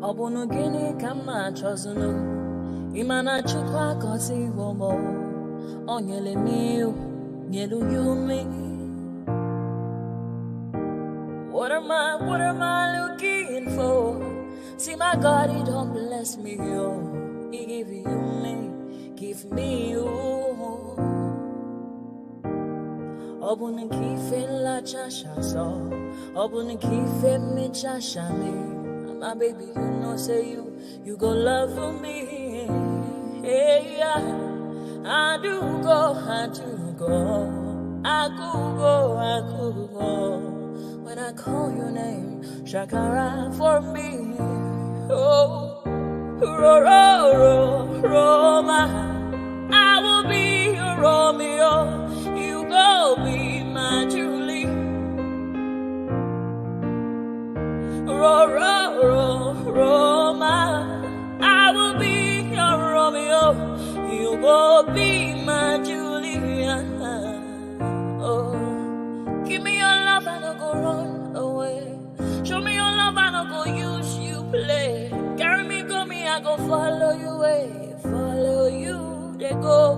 Obunu gini kama chozunu Imana chukwa kosi womo Onyele miu Nyelu yumi What am I looking for? See my God, he don't bless me, yo. He give you me, give me you. Obunu kife la chasha so Obunu kife me chasha me. My baby, you know, say you go love for me. Hey, yeah. I do go. I could go. When I call your name, Shakara for me. Oh, Roma. I will be your Romeo. You go be my Julie. Roma, I will be your Romeo. You will be my Julia. Oh, give me your love and I'll go run away. Show me your love and I'll go use you play. Carry me, go me, I go follow you away. Follow you, they go.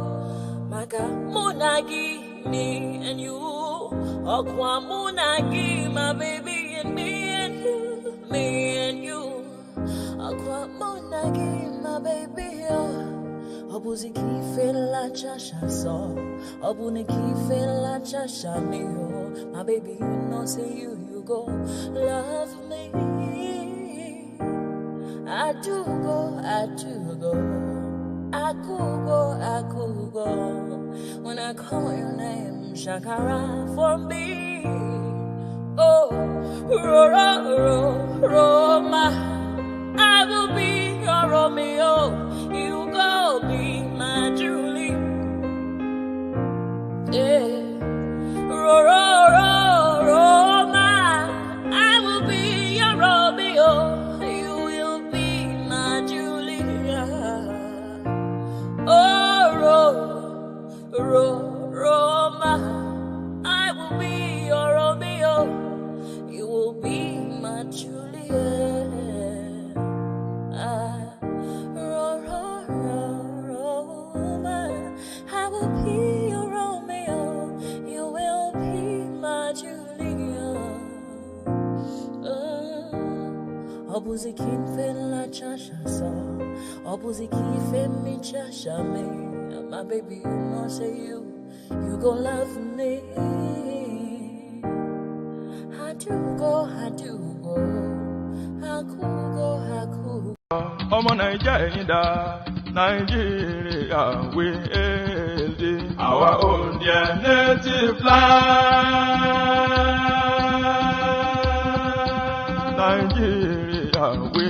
Maka Munagi, me and you. Okwa Munagi, my baby and me and you. Me and you, Aqua Monagi, my baby. Obuzi kife la chasha so, Obuni kife la chasha me. My baby, you know, say you go love me. I do go. I could go. When I call your name, Shakara for me. Oh, Roma, I will be your Romeo. You go be my Julie. Yeah, Roma, I will be your Romeo. You will be my Julia. Oh, Roma, I will be your Romeo. You will be my Juliet. Roma, I will be your Romeo. You will be my Juliet. Obuzi kife la chasha so, Obuzi kife mi chasha me. My baby, you know, say you go love me. I do go. I could go. Ọmọ Nigeria, we our own dear native land. Nigeria, we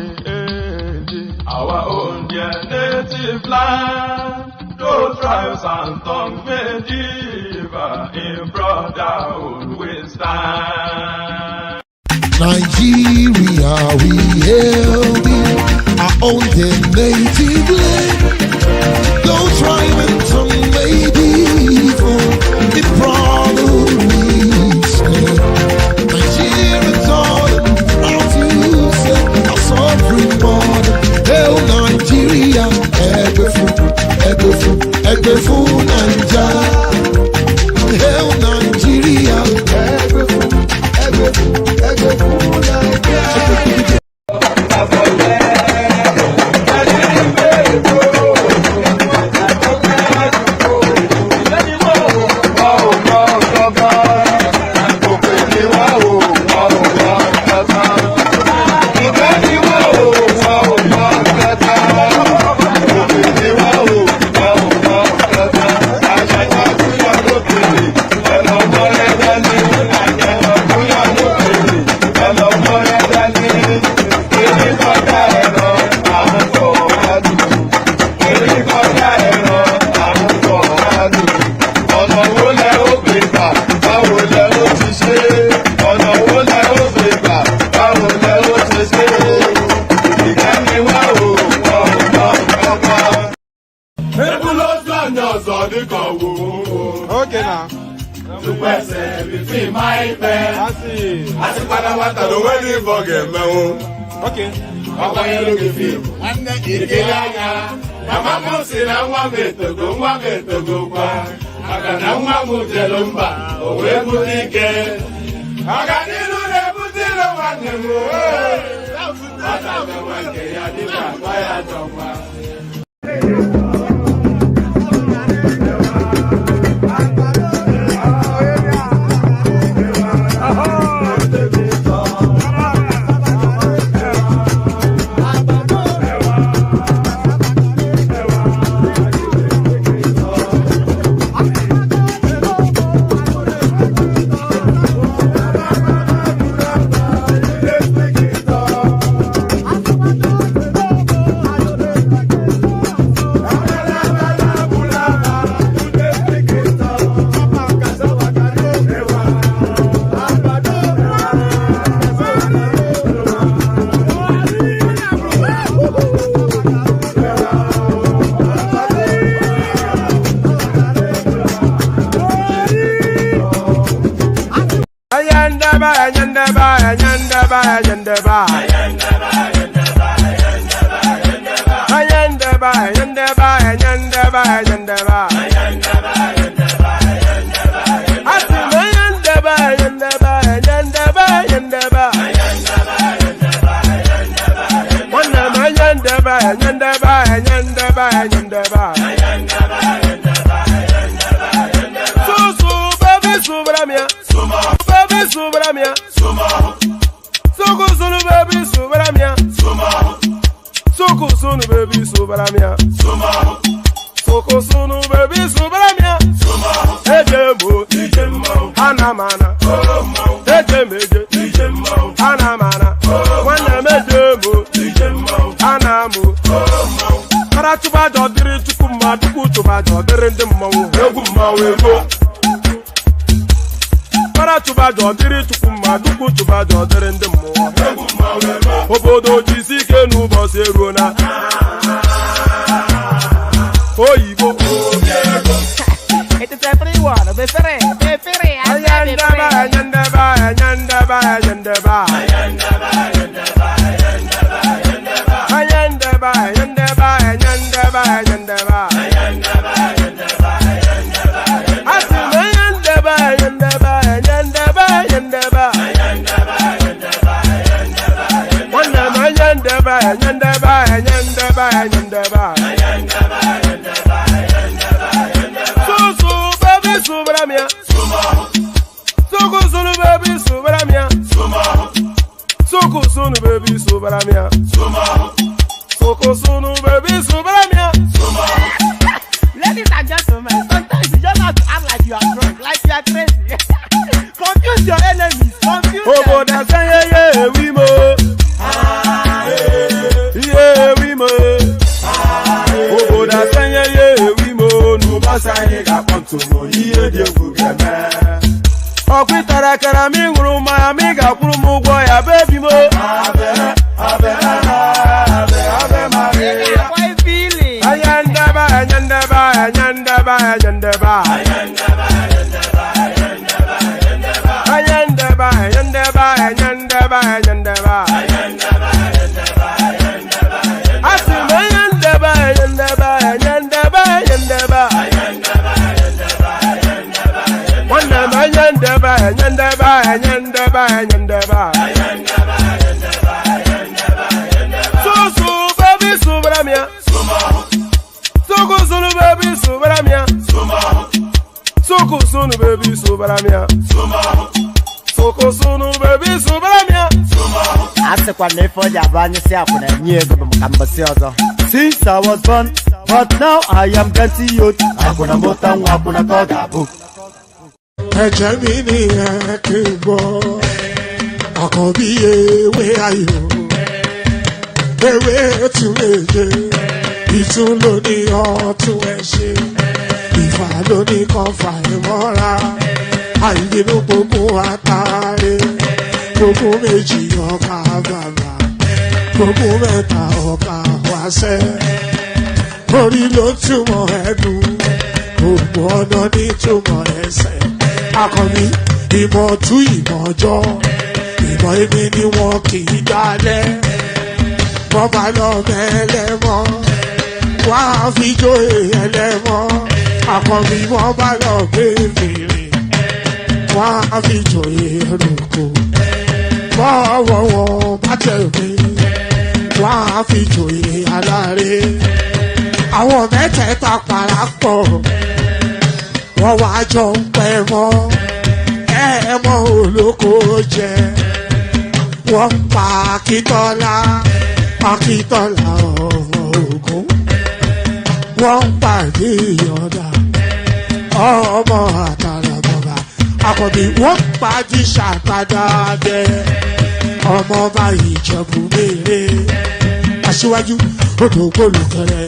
our own dear native land. Those tribes and tongues may differ, in brotherhood we stand. Nigeria, we hail thee, our own dear native land. Though tribe and tongue may differ, in brotherhood we stand. Nigeria taught how to say our sovereign border. Hail Nigeria, Ebefu Naija. Hail Nigeria, Ebefu Naija. Okay now. To pese between my pen. I see. I see Panamata the wedding for game. Okay. ọkwa ya oge fim nwanne ikiri anya mama m si na nwa m etogo kwa maka na nwa m jelu mba o wee bute ike ọganiru na-ebute ilo nwanne m ọ na-agba nke ya dịka akpa ya dọkwa obodo jisi ike n'ụbọchị eruo na oyibo Ladies and gentlemen, sometimes you just have to act like you are drunk, like you are crazy. Confuse your enemies, confuse them. Since I was born, but now I am getting youth. I wanna move down, I wanna go that book. Where are you? Ewé tún méje, ìtún ló ní ọ̀tún ẹ̀ṣẹ̀, ìfà ló ní kan fà ìmọ́ra, àìbínú gbogbo àtàrẹ, gbogbo méjì ọkà bàbà, gbogbo mẹ́ta ọkà wáṣẹ́, orí ló túmọ̀ ẹnu, gbogbo ọ̀nà ní túmọ̀ ẹsẹ̀, akọni ìmọ̀ tú ìmọ̀ jọ, ìmọ̀ èmi ni wọn kì í dálẹ̀. bọ́bá lọ mẹ́lẹ́mọ́ wá fi jóye ẹlẹ́mọ́ àkọ́bí bọ́bá lọ gbé fèrè wá fi jóye ẹlòkó bọ́wọ́ wọn bá tẹ̀lé wá fi jóye aláre àwọn mẹ́tẹ̀ẹ̀ta parapọ̀ wọ́n wá jọ ń pẹ́ mọ́ ẹ̀ẹ́mọ́ olóko jẹ wọ́n pa Akíntọ́lá ọmọ Ògún wọ́n pa Ìyọ̀dà ọmọ Àtàlàbọ̀bà Àkànbí wọ́n pa Jíṣà Tàdàdé ọmọ ọba Ìjẹ̀bú Mèrè Aṣíwájú Odògbólùkẹrẹ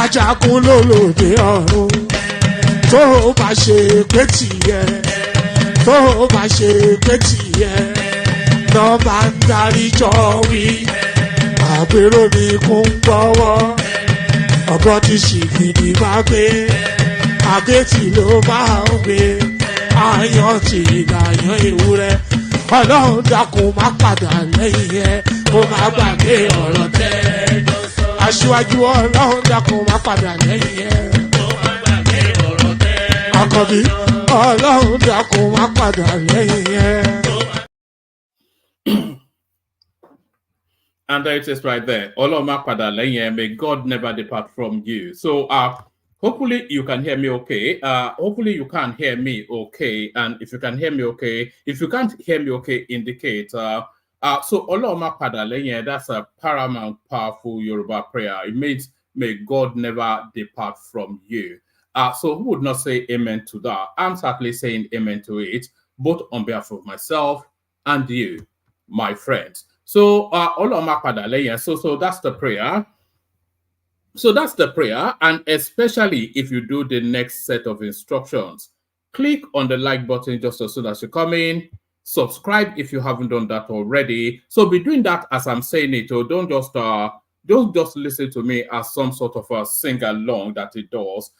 Ajagun lólòdì ọ̀run tó bá ṣe pé tìyẹ tó bá ṣe pé tìyẹ lọ́ bá ń darí jọ wí àpérò ní kún gbọ́wọ́ ọgọ́ ti ṣìgìdì máa gbé àgẹ́tì ló máa ń gbé àyàn tí ìlàyàn ewúrẹ́ Ọlọ́run dákun má padà lẹ́yìn ẹ kó má gbàgbé ọ̀rọ̀ tẹ́ Aṣíwájú Ọlọ́run dákun má padà lẹ́yìn ẹ kó má gbàgbé ọ̀rọ̀ tẹ́ Àkànbí Ọlọ́run dákun má padà lẹ́yìn ẹ. And there it is right there. Oloma Padaleye, may God never depart from you. So hopefully you can hear me okay. Hopefully you can hear me okay. And if you can hear me okay, if you can't hear me okay, indicate. So Oloma Padaleye, that's a paramount, powerful Yoruba prayer. It means may God never depart from you. So who would not say amen to that? I'm certainly saying amen to it, both on behalf of myself and you, my friends. So, Oloma Padaleye, so that's the prayer. So that's the prayer. And especially if you do the next set of instructions, click on the like button just as soon as you come in. Subscribe if you haven't done that already. So be doing that as I'm saying it. Or don't just listen to me as some sort of a sing-along that it does.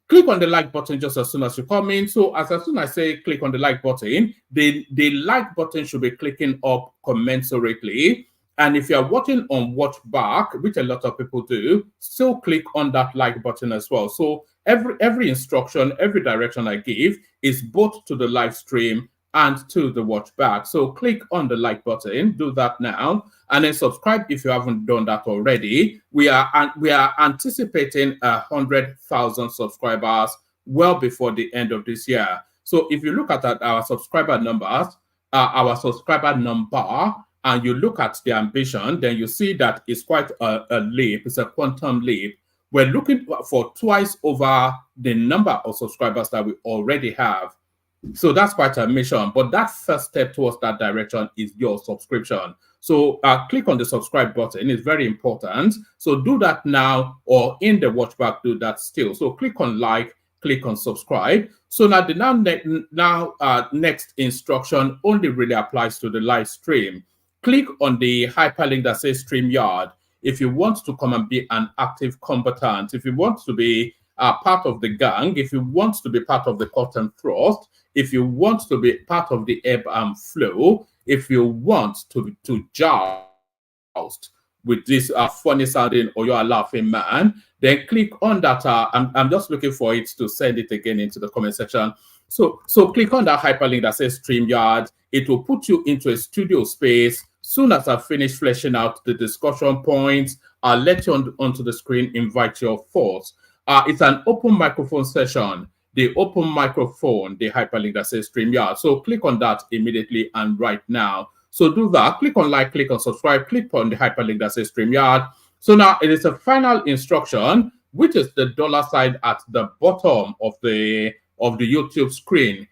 Click on the like button just as soon as you come in. So as soon as I say click on the like button, the like button should be clicking up commensurately. And if you're watching on watch back, which a lot of people do, still click on that like button as well. So every instruction, every direction I give is both to the live stream and to the watch back. So click on the like button, do that now, and then subscribe if you haven't done that already. We are anticipating 100,000 subscribers well before the end of this year. So if you look at our subscriber numbers, our subscriber number, and you look at the ambition, then you see that it's quite a leap. It's a quantum leap. We're looking for twice over the number of subscribers that we already have. So that's quite a mission. But that first step towards that direction is your subscription. So click on the subscribe button. It's very important. So do that now, or in the watch back, do that still. So click on like, click on subscribe. So now the next instruction only really applies to the live stream. Click on the hyperlink that says StreamYard. If you want to come and be an active combatant, if you want to be part of the gang, if you want to be part of the cut and thrust, if you want to be part of the ebb and flow, if you want to joust with this funny sounding or you're a laughing man, then click on that. I'm just looking for it to send it again into the comment section. So click on that hyperlink that says StreamYard. It will put you into a studio space. Soon as I finish fleshing out the discussion points, I'll let you onto the screen, invite your thoughts. It's an open microphone session. The open microphone, the hyperlink that says StreamYard. So click on that immediately and right now. So do that. Click on like, click on subscribe, click on the hyperlink that says StreamYard. So now it is a final instruction, which is the dollar sign at the bottom of the YouTube screen.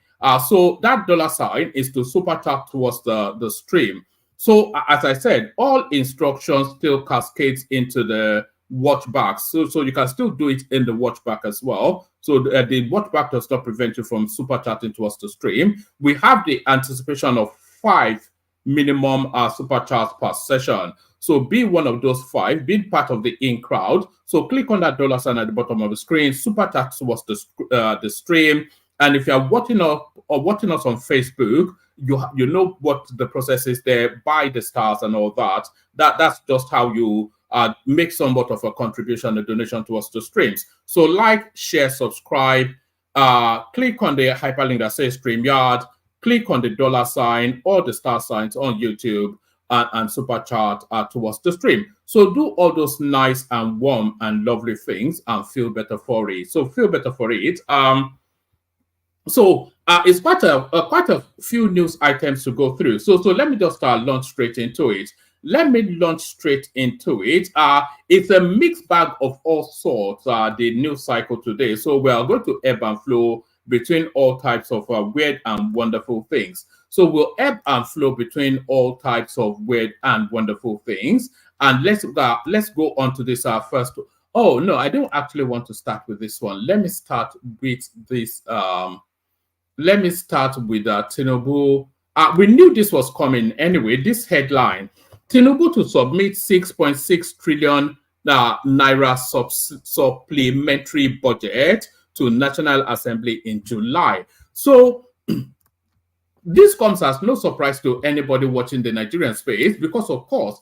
So that dollar sign is to super tap towards the stream. So as I said, all instructions still cascades into the watch back. So you can still do it in the watch back as well. So the watch back does not prevent you from super chatting towards the stream. We have the anticipation of 5 minimum super chats per session. So be one of those 5, be part of the in crowd. So click on that dollar sign at the bottom of the screen, super chat towards the stream. And if you're watching us on Facebook, you know what the process is there, buy the stars and all that. That's just how you make somewhat of a contribution, a donation towards the streams. So like, share, subscribe, click on the hyperlink that says StreamYard, click on the $ or the star signs on YouTube, and super chat towards the stream. So do all those nice and warm and lovely things and feel better for it. So feel better for it. So it's quite a few news items to go through. So let me just launch straight into it. It's a mixed bag of all sorts, the news cycle today. So we are going to ebb and flow between all types of weird and wonderful things. So we'll ebb and flow between all types of weird and wonderful things. And let's go on to this first. Oh, no, I don't actually want to start with this one. Let me start with this. Let me start with Tinubu. We knew this was coming anyway. This headline: Tinubu to submit 6.6 trillion naira supplementary budget to National Assembly in July. So this comes as no surprise to anybody watching the Nigerian space because, of course,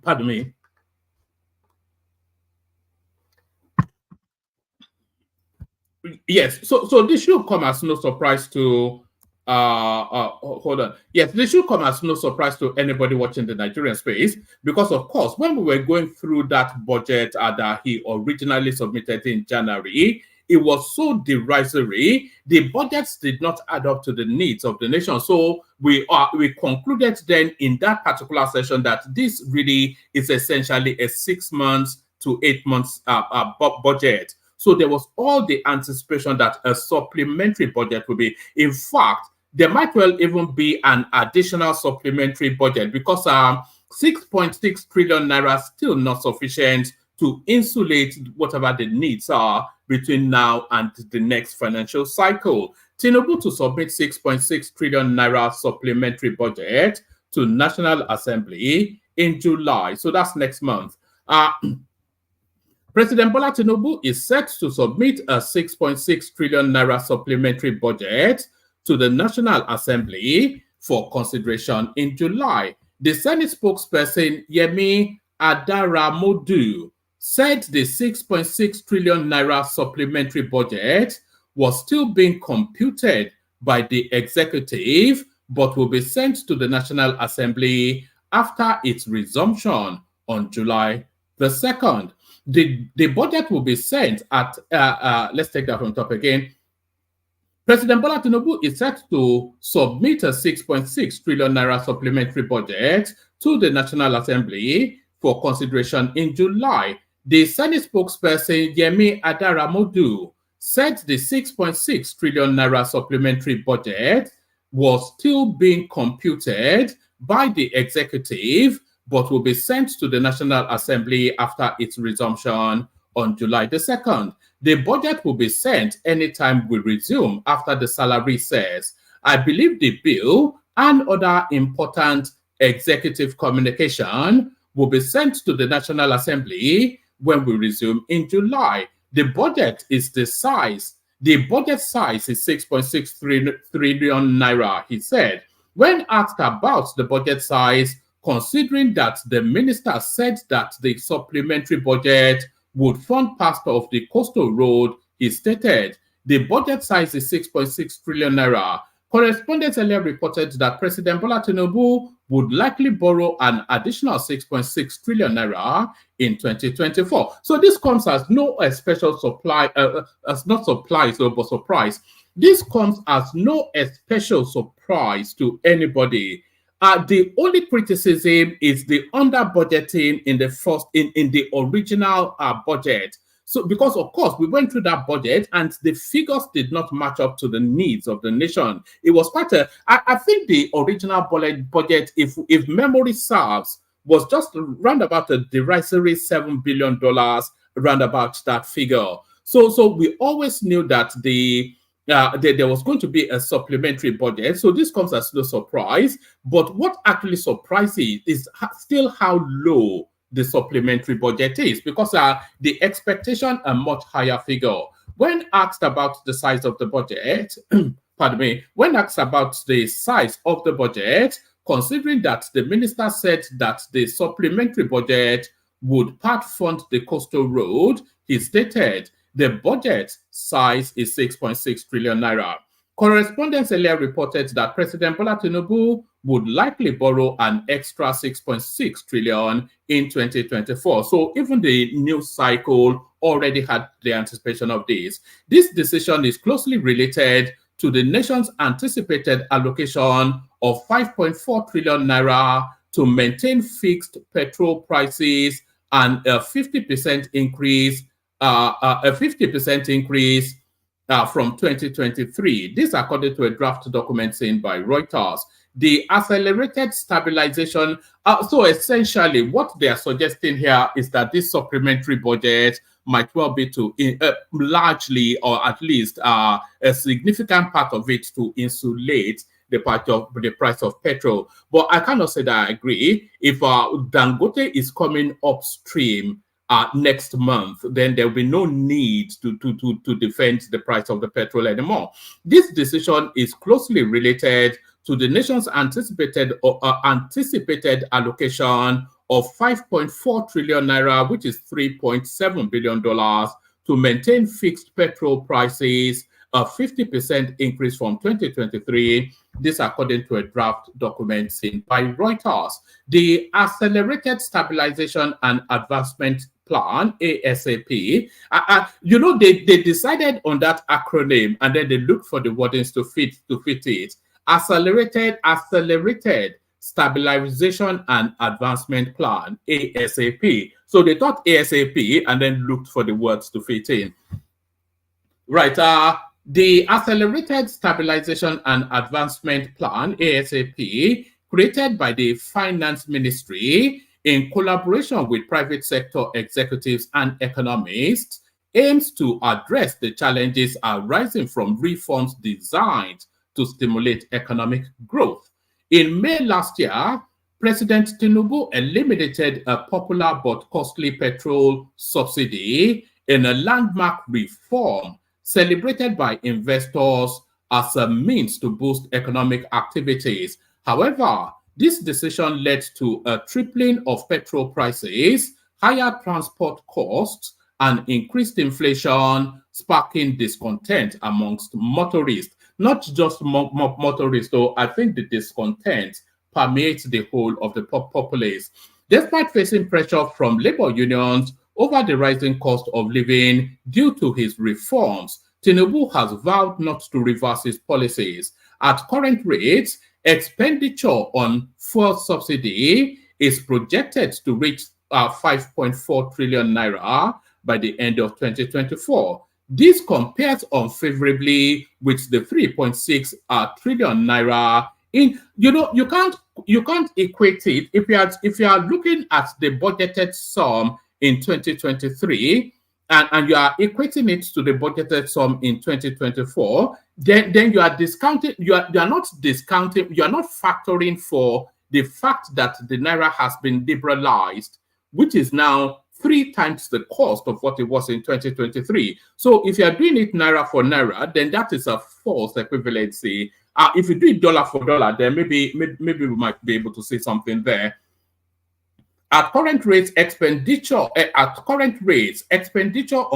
pardon me. Yes, so this should come as no surprise to hold on. Yes, this should come as no surprise to anybody watching the Nigerian space because, of course, when we were going through that budget that he originally submitted in January, it was so derisory. The budgets did not add up to the needs of the nation. So we concluded then in that particular session that this really is essentially a 6 months to 8 months budget. So there was all the anticipation that a supplementary budget would be. In fact, there might well even be an additional supplementary budget because 6.6 trillion naira still not sufficient to insulate whatever the needs are between now and the next financial cycle. Tinubu to submit 6.6 trillion naira supplementary budget to National Assembly in July. So that's next month. President Bola Tinubu is set to submit a 6.6 trillion naira supplementary budget to the National Assembly for consideration in July. The Senate spokesperson Yemi Adaramodu said the 6.6 trillion naira supplementary budget was still being computed by the executive, but will be sent to the National Assembly after its resumption on July the 2nd. The budget will be sent at, let's take that from top again. President Bola Tinubu is set to submit a 6.6 trillion naira supplementary budget to the National Assembly for consideration in July. The Senate spokesperson Yemi Adaramodu said the 6.6 trillion naira supplementary budget was still being computed by the executive, but will be sent to the National Assembly after its resumption on July the 2nd. The budget will be sent anytime we resume after the salary says. I believe the bill and other important executive communication will be sent to the National Assembly when we resume in July. The budget is the size. The budget size is 6.6 trillion naira, he said. When asked about the budget size, considering that the minister said that the supplementary budget would fund part of the coastal road, he stated, the budget size is 6.6 trillion naira. Correspondents earlier reported that President Bola Tinubu would likely borrow an additional 6.6 trillion naira in 2024. So this comes as no special supply, as not surprise, but surprise. This comes as no special surprise to anybody. The only criticism is the under budgeting in the original budget. So, because of course we went through that budget and the figures did not match up to the needs of the nation. It was quite I think the original budget, if memory serves, was just round about a derisory $7 billion, round about that figure. So we always knew that there was going to be a supplementary budget. So this comes as no surprise. But what actually surprises is still how low the supplementary budget is, because the expectation a much higher figure. When asked about the size of the budget, pardon me, when asked about the size of the budget, considering that the minister said that the supplementary budget would part fund the coastal road, he stated the budget size is 6.6 trillion naira. Correspondents earlier reported that President Bola Tinubu would likely borrow an extra 6.6 trillion in 2024. So even the news cycle already had the anticipation of this. This decision is closely related to the nation's anticipated allocation of 5.4 trillion naira to maintain fixed petrol prices and a 50% increase, from 2023. This, according to a draft document seen by Reuters. The accelerated stabilization. So essentially, what they are suggesting here is that this supplementary budget might well be to largely, or at least a significant part of it, to insulate the price of petrol. But I cannot say that I agree. If Dangote is coming upstream next month, then there will be no need to defend the price of the petrol anymore. This decision is closely related to the nation's anticipated allocation of 5.4 trillion naira, which is $3.7 billion, to maintain fixed petrol prices, a 50% increase from 2023. This, according to a draft document seen by Reuters. The Accelerated Stabilization and Advancement Plan, ASAP, they decided on that acronym, and then they looked for the wordings to fit it. Accelerated Stabilization and Advancement Plan, ASAP. So they thought ASAP and then looked for the words to fit in. Right. The Accelerated Stabilization and Advancement Plan, ASAP, created by the Finance Ministry in collaboration with private sector executives and economists, aims to address the challenges arising from reforms designed to stimulate economic growth. In May last year, President Tinubu eliminated a popular but costly petrol subsidy in a landmark reform celebrated by investors as a means to boost economic activities. However, this decision led to a tripling of petrol prices, higher transport costs, and increased inflation, sparking discontent amongst motorists. Not just motorists, though. I think the discontent permeates the whole of the populace. Despite facing pressure from labor unions over the rising cost of living due to his reforms, Tinubu has vowed not to reverse his policies. At current rates, expenditure on fuel subsidy is projected to reach 5.4 trillion naira by the end of 2024. This compares unfavorably with the 3.6 trillion naira. You can't equate it if you are looking at the budgeted sum in 2023 and you are equating it to the budgeted sum in 2024, then you are discounting. You are not discounting. You are not factoring for the fact that the naira has been liberalized, which is now 3 times the cost of what it was in 2023. So if you are doing it naira for naira, then that is a false equivalency. If you do it dollar for dollar, then maybe we might be able to see something there. At current rates, expenditure on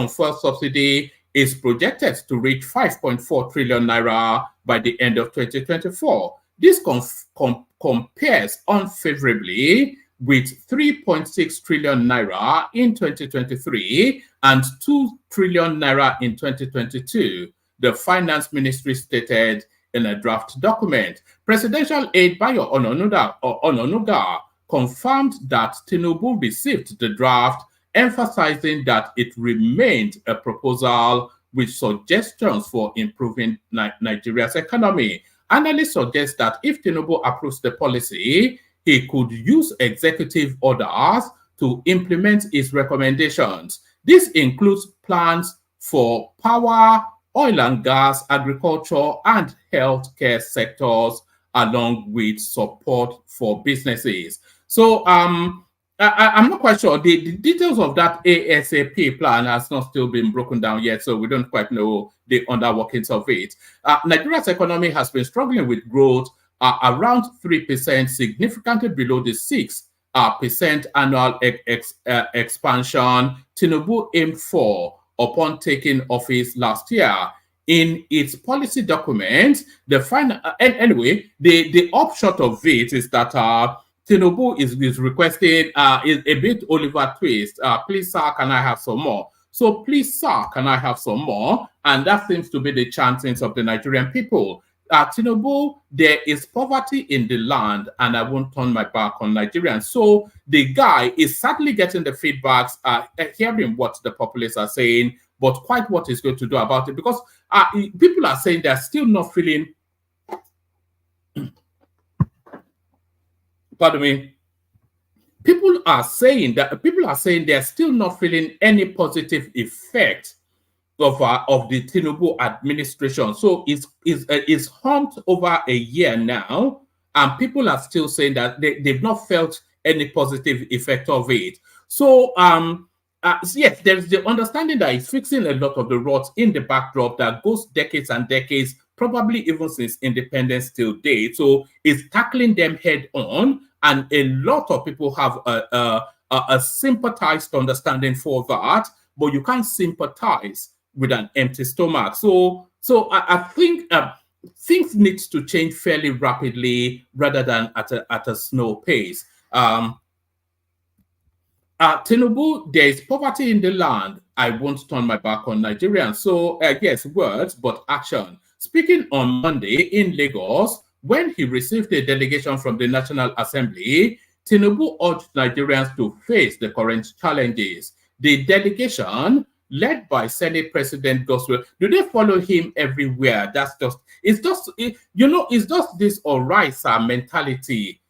fuel subsidy is projected to reach 5.4 trillion naira by the end of 2024. This compares unfavorably with 3.6 trillion naira in 2023 and 2 trillion naira in 2022, the Finance Ministry stated in a draft document. Presidential aide Bayo Ononuga confirmed that Tinubu received the draft, emphasizing that it remained a proposal with suggestions for improving Nigeria's economy. Analysts suggest that if Tinubu approves the policy, he could use executive orders to implement its recommendations. This includes plans for power, oil and gas, agriculture, and healthcare sectors, along with support for businesses. So I'm not quite sure. The details of that ASAP plan has not still been broken down yet, so we don't quite know the underworkings of it. Nigeria's economy has been struggling with growth around 3%, significantly below the 6% annual expansion Tinubu aimed for upon taking office last year. In its policy document, the final anyway, the upshot of it is that Tinubu is requesting is a bit Oliver Twist. Please, sir, can I have some more? So, please, sir, can I have some more? And that seems to be the chantings of the Nigerian people. Tinubu, there is poverty in the land, and I won't turn my back on Nigerians. So the guy is sadly getting the feedbacks, hearing what the populace are saying, but quite what he's going to do about it, because people are saying they're still not feeling. Pardon me. People are saying they're still not feeling any positive effect of the Tinubu administration. So it's humped over a year now, and people are still saying that they've not felt any positive effect of it. So yes, there's the understanding that it's fixing a lot of the rots in the backdrop that goes decades and decades, probably even since independence till date. So it's tackling them head on, and a lot of people have a sympathized understanding for that, but you can't sympathize with an empty stomach. So I think things need to change fairly rapidly rather than at a slow pace. Tinubu, there is poverty in the land. I won't turn my back on Nigerians. So yes, words, but action. Speaking on Monday in Lagos, when he received a delegation from the National Assembly, Tinubu urged Nigerians to face the current challenges. The delegation, led by Senate President Gospel, do they follow him everywhere? It's just this Oraisa mentality,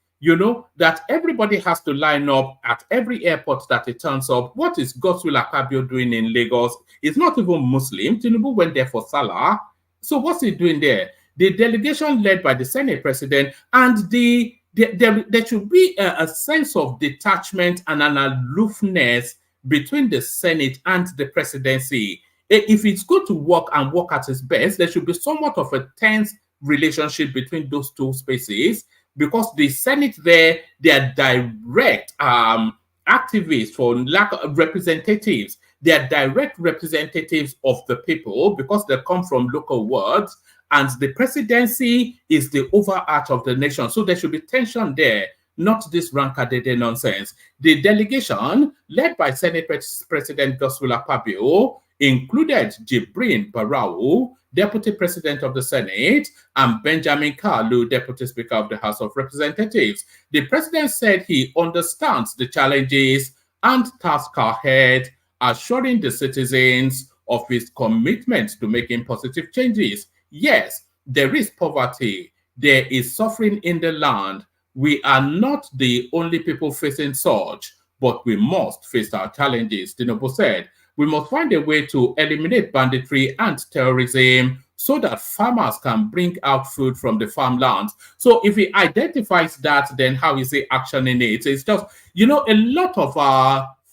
that everybody has to line up at every airport that it turns up. What is Gospel Akpabio doing in Lagos? He's not even Muslim. Tinubu went there for Salah. So what's he doing there? The delegation led by the Senate President, and there should be a sense of detachment and an aloofness between the Senate and the presidency. If it's going to work and work at its best, there should be somewhat of a tense relationship between those two spaces, because the Senate they are direct activists, for lack of representatives. They are direct representatives of the people because they come from local wards, and the presidency is the overarch of the nation. So there should be tension there, not this rancadede nonsense. The delegation, led by Senate President Gospel Akpabio, included Jibrin Barau, Deputy President of the Senate, and Benjamin Kalu, Deputy Speaker of the House of Representatives. The president said he understands the challenges and task ahead, assuring the citizens of his commitment to making positive changes. Yes, there is poverty. There is suffering in the land. We are not the only people facing such, but we must face our challenges, Tinubu said. We must find a way to eliminate banditry and terrorism so that farmers can bring out food from the farmlands. So if he identifies that, then how is he actioning it? It's just, a lot of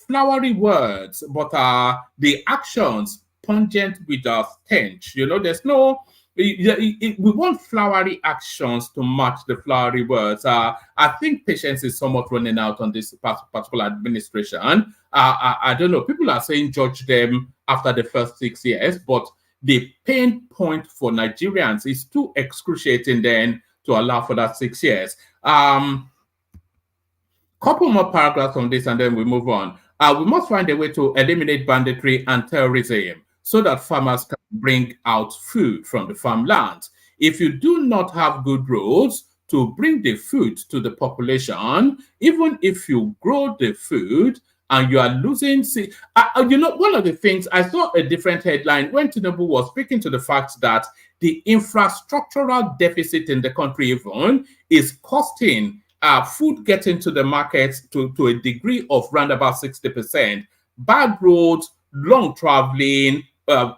flowery words, but the actions pungent with a stench. There's no... We want flowery actions to match the flowery words. I think patience is somewhat running out on this particular administration. I don't know. People are saying judge them after the first 6 years, but the pain point for Nigerians is too excruciating then to allow for that 6 years. Couple more paragraphs on this and then we move on. We must find a way to eliminate banditry and terrorism so that farmers can bring out food from the farmland. If you do not have good roads to bring the food to the population, even if you grow the food and you are losing... one of the things, I saw a different headline when Tinubu was speaking to the fact that the infrastructural deficit in the country even is costing food getting to the market to a degree of around about 60%. Bad roads, long traveling,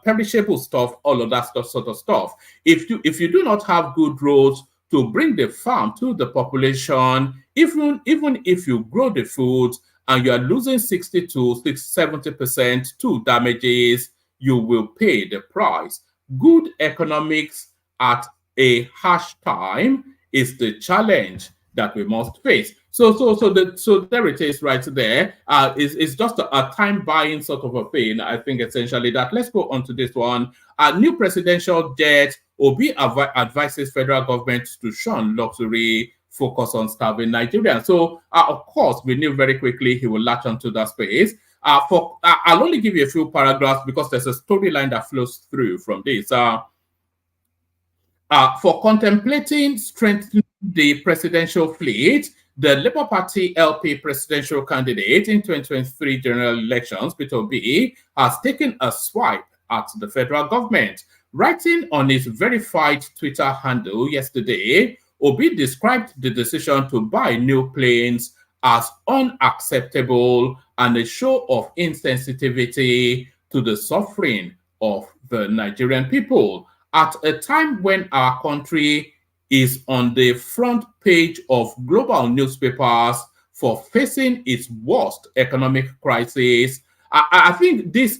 perishable stuff, all of that sort of stuff. If you do not have good roads to bring the farm to the population, even if you grow the food and you are losing 60 to 70% to damages, you will pay the price. Good economics at a harsh time is the challenge that we must face. So there it is right there. It's just a time buying sort of a thing. I think essentially that. Let's go on to this one. A new presidential jet. Obi advises federal government to shun luxury, focus on starving Nigerians. So of course we knew very quickly he will latch onto that space. I'll only give you a few paragraphs because there's a storyline that flows through from this. For contemplating strengthening the presidential fleet, the Labour Party LP presidential candidate in 2023 general elections, Peter Obi, has taken a swipe at the federal government. Writing on his verified Twitter handle yesterday, Obi described the decision to buy new planes as unacceptable and a show of insensitivity to the suffering of the Nigerian people. At a time when our country is on the front page of global newspapers for facing its worst economic crisis, I think this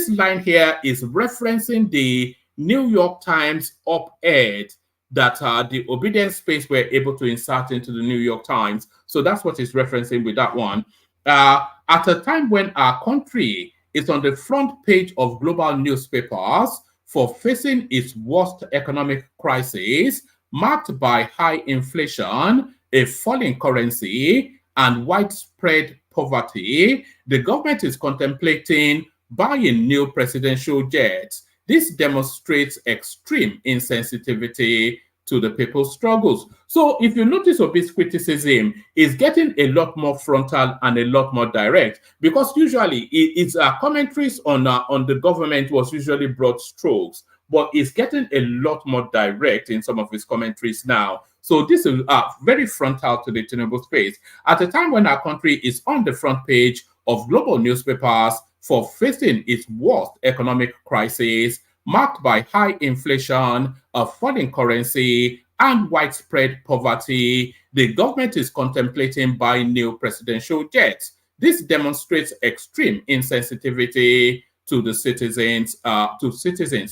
line here is referencing the New York Times op-ed that the obedience space were able to insert into the New York Times. So that's what it's referencing with that one. At a time when our country is on the front page of global newspapers for facing its worst economic crisis, marked by high inflation, a falling currency, and widespread poverty, the government is contemplating buying new presidential jets. This demonstrates extreme insensitivity to the people's struggles. So if you notice Obi's criticism is getting a lot more frontal and a lot more direct, because usually it's commentaries on the government was usually broad strokes, but it's getting a lot more direct in some of his commentaries now. So this is very frontal to the Tinubu space. At a time when our country is on the front page of global newspapers for facing its worst economic crisis, marked by high inflation, a falling currency, and widespread poverty, the government is contemplating buying new presidential jets. This demonstrates extreme insensitivity to the citizens,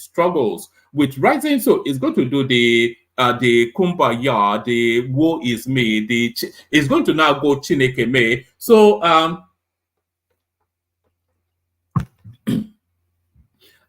struggles with rising. So it's going to do the kumbaya, the woe is me, it's going to now go Chineke me. So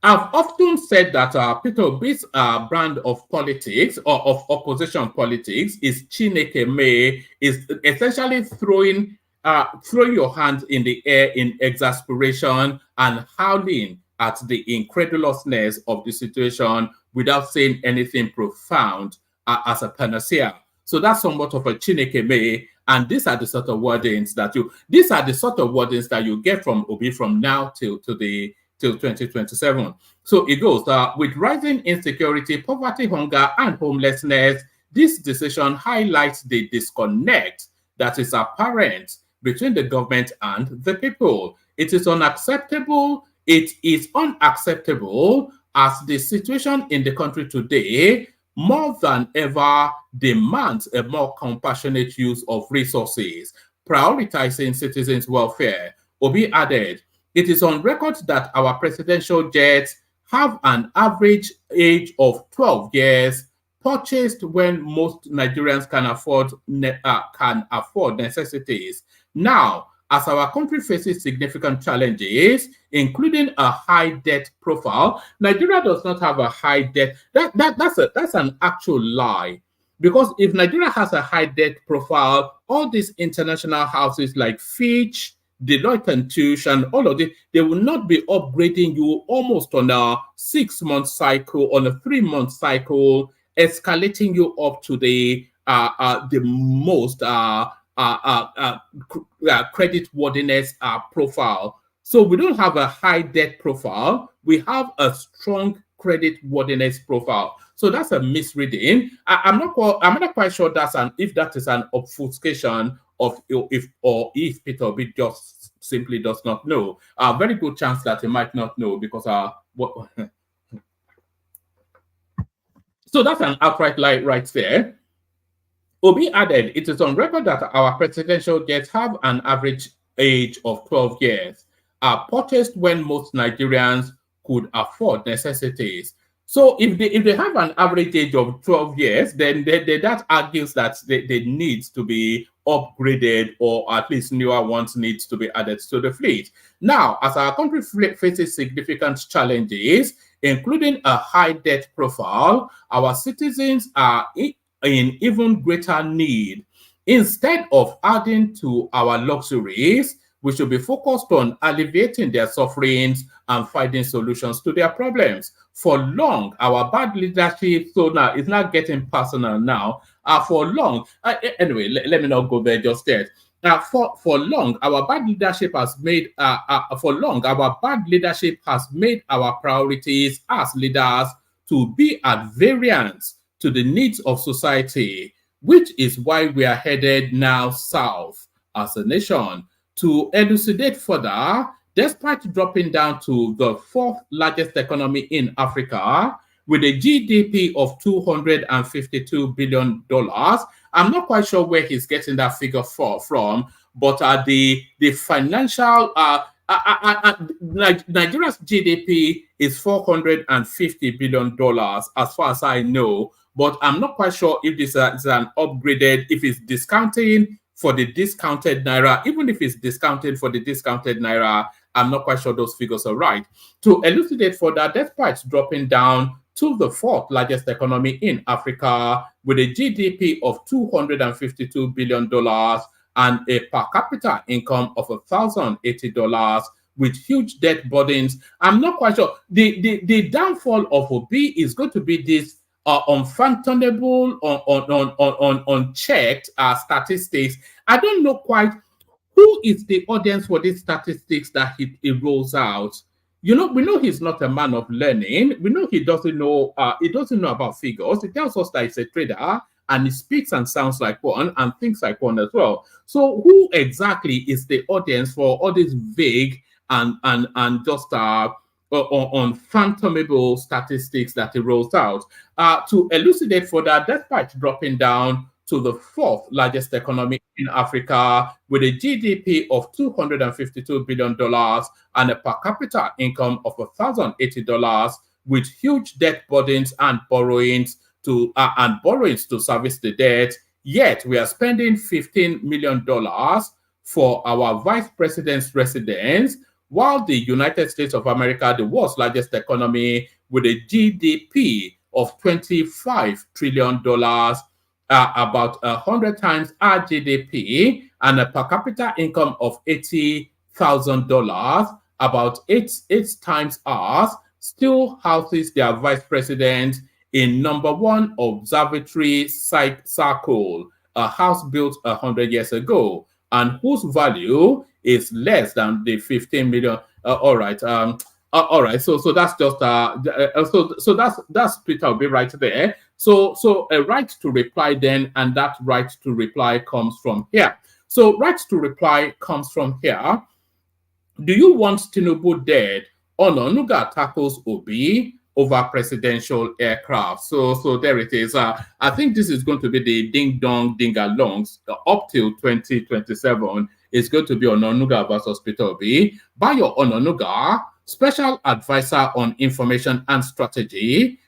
I've often said that Peter Obi's brand of politics or of opposition politics is Chineke me, is essentially throwing your hands in the air in exasperation and howling at the incredulousness of the situation without saying anything profound as a panacea. So that's somewhat of a Chineke me, and these are the sort of wordings that you get from Obi from now till 2027. So it goes, with rising insecurity, poverty, hunger, and homelessness, this decision highlights the disconnect that is apparent between the government and the people. It is unacceptable. It is unacceptable as the situation in the country today more than ever demands a more compassionate use of resources, prioritizing citizens' welfare. Obi added, it is on record that our presidential jets have an average age of 12 years, purchased when most Nigerians can afford necessities. Now, as our country faces significant challenges, including a high debt profile, Nigeria does not have a high debt. That's an actual lie. Because if Nigeria has a high debt profile, all these international houses like Fitch, Deloitte and Touche, and all of it, they will not be upgrading you almost on a 6-month cycle, on a 3-month cycle, escalating you up to the most credit worthiness profile. So we don't have a high debt profile. We have a strong credit worthiness profile. So that's a misreading. I'm not quite sure if that is an obfuscation of if Peter Obi just simply does not know. A very good chance that he might not know because so that's an outright lie right there. Obi added, it is on record that our presidential jets have an average age of 12 years, are purchased when most Nigerians could afford necessities. So if they have an average age of 12 years, then that argues that they need to be upgraded, or at least newer ones needs to be added to the fleet. Now, as our country faces significant challenges, including a high debt profile, our citizens are in even greater need. Instead of adding to our luxuries, we should be focused on alleviating their sufferings and finding solutions to their problems. For long, our bad leadership, so now it's not getting personal now. For long, anyway, let me not go there just yet. For long, our bad leadership has made our priorities as leaders to be at variance to the needs of society, which is why we are headed now south as a nation. To elucidate further, despite dropping down to the fourth largest economy in Africa with a GDP of $252 billion, I'm not quite sure where he's getting that figure from, but the financial Nigeria's GDP is $450 billion as far as I know, but I'm not quite sure if this is an upgraded, if it's discounting for the discounted naira. Even if it's discounted for the discounted naira, I'm not quite sure those figures are right. To elucidate further, despite dropping down to the fourth largest economy in Africa with a GDP of $252 billion and a per capita income of $1,080 with huge debt burdens, I'm not quite sure. The downfall of Obi is going to be this unfathomable, unchecked statistics. I don't know quite who is the audience for these statistics that he rolls out. You know, we know he's not a man of learning. We know he doesn't know about figures. He tells us that he's a trader and he speaks and sounds like one and thinks like one as well. So who exactly is the audience for all these vague and just unfathomable statistics that he rolls out? To elucidate further, despite dropping down to the fourth largest economy in Africa with a GDP of $252 billion and a per capita income of $1,080 with huge debt burdens and borrowings to service the debt. Yet we are spending $15 million for our vice president's residence, while the United States of America, the world's largest economy with a GDP of $25 trillion, about 100 times our GDP, and a per capita income of $80,000, about eight times ours, still houses their vice president in number one observatory circle, a house built 100 years ago, and whose value is less than the 15 million. All right. All right. So that's just so that's Peter will be right there. So a right to reply then, and that right to reply comes from here. So right to reply comes from here. Do you want Tinubu dead? Ononuga tackles Obi over presidential aircraft. So there it is. I think this is going to be the ding dong ding alongs up till 2027. It's going to be Ononuga versus Peter Obi. Bayo Ononuga, special advisor on information and strategy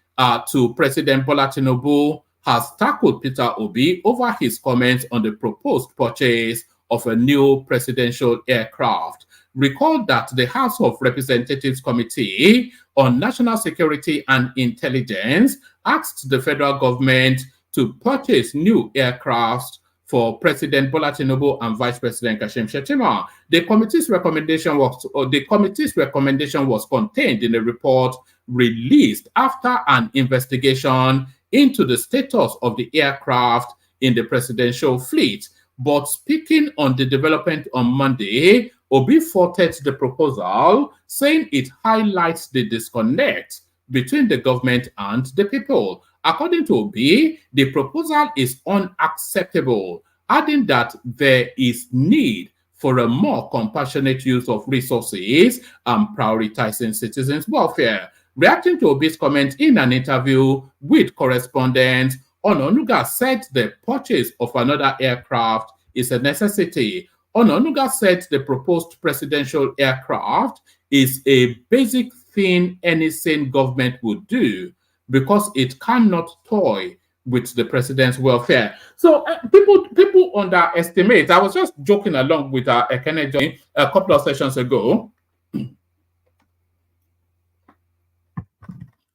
to President Bola Tinubu, has tackled Peter Obi over his comments on the proposed purchase of a new presidential aircraft. Recall that the House of Representatives Committee on National Security and Intelligence asked the federal government to purchase new aircraft for President Bola Tinubu and Vice President Kashim Shettima. The committee's recommendation was contained in a report released after an investigation into the status of the aircraft in the presidential fleet. But speaking on the development on Monday, Obi faulted the proposal, saying it highlights the disconnect between the government and the people. According to Obi, the proposal is unacceptable, adding that there is need for a more compassionate use of resources and prioritizing citizens' welfare. Reacting to Obi's comment in an interview with correspondents, Ononuga said the purchase of another aircraft is a necessity. Ononuga said the proposed presidential aircraft is a basic thing any sane government would do because it cannot toy with the president's welfare. So people underestimate. I was just joking along with Ekene Johnny a couple of sessions ago.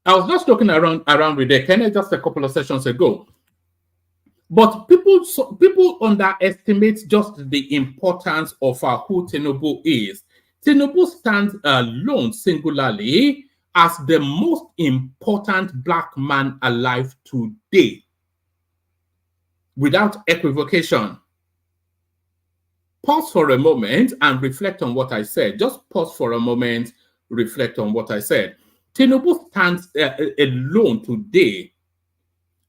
I was just joking around with Ekene just a couple of sessions ago. But people underestimate just the importance of who Tinubu is. Tinubu stands alone singularly as the most important black man alive today, without equivocation. Pause for a moment and reflect on what I said. Just pause for a moment, reflect on what I said. Tinubu stands alone today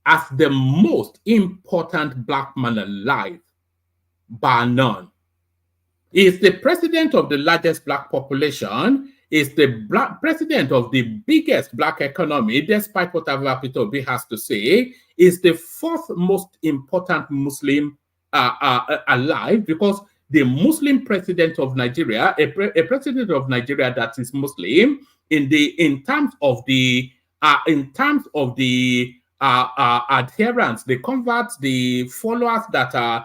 as the most important black man alive, bar none. He is the president of the largest black population, is the president of the biggest black economy, despite whatever Peter Obi has to say, is the fourth most important Muslim alive, because the Muslim president of Nigeria, a president of Nigeria that is Muslim, in terms of the adherents, the converts, the followers that are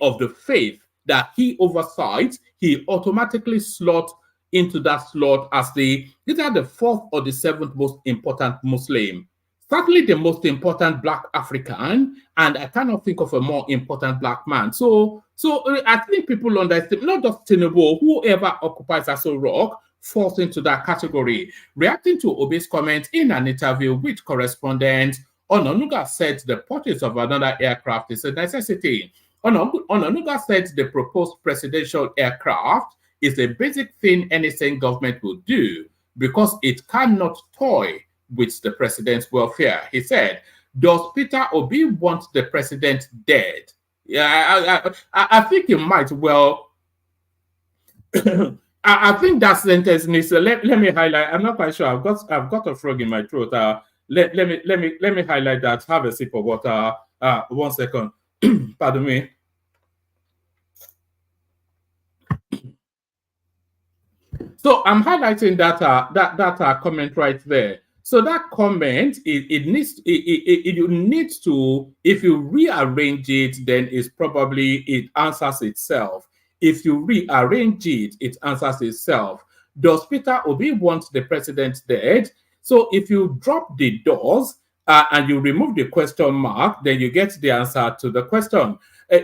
of the faith that he oversights, he automatically slots into that slot as either the fourth or the seventh most important Muslim. Certainly the most important black African, and I cannot think of a more important black man. So I think people underestimate, not just Tinubu, whoever occupies Aso Rock falls into that category. Reacting to Obi's comment in an interview with correspondent, Ononuga said the purchase of another aircraft is a necessity. Ononuga said the proposed presidential aircraft is a basic thing any sane government would do because it cannot toy with the president's welfare. He said, does Peter Obi want the president dead? Yeah, I think he might well. I think that sentence needs. Let me highlight. I'm not quite sure. I've got a frog in my throat. Let me highlight that. Have a sip of water. 1 second. Pardon me. So I'm highlighting that comment right there. So that comment, it needs to, if you rearrange it, then it answers itself. If you rearrange it, it answers itself. Does Peter Obi want the president dead? So if you drop the doors and you remove the question mark, then you get the answer to the question.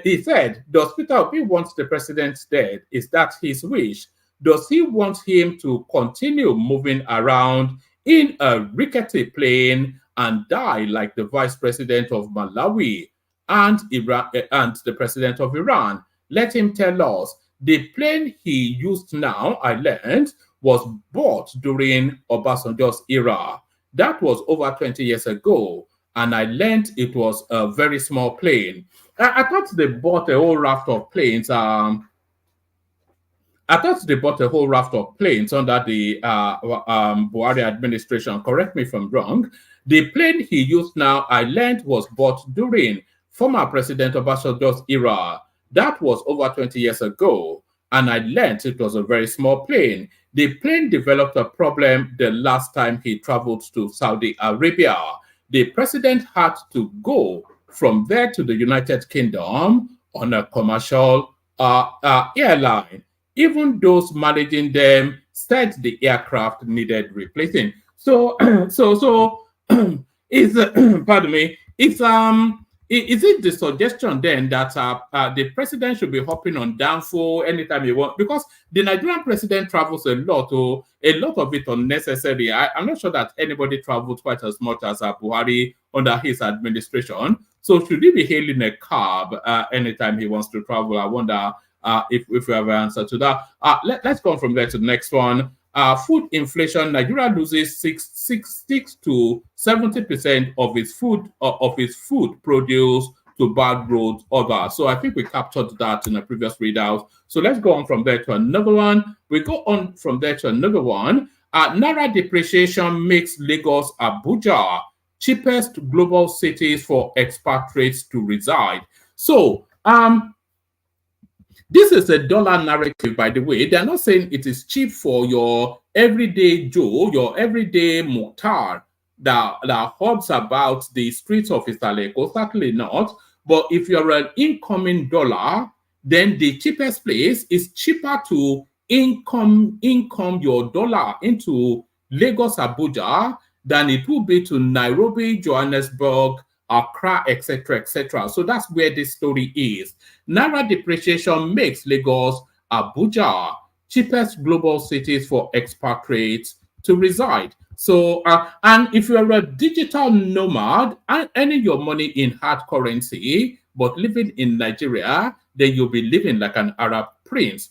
He said, does Peter Obi want the president dead? Is that his wish? Does he want him to continue moving around in a rickety plane and die like the vice president of Malawi and the president of Iran? Let him tell us. The plane he used now, I learned, was bought during Obasanjo's era. That was over 20 years ago. And I learned it was a very small plane. I thought they bought a whole raft of planes. I thought they bought a whole raft of planes under the Buhari administration. Correct me if I'm wrong. The plane he used now, I learned, was bought during former President Obasanjo's era. That was over 20 years ago. And I learned it was a very small plane. The plane developed a problem the last time he traveled to Saudi Arabia. The president had to go from there to the United Kingdom on a commercial airline. Even those managing them said the aircraft needed replacing. So is pardon me, is it the suggestion then that the president should be hopping on downfall anytime he wants? Because the Nigerian president travels a lot of it unnecessary. I'm not sure that anybody traveled quite as much as Buhari under his administration. So should he be hailing a cab anytime he wants to travel? I wonder if we have an answer to that. Let's go on from there to the next one. Food inflation. Nigeria loses 6 to 70% of its food produce to bad roads. So I think we captured that in a previous readout. So let's go on from there to another one. We go on from there to another one. Naira depreciation makes Lagos Abuja cheapest global cities for expatriates to reside. So, this is a dollar narrative, by the way. They're not saying it is cheap for your everyday Joe, your everyday Mukhtar that hobs about the streets of Istaleko. Certainly not. But if you're an incoming dollar, then the cheapest place is cheaper to income your dollar into Lagos, Abuja than it will be to Nairobi, Johannesburg, Accra, etc., etc. So that's where this story is. Naira depreciation makes Lagos, Abuja cheapest global cities for expatriates to reside. So, and if you're a digital nomad and earning your money in hard currency, but living in Nigeria, then you'll be living like an Arab prince.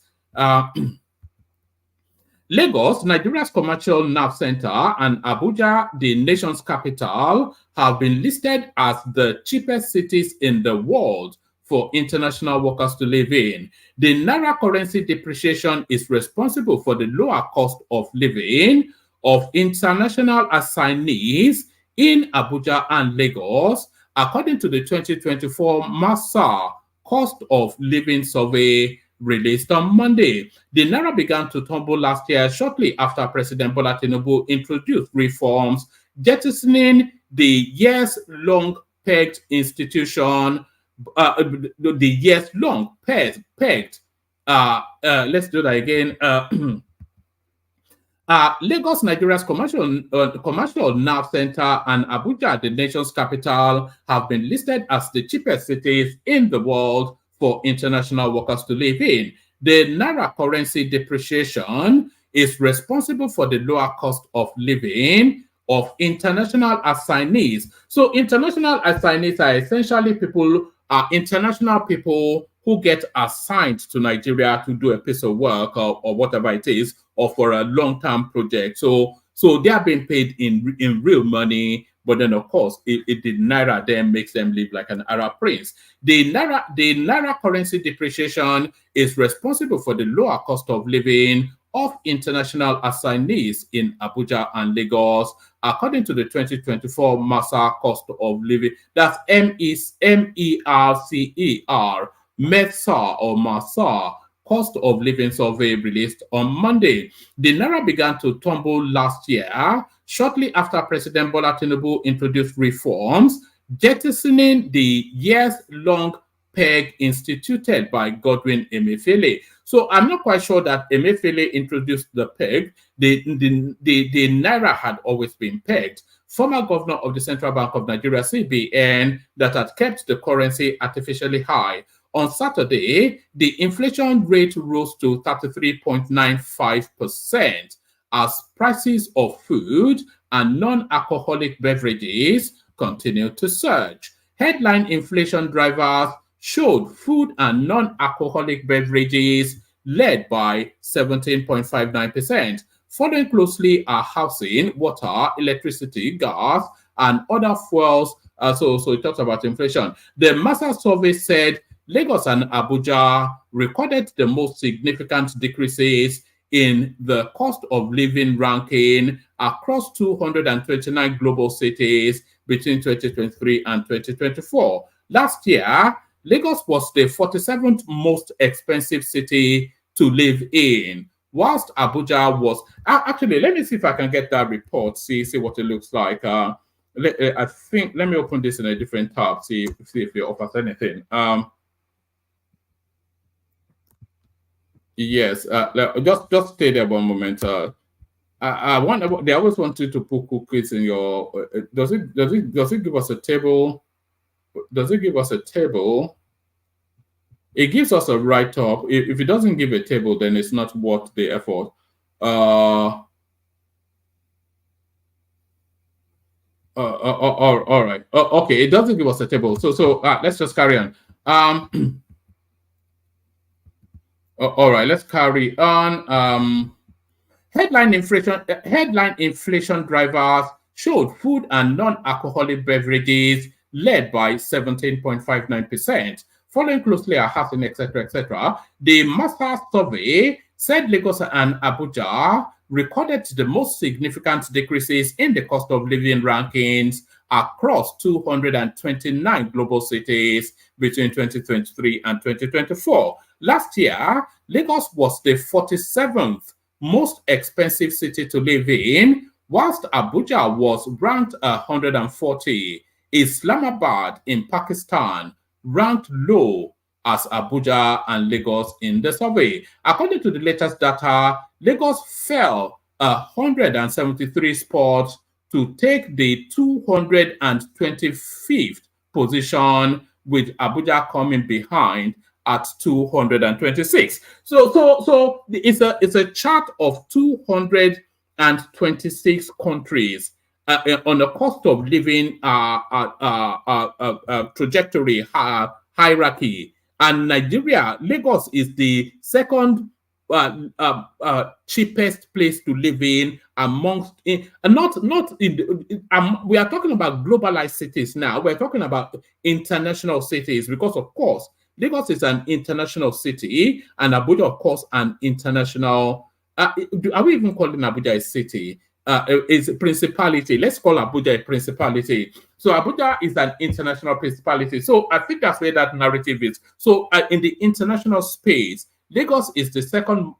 Lagos, Nigeria's commercial nerve center, and Abuja, the nation's capital, have been listed as the cheapest cities in the world for international workers to live in. The Naira currency depreciation is responsible for the lower cost of living of international assignees in Abuja and Lagos, according to the 2024 MASA Cost of Living Survey released on Monday. The Naira began to tumble last year shortly after President Bola Tinubu introduced reforms jettisoning the years-long pegged institution, the years-long pegged. Let's do that again. Lagos, Nigeria's commercial nerve center, and Abuja, the nation's capital, have been listed as the cheapest cities in the world for international workers to live in. The Naira currency depreciation is responsible for the lower cost of living of international assignees. So international assignees are essentially international people who get assigned to Nigeria to do a piece of work or whatever it is, or for a long-term project. So they are being paid in real money, but then of course, the Naira then makes them live like an Arab prince. The Naira currency depreciation is responsible for the lower cost of living of international assignees in Abuja and Lagos, according to the 2024 MASA Cost of Living. That's MERCER, MERCER or MASA Cost of Living Survey released on Monday. The Naira began to tumble last year, shortly after President Bola Tinubu introduced reforms jettisoning the years-long peg instituted by Godwin Emefiele. So I'm not quite sure that Emefiele introduced the peg. The Naira had always been pegged. Former governor of the Central Bank of Nigeria, CBN, that had kept the currency artificially high. On Saturday, the inflation rate rose to 33.95% as prices of food and non-alcoholic beverages continued to surge. Headline inflation drivers showed food and non-alcoholic beverages led by 17.59%. Following closely are housing, water, electricity, gas, and other fuels. So it talks about inflation. The MASA survey said Lagos and Abuja recorded the most significant decreases in the cost of living ranking across 229 global cities between 2023 and 2024. Last year, Lagos was the 47th most expensive city to live in, whilst Abuja was... Actually, let me see if I can get that report, see what it looks like. Let me open this in a different tab, see if it offers anything. Yes, just stay there one moment. I wonder, they always want you to put cookies in your. Does it give us a table? Does it give us a table? It gives us a write-up. If it doesn't give a table, then it's not worth the effort. All right. Okay, it doesn't give us a table. So let's just carry on. All right, let's carry on. Headline inflation drivers showed food and non-alcoholic beverages led by 17.59%. Following closely are housing, etc., etc. The MASA survey said Lagos and Abuja recorded the most significant decreases in the cost of living rankings across 229 global cities between 2023 and 2024. Last year, Lagos was the 47th most expensive city to live in, whilst Abuja was ranked 140. Islamabad in Pakistan ranked low as Abuja and Lagos in the survey. According to the latest data, Lagos fell 173 spots to take the 225th position, with Abuja coming behind at 226. So it's a chart of 226 countries on a cost of living trajectory hierarchy. And Nigeria, Lagos is the second cheapest place to live in amongst, we are talking about globalized cities now. We're talking about international cities because, of course, Lagos is an international city, and Abuja, of course, an international. Are we even calling Abuja a city? It's a principality. Let's call Abuja a principality. So Abuja is an international principality. So I think that's where that narrative is. So in the international space, Lagos is the second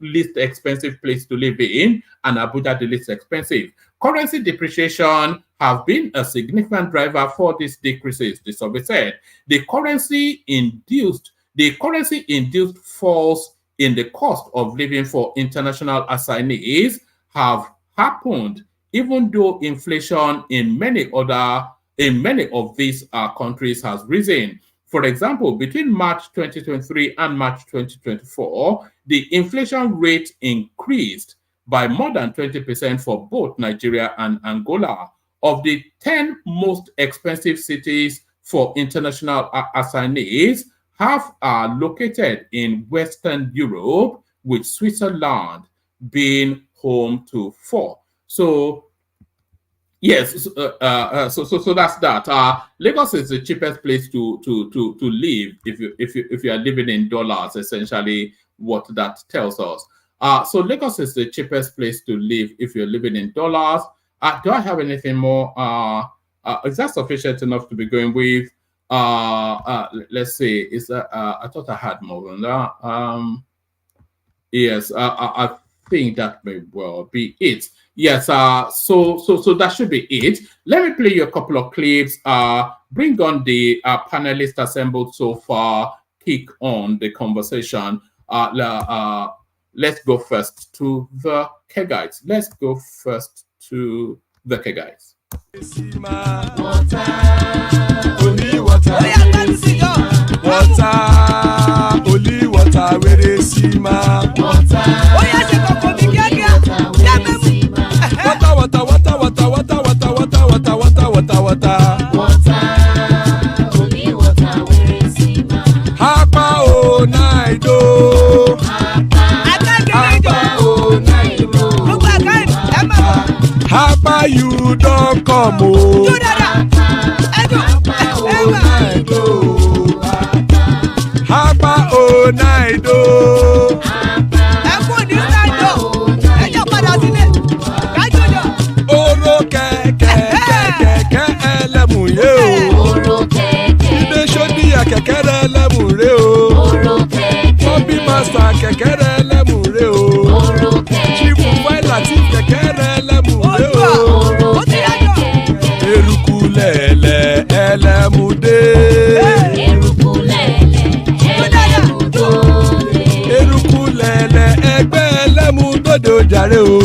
least expensive place to live in, and Abuja the least expensive. Currency depreciation have been a significant driver for these decreases, the survey said. The currency induced falls in the cost of living for international assignees have happened, even though inflation in many of these countries has risen. For example, between March 2023 and March 2024, the inflation rate increased by more than 20% for both Nigeria and Angola. Of the 10 most expensive cities for international assignees, half are located in Western Europe, with Switzerland being home to 4. So yes, so that's that. Lagos is the cheapest place to live if you are living in dollars. Essentially, what that tells us. So Lagos is the cheapest place to live if you're living in dollars. Do I have anything more? Is that sufficient enough to be going with? Let's see. Is that? I thought I had more than that. Yes. I think that may well be it. Yes, so that should be it. Let me play you a couple of clips. Bring on the panelists assembled so far. Kick on the conversation. Let's go first to the Kegites. Let's go first to the Kegites. Only water, where they see my water. Hapa you don't come oh. Hapa oh night oh. Oro kẹ̀kẹ́ ẹlẹ́mù yé o. Ilé ṣọ́bí àkẹ́kẹ́ rẹ̀ ẹlẹ́mù rẹ̀ o. Bọ́bí Master kẹ̀kẹ́ rẹ̀ ẹlẹ́mù rẹ̀ o. Chifu Wáìlà tí kẹ̀kẹ́ rẹ̀ ẹlẹ́mù rẹ̀ o. Eruku lẹ̀lẹ̀ ẹlẹ́mù dé. Eruku lẹ̀lẹ̀ ẹgbẹ́ ẹlẹ́mù dòde ojàre o.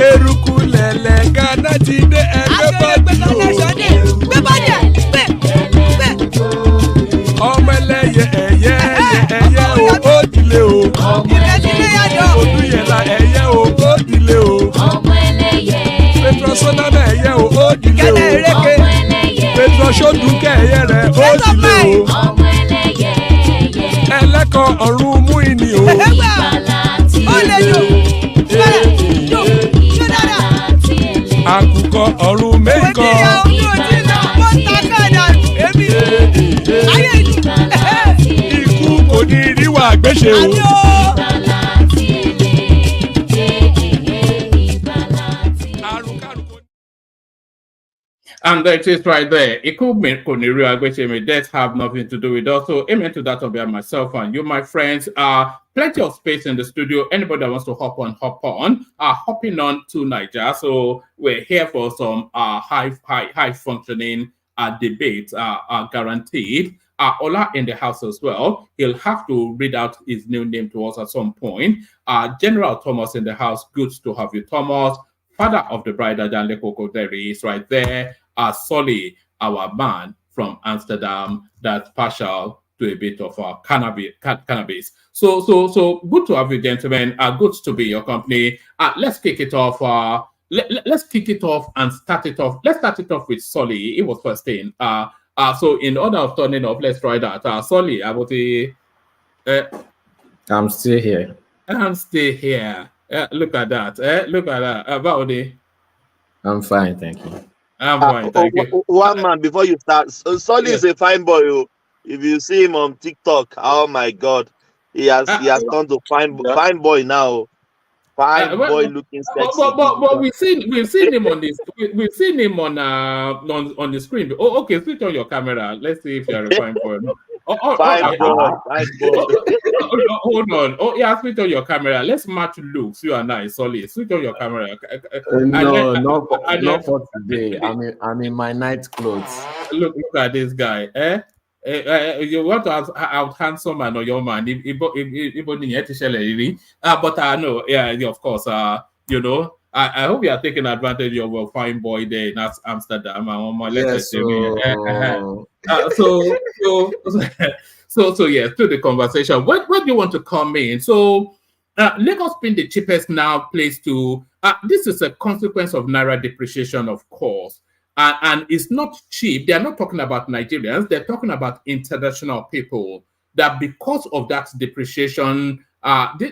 Eruku lẹ̀lẹ̀ Ghana ti dé ẹgbẹ́ bọ́ọ̀dì o. Ọmọ ẹlẹ́yẹ ẹ̀yẹ o ó dìlé o. Odúyẹ̀lá ẹ̀yẹ o ó dìlé o. Petrosonama ẹ̀yẹ o ó dìlé o. Petrosodúnkẹ́ ẹ̀yẹ rẹ̀ ó dìlé o. Ẹlẹ́kọ̀ ọ̀run mú ìní o. Àkùkọ ọ̀run méjìkọ. Ikú kò ní ríwà gbéṣe o. And that is right there. It could mean that have nothing to do with us. So amen to that on behalf of myself and you, my friends. Plenty of space in the studio. Anybody that wants to hop on. Hopping on to Niger. So we're here for some high functioning debate, guaranteed. Ola in the house as well. He'll have to read out his new name to us at some point. General Thomas in the house. Good to have you, Thomas. Father of the bride, Ajanle Kokoderi, is right there. Solly, our man from Amsterdam, that's partial to a bit of cannabis. So good to have you, gentlemen. Good to be your company. Let's kick it off. Let's kick it off and start it off. Let's start it off with Solly. It was first in. So in order of turning off, let's try that. Solly, about the. I'm still here. I'm still here. Look at that. Look at that. About it. I'm fine, thank you. I'm fine, thank you. One man before you start. Solly is a fine boy. Oh. If you see him on TikTok, oh my God, he has turned to fine boy now. Fine boy looking sexy. But we've seen him on this. We've seen him on the screen. Oh, okay. Switch on your camera. Let's see if you're a fine boy. Fine boy. Hold on. Oh yeah, switch on your camera. Let's match looks. You and I, Solly. Switch on your camera. Not for today. I'm in my night clothes. Look at this guy. You want to out handsome man or your man? But I know, yeah, of course. You know, I hope you are taking advantage of a fine boy there in Amsterdam. Yes, So yes, to the conversation. Where do you want to come in? So Lagos being the cheapest now place to. This is a consequence of naira depreciation, of course. And it's not cheap. They're not talking about Nigerians. They're talking about international people. That because of that depreciation,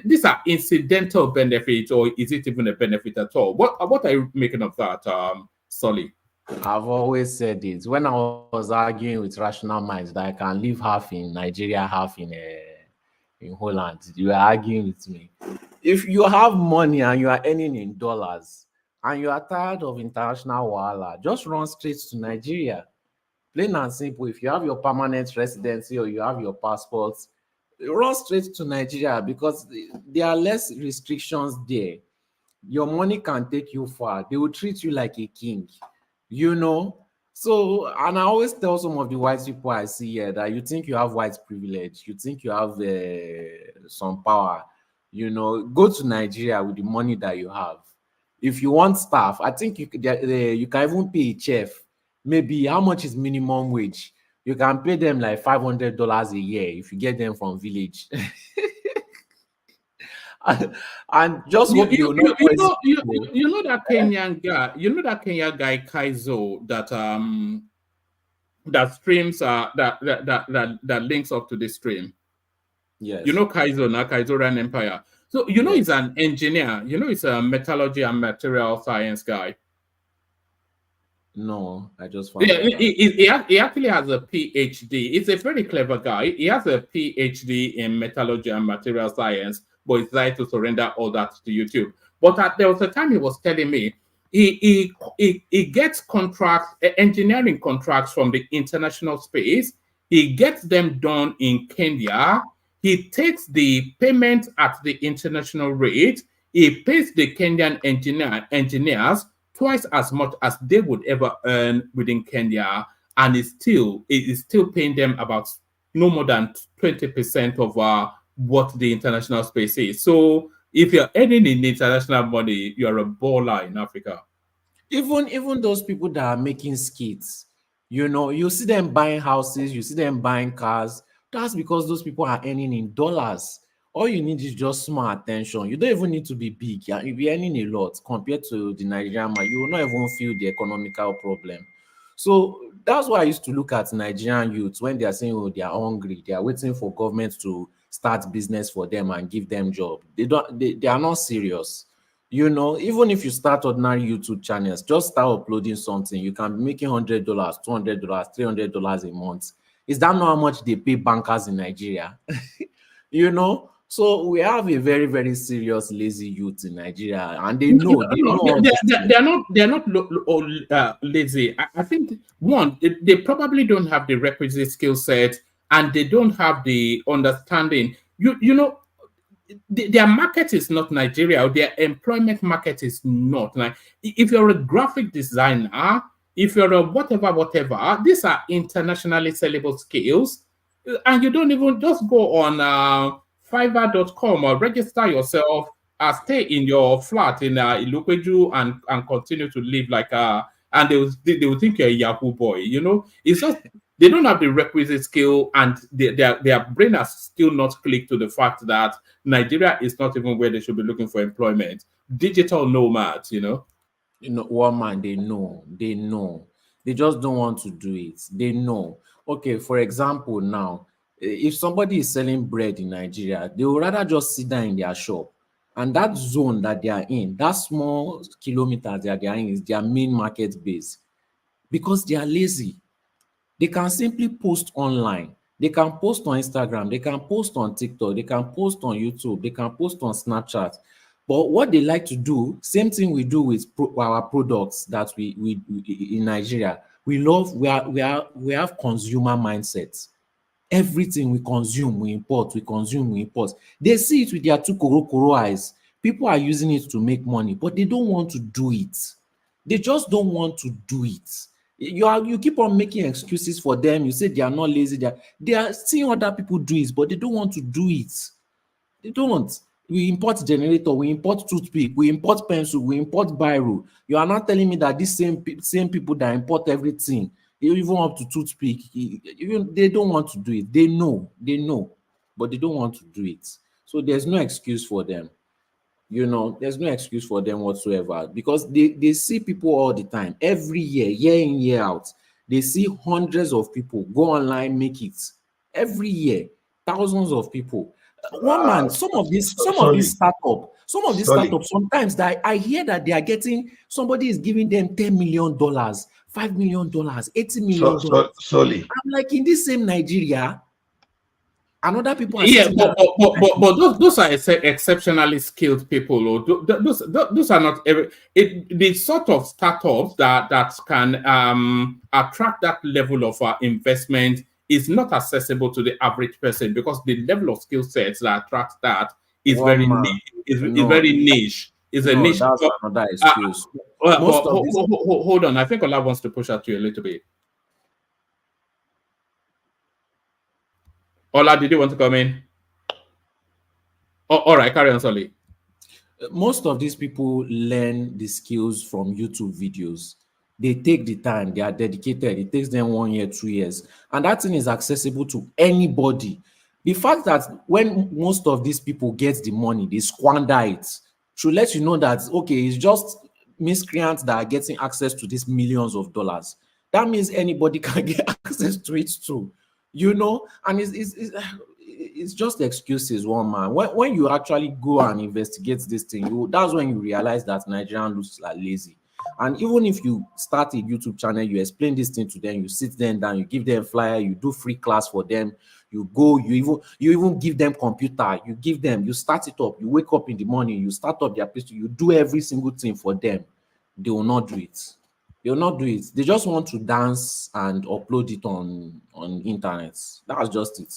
these are incidental benefits, or is it even a benefit at all? What are you making of that, Solly? I've always said it. When I was arguing with rational minds that I can live half in Nigeria, half in Holland, you were arguing with me. If you have money and you are earning in dollars, and you are tired of international wahala, just run straight to Nigeria. Plain and simple. If you have your permanent residency or you have your passport, run straight to Nigeria because there are less restrictions there. Your money can take you far. They will treat you like a king, you know. So, and I always tell some of the white people I see here that you think you have white privilege, you think you have some power, you know, go to Nigeria with the money that you have. If you want staff, I think you can even pay a chef. Maybe how much is minimum wage? You can pay them like $500 a year if you get them from village. and just hope you know that Kenyan guy. You know that Kenyan guy Kaizo that streams that links up to the stream. Yes. You know Kaizo now, Kaizoran Empire. So you know he's an engineer. You know he's a metallurgy and material science guy. No, I just found he actually has a PhD. He's a very clever guy. He has a PhD in metallurgy and material science, but he decided to surrender all that to YouTube. But there was a time he was telling me he gets contracts, engineering contracts from the international space. He gets them done in Kenya. He takes the payment at the international rate. He pays the Kenyan engineers twice as much as they would ever earn within Kenya, and it is still paying them about no more than 20% of what the international space is. So if you're earning in international money, you're a baller in Africa. Even those people that are making skits, you know, you see them buying houses, you see them buying cars. That's because those people are earning in dollars. All you need is just small attention. You don't even need to be big. You'll be earning a lot compared to the Nigerian man. You will not even feel the economical problem. So that's why I used to look at Nigerian youths when they are saying, oh, they are hungry. They are waiting for government to start business for them and give them job. They are not serious. You know, even if you start ordinary YouTube channels, just start uploading something. You can be making $100, $200, $300 a month. Is that not how much they pay bankers in Nigeria? You know, So we have a very, very serious lazy youth in Nigeria, and they know all they, this thing. they're not lazy. I think one, they probably don't have the requisite skill set, and they don't have the understanding. You know, their market is not Nigeria, or their employment market is not. Like, if you're a graphic designer, if you're a whatever, these are internationally sellable skills, and you don't even just go on Fiverr.com or register yourself, stay in your flat in Ilukweju and continue to live like and they will think you're a Yahoo boy. You know, it's just they don't have the requisite skill, and their brain has still not clicked to the fact that Nigeria is not even where they should be looking for employment. Digital nomads, you know. One man, they know, they just don't want to do it. They know. Okay, for example, now, if somebody is selling bread in Nigeria, they would rather just sit down in their shop, and that zone that they are in, that small kilometers that they are in, is their main market base, because they are lazy. They can simply post online. They can post on Instagram. They can post on TikTok. They can post on YouTube. They can post on Snapchat. But what they like to do, same thing we do with our products that we in Nigeria. We love, we have consumer mindsets. Everything we consume, we import, we consume, we import. They see it with their two koro eyes. People are using it to make money, but they don't want to do it. They just don't want to do it. You keep on making excuses for them. You say they are not lazy. They are seeing other people do it, but they don't want to do it. They don't. We import generator, we import toothpick, we import pencil, we import biro. You are not telling me that these same people that import everything, even up to toothpick, even they don't want to do it. They know, but they don't want to do it. So there's no excuse for them. There's no excuse for them whatsoever, because they see people all the time, every year in, year out. They see hundreds of people go online, make it every year, thousands of people. One man, some of these startups, sometimes that I hear that they are getting, somebody is giving them $10 million, $5 million, $80 million. I'm like, in this same Nigeria, and other people are sitting down. But those are exceptionally skilled people. Or those are not the sort of startups that can attract that level of investment is not accessible to the average person, because the level of skill sets that attracts that is very niche. It's a niche. That's another excuse. Hold on, I think Ola wants to push at you a little bit. Ola, did you want to come in? Oh, all right, carry on, Solly. Most of these people learn the skills from YouTube videos. They take the time, they are dedicated. It takes them 1 year, 2 years, and that thing is accessible to anybody. The fact that when most of these people get the money, they squander it, should let you know that, okay, it's just miscreants that are getting access to these millions of dollars. That means anybody can get access to it too, and it's just excuses, one man. When you actually go and investigate this thing, that's when you realize that Nigerian youths are lazy. And even if you start a YouTube channel, you explain this thing to them, you sit them down, you give them flyer, you do free class for them, you go, you even give them computer, you start it up, you wake up in the morning, you start up their place, you do every single thing for them. They will not do it. They will not do it. They just want to dance and upload it on internet. That's just it.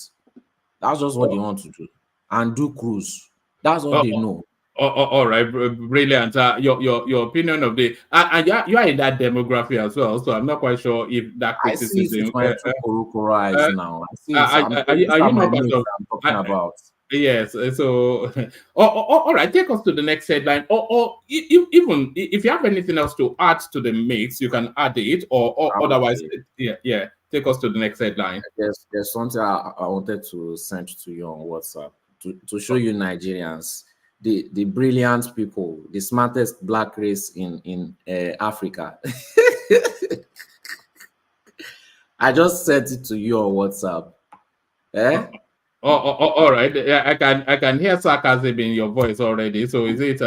That's just what they want to do. And do cruise. That's all they know. All right, brilliant. Your opinion of the and you are in that demography as well, so I'm not quite sure if that criticism. I see it with my two eyes now. I see are you not part of I'm talking about? Yes. So, all right. Take us to the next headline, or even if you have anything else to add to the mix, you can add it, or otherwise, yeah. Take us to the next headline. There's something I wanted to send to you on WhatsApp to show you Nigerians, the brilliant people, the smartest black race in Africa. I just sent it to you on WhatsApp. All right. Yeah, I can hear sarcasm in your voice already. So is it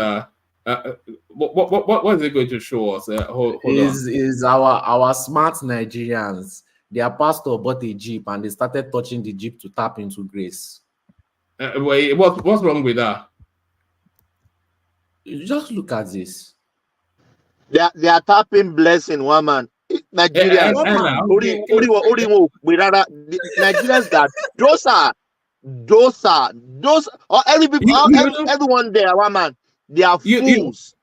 what is it going to show us? Hold on. Is our smart Nigerians. Their pastor bought a jeep and they started touching the jeep to tap into grace. Wait, what's wrong with that? You just look at this. They are tapping blessing, one man. Nigerians, Nigerians that those or everyone there, one man, they are fools.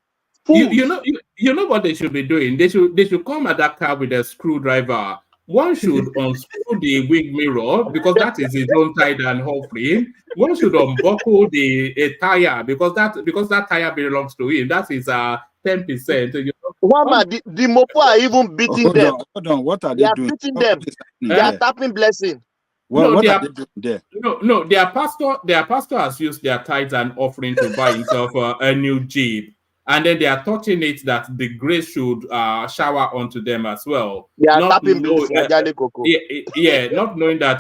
You know what they should be doing? They should come at that car with a screwdriver. One should unscrew the wing mirror because that is his own tire and offering. One should unbuckle the tire because that tire belongs to him. That is 10%. You know? One man, the Mopo are even beating them. Hold on, what are they doing? Beating them. They are tapping blessing. What are they doing there? No, their pastor has used their tithes and offering to buy himself a new Jeep. And then they are touching it that the grace should shower onto them as well. They are not tapping knowing that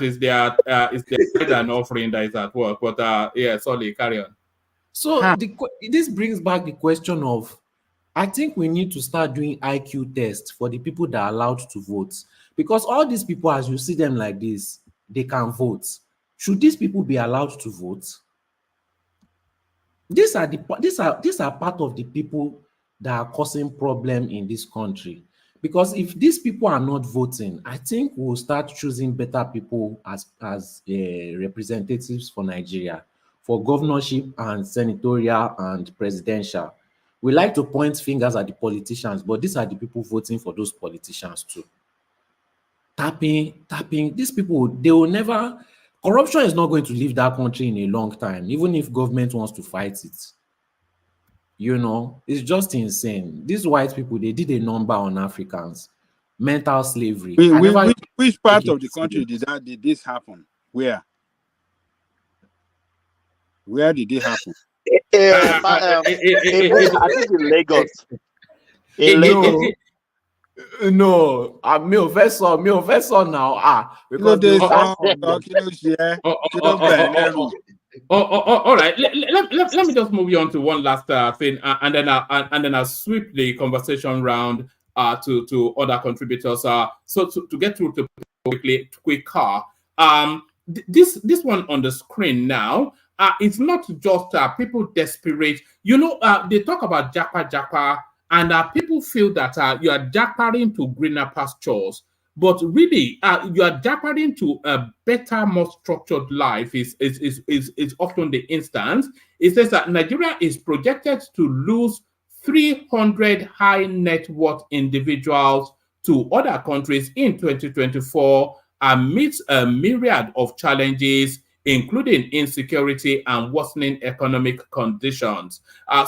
is their tithe and offering that is at work. But sorry, carry on. So this brings back the question of, I think we need to start doing IQ tests for the people that are allowed to vote, because all these people, as you see them like this, they can vote. Should these people be allowed to vote? These are part of the people that are causing problem in this country. Because if these people are not voting, I think we'll start choosing better people as representatives for Nigeria, for governorship and senatorial and presidential. We like to point fingers at the politicians, but these are the people voting for those politicians too. Tapping, these people, they will never... Corruption is not going to leave that country in a long time, even if government wants to fight it. You know, it's just insane. These white people, they did a number on Africans. Mental slavery. Which part of the country did this happen? Where? Where did it happen? I think in Lagos. No, me officer now. Because all right. Let me just move you on to one last thing, and then I'll sweep the conversation round to other contributors. So to get through to quicker. This one on the screen now. It's not just people desperate. You know, they talk about japa. And people feel that you are jackpotting to greener pastures, but really you are jackpotting to a better, more structured life. Is often the instance. It says that Nigeria is projected to lose 300 high net worth individuals to other countries in 2024 amidst a myriad of challenges, including insecurity and worsening economic conditions.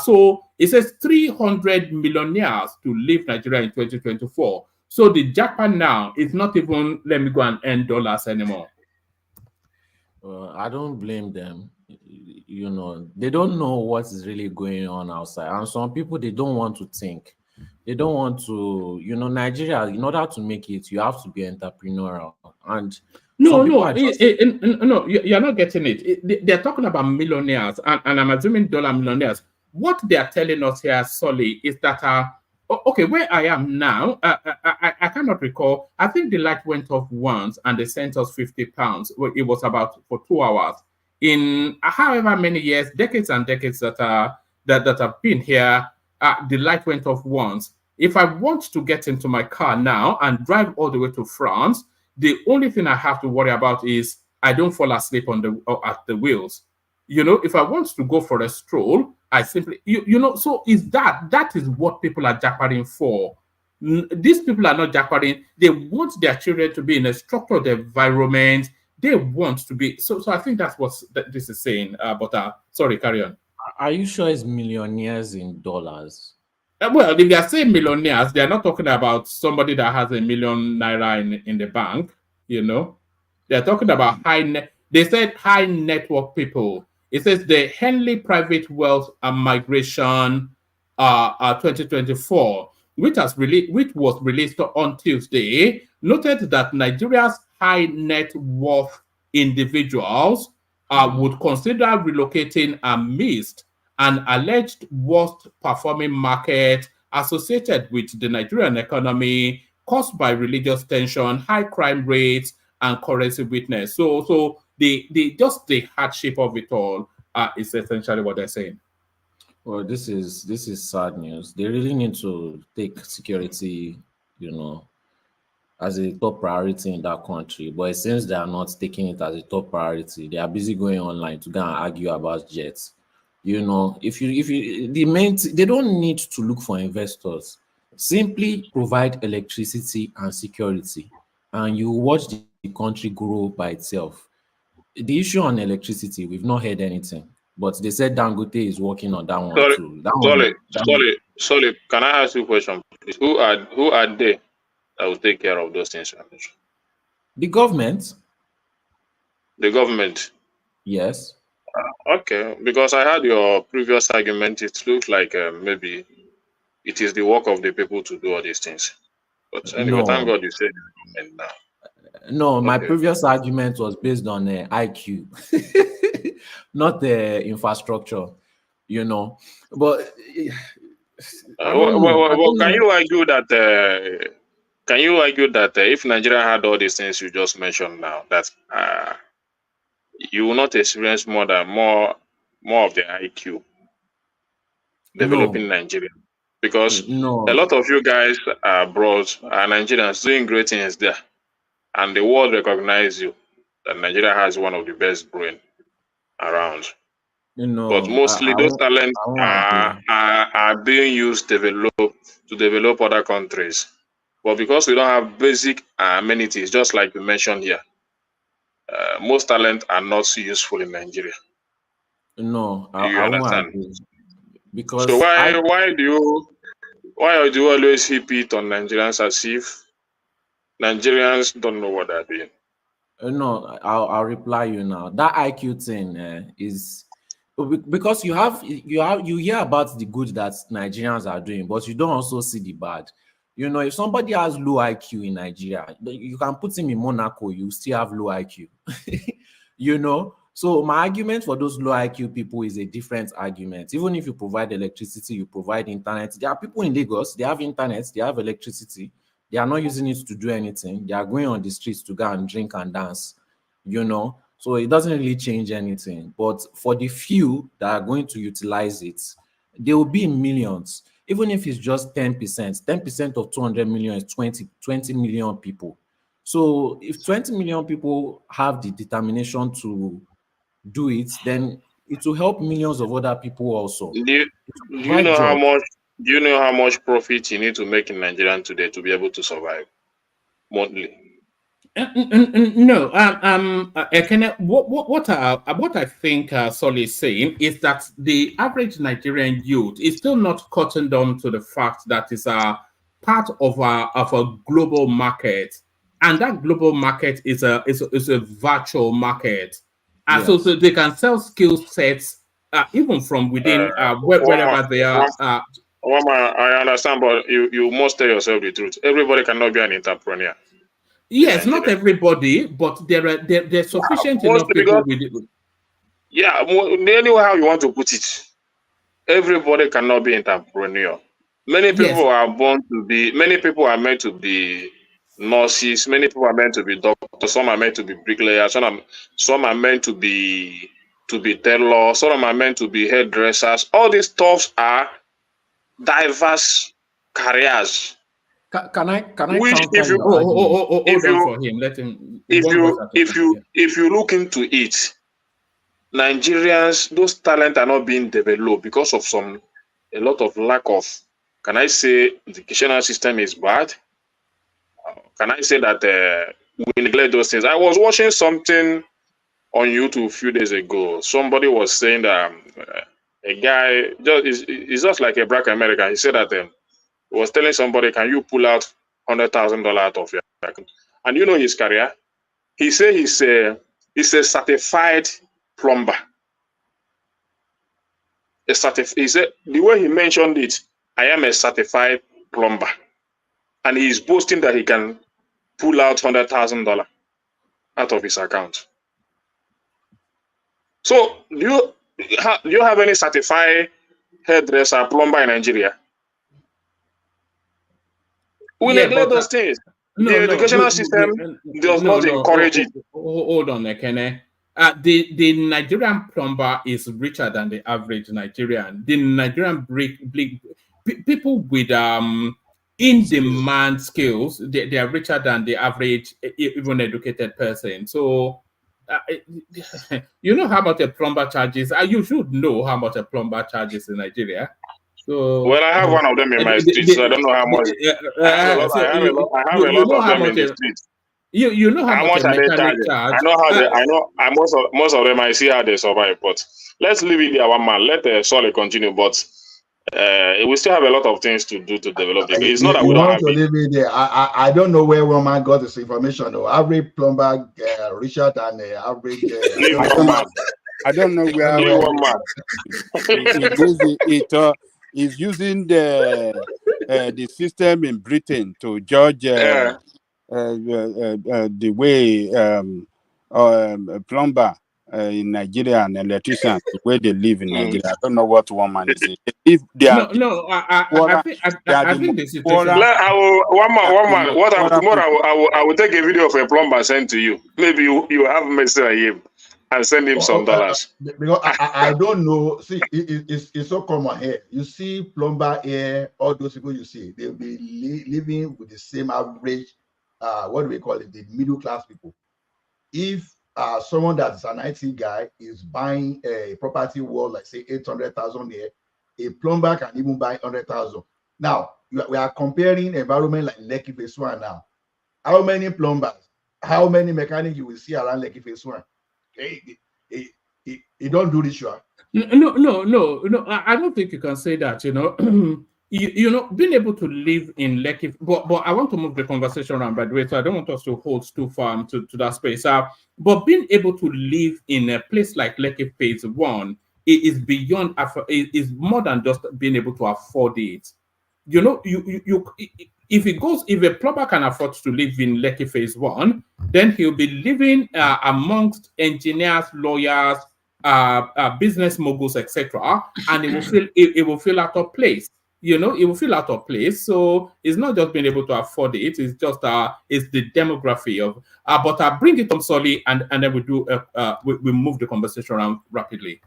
So it says 300 millionaires to leave Nigeria in 2024. So the jackpot now is not even, let me go and earn dollars anymore. I don't blame them. You know, they don't know what is really going on outside. And some people, they don't want to think. They don't want to, you know, Nigeria, in order to make it, you have to be entrepreneurial. And No, you're not getting it. They're talking about millionaires, and I'm assuming dollar millionaires. What they are telling us here, Solly, is that, okay, where I am now, I cannot recall. I think the light went off once, and they sent us 50 pounds. Well, it was about for 2 hours. In however many years, decades and decades that have been here, the light went off once. If I want to get into my car now and drive all the way to France, the only thing I have to worry about is I don't fall asleep at the wheels. You know, if I want to go for a stroll, I simply, you know, so that is what people are jackpotting for. These people are not jackpotting. They want their children to be in a structured environment. They want to be, so I think that's what this is saying. But sorry, carry on. Are you sure it's millionaires in dollars? Well, if they are saying millionaires, they are not talking about somebody that has $1 million naira in the bank. You know, they're talking about they said high network people. It says the Henley Private Wealth and Migration 2024, which was released on Tuesday, noted that Nigeria's high net worth individuals would consider relocating amidst an alleged worst performing market associated with the Nigerian economy caused by religious tension, high crime rates, and currency weakness. So the just the hardship of it all is essentially what they're saying. Well, this is sad news. They really need to take security, as a top priority in that country. But it seems they are not taking it as a top priority. They are busy going online to go and argue about jets. If you they don't need to look for investors. Simply provide electricity and security, and you watch the country grow by itself. The issue on electricity, we've not heard anything, but they said Dangote is working on that one Sorry, too. That one. sorry. Can I ask you a question, please? Who are they that will take care of those things? The government, The government. yes. Okay, because I had your previous argument. It looks like maybe it is the work of the people to do all these things. But anyway, thank No, God you said the government now. no. My Okay. previous argument was based on IQ, not the infrastructure. But I don't know. I Well, don't can know. you argue that? Can you argue that if Nigeria had all these things you just mentioned now, that you will not experience more of the IQ developing No, Nigeria? Because a no, lot of you guys are abroad, are Nigerians doing great things there, and the world recognize you that Nigeria has one of the best brain around. But mostly those talents I won't are, agree. are are being used to develop other countries. But because we don't have basic amenities, just like you mentioned here, most talent are not so useful in Nigeria. No, You I won't understand? agree So because I why do you always heap it on Nigerians as if Nigerians don't know what they're doing? no, I'll reply you now. That IQ thing is because you hear about the good that Nigerians are doing, but you don't also see the bad. If somebody has low IQ in Nigeria, you can put him in Monaco, you still have low IQ. So my argument for those low IQ people is a different argument. Even if you provide electricity, you provide internet. There are people in Lagos, they have internet, they have electricity. They are not using it to do anything. They are going on the streets to go and drink and dance, So it doesn't really change anything. But for the few that are going to utilize it, they will be in millions. Even if it's just 10%, 10% of 200 million is 20 million people. So if 20 million people have the determination to do it, then it will help millions of other people also. Do you, It will do you provide know how jobs. much profit you need to make in Nigeria today to be able to survive monthly? No, what I think Sol is saying is that the average Nigerian youth is still not cottoned on to the fact that it's a part of a global market, and that global market is a virtual market, and so Yes. they can sell skill sets even from within Wama, wherever they are. Wama, I understand, but you must tell yourself the truth. Everybody cannot be an entrepreneur in Yes, not Nigeria. everybody, but there's sufficient enough Mostly people because, with it. yeah, anyway how you want to put it, everybody cannot be entrepreneur. Many Yes. people are born to be. Many people are meant to be nurses. Many people are meant to be doctors. Some are meant to be bricklayers. Some are meant to be tailors. Some are meant to be hairdressers. All these stuffs are diverse careers. Can I Which, counter if you your argument? Hold on for him. Let him if one voice you at a if time. you Yeah. if you look into it, Nigerians, those talents are not being developed because of a lot of lack of. Can I say the educational system is bad? Can I say that we neglect those things? I was watching something on YouTube a few days ago. Somebody was saying that a guy is just like a black American. He said that he was telling somebody, "Can you pull out $100,000 out of your account?" And you know his career. He said he's a certified plumber. He said the way he mentioned it, I am a certified plumber, and he is boasting that he can pull out $100,000 out of his account. So do you have any certified hairdresser, plumber in Nigeria? We Yeah, neglect but those things. no, The no, educational system does no, not no. encourage it. Hold on, Ekene. The Nigerian plumber is richer than the average Nigerian. The Nigerian people with in-demand skills, they are richer than the average even educated person. So you know how much a plumber charges. You should know how much a plumber charges in Nigeria. So well, I have one of them in my street, so I don't know how much. I have a lot. I have a lot of them in the street. You know how much a are they mechanic charging? charge. I know how they. I know. Most of them. I see how they survive. But let's leave it there, one man. Let Solly continue. But we still have a lot of things to do to develop it. It's not that we don't have to it. leave it there. I don't know where one man got this information. Though. Average plumber richer than average. I don't know where. He's using the system in Britain to judge the way a plumber in Nigeria and electrician, the way they live in Nigeria. I don't know what one man is saying. If they are I think the situation. One man. What tomorrow? I will take a video of a plumber sent to you. Maybe you have message on him and send him some dollars. Because I don't know. See, it's so common here. You see plumber here, all those people you see, they'll be living with the same average. What do we call it? The middle class people. If someone that's an IT guy is buying a property worth, like say 800,000 here, a plumber can even buy 100,000. Now we are comparing environment like Lekki Phase 1 now. How many plumbers? How many mechanics you will see around Lekki Phase 1? He don't do this, sure. No. I don't think you can say that. You know, you know, being able to live in Lekki, but I want to move the conversation around, by the way, so I don't want us to hold too far to that space. But being able to live in a place like Lekki Phase 1, it is beyond. It is more than just being able to afford it. You know, if a plumber can afford to live in Lekki Phase 1, then he'll be living amongst engineers, lawyers, business moguls, etc., and it will feel out of place. You know, it will feel out of place. So it's not just being able to afford it; it's just it's the demography of. But I bring it on Solly, and then we move the conversation around rapidly.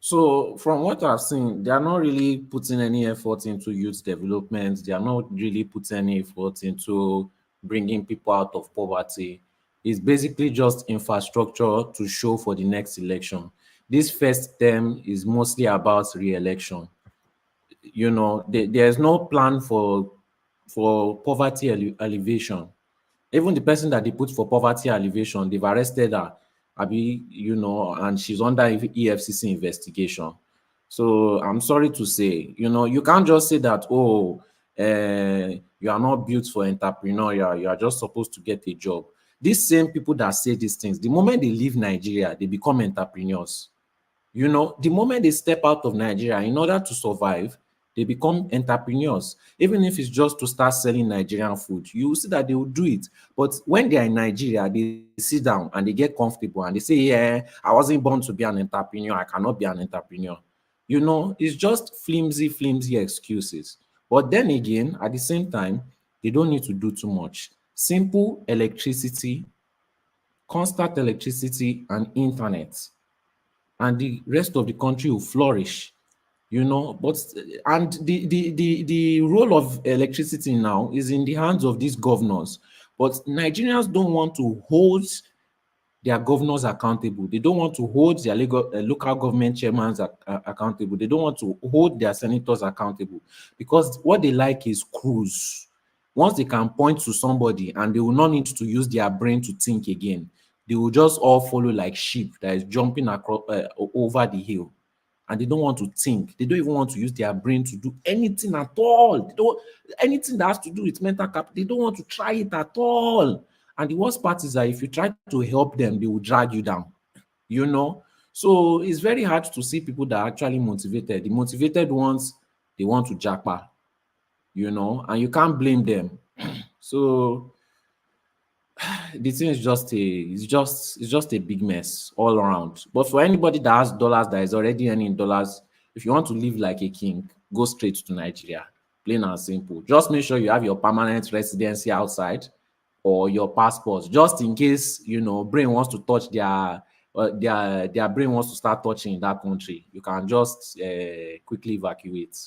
So from what I've seen, they are not really putting any effort into youth development. They are not really putting any effort into bringing people out of poverty. It's basically just infrastructure to show for the next election. This first term is mostly about re-election. You know, there's no plan for poverty alleviation. Even the person that they put for poverty alleviation, they've arrested her. You know, and she's under EFCC investigation. So I'm sorry to say, you know, you can't just say that, you are not built for entrepreneurial, you are just supposed to get a job. These same people that say these things, the moment they leave Nigeria, they become entrepreneurs. You know, the moment they step out of Nigeria, in order to survive, they become entrepreneurs. Even if it's just to start selling Nigerian food, you will see that they will do it. But when they are in Nigeria, they sit down and they get comfortable and they say, yeah, I wasn't born to be an entrepreneur. I cannot be an entrepreneur. You know, it's just flimsy excuses. But then again, at the same time, they don't need to do too much. Simple electricity, constant electricity and internet, and the rest of the country will flourish. You know, but and the role of electricity now is in the hands of these governors. But Nigerians don't want to hold their governors accountable. They don't want to hold their local government chairmans accountable. They don't want to hold their senators accountable, because what they like is cruise. Once they can point to somebody and they will not need to use their brain to think again, they will just all follow like sheep that is jumping across over the hill. And they don't want to think. They don't even want to use their brain to do anything at all. Anything that has to do with mental cap, they don't want to try it at all. And the worst part is that if you try to help them, they will drag you down. You know? So it's very hard to see people that are actually motivated. The motivated ones, they want to jackpot. You know? And you can't blame them. So the thing is just a big mess all around. But for anybody that has dollars, that is already earning dollars, if you want to live like a king, go straight to Nigeria. Plain and simple. Just make sure you have your permanent residency outside or your passport, just in case, you know, brain wants to touch their their brain wants to start touching in that country, you can just quickly evacuate.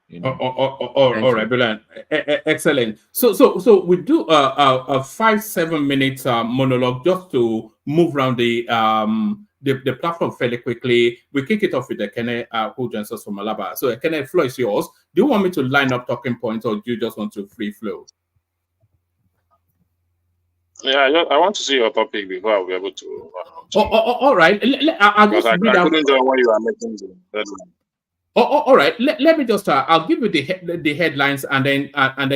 You know. All right, brilliant, excellent. So we do a 5-7 minutes monologue just to move around the platform fairly quickly. We kick it off with Ekene, who joins us from Malaba. So Ekene, floor is yours. Do you want me to line up talking points, or do you just want to free flow? Yeah, I want to see your topic before I'll be able to. All right. I'll just read I out. couldn't join when you are making the deadline. All right. Let me just. I'll give you the headlines, and then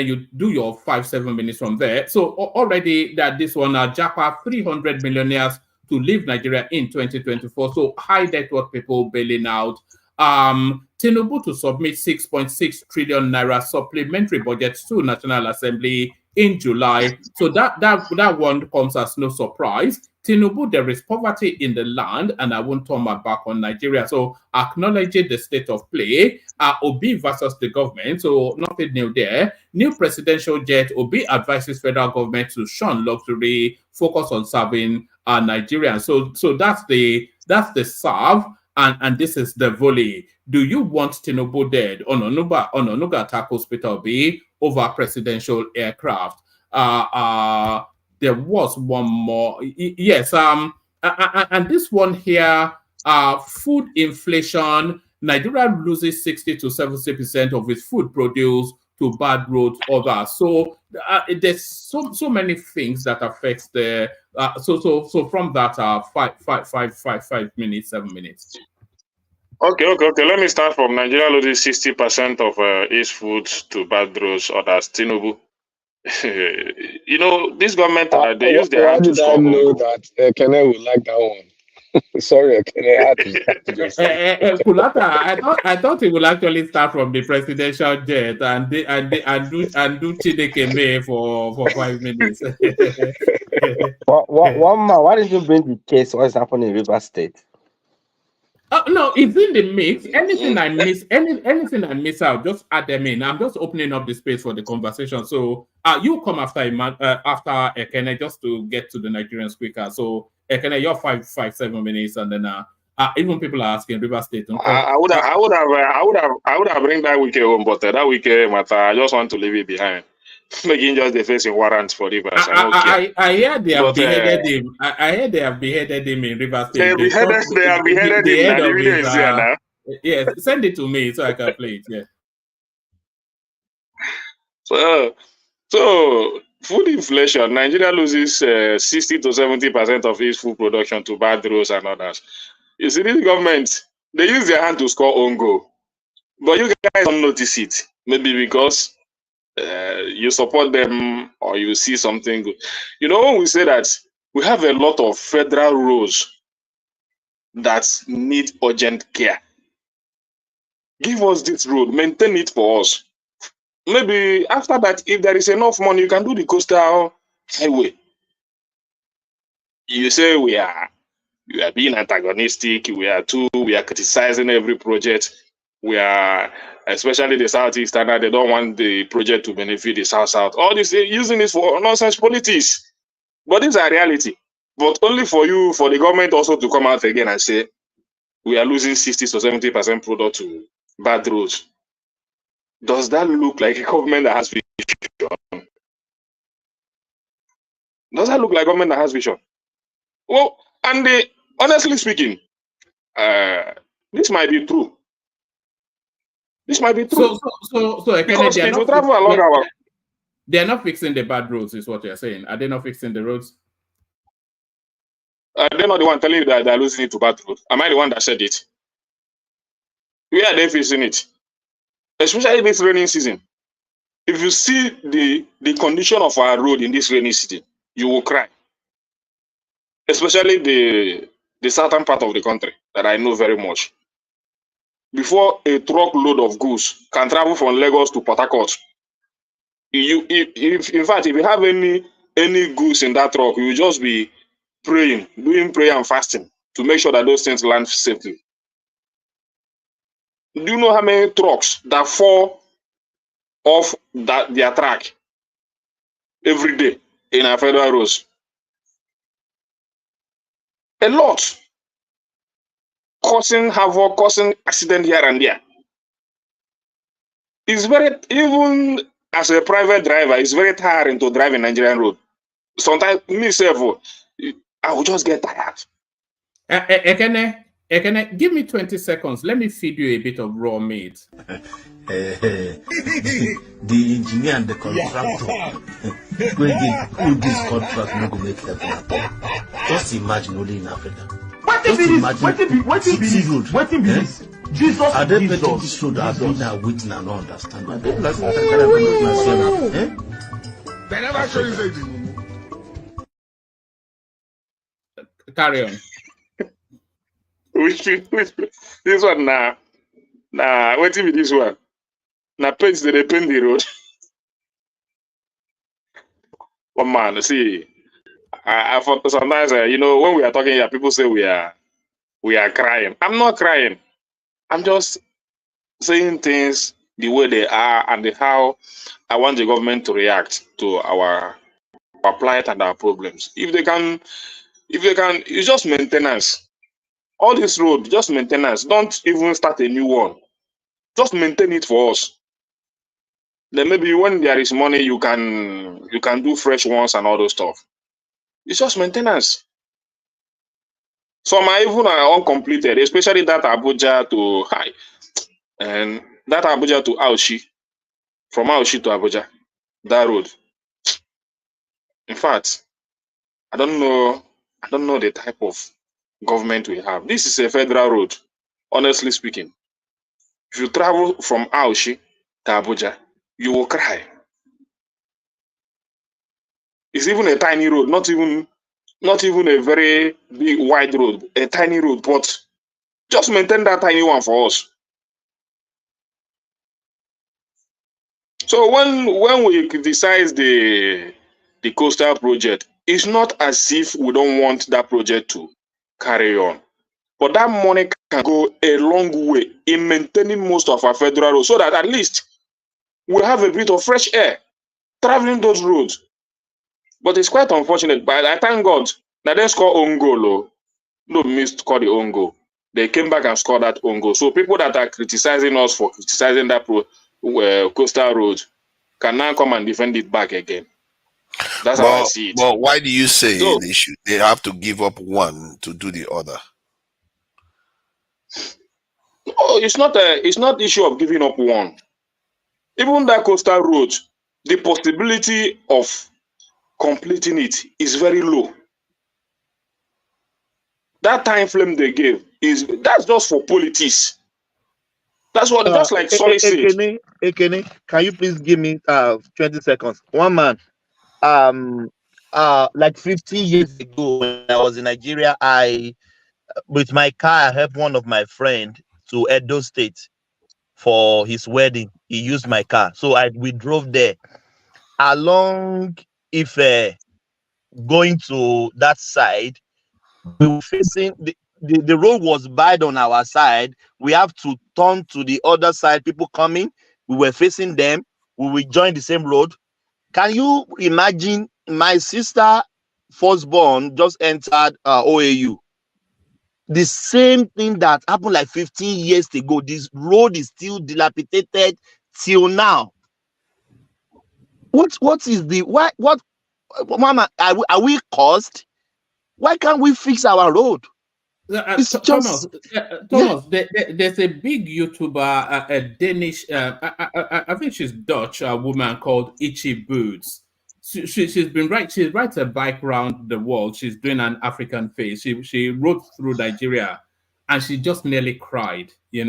you do your 5-7 minutes from there. So already that this one, Japa 300 millionaires to leave Nigeria in 2024. So high net worth people bailing out. Tinubu to submit 6.6 trillion naira supplementary budget to National Assembly in July. So that one comes as no surprise. Tinubu, there is poverty in the land, and I won't turn my back on Nigeria. So acknowledging the state of play, Obi versus the government. So nothing new there. New presidential jet, Obi advises federal government to shun luxury, focus on serving Nigerians. So that's the serve, and this is the volley. Do you want Tinubu dead? Ononuga tackles Peter Obi over presidential aircraft. There was one more. Yes. And this one here, food inflation. Nigeria loses 60 to 70% of its food produce to bad roads, others. So there's so many things that affects the. So from that, 5 minutes, 7 minutes. Okay. Let me start from Nigeria loses 60% of its food to bad roads, others. Tinubu. You know, this government, they use their hand to score. Why did I know that Kene would like that one? Sorry, Kene, I had to just say. Kulata, I thought he would actually start from the presidential jet and do Chineke May for 5 minutes. One man, why didn't you bring the case? What is happening in River State? No, it's in the mix. Anything I miss out, just add them in. I'm just opening up the space for the conversation. So you come after Ekene just to get to the Nigerians quicker. So Ekene, you're 5-7 minutes, and then even people are asking River State. I would have bring that weekend home, but that weekend matter. I just want to leave it behind. Making just the facing warrants for Rivers. I hear they have beheaded him. I hear they have beheaded him in River State. They have beheaded him. The video is there now. Yes, send it to me so I can play it. Yeah. So food inflation. Nigeria loses 60 to 70% of its food production to bad roads and others. You see, this government, they use their hand to score own goal, but you guys don't notice it. Maybe because you support them or you see something good. You know, when we say that we have a lot of federal roads that need urgent care, give us this road, maintain it for us. Maybe after that, if there is enough money, you can do the coastal highway. You say we are being antagonistic, we are criticizing every project. We are, especially the Southeastern, they don't want the project to benefit the South. All this, using this for nonsense politics. But these are reality. But only for the government also to come out again and say, we are losing 60 to 70% product to bad roads. Does that look like a government that has vision? Does that look like a government that has vision? Well, and honestly speaking, this might be true. This might be true. So because if you travel along our... They're not fixing the bad roads, is what you're saying. Are they not fixing the roads? They're not the one telling you that they're losing it to bad roads. Am I the one that said it? Where are they fixing it? Especially this rainy season. If you see the condition of our road in this rainy season, you will cry. Especially the southern part of the country that I know very much. Before a truckload of goods can travel from Lagos to Port Harcourt, if you have any goods in that truck, you will just be praying, doing prayer and fasting to make sure that those things land safely. Do you know how many trucks that fall off their track every day in our federal roads? A lot. causing havoc, causing accident here and there. It's very, even as a private driver, it's very tiring to drive in Nigerian road. Sometimes myself, I will just get tired. Ekene, give me 20 seconds. Let me feed you a bit of raw meat. The engineer and the contractor who this contract no go make heaven at all. Just imagine only in Africa. Just imagine what be this? Jesus, are they making this road? I've been there waiting and not understand. They never show you anything. Carry on. This one now. Nah, what be this one? Now paints they paint the road. One man, see, I thought sometimes when we are talking here, people say we are crying. I'm not crying. I'm just saying things the way they are and how I want the government to react to our plight and our problems. If they can, it's just maintenance. All this road, just maintenance. Don't even start a new one. Just maintain it for us. Then maybe when there is money, you can do fresh ones and all those stuff. It's just maintenance. Some are even uncompleted, especially that Abuja to and that Abuja to Auchi, from Auchi to Abuja, that road. In fact, I don't know the type of government we have. This is a federal road, honestly speaking. If you travel from Auchi to Abuja, you will cry. It's even a tiny road, not even a very big wide road, a tiny road, but just maintain that tiny one for us. So when we criticize the coastal project, it's not as if we don't want that project to carry on. But that money can go a long way in maintaining most of our federal roads so that at least we have a bit of fresh air traveling those roads. But it's quite unfortunate. But I thank God that they score own goal. No missed score the own goal. They came back and scored that own goal. So people that are criticizing us for criticizing that coastal road can now come and defend it back again. That's how I see it. But why do you say they have to give up one to do the other? No, it's not issue of giving up one. Even that coastal road, the possibility of completing it is very low. That time frame they gave that's just for politics. That's what just like Solly said. Ekene, can you please give me 20 seconds? One man, like 15 years ago when I was in Nigeria, with my car I helped one of my friends to Edo State for his wedding. He used my car, so we drove there along Ife, going to that side. We were facing the road was bad on our side. We have to turn to the other side. People coming, we were facing them. We will join the same road. Can you imagine? My sister firstborn just entered OAU. The same thing that happened like 15 years ago. This road is still dilapidated till now. What is the why? What, Mama? Are we caused? Why can't we fix our road? It's Thomas, there's a big YouTuber, a Danish, I think she's Dutch, a woman called Itchy Boots. She rides a bike around the world. She's doing an African face. She rode through Nigeria, and she just nearly cried. The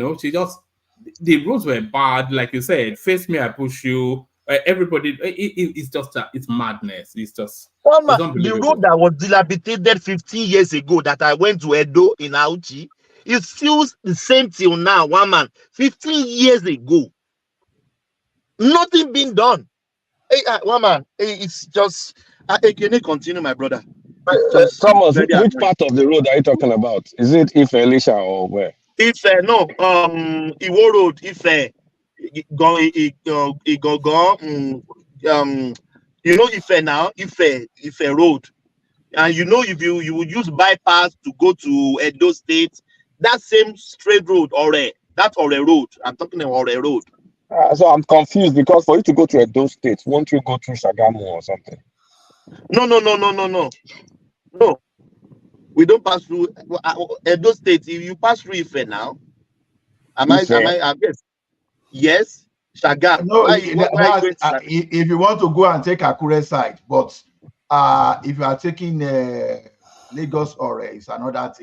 roads were bad, like you said. Face me, I push you. Everybody, it's just it's madness. It's just the road that was dilapidated 15 years ago that I went to Edo in Auchi is still the same till now. 15 years ago, nothing been done. Hey, it's just can you continue, my brother? Thomas, which part of the road are you talking about? Is it Ife, Elisha, or where? Ife, no, Iwo Road, Ife. Ife now, Ife Road, and if you would use bypass to go to Edo State, that same straight road, that road. I'm talking about a road. So I'm confused because for you to go to Edo State, won't you go through Shagamu or something? No. We don't pass through Edo State. If you pass through Ife now, yes, Shagam. No, Why are you going to Shagam? if you want to go and take Akure side, but if you are taking Lagos or it's another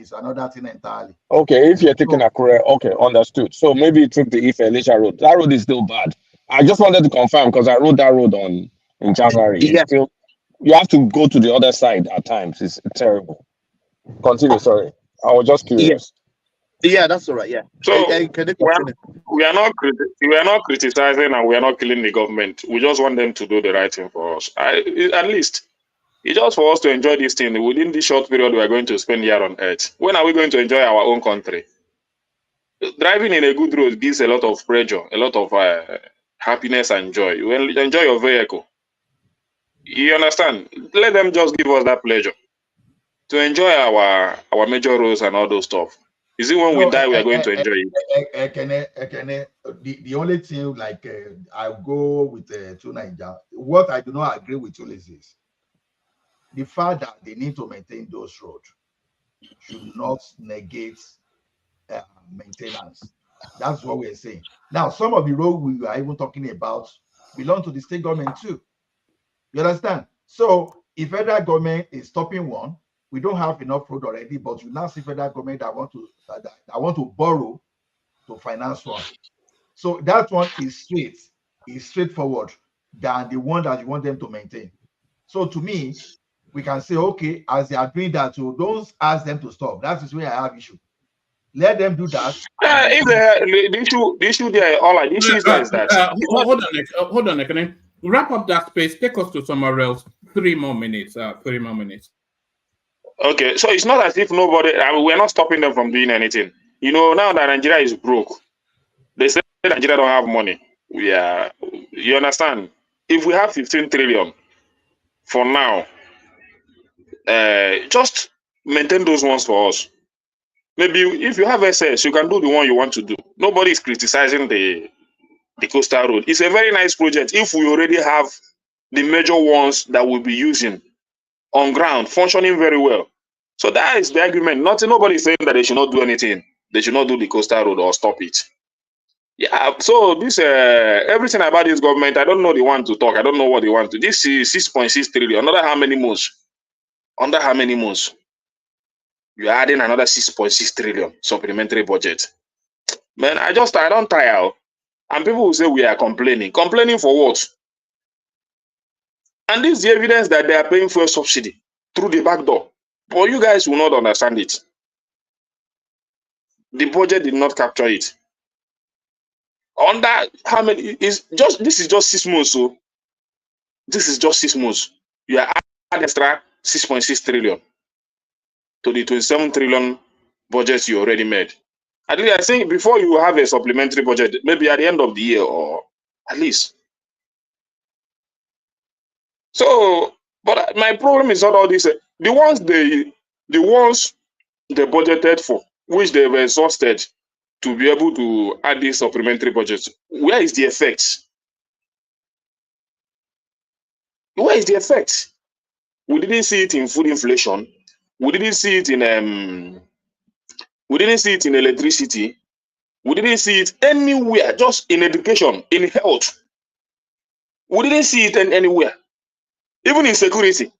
thing entirely. Okay, if you're taking Akure, okay, understood. So maybe you took the Ife Elisha road. That road is still bad. I just wanted to confirm because I rode that road in January. It's still, you have to go to the other side at times. It's terrible. Continue, sorry. I was just curious. Yeah, that's all right. Yeah. So we are not criticizing and we are not killing the government. We just want them to do the right thing for us. At least it's just for us to enjoy this thing within this short period we are going to spend here on earth. When are we going to enjoy our own country? Driving in a good road gives a lot of pressure, a lot of happiness and joy. You will enjoy your vehicle. You understand? Let them just give us that pleasure to enjoy our major roads and all those stuff. Is it when we die we are going to enjoy it? The only thing like I go with to Nigeria. What I do not agree with you is this: the fact that they need to maintain those roads should not negate maintenance. That's what we're saying. Now, some of the roads we are even talking about belong to the state government too. You understand? So if federal government is stopping one, we don't have enough road already, but you now see federal government that want to borrow to finance one. So that one is straightforward than the one that you want them to maintain. So to me, we can say, okay, as they are doing that, so don't ask them to stop. That is where I have issue. Let them do that. If the issue there, all the issue is that. Hold on, can I wrap up that space? Take us to somewhere else. 3 more minutes. 3 more minutes. Okay, so it's not as if nobody. We're not stopping them from doing anything. You know, now that Nigeria is broke, they say Nigeria don't have money. Yeah, you understand? If we have 15 trillion for now, just maintain those ones for us. Maybe if you have SS, you can do the one you want to do. Nobody is criticizing the coastal road. It's a very nice project if we already have the major ones that we'll be using on ground, functioning very well. So that is the argument. Nobody is saying that they should not do anything. They should not do the coastal road or stop it. Yeah, so this everything about this government, I don't know they want to talk. I don't know what they want to. This is 6.6 trillion. Under how many months? Under how many months? You're adding another 6.6 trillion supplementary budget. Man, I don't tire. And people will say we are complaining. Complaining for what? And this is the evidence that they are paying fuel subsidy through the back door. But you guys will not understand it. The budget did not capture it. Under how many this is just 6 months. So this is just 6 months. You are adding extra 6.6 trillion to the 27 trillion budget you already made. At least I think before you have a supplementary budget, maybe at the end of the year or at least. So, but my problem is not all this. The ones they budgeted for, which they were exhausted to be able to add this supplementary budget. Where is the effect? Where is the effect? We didn't see it in food inflation. We didn't see it in electricity. We didn't see it anywhere, just in education, in health. We didn't see it anywhere. Even in security.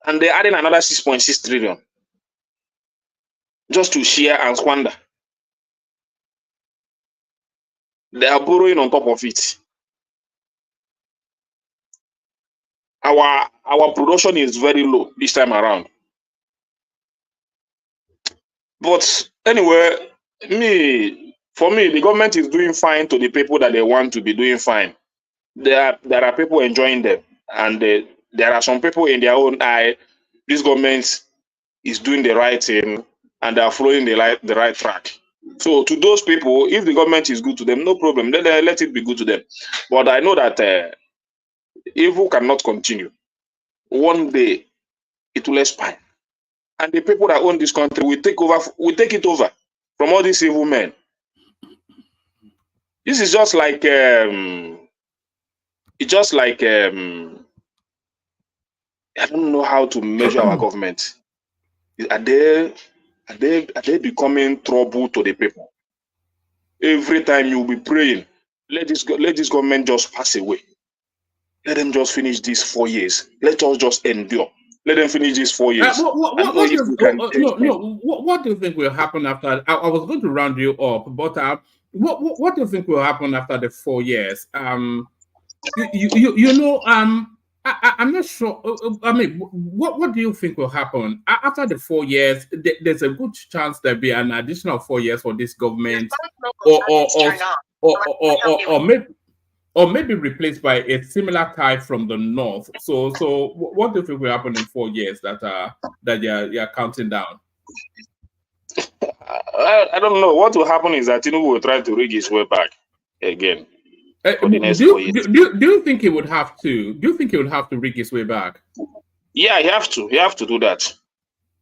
And they're adding another 6.6 trillion just to share and squander. They are borrowing on top of it. Our production is very low this time around. But anyway, for me, the government is doing fine to the people that they want to be doing fine. There are people enjoying them, and there are some people in their own eye. This government is doing the right thing, and they are following the right track. So to those people, if the government is good to them, no problem. Let it be good to them. But I know that evil cannot continue. One day, it will expire. and the people that own this country will take it over from all these evil men. This is just like it's just like I don't know how to measure our government. Are they becoming trouble to the people? Every time you'll be praying, let this government just pass away. Let them just finish these 4 years. Let us just endure. Let them finish these 4 years. What do you think will happen after? I was going to round you up, but what do you think will happen after the 4 years? I'm not sure. I mean, what do you think will happen after the 4 years? There's a good chance there'll be an additional 4 years for this government, or maybe replaced by a similar type from the north. So what do you think will happen in 4 years that you're counting down? I don't know. What will happen is that Tinubu will try to rig his way back again. For the next 4 years. Do you think he would have to? Do you think he would have to rig his way back? Yeah, he have to. He have to do that.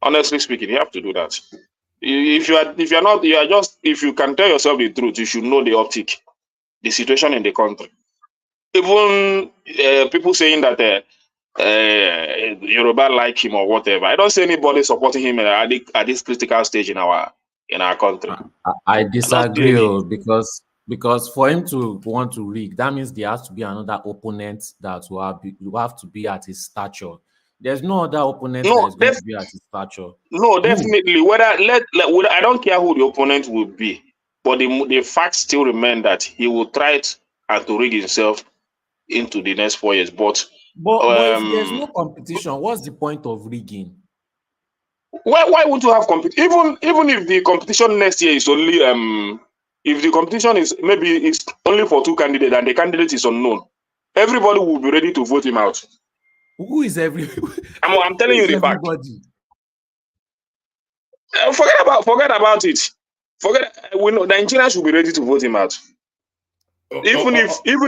Honestly speaking, you have to do that. If you can tell yourself the truth, you should know the optic, the situation in the country. Even people saying that Yoruba like him or whatever. I don't see anybody supporting him at this critical stage in our country. I disagree because for him to want to rig, that means there has to be another opponent that will have to be at his stature. There's no other opponent that is going to be at his stature. No, definitely. I don't care who the opponent will be, but the fact still remain that he will try to rig himself into the next 4 years. But if there's no competition, what's the point of rigging? Why would you have competition? Even if the competition next year is only if the competition is maybe it's only for 2 candidates and the candidate is unknown, everybody will be ready to vote him out. Who is everybody? I'm telling you the fact. Forget about it. We know the Nigerians will be ready to vote him out. Even if in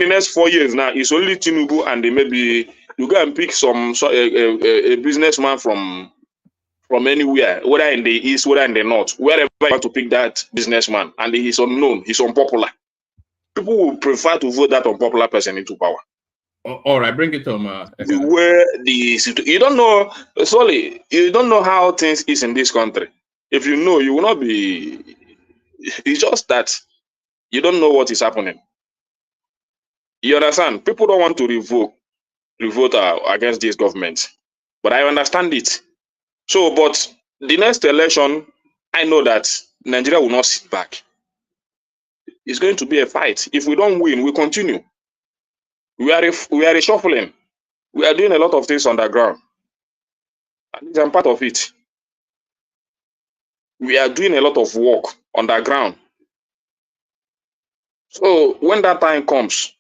the next 4 years now it's only Tinubu and maybe you go and pick a businessman from anywhere, whether in the east, whether in the north, wherever you want to pick that businessman, and he's unknown, he's unpopular. People will prefer to vote that unpopular person into power. All right, bring it home. You don't know, sorry, you don't know how things is in this country. If you know, you will not be. It's just that you don't know what is happening. You understand? People don't want to revolt against this government, but I understand it. So, but the next election, I know that Nigeria will not sit back. It's going to be a fight. If we don't win, we continue. We are reshuffling. We are doing a lot of things on the ground. And I'm part of it. We are doing a lot of work on the ground. So when that time comes,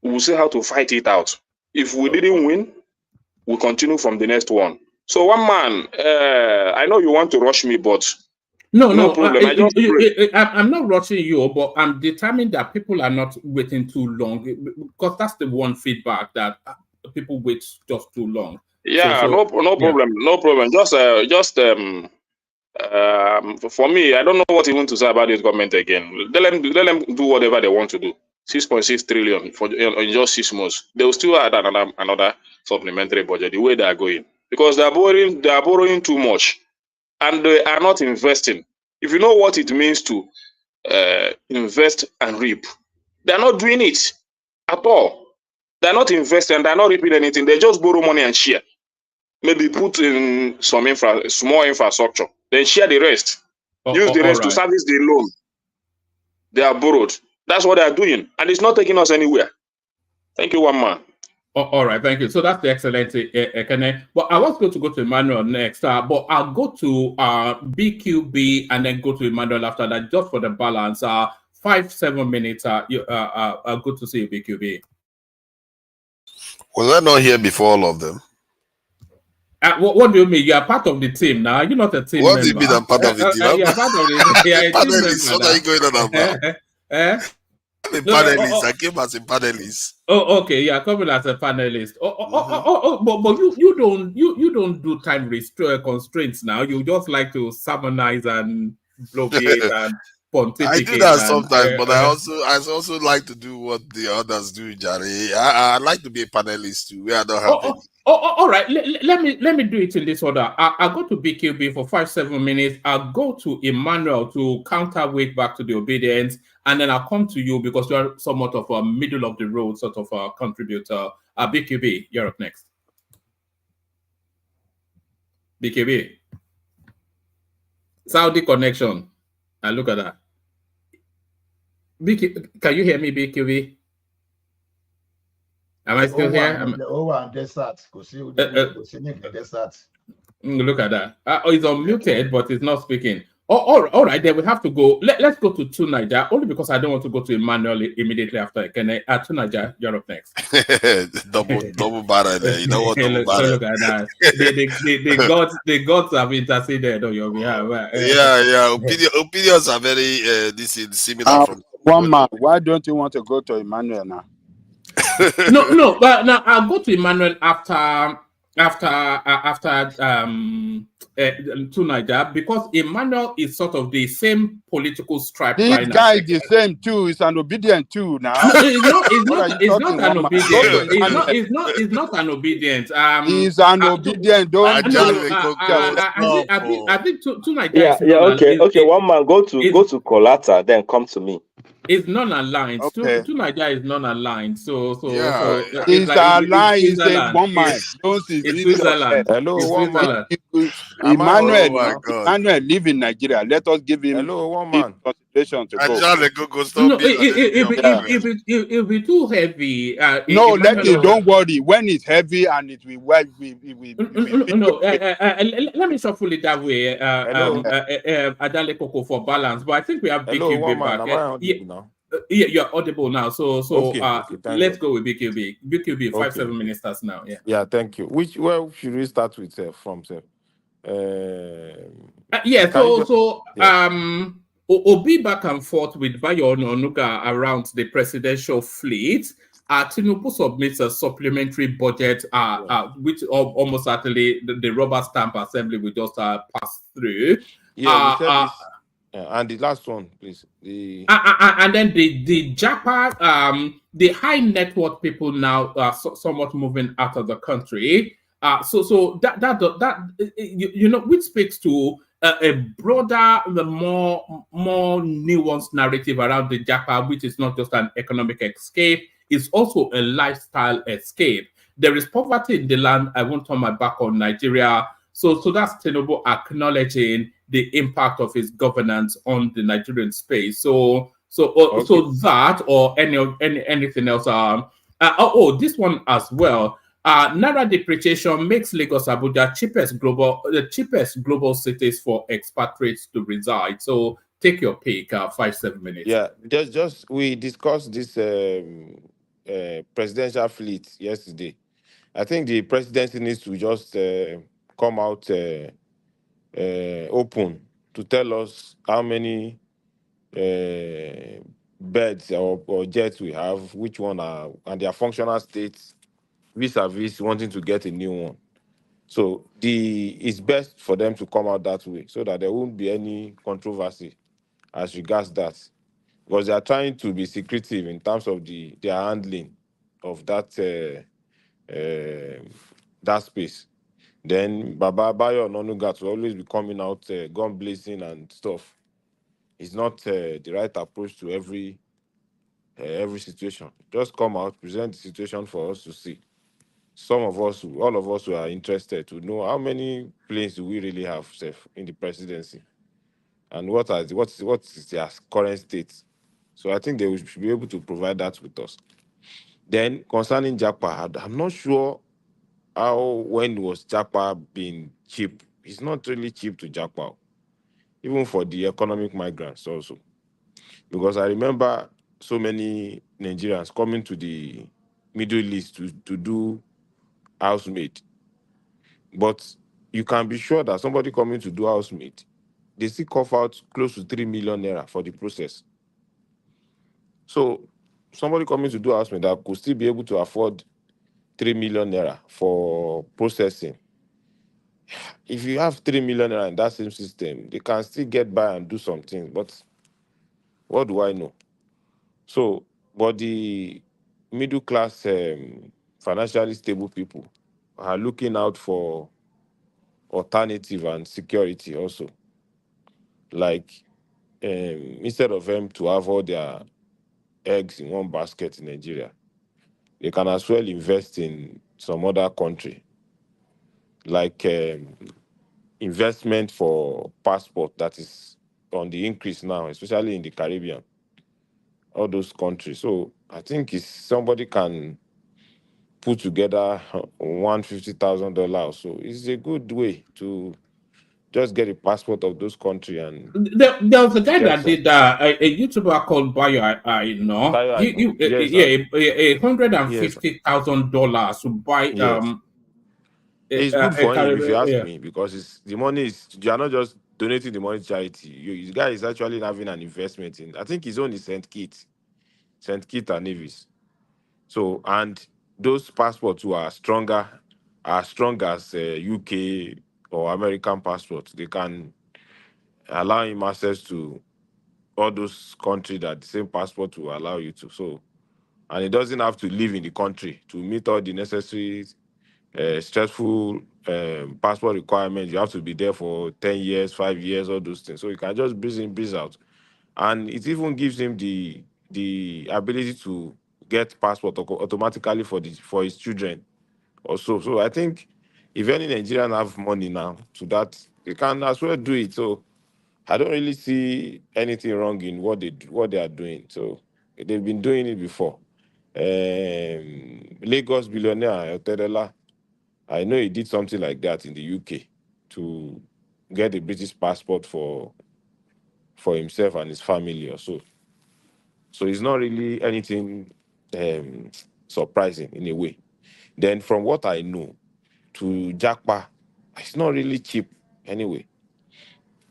we will see how to fight it out. If we didn't win, we'll continue from the next one. So one man, I know you want to rush me, but no problem. I'm not rushing you, but I'm determined that people are not waiting too long, because that's the one feedback that people wait just too long. Yeah, no problem, no problem. Just for me, I don't know what even to say about this government again. Let them do whatever they want to do. 6.6 trillion in just 6 months. They will still add another supplementary budget the way they are going, because they are borrowing too much, and they are not investing. If you know what it means to invest and reap, they are not doing it at all. They are not investing. They are not reaping anything. They just borrow money and share. Maybe put in some small infrastructure, then share the rest. Use the rest to service the loan they are borrowed. That's what they are doing, and it's not taking us anywhere. Thank you, one man. All right, thank you. So that's the excellent Ekene. But I was going to go to Emmanuel next, but I'll go to BQB and then go to Emmanuel after that, just for the balance. 5-7 minutes. Good to see you, BQB. Was I not here before all of them? What do you mean? You are part of the team now. You're not a team member. What do you mean I'm part of the team? You're part of the team. What are you going on about? I'm a No, panelist. I came as a panelist. oh, okay, yeah, coming as a panelist. But you don't do time constraints now. You just like to sermonize and bloviate and I do pontificate that and sometimes, but I also like to do what the others do, Jerry. I like to be a panelist too, where I don't have any. all right. Let me do it in this order. I'll go to BQB for 5-7 minutes. I'll go to Emmanuel to counterweight back to the obedience, and then I'll come to you because you are somewhat of a middle of the road sort of a contributor. BQB, you're up next. BQB, Saudi connection. And look at that. BQ, can you hear me, BQB? Am I still here? Desert. Desert. Look at that. It's unmuted, but it's not speaking. All right, then we have to go. Let's go to Tunaja, only because I don't want to go to Emmanuel immediately after. Can I? Tunaja, you're up next. double banner there. You know what double banner? Look at that. The gods have interceded on your behalf. Yeah. Opinions are very similar from one man. Why don't you want to go to Emmanuel now? No, but now I'll go to Emmanuel after Tunaja, because Emmanuel is sort of the same political stripe. This guy is the same too. He's an obedient too now. No, it's not an obedient. It's not an obedient. He's an obedient. Don't. I think Tunaja. Okay. One man go to Kolata, then come to me. It's non-aligned. Okay. Tunaja is non-aligned. So it's aligned. It's a one man. It's Switzerland. Hello, it's one man. Emmanuel live in Nigeria. Let us give him one man consideration to go. No, it'll be too heavy. No, don't worry. When it's heavy and it will work, let me shuffle it that way. Adale Coco for balance, but I think we have BQB back. Yeah, you're audible now. So let's go with BQB. BQB 5-7 minutes starts now. Yeah, thank you. Where should we start with from, sir? Obi back and forth with Bayo Onuga around the presidential fleet. Tinubu submits a supplementary budget, which almost certainly the rubber stamp assembly will just pass through. And the last one, please. And then the Japa, the high net worth people now are somewhat moving out of the country. So that which speaks to a broader, the more nuanced narrative around the Japa, which is not just an economic escape, it's also a lifestyle escape. There is poverty in the land. I won't turn my back on Nigeria. So that's Tinubu acknowledging the impact of his governance on the Nigerian space. So that or anything else. This one as well. Naira depreciation makes Lagos Abuja the cheapest global cities for expatriates to reside. So take your pick. 5-7 minutes. Yeah, just we discussed this presidential fleet yesterday. I think the presidency needs to just come out open to tell us how many beds or jets we have, which one are, and their functional states, vis-a-vis wanting to get a new one. So it's best for them to come out that way so that there won't be any controversy as regards that, because they are trying to be secretive in terms of their handling of that that space. Then Baba Bayo Onuga will always be coming out gun blazing and stuff. It's not the right approach to every situation. Just come out, present the situation for us to see. All of us who are interested to know how many planes do we really have, Seth, in the presidency, and what is their current state. So I think they should be able to provide that with us. Then concerning Japa, I'm not sure when was Japa being cheap. It's not really cheap to Japa, even for the economic migrants also, because I remember so many Nigerians coming to the Middle East to do housemaid. But you can be sure that somebody coming to do housemaid, they still cough out close to 3 million naira for the process. So somebody coming to do house mate that could still be able to afford 3 million naira for processing. If you have 3 million naira in that same system, they can still get by and do something. But what do I know? So, but the middle class, financially stable people are looking out for alternative and security also. Like, instead of them to have all their eggs in one basket in Nigeria, they can as well invest in some other country, like investment for passport that is on the increase now, especially in the Caribbean, all those countries. So I think if somebody can put together $150,000, so it's a good way to just get a passport of those country and There was a guy get that some. did a YouTuber called Bayo. I know. Tayo, I know. Yes, Yeah, hundred and yes, $50,000 to buy yes. It's good a for him if you Caribbean. ask Yeah. me, because it's the money is, you are not just donating the money to charity. The guy is actually having an investment in. I think his own is St. Kitts and Nevis. So, and those passports who are stronger, are strong as UK or American passports. They can allow him access to all those countries that the same passport will allow you to. So, and he doesn't have to live in the country to meet all the necessary stressful passport requirements. You have to be there for 10 years, 5 years, all those things. So you can just breeze in, breeze out. And it even gives him the ability to get passport automatically for his children also. So I think if any Nigerian have money now to that, they can as well do it. So I don't really see anything wrong in what they are doing. So they've been doing it before. Lagos billionaire Otedela, I know he did something like that in the UK to get a British passport for himself and his family or so. So it's not really anything surprising in a way. Then from what I know, to Jackpa, it's not really cheap anyway.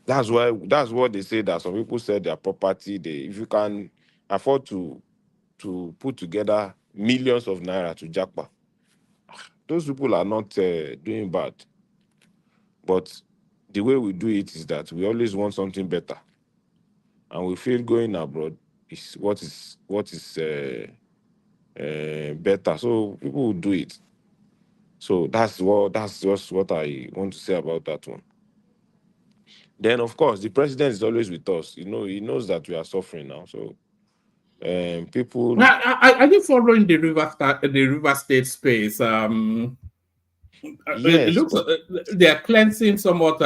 That's what they say, that some people sell their property. If you can afford to put together millions of naira to Jackpa, those people are not doing bad. But the way we do it is that we always want something better, and we feel going abroad is what is better. So people will do it. So that's just what I want to say about that one. Then of course the president is always with us. He knows that we are suffering now. So people, Are you following the River State space? It yes, looks they are cleansing somewhat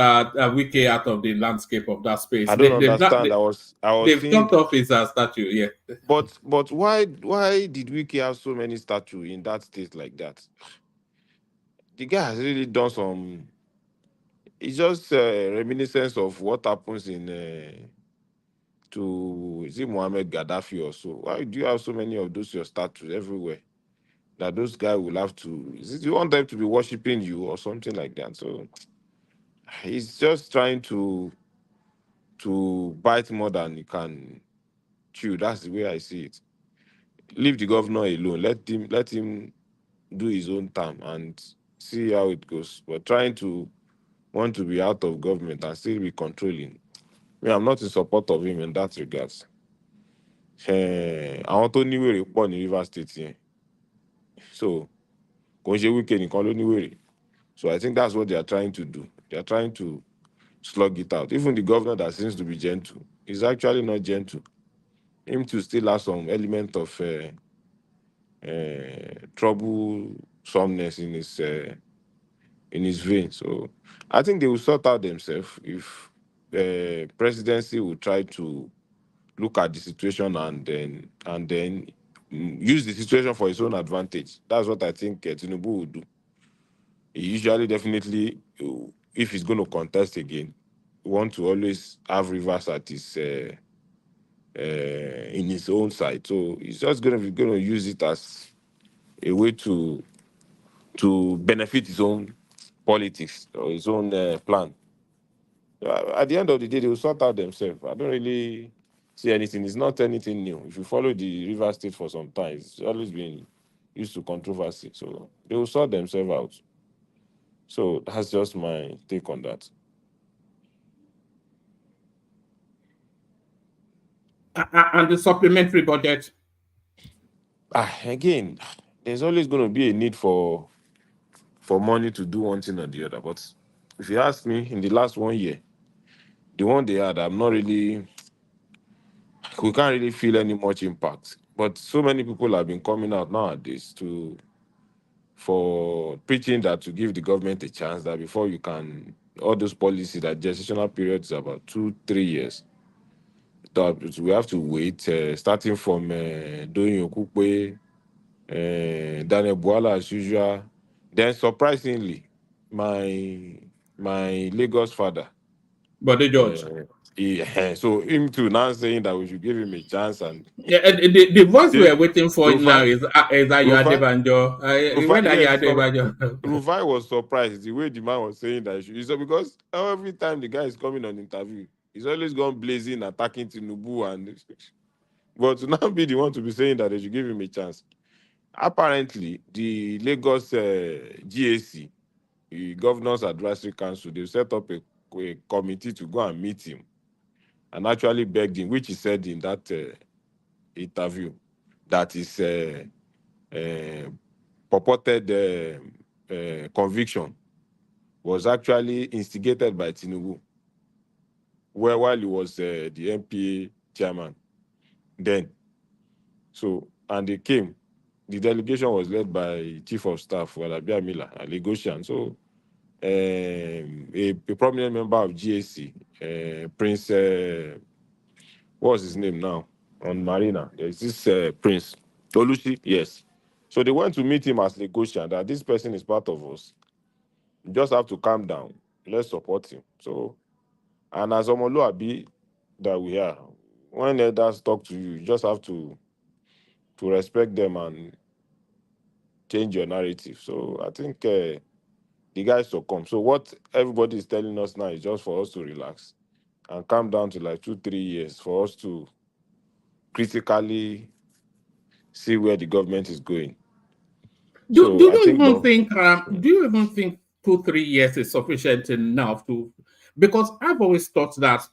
Wiki out of the landscape of that space. I don't understand. I was They've seeing, knocked off his statue. Yeah. but why did Wiki have so many statues in that state like that? The guy has really done some. It's just reminiscence of what happens in to is it Muhammad Gaddafi or so. Why do you have so many of those your statues everywhere? That those guys will have to. Is it you want them to be worshiping you or something like that? So he's just trying to bite more than he can chew. That's the way I see it. Leave the governor alone. Let him do his own time and see how it goes. But trying to want to be out of government and still be controlling. I'm not in support of him in that regards. Àwọn tó níwèrè pọ̀ ní Rivers State yẹn. So kò ń ṣe Wike nìkan ló níwèrè. So I think that's what they are trying to do. They are trying to slug it out. Even the governor that seems to be gentle is actually not gentle. Him to still have some element of troublesomeness in his vein. So I think they will sort out themselves if presidency will try to look at the situation and then use the situation for his own advantage. That's what I think Tinubu will do. He usually definitely, if he's going to contest again, want to always have Rivers at his in his own side. So he's just going to use it as a way to benefit his own politics or his own plan. At the end of the day, they will sort out themselves. I don't really see anything. It's not anything new. If you follow the River State for some time, it's always been used to controversy. So they will sort themselves out. So that's just my take on that. And the supplementary budget. Again, there's always going to be a need for money to do one thing or the other. But if you ask me, in the last 1 year, the one they had, we can't really feel any much impact. But so many people have been coming out nowadays for preaching that to give the government a chance, that before you can, all those policies, that gestational period is about 2-3 years. That we have to wait, starting from Doyin Okupe, Daniel Buala as usual. Then surprisingly, my Lagos father, Bode George. So him too now saying that we should give him a chance, and The voice we are waiting for now is Ayo Adebanjo. When Ayo Adebanjo? Rufai was surprised the way the man was saying that. So because every time the guy is coming on interview, he's always gone blazing, attacking Tinubu, but to now be the one to be saying that they should give him a chance. Apparently, the Lagos GAC, the Governors Advisory Council, they set up a committee to go and meet him and actually begged him, which he said in that interview, that his purported conviction was actually instigated by Tinubu, while he was the MPA chairman then. So, and they came. The delegation was led by Chief of Staff, Walabia Miller, a Lagosian. So, a prominent member of GAC, Prince, what's his name now? On Marina, there's this Prince Tolushi, yes. So they went to meet him as Lagosian, that this person is part of us. You just have to calm down. Let's support him. So, and as Omoluabi that we are, when elders talk to you, you just have to respect them and change your narrative. So I think the guys will come. So what everybody is telling us now is just for us to relax and calm down to like 2-3 years for us to critically see where the government is going. Do you even think 2-3 years is sufficient enough to? Because I've always thought that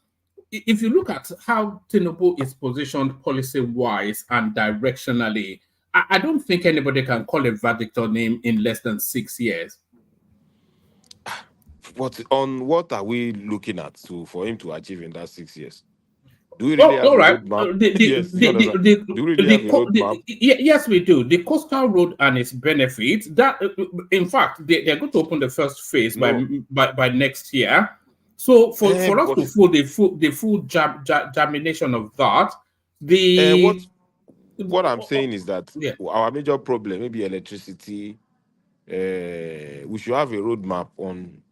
if you look at how Tinubu is positioned policy-wise and directionally, I don't think anybody can call a verdict on him in less than 6 years. What are we looking at for him to achieve in that 6 years? Do we really have a roadmap? Do we really have a roadmap? Yes, we do. The coastal road and its benefits. That, in fact, they're going to open the first phase by next year. So for us to feel the full germination of that, what I'm saying is that our major problem, maybe electricity. We should have a roadmap on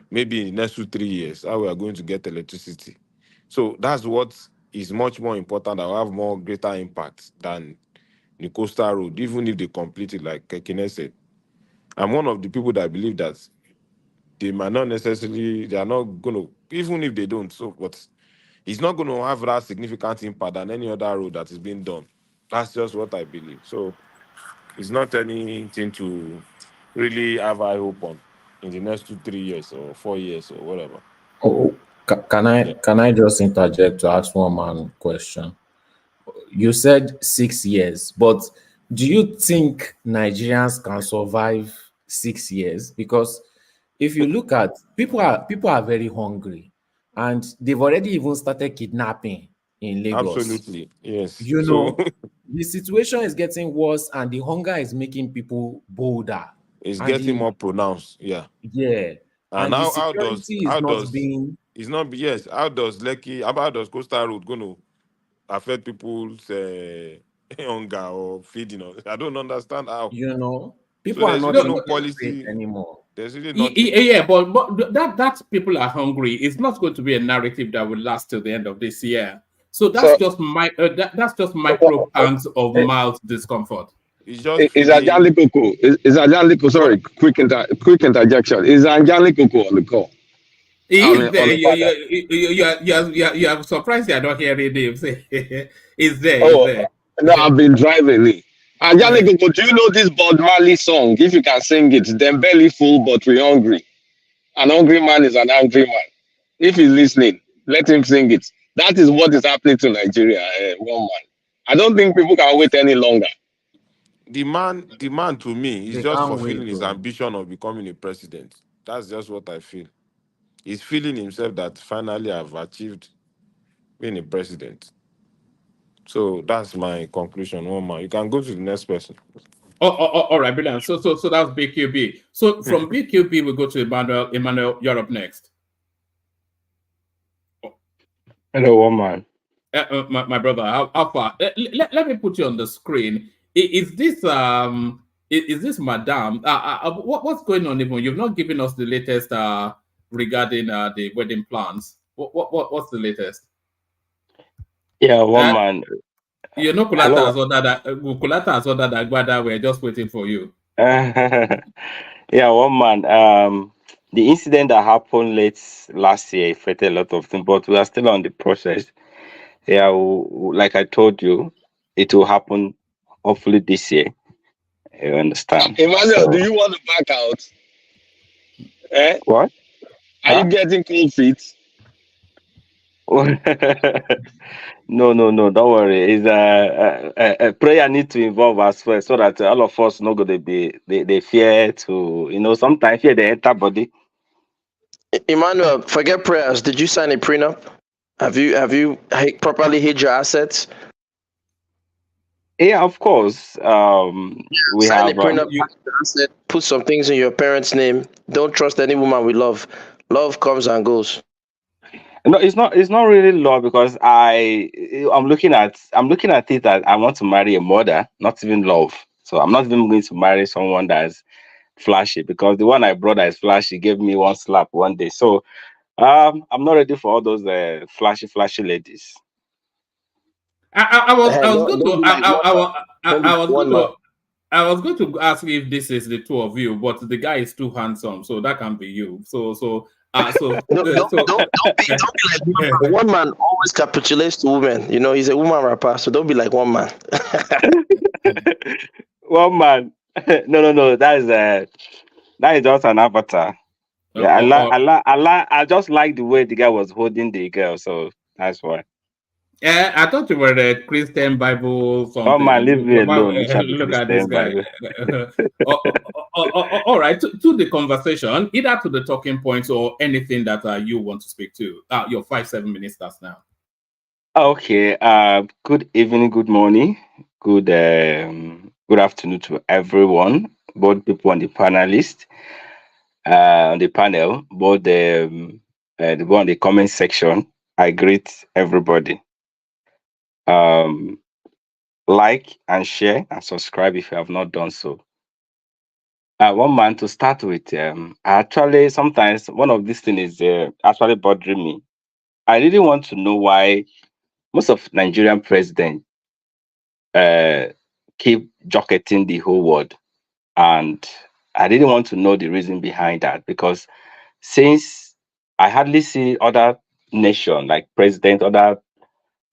maybe in the next 2-3 years how we are going to get electricity. So that's what is much more important. That will have more greater impact than the coastal road, even if they complete it, like Kekine said. I'm one of the people that believe that they might not necessarily, they are not going to, even if they don't, but it's not going to have that significant impact than any other road that is being done. That's just what I believe. So it's not anything to really have high hope on in the next 2-3 years or 4 years or whatever. Oh, can I just interject to ask one man question? You said 6 years, but do you think Nigerians can survive 6 years? Because if you look at people are very hungry, and they've already even started kidnapping in Lagos. Absolutely, yes. You know, the situation is getting worse, and the hunger is making people bolder. It's getting more pronounced, yeah. Yeah. And how does coastal road going to affect people's hunger or feeding? I don't understand how. You know, people are not no policy anymore. There's really nothing. Yeah, but that people are hungry. It's not going to be a narrative that will last till the end of this year. So that's just micro pounds of mild discomfort. Is Anjalikoko? Sorry, quick interjection. Is Anjalikoko on the call? He's there. on the panel. You are surprised you are not hearing him. He's there. He's Oh, there. no, I've been driving. Ajani Gogo, do you know this Bob Marley song? If you can sing it, them belly full but we hungry. An hungry man is an angry man. If he's listening, let him sing it. That is what is happening to Nigeria. One man. I don't think people can wait any longer. The man to me is They just can't wait fulfilling his though. ambition of becoming a president. That's just what I feel. He's feeling himself that finally I've achieved being a president. So that's my conclusion. One man. You can go to the next person. All right, brilliant. So that's BQB. So from BQB we go to Emmanuel. Emmanuel, you're up next. Hello, one man. My brother, how far? Let me put you on the screen. Is this is this Madame? What's going on? Even you've not given us the latest regarding the wedding plans. What's the latest? Yeah, one man. You know, Hello. Kulata has ordered Agbada. We're just waiting for you. Yeah, one man. The incident that happened late last year affected a lot of things, but we are still on the process. Yeah, like I told you, it will happen hopefully this year. You understand? Emmanuel, So, do you want to back out? Eh? what? Are you Huh? getting cold feet? No, don't worry. It's a prayer need to involve us first, so that all of us not gonna be they fear to sometimes fear they enter body. Emmanuel, forget prayers. Did you sign a prenup? Have you properly hid your assets? Yeah, of course. We Sign a have prenup. Put some things in your parents' name. Don't trust any woman with love. Love comes and goes. no, it's not. It's not really law because I'm looking at it that I want to marry a mother, not even love. So I'm not even going to marry someone that's flashy because the one I brought that is flashy gave me one slap one day. So I'm not ready for all those flashy ladies. I was going Don't to be like I was going one man. to I was going to ask if this is the two of you, but the guy is too handsome, so that can be you. Don't be like one man. One man always capitulates to women. He's a woman rapper, so don't be like one man. One man. No. That is just an avatar. Yeah, I just like the way the guy was holding the girl, so that's why. I thought you were a Christian Bible Oh man, something. leave me Your Bible, alone. Which are the look at this Christian guy. Bible. All right, to the conversation, either to the talking points or anything that you want to speak to. Your 5-7 minutes starts now. Okay. Good evening, good morning, good afternoon to everyone, both people on the panelist, on the panel, both the people on the comment section. I greet everybody. Like and share and subscribe if you have not done so. One man to start with. Actually, sometimes one of these things is actually bothering me. I really want to know why most of Nigerian presidents uh, keep jocketing the whole world, and I didn't want to know the reason behind that because since I hardly see other nation like other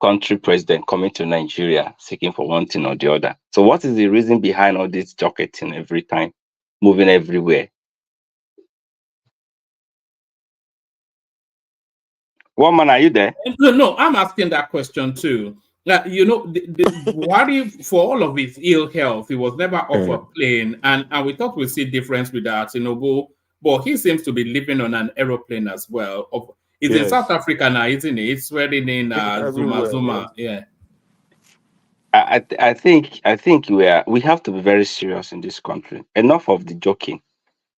country president coming to Nigeria seeking for one thing or the other. So what is the reason behind all this jocketing every time, moving everywhere? One man, are you there? No, I'm asking that question too. Buhari, for all of his ill health, he was never off a plane, and we thought we'd see difference with that, but he seems to be living on an aeroplane as well. He's in South Africa now, isn't he? He's swearing in Zuma. Yeah. I think we have to be very serious in this country. Enough of the joking,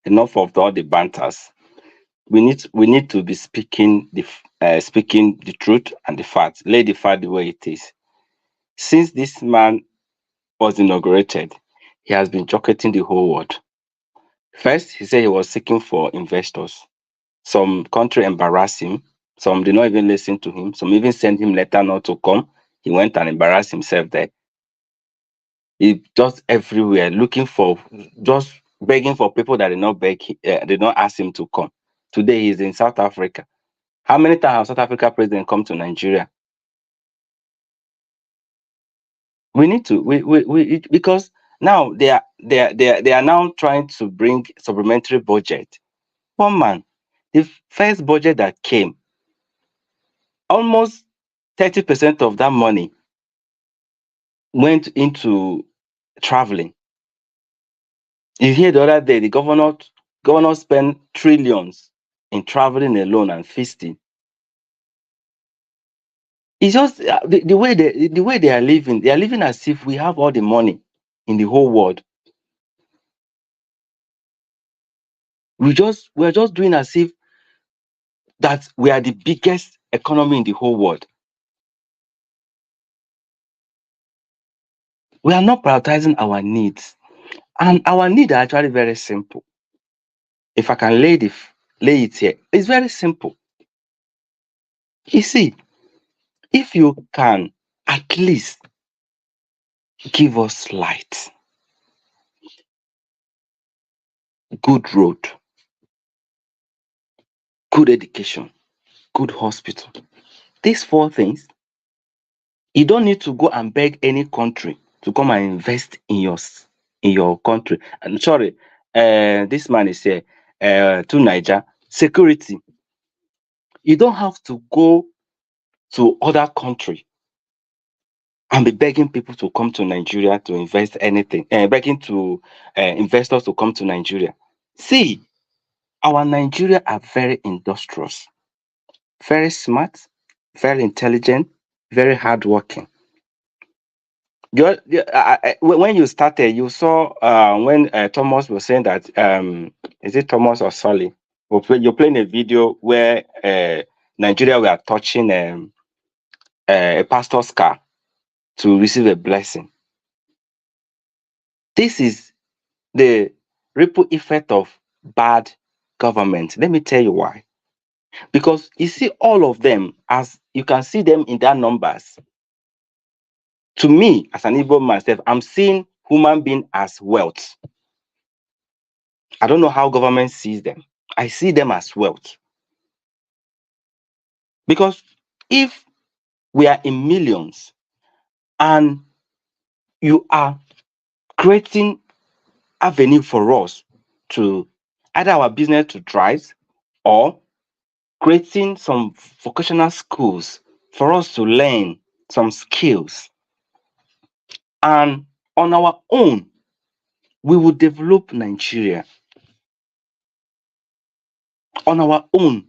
enough of all the banters. We need to be speaking the truth and the facts. Lay the fact the way it is. Since this man was inaugurated, he has been jocketing the whole world. First, he said he was seeking for investors. Some country embarrassed him. Some did not even listen to him. Some even sent him letter not to come. He went and embarrassed himself there. He just everywhere looking for, just begging for people that did not beg, did not ask him to come. Today he's in South Africa. How many times has South Africa president come to Nigeria? We need to because now they are now trying to bring supplementary budget. One man, the first budget that came, almost 30% of that money went into traveling. You hear the other day, the governor spent trillions in traveling alone and feasting. It's just the way they are living. They are living as if we have all the money in the whole world. We're just doing as if that we are the biggest economy in the whole world. We are not prioritizing our needs, and our needs are actually very simple. If I can lay it here, it's very simple. You see, if you can at least give us light, good road, good education, good hospital, these 4 things, you don't need to go and beg any country to come and invest in your country. And sorry, this man is here to Niger. Security. You don't have to go to other country and be begging people to come to Nigeria to invest anything, begging to investors to come to Nigeria. See, our Nigeria are very industrious, very smart, very intelligent, very hardworking. When you started, you saw when Thomas was saying that, is it Thomas or Solly? You're playing a video where Nigeria were touching a pastor's car to receive a blessing. This is the ripple effect of bad government. Let me tell you why. Because you see all of them, as you can see them in their numbers. To me, as an Igbo myself, I'm seeing human being as wealth. I don't know how government sees them. I see them as wealth. Because if we are in millions and you are creating avenue for us to either our business to thrive or creating some vocational schools for us to learn some skills, and on our own, we will develop Nigeria. On our own,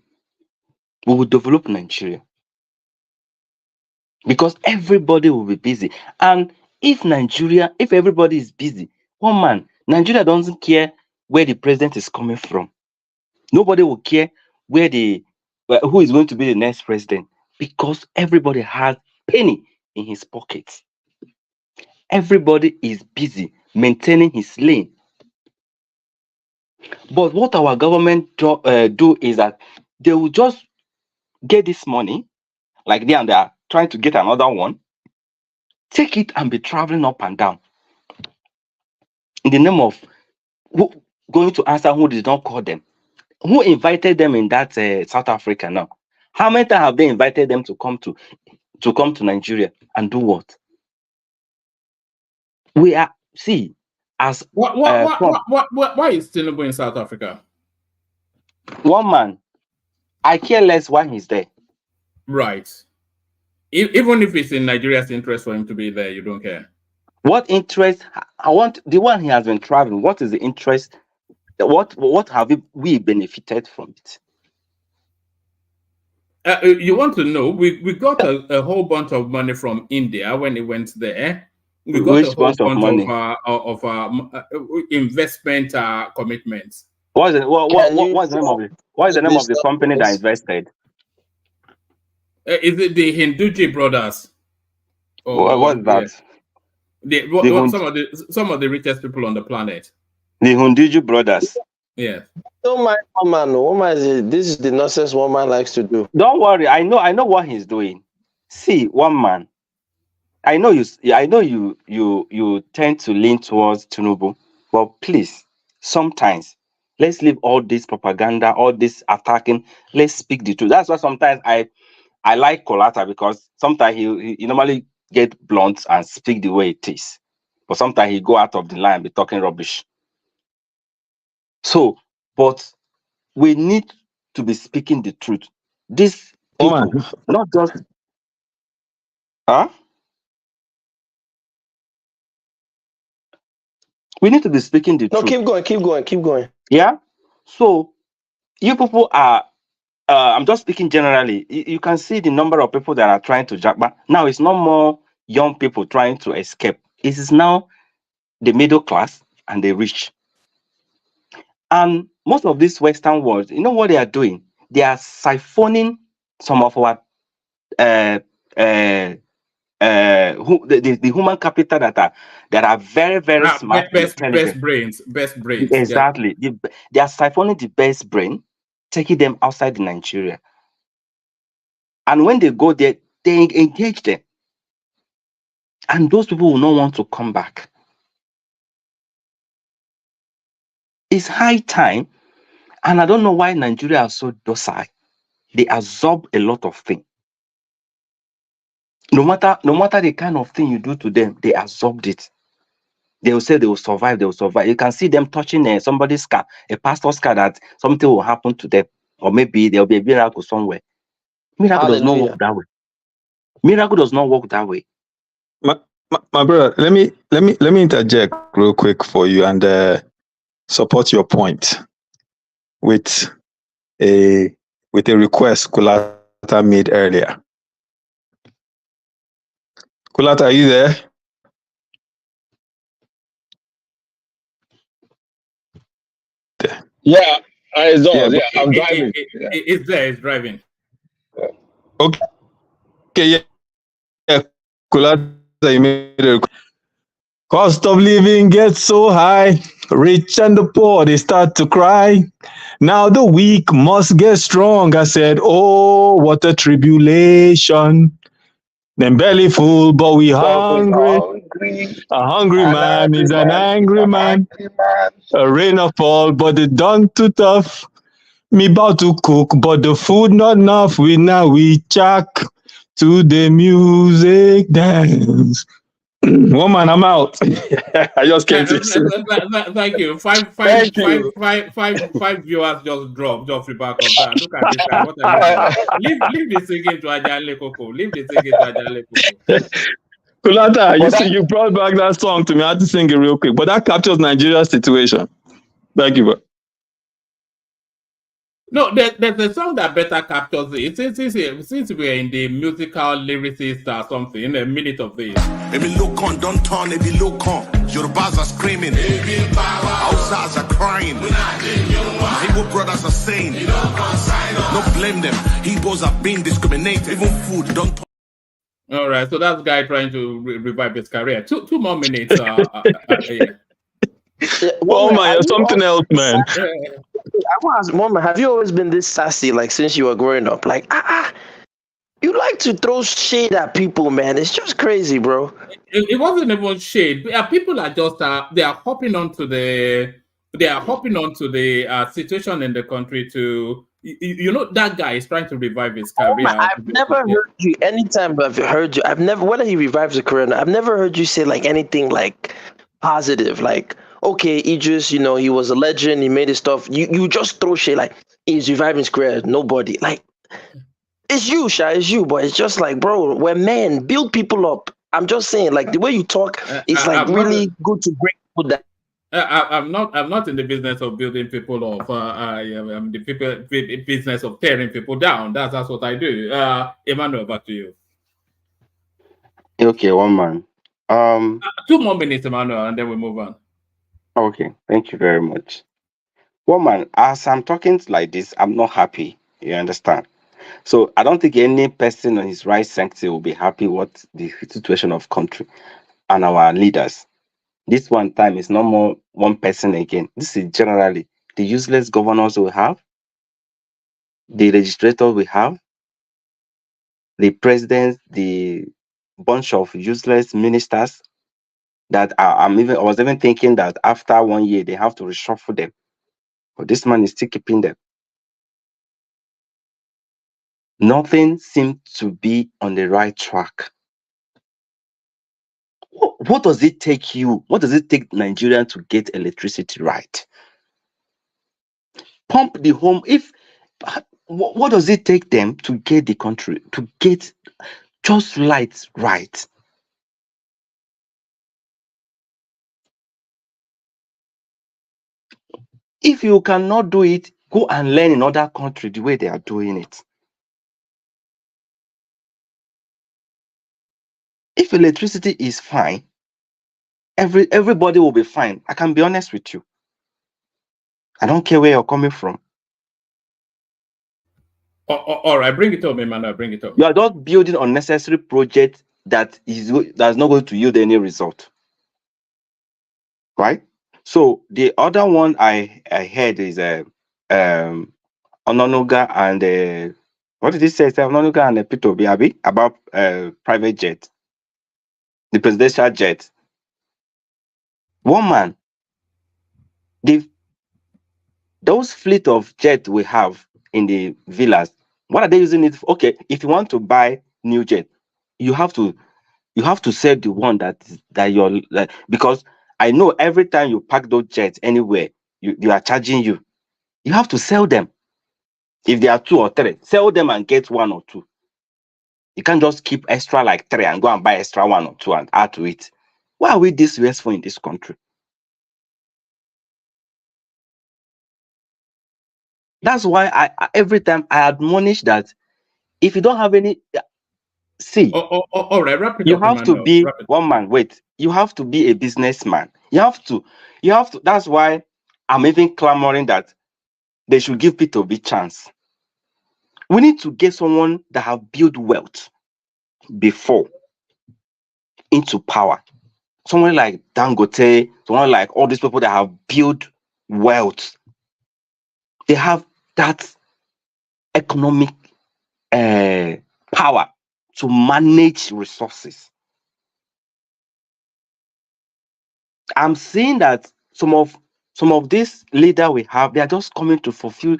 we will develop Nigeria. Because everybody will be busy. And if everybody is busy, one man, Nigeria doesn't care where the president is coming from. Nobody will care who is going to be the next president, because everybody has penny in his pocket. Everybody is busy maintaining his lane. But what our government do is that they will just get this money, like they are trying to get another one, take it and be traveling up and down in the name of going to answer who did not call them. Who invited them in that South Africa now? How many times have they invited them to come to Nigeria and do what? We are as why is Tinubu in South Africa? One man, I care less why he's there. Right. Even if it's in Nigeria's interest for him to be there, you don't care. What interest? I want the one he has been traveling. What is the interest? What have we benefited from it? You want to know? We got a whole bunch of money from India when he went there. We got Which a whole bunch of money? Investment commitments. What's the name of the company that invested? Is it the Hinduji brothers? What's that? Some of the richest people on the planet. The Hinduji brothers. Yeah. Don't mind woman. This is the nonsense one man likes to do. Don't worry. I know what he's doing. See, one man. I know you tend to lean towards Tinubu, but please, sometimes Let's leave all this propaganda, all this attacking. Let's speak the truth. That's why sometimes I like Colata, because sometimes he normally get blunt and speak the way it is. But sometimes he go out of the line and be talking rubbish. So, but we need to be speaking the truth. These people, not just we need to be speaking the No, truth. keep going. Yeah. So you people are I'm just speaking generally. You can see the number of people that are trying to japa. Now it's not more young people trying to escape. It is now the middle class and the rich. And most of these Western world, you know what they are doing? They are siphoning some of our the human capital that are very, very smart and intelligent. Best brains. Exactly. They are siphoning the best brain, taking them outside Nigeria. And when they go there, they engage them. And those people will not want to come back. It's high time. And I don't know why Nigeria are so docile. They absorb a lot of things. No matter the kind of thing you do to them, they absorbed it. They will say they will survive. They will survive. You can see them touching somebody's car, a pastor's car, that something will happen to them, or maybe there will be a miracle somewhere. Miracle does not work that way. Miracle does not work that way. My brother, let me interject real quick for you and support your point with a request Kulata made earlier. Kulata, are you there? Yeah, it's on. Yeah, I'm driving. It's there. It's driving. Okay, yeah. Kulata, you made a request. Cost of living gets so high, rich and the poor, they start to cry. Now the weak must get strong. I said, oh, what a tribulation. Them belly full, but we hungry. A hungry man is an angry man. A rain of fall, but the done too tough. Me about to cook, but the food not enough. We check to the music dance. Woman, I'm out. I just came to say. Thank you. Five viewers just dropped off the back of that. Look at this guy. What are you doing? Leave the singing to Ajale Koko. Leave the singing to Ajale Koko. Kulata, you brought back that song to me. I had to sing it real quick, but that captures Nigeria's situation. Thank you, bro. No, there's a song that better captures it. Since we're in the musical lyricist or something, in a minute of this. Let me look on, don't turn, let me look on. Yorubas are screaming, Hausas are crying, Igbo brothers are saying, don't blame them. Igbos are being discriminated, even food, don't turn. All right, so that's the guy trying to revive his career. Two more minutes. Yeah. Oh my, something else, man. I want to ask, Mama, have you always been this sassy, like since you were growing up? Like, you like to throw shade at people, man. It's just crazy, bro. It wasn't even shade. People are just they are hopping onto the situation in the country to that guy is trying to revive his career. I've never heard you. Anytime I've heard you, I've never, whether he revives a career, I've never heard you say like anything like positive, like, okay, Idris, he was a legend, he made his stuff. You just throw shit like he's reviving his career. Nobody, like, it's you, Sha, it's you, but it's just like, bro, we're men, build people up. I'm just saying, like, the way you talk, it's like really good to break people down. I'm not in the business of building people up. I'm the business of tearing people down. That's what I do. Emmanuel, back to you. Okay, one man. 2 more minutes, Emmanuel, and then we move on. Okay, thank you very much. One man, as I'm talking like this, I'm not happy. You understand? So I don't think any person on his right sense will be happy with the situation of country and our leaders. This one time is no more one person again. This is generally the useless governors we have, the legislators we have, the presidents, the bunch of useless ministers that I was even thinking that after 1 year they have to reshuffle them. But this man is still keeping them. Nothing seems to be on the right track. What does it take you? What does it take Nigerian to get electricity right? Pump the home. What does it take them to get the country, to get just lights right? If you cannot do it, go and learn in other countries the way they are doing it. If electricity is fine, everybody will be fine. I can be honest with you. I don't care where you're coming from. All right, bring it up, Emmanuel. Bring it up. You are just building unnecessary project that's not going to yield any result. Right? So the other one I heard is Ononuga and what did he say? Ononuga and Peter Obi about private jet, the presidential jet. One man, those fleet of jet we have in the villas, what are they using it for? Okay, if you want to buy new jet, you have to sell the one that you're like, because I know every time you pack those jets anywhere, you are charging you. You have to sell them. If there are 2 or 3, sell them and get 1 or 2. You can't just keep extra like 3 and go and buy extra 1 or 2 and add to it. Why are we this wasteful in this country? That's why I every time I admonish that if you don't have any, see, all right, wrap it you up, have to Emmanuel. be one man. Wait, you have to be a businessman. You have to. That's why I'm even clamoring that they should give Peter a big chance. We need to get someone that have built wealth before into power. Someone like Dangote, someone like all these people that have built wealth. They have that economic power to manage resources. I'm seeing that some of these leaders we have, they are just coming to fulfill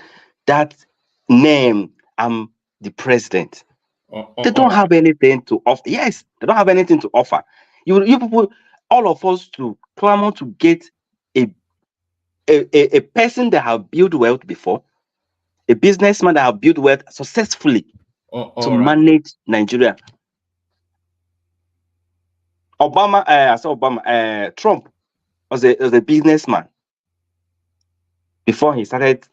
that name. I'm the president. They don't have anything to offer. Yes, they don't have anything to offer. You people, all of us, to clamor to get a person that have built wealth before, a businessman that have built wealth successfully to manage Nigeria. Trump was a businessman before he started,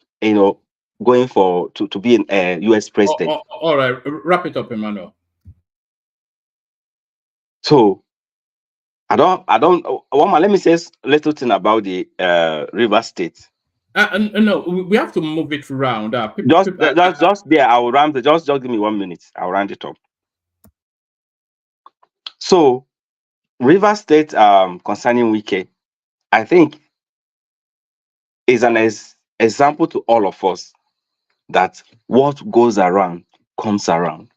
going to be a US president. All right, wrap it up, Emmanuel. So I don't. Let me say a little thing about the River State. No, we have to move it around. Just there. I will round it. Just give me 1 minute. I'll round it up. So, River State, concerning Wike, I think is an example to all of us that what goes around comes around.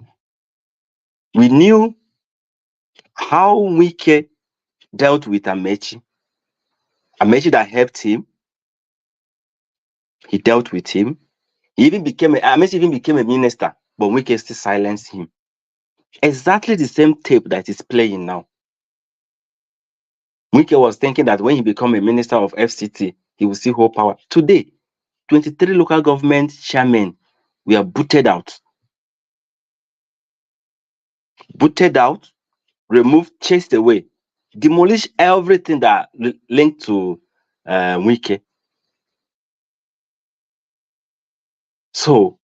We knew how Wike dealt with Amechi. Amechi that helped him. He dealt with him. Amechi even became a minister, but Wike still silenced him. Exactly the same tape that is playing now. Wike was thinking that when he become a minister of FCT, he will still hold power. Today, 23 local government chairmen were booted out. Booted out, removed, chased away, demolished everything that linked to Wike. So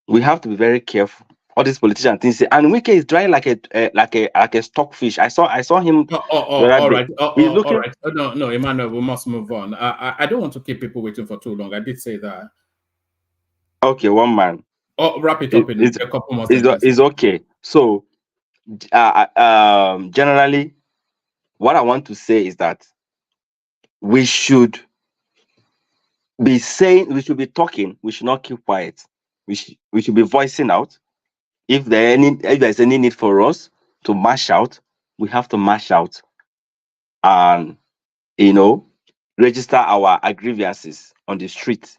we have to be very careful. All these politicians things, and Wike is drying like a stockfish. I saw him. All right. All right. No, Emmanuel, we must move on. I don't want to keep people waiting for too long. I did say that. Okay, one man. Wrap it up in a couple more sentences. It's okay. So, generally, what I want to say is that we should be saying, we should be talking, we should not keep quiet. We should be voicing out. If there's any need for us to mash out, we have to mash out and register our grievances. on the street.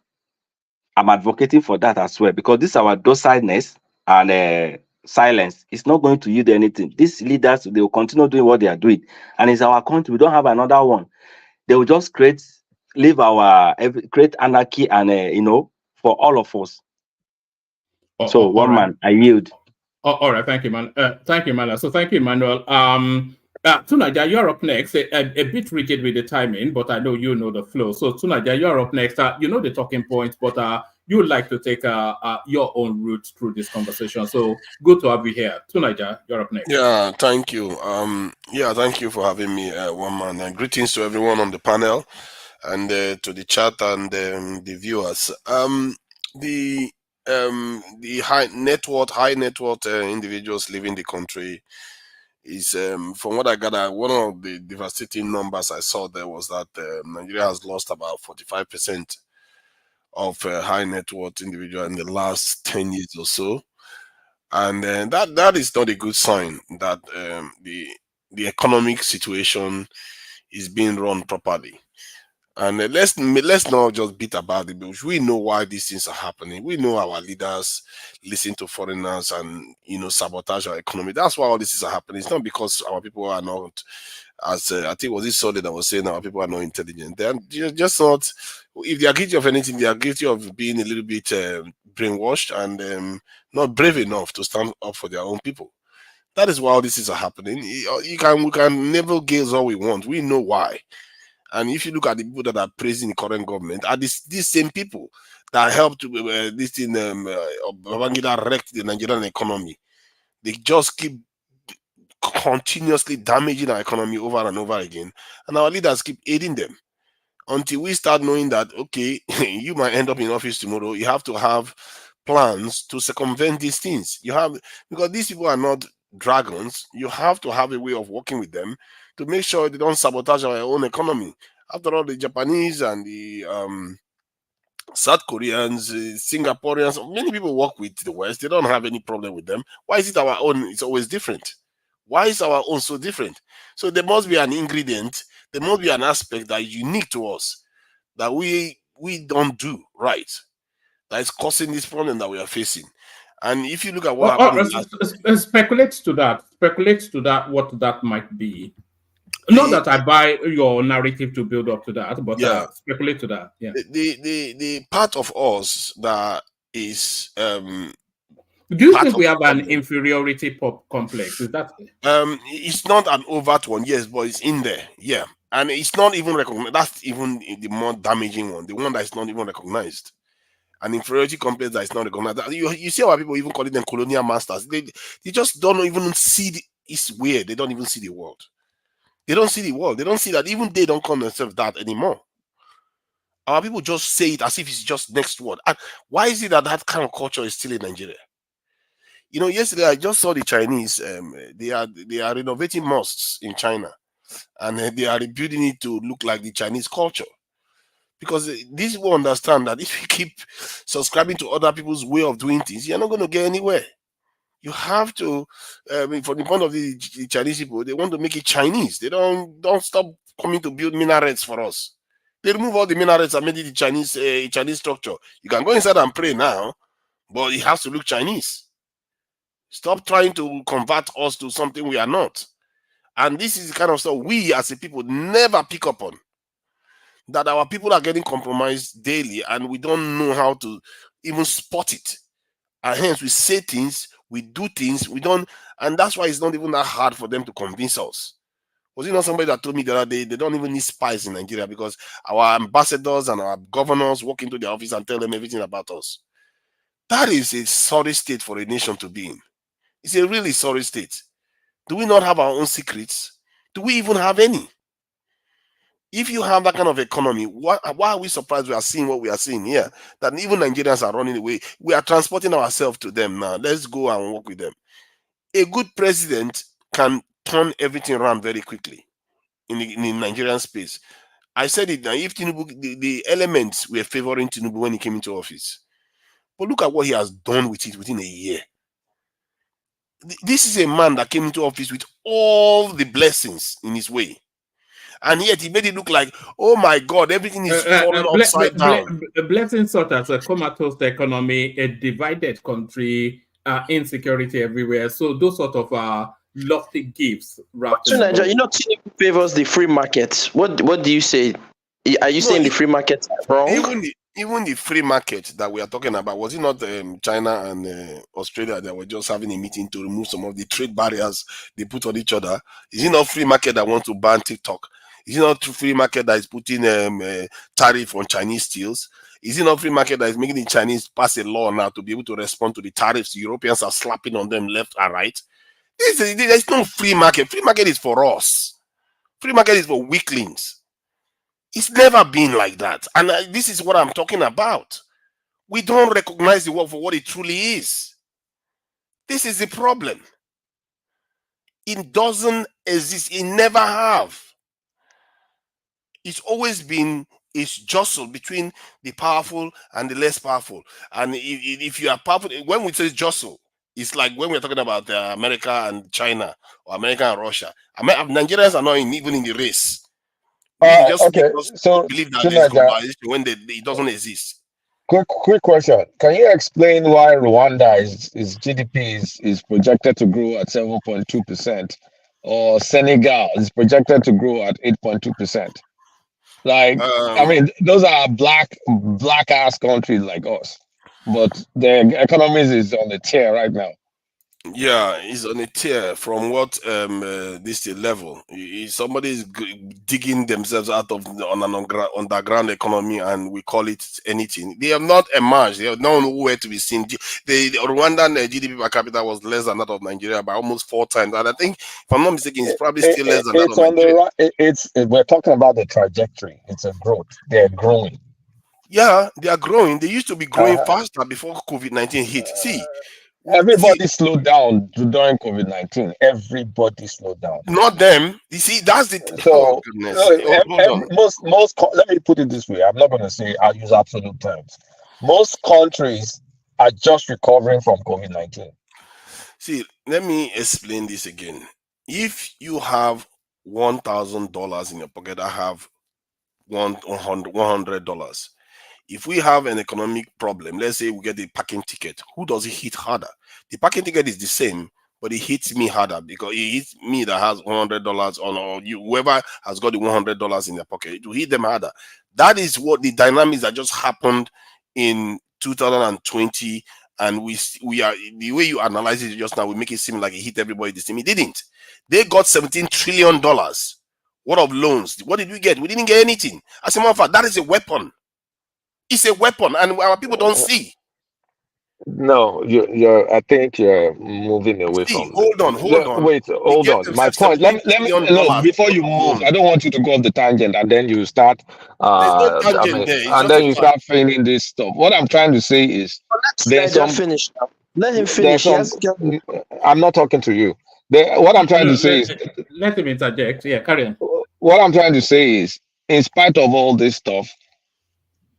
I'm advocating for that as well, because this our docileness and silence is not going to yield anything. These leaders, they will continue doing what they are doing, and it's our country. We don't have another one. They will just create anarchy and for all of us. So all one right. man, I yield. All right, thank you, man. Thank you, Emmanuel. So thank you, Emmanuel. Tunaja, you're up next. A bit rigid with the timing, but I know you know the flow. So Tunaja, you're up next. You know the talking points, but you would like to take your own route through this conversation. So good to have you here. Tunaja, you're up next. Yeah, thank you. Thank you for having me, one man. And greetings to everyone on the panel and to the chat and the viewers. The high net worth individuals living the country is, from what I gather, one of the devastating numbers I saw there was that Nigeria has lost about 45% of high net worth individual in the last 10 years or so, and that is not a good sign that the economic situation is being run properly. And let's not just beat about the bush. We know why these things are happening. We know our leaders listen to foreigners and sabotage our economy. That's why all this is happening. It's not because our people are not, as I think was it Solid that was saying, our people are not intelligent. They're just not. If they are guilty of anything, they are guilty of being a little bit brainwashed and not brave enough to stand up for their own people. That is why all this is happening. We can never gaze all we want. We know why. And if you look at the people that are praising the current government, are these same people that helped this thing, Babangida wrecked the Nigerian economy. They just keep continuously damaging our economy over and over again, and our leaders keep aiding them until we start knowing that, okay, you might end up in office tomorrow. You have to have plans to circumvent these things. Because these people are not dragons. You have to have a way of working with them to make sure they don't sabotage our own economy. After all, the Japanese and the South Koreans, Singaporeans, many people work with the West. They don't have any problem with them. Why is it our own? It's always different. Why is our own so different? So there must be an ingredient, there must be an aspect that is unique to us that we don't do right, that is causing this problem that we are facing. And if you look at what happened, Speculates to that what that might be. Not that I buy your narrative to build up to that, but speculate to that. Yeah. The part of us that is do you think we have an inferiority complex? Is that it's not an overt one, yes, but it's in there, yeah. And it's not even recognized. That's even the more damaging one, the one that is not even recognized. An inferiority complex that is not recognized. You see our people even calling them colonial masters. They just don't even see it's weird. They don't even see the world. They don't see the world. They don't see that even they don't call themselves that anymore. Our people just say it as if it's just next word. And why is it that that kind of culture is still in Nigeria? Yesterday I just saw the Chinese. They are renovating mosques in China, and they are rebuilding it to look like the Chinese culture. Because these people understand that if you keep subscribing to other people's way of doing things, you're not going to get anywhere. You have to, from the point of the Chinese people, they want to make it Chinese. They don't stop coming to build minarets for us. They remove all the minarets and made it Chinese structure. You can go inside and pray now, but it has to look Chinese. Stop trying to convert us to something we are not. And this is the kind of stuff we as a people never pick up on. That our people are getting compromised daily and we don't know how to even spot it. And hence we say things, we do things, we don't, and that's why it's not even that hard for them to convince us. Was it not somebody that told me the other day they don't even need spies in Nigeria because our ambassadors and our governors walk into their office and tell them everything about us? That is a sorry state for a nation to be in. It's a really sorry state. Do we not have our own secrets? Do we even have any? If you have that kind of economy, why are we surprised we are seeing what we are seeing here? That even Nigerians are running away. We are transporting ourselves to them now. Let's go and work with them. A good president can turn everything around very quickly in the Nigerian space. I said it now. If Tinubu, the elements were favoring Tinubu when he came into office. But look at what he has done with it within a year. This is a man that came into office with all the blessings in his way. And yet he made it look like, oh my God, everything is falling upside down. Blessing such as a comatose economy, a divided country, insecurity everywhere. So those sort of lofty gifts wrapped in Nigeria, Tinubu favors the free market. What do you say? Are you saying the free market is wrong? Even the free market that we are talking about, was it not China and Australia that were just having a meeting to remove some of the trade barriers they put on each other? Is it not free market that wants to ban TikTok? Is it not free market that is putting tariff on Chinese steels? Is it not free market that is making the Chinese pass a law now to be able to respond to the tariffs the Europeans are slapping on them left and right? There's no free market. Free market is for us. Free market is for weaklings. It's never been like that. And this is what I'm talking about. We don't recognize the world for what it truly is. This is the problem. It doesn't exist. It never have. It's always been a jostle between the powerful and the less powerful. And if you are powerful, when we say jostle, it's like when we're talking about America and China or America and Russia. Nigerians are not even in the race. We just believe that there's globalization when it doesn't exist. Quick question. Can you explain why Rwanda's GDP is projected to grow at 7.2%, or Senegal is projected to grow at 8.2%? Like, I mean, those are black ass countries like us, but their economies is on the tear right now. Yeah, it's on a tear from what this level. Somebody is digging themselves out of on an underground economy, and we call it anything. They have not emerged. They have nowhere to be seen. The Rwandan GDP per capita was less than that of Nigeria by almost 4 times, and I think, if I'm not mistaken, it's probably still less than that of Nigeria. We're talking about the trajectory. It's a growth. They're growing. Yeah, they are growing. They used to be growing faster before COVID-19 hit. See. Everybody slowed down during COVID-19. Everybody slowed down. Not them. You see, that's the. So, let me put it this way. I'm not going to say I'll use absolute terms. Most countries are just recovering from COVID-19. See, let me explain this again. If you have $1,000 in your pocket, I have $100. If we have an economic problem, let's say we get a parking ticket, who does it hit harder? The parking ticket is the same, but it hits me harder because it hits me that has $100 or whoever has got the $100 in their pocket. It will hit them harder. That is what the dynamics that just happened in 2020. And we are, the way you analyze it just now, we make it seem like it hit everybody the same. It didn't. They got $17 trillion worth of loans. What did we get? We didn't get anything. As a matter of fact, that is a weapon. It's a weapon, and our people don't see. No, I think you're moving away from. Hold on. Wait, hold on. My point. Let me look, before you move. I don't want you to go off the tangent, and then you start. And then you start feeling this stuff. What I'm trying to say is, there's some. Finish now. Let him finish. I'm not talking to you. What I'm trying to say is. Let him interject. Yeah, carry on. What I'm trying to say is, in spite of all this stuff,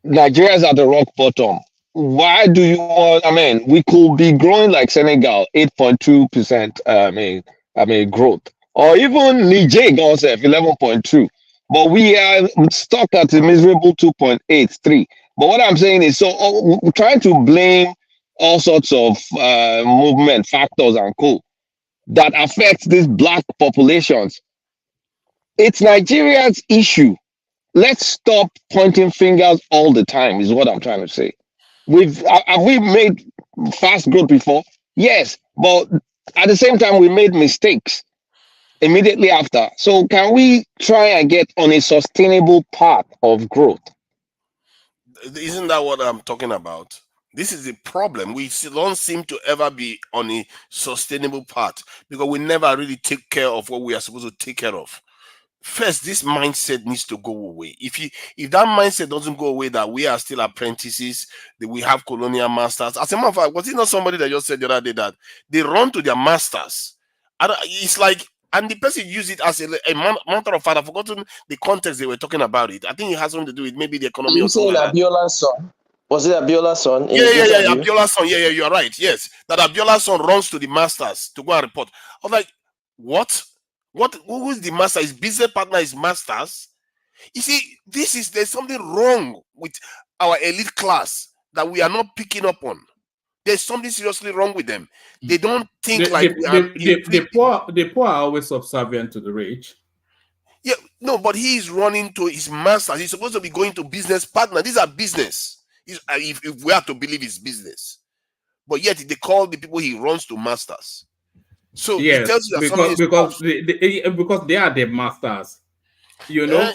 Nigeria's at the rock bottom. Why do you want? I mean, we could be growing like Senegal, 8.2% growth, or even Niger, 11.2. But we are stuck at a miserable 2.83. But what I'm saying is, so we're trying to blame all sorts of movement factors and that affect these black populations. It's Nigeria's issue. Let's stop pointing fingers all the time, is what I'm trying to say. Have we made fast growth before? Yes, but at the same time, we made mistakes immediately after. So can we try and get on a sustainable path of growth? Isn't that what I'm talking about? This is the problem. We don't seem to ever be on a sustainable path because we never really take care of what we are supposed to take care of. First, this mindset needs to go away. If that mindset doesn't go away, that we are still apprentices, that we have colonial masters. As a matter of fact, was it not somebody that just said the other day that they run to their masters? It's like, and the person used it as a matter of fact. I've forgotten the context they were talking about it. I think it has something to do with maybe the economy. You saying Abiola's son? Was it Abiola's son? Yeah, Abiola's son. Yeah, you are right. Yes, that Abiola's son runs to the masters to go and report. I was like, what? Who's the master? His business partner is masters. You see, there's something wrong with our elite class that we are not picking up on. There's something seriously wrong with them. They don't think like we are. The poor are always subservient to the rich. Yeah, no, but he is running to his masters. He's supposed to be going to business partner. These are business. If we are to believe his business, but yet they call the people he runs to masters. So yes, it tells you that because they are the masters. You know.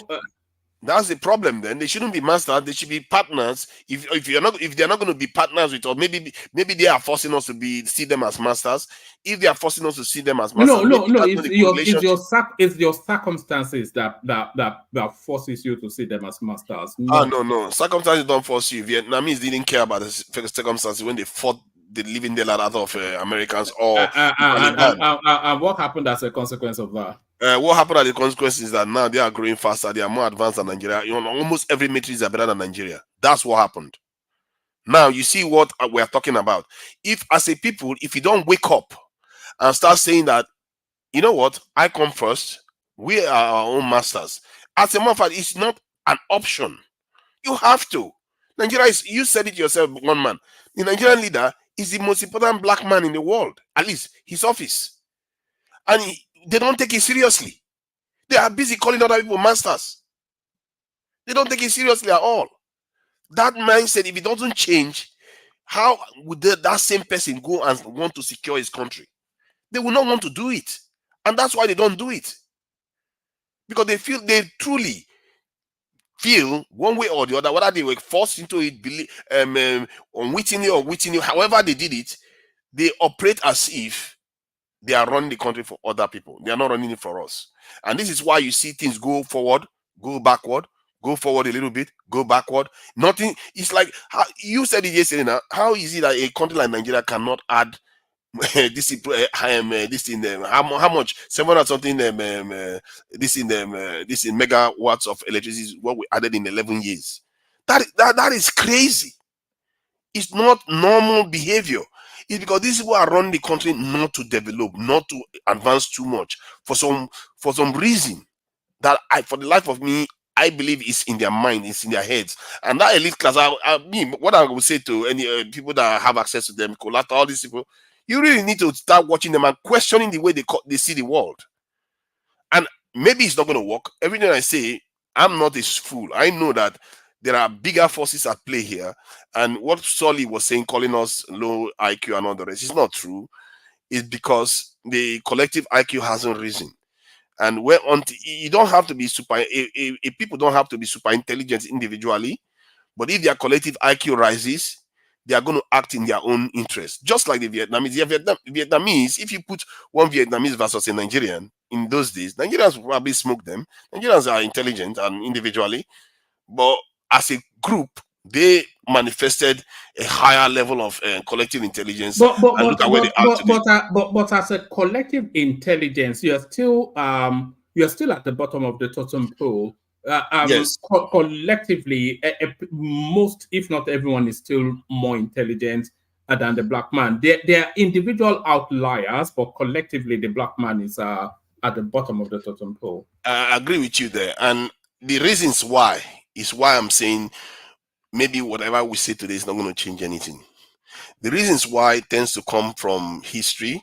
That's the problem. Then they shouldn't be masters. They should be partners. If they're not going to be partners with, or maybe they are forcing us to see them as masters. If they are forcing us to see them as masters, no. It's your circumstances that forces you to see them as masters. No. Circumstances don't force you. Vietnamese didn't care about the circumstances when they fought the living daylight out of Americans or and what happened as a consequence of that? What happened at the consequence is that now they are growing faster. They are more advanced than Nigeria. Almost every matrix are better than Nigeria. That's what happened. Now you see what we are talking about. If as a people, if you don't wake up and start saying that, you know what, I come first, we are our own masters. As a matter of fact, it's not an option. You have to. Nigeria is, you said it yourself, one man. The Nigerian leader is the most important black man in the world, at least his office. And they don't take it seriously. They are busy calling other people masters. They don't take it seriously at all. That mindset, if it doesn't change, how would that same person go and want to secure his country? They will not want to do it. And that's why they don't do it. Because they truly feel one way or the other, whether they were forced into it, unwittingly or wittingly, however they did it, they operate as if they are running the country for other people. They are not running it for us. And this is why you see things go forward, go backward, go forward a little bit, go backward. Nothing. It's like, you said it yesterday now, how is it that a country like Nigeria cannot add this in how much 700 something this in megawatts of electricity is what we added in 11 years. That is crazy. It's not normal behavior. It's because these people are running the country not to develop, not to advance too much for some reason that for the life of me, I believe it's in their mind, it's in their heads. And that elite class, what I would say to any people that have access to them, collateral, all these people, you really need to start watching them and questioning the way they see the world. And maybe it's not going to work. Everything I say, I'm not a fool. I know that there are bigger forces at play here. And what Solly was saying, calling us low IQ and all the rest, is not true. It's because the collective IQ hasn't risen. And you don't have to be people don't have to be super intelligent individually, but if their collective IQ rises, they are going to act in their own interest. Just like the Vietnamese. Vietnamese, if you put one Vietnamese versus a Nigerian in those days, Nigerians will probably smoke them. Nigerians are intelligent and individually, but as a group, they manifested a higher level of collective intelligence. But as a collective intelligence, you're still at the bottom of the totem pole. Yes. Collectively, most, if not everyone, is still more intelligent than the black man. There are individual outliers, but collectively, the black man is at the bottom of the totem pole. I agree with you there, and the reasons why is why I'm saying maybe whatever we say today is not going to change anything. The reasons why tends to come from history.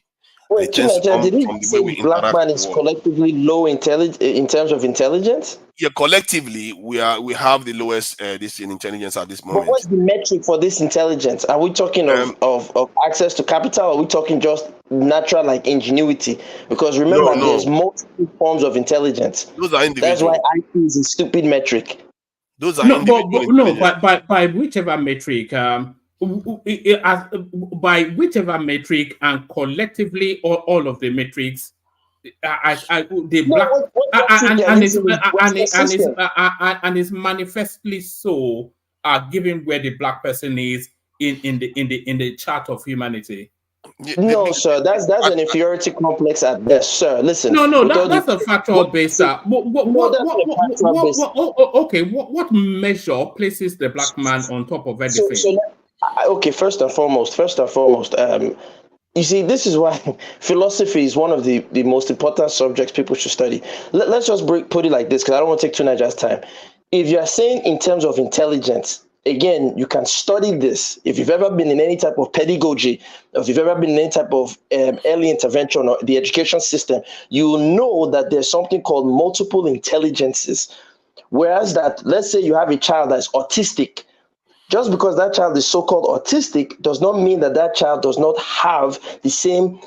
Wait, did he say black man is collectively low in terms of intelligence? Yeah, collectively we have the lowest this in intelligence at this moment. But what's the metric for this intelligence? Are we talking of access to capital, or are we talking just natural like ingenuity? Because remember, there's multiple forms of intelligence. Those are individual. That's why IQ is a stupid metric. Those are by whichever metric, by whichever metric, and collectively all of the metrics, is manifestly so, given where the black person is in the chart of humanity. No, sir, that's an inferiority complex at best, sir. Listen. No, that's a factual base. Okay, what measure places the black man on top of everything? Okay, first and foremost, You see, this is why philosophy is one of the most important subjects people should study. Let's just put it like this, because I don't want to take too much time. If you are saying in terms of intelligence, again, you can study this. If you've ever been in any type of pedagogy, or if you've ever been in any type of early intervention or the education system, you will know that there's something called multiple intelligences. Whereas that, let's say you have a child that's autistic, just because that child is so-called autistic does not mean that that child does not have the same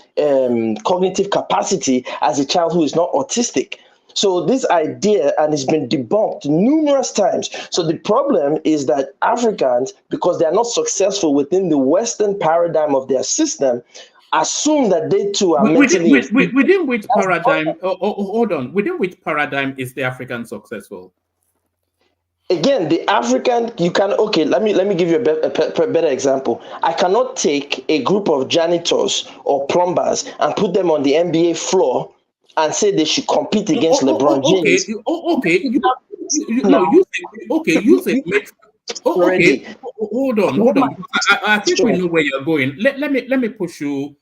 cognitive capacity as a child who is not autistic. So this idea, and it's been debunked numerous times. So the problem is that Africans, because they are not successful within the Western paradigm of their system, assume that they too are mentally within which paradigm? Hold on. Within which paradigm is the African successful? Again, the African, you can, okay, let me give you a better example. I cannot take a group of janitors or plumbers and put them on the NBA floor and say they should compete against LeBron James. Okay. Use a metric. Okay, hold on. I think we know where you're going. Let me push you.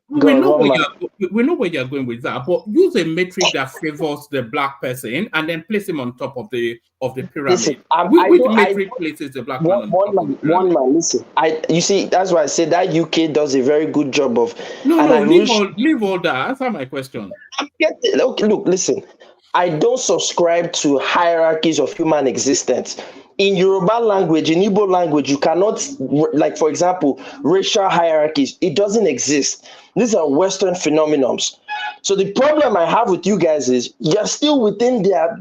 We know where you're going with that, but use a metric that favors the black person and then place him on top of the pyramid. Listen, which metric places the black man on top of the pyramid? One man, listen. You see, that's why I said that UK does a very good job of. Leave all that. Answer my question. Okay, look, listen. I don't subscribe to hierarchies of human existence. In Yoruba language, in Igbo language, you cannot, like, for example, racial hierarchies. It doesn't exist. These are Western phenomenons. So the problem I have with you guys is you're still within their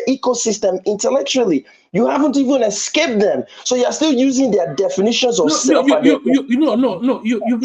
ecosystem intellectually. You haven't even escaped them. So you're still using their definitions of self. You've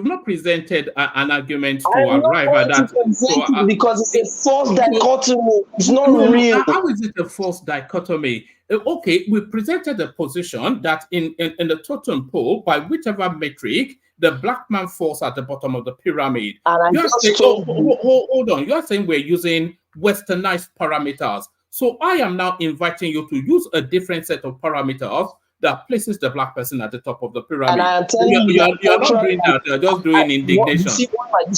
not presented an argument to arrive at that. Because it's a false dichotomy. It's not real. How is it a false dichotomy? Okay, we presented a position that in the totem pole, by whichever metric, the black man falls at the bottom of the pyramid. Hold on. You are saying we're using westernized parameters. So I am now inviting you to use a different set of parameters that places the black person at the top of the pyramid. And I am telling you, you're not doing that. You're just doing indignation. You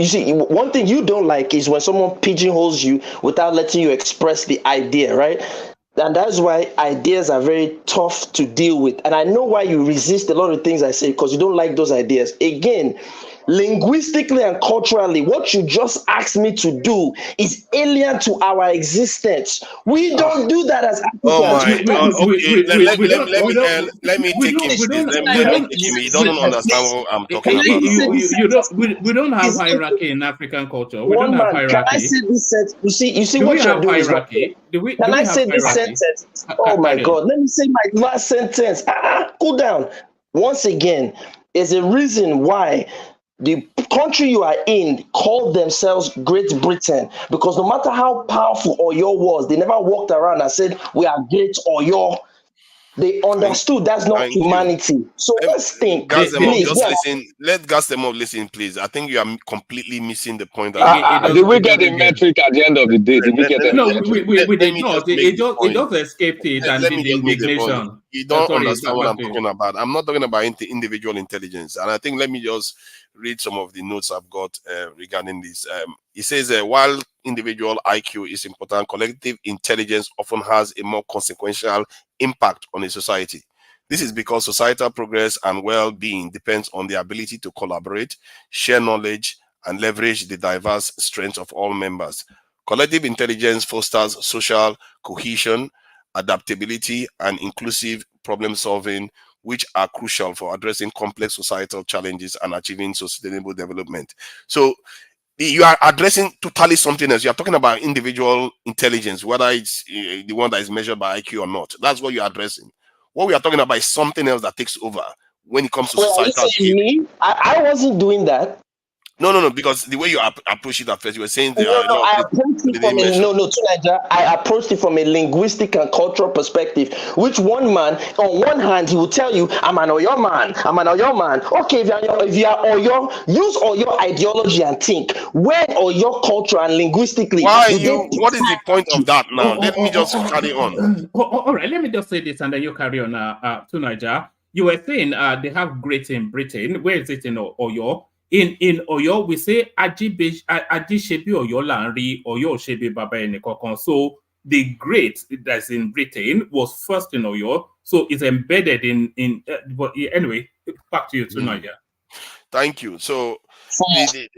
see, one thing you don't like is when someone pigeonholes you without letting you express the idea, right? And that's why ideas are very tough to deal with. And I know why you resist a lot of things I say, because you don't like those ideas. Again, linguistically and culturally, what you just asked me to do is alien to our existence. We don't do that as Africans. Oh my God. Okay, let me take him. You don't understand what I'm talking about. We don't have hierarchy in African culture. We don't have hierarchy. Can I say this sentence? You see what you're doing is not. Can I say this sentence? Oh my God. Let me say my last sentence. Cool down. Once again, there's a reason why the country you are in called themselves Great Britain, because no matter how powerful Oyo was, they never walked around and said, we are Great Oyo. They understood that's not humanity. So let's think. Let Gastemov listen, please. I think you are completely missing the point. Did we get the metric at the end of the day? Did we get the we did not. It just escaped it and did the indignation. You don't understand what I'm talking about. I'm not talking about individual intelligence. And I think let me just read some of the notes I've got regarding this. It says, while individual IQ is important, collective intelligence often has a more consequential impact on a society. This is because societal progress and well-being depends on the ability to collaborate, share knowledge, and leverage the diverse strengths of all members. Collective intelligence fosters social cohesion, adaptability, and inclusive problem solving, which are crucial for addressing complex societal challenges and achieving sustainable development. So you are addressing totally something else. You are talking about individual intelligence, whether it's the one that is measured by IQ or not. That's what you are addressing. What we are talking about is something else that takes over when it comes to societal. I wasn't doing that. No, because the way you approach it at first, you were saying I approached it from a linguistic and cultural perspective, which one man, on one hand, he will tell you, I'm an Oyo man. Okay, if you are Oyo, use Oyo ideology and think. Where Oyo culture and linguistically? What is the point of that now? Let me just carry on. All right, let me just say this and then you carry on to Niger. you were saying they have great in Britain. Where is it in Oyo? In Oyo, we say Ajisebi Oyo Lanri Oyo Shebi Baba Enikokan. So the great that's in Britain was first in Oyo, so it's embedded in. But anyway, back to you tonight. Yeah. Thank you. So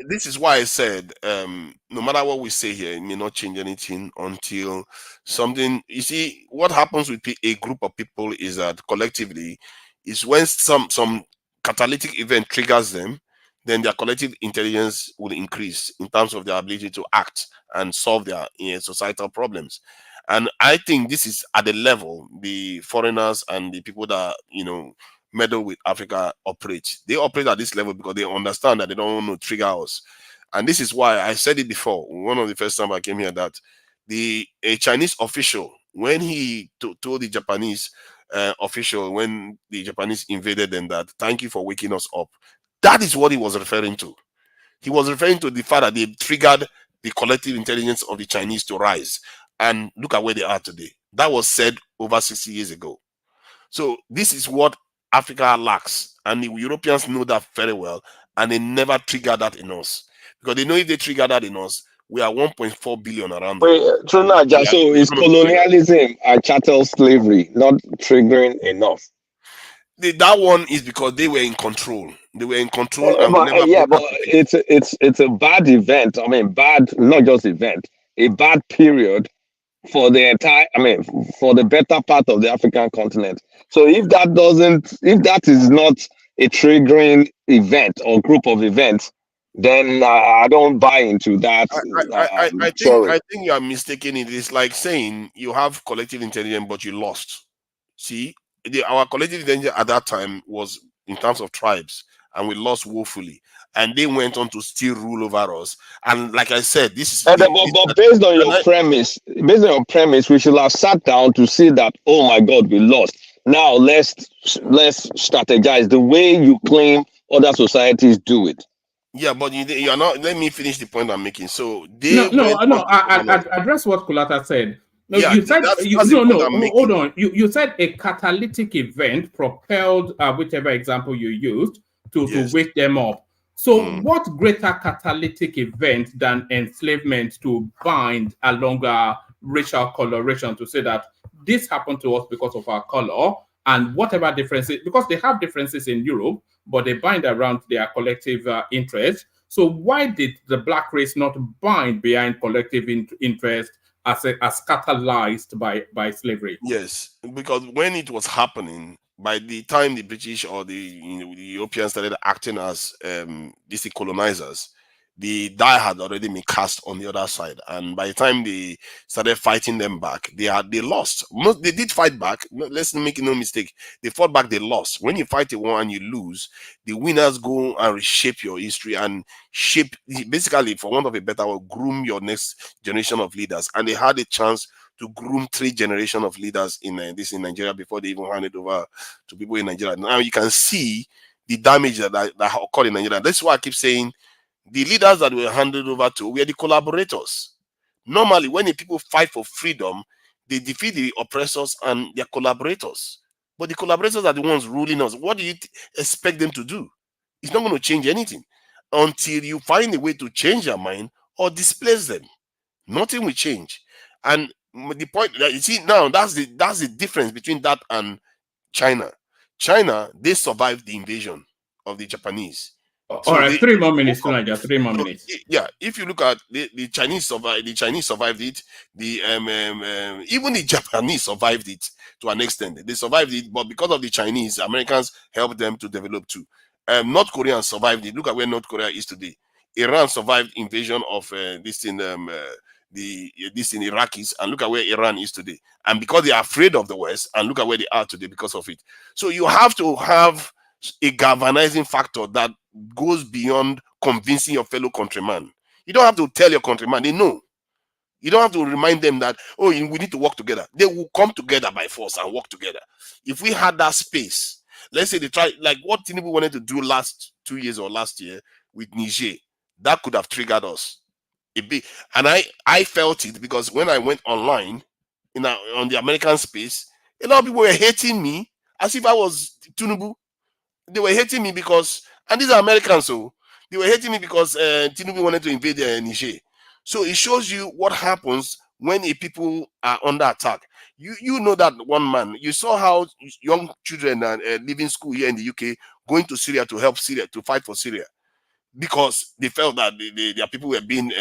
this is why I said, no matter what we say here, it may not change anything until something. You see, what happens with a group of people is that collectively, is when some catalytic event triggers them, then their collective intelligence will increase in terms of their ability to act and solve their societal problems. And I think this is at the level the foreigners and the people that meddle with Africa operate. They operate at this level because they understand that they don't want to trigger us. And this is why I said it before, one of the first time I came here, that a Chinese official, when he told the Japanese official, when the Japanese invaded them, that thank you for waking us up, that is what he was referring to. He was referring to the fact that they triggered the collective intelligence of the Chinese to rise. And look at where they are today. That was said over 60 years ago. So this is what Africa lacks, and the Europeans know that very well, and they never trigger that in us, because they know if they trigger that in us, we are 1.4 billion around the world. Trunaja, so is colonialism and chattel slavery not triggering enough? That one is because they were in control. They were in control, and we never. Yeah, but it's a bad event. I mean, bad, not just event, a bad period for the entire. I mean, for the better part of the African continent. So if that is not a triggering event or group of events, then I don't buy into that. I think you are mistaken. It is like saying you have collective intelligence, but you lost. See, our collective intelligence at that time was in terms of tribes, and we lost woefully. And they went on to still rule over us. And like I said, this is. But based on your premise, we should have sat down to see that. Oh my God, we lost. Now let's strategize the way you claim other societies do it. Yeah, but you are not. Let me finish the point I'm making. So I address what Kulata said. No, yeah, you said hold on. You said a catalytic event propelled whichever example you used to wake them up. So what greater catalytic event than enslavement to bind along racial coloration to say that this happened to us because of our color, and whatever differences, because they have differences in Europe, but they bind around their collective interest. So why did the black race not bind behind collective interest as catalyzed by slavery? Yes, because when it was happening, by the time the British or the Europeans started acting as these colonizers, the die had already been cast on the other side, and by the time they started fighting them back, they lost. They did fight back. Let's make no mistake. They fought back. They lost. When you fight a war and you lose, the winners go and reshape your history and shape, basically, for want of a better word, groom your next generation of leaders. And they had a chance to groom 3 generations of leaders in Nigeria before they even hand it over to people in Nigeria. Now you can see the damage that occurred in Nigeria. That's why I keep saying the leaders that were handed over to were the collaborators. Normally, when the people fight for freedom, they defeat the oppressors and their collaborators. But the collaborators are the ones ruling us. What do you expect them to do? It's not going to change anything until you find a way to change their mind or displace them. Nothing will change. And the point that you see now, that's the difference between that and China. China, they survived the invasion of the Japanese. All right, 3 more minutes tonight. Just 3 more minutes. Yeah, if you look at the Chinese survived it. Even the Japanese survived it to an extent. They survived it, but because of the Chinese, Americans helped them to develop too. North Koreans survived it. Look at where North Korea is today. Iran survived invasion of this in Iraqis, and look at where Iran is today. And because they are afraid of the West, and look at where they are today because of it. So you have to have a galvanizing factor that goes beyond convincing your fellow countryman. You don't have to tell your countryman, they know. You don't have to remind them that, oh, we need to work together. They will come together by force and work together. If we had that space, let's say they try, like what Tinubu wanted to do last 2 years or last year with Niger, that could have triggered us a bit. And I felt it because when I went online on the American space, a lot of people were hating me. as if I was Tinubu. They were hating me because, and these are Americans, so they were hating me because Tinubu wanted to invade Niger. So it shows you what happens when a people are under attack. You know that one man. You saw how young children are leaving school here in the UK, going to Syria to help Syria, to fight for Syria, because they felt that their people were being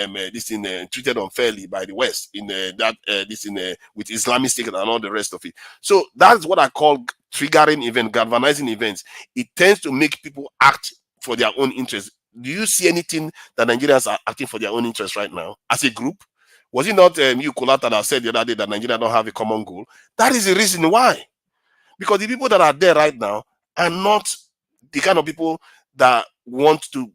treated unfairly by the West in with Islamic State and all the rest of it. So that's what I call triggering event, galvanizing events. It tends to make people act for their own interests. Do you see anything that Nigerians are acting for their own interests right now as a group? Was it not you, Kolata, that said the other day that Nigeria don't have a common goal? That is the reason why. Because the people that are there right now are not the kind of people that want to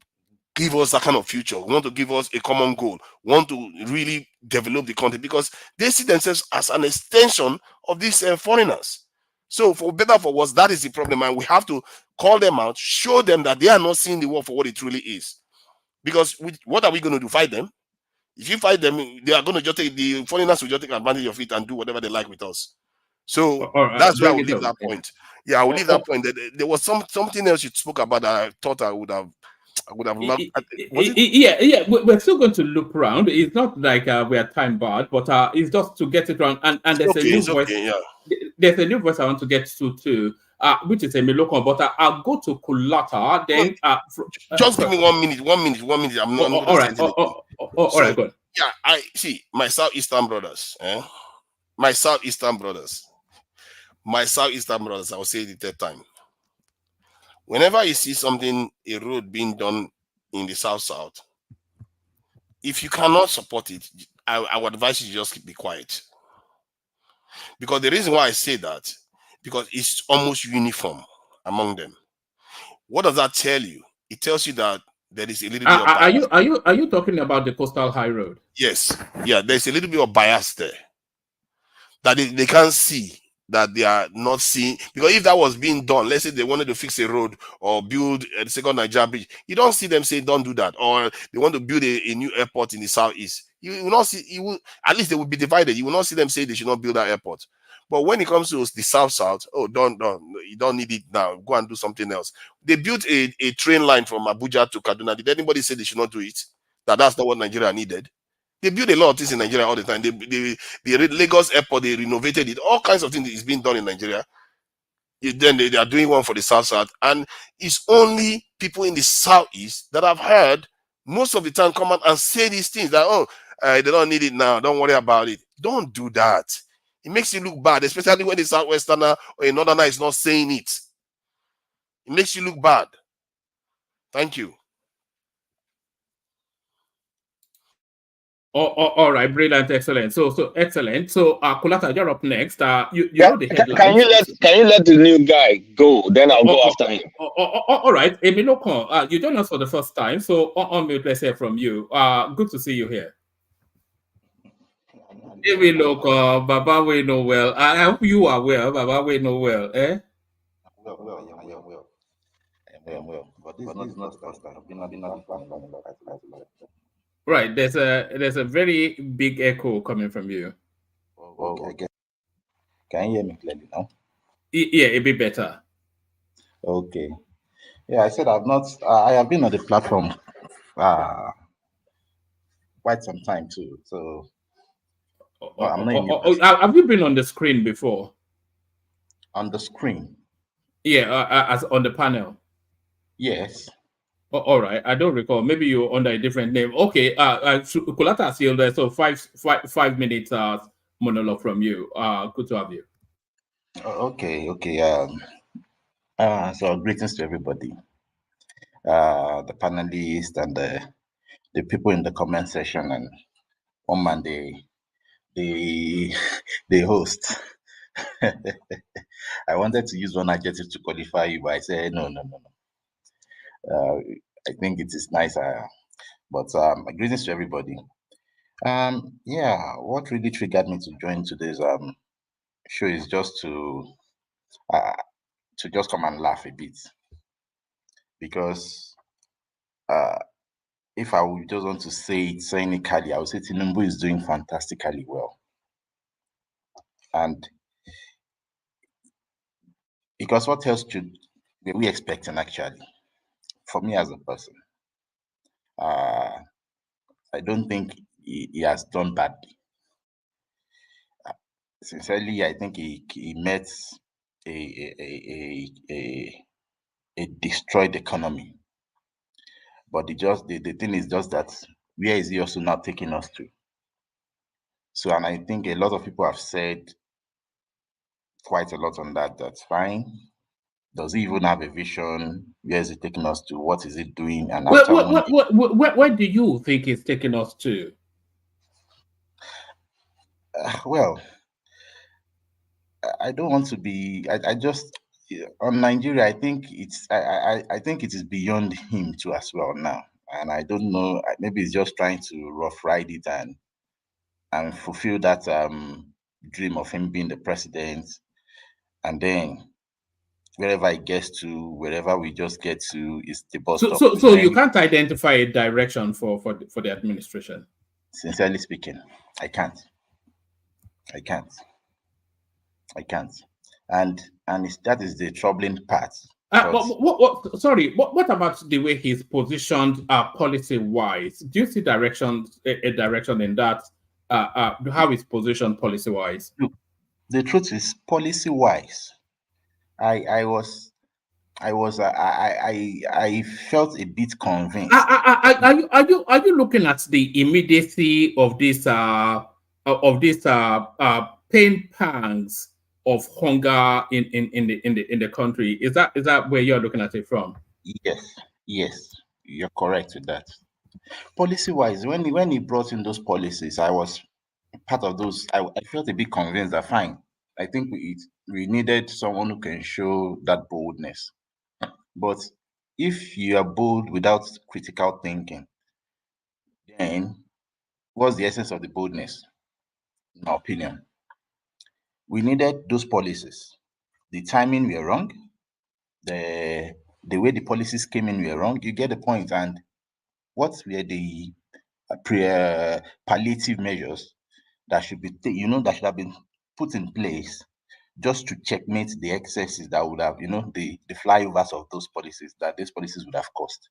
give us that kind of future, want to give us a common goal, want to really develop the country, because they see themselves as an extension of these foreigners. So for better or for worse, that is the problem, and we have to call them out, show them that they are not seeing the world for what it truly is. Because what are we going to do? Fight them? If you fight them, they are going to just take, the foreigners will just take advantage of it and do whatever they like with us. So that's where I would leave that point. Yeah, I would leave that point. There was something else you spoke about that I thought I would have loved. Yeah, we're still going to loop around. It's not like we are time barred, but it's just to get it around. And there's a new voice. Okay, yeah. There's a new voice I want to get to too, which is a Miloko. But I'll go to Kulata. Then just give me 1 minute. 1 minute. 1 minute. I'm not. All right. All right. Good. Yeah, I see my Southeastern brothers. My Southeastern brothers. I will say it the third time. Whenever you see something, a road being done in the South, if you cannot support it, I would advise you to just keep be quiet. Because the reason why I say that, because it's almost uniform among them. What does that tell you? It tells you that there is a little bit of bias. Are you talking about the Coastal High Road? Yes. Yeah, there's a little bit of bias there that they can't see, that they are not seeing. Because if that was being done, let's say they wanted to fix a road or build a second Nigeria bridge, you don't see them say don't do that. Or they want to build a new airport in the Southeast. You will not see, at least they will be divided. You will not see them say they should not build that airport. But when it comes to the South, oh, you don't need it now. Go and do something else. They built a train line from Abuja to Kaduna. Did anybody say they should not do it? That's not what Nigeria needed. They build a lot of things in Nigeria all the time. The Lagos airport, they renovated it. All kinds of things is being done in Nigeria. Then they are doing one for the South. And it's only people in the Southeast that have heard most of the time come out and say these things that, they don't need it now. Don't worry about it. Don't do that. It makes you look bad, especially when the Southwesterner or a Northerner is not saying it. It makes you look bad. Thank you. All right, brilliant, excellent. So excellent. So Kulata, you're up next. You know the headlines. Can you let the new guy go? Then I'll go after him. All right, Emiloko, you joined us for the first time, so on mute, let's hear from you. Good to see you here. Emiloko, Baba, we know well. I hope you are well. Baba, we know well. Well. But this is not the first time. I've been on the platform. Right, there's a very big echo coming from you. Okay. Can you hear me clearly now? Yeah, a bit better. Okay. Yeah, I said I have been on the platform quite some time too. So I'm not have you been on the screen before? On the screen? Yeah, as on the panel. Yes. All right, I don't recall. Maybe you're under a different name. Okay, Kulata is still there. So five minutes monologue from you. Good to have you. Okay. So greetings to everybody, the panelists and the people in the comment section, and one man the host. I wanted to use one adjective to qualify you, but I said no. I think it is nicer. But greetings to everybody. Yeah, what really triggered me to join today's show is just to just come and laugh a bit, because if I would just want to say it cynically, I would say Tinubu is doing fantastically well, and Because what else were we expecting actually? For me as a person, I don't think he has done badly. Sincerely, I think he met a destroyed economy. But the thing is just that where is he also now taking us to? So, and I think a lot of people have said quite a lot on that. That's fine. Does he even have a vision? Where is he taking us to? What is he doing? And after 1 year, Where do you think it's taking us to? Well, I don't want to be. I just on Nigeria. I think I think it is beyond him too as well now. And I don't know. Maybe he's just trying to rough ride it and fulfill that dream of him being the president. And then wherever it gets to, wherever we just get to, is the bus stop. So you can't identify a direction for the administration. Sincerely speaking, I can't. I can't. And that is the troubling part. Sorry, what about the way he's positioned policy wise? Do you see a direction in that? How is positioned policy wise? The truth is, policy wise, I felt a bit convinced. Are you looking at the immediacy of this pain pangs of hunger in the country? Is that where you're looking at it from? Yes, you're correct with that. Policy wise, when he brought in those policies, I was part of those. I felt a bit convinced that fine. I think we needed someone who can show that boldness. But if you are bold without critical thinking, then what's the essence of the boldness? In my opinion, we needed those policies. The timing were wrong. The way the policies came in were wrong. You get the point. And what were the palliative measures that should be that should have been put in place just to checkmate the excesses that would have, the flyovers of those policies that these policies would have caused?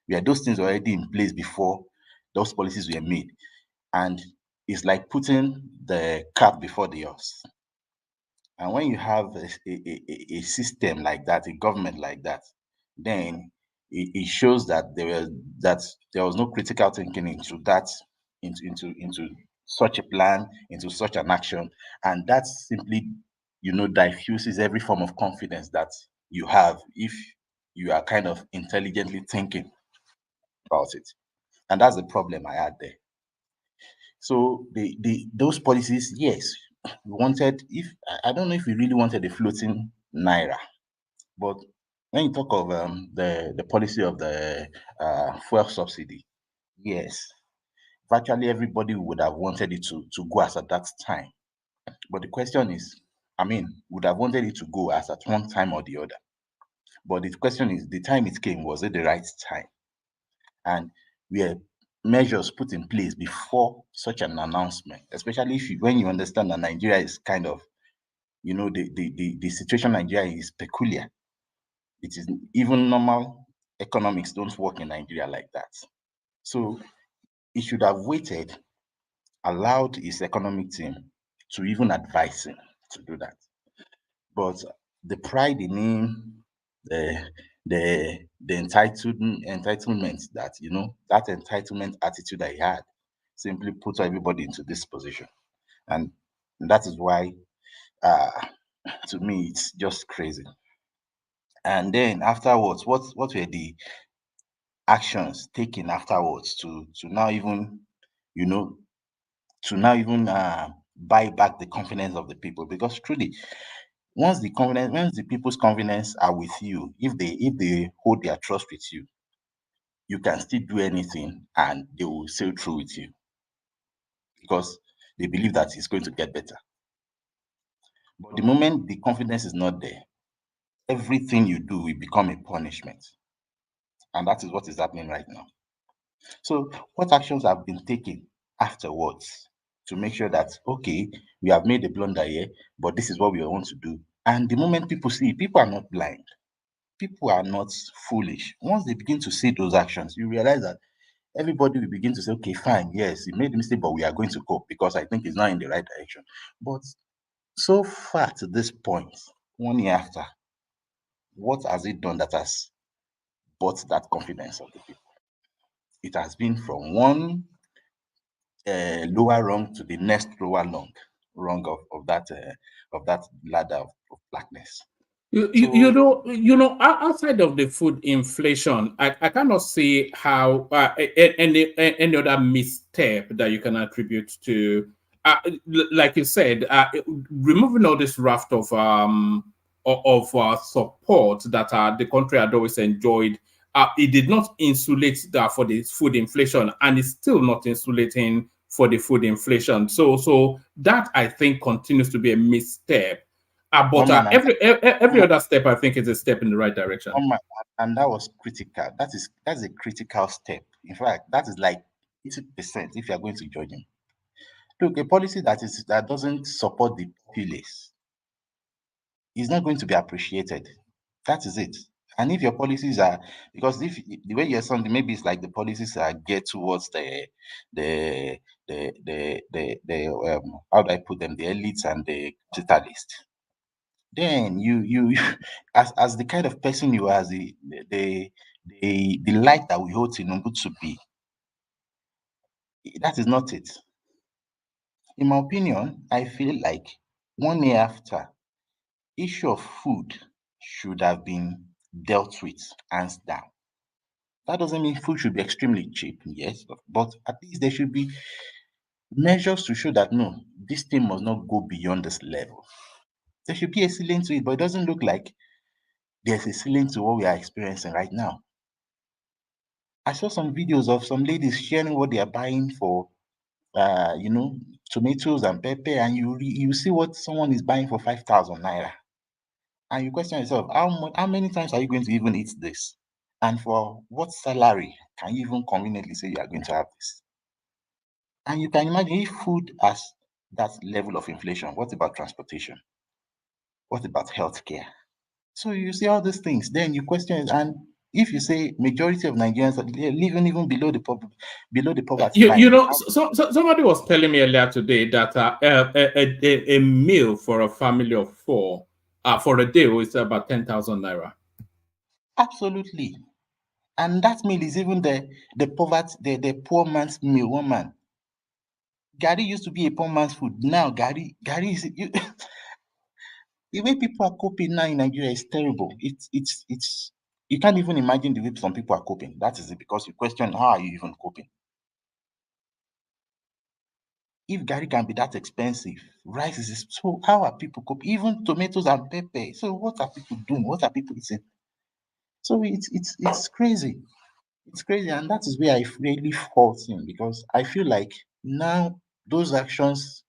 Were those things already in place before those policies were made? And it's like putting the cart before the horse. And when you have a system like that, a government like that, then it shows that there was no critical thinking into that, into such a plan, into such an action, and that simply diffuses every form of confidence that you have if you are kind of intelligently thinking about it. And that's the problem I had there. So those policies, yes, we wanted. If I don't know if we really wanted a floating naira, but when you talk of the policy of the fuel subsidy, yes, virtually everybody would have wanted it to go as at that time. But the question is, would have wanted it to go as at one time or the other. But the question is, the time it came, was it the right time? And were measures put in place before such an announcement, especially when you understand that Nigeria is kind of, the situation in Nigeria is peculiar. It is even normal economics don't work in Nigeria like that. So he should have waited, allowed his economic team to even advise him to do that. But the pride in him, the entitlement that that entitlement attitude that he had simply put everybody into this position. And that is why to me it's just crazy. And then afterwards, what were the actions taken afterwards to now even buy back the confidence of the people? Because truly, once the people's confidence are with you, if they hold their trust with you, you can still do anything and they will sail through with you because they believe that it's going to get better. But the moment the confidence is not there, everything you do will become a punishment. And that is what is happening right now. So what actions have been taken afterwards to make sure that, okay, we have made a blunder here, but this is what we want to do, And the moment people see it, people are not blind. People are not foolish. Once they begin to see those actions, you realize that everybody will begin to say, okay, fine, yes, he made a mistake, but we are going to cope because I think it's not in the right direction. But so far to this point, 1 year after, what has it done that has brought that confidence of the people? It has been from one lower rung to the next lower rung of that ladder of blackness. Outside of the food inflation, I cannot see how any other misstep that you can attribute to, like you said, removing all this raft of support that the country had always enjoyed. It did not insulate that for the food inflation, and it's still not insulating for the food inflation. So that I think continues to be a misstep. But every other step, I think, is a step in the right direction. And that was critical. That's a critical step. In fact, that is like 80% if you are going to judge him. Look, a policy that doesn't support the populace is not going to be appreciated. That is it. And if your policies are, because if the way you're sounding, maybe it's like the policies are geared towards the how do I put them, the elites and the capitalists, then you as the kind of person you are, as the light that we hold Tinubu to be, that is not it. In my opinion, I feel like 1 year after, issue of food should have been dealt with hands down. That doesn't mean food should be extremely cheap, yes, but at least there should be measures to show that no, this thing must not go beyond this level. There should be a ceiling to it, but it doesn't look like there's a ceiling to what we are experiencing right now. I saw some videos of some ladies sharing what they are buying for, tomatoes and pepper, and you see what someone is buying for 5,000 naira, and you question yourself, how many times are you going to even eat this, and for what salary can you even conveniently say you are going to have this? And you can imagine if food has that level of inflation, what about transportation? What about healthcare? So you see all these things, then you question it, and if you say majority of Nigerians are living even below the poverty line. Somebody was telling me earlier today that a meal for a family of 4 for a day is about 10,000 naira. Absolutely, and that meal is even the poor man's meal. One man, Gary used to be a poor man's food. Now Gary is the way people are coping now in Nigeria is terrible. It's you can't even imagine the way some people are coping. That is it, because you question, how are you even coping? If Gary can be that expensive, rice is, so how are people coping? Even tomatoes and pepper. So what are people doing? What are people eating? So it's crazy. It's crazy, and that is where I really fault him, because I feel like now those actions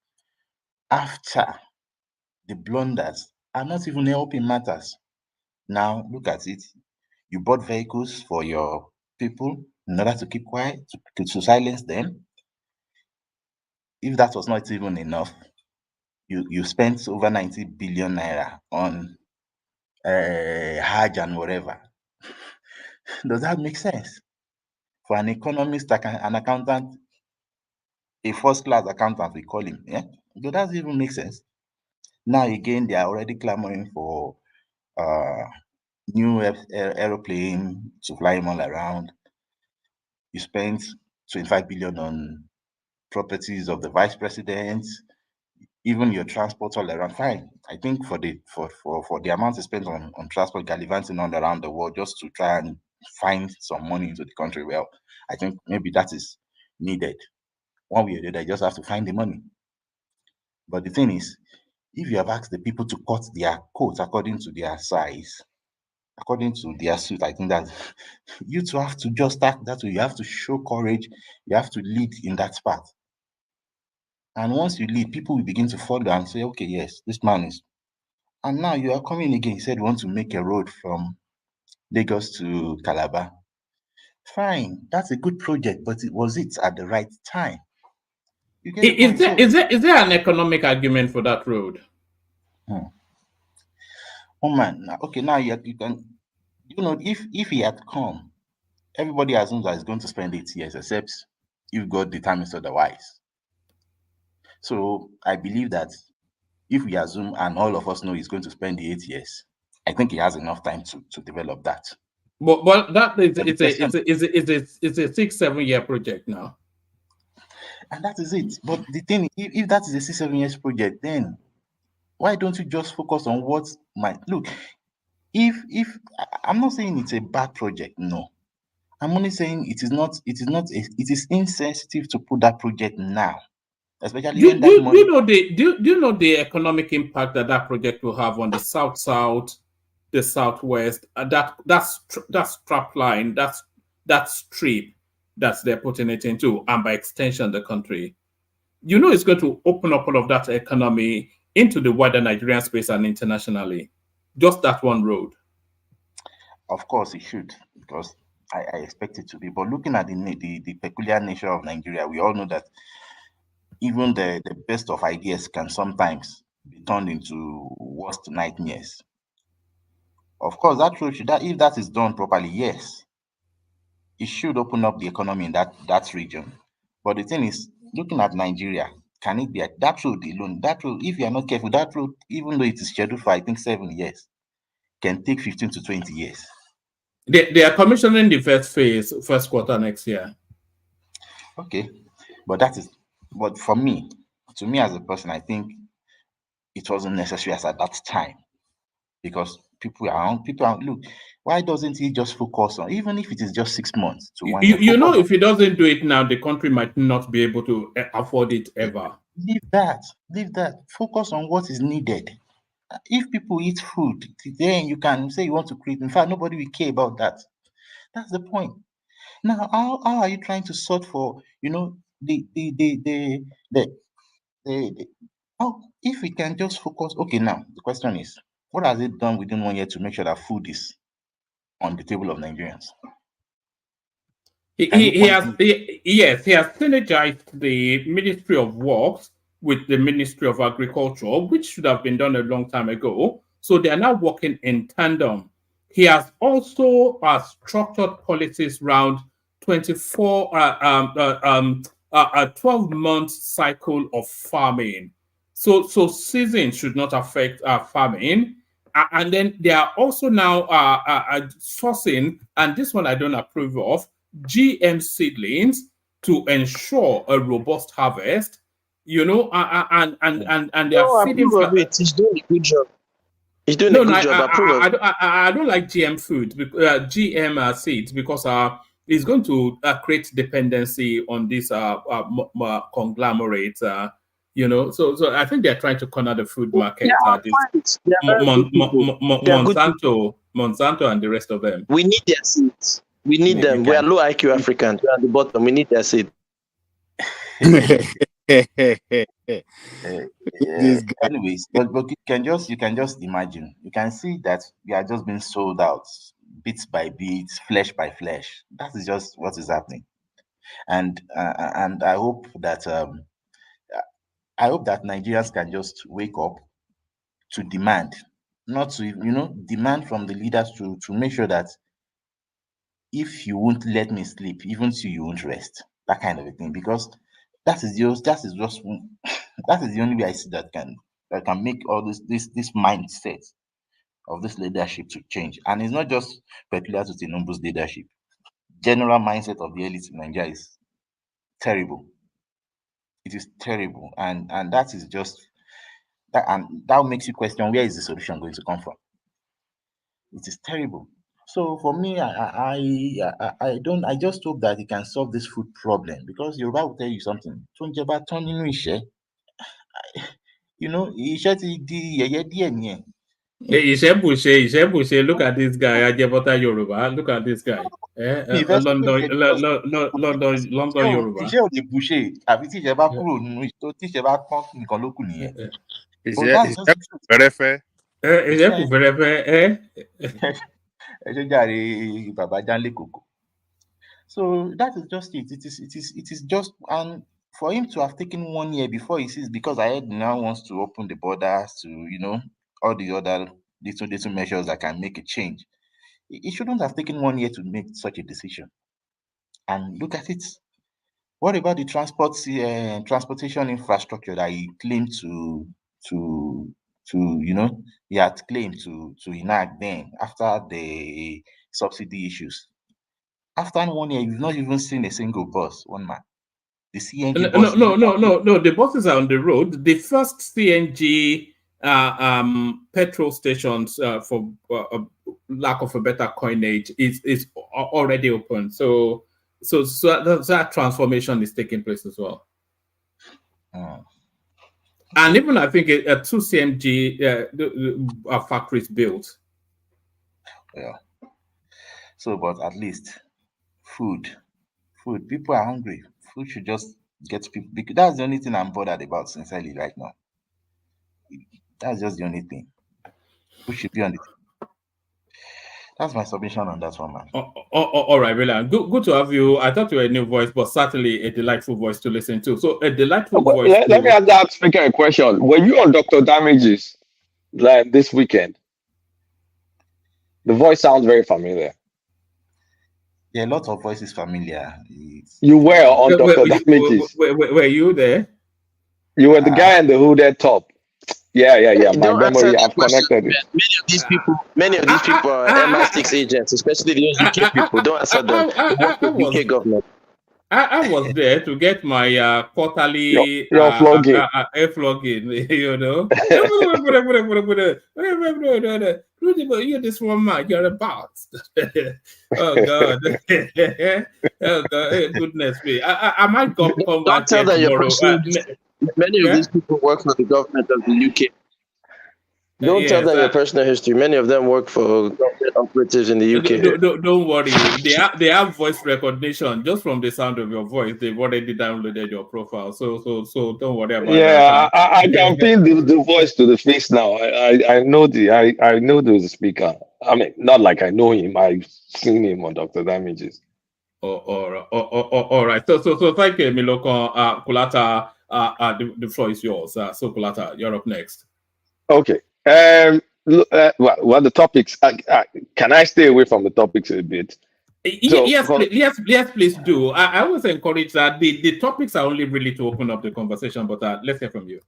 after the blunders are not even helping matters. Now look at it. You bought vehicles for your people in order to keep quiet, to silence them. If that was not even enough, you spent over 90 billion naira on Hajj and whatever. Does that make sense? For an economist, an accountant, a first-class accountant, we call him. Yeah? Does that even make sense? Now again, they are already clamoring for new aeroplane to fly him all around. You spent 25 billion on properties of the vice president, even your transport all around. Fine. I think for the amount you spent on transport gallivanting all around the world just to try and find some money into the country, well, I think maybe that is needed. One way or the other, you just have to find the money. But the thing is, if you have asked the people to cut their coats according to their size, according to their suit, I think that you two have to just act that way. You have to show courage. You have to lead in that path. And once you lead, people will begin to follow and say, okay, yes, this man is. And now you are coming again. You said you want to make a road from Lagos to Calabar. Fine, that's a good project, but was it at the right time? You get the point. Is there an economic argument for that road? Oh man, okay, now you can, if he had come, everybody assumes that he's going to spend 8 years, except if God determines otherwise. So I believe that if we assume and all of us know he's going to spend the 8 years, I think he has enough time to develop that. But that is But it's a 6-7 year project now. And that is it. But the thing, if that is a 6-7 years project, then why don't you just focus on what might look? If I'm not saying it's a bad project, no. I'm only saying it is insensitive to put that project now, especially when that money. Do you know the economic impact that project will have on the south, the southwest, that strap line, that strip that they're putting it into, and by extension the country. You know it's going to open up all of that economy into the wider Nigerian space and internationally. Just that one road. Of course, it should, because I expect it to be. But looking at the peculiar nature of Nigeria, we all know that even the best of ideas can sometimes be turned into worst nightmares. Of course, that road should, that if that is done properly, yes, it should open up the economy in that region. But the thing is, looking at Nigeria, can it be that road alone? That road, if you are not careful, that road, even though it is scheduled for I think 7 years, can take 15 to 20 years. They are commissioning the first phase, first quarter next year. Okay, but for me, to me as a person, I think it wasn't necessary as at that time, because people are look. Why doesn't he just focus on, even if it is just 6 months to 1 year? You know, if he doesn't do it now, the country might not be able to afford it ever. Leave that. Focus on what is needed. If people eat food, then you can say you want to create. In fact, nobody will care about that. That's the point. Now, how are you trying to sort for, the how, if we can just focus? Okay, now the question is, what has it done within 1 year to make sure that food is on the table of Nigerians? He has synergized the Ministry of Works with the Ministry of Agriculture, which should have been done a long time ago. So they are now working in tandem. He has also structured policies around 12-month cycle of farming. So season should not affect farming. And then they are also now sourcing, and this one I don't approve of, GM seedlings to ensure a robust harvest, and they are feeding. He's doing a good job. He's doing a good job. I don't like GM food, GM seeds, because it's going to create dependency on this conglomerate. So I think they're trying to corner the food market. Monsanto and the rest of them. We need their seeds. We need them. We are low IQ Africans. We are at the bottom. We need their seed. Anyways, but you can just imagine. You can see that we are just being sold out, bits by bits, flesh by flesh. That is just what is happening, and I hope that Nigerians can just wake up to demand, not to demand from the leaders to make sure that if you won't let me sleep, even so you won't rest. That kind of a thing, because that is the only way I see that can make all this mindset of this leadership to change. And it's not just peculiar to Tinubu's leadership. General mindset of the elite in Nigeria is terrible. It is terrible, and that is just that, and that makes you question, where is the solution going to come from? It is terrible. So for me, I just hope that he can solve this food problem, because Yoruba will tell you something. Look at this guy, Ajebota Yoruba. Look at this guy. London Yoruba. So that is just it. It is just, and for him to have taken 1 year before he sees, because I heard now wants to open the borders to all the other little measures that can make a change. He shouldn't have taken 1 year to make such a decision. And look at it. What about the transportation infrastructure that he claimed to he had claimed to enact then after the subsidy issues? After 1 year, you've not even seen a single bus, one man. The CNG buses. No. The buses are on the road. The first CNG petrol stations, for lack of a better coinage, is already open. So that transformation is taking place as well. And even I think 2 CNG factories built. Yeah. So, but at least food. People are hungry. Food should just get people. Because that's the only thing I'm bothered about, sincerely, right now. That's just the only thing. Food should be on the. That's my submission on that one, man. All right, William. Good to have you. I thought you were a new voice, but certainly a delightful voice to listen to. So a delightful voice. Let me ask that speaker a question. Were you on Dr. Damages like this weekend? The voice sounds very familiar. Yeah, a lot of voices familiar. You were on Dr. Damages. Were you there? You were the guy in the hooded top. Yeah. My memory, I've connected it. Many of these people are MI6 agents, especially the UK people. Don't answer them. UK government. I was there to get my quarterly flogging. flogging, you know. You're this one man, you're a boss. Oh God. Oh God, goodness me. I might come back tell that tomorrow. Many of these people work for the government of the UK. Don't tell them your personal history. Many of them work for government operatives in the UK. Don't worry. They have voice recognition just from the sound of your voice. They've already downloaded your profile. So don't worry about that. Yeah, I can pin the voice to the face now. I know the speaker. I mean, not like I know him. I've seen him on Dr. Damages. All right. So thank you, Miloko. Kulata, the floor is yours. So Kulata, you're up next. Okay. Well, the topics. Can I stay away from the topics a bit? Yes, please do. I always encourage that the topics are only really to open up the conversation, but let's hear from you.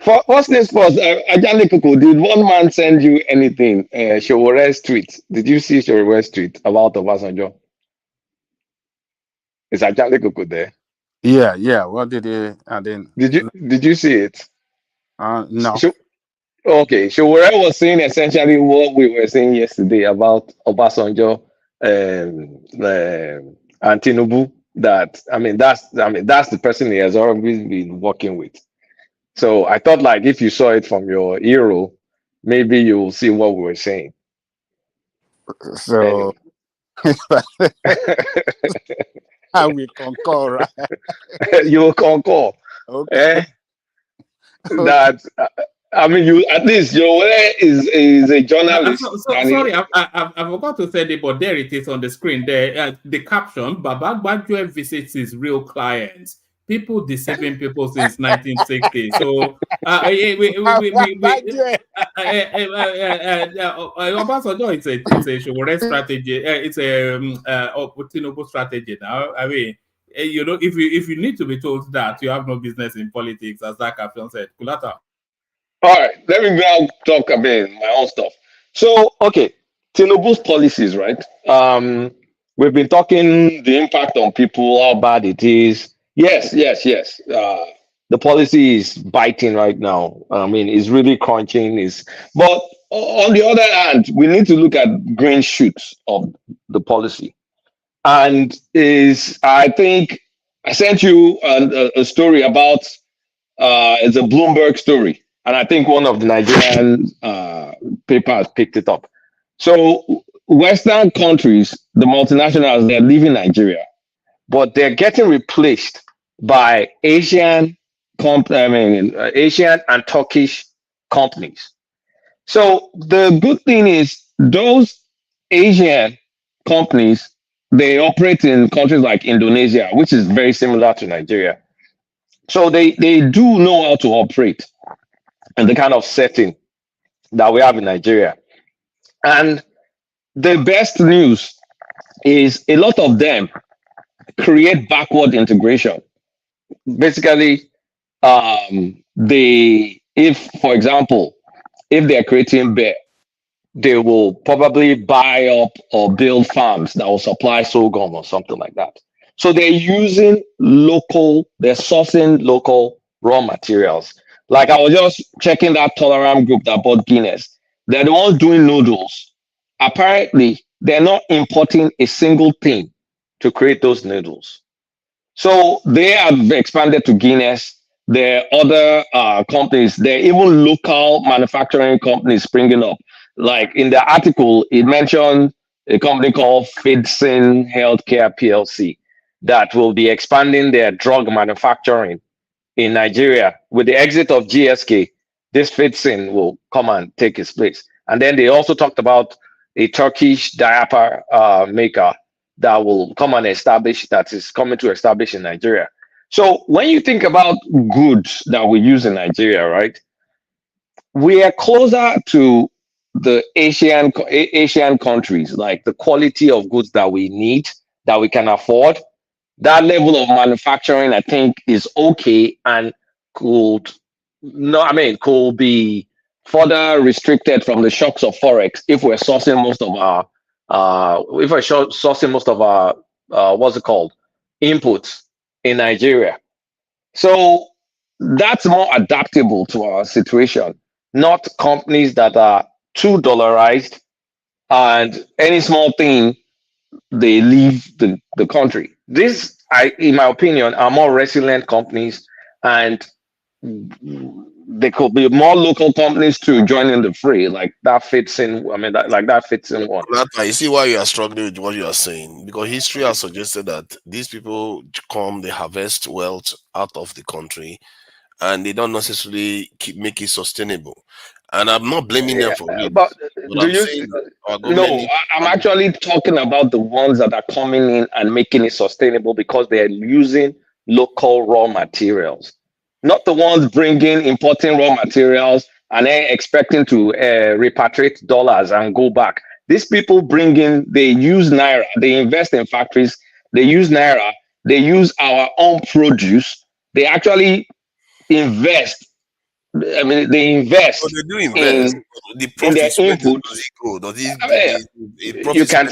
First things first, Ajani Kuku, did one man send you anything? Showore's tweet. Did you see Showore's tweet about Obasanjo? Is Ajani Kuku there? Yeah. What did he? I didn't. Did you see it? No. Okay, Showore was saying essentially what we were saying yesterday about Obasanjo and Tinubu. That's the person he has always been working with. So I thought, like, if you saw it from your hero, maybe you will see what we were saying. So I will concur, right? You will concur. Okay. That you at least Joel is a journalist. Sorry, I forgot to say it, but there it is on the screen. There, the caption: Baba Gbadjo visits his real clients. People deceiving people since 1960. So, Obasanjo, it's a Showore strategy. It's a Tinubu strategy now. I mean, if you need to be told that, you have no business in politics, as that caption said. Kulata. All right, let me now talk about my own stuff. So, okay, Tinubu's policies, right? We've been talking the impact on people, how bad it is. Yes. The policy is biting right now. I mean, it's really crunching. But on the other hand, we need to look at green shoots of the policy. And I think I sent you a story about it's a Bloomberg story, and I think one of the Nigerian papers picked it up. So Western countries, the multinationals, they're leaving Nigeria, but they're getting replaced by Asian and Turkish companies. So the good thing is those Asian companies, they operate in countries like Indonesia, which is very similar to Nigeria. So they do know how to operate in the kind of setting that we have in Nigeria. And the best news is a lot of them create backward integration. Basically, if, for example, if they're creating beer, they will probably buy up or build farms that will supply sorghum or something like that. So they're using local, they're sourcing local raw materials. Like I was just checking that Toleram group that bought Guinness. They're the ones doing noodles. Apparently, they're not importing a single thing to create those noodles. So they have expanded to Guinness. There are other companies. There are even local manufacturing companies springing up. Like in the article, it mentioned a company called Fidson Healthcare PLC that will be expanding their drug manufacturing in Nigeria. With the exit of GSK, this Fidson will come and take its place. And then they also talked about a Turkish diaper maker that will come and establish, that is coming to establish in Nigeria. So when you think about goods that we use in Nigeria, right, we are closer to the Asian countries, like the quality of goods that we need, that we can afford. That level of manufacturing, I think, is okay and could no, I mean, could be further restricted from the shocks of forex if we're sourcing most of our what's it called, inputs in Nigeria. So that's more adaptable to our situation, not companies that are too dollarized and any small thing they leave the country. This, in my opinion, are more resilient companies, and there could be more local companies to join in the fray. Like that fits in. I mean, that fits in one. Now, you see why you are struggling with what you are saying, because history has suggested that these people come, they harvest wealth out of the country, and they don't necessarily make it sustainable. And I'm not blaming them for it, But but do I'm you? saying that our No, government needs. I'm actually talking about the ones that are coming in and making it sustainable because they are using local raw materials, not the ones bringing importing raw materials and then expecting to repatriate dollars and go back. These people bring in, they use naira, they invest in factories, they use naira, they use our own produce. They actually invest. I mean, they Oh, invest they do invest. in The in their profits, where input. does it go? Does it, I mean, the you profits? can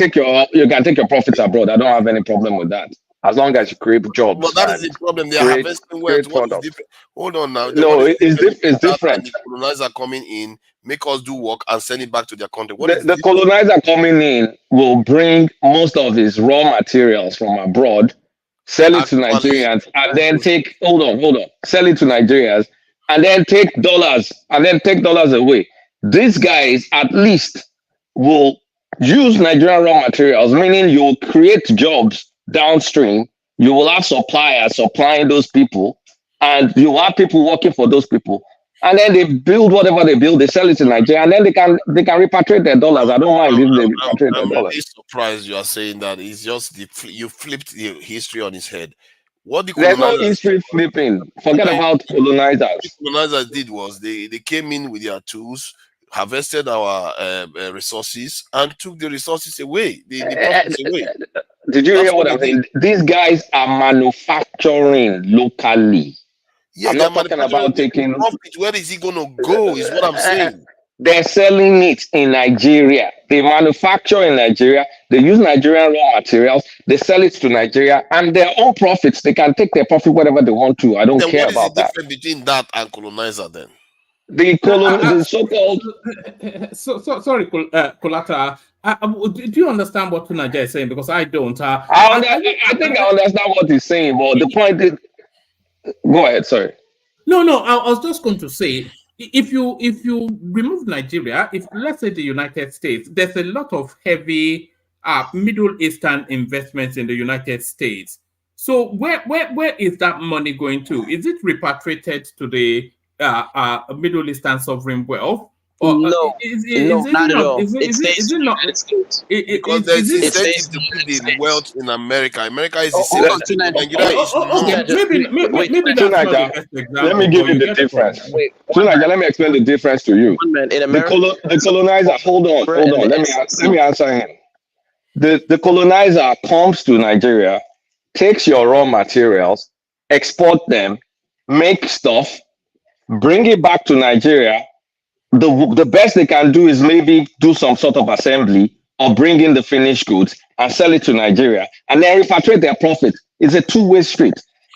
take your profits abroad. I don't have any problem with that, as long as you create But jobs that is and the problem. They are create harvesting wealth. create What is products. different? Hold on now. Then No, what is different it's between that and different. the colonizer coming in, make us do work and send it back to their country? What is the The difference? colonizer coming in will bring most of his raw materials from abroad, sell it to Actually, Nigerians, and then take hold on, sell it to Nigerians, and then take dollars away. These guys at least will use Nigerian raw materials, meaning you will create jobs downstream. You will have suppliers supplying those people, and you will have people working for those people. And then they build whatever they build, they sell it to Nigeria, and then they can repatriate their dollars. I don't mind if they repatriate their I'm dollars. really surprised you are saying that. It's just you flipped the history on its head. What the There's no colonizers history flipping. Forget I, about the colonizers. colonizers did was they came in with their tools, harvested our resources, and took the resources away, the profits away. Did you That's hear what what they I'm did. saying? These guys are manufacturing locally. Yeah, I'm they are not talking manufacturing about the taking. profit. Where is it going to go? Is what I'm saying. They're selling it in Nigeria. They manufacture in Nigeria. They use Nigerian raw materials. They sell it to Nigeria, and their own profits. They can take their profit whatever they want to. I don't Then care what is the about that. difference between that and colonizer then? The so-called. Sorry, Kolata. Do you understand what Tunaja is saying? Because I don't. I think I understand what he's saying, but the point is, go ahead. Sorry. No. I was just going to say, if you remove Nigeria, if let's say the United States, there's a lot of heavy Middle Eastern investments in the United States. So where is that money going to? Is it repatriated to the Middle Eastern sovereign wealth, Or No, is no, it not at not? all. It Is stays it in the not? United States. Because Is there's it? It stays incentive in to the build United in States. wealth in America. America is the Oh, hold safest on, place, but Tunaja. Nigeria is Okay, not. Tunaja, maybe wait, maybe Tunaja. that's not the Tunaja, best let me example, give but you you the get the point. difference. Wait, one Tunaja, man. let me explain the difference to you. One man in The America. the Something colonizer, called hold and on. the Let SEC. me answer him. The colonizer comes to Nigeria, takes your raw materials, export them, make stuff, bring it back to Nigeria. The best they can do is maybe do some sort of assembly or bring in the finished goods and sell it to Nigeria and then repatriate their profit. It's a two-way street.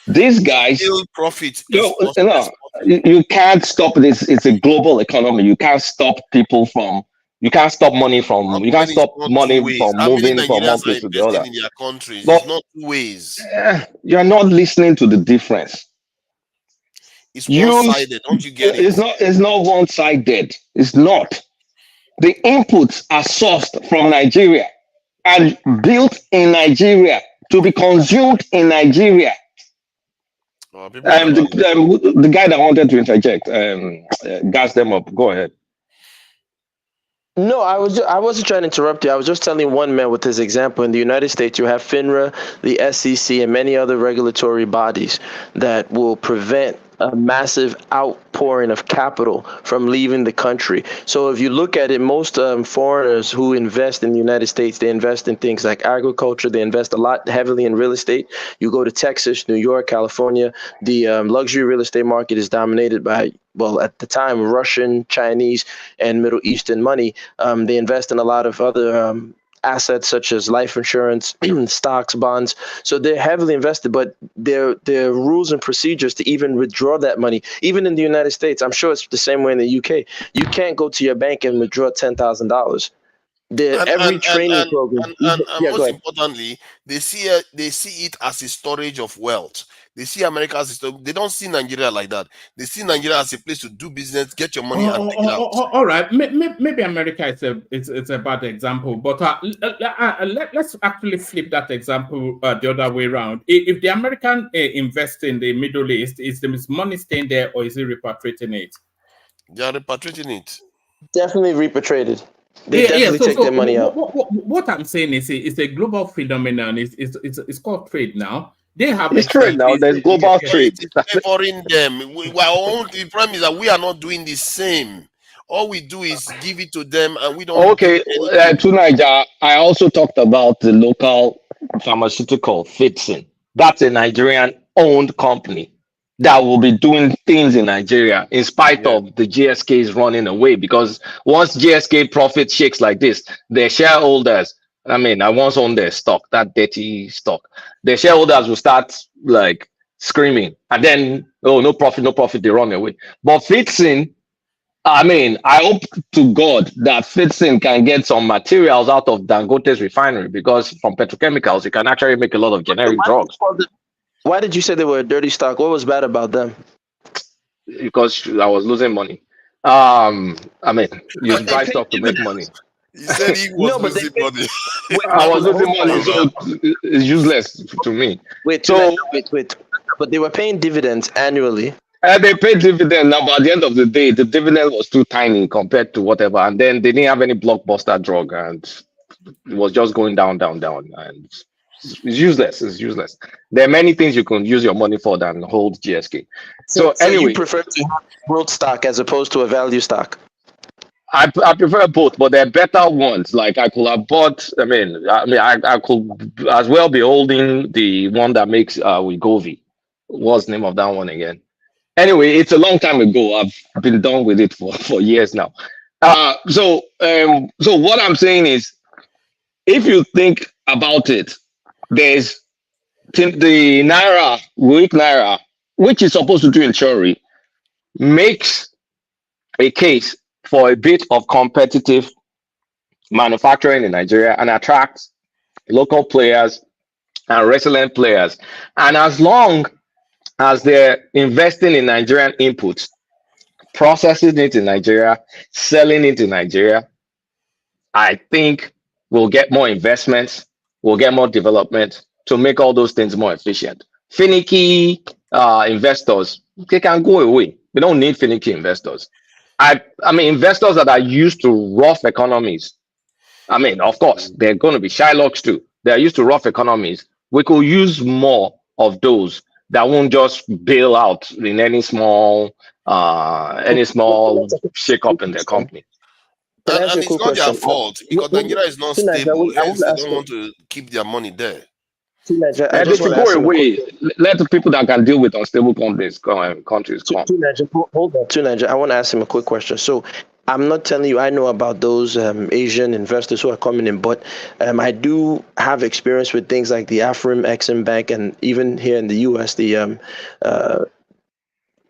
These guys, Still profit export exporting. you can't stop this. It's a global economy. You can't stop people from. You can't stop money from. How You come can't it's stop not two money ways? from How many moving from one Nigerians are place to the investing other. in their countries? But It's not two ways. you're not listening to the difference. It's You, one-sided. Don't you get it? it's not one-sided. It's not. The inputs are sourced from Nigeria and built in Nigeria to be consumed in Nigeria. Oh, people never The guy that wanted to interject, gas them up. Go ahead. No, I wasn't trying to interrupt you. I was just telling one man with his example. In the United States, you have FINRA, the SEC, and many other regulatory bodies that will prevent a massive outpouring of capital from leaving the country. So if you look at it, most foreigners who invest in the United States, they invest in things like agriculture. They invest a lot heavily in real estate. You go to Texas, New York, California, the luxury real estate market is dominated by, well, at the time, Russian, Chinese, and Middle Eastern money. They invest in a lot of other assets such as life insurance, stocks, bonds. So they're heavily invested, but there are rules and procedures to even withdraw that money. Even in the United States, I'm sure it's the same way in the UK. You can't go to your bank and withdraw $10,000. and Every and and training and program. and Yeah, go most ahead. importantly, they see it as a storage of wealth. They see America as a they don't see Nigeria like that. They see Nigeria as a place to do business, get your money, and take it out. All right. Maybe America is it's a bad example, but let's actually flip that example the other way around. If the American invest in the Middle East, is the money staying there or is it repatriating it? They are repatriating it. Definitely repatriated. They Yeah. definitely take their money out. What I'm saying is it's a global phenomenon. It's called trade now. They have It's trade now. expertise. There's global But trade. it is favoring them. The problem is that we are not doing the same. All we do is give it to them, and we don't give Okay, anything. to Niger, I also talked about the local pharmaceutical Fitson. That's a Nigerian-owned company that will be doing things in Nigeria in spite Yeah. of the GSK's running away. Because once GSK profit shakes like this, their shareholders, I once owned their stock, that dirty stock. Their shareholders will start like screaming, and then, oh, no profit, they run away. But Fitson, I hope to God that Fitson can get some materials out of Dangote's refinery, because from petrochemicals, you can actually make a lot of generic drugs. Why did you say they were a dirty stock? What was bad about them? Because I was losing money. Use dry stock to make money. He said he was losing money. I was losing money, so it's useless to me. Wait. But they were paying dividends annually. They paid dividend now, but at the end of the day, the dividend was too tiny compared to whatever. And then they didn't have any blockbuster drug, and it was just going down. And it's useless. It's useless. There are many things you can use your money for than hold GSK. So anyway, you prefer to have growth stock as opposed to a value stock? I prefer both, but there are better ones. Like I could have bought. I could as well be holding the one that makes Wegovy. What's the name of that one again? Anyway, it's a long time ago. I've been done with it for years now. So what I'm saying is, if you think about it, there's the Naira, weak Naira, which is supposed to do in theory, makes a case for a bit of competitive manufacturing in Nigeria and attracts local players and resilient players. And as long as they're investing in Nigerian inputs, processing it in Nigeria, selling it in Nigeria, I think we'll get more investments, we'll get more development to make all those things more efficient. Finicky investors, they can go away. We don't need finicky investors. I mean, investors that are used to rough economies. I mean, of course, they're going to be Shylocks too. They're used to rough economies. We could use more of those that won't just bail out in any small shake up in their company. Can I ask you And a it's quick not their question? fault because Nigeria is not Teenage, I stable. want Hence, to they ask don't you. want to keep their money there. Teenage, I And they just want should to go ask him a quick. away. Let the people that can deal with unstable countries come. Teenage, hold on, Teenage. I want to ask him a quick question. So, I'm not telling you I know about those Asian investors who are coming in, but I do have experience with things like the Afrim Exim Bank, and even here in the U.S. the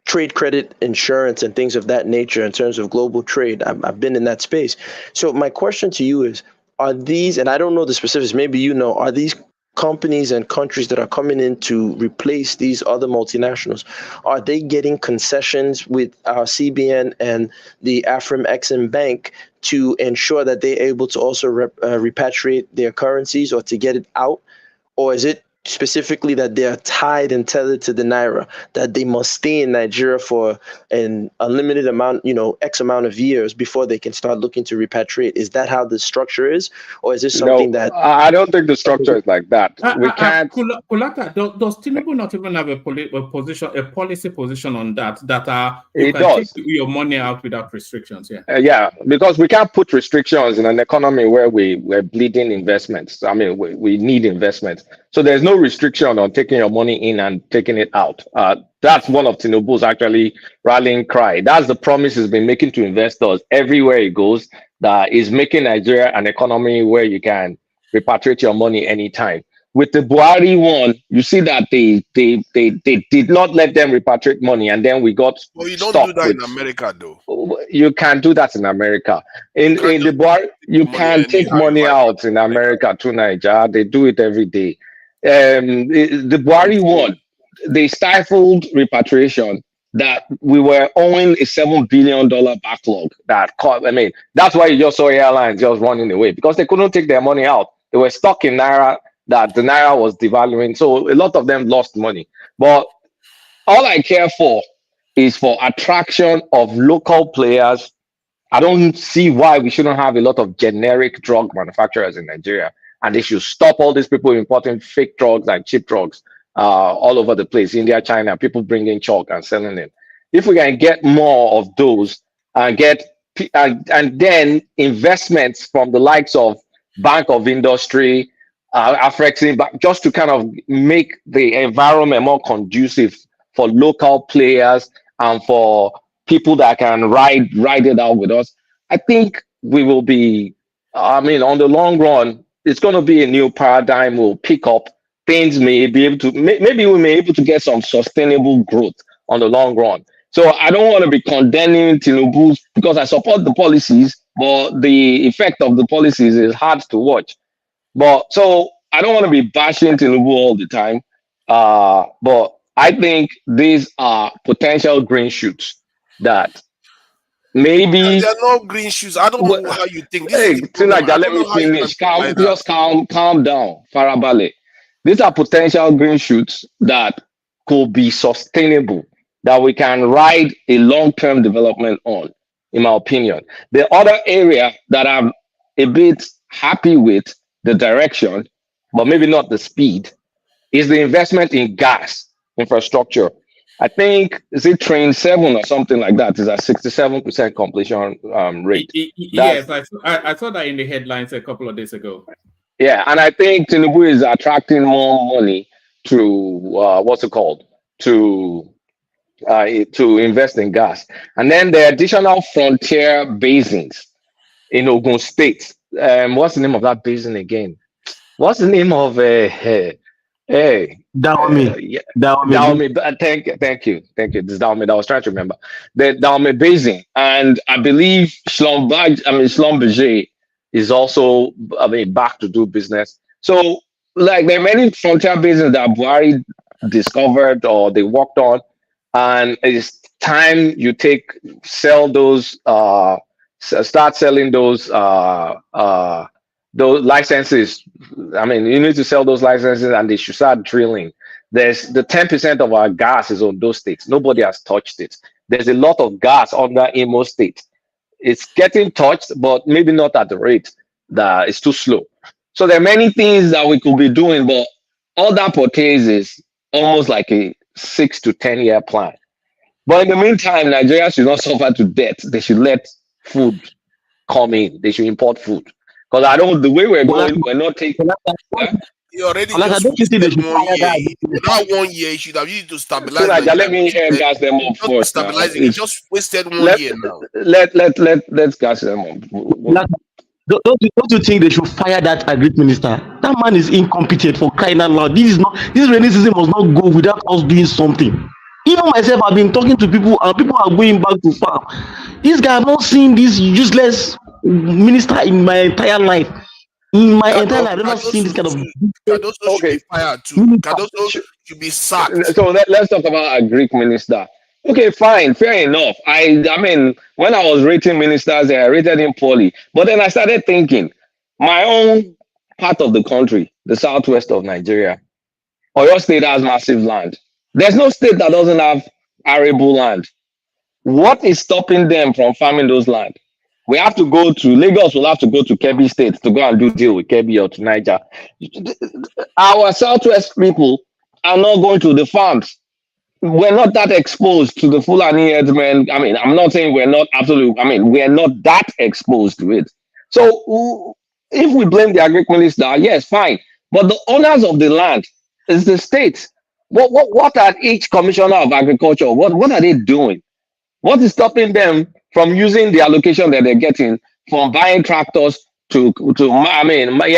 trade credit insurance and things of that nature in terms of global trade. I've been in that space. So my question to you is, are these, and I don't know the specifics, maybe you know, are these companies and countries that are coming in to replace these other multinationals, are they getting concessions with our CBN and the Afrim Exim Bank to ensure that they're able to also repatriate their currencies or to get it out? Or is it specifically that they are tied and tethered to the naira, that they must stay in Nigeria for an unlimited amount, X amount of years before they can start looking to repatriate? Is that how the structure is, or is this something No, that? I don't think the structure is like that. We can't. Kulaka, does Tinubu not even have a policy position on that you It can take does. your money out without restrictions? Yeah. Yeah, because we can't put restrictions in an economy where we're bleeding investments. I mean, we need investments. So there's no restriction on taking your money in and taking it out. That's one of Tinubu's actually rallying cry. That's the promise he's been making to investors everywhere he goes, that is making Nigeria an economy where you can repatriate your money anytime. With the Buhari one, you see that they did not let them repatriate money, and then we got Well, you don't do stuck that with. in America, though. You can do that in America. In the bar, you can take money out in America to Nigeria. They do it every day. The Buhari one, they stifled repatriation that we were owing a $7 billion backlog that caused, I mean, that's why you just saw airlines just running away because they couldn't take their money out. They were stuck in naira, that the naira was devaluing. So a lot of them lost money. But all I care for is for attraction of local players. I don't see why we shouldn't have a lot of generic drug manufacturers in Nigeria, and they should stop all these people importing fake drugs and cheap drugs all over the place. India, China, people bringing chalk and selling it. If we can get more of those and and then investments from the likes of Bank of Industry, Afrexim, just to kind of make the environment more conducive for local players and for people that can ride it out with us, I think we will be, I mean, on the long run, it's going to be a new paradigm. We'll pick up. Things may be able to, maybe we may be able to get some sustainable growth on the long run. So I don't want to be condemning Tinubu because I support the policies, but the effect of the policies is hard to watch. But so I don't want to be bashing Tinubu all the time. But I think these are potential green shoots that maybe. There are no green shoots. I don't know how you think. This is Hey, the problem. I Tinaja, let don't me know how you can finish. think like that. Just calm down. Farabale. These are potential green shoots that could be sustainable, that we can ride a long-term development on, in my opinion. The other area that I'm a bit happy with the direction, but maybe not the speed, is the investment in gas infrastructure. I think is it train 7 or something like that is at 67% completion rate. Yes, I saw that in the headlines a couple of days ago. Yeah, and I think Tinubu is attracting more money to what's it called to invest in gas, and then the additional frontier basins in Ogun State. What's the name of that basin again? What's the name of Dahomey. Dahomey. Thank you. This is Dahomey that I was trying to remember. The Dahomey Basin, and I believe Schlumberger is also back to do business. So like there are many frontier basins that Buhari discovered or they worked on, and it's time you sell those start selling those licenses. I mean, you need to sell those licenses and they should start drilling. There's the 10% of our gas is on those states. Nobody has touched it. there's a lot of gas under Imo State. It's getting touched, but maybe not at the rate that it's too slow. So there are many things that we could be doing, but all that pertains is almost like a 6 to 10 year plan. But in the meantime, Nigeria should not suffer to death. They should let food come in. They should import food. Because I don't, the way we're going, we're not taking. You already Like, just don't you think they wasted should 1 fire year. that? That 1 year, you should have used it to So stabilize Nigeria, let me Nigeria. gas them up Just first now. stabilizing. You just wasted 1 Let, year now. let's gas them up. Like, don't you think they should fire that agric minister? That man is incompetent, for crying out loud. This rainy season must not go without us doing something. Even myself, I've been talking to people, and people are going back to farm. This guy, I've not seen this useless minister in my entire life. In my entire life, I've never seen this kind of. Cardoso should be fired too. Cardoso should be sacked. So let's talk about a Greek minister. Okay, fine, fair enough. I mean, when I was rating ministers, I rated him poorly. But then I started thinking, my own part of the country, the southwest of Nigeria, Oyo State has massive land. There's no state that doesn't have arable land. What is stopping them from farming those land? We have to go to Lagos. We'll have to go to Kebbi State to go and do deal with Kebbi or to Niger. Our southwest people are not going to the farms. We're not that exposed to the Fulani herdsmen. I mean, I'm not saying we're not absolutely. I mean, we're not that exposed to it. So if we blame the agric minister, yes, fine. But the owners of the land is the state. What are each commissioner of agriculture? What are they doing? What is stopping them from using the allocation that they're getting from buying tractors to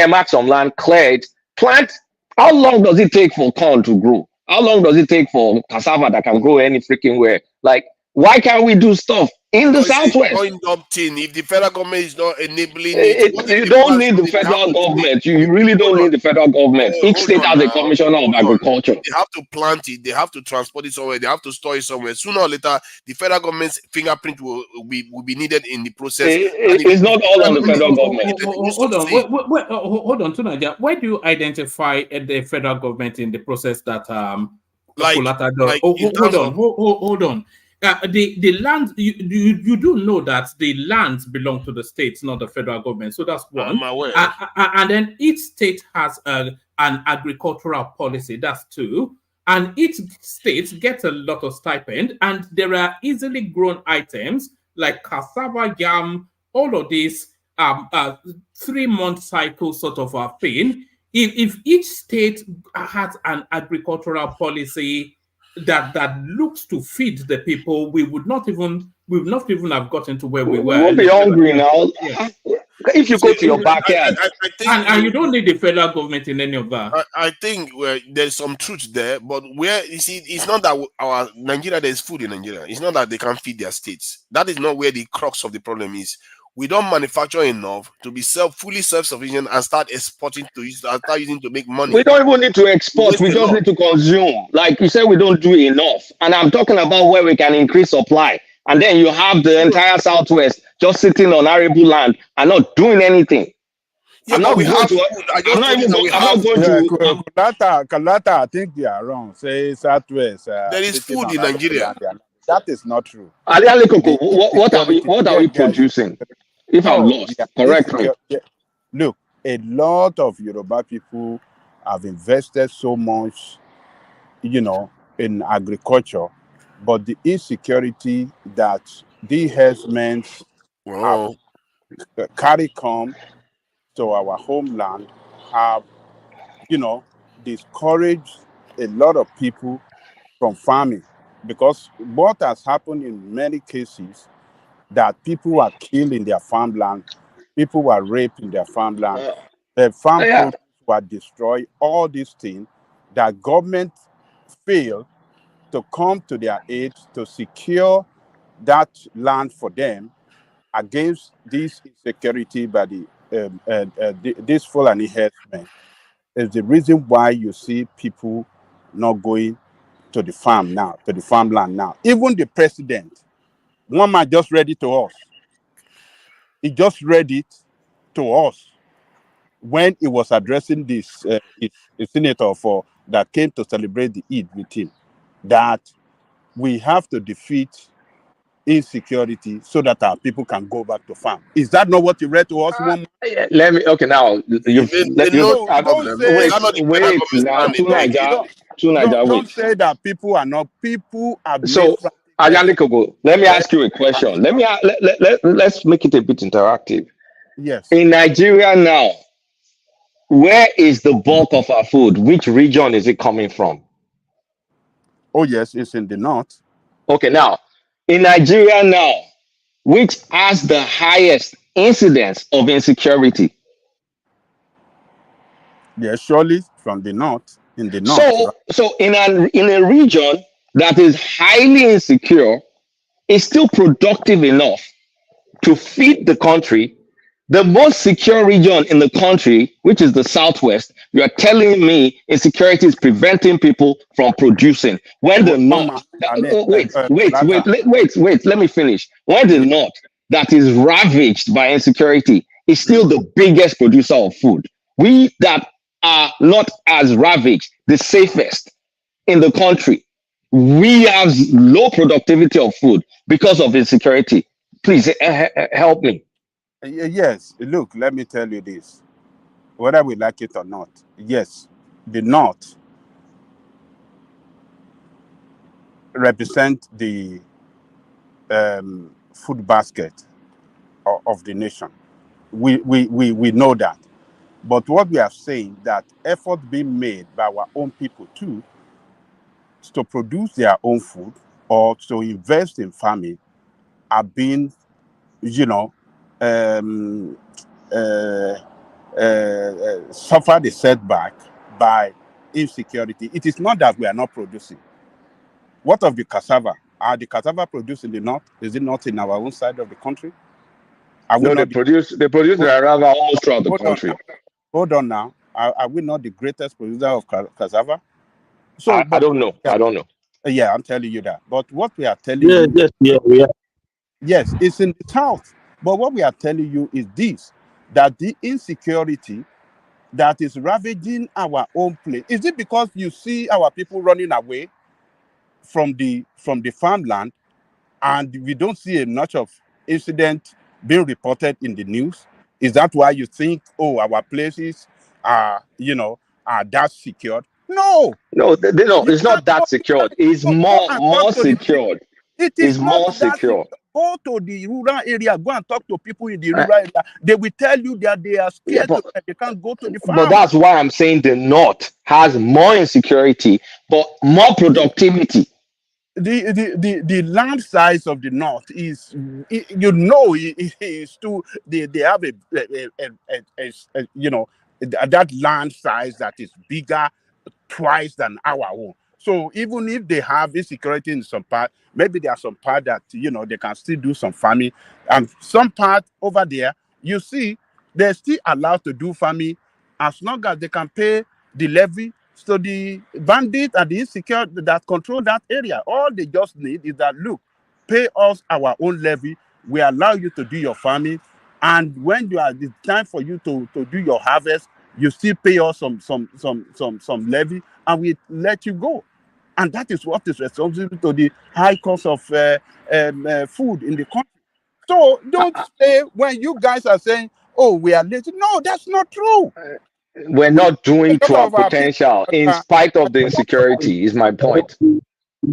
mark some land, clear it, plant? How long does it take for corn to grow? How long does it take for cassava that can grow any freaking where? Like, why can't we do stuff in the southwest? If the federal government is not enabling it, You don't need the federal government. You really don't need the federal government. Each state has a commissioner of agriculture. They have to plant it. They have to transport it somewhere. They have to store it somewhere. Sooner or later, the federal government's fingerprint will be needed in the process. It's not all on the federal government. Hold on, to Nigeria. Where do you identify the federal government in the process that hold on. The land you do know that the lands belong to the states, not the federal government. So that's one. I'm aware. And then each state has an agricultural policy. That's two. And each state gets a lot of stipend, and there are easily grown items like cassava, yam, all of these 3-month cycle sort of a thing. If each state has an agricultural policy that looks to feed the people, we would not even have gotten to where we were. We won't be hungry now. Yeah. If you go to your backyard, I think and you don't need the federal government in any of that. I think there's some truth there, but where you see, it's not that our Nigeria, there's food in Nigeria. It's not that they can't feed their states. That is not where the crux of the problem is. We don't manufacture enough to be fully self-sufficient and start exporting to use, and start using to make money. We don't even need to export. We just need to consume. Like you said, we don't do enough. And I'm talking about where we can increase supply. And then you have the entire Southwest just sitting on arable land and not doing anything. Yeah, I'm not going to. Kalata, I think they are wrong. Say Southwest. There is food in Nigeria. That is not true. What are we producing? If I'm lost, correct me. Look, a lot of Yoruba people have invested so much, in agriculture, but the insecurity that the herdsmen have carry come to our homeland have, discouraged a lot of people from farming. Because what has happened in many cases, that people were killed in their farmland, people were raped in their farmland, farm produce were destroyed, all these things, that government failed to come to their aid to secure that land for them against this insecurity by this Fulani herdsmen. Is the reason why you see people not going to the farmland now. Even the president, one man just read it to us. He just read it to us when he was addressing this senator that came to celebrate the Eid with him, that we have to defeat insecurity so that our people can go back to farm. Is that not what you read to us one? Let me. Okay, now you've. So don't say Wait. Now, two Naija, don't wait. say that people are not. People have made So, frantic Ayani effort. Kogo, let me ask you a question. Let's make it a bit interactive. Yes. In Nigeria now, where is the bulk of our food? Which region is it coming from? Oh yes, it's in the north. Okay, now in Nigeria now, which has the highest incidence of insecurity? Yes, surely from the north. In the north, right? So in a region that is highly insecure, is still productive enough to feed the country. The most secure region in the country, which is the southwest, you are telling me insecurity is preventing people from producing. When the One north, man, I mean, Blatter. let me finish. When the Yeah. north, that is ravaged by insecurity, is still the biggest producer of food. We that are not as ravaged, the safest in the country, we have low productivity of food because of insecurity. Please help me. Yes. Look, let me tell you this. Whether we like it or not, yes, the north represent the food basket of the nation. We know that. But what we are saying that effort being made by our own people too to produce their own food or to invest in farming are being, you know, um, uh, suffer the setback by insecurity. It is not that we are not producing. What of the cassava? Are the cassava produced in the north? Is it not in our own side of the country? Are we No, they not? produce the cassava almost throughout the Hold on country. now. Hold on now. Are we not the greatest producer of cassava? So, I but don't know. I don't know. yeah, I'm telling you that. But what we are telling Yeah, you, yes, yeah, we are. yes, it's in the south. But what we are telling you is this: that the insecurity that is ravaging our own place, is it because you see our people running away from the farmland, and we don't see a much of incident being reported in the news? Is that why you think, oh, our places are, are that secured? No. No, no, You it's can not that secured. It's go and talk more to the people. secured. It is It's not more that secure. secure. Go to the rural area, go and talk to people in the Uh, rural area. They will tell you that they are yeah, scared to death. They can't go to the but farm. that's why I'm saying the north has more insecurity, but more productivity. The land size of the north is, is too, they have that land size that is bigger twice than our own. So even if they have insecurity in some part, maybe there are some part that they can still do some farming, and some part over there, you see, they're still allowed to do farming as long as they can pay the levy. So the bandit and the insecure that control that area, all they just need is that, look, pay us our own levy. We allow you to do your farming, and when it's time for you to do your harvest, you still pay us some levy, and we let you go. And that is what is responsible to the high cost of food in the country. So don't say, when you guys are saying, oh, we are lazy. No, that's not true. We're We not doing a to lot our of our people potential in spite of the insecurity, is my point. We're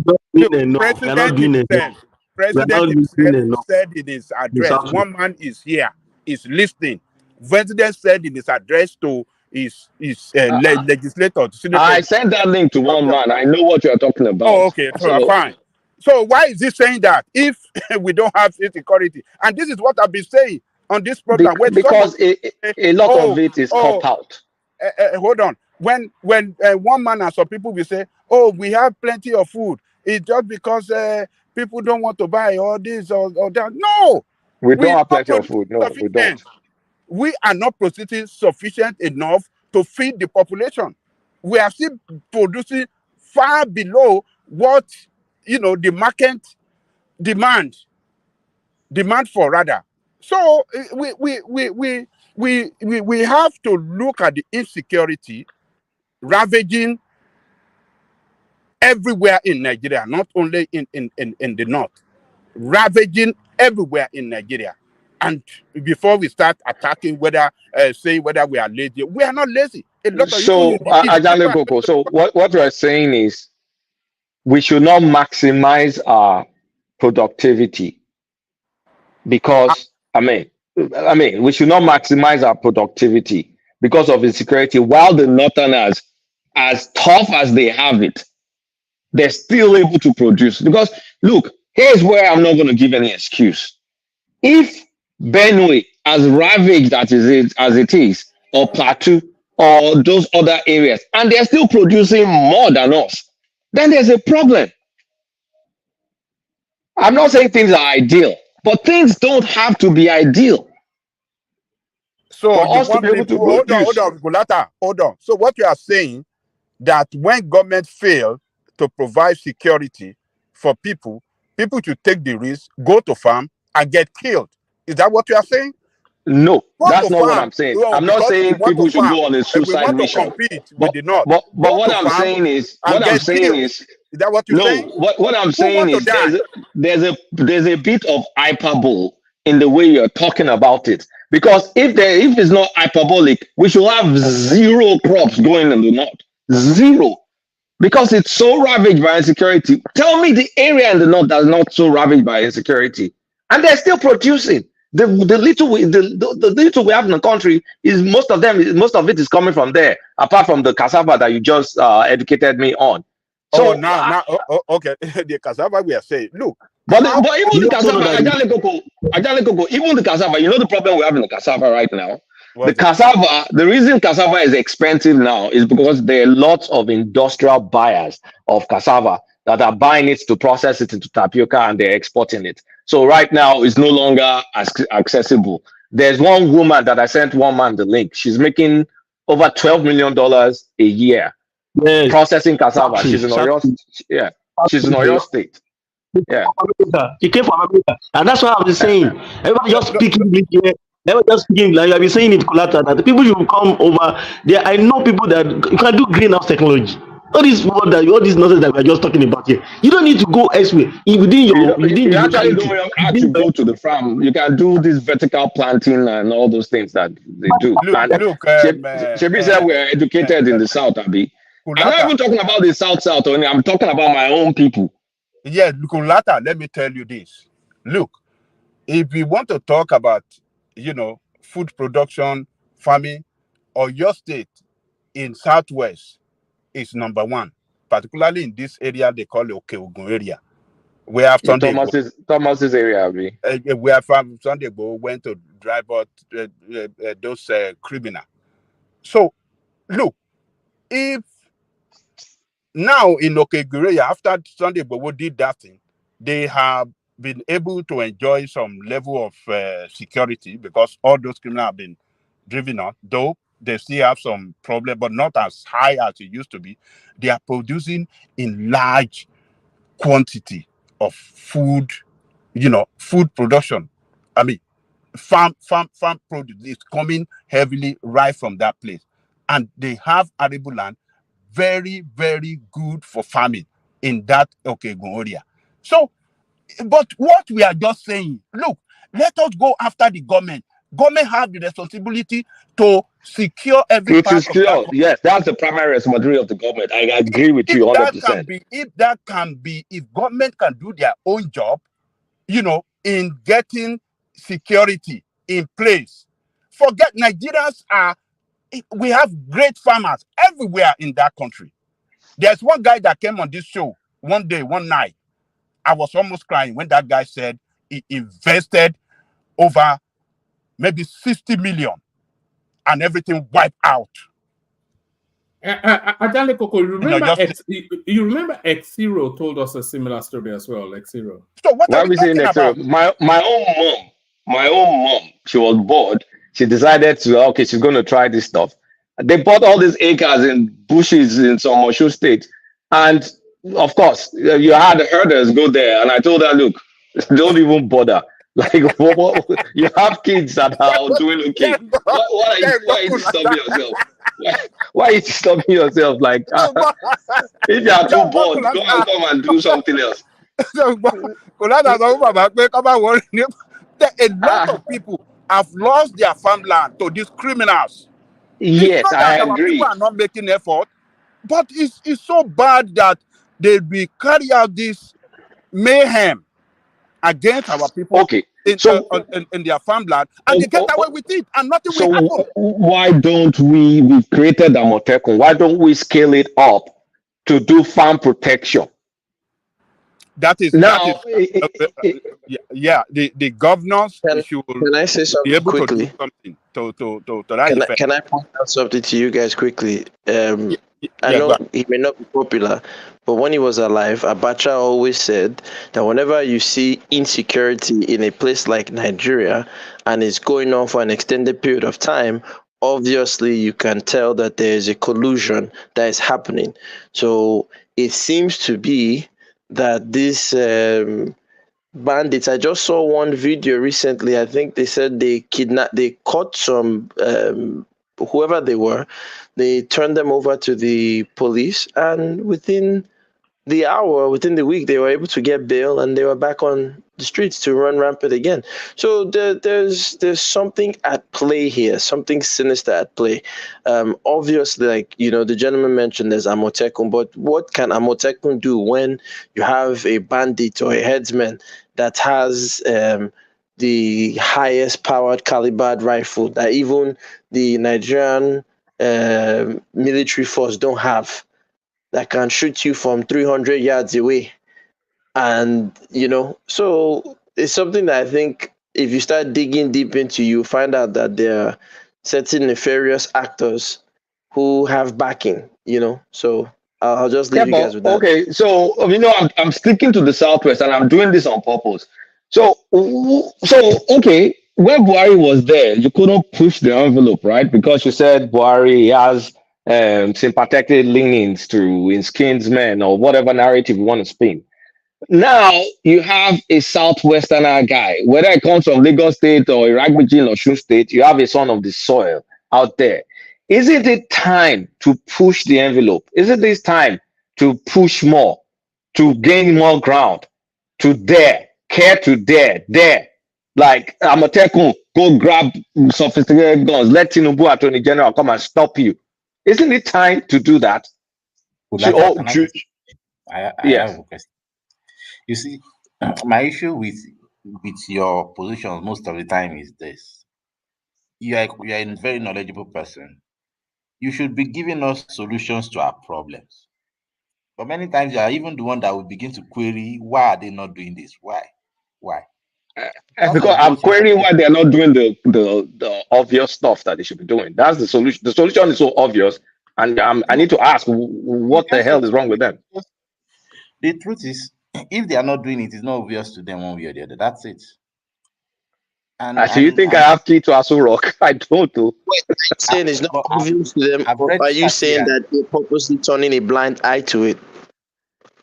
not look, doing enough. We're not doing enough. We're President not himself doing enough. said in his It's address, actually one man is here, is listening. President said in his address to his legislator, senator, I sent that link to one man. I know what you're talking oh, about. okay, so So fine. So why is he saying that if we don't have insecurity? And this is what I've been saying on this program. When somebody because say, a lot of oh, it is cop oh, out. hold on. When one man and some people will say, oh, we have plenty of food, it's just because people don't want to buy all this or that. No, We we don't are have not plenty of producing food. No, we don't. sufficient. We are not producing sufficient enough to feed the population. We are still producing far below what the market demand for, rather. So we have to look at the insecurity ravaging everywhere in Nigeria, not only in the north. ravaging everywhere in Nigeria. And before we start attacking saying whether we are lazy, we are not lazy. A lot of even So, in the east, people Ajale are Koko, so what you are saying is we should not maximize our productivity because, we should not maximize our productivity because of insecurity while the Northerners, as tough as they have it, they're still able to produce. Because look, here's where I'm not going to give any excuse. If Benue, as ravaged as it is, or Plateau, or those other areas, and they're still producing more than us, then there's a problem. I'm not saying things are ideal, but things don't have to be ideal So for you us to want be able to people, hold produce. on, Gulata, hold on. So what you are saying that when government fail to provide security for people, people should take the risk, go to farm and get killed. Is that what you are saying? No, Go that's to not what farm. I'm saying. Well, I'm not because we saying want to people should farm go on a and we suicide want to mission. compete with But the north. but Go what to I'm farm saying is and get killed. Is that what you're saying? no. What I'm Who saying want to is die? there's a bit of hyperbole in the way you're talking about it. Because if it's not hyperbolic, we should have zero crops going in the north. Zero. Because it's so ravaged by insecurity. Tell me the area in the north that's not so ravaged by insecurity. And they're still producing. The little we have in the country is most of it is coming from there, apart from the cassava that you just educated me on. Oh, So now, okay. The cassava we are saying, look. but even the cassava, Ajale Coco, even the cassava, you know the problem we have in the cassava right now? The What's it? cassava, the reason cassava is expensive now is because there are lots of industrial buyers of cassava that are buying it to process it into tapioca and they're exporting it. So right now it's no longer accessible. There's one woman that I sent one man the link. She's making over $12 million a year processing cassava. She's in Oyo, she's in Oyo State. Yeah. He came from America. And that's what I've been saying. Everybody just speaking English here. Everybody just speaking like I've been saying it collateral that the people should come over there. I know people that you can do greenhouse technology. All this nonsense that we're just talking about here. You don't need to go elsewhere. Within You the actually locality. don't have to go to the farm. You can do this vertical planting and all those things that they do. Look, Shebi said we're educated in the south, Abi. I'm not even talking about the south only. I'm talking about my own people. Yeah, Kulata, let me tell you this. Look, if we want to talk about, food production, farming, or your state in Southwest is number one, particularly in this area they call the Okeogun area. We have Sunday. Thomas's area, Abi. We have Sunday went to drive out those criminals. So, look, if now in Okegureya, after Sunday Bowo did that thing, they have been able to enjoy some level of security because all those criminals have been driven out, though they still have some problem, but not as high as it used to be. They are producing in large quantity of food, food production. I mean, farm produce is coming heavily right from that place. And they have arable land, very, very good for farming in that Okegun area. So, but what we are just saying, look, let us go after the government. Government have the responsibility to secure every part of that country. Yes, that's the primary responsibility of the government. I agree with you 100%. If government can do their own job, in getting security in place, forget Nigerians we have great farmers everywhere in that country. There's one guy that came on this show one day, one night. I was almost crying when that guy said he invested over maybe 60 million and everything wiped out. Ajale Koko, you remember X0 told us a similar story as well, X0. So what are we talking about? My own mom, she was bored. She decided she's going to try this stuff. They bought all these acres in bushes in some Osho state. And of course, you had herders go there. And I told her, look, don't even bother. Like, you have kids that are doing okay. Why are you disturbing yourself? Why are you disturbing yourself? Like, if you are too bored, come and do something else. So, a lot of people have lost their farmland to these criminals. It's Yes, not that I our people agree. are not making effort, but it's so bad that they will carry out this mayhem against our people Okay, so in their farmland, and they get away with it, and nothing will so happen. why don't we've created Amotekun, why don't we scale it up to do farm protection? That is Now, yeah. The governors should Can I say be something able to do quickly? something to that effect. Can I point out something to you guys quickly? I Yeah, go know ahead. he may not be popular, but when he was alive, Abacha always said that whenever you see insecurity in a place like Nigeria and it's going on for an extended period of time, obviously you can tell that there is a collusion that is happening. So it seems to be that this bandits. I just saw one video recently. I think they said they caught some whoever they were. They turned them over to the police, and within within the week, they were able to get bail, and they were back on the streets to run rampant again. So there's something at play here, something sinister at play. Obviously, like the gentleman mentioned, there's Amotekun, but what can Amotekun do when you have a bandit or a headsman that has the highest powered calibered rifle that even the Nigerian military force don't have, that can shoot you from 300 yards away? And so it's something that I think if you start digging deep into, you find out that there are certain nefarious actors who have backing. So I'll just leave you guys with that. Okay, so I'm sticking to the southwest, and I'm doing this on purpose. So okay, when Buhari was there, you couldn't push the envelope, right? Because you said Buhari has sympathetic leanings to his kinsmen or whatever narrative you want to spin. Now you have a southwesterner guy, whether it comes from Lagos State or Iragbiji or Osun State, you have a son of the soil out there. Isn't it time to push the envelope? Isn't this time to push more, to gain more ground, to care to dare? Like Amotekun, go grab sophisticated guns, let Tinubu Attorney General come and stop you. Isn't it time to do that? I Yes. have a question. You see, my issue with your positions most of the time is this: you are a very knowledgeable person. You should be giving us solutions to our problems. But many times you are even the one that will begin to query, why are they not doing this? Why? Because I'm querying why they're not doing the obvious stuff that they should be doing. That's the solution. The solution is so obvious, and I need to ask, what the hell is wrong with them? The truth is, if they are not doing it, it's not obvious to them one way or the other. That's it. So you think I have key to Aso Rock? I don't know. Wait, are you saying it's not obvious to them, or are you saying that they're purposely turning a blind eye to it?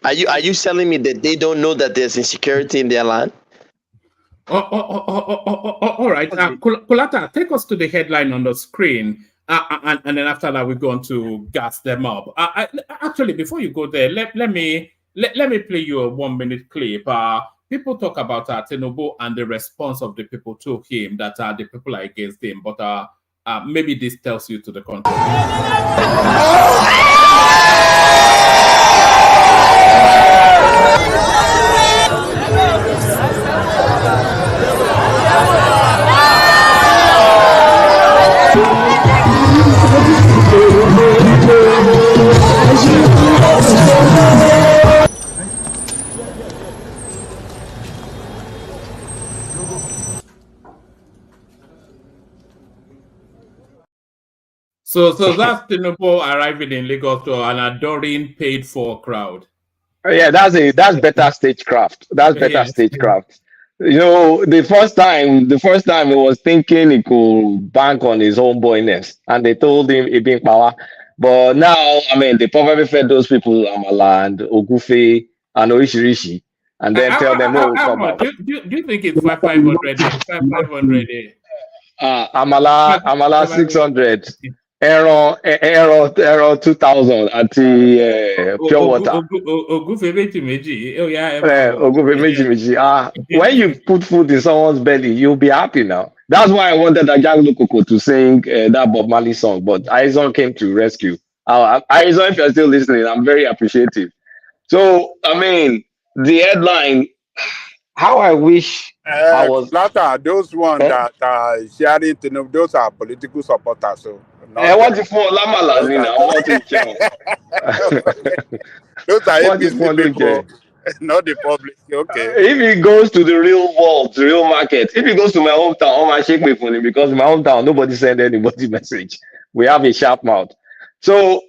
Are you telling me that they don't know that there's insecurity in their land? All right. Kulata, take us to the headline on the screen, and then after that, we're going to gas them up. Actually, before you go there, let me play you a 1-minute clip. People talk about Tinubu and the response of the people to him, that the people are against him, but maybe this tells you to the contrary. So that's Tinubu arriving in Lagos to an adoring, paid-for crowd. Yeah, that's better stagecraft. That's better stagecraft. The first time he was thinking he could bank on his homeboyness, and they told him he being power. But now, they probably fed those people Amala and Ogufe and Oishirishi, and then tell them, "Oh, come on." Do you think it's 500? 500? Amala 600. ẹran 2000 àti pure water. Ògúnfe méjì méjì, ó yá ẹ máa bọ̀. Ogunfe meji meji. When you put food in someone's belly, you'll be happy now. That's why I wanted Ajaglu Koko to sing that Bob Marley song, but Aizon came to rescue. Aizon, if you're still listening, I'm very appreciative. So, I mean, the headline, how I wish I was. Latter, those ones Eh? that are sharing to know, those are political supporters. So I not want to fall Lamala, those Nina. are I want to jump. those are What is APC follow people, Jay? not the public. Okay. If he goes to the real world, the real market, if he goes to my hometown, oh my shake me funny because in my hometown nobody send anybody message. We have a sharp mouth. So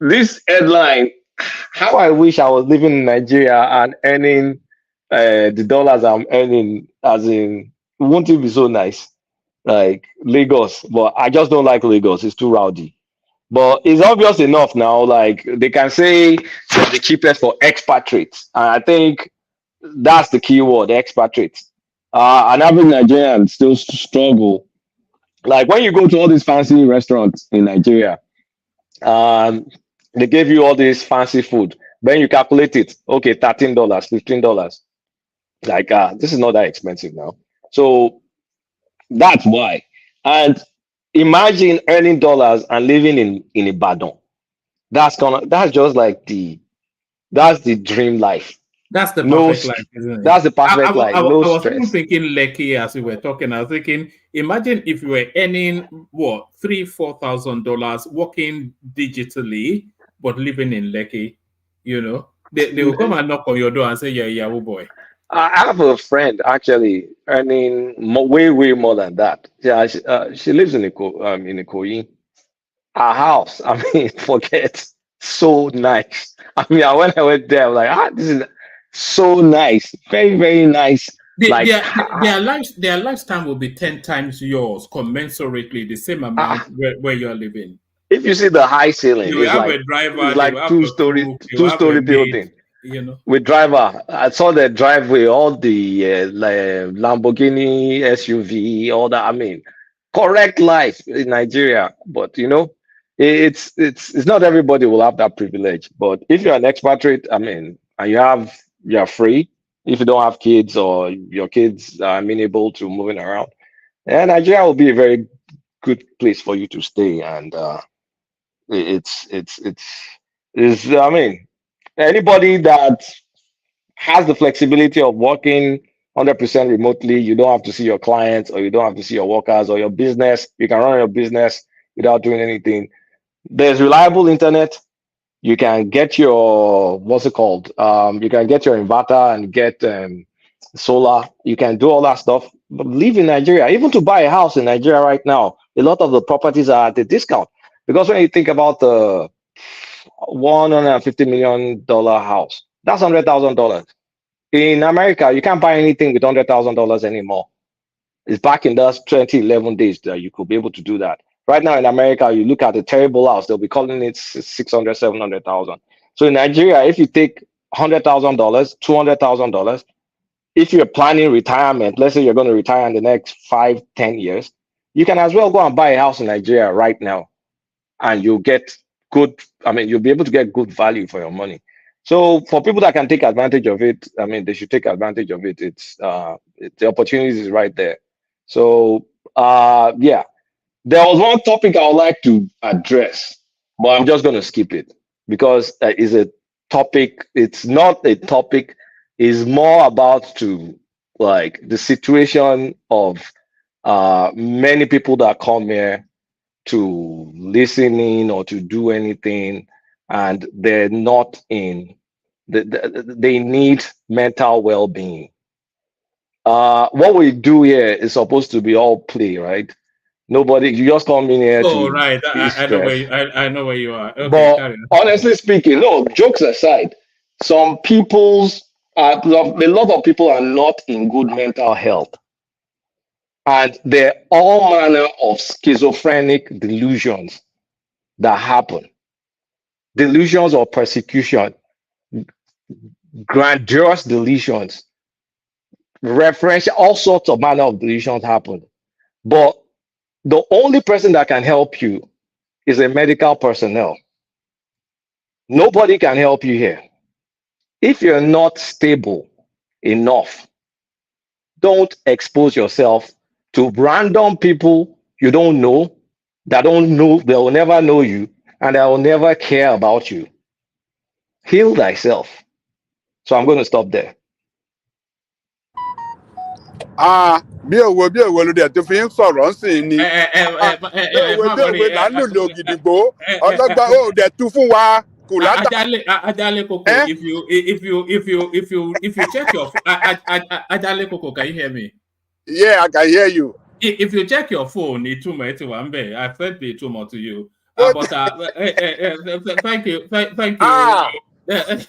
this headline, how I wish I was living in Nigeria and earning the dollars I'm earning, as in, won't it be so nice? Like Lagos, but I just don't like Lagos. It's too rowdy. But it's obvious enough now. Like they can say they're the cheapest for expatriates, and I think that's the key word, expatriates. An average Nigerian still struggle. Like when you go to all these fancy restaurants in Nigeria, um, they give you all this fancy food. Then you calculate it, okay, $13, $15. Like this is not that expensive now. So that's why. And imagine earning dollars and living in Ibadan. That's just like that's the dream life. That's the No, perfect life, isn't it? that's the perfect life. No I was even stress. thinking Lekki as we were talking. I was thinking, imagine if you were earning what $3,000-4,000 working digitally, but living in Lekki. You know, they will come and knock on your door and say, "Yeah, Yahoo boy." I have a friend actually earning way more than that. Yeah, she lives in Ikoyi. Her house, I mean, forget, so nice. I mean, when I went there, I was like, this is so nice, very nice. Like, Their lifetime will be 10 times yours, commensurately the same amount where you're living. if you see the high ceiling, They will it's have a driver, they will like have a cook, they will have a two-story maid, building. you know. With driver, I saw the driveway, all the Lamborghini SUV, all that. I mean, correct life in Nigeria, but it's not everybody will have that privilege. But if you're an expatriate, I mean, and you're free. If you don't have kids or your kids are amenable to moving around, and Nigeria will be a very good place for you to stay. And it's I mean, anybody that has the flexibility of working 100% remotely. You don't have to see your clients, or you don't have to see your workers or your business. You can run your business without doing anything. There's reliable internet. You can get your, what's it called? You can get your inverter and get solar. You can do all that stuff. But live in Nigeria, even to buy a house in Nigeria right now, a lot of the properties are at a discount. Because when you think about the $150 million house, that's $100,000. In America, you can't buy anything with $100,000 anymore. It's back in those 2011 days that you could be able to do that. Right now in America, you look at a terrible house, they'll be calling it 600, 700,000. So in Nigeria, if you take $100,000, $200,000, if you're planning retirement, let's say you're going to retire in the next 5-10 years, you can as well go and buy a house in Nigeria right now, and you'll get you'll be able to get good value for your money. So for people that can take advantage of it, I mean, they should take advantage of it. It's the opportunities is right there. So yeah, there was one topic I would like to address, but I'm just going to skip it because it's a topic. It's not a topic. It's more about like the situation of many people that come here to listen in or to do anything, and they're not in they need mental well-being. What we do here is supposed to be all play, right? Nobody, you just come in here Oh, to right. be I know stressed. I know where you are. Okay, But carry on. honestly speaking, no, jokes aside, some people's a lot of people are not in good mental health, and there are all manner of schizophrenic delusions that happen. Delusions of persecution, grandiose delusions, reference, all sorts of manner of delusions happen. But The only person that can help you is a medical personnel. Nobody can help you here. If you're not stable enough, don't expose yourself to random people you don't know, that don't know, they will never know you, and they will never care about you. Heal thyself. So I'm going to stop there. bí òwe ló dẹ̀ tó fi ń sọ̀rọ̀ ń sìn ni bí òwe là ń lùlù ògìdìgbò ọlọ́gbà ó dẹ̀ tú fún wa kò látà. Ajale Koko, if you check your Ajale Koko, can you hear me? Yeah, I can hear you. If you check your phone, I sent the Itumo to you. But thank you.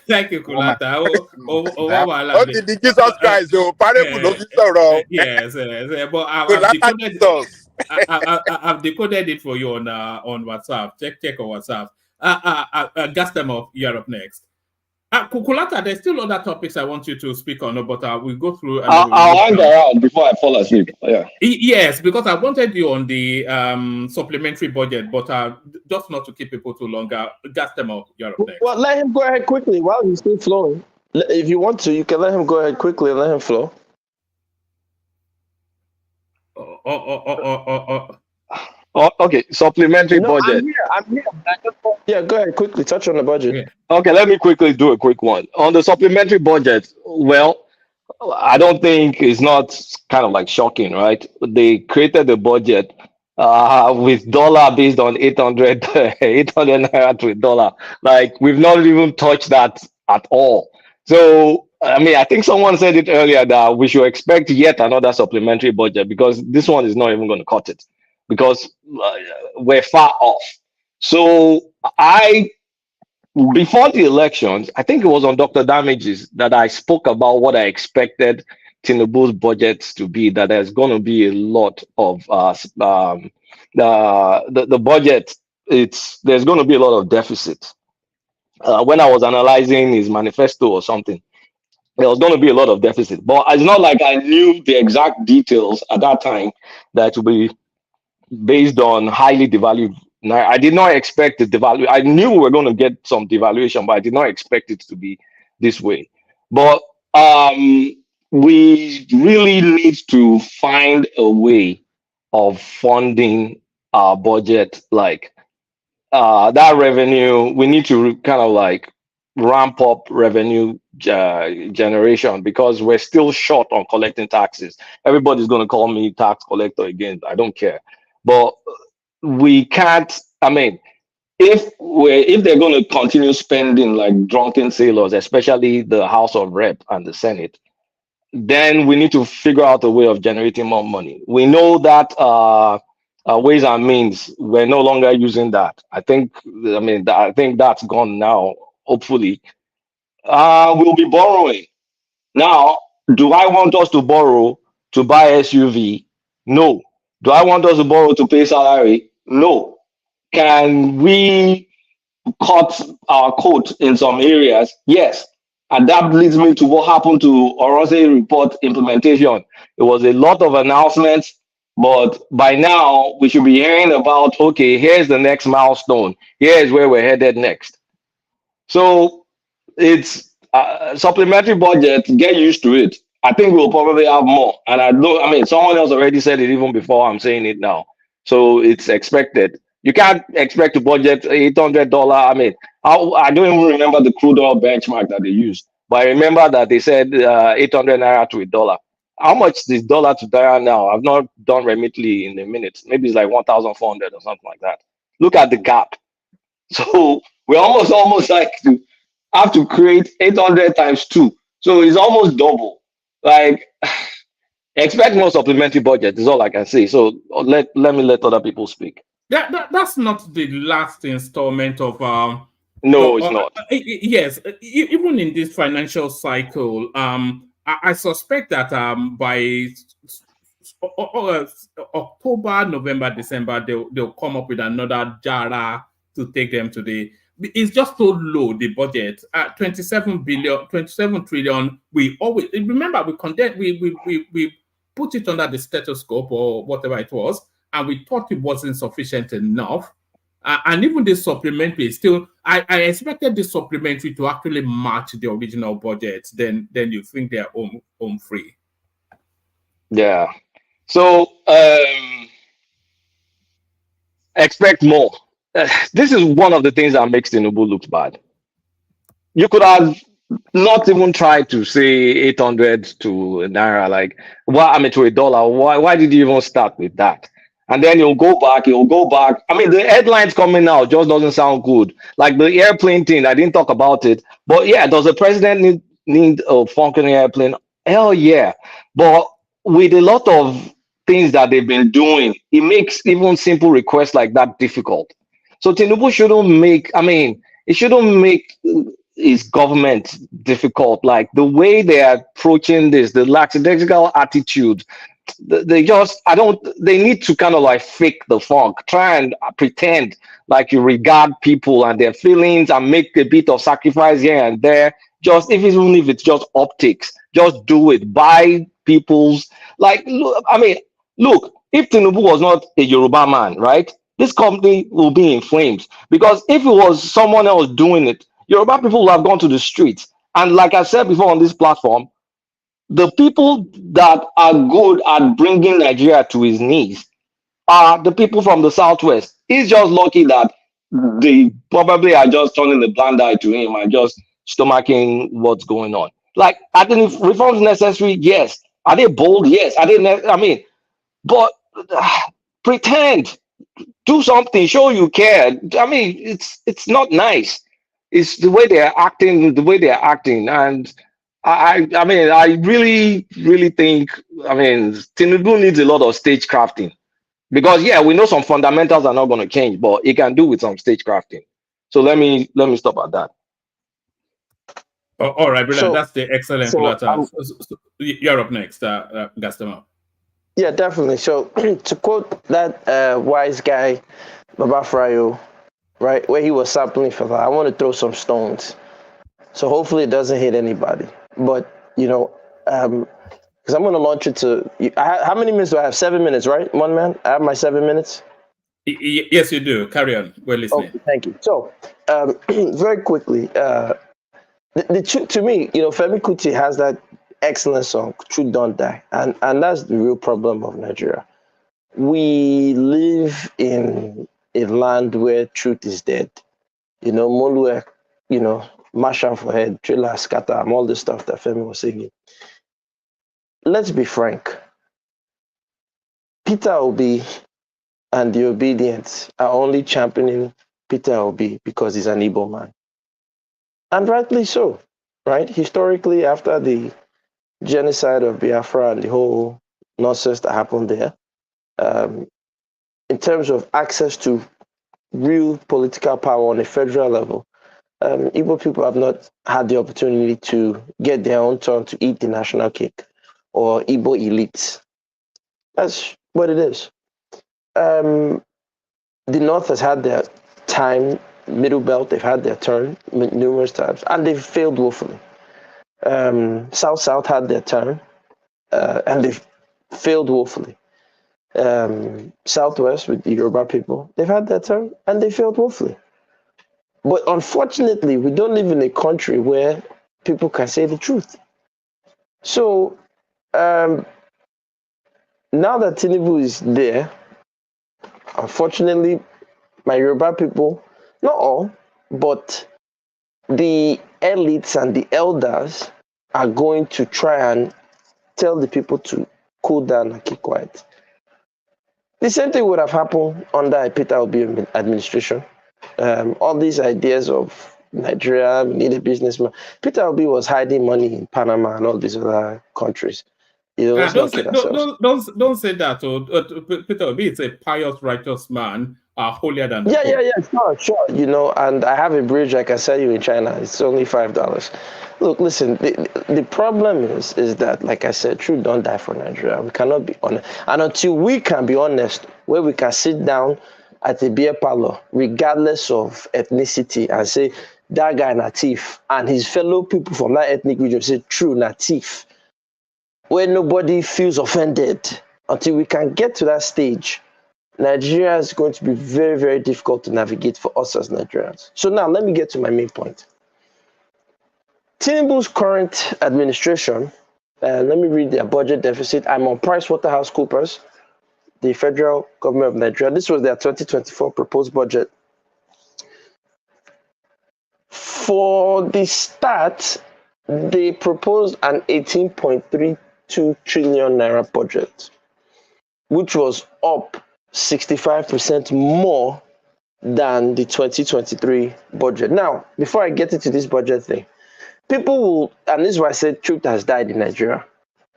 Thank you, Kulata. Oh, the Jesus Christ, the parable of sorrow. Yes, but I've decoded it for you on WhatsApp. Check on WhatsApp. Gastem, you're up next. Kukulata, there's still other topics I want you to speak on, but we'll go through. I'll hang around before I fall asleep. Yeah. Yes, because I wanted you on the supplementary budget, but just not to keep people too long. Gastem, you're up next. Well, let him go ahead quickly while he's still flowing. If you want to, you can let him go ahead quickly and let him flow. Okay, supplementary budget. I'm here. Yeah, go ahead quickly. Touch on the budget. Yeah. Okay, let me quickly do a quick one. On the supplementary budget, well, I don't think it's not kind of like shocking, right? They created the budget with dollar based on 800 naira to a dollar. Like, we've not even touched that at all. So, I mean, I think someone said it earlier that we should expect yet another supplementary budget because this one is not even going to cut it because we're far off. So before the elections, I think it was on Dr. Damages that I spoke about what I expected Tinubu's budgets to be, that there's going to be a lot of the budget. There's going to be a lot of deficit. When I was analyzing his manifesto or something, there was going to be a lot of deficit, but it's not like I knew the exact details at that time that it would be based on highly devalued. I did not expect the devalue. I knew we were going to get some devaluation, but I did not expect it to be this way. But we really need to find a way of funding our budget, like that revenue. We need to kind of like ramp up revenue generation because we're still short on collecting taxes. Everybody's going to call me tax collector again. I don't care, but we can't. I mean, if they're going to continue spending like drunken sailors, especially the House of Rep and the Senate, then we need to figure out a way of generating more money. We know that Ways and Means, we're no longer using that. I think that's gone now. Hopefully, we'll be borrowing. Now, do I want us to borrow to buy SUV? No. Do I want us to borrow to pay salary? No. Can we cut our coat in some areas? Yes. And that leads me to what happened to Orose report implementation. It was a lot of announcements, but by now we should be hearing about, okay, here's the next milestone. Here's where we're headed next. So it's supplementary budget, get used to it. I think we'll probably have more. And someone else already said it even before I'm saying it now. So it's expected. You can't expect to budget $800. I mean, I don't even remember the crude oil benchmark that they used, but I remember that they said 800 naira to a dollar. How much is dollar to naira now? I've not done Remitly in a minute. Maybe it's like 1,400 or something like that. Look at the gap. So we're almost like to have to create 800 times 2. So it's almost double. Like, expect more supplementary budget is all I can say. So let me let other people speak. That's not the last installment of no, it's not. Yes, even in this financial cycle, I suspect that by October, November, December, they'll come up with another jara to take them to the. It's just so low, the budget at 27 trillion. We always remember we put it under the stethoscope or whatever it was. and we thought it wasn't sufficient enough. And even the supplementary still, I expected the supplementary to actually match the original budget. Then you think they're home free. Yeah. So expect more. This is one of the things that makes Tinubu look bad. You could have not even tried to say 800 to naira, like, why, I mean, to $1. Why did you even start with that? And then you'll go back. I mean, the headlines coming out just doesn't sound good. Like the airplane thing, I didn't talk about it. But yeah, does the president need a functioning airplane? Hell yeah. But with a lot of things that they've been doing, it makes even simple requests like that difficult. So Tinubu shouldn't make, I mean, it shouldn't make his government difficult. Like the way they are approaching this, the lackadaisical attitude, they just, they need to kind of like fake the funk, try and pretend like you regard people and their feelings and make a bit of sacrifice here and there. Just even if it's just optics, just do it. Buy people's, like, look, I mean, look, if Tinubu was not a Yoruba man, right, this company will be in flames. Because if it was someone else doing it, Yoruba people will have gone to the streets. And like I said before on this platform, the people that are good at bringing Nigeria to his knees are the people from the Southwest. He's just lucky that they probably are just turning the blind eye to him and just stomaching what's going on. Like, I think if reforms necessary, yes. Are they bold? Yes. Are they, I mean, but pretend, do something, show you care. I mean, it's not nice. It's the way they're acting, and I mean, I really think, I mean, Tinubu needs a lot of stage crafting, because yeah, we know some fundamentals are not going to change, but he can do with some stage crafting. So let me stop at that. Oh, all right, brilliant. That's the excellent So, you're up next, Gastamo. Yeah, definitely. So to quote that wise guy, Baba Frayo, right, where he was sampling for that, I want to throw some stones. So hopefully it doesn't hit anybody. But, you know, because I'm going to launch it to, how many minutes do I have? 7 minutes, right? One man? I have my 7 minutes? Yes, you do. Carry on. We're listening. Oh, thank you. So very quickly, to me, you know, Femi Kuti has that excellent song, Truth Don't Die. And that's the real problem of Nigeria. We live in a land where truth is dead. You know, Molue, you know, Marshall for head, Trailer, Scatter, all the stuff that Femi was singing. Let's be frank. Peter Obi and the Obedience are only championing Peter Obi because he's an Igbo man. And rightly so, right? Historically, after the genocide of Biafra and the whole nonsense that happened there, in terms of access to real political power on a federal level, Igbo people have not had the opportunity to get their own turn to eat the national cake, or Igbo elites. That's what it is. The North has had their time, Middle Belt, they've had their turn numerous times, and they've failed woefully. South had their turn, and they've failed woefully. Southwest with the Yoruba people, they've had their turn, and they failed woefully. But unfortunately, we don't live in a country where people can say the truth. So now that Tinubu is there, unfortunately, my Yoruba people, not all, but the elites and the elders are going to try and tell the people to cool down and keep quiet. The same thing would have happened under a Peter Obi administration. All these ideas of Nigeria, we need a businessman. Peter Obi was hiding money in Panama and all these other countries. You know, let's not kid ourselves. Don't say that. Peter Obi is a pious, righteous man, holier than the Pope. Sure. You know, and I have a bridge I can sell you in China. It's only $5. Look, listen. The problem is that, like I said, truth don't die for Nigeria. We cannot be honest, and until we can be honest, where we can sit down at a beer parlor, regardless of ethnicity, and say that guy na thief, and his fellow people from that ethnic region say true na thief, where nobody feels offended, until we can get to that stage, Nigeria is going to be very, very difficult to navigate for us as Nigerians. So now let me get to my main point. Tinubu's current administration, let me read their budget deficit. I'm on PricewaterhouseCoopers, the federal government of Nigeria. This was their 2024 proposed budget. For the start, they proposed an 18.32 trillion naira budget, which was up 65% more than the 2023 budget. Now, before I get into this budget thing, people will, and this is why I said truth has died in Nigeria.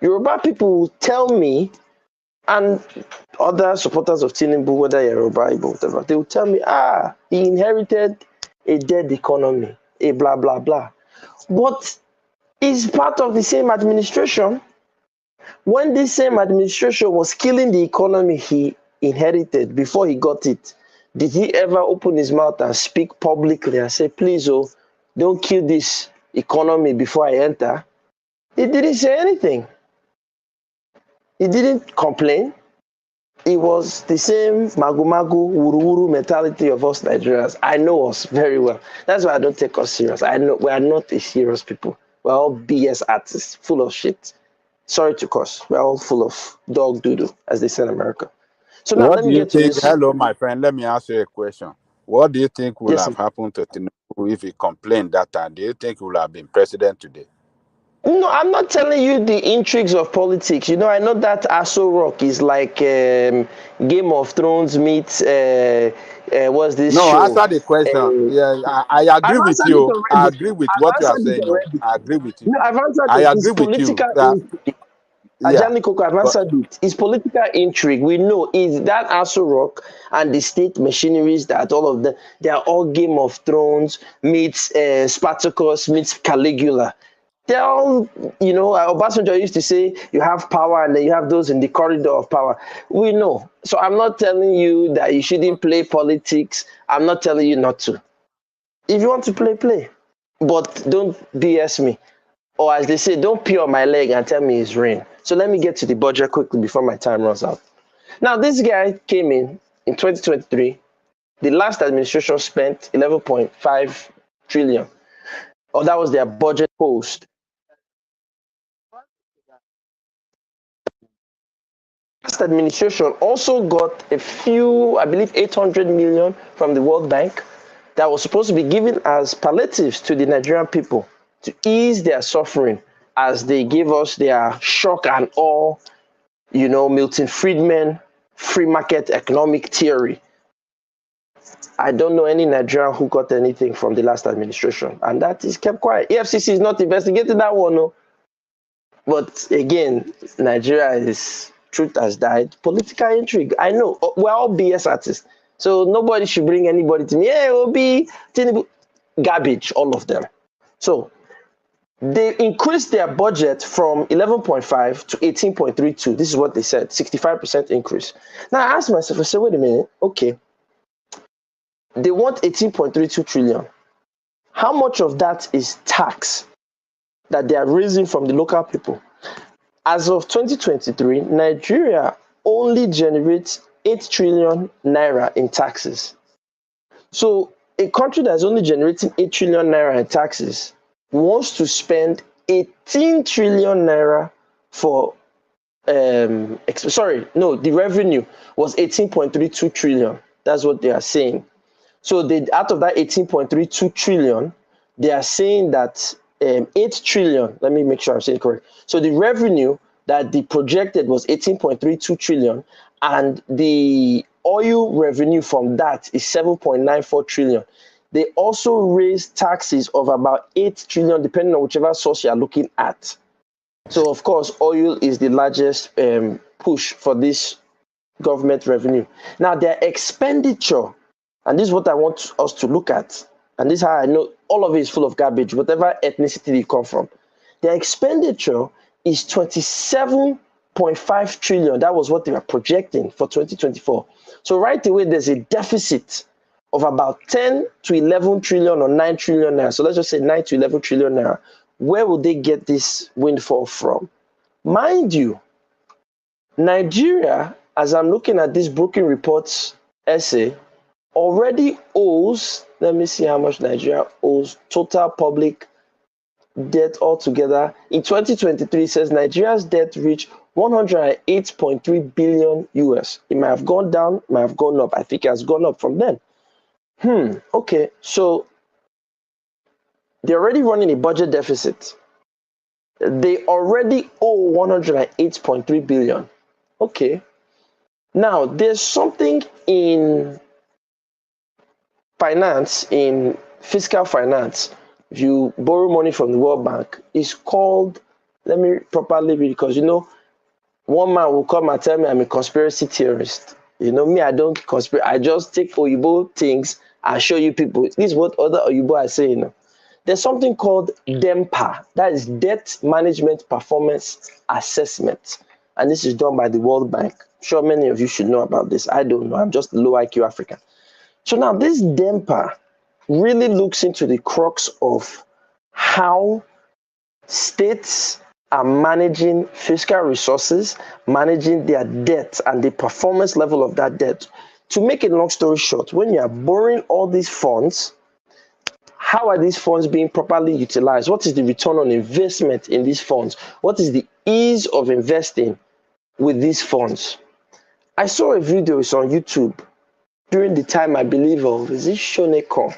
Yoruba people will tell me, and other supporters of Tinubu, whether you're Yoruba, Igbo, whatever, they will tell me, he inherited a dead economy, a blah, blah, blah. But it's part of the same administration. When this same administration was killing the economy he inherited before he got it, did he ever open his mouth and speak publicly and say, please, don't kill this economy before I enter? He didn't say anything. He didn't complain. It was the same magu-magu, wuru-wuru mentality of us Nigerians. I know us very well. That's why I don't take us serious. I know we are not a serious people. We're all BS artists, full of shit. Sorry to curse. We're all full of dog doo-doo, as they say in America. So now What let do me you get to think? this. Hello, my friend. Let me ask you a question. What do you think would Yes, have happened to Tinubu if he complained that time? Do you think he would have been president today? No, I'm not telling you the intrigues of politics. I know that Aso Rock is like Game of Thrones meets what's this No, show? answer the question. Yeah, I agree I've with answered it you. I already. agree with what I've you are answered it saying. No, already. I agree with you. No, I've answered I it. agree It's with you political that intrigue. yeah, Ajani Koko, I've but answered it. It's political intrigue. We know is that Aso Rock and the state machineries that all of them, they are all Game of Thrones meets Spartacus meets Caligula. They're all, Obasanjo used to say you have power and then you have those in the corridor of power. We know. So I'm not telling you that you shouldn't play politics. I'm not telling you not to. If you want to play, play. But don't BS me. Or as they say, don't pee on my leg and tell me it's rain. So let me get to the budget quickly before my time runs out. Now, this guy came in 2023. The last administration spent 11.5 trillion. Or that was their budget post. Last administration also got a few, I believe 800 million from the World Bank that was supposed to be given as palliatives to the Nigerian people to ease their suffering as they gave us their shock and awe, Milton Friedman, free market economic theory. I don't know any Nigerian who got anything from the last administration, and that is kept quiet. EFCC is not investigating that one, no. But again, Nigeria is, truth has died. Political intrigue. I know we're all BS artists, so nobody should bring anybody to me. Hey, Obi, Tinubu, garbage, all of them. So they increased their budget from 11.5 to 18.32. This is what they said, 65% increase. Now I asked myself, I said, wait a minute, okay, they want 18.32 trillion. How much of that is tax that they are raising from the local people? As of 2023, Nigeria only generates 8 trillion naira in taxes. So a country that's only generating 8 trillion naira in taxes wants to spend 18 trillion naira for the revenue was 18.32 trillion. That's what they are saying. So out of that 18.32 trillion, they are saying that 8 trillion, let me make sure I'm saying it correct. So the revenue that they projected was 18.32 trillion, and the oil revenue from that is 7.94 trillion. They also raised taxes of about 8 trillion, depending on whichever source you're looking at. So, of course, oil is the largest push for this government revenue. Now, their expenditure, and this is what I want us to look at, and this is how I know all of it is full of garbage, whatever ethnicity they come from. Their expenditure is 27.5 trillion. That was what they were projecting for 2024. So right away, there's a deficit of about 10 to 11 trillion or 9 trillion naira. So let's just say 9 to 11 trillion naira. Where will they get this windfall from? Mind you, Nigeria as I'm looking at this Broken Reports essay, already owes, let me see how much Nigeria owes total public debt altogether. In 2023, it says Nigeria's debt reached 108.3 billion US. It might have gone down, might have gone up. I think it has gone up from then. Okay, so they're already running a budget deficit. They already owe 108.3 billion. Okay. Now, there's something in finance, in fiscal finance. If you borrow money from the World Bank, it's called, let me properly read, because one man will come and tell me I'm a conspiracy theorist. Me, I don't conspire. I just take Oyibo things and show you people. This is what other Oyibo are saying. There's something called DEMPA, that is Debt Management Performance Assessment. And this is done by the World Bank. I'm sure many of you should know about this. I don't know. I'm just low IQ African. So now this DEMPA really looks into the crux of how states are managing fiscal resources, managing their debt and the performance level of that debt. To make a long story short, when you are borrowing all these funds, how are these funds being properly utilized? What is the return on investment in these funds? What is the ease of investing with these funds? I saw a video, it's on YouTube, during the time, I believe, of, is it Shoneko,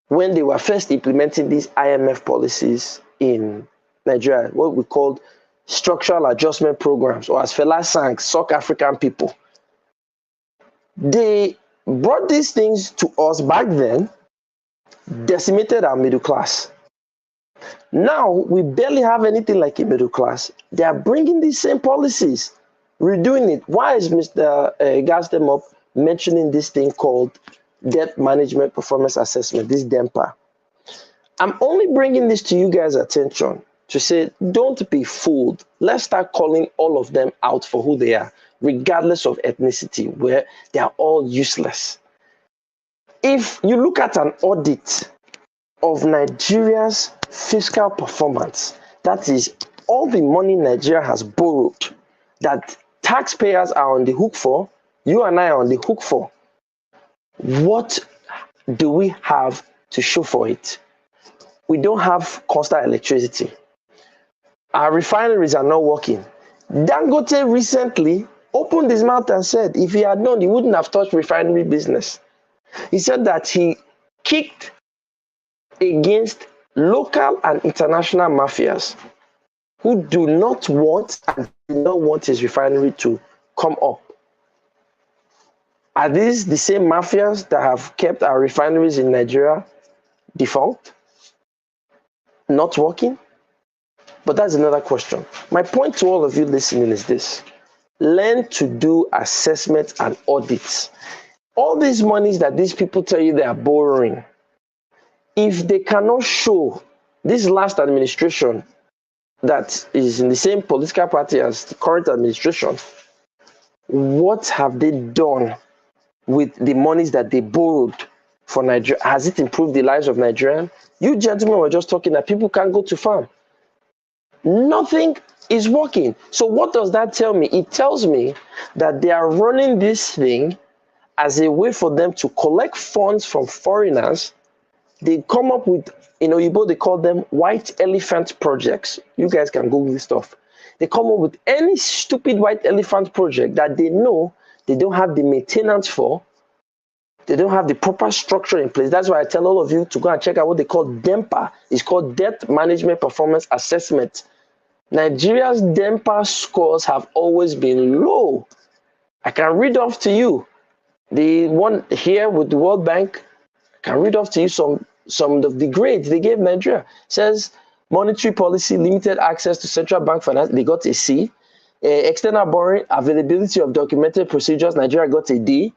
when they were first implementing these IMF policies in Nigeria, what we called structural adjustment programs, or as Fela sang, suck African people. They brought these things to us back then, decimated our middle class. Now, we barely have anything like a middle class. They are bringing these same policies, redoing it. Why is Mr. Gastem up mentioning this thing called Debt Management Performance Assessment, this DEMPA? I'm only bringing this to you guys' attention to say, don't be fooled. Let's start calling all of them out for who they are, regardless of ethnicity, where they are all useless. If you look at an audit of Nigeria's fiscal performance, that is all the money Nigeria has borrowed that taxpayers are on the hook for, you and I are on the hook for, what do we have to show for it? We don't have constant electricity. Our refineries are not working. Dangote recently opened his mouth and said if he had known, he wouldn't have touched refinery business. He said that he kicked against local and international mafias who do not want his refinery to come up. Are these the same mafias that have kept our refineries in Nigeria defunct, not working? But that's another question. My point to all of you listening is this: learn to do assessments and audits. All these monies that these people tell you they are borrowing, if they cannot show this last administration that is in the same political party as the current administration, what have they done with the monies that they borrowed for Nigeria? Has it improved the lives of Nigerians? You gentlemen were just talking that people can't go to farm. Nothing is working. So what does that tell me? It tells me that they are running this thing as a way for them to collect funds from foreigners. They come up with, in Oyibo, they call them white elephant projects. You guys can Google this stuff. They come up with any stupid white elephant project that they know they don't have the maintenance for. They don't have the proper structure in place. That's why I tell all of you to go and check out what they call DEMPA. It's called Debt Management Performance Assessment. Nigeria's DEMPA scores have always been low. I can read off to you. The one here with the World Bank, I can read off to you some of the grades they gave Nigeria. It says monetary policy, limited access to central bank finance, they got a C. External borrowing, availability of documented procedures, Nigeria got a D.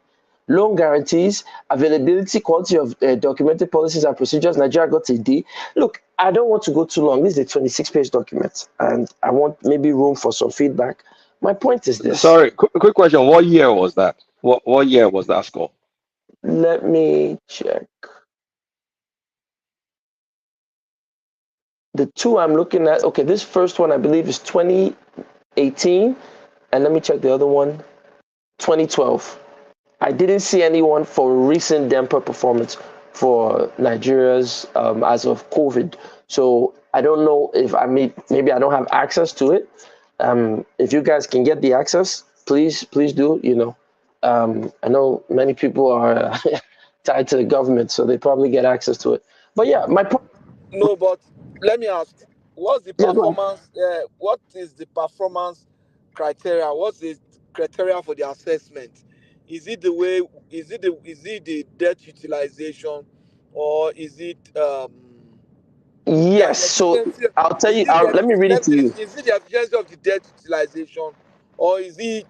Loan guarantees, availability, quality of documented policies and procedures, Nigeria got a D. Look, I don't want to go too long. This is a 26-page document, and I want maybe room for some feedback. My point is this. Sorry, quick question. What year was that? What year was that score? Let me check. The two I'm looking at, okay, this first one I believe is 2018, and let me check the other one. 2012. I didn't see anyone for recent Demper performance for Nigeria's as of COVID. So I don't know if maybe I don't have access to it. If you guys can get the access, please do. I know many people are tied to the government, so they probably get access to it. But yeah, my point. No, but let me ask, what's the Yeah, go ahead. performance? What is the performance criteria? What's the criteria for the assessment? Is it the way? Is it the debt utilization, or is it Yes. the So efficiency? I'll tell Is you. it the Let me read it to efficiency? you. Is it the efficiency of the debt utilization, or is it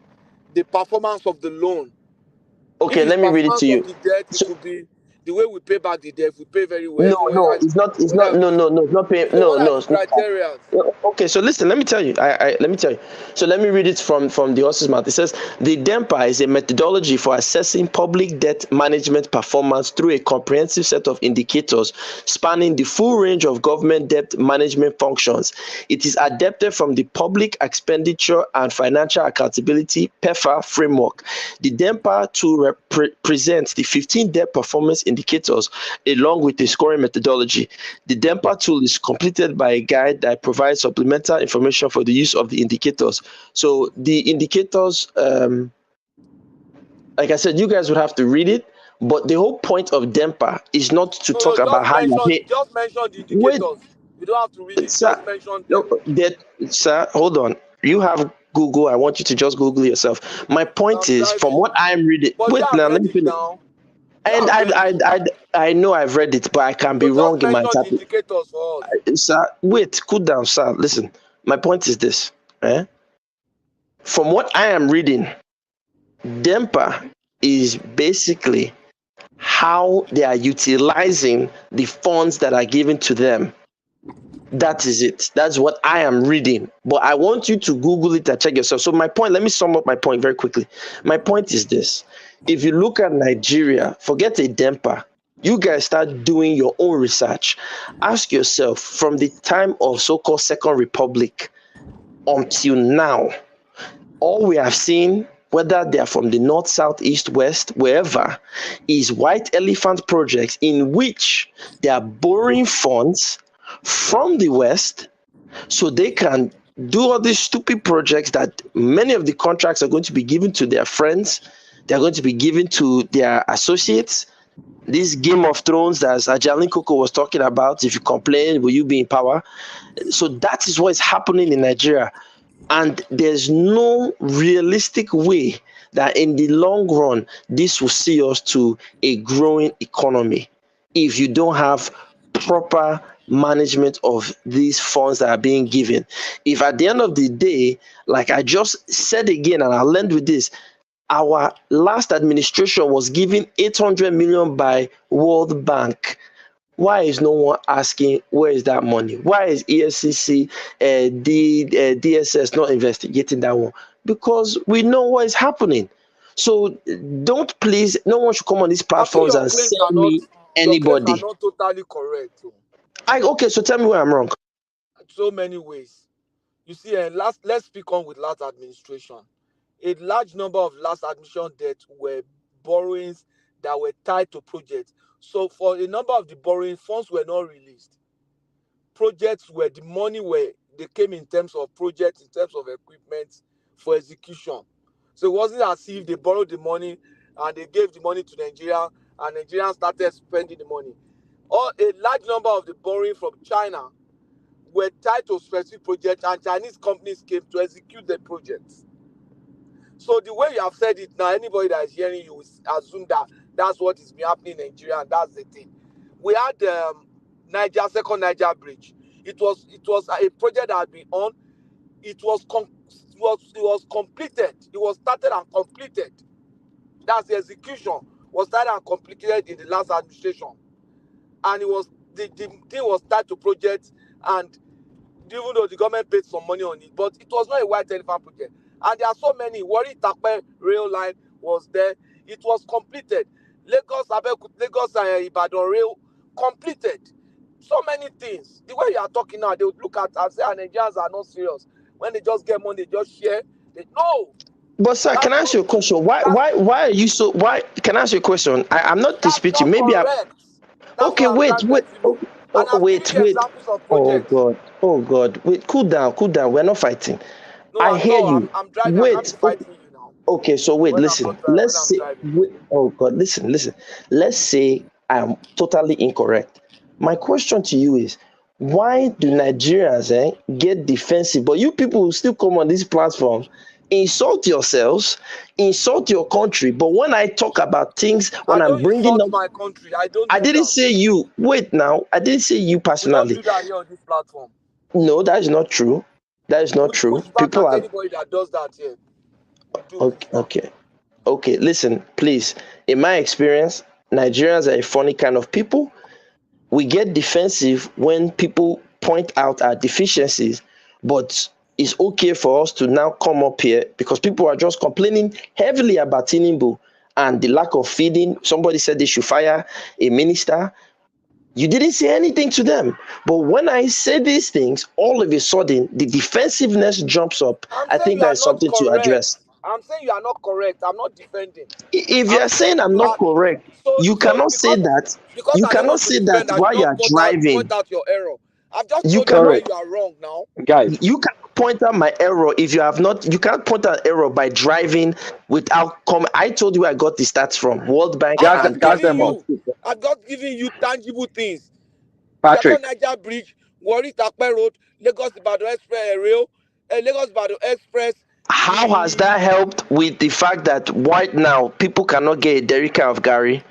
the performance of the loan? If Okay, it's let me read it to performance of you. the debt, it So could be the way we pay back the debt. If we pay very well, no, it's not. It's not. No, it's not paying. So what are the It's not. criteria? Okay, so listen. Let me tell you. Let me tell you. So let me read it from the horse's mouth. It says the DEMPA is a methodology for assessing public debt management performance through a comprehensive set of indicators spanning the full range of government debt management functions. It is adapted from the Public Expenditure and Financial Accountability (PEFA) framework. The DEMPA tool presents the 15 debt performance indicators along with a scoring methodology. The DEMPA tool is completed by a guide that provides supplemental information for the use of the indicators. So the indicators, like I said, you guys would have to read it, but the whole point of DEMPA is not to talk No, about how you pay. just mention the Wait, indicators. You don't have to read it. sir, Just mention no, them. sir, hold on. You have Google. I want you to just Google yourself. My point I'm is, from driving. what I'm reading, But you wait have now, let read me it finish. now. You And have read it. I know I've read it, but I can be So just wrong in my mention the interpretation. indicators for us. Sir, wait, cool down, sir. Listen, my point is this. From what I am reading, DEMPA is basically how they are utilizing the funds that are given to them. That is it. That's what I am reading. But I want you to Google it and check yourself. So my point, let me sum up my point very quickly. My point is this. If you look at Nigeria, forget a DEMPA. You guys start doing your own research. Ask yourself, from the time of so-called Second Republic until now, all we have seen, whether they are from the north, south, east, west, wherever, is white elephant projects in which they are borrowing funds from the west so they can do all these stupid projects that many of the contracts are going to be given to their friends, they're going to be given to their associates. This Game of Thrones that Ajalin Koko was talking about, if you complain, will you be in power? So that is what is happening in Nigeria. And there's no realistic way that in the long run, this will see us to a growing economy if you don't have proper management of these funds that are being given. If at the end of the day, like I just said again, and I'll end with this, our last administration was given 800 million by World Bank. Why is no one asking where is that money? Why is EFCC, DSS not investigating that one? Because we know what is happening. So don't, please, no one should come on these I think platforms and sell me your claims are anybody. not totally correct. Okay, so tell me where I'm wrong. So many ways. You see, let's speak on with last administration. A large number of last administration debts were borrowings that were tied to projects. So for a number of the borrowing, funds were not released. Projects where the money they came in terms of projects, in terms of equipment for execution. So it wasn't as if they borrowed the money and they gave the money to Nigeria and Nigerians started spending the money. Or a large number of the borrowing from China were tied to specific projects and Chinese companies came to execute the projects. So the way you have said it now, anybody that is hearing you will assume that that's what is happening in Nigeria and that's the thing. We had second Niger Bridge. It was a project that had been on. It was completed. It was started and completed. That's the execution was started and completed in the last administration, and it was the thing was tied to projects, and even though the government paid some money on it, but it was not a white elephant project. And there are so many. Warri Takpe rail line was there. It was completed. Lagos Ibadan rail completed. So many things. The way you are talking now, they would look at and say, Nigerians are not serious. When they just get money, they just share. No. But sir, can I ask you a question? Why are you so? Why can I ask you a question? I'm not That's disputing. not Maybe I. correct. That's Okay, what I'm wait, trying to wait. let you know. Oh, And I'm giving wait, you wait. examples of Oh projects. God, oh God. Wait, cool down, cool down. We're not fighting. No, I hear you. I'm driving. I can't be Wait. fighting you now. Okay, so wait, When I'm listen. not driving, when Let's I'm say, driving. wait, oh God, listen. Let's say I'm totally incorrect. My question to you is, why do Nigerians get defensive, but you people will still come on this platform, insult yourselves, insult your country, but when I talk about things, I when I'm don't bringing insult up, my country. I don't I do didn't that. say you. Wait now, I didn't say you We don't personally. do that here on this platform. No, that is not true. That is not We true. push back People at are anybody that does that here. We do push okay. back. Okay, listen, please. In my experience, Nigerians are a funny kind of people. We get defensive when people point out our deficiencies, but it's okay for us to now come up here because people are just complaining heavily about Tinubu and the lack of feeding. Somebody said they should fire a minister. You didn't say anything to them. But when I say these things, all of a sudden the defensiveness jumps up. I'm I saying think you are that's not something to correct. address. I'm saying you are not correct. I'm not defending. If you I'm are saying saying I'm you not are correct, you so cannot say that. because You I don't cannot want to say that defend, I while should you not are driving. point out your error. I've just You told you why cannot, you are wrong now. Guys, you cannot point out my error if you have not. You can't point out error by driving without comment. I told you where I got the stats from World Bank I've and just gas given them up. World. you. I've just given you tangible things. Second Patrick, Niger Bridge, Warri Takpe Road, Lagos Ibadan Express Rail, Lagos Ibadan Express. How has The that helped with the fact that right now people cannot get a derrick of Gary?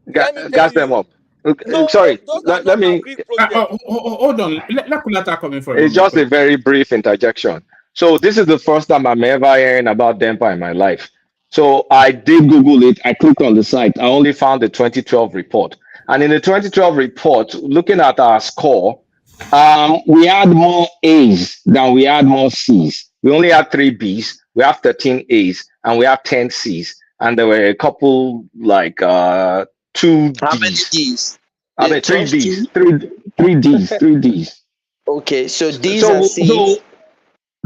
let me tell gas them you, up. Okay, no, sorry, those are let not me. agreed projects. Hold on. Let Kulata come in for a It's moment, just a please. very brief interjection. So this is the first time I'm ever hearing about Dempa in my life. So I did Google it. I clicked on the site. I only found the 2012 report. And in the 2012 report, looking at our score, we had more A's than we had more C's. We only had 3 B's. We have 13 A's and we have 10 C's. And there were a couple like 2 How many D's. D's? I mean 3 Just D's, two? 3 D's, 3 D's. Okay, so D's and So C's.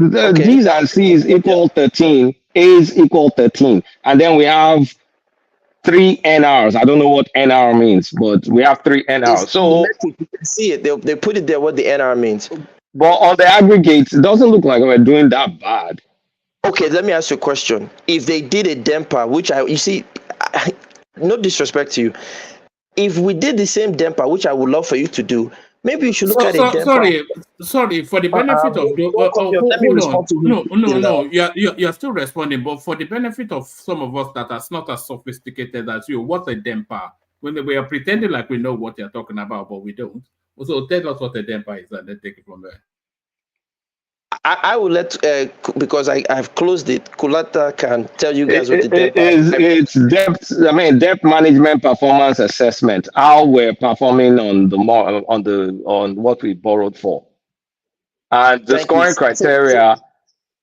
Okay. D's and C's equal 13, A's equal 13. And then we have 3 NRs. I don't know what NR means, but we have 3 NRs. It's in the So, metric. You can see it. They put it there what the NR means. but on the aggregates, it doesn't look like we're doing that bad. Okay, let me ask you a question. If they did a damper, which you see, no disrespect to you, if we did the same damper, which I would love for you to do, maybe you should look at a damper. Sorry. For the benefit of the, Don't cut me off. Let me hold on. respond to him. No. You're still responding, but for the benefit of some of us that are not as sophisticated as you, what's a damper? When we are pretending like we know what you're talking about, but we don't. So tell us what a damper is, and then take it from there. I will let because I've closed it. Kulata can tell you guys what the damper It's debt management performance assessment. How we're performing on what we borrowed for, and the Thank you. scoring criteria.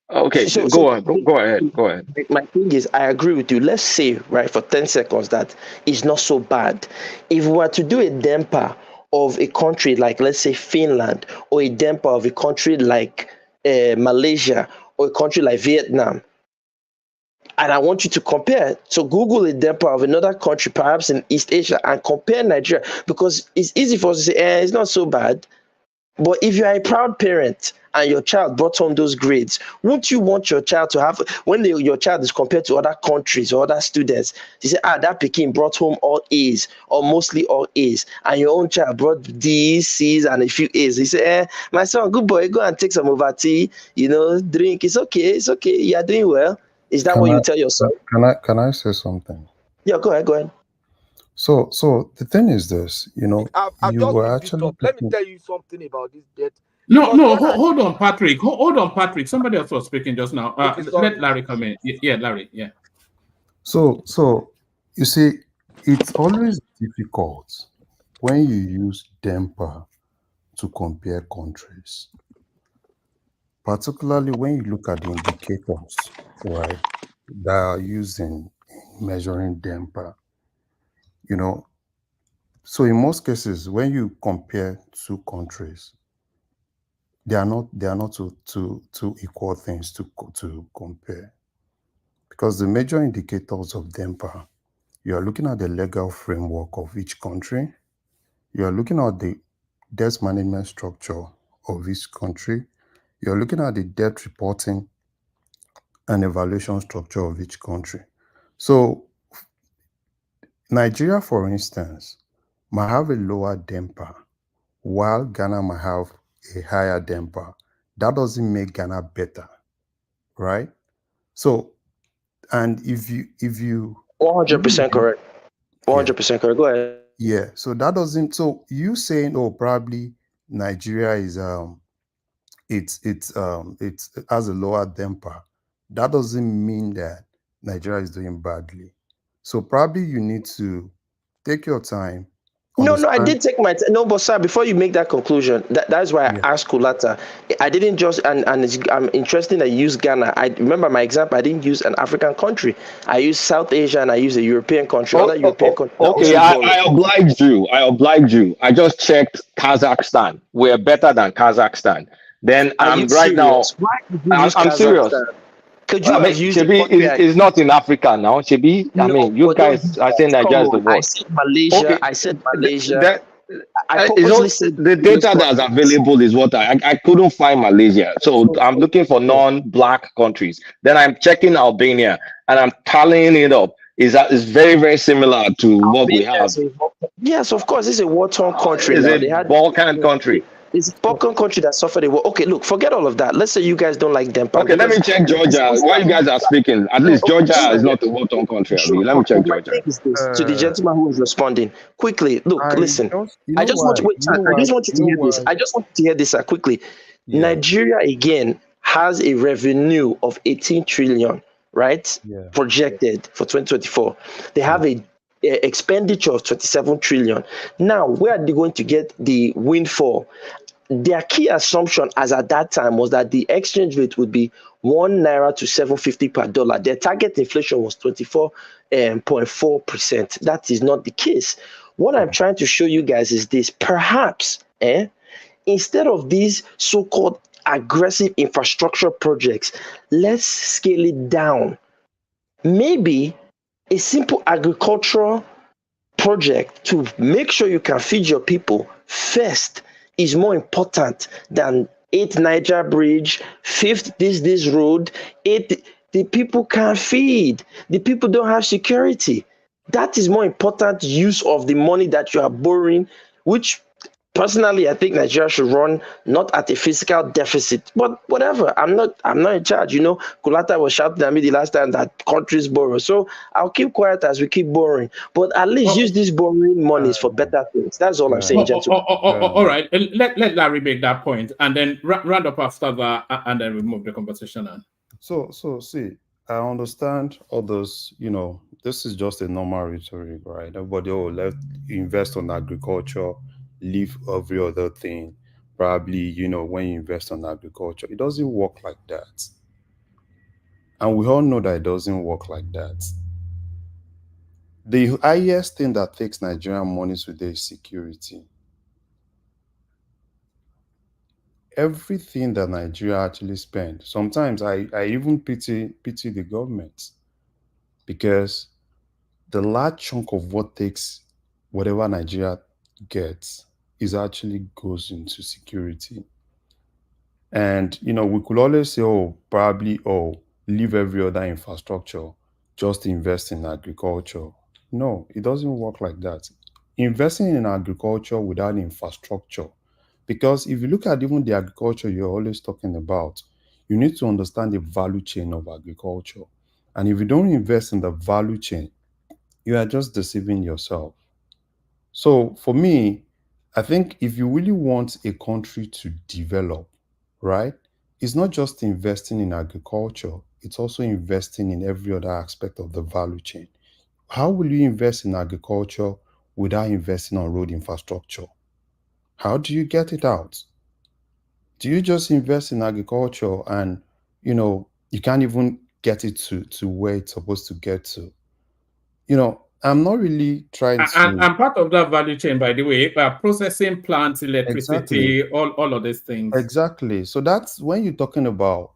Okay, So go ahead. my thing is, I agree with you. Let's say, right, for 10 seconds that is not so bad. If we were to do a damper of a country like, let's say, Finland, or a damper of a country like Malaysia, or a country like Vietnam, and I want you to compare. So Google a damper of another country, perhaps in East Asia, and compare Nigeria, because it's easy for us to say, it's not so bad. But if you are a proud parent and your child brought home those grades, won't you want your child to have, when your child is compared to other countries or other students, you say, that Peking brought home all A's or mostly all A's, and your own child brought D's, C's, and a few A's. You say, my son, good boy, go and take some over tea, drink. It's okay, you are doing well. Is that what you tell your son? Can I say something? Yeah, go ahead. So the thing is this, I've you just were been beat actually up. Let me talking. tell you something about this debt. Hold on, Patrick. Hold on, Patrick. Somebody else was speaking just now. Okay, Let Larry come in. Yeah, Larry. Yeah. So you see, it's always difficult when you use Dempa to compare countries, particularly when you look at the indicators, right, that are used in measuring Dempa. So in most cases, when you compare 2 countries, they are not two equal things to compare. because the major indicators of DEMPA, you are looking at the legal framework of each country, you are looking at the debt management structure of each country, you are looking at the debt reporting and evaluation structure of each country. So Nigeria, for instance, might have a lower DEMPA while Ghana might have a higher DEMPA. That doesn't make Ghana better, right? So, and if you 100% correct. 100% correct. Go ahead. yeah, so that doesn't, so you saying, oh, probably Nigeria is it has a lower DEMPA, that doesn't mean that Nigeria is doing badly. So probably you need to take your time, No, I understand. did take my no, but sir, before you make that conclusion, that's why Yeah. I asked Kulata. I didn't just and I'm interested that you use Ghana. I remember my example. I didn't use an African country. I used South Asia and I used a European country. Other European countries are Okay, also borrowing. I oblige you. I oblige you. I just checked Kazakhstan. We're better than Kazakhstan. Then Are you I'm right now. serious? Why did you use I'm serious. Kazakhstan? Could you I have mean, used a Shebi country? is not in Africa now. Shebi, I No, mean, you but don't guys use are saying that. Come Nigeria is the on. I worst. said Malaysia. Okay, I said Malaysia. that I you purposely know said the those data that's countries. available is what I couldn't find Malaysia, so I'm looking for non-black countries. Then I'm checking Albania and I'm tallying it up. Is very similar to what we Albania have. is yes, of course, it's a war-torn country Is now. a They had Balkan country. it's a Balkan country that suffered a war. Okay, look, forget all of that. Let's say you guys don't like Dempa Okay, let because me check Georgia. While you guys are speaking, at least okay, Georgia is sure, not a war-torn country. sure. Let me check But my Georgia. thing is this to the gentleman who is responding quickly. Look, I listen. just, you I know just want why, to wait. you know I why, just want you you to know hear this. why, I just want you to hear this quickly. yeah, Nigeria again has a revenue of 18 trillion, right? yeah, Projected for 2024. They have a expenditure of 27 trillion. Now, where are they going to get the windfall? Their key assumption as at that time was that the exchange rate would be 1 naira to 750 per dollar. Their target inflation was 24.4%. That is not the case. What I'm trying to show you guys is this. Perhaps, instead of these so-called aggressive infrastructure projects, let's scale it down. Maybe a simple agricultural project to make sure you can feed your people first is more important than 8 Niger bridge, 5th this road, 8 the people can't feed. The people don't have security. That is more important use of the money that you are borrowing, which personally I think Nigeria should run not at a fiscal deficit, but whatever. I'm not in charge. You know, Kulata was shouting at me the last time that countries borrow. So I'll keep quiet as we keep borrowing. But at least use these borrowing monies for better things. That's all I'm saying, gentlemen. All right. Let Larry make that point and then round up after that and then we move the conversation on. So see, I understand all those, this is just a normal rhetoric, right? Everybody, oh, let's invest on agriculture, leave every other thing. Probably, when you invest on agriculture, it doesn't work like that. And we all know that it doesn't work like that. The highest thing that takes Nigerian money today is security. Everything that Nigeria actually spends, sometimes I even pity the government, because the large chunk of what takes whatever Nigeria gets is actually goes into security. And we could always say, oh, probably, oh, leave every other infrastructure, just invest in agriculture. No, it doesn't work like that. Investing in agriculture without infrastructure, because if you look at even the agriculture you're always talking about, you need to understand the value chain of agriculture. And if you don't invest in the value chain, you are just deceiving yourself. So for me, I think if you really want a country to develop, right, it's not just investing in agriculture, it's also investing in every other aspect of the value chain. How will you invest in agriculture without investing on road infrastructure? How do you get it out? Do you just invest in agriculture and you can't even get it to where it's supposed to get to? I'm not really trying to. And part of that value chain, by the way, processing plants, Exactly. electricity, all of these things. Exactly. So that's when you're talking about,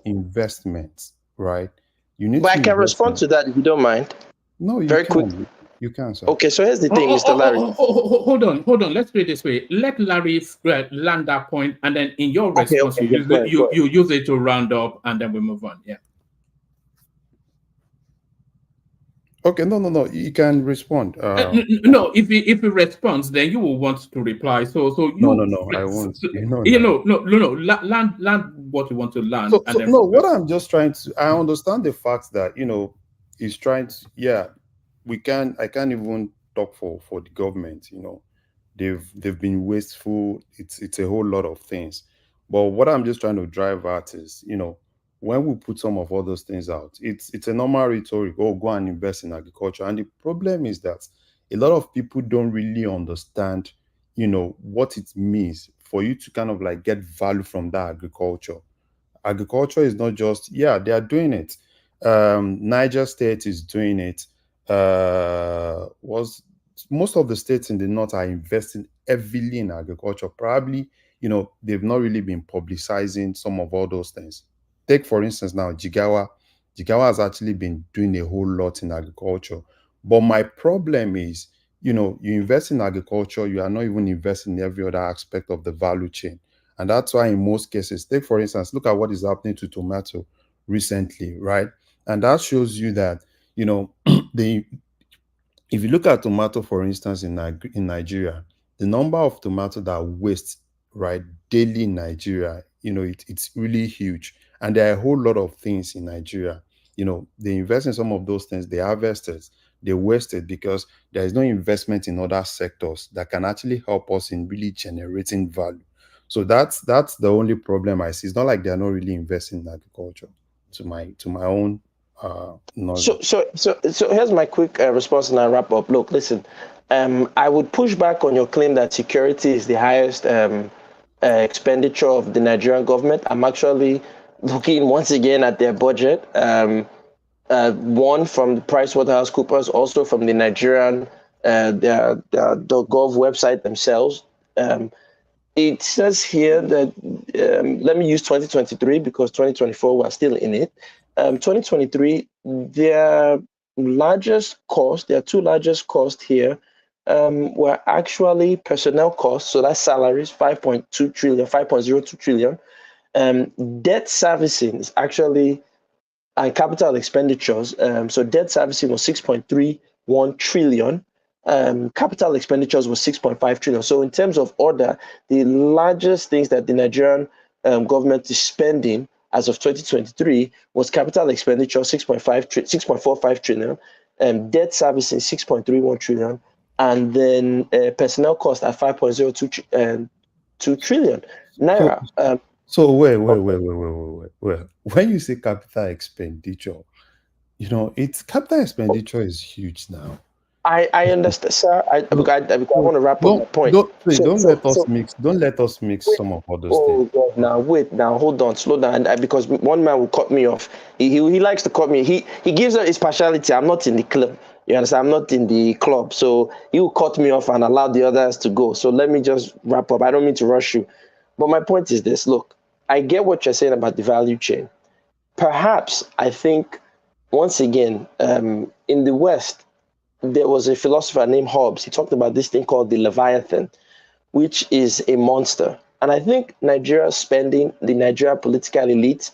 investments, right? You need But to I can invest respond in. to that if you don't mind. No, you Very quickly. can. You can, sir. Okay, so here's the thing, Mr. Larry. Hold on. Let's put it this way. Let Larry land that point, and then in your response, Okay, you use go it. ahead, go ahead. You use it to round up, and then we move on. Yeah. Okay, no. You can respond. No, if he responds, then you will want to reply. So No. you, I won't. You know you now. know, no. Land what you want to land, and So then no. from What there. I'm just trying to. I understand the fact that he's trying to. Yeah, we can. I can't even talk for the government. They've been wasteful. It's a whole lot of things. But what I'm just trying to drive at is, when we put some of all those things out, it's a normal rhetoric. Oh, go and invest in agriculture. And the problem is that a lot of people don't really understand, what it means for you to kind of like get value from that agriculture. Agriculture is not just, yeah, they are doing it. Niger State is doing it. Was Most of the states in the north are investing heavily in agriculture. Probably, they've not really been publicizing some of all those things. Take for instance now Jigawa. Jigawa has actually been doing a whole lot in agriculture. But my problem is, you invest in agriculture, you are not even investing in every other aspect of the value chain. And that's why in most cases, take for instance, look at what is happening to tomato recently, right? And that shows you that, the if you look at tomato, for instance, in Nigeria, the number of tomato that waste, right, daily in Nigeria, it's really huge. And there are a whole lot of things in Nigeria. They invest in some of those things, they harvest it, they waste it because there is no investment in other sectors that can actually help us in really generating value. So that's the only problem I see. It's not like they're not really investing in agriculture, to my own So, knowledge. so, so, so here's my quick response, and I wrap up. Look, listen. I would push back on your claim that security is the highest expenditure of the Nigerian government. I'm actually looking once again at their budget. One from the PricewaterhouseCoopers, also from the Nigerian the Gov website themselves. It says here that let me use 2023 because 2024 we're still in it. 2023, their two largest costs here were actually personnel costs, so that's salaries, 5.2 trillion, 5.02 trillion. Debt servicing is actually and capital expenditures. So debt servicing was 6.31 trillion. Capital expenditures was 6.5 trillion. So in terms of order, the largest things that the Nigerian government is spending as of 2023 was capital expenditure 6.45 trillion, debt servicing 6.31 trillion, and then personnel cost at 5.02 2 trillion So naira. So wait. When you say capital expenditure, it's capital expenditure is huge now. I understand, sir. So, I want to wrap up my point. don't let us mix. Don't let us mix Wait, some of all those things. oh God, now, hold on, slow down. Because one man will cut me off. He likes to cut me. He gives up his partiality. I'm not in the club. You understand? I'm not in the club, so he will cut me off and allow the others to go. So let me just wrap up. I don't mean to rush you, but my point is this: look, I get what you're saying about the value chain. Perhaps I think once again, in the West, there was a philosopher named Hobbes. He talked about this thing called the Leviathan, which is a monster. And I think Nigeria's spending, the Nigerian political elite,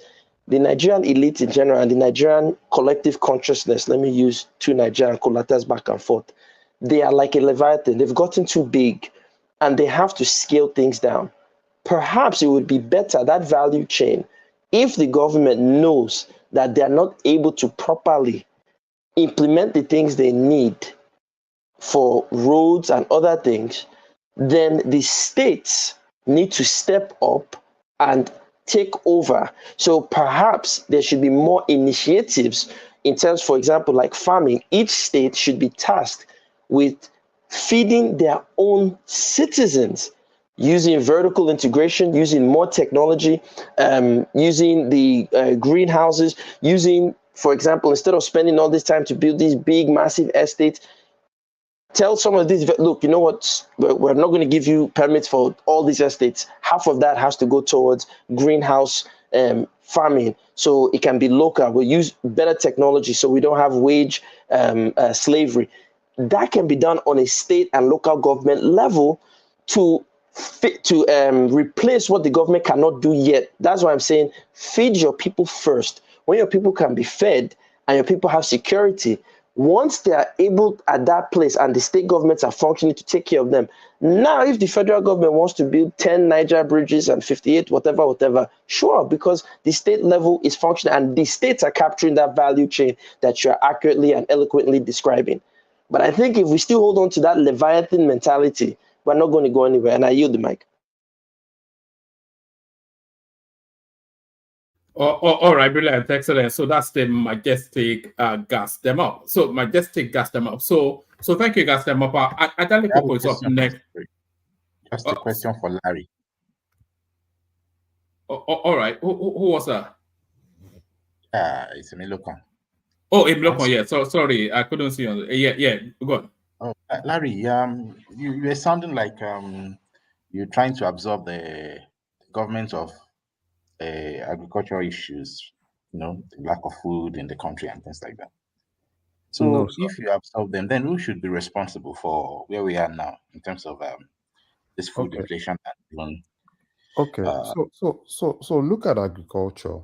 the Nigerian elite in general, and the Nigerian collective consciousness, let me use two Nigerian collaterals back and forth, they are like a Leviathan. They've gotten too big and they have to scale things down. Perhaps it would be better, that value chain, if the government knows that they're not able to properly implement the things they need for roads and other things, then the states need to step up and take over. So perhaps there should be more initiatives in terms, for example, like farming. Each state should be tasked with feeding their own citizens using vertical integration, using more technology, using the greenhouses, using, for example, instead of spending all this time to build these big, massive estates, tell some of these, look, you know what, we're not going to give you permits for all these estates. Half of that has to go towards greenhouse farming so it can be local. We'll use better technology so we don't have wage slavery. That can be done on a state and local government level to replace what the government cannot do yet. That's why I'm saying feed your people first. When your people can be fed and your people have security, once they are able at that place and the state governments are functioning to take care of them. Now, if the federal government wants to build 10 Niger bridges and 58, whatever, sure, because the state level is functioning and the states are capturing that value chain that you're accurately and eloquently describing. But I think if we still hold on to that Leviathan mentality, we're not going to go anywhere. And I yield the mic. All right, brilliant, excellent. So that's the Majestic gas them up. So Majestic gas them up. So thank you, gas them up. Adale Koko is up next. Just a question for Larry. All right, who was that? It's Emilokon. Oh, Emilokon, yeah. So sorry, I couldn't see on. Yeah, go on. Oh, Larry, you were sounding like you're trying to absorb the government of agricultural issues, the lack of food in the country and things like that. So No, if you absorb them, then who should be responsible for where we are now in terms of this food inflation and even okay. So look at agriculture.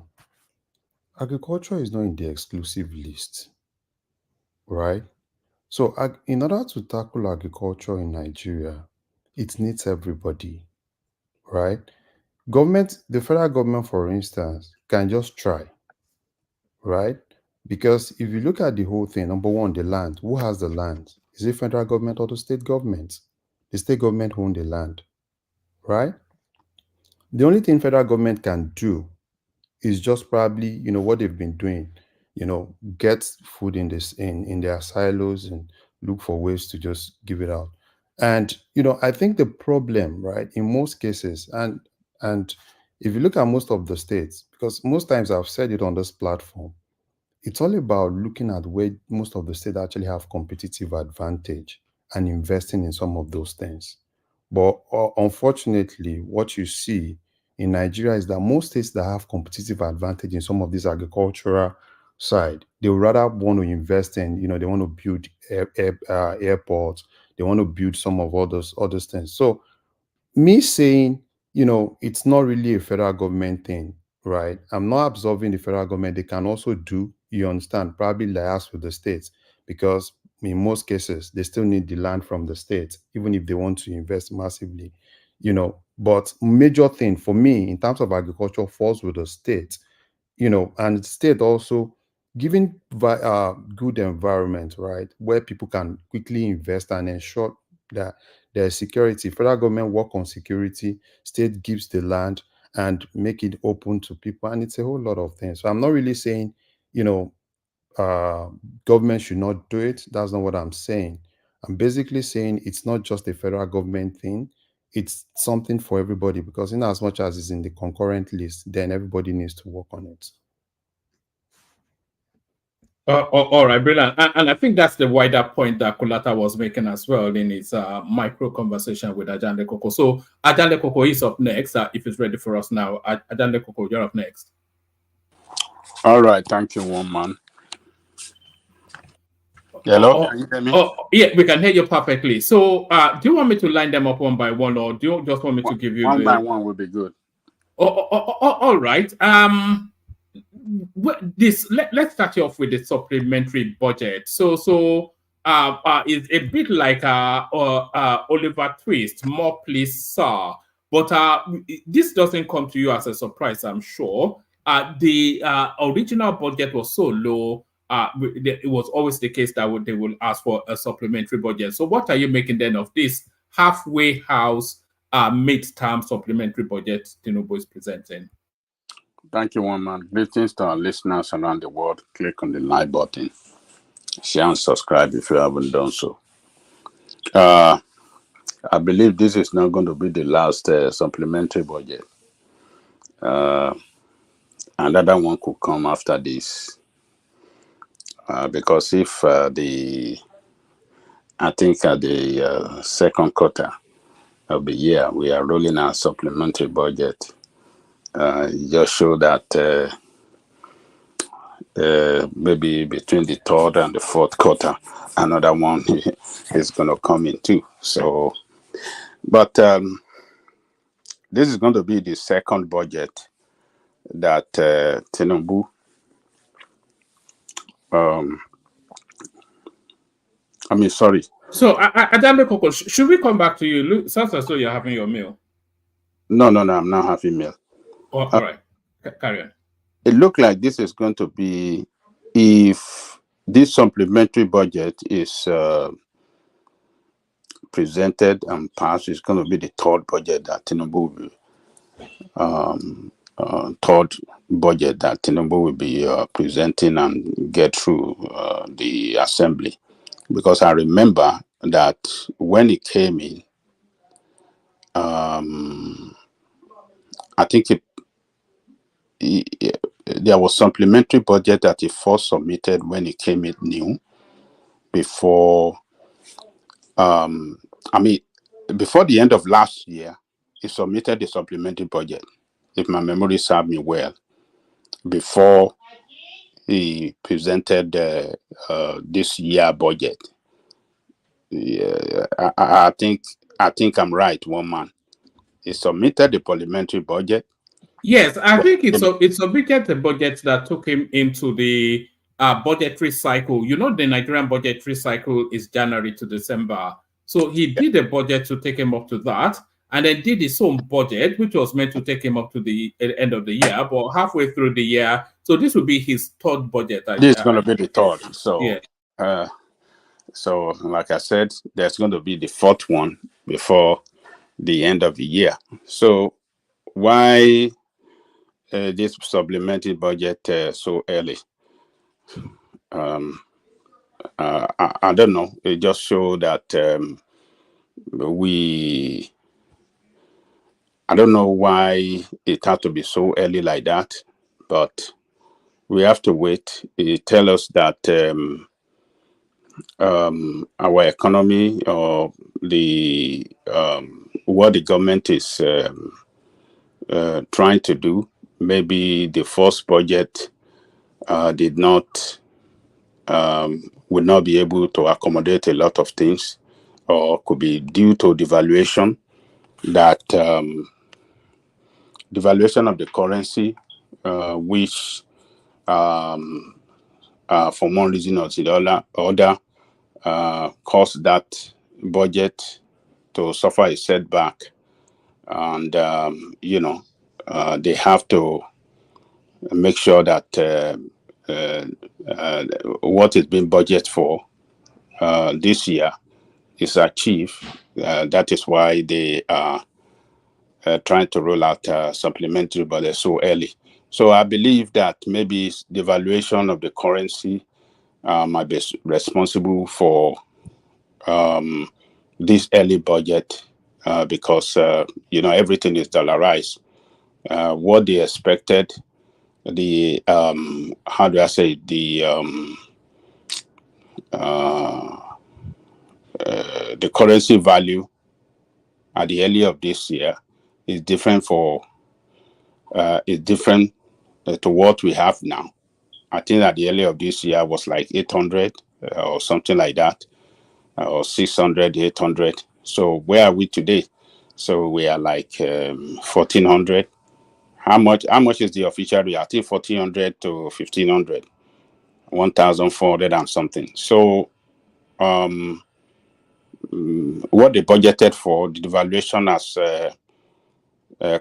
Agriculture is not in the exclusive list, right? So in order to tackle agriculture in Nigeria, it needs everybody, right? The federal government, for instance, can just try, right? Because if you look at the whole thing, number one, the land. Who has the land? Is it federal government or the state government? The state government owns the land, right? The only thing federal government can do is just probably, what they've been doing, get food in their silos and look for ways to just give it out. And, I think the problem, right, in most cases, and if you look at most of the states, because most times I've said it on this platform, it's all about looking at where most of the states actually have competitive advantage and investing in some of those things. But unfortunately, what you see in Nigeria is that most states that have competitive advantage in some of these agricultural side, they would rather want to invest in, they want to build airports, they want to build some of all those things. So me saying, it's not really a federal government thing, right? I'm not absolving the federal government. They can also do, you understand, probably liaise with the states, because in most cases, they still need the land from the states, even if they want to invest massively, But major thing for me in terms of agriculture falls with the states, and the state also giving good environment, right, where people can quickly invest and ensure that there's security. Federal government work on security, state gives the land and make it open to people, and it's a whole lot of things. So I'm not really saying, government should not do it. That's not what I'm saying. I'm basically saying it's not just a federal government thing. It's something for everybody, because in as much as it's in the concurrent list, then everybody needs to work on it. All right, brilliant. And I think that's the wider point that Kulata was making as well in his micro conversation with Ajande Koko. So Ajande Koko is up next, if it's ready for us now. Ajande Koko, you're up next. All right, thank you, one man. Hello, can you hear me? Yeah, we can hear you perfectly. So do you want me to line them up one by one, or do you just want me to give you one by one would be good. All right. Let's start off with the supplementary budget. So it's a bit like Oliver Twist, more please, sir. But this doesn't come to you as a surprise, I'm sure. The original budget was so low. It was always the case that they will ask for a supplementary budget. So what are you making then of this halfway house mid-term supplementary budget Tinubu is presenting? Thank you, one man. Greetings to our listeners around the world. Click on the like button. Share and subscribe if you haven't done so. I believe this is not going to be the last supplementary budget. Another one could come after this. Because if the second quarter of the year, we are rolling our supplementary budget, it just show that maybe between the third and the fourth quarter, another one is going to come in too. So, but this is going to be the second budget that Tinubu sorry. So, Adame Koko, should we come back to you? Look, sounds as though you're having your meal. No, I'm not having meal. Oh, all right, carry on. It looked like this is going to be, if this supplementary budget is presented and passed, it's going to be the third budget that Tinubu will third budget that Tinubu will be presenting and get through the assembly. Because I remember that when it came in, I think there was supplementary budget that he first submitted when it came in new, before before the end of last year. He submitted the supplementary budget, if my memory serves me well, before he presented this year budget. Yeah, I think I'm right, one man. He submitted the parliamentary budget. Yes, I think it's submitted the budget that took him into the budgetary cycle. You know, the Nigerian budgetary cycle is January to December. So he did a budget to take him up to that, and then did his own budget, which was meant to take him up to the end of the year, but halfway through the year. So this will be his third budget. This is going to be the third. So, yeah. So like I said, there's going to be the fourth one before the end of the year. So why this supplementary budget so early? I don't know. It just showed that I don't know why it had to be so early like that, but we have to wait. It tells us that our economy, or the what the government is trying to do, maybe the first budget did not would not be able to accommodate a lot of things, or could be due to devaluation, that devaluation of the currency, which for one reason or the other caused that budget to suffer a setback. And they have to make sure that what is being budgeted for this year is achieved. That is why they are trying to roll out supplementary budget so early. So I believe that maybe the valuation of the currency might be responsible for this early budget, because everything is dollarized. What they expected, the how do I say, the currency value at the early of this year is different to what we have now. I think at the early of this year was like 800 or something like that, or 600, 800. So where are we today? So we are like 1400. How much is the official rate? I think 1400 to 1500, 1400 and something. So what they budgeted for, the devaluation has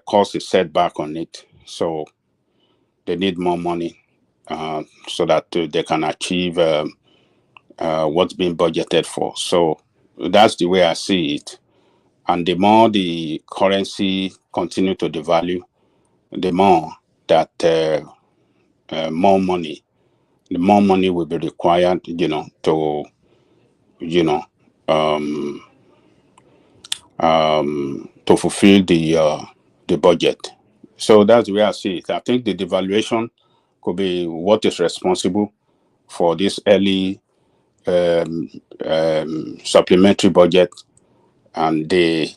caused a setback on it. So they need more money so that they can achieve what's being budgeted for. So that's the way I see it. And the more the currency continue to devalue, the more that the more money will be required, to to fulfill the budget. So that's the way I see it. I think the devaluation could be what is responsible for this early supplementary budget, and the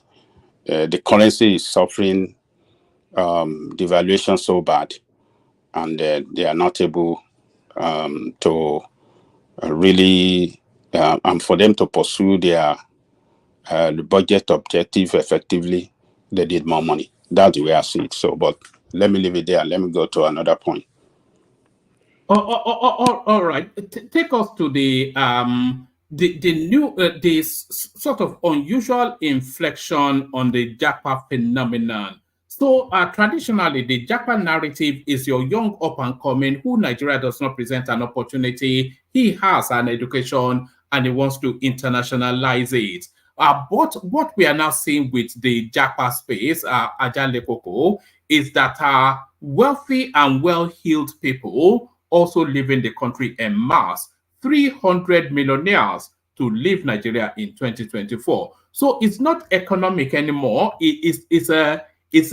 currency is suffering devaluation so bad, and they are not able to really and for them to pursue their the budget objective effectively, they need more money. That's the way I see it. So, but let me leave it there. Let me go to another point. All right. Take us to the new sort of unusual inflection on the Japa phenomenon. So traditionally, the Japa narrative is your young up and coming who Nigeria does not present an opportunity. He has an education and he wants to internationalize it. But what we are now seeing with the Japa space, Ajale Koko, is that wealthy and well-heeled people also leaving the country en masse. 300 millionaires to leave Nigeria in 2024. So it's not economic anymore. It's a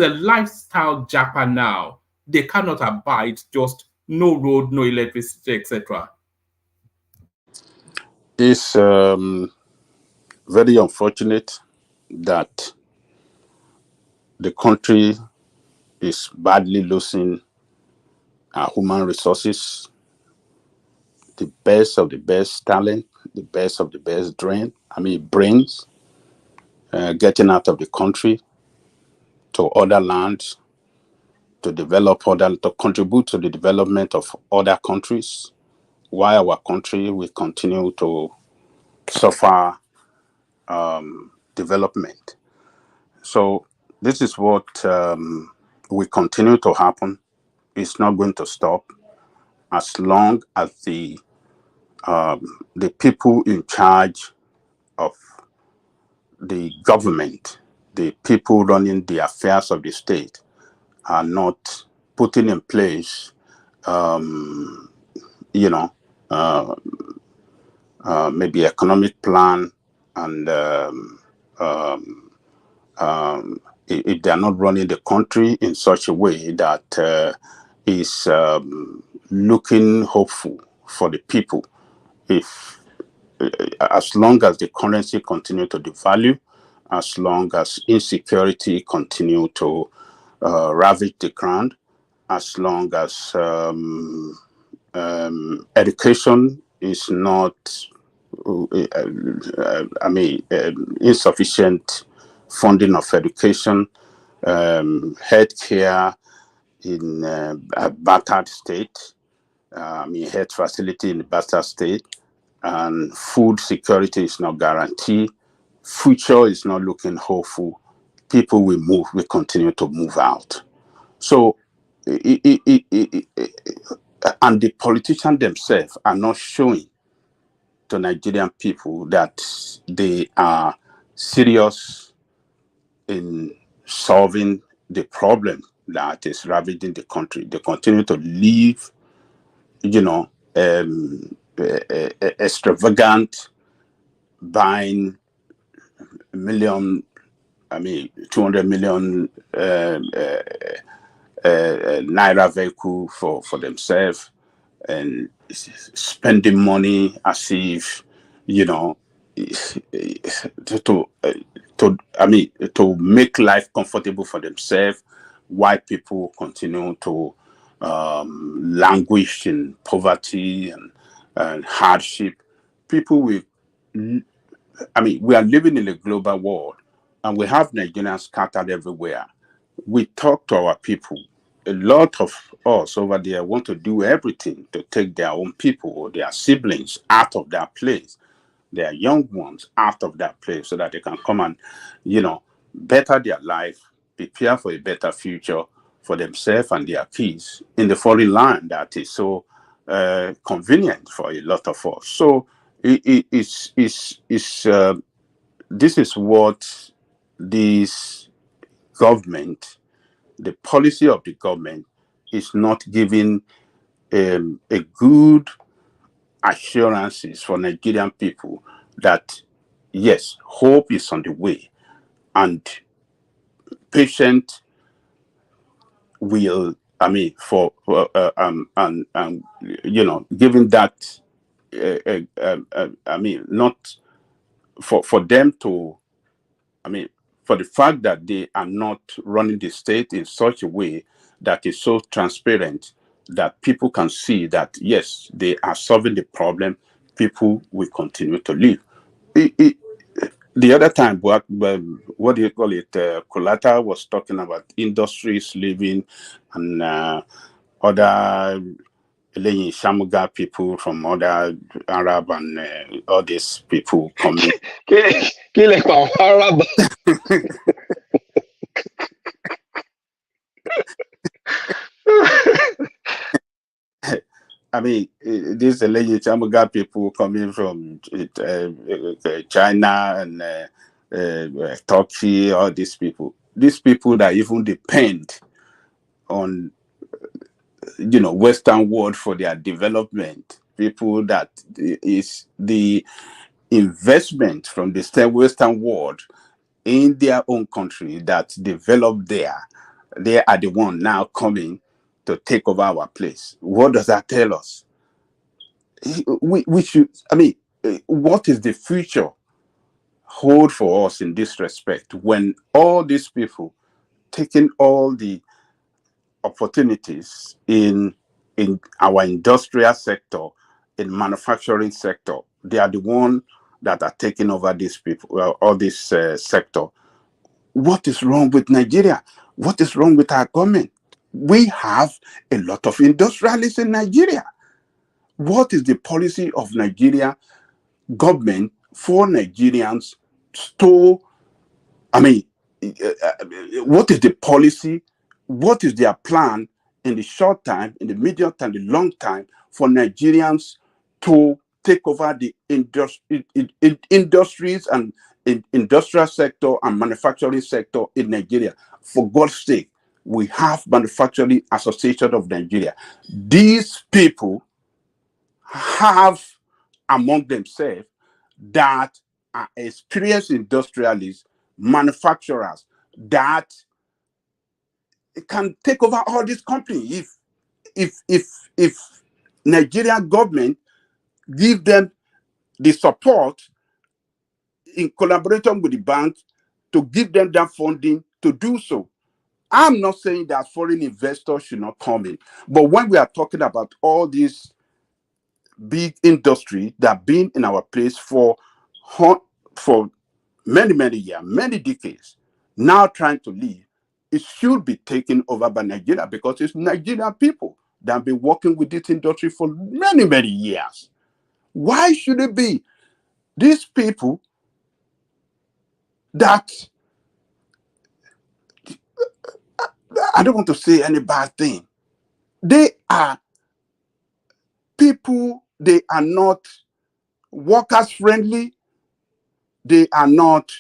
lifestyle Japan now. They cannot abide just no road, no electricity, etc. It's very unfortunate that the country is badly losing our human resources, the best of the best talent, the best of the best brains, getting out of the country to other lands to to contribute to the development of other countries, while our country will continue to suffer development. So this is what will continue to happen. It's not going to stop as long as the people in charge of the government, the people running the affairs of the state, are not putting in place, you know, uh, maybe economic plan, and if they are not running the country in such a way that is looking hopeful for the people. If as long as the currency continue to devalue, as long as insecurity continue to ravage the ground, as long as education is not, insufficient funding of education, healthcare in a battered state, health facility in a battered state, and food security is not guaranteed, future is not looking hopeful, people will continue to move out. So, and the politicians themselves are not showing to Nigerian people that they are serious in solving the problem that is ravaging the country. They continue to live, extravagant, buying a million, 200 million naira vehicle for themselves, and spending money as if, to make life comfortable for themselves, while people continue to languish in poverty and hardship. People will, we are living in a global world, and we have Nigerians scattered everywhere. We talk to our people. A lot of us over there want to do everything to take their own people or their siblings out of that place, their young ones out of that place, so that they can come and, better their life, prepare for a better future for themselves and their kids in the foreign land that is so convenient for a lot of us. So it's this is what this government, the policy of the government, is not giving a good assurances for Nigerian people that yes, hope is on the way, and patient will, giving that, not for them to, for the fact that they are not running the state in such a way that is so transparent that people can see that, yes, they are solving the problem, people will continue to live. The other time, what do you call it? Colata was talking about industries living and other Shamuga people from other Arab and all these people coming. Arab. I mean, these Shamuga people coming from China and Turkey, all these people that even depend on Western world for their development, people that is the investment from the Western world in their own country that developed there, they are the one now coming to take over our place. What does that tell us? We should, I mean, what is the future hold for us in this respect when all these people taking all the opportunities in our industrial sector, in manufacturing sector, they are the one that are taking over these people, all this sector. What is wrong with Nigeria? What is wrong with our government? We have a lot of industrialists in Nigeria. What is the policy of Nigeria government for Nigerians to, I mean, what is the policy? What is their plan in the short time, in the medium time, the long time for Nigerians to take over the industries and industrial sector and manufacturing sector in Nigeria? For God's sake, we have Manufacturing Association of Nigeria. These people have among themselves that are experienced industrialists, manufacturers that can take over all these companies if Nigerian government give them the support in collaboration with the bank to give them that funding to do so. I'm not saying that foreign investors should not come in, but when we are talking about all these big industry that have been in our place for many years, many decades, now trying to leave, it should be taken over by Nigeria because it's Nigerian people that have been working with this industry for many years. Why should it be these people that, I don't want to say any bad thing, they are people, they are not workers friendly, they are not,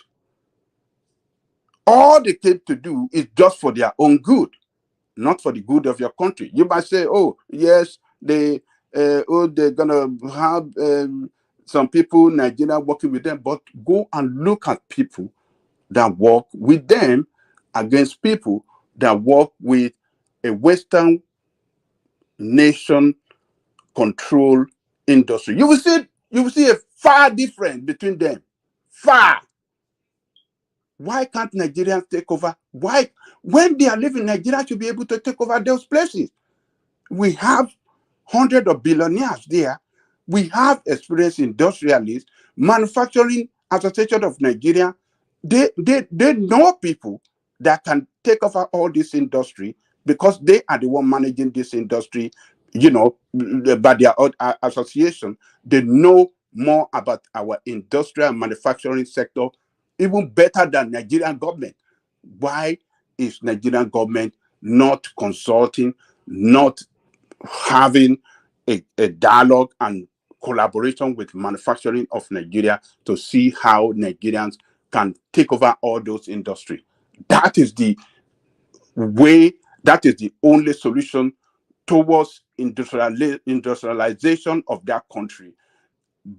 all they came to do is just for their own good, not for the good of your country. You might say, oh, yes, they're gonna have some people, Nigeria, working with them, but go and look at people that work with them against people that work with a Western nation control industry. You will see a far difference between them. Far. Why can't Nigerians take over? Why, when they are living, Nigeria should be able to take over those places. We have hundreds of billionaires there. We have experienced industrialists, Manufacturing Association of Nigeria. They know people that can take over all this industry because they are the one managing this industry, by their own association. They know more about our industrial and manufacturing sector, even better than Nigerian government. Why is Nigerian government not consulting, not having a dialogue and collaboration with manufacturing of Nigeria to see how Nigerians can take over all those industries? That is the way, that is the only solution towards industrialization of that country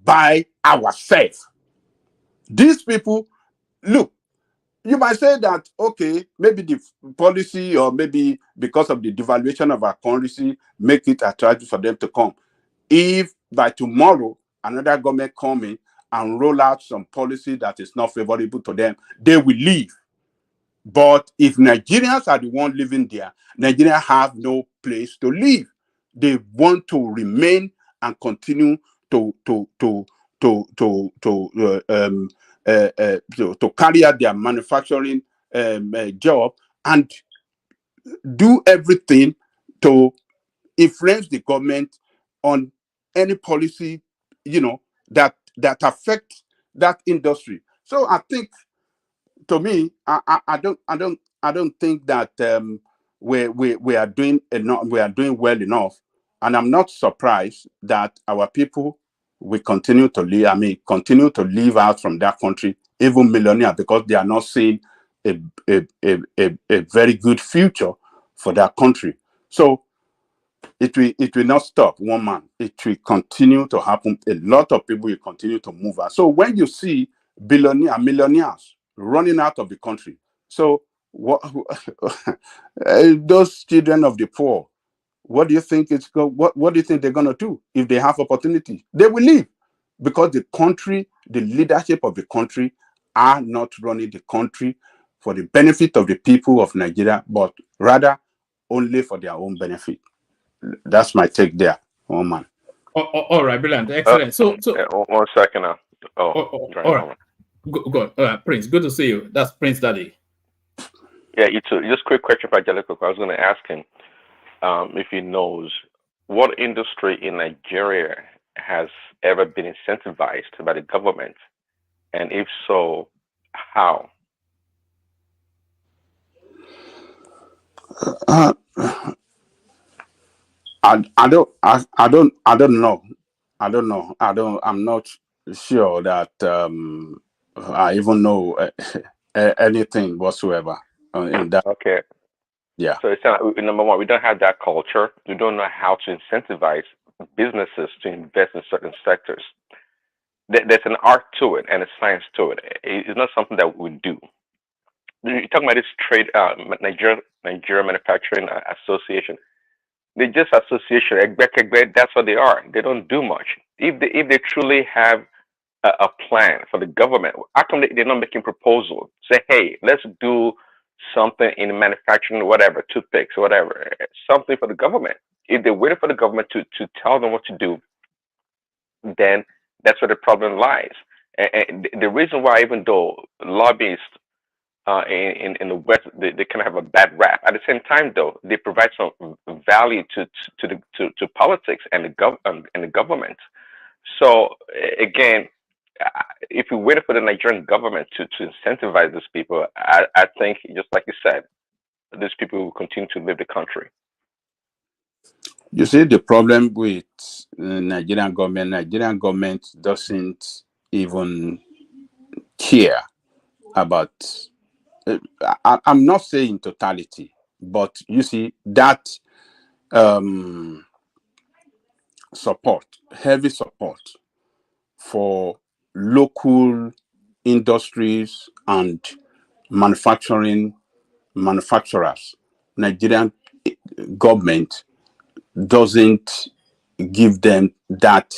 by ourselves. These people, look, you might say that, okay, maybe the policy or maybe because of the devaluation of our currency, make it attractive for them to come. If by tomorrow another government come in and roll out some policy that is not favorable to them, they will leave. But if Nigerians are the one living there, Nigeria have no place to live. They want to remain and continue to carry out their manufacturing job and do everything to influence the government on any policy, that affect that industry. So I think, to me, I don't think that we are doing enough. We are doing well enough, and I'm not surprised that our people will continue to live. I mean, continue to live out from that country, even millionaire, because they are not seeing a very good future for that country. So it will not stop one man. It will continue to happen. A lot of people will continue to move out. So when you see millionaires running out of the country, so what those children of the poor, what do you think what do you think they're gonna do if they have opportunity? They will leave, because the country, the leadership of the country, are not running the country for the benefit of the people of Nigeria, but rather only for their own benefit. That's my take there. Oh man. All right, brilliant, excellent. So 1 second now. all right, go Prince. Good to see you. That's Prince Daddy. Yeah, you too. Just quick question for Angelico. I was going to ask him if he knows what industry in Nigeria has ever been incentivized by the government, and if so, how? I don't know. I'm not sure that I even know anything whatsoever in that. Okay. Yeah. So it's not, number one, we don't have that culture. We don't know how to incentivize businesses to invest in certain sectors. There's an art to it and a science to it. It's not something that we do. You're talking about this trade, Nigeria Manufacturing Association. They just association. That's what they are. They don't do much. If they truly have a plan for the government, how come they're not making proposals? Say, hey, let's do something in manufacturing, whatever, toothpicks, whatever, something for the government. If they're waiting for the government to tell them what to do, then that's where the problem lies. And the reason why, even though lobbyists in the West, they kind of have a bad rap. At the same time, though, they provide some value to politics and the government. So again, if we waited for the Nigerian government to incentivize these people, I think, just like you said, these people will continue to leave the country. You see, the problem with Nigerian government doesn't even care about. I'm not saying totality, but you see that support, heavy support for local industries and manufacturers. Nigerian government doesn't give them that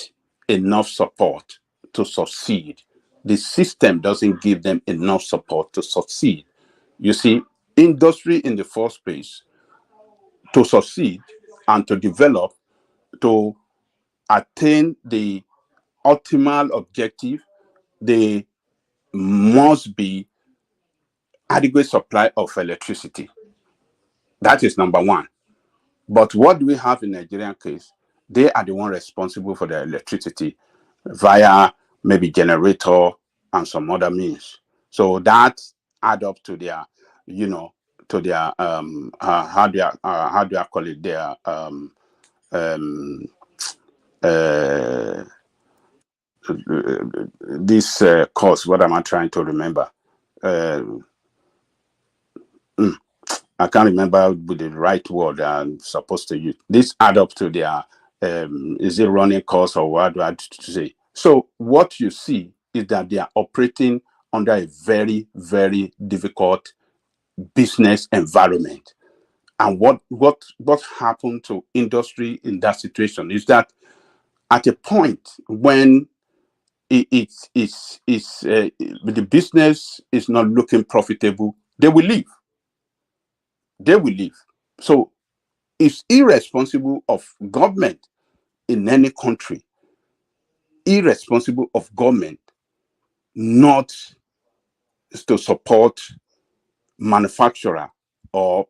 enough support to succeed. The system doesn't give them enough support to succeed. You see, industry in the first place, to succeed and to develop, to attain the optimal objective, there must be adequate supply of electricity. That is number one. But what do we have in Nigerian case? They are the one responsible for the electricity via maybe generator and some other means. So that add up to their, to their how do I call it, their this cost. What am I trying to remember? I can't remember with the right word I'm supposed to use. This add up to their is it running costs, or what do I say? So what you see is that they are operating under a very, very difficult business environment. And what happened to industry in that situation is that at a point when the business is not looking profitable, they will leave. So it's irresponsible of government in any country, irresponsible of government not to support manufacturer or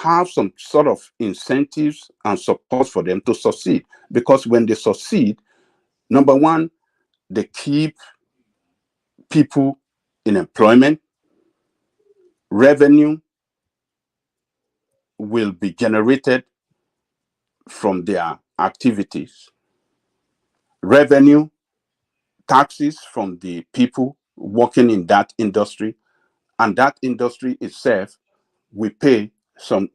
have some sort of incentives and support for them to succeed. Because when they succeed, number one, they keep people in employment, revenue will be generated from their activities, revenue, taxes from the people working in that industry, and that industry itself will pay some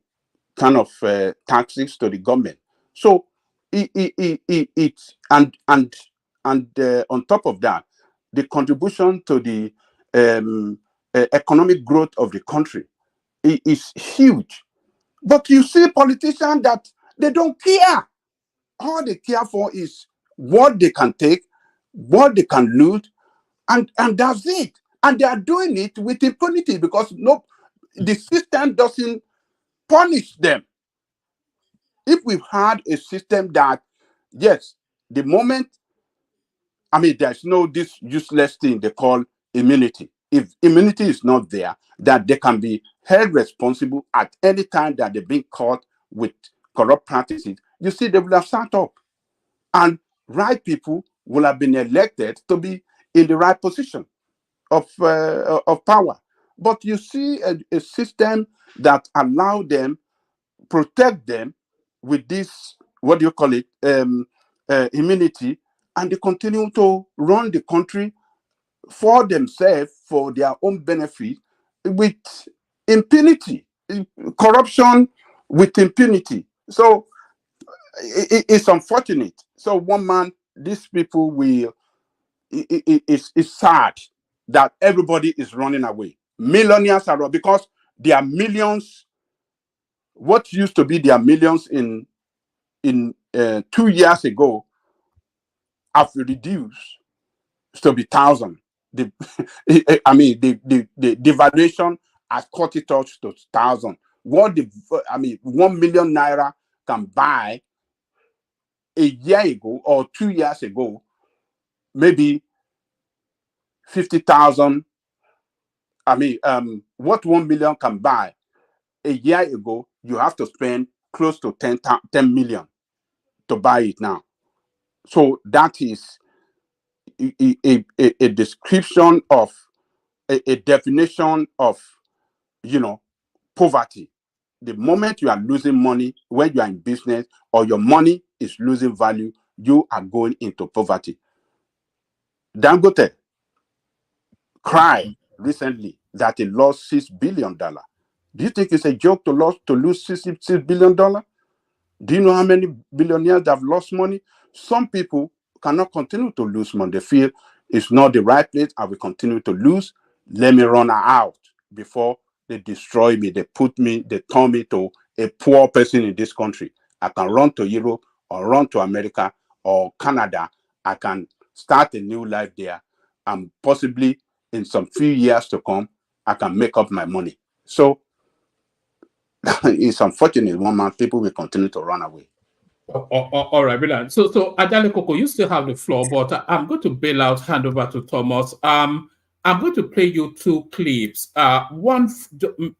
kind of taxes to the government. So it and on top of that, the contribution to the economic growth of the country is huge. But you see politicians that they don't care. All they care for is what they can take, what they can loot, and that's it. And they are doing it with impunity because no, the system doesn't punish them. If we've had a system that, yes, the moment, I mean, there's no this useless thing they call immunity. If immunity is not there, that they can be held responsible at any time that they've been caught with corrupt practices, you see, they will have sat up. And right people will have been elected to be in the right position of power. But you see a system that allow them, protect them with this, what do you call it, immunity, and they continue to run the country for themselves, for their own benefit, with impunity, corruption with impunity. So it's unfortunate. So one man, these people will, it's sad that everybody is running away. Millionaires are because there are millions. What used to be their millions in 2 years ago have reduced to be thousand. The I mean the devaluation has cut it off to thousand. What the 1 million naira can buy a year ago or 2 years ago, maybe 50,000. What 1 million can buy a year ago, you have to spend close to 10 million to buy it now. So that is a description of a definition of, poverty. The moment you are losing money when you are in business or your money is losing value, you are going into poverty. Dangote cried recently that he lost $6 billion. Do you think it's a joke to lose $6 billion? Do you know how many billionaires have lost money? Some people cannot continue to lose money. They feel it's not the right place. I will continue to lose. Let me run out before they destroy me. They turn me to a poor person in this country. I can run to Europe or run to America or Canada. I can start a new life there. And possibly in some few years to come, I can make up my money. So it's unfortunate one man people will continue to run away. All right, brilliant. So Ajale Coco, you still have the floor, but I'm going to bail out, hand over to Thomas. I'm going to play you two clips. One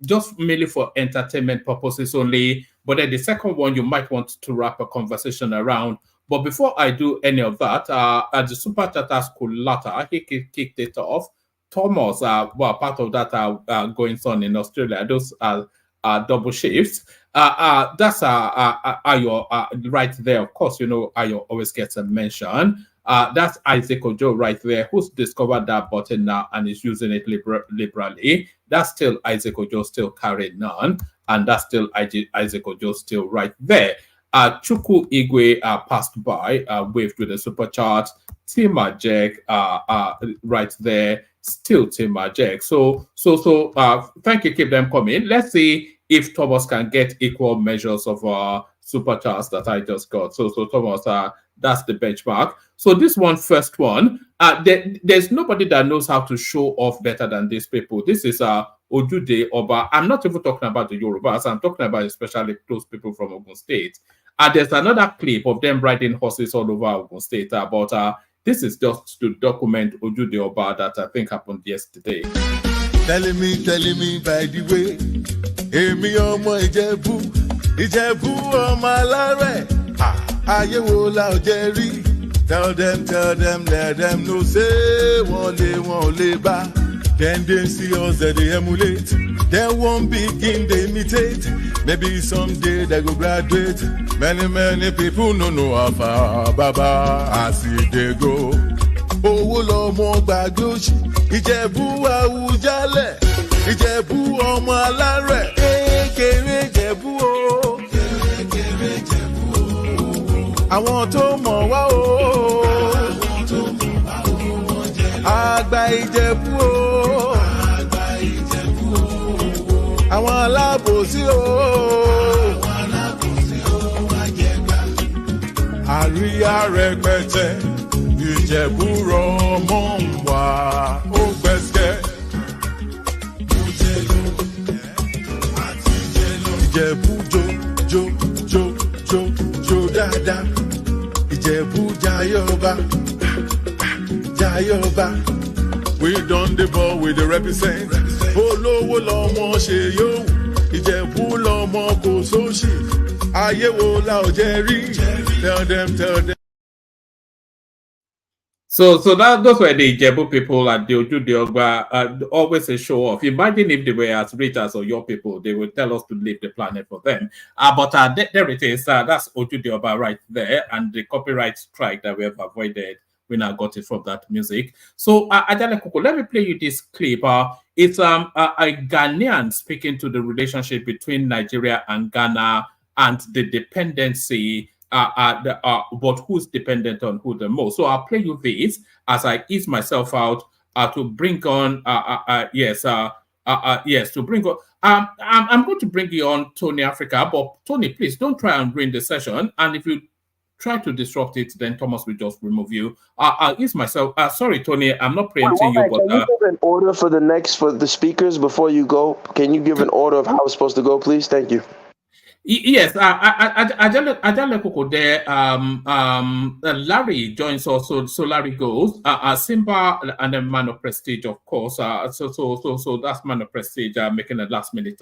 just merely for entertainment purposes only, but then the second one you might want to wrap a conversation around. But before I do any of that, at the Super Chatter School latter, he kicked it off. Thomas, part of that going on in Australia. Those are double shifts. That's Ayo right there. Of course, Ayo always gets a mention. That's Isaac Ojo right there, who's discovered that button now and is using it liberally. That's still Isaac Ojo still carrying on, and that's still Isaac Ojo still right there. Chukwu Igwe passed by, waved with a super chart. Tima Jack right there, still Tima Jack. So thank you, keep them coming. Let's see if Thomas can get equal measures of super charts that I just got. So Thomas, that's the benchmark. So this first one, there's nobody that knows how to show off better than these people. This is Ojude Oba. I'm not even talking about the Yorubas. I'm talking about especially those people from Ogun State. There's another clip of them riding horses all over Ogun State. But this is just to document Ojude Oba that I think happened yesterday. Telling me by the way, èmi ọmọ Ìjẹ̀bú ọmọ alárẹ̀, ayé wo la ò jẹ́ rí. Tell them, let them know say wọ́n lè bá. Then they see us that they emulate. They won't begin to imitate. Maybe someday they go graduate. Many people no know how far Baba as they go. Owó lọmọ gbàgbé òṣì, Ìjẹ̀bú Àwùjalẹ̀, Ìjẹ̀bú ọmọ alárẹ̀, kékeré Ìjẹ̀bú o. Kékeré Ìjẹ̀bú o. Àwọn tó mọ̀ wá o. Àwọn tó mọ̀ wá o. Àgbà Ìjẹ̀bú o. Àgbà Ìjẹ̀bú o. Àwọn alábòsí o. Àwọn alábòsí o wá jẹ gbà. Àríyá rẹpẹtẹ. Ìjẹ̀bú rọmọ ń wá ó gbẹ́sẹ̀. Ìjẹ̀bú jó dáadáa. Ìjẹ̀bú jayọba. We done the ball with the represent. Olówó lọmọ ṣe yóò. Ìjẹ̀bú lọmọ kò sóṣì. Ayé wo la ò jẹ́ rí. Tell them. So those were the Ijebu people at the Ojude Oba, always a show off. Imagine if they were as rich as your people, they would tell us to leave the planet for them. But there it is. That's Ojude Oba right there, and the copyright strike that we have avoided. We now got it from that music. So Ajale Koko, let me play you this clip. It's a Ghanaian speaking to the relationship between Nigeria and Ghana and the dependency. But who's dependent on who the most? So I'll play you this as I ease myself out to bring on to bring on. I'm going to bring you on Tony Africa, but Tony, please don't try and ruin the session. And if you try to disrupt it, then Thomas will just remove you. I'll ease myself. Sorry, Tony, I'm not preempting you, but can you give an order for the speakers before you go? Can you give an order of how it's supposed to go, please? Thank you. Yes, Ajale Koko there. Larry joins us, so Larry goes. Simba and then Man of Prestige, of course. So that's Man of Prestige making a last minute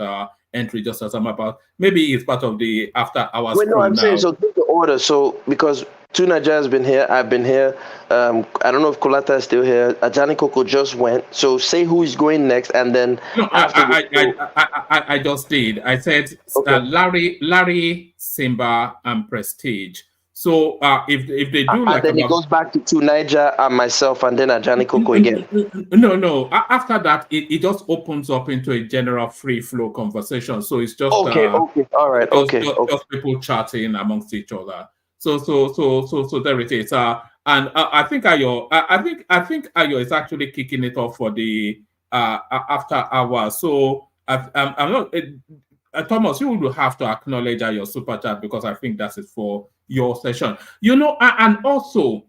entry just as I'm about. Maybe it's part of the after hours. Wait, no, I'm saying so. Give the order. So because Tunaja has been here, I've been here. I don't know if Kolata is still here. Ajani Koko just went. So say who is going next, and then no, I just did. I said okay. Larry, Simba, and Prestige. So if they do like then it goes back to Tunaja and myself, and then Ajani Koko again. No. After that, it just opens up into a general free flow conversation. So it's just okay, all right, just people chatting amongst each other. So there it is. And I think Ayo is actually kicking it off for the after hours. So I'm not Thomas. You will have to acknowledge your super chat because I think that is for your session. And also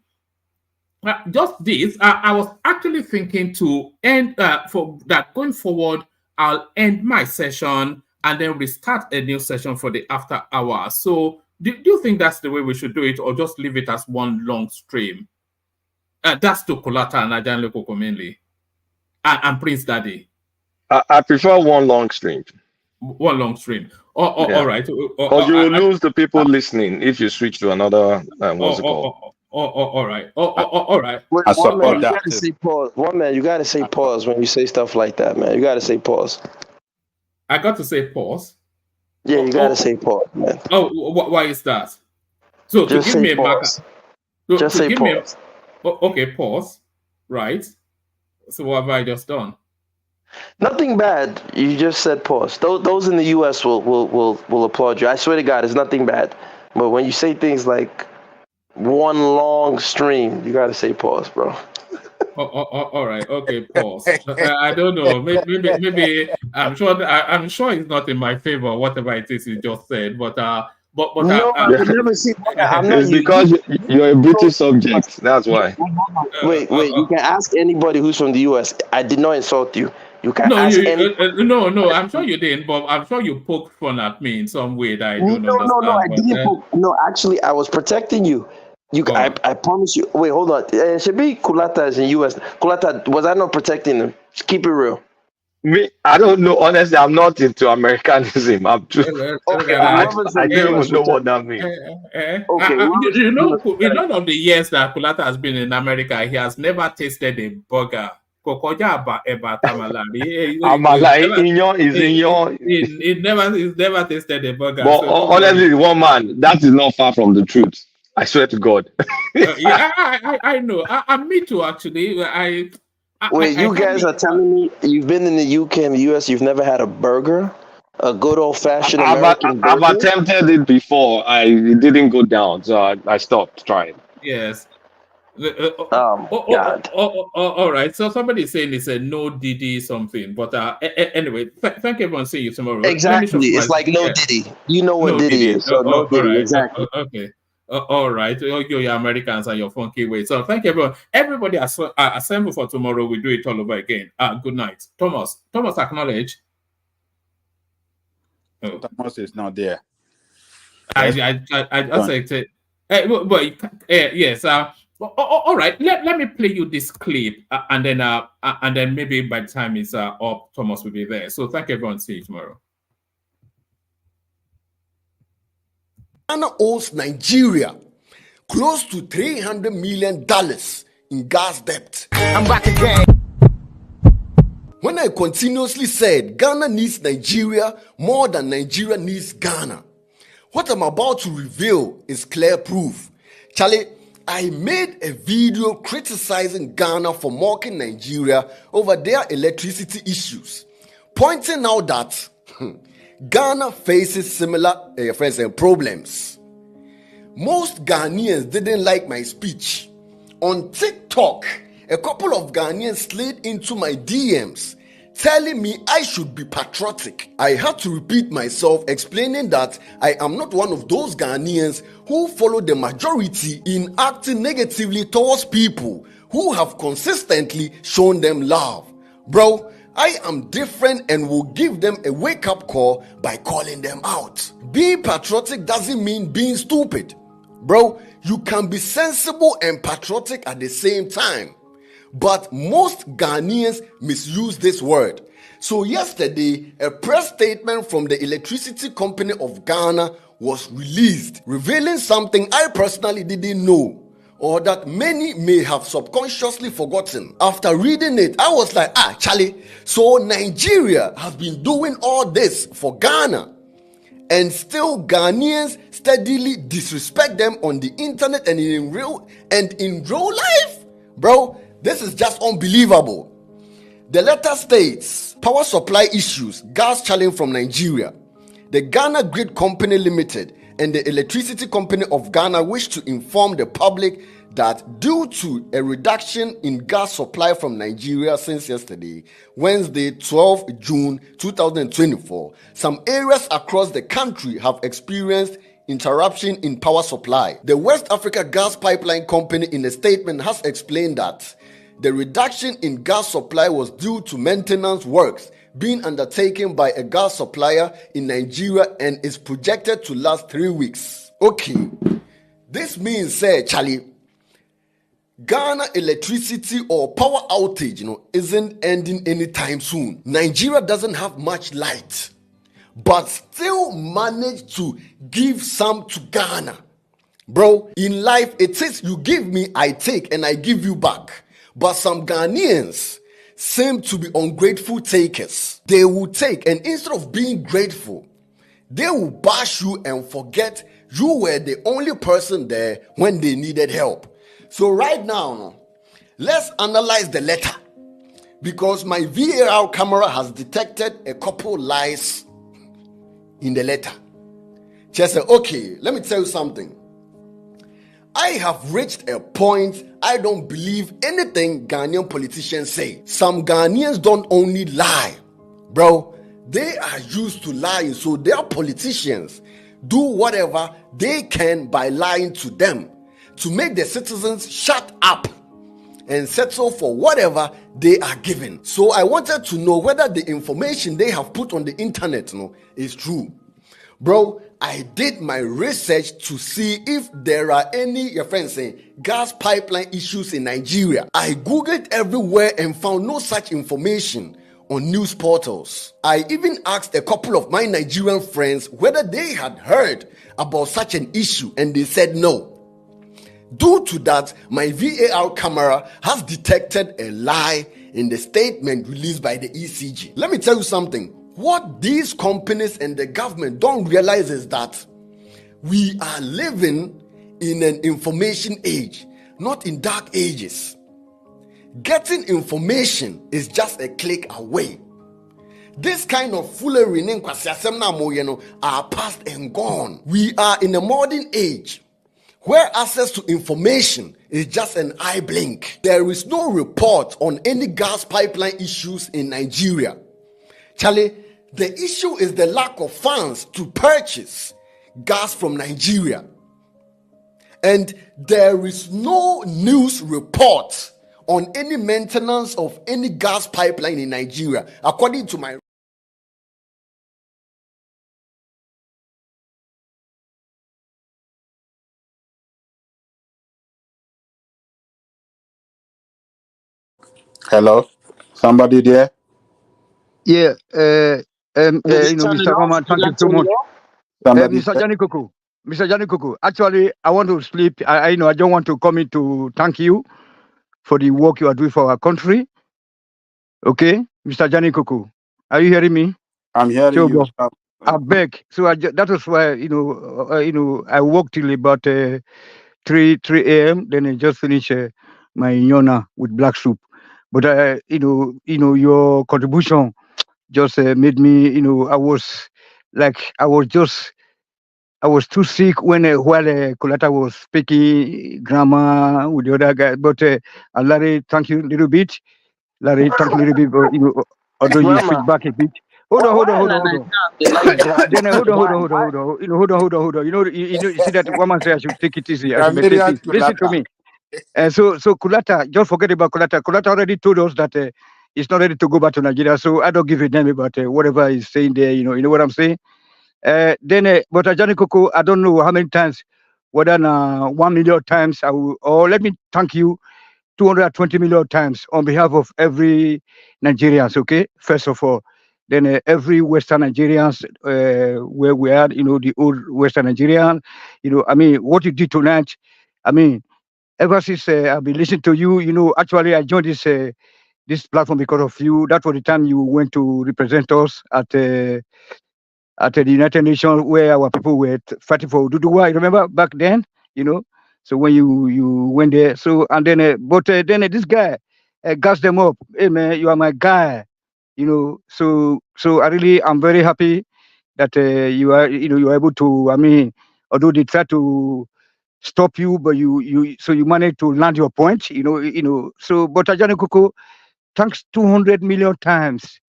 just this. I was actually thinking to end for that going forward. I'll end my session and then restart a new session for the after hours. So. Do you think that's the way we should do it, or just leave it as one long stream? That's to Kolata and Ajan Koko mainly, and Prince Daddy. I prefer one long stream. One long stream. All right. Because you will lose the people listening if you switch to another. What's it called? All right. All right. I support that. You gotta say pause. One man, you gotta say pause when you say stuff like that, man. You gotta say pause. I got to say pause. Yeah, you gotta say pause, man. Why is that? So just to give me a marker. Just say pause. Okay, pause. Right. So what have I just done? Nothing bad. You just said pause. Those in the US will applaud you. I swear to God, it's nothing bad. But when you say things like one long stream, you gotta say pause, bro. All right. Okay. Pause. I don't know. Maybe I'm sure it's not in my favor. Whatever it is you just said, but no, never see. I'm not. It's because you're a British subject. That's why. Wait. You can ask anybody who's from the US. I did not insult you. You can No, ask you any no. I'm sure you didn't, but I'm sure you poked fun at me in some way that I No, don't no, understand. I But didn't. No, actually, I was protecting you. I promise you. Wait, hold on. Shabi Kulata is in US. Kulata, was I not protecting him? Just keep it real. Me, I don't know. Honestly, I'm not into Americanism. I'm too. Okay, whoever's I in don't US even know what protect. that means. Okay, whoever's you in know, US in protect. none of the years that Kulata has been in America, he has never tasted a burger. Kokoja eba tamala. Amala inyo is inyo. He's never tasted a burger, But so don't worry. honestly, one man, that is not far from the truth. I swear to God. Yeah, I know. Me too, actually. Wait, I you can't guys be. are telling me you've been in the UK and the US, you've never had a burger, a good old fashioned American I've burger? attempted it before. It didn't go down, so I stopped trying. Yes. God. All right. So somebody is saying it's a no Diddy something, but anyway, thank everyone. See you tomorrow. Let me Exactly. It's surprise. like no Diddy. You know what No Diddy Diddy. is, so no All Diddy. right. Exactly. Okay. All right. Your Americans and your funky way. So thank everyone. Everybody assemble for tomorrow. We do it all over again. Good night, Thomas. Thomas, acknowledge. Oh. Thomas is not there. I just said, yes. All right. Let me play you this clip, and then maybe by the time it's up, Thomas will be there. So thank everyone. See you tomorrow. Ghana owes Nigeria close to $300 million in gas debt. I'm back again. When I continuously said Ghana needs Nigeria more than Nigeria needs Ghana, what I'm about to reveal is clear proof. Charlie, I made a video criticizing Ghana for mocking Nigeria over their electricity issues, pointing out that Ghana faces similar problems. Most Ghanaians didn't like my speech. On TikTok, a couple of Ghanaians slid into my DMs telling me I should be patriotic. I had to repeat myself, explaining that I am not one of those Ghanaians who follow the majority in acting negatively towards people who have consistently shown them love. Bro, I am different and will give them a wake-up call by calling them out. Being patriotic doesn't mean being stupid. Bro, you can be sensible and patriotic at the same time. But most Ghanaians misuse this word. So yesterday, a press statement from the Electricity Company of Ghana was released, revealing something I personally didn't know, or that many may have subconsciously forgotten. After reading it, I was like, Charlie, so Nigeria has been doing all this for Ghana, and still Ghanaians steadily disrespect them on the internet and in real life? Bro, this is just unbelievable. The letter states, power supply issues, gas challenge from Nigeria. The Ghana Grid Company Limited and the Electricity Company of Ghana wish to inform the public that due to a reduction in gas supply from Nigeria since yesterday, Wednesday, 12 June 2024, some areas across the country have experienced interruption in power supply. The West Africa Gas Pipeline Company in a statement has explained that the reduction in gas supply was due to maintenance works being undertaken by a gas supplier in Nigeria and is projected to last 3 weeks. Okay, this means, Charlie, Ghana electricity or power outage, isn't ending anytime soon. Nigeria doesn't have much light, but still managed to give some to Ghana. Bro, in life, it is you give me, I take, and I give you back. But some Ghanaians seem to be ungrateful takers. They will take, and instead of being grateful, they will bash you and forget you were the only person there when they needed help. So right now, let's analyze the letter, because my VAR camera has detected a couple lies in the letter. Just say, okay, let me tell you something. I have reached a point I don't believe anything Ghanaian politicians say. Some Ghanaians don't only lie, bro. They are used to lying, so their politicians do whatever they can by lying to them to make the citizens shut up. and settle for whatever they are given. So I wanted to know whether the information they have put on the internet is true. Bro, I did my research to see if there are any, your friends saying, gas pipeline issues in Nigeria. I googled everywhere and found no such information on news portals. I even asked a couple of my Nigerian friends whether they had heard about such an issue, and they said no. Due to that, my VAR camera has detected a lie in the statement released by the ECG. Let me tell you something. What these companies and the government don't realize is that we are living in an information age, not in dark ages. Getting information is just a click away. This kind of foolery are past and gone. We are in a modern age where access to information is just an eye blink. There is no report on any gas pipeline issues in Nigeria. Charlie, the issue is the lack of funds to purchase gas from Nigeria. And there is no news report on any maintenance of any gas pipeline in Nigeria, according to my Hello, somebody there? Yeah, Did you turn it Mr. off? Roman, Did thank I you so turn it much. off? Somebody Mr. there? Janikuku, Mr. Janikuku, actually, I want to sleep. I know I don't want to come in to thank you for the work you are doing for our country. Okay, Mr. Janikuku, are you hearing me? I'm hearing you. Sure, I beg. So that was why I worked till about 3 a.m. Then I just finished my yona with black soup. But your contribution just made me. I was too sick while Coletta was speaking grammar with the other guy. But Larry, thank you a little bit. Larry, thank you a little bit. But, although you Grammar. feedback a bit. Hold on. They like grammar. Then hold on. Hold on. You see that woman say I should take it easy. I should maintain Chameleon peace. Listen to Kulata. me. So Kulata, just forget about Kulata. Kulata already told us that he's not ready to go back to Nigeria. So I don't give a damn about whatever he's saying there. You know what I'm saying. But Ajani Koko, I don't know how many times, whether 1 million times, or let me thank you 220 million times on behalf of every Nigerians. Okay, first of all, then every Western Nigerians where we are, the old Western Nigerian, I mean, what you did tonight, I mean, ever since I've been listening to you, actually I joined this platform because of you. That was the time you went to represent us at the United Nations where our people were fighting for Duduwa. You remember back then, So when you went there, so and then then this guy gassed them up. Hey man, you are my guy. So I'm very happy that you are able to. I mean, although they try to stop you, but you managed to land your point. So but Ajani Kuku, thanks 200 million times,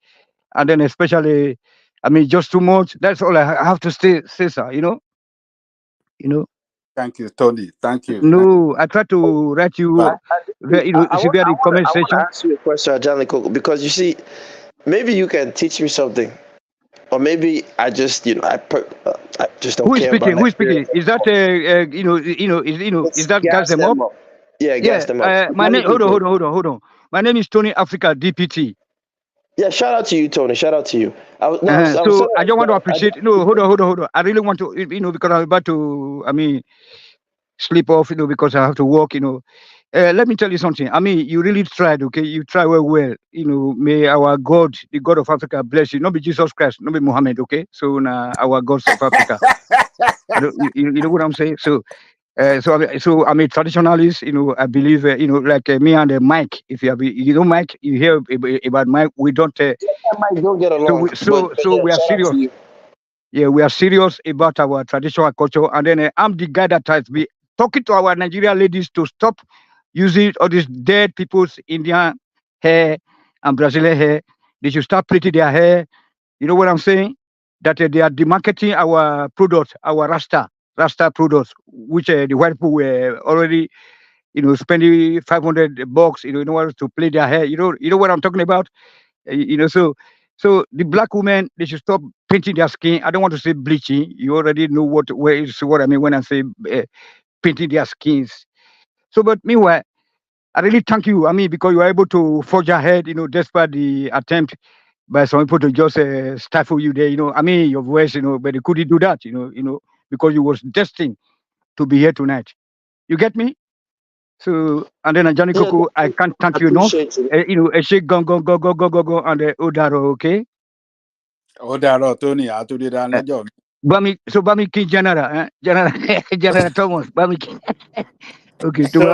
and then especially, I mean, just too much. That's all I have to say, sir. Thank you, Tony. Thank you. No, I try to write you, I severe the comment want to section. ask you a question, Ajani Koko, because you see, maybe you can teach me something, or maybe I just, I just don't Who is care speaking? about Who is Nigeria. speaking? Is that is that gas Gas them them up? up. Yeah, gas them up. My Ajani name. Hold Koko. on. My name is Tony Africa DPT. Yeah, shout out to you, Tony. Shout out to you. I was saying So I just want to that appreciate. No, hold on. I really want to, because I'm about to. I mean, sleep off, because I have to work. Let me tell you something. I mean, you really tried, okay? You try well. May our God, the God of Africa, bless you. Not be Jesus Christ, not be Muhammad, okay? So our gods of Africa. You know what I'm saying? So I'm a traditionalist. I believe. Like me and Mike. If you know Mike, you hear about Mike. We don't. I might don't get So along, we, so but so yeah, we are shout out serious. to you. Yeah, we are serious about our traditional culture. And then I'm the guy that has been talking to our Nigerian ladies to stop using all these dead people's Indian hair and Brazilian hair. They should start plaiting their hair. You know what I'm saying? That they are demarketing our products, our Rasta products, which the white people were already, spending $500, in order to play their hair. You know what I'm talking about. So the black women, they should stop painting their skin. I don't want to say bleaching. You already know what I mean when I say painting their skins. So, but meanwhile, I really thank you. I mean, because you were able to forge ahead, despite the attempt by some people to just stifle you there. I mean, your voice, but they couldn't do that. Because you was destined to be here tonight. You get me? So, and then Johnny Yeah, Coco, I can't I thank you enough. appreciate it. A shake, go, and Odaro, okay? Odaro, Tony, I told you that. Uh, Bami King General, General, General Thomas, Bami King. Okay, So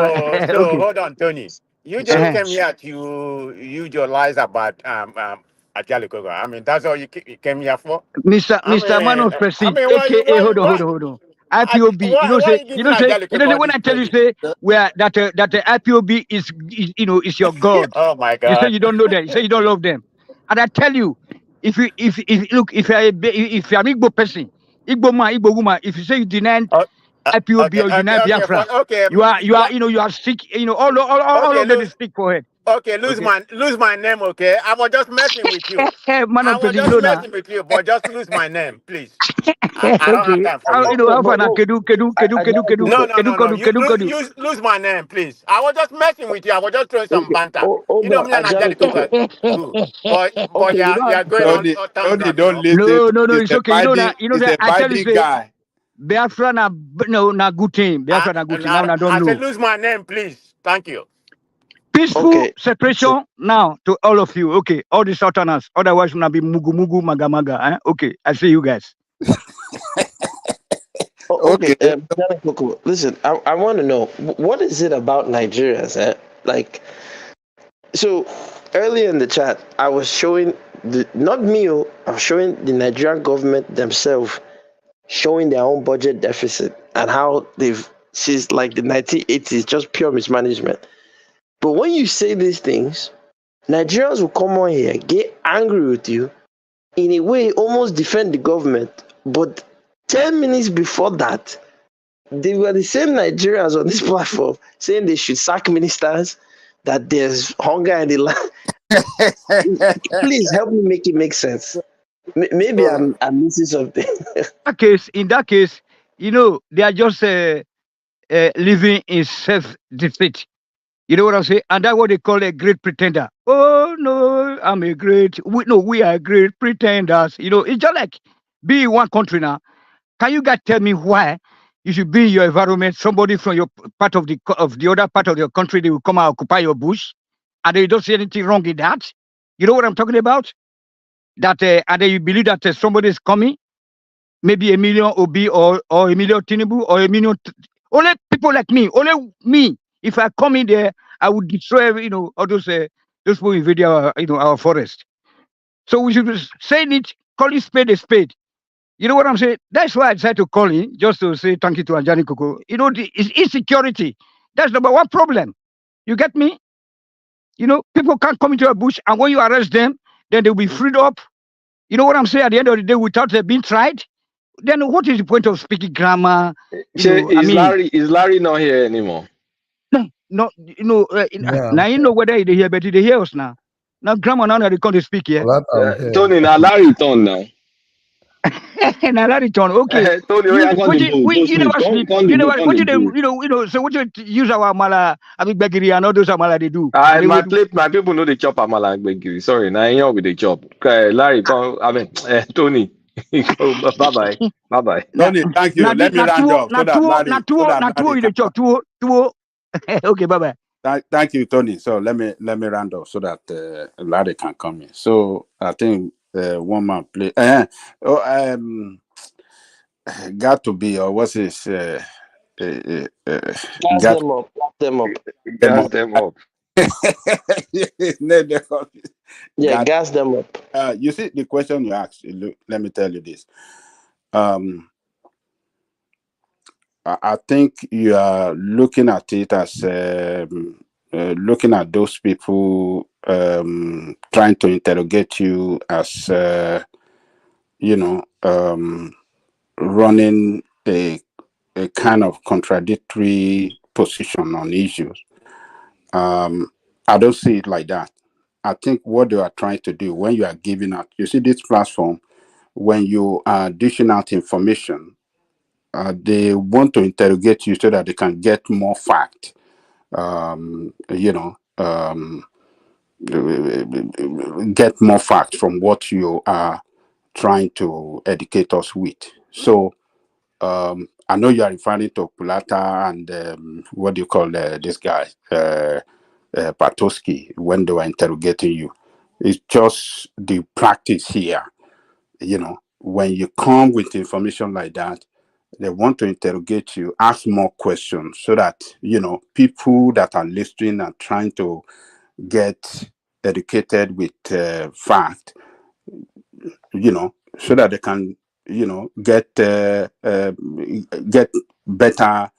okay. hold on, Tony. You just Uh-huh. came here to use your lies about Ajaliko. I mean, that's all you came here for. Mr. Manos Prestige, Why you aka why hold you on, why hold on. IPOB, why you giving you know say Ajaliko when this I tell you credit? say where that the IPOB is your God. Oh my You say God. you don't know them. You say you don't love them. And I tell you, if look, if you're an Igbo person, Igbo man, Igbo woman, if you say you deny IPOB or you deny Biafra, you are sick. All Okay, of them is sick for it. Okay. lose my name, okay? I was just messing with you. I Manos was Prestige, just no na. messing with you, but just lose my name, please. I don't have Okay. time for you. How far now? No. Kedu. Lose my name, please. I was just messing with you. I was just throwing some Okay. banter. Hold on, Me and Ajani Angelico Coco. got good. But Okay, you don't you're have to going tell. on Tony, town Tony, drunk, you don't know. listen. No, He's it's a okay. mighty, he's That a I tell you mighty say guy. Biafra na good thing. Biafra na good thing. Now I don't I said, know. lose my name, please. Thank you. Peaceful Okay. So, separation now to all of you. Okay, all the Southerners. Otherwise, gonna be mugu mugu maga maga. Okay, I see you guys. okay, Okay. Ajani Coco. Listen, I want to know what is it about Nigerians? Like, so earlier in the chat, I was showing not me. I was showing the Nigerian government themselves showing their own budget deficit and how they've since like the 1980s just pure mismanagement. But when you say these things, Nigerians will come on here, get angry with you, in a way almost defend the government. But 10 minutes before that, they were the same Nigerians on this platform saying they should sack ministers, that there's hunger in the land. Please help me make it make sense. Maybe So, I'm missing something. In that case, they are just living in self-defeat. You know what I'm saying? And that's what they call a great pretender. Oh no, I'm a great. We are great pretenders. It's just like be in one country now. Can you guys tell me why you should be in your environment? Somebody from your part of the other part of your country, they will come and occupy your bush, and they don't see anything wrong in that. You know what I'm talking about? That and then you believe that somebody is coming, maybe a million Obi or a million Tinubu or a million. Only people like me, only me. If I come in there, I would destroy, all those people invading our forest. So we should be saying it, call it spade a spade. You know what I'm saying? That's why I decided to call in, just to say thank you to Anjani Koko. It's insecurity. That's number one problem. You get me? People can't come into a bush, and when you arrest them, then they'll be freed up. You know what I'm saying? At the end of the day, without being tried, then what is the point of speaking grammar? I mean, Is Larry not here anymore? no, Yeah, now you know whether they hear, but they hear us now. Now, grammar now they can't speak here. well, that I'm here. Tony, now Larry turn now. Now that return, okay. Tony, where you going to go You sleep? never sleep. Come You the go, never. come What the you them? go. So what you use our mala? I mean, Begiri and all those amala they do. I They my would. plate, my people know the chop amala and gbegiri. Sorry, now here with the chop. Okay, Larry, come. I mean, Tony, bye bye. Na Tony, thank you. na Let me na round tuo up na tuo na tuo na tuo Larry you can dey chop tuo. Okay, bye bye. Thank you, Tony. So let me round up so that Larry can come in. So I think one man play. Got to be, or what's his? Gas Got them up. Gas them up. them Gas up. them up. Yeah, Got. gas them up. You see the question you asked. Look, let me tell you this. I think you are looking at it as looking at those people trying to interrogate you as running a kind of contradictory position on issues. I don't see it like that. I think what they are trying to do when you are giving out, you see this platform, when you are dishing out information, they want to interrogate you so that they can get more fact. You know, get more fact from what you are trying to educate us with. So I know you are referring to Kulata and what do you call this guy, Patoski, when they were interrogating you. It's just the practice here. You know, when you come with information like that, they want to interrogate you, ask more questions so that, you know, people that are listening and trying to get educated with fact, you know, so that they can, you know, get better,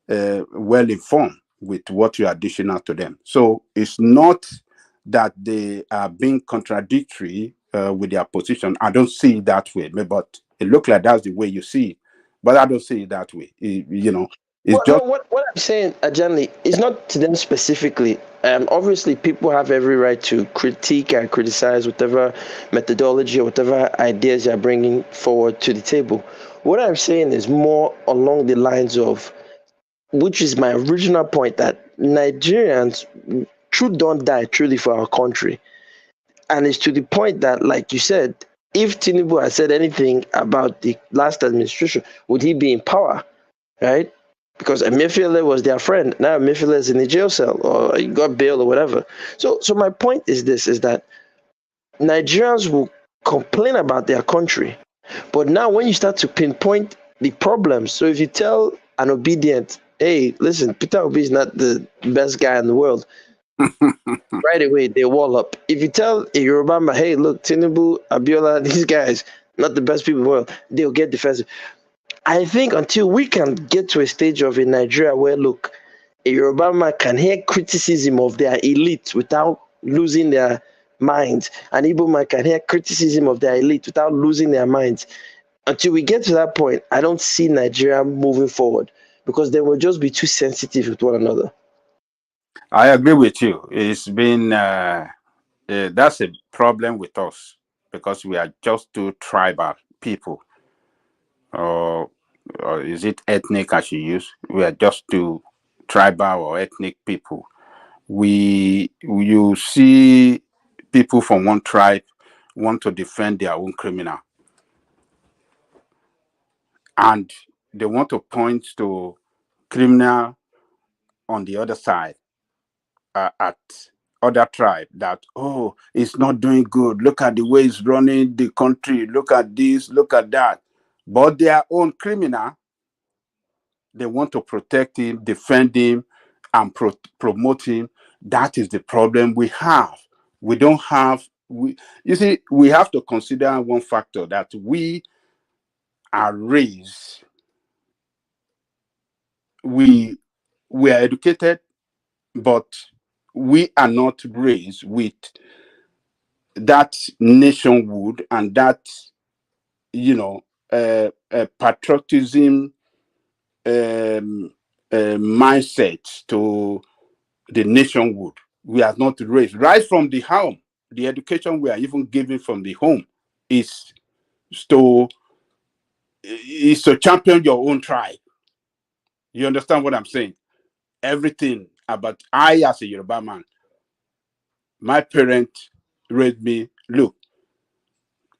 well informed with what you are dishing out to them. So it's not that they are being contradictory with their position. I don't see it that way, but it looks like that's the way you see it. But I don't see it that way. You know, it's Well, just no, what I'm saying, Ajanli, is not to them specifically. Obviously, people have every right to critique and criticize whatever methodology or whatever ideas you're bringing forward to the table. What I'm saying is more along the lines of, which is my original point, that Nigerians truth don't die truly for our country. And it's to the point that, like you said, if Tinubu had said anything about the last administration, would he be in power? Right? Because Emefiele was their friend. Now Emefiele is in the jail cell or he got bail or whatever. So my point is this, is that Nigerians will complain about their country. But now when you start to pinpoint the problems, so if you tell an obedient, hey, listen, Peter Obi is not the best guy in the world, right away they wall up. If you tell a Yoruba man, hey, look, Tinubu, Abiola, these guys, not the best people in the world, they'll get defensive. I think until we can get to a stage of in Nigeria where, look, a Yoruba man can hear criticism of their elite without losing their minds, an Igbo man can hear criticism of their elite without losing their minds. Until we get to that point, I don't see Nigeria moving forward because they will just be too sensitive with one another. I agree with you. It's been that's a problem with us because we are just too tribal people, or is it ethnic as you use? We are just too tribal or ethnic people. You see people from one tribe want to defend their own criminal, and they want to point to criminal on the other side, at other tribe, that, oh, it's not doing good, look at the way it's running the country, look at this, look at that. But their own criminal, they want to protect him, defend him, and promote him. That is the problem we have. We don't have, you see, we have to consider one factor, that we are raised, we are educated, but we are not raised with that nationhood and that, you know, patriotism, mindset to the nationhood. We are not raised right from the home. The education we are even given from the home is to champion your own tribe. You understand what I'm saying? Everything about, I as a Yoruba man, my parents raised me, look,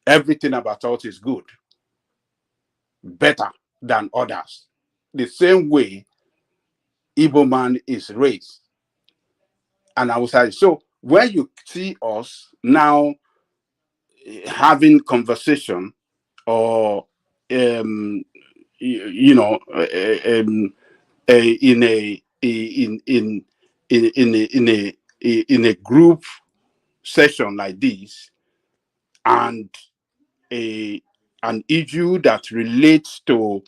everything about us is good, better than others. The same way Igbo man is raised. And I was like, so when you see us now having conversation, or you know, in a in a group session like this, and a an issue that relates to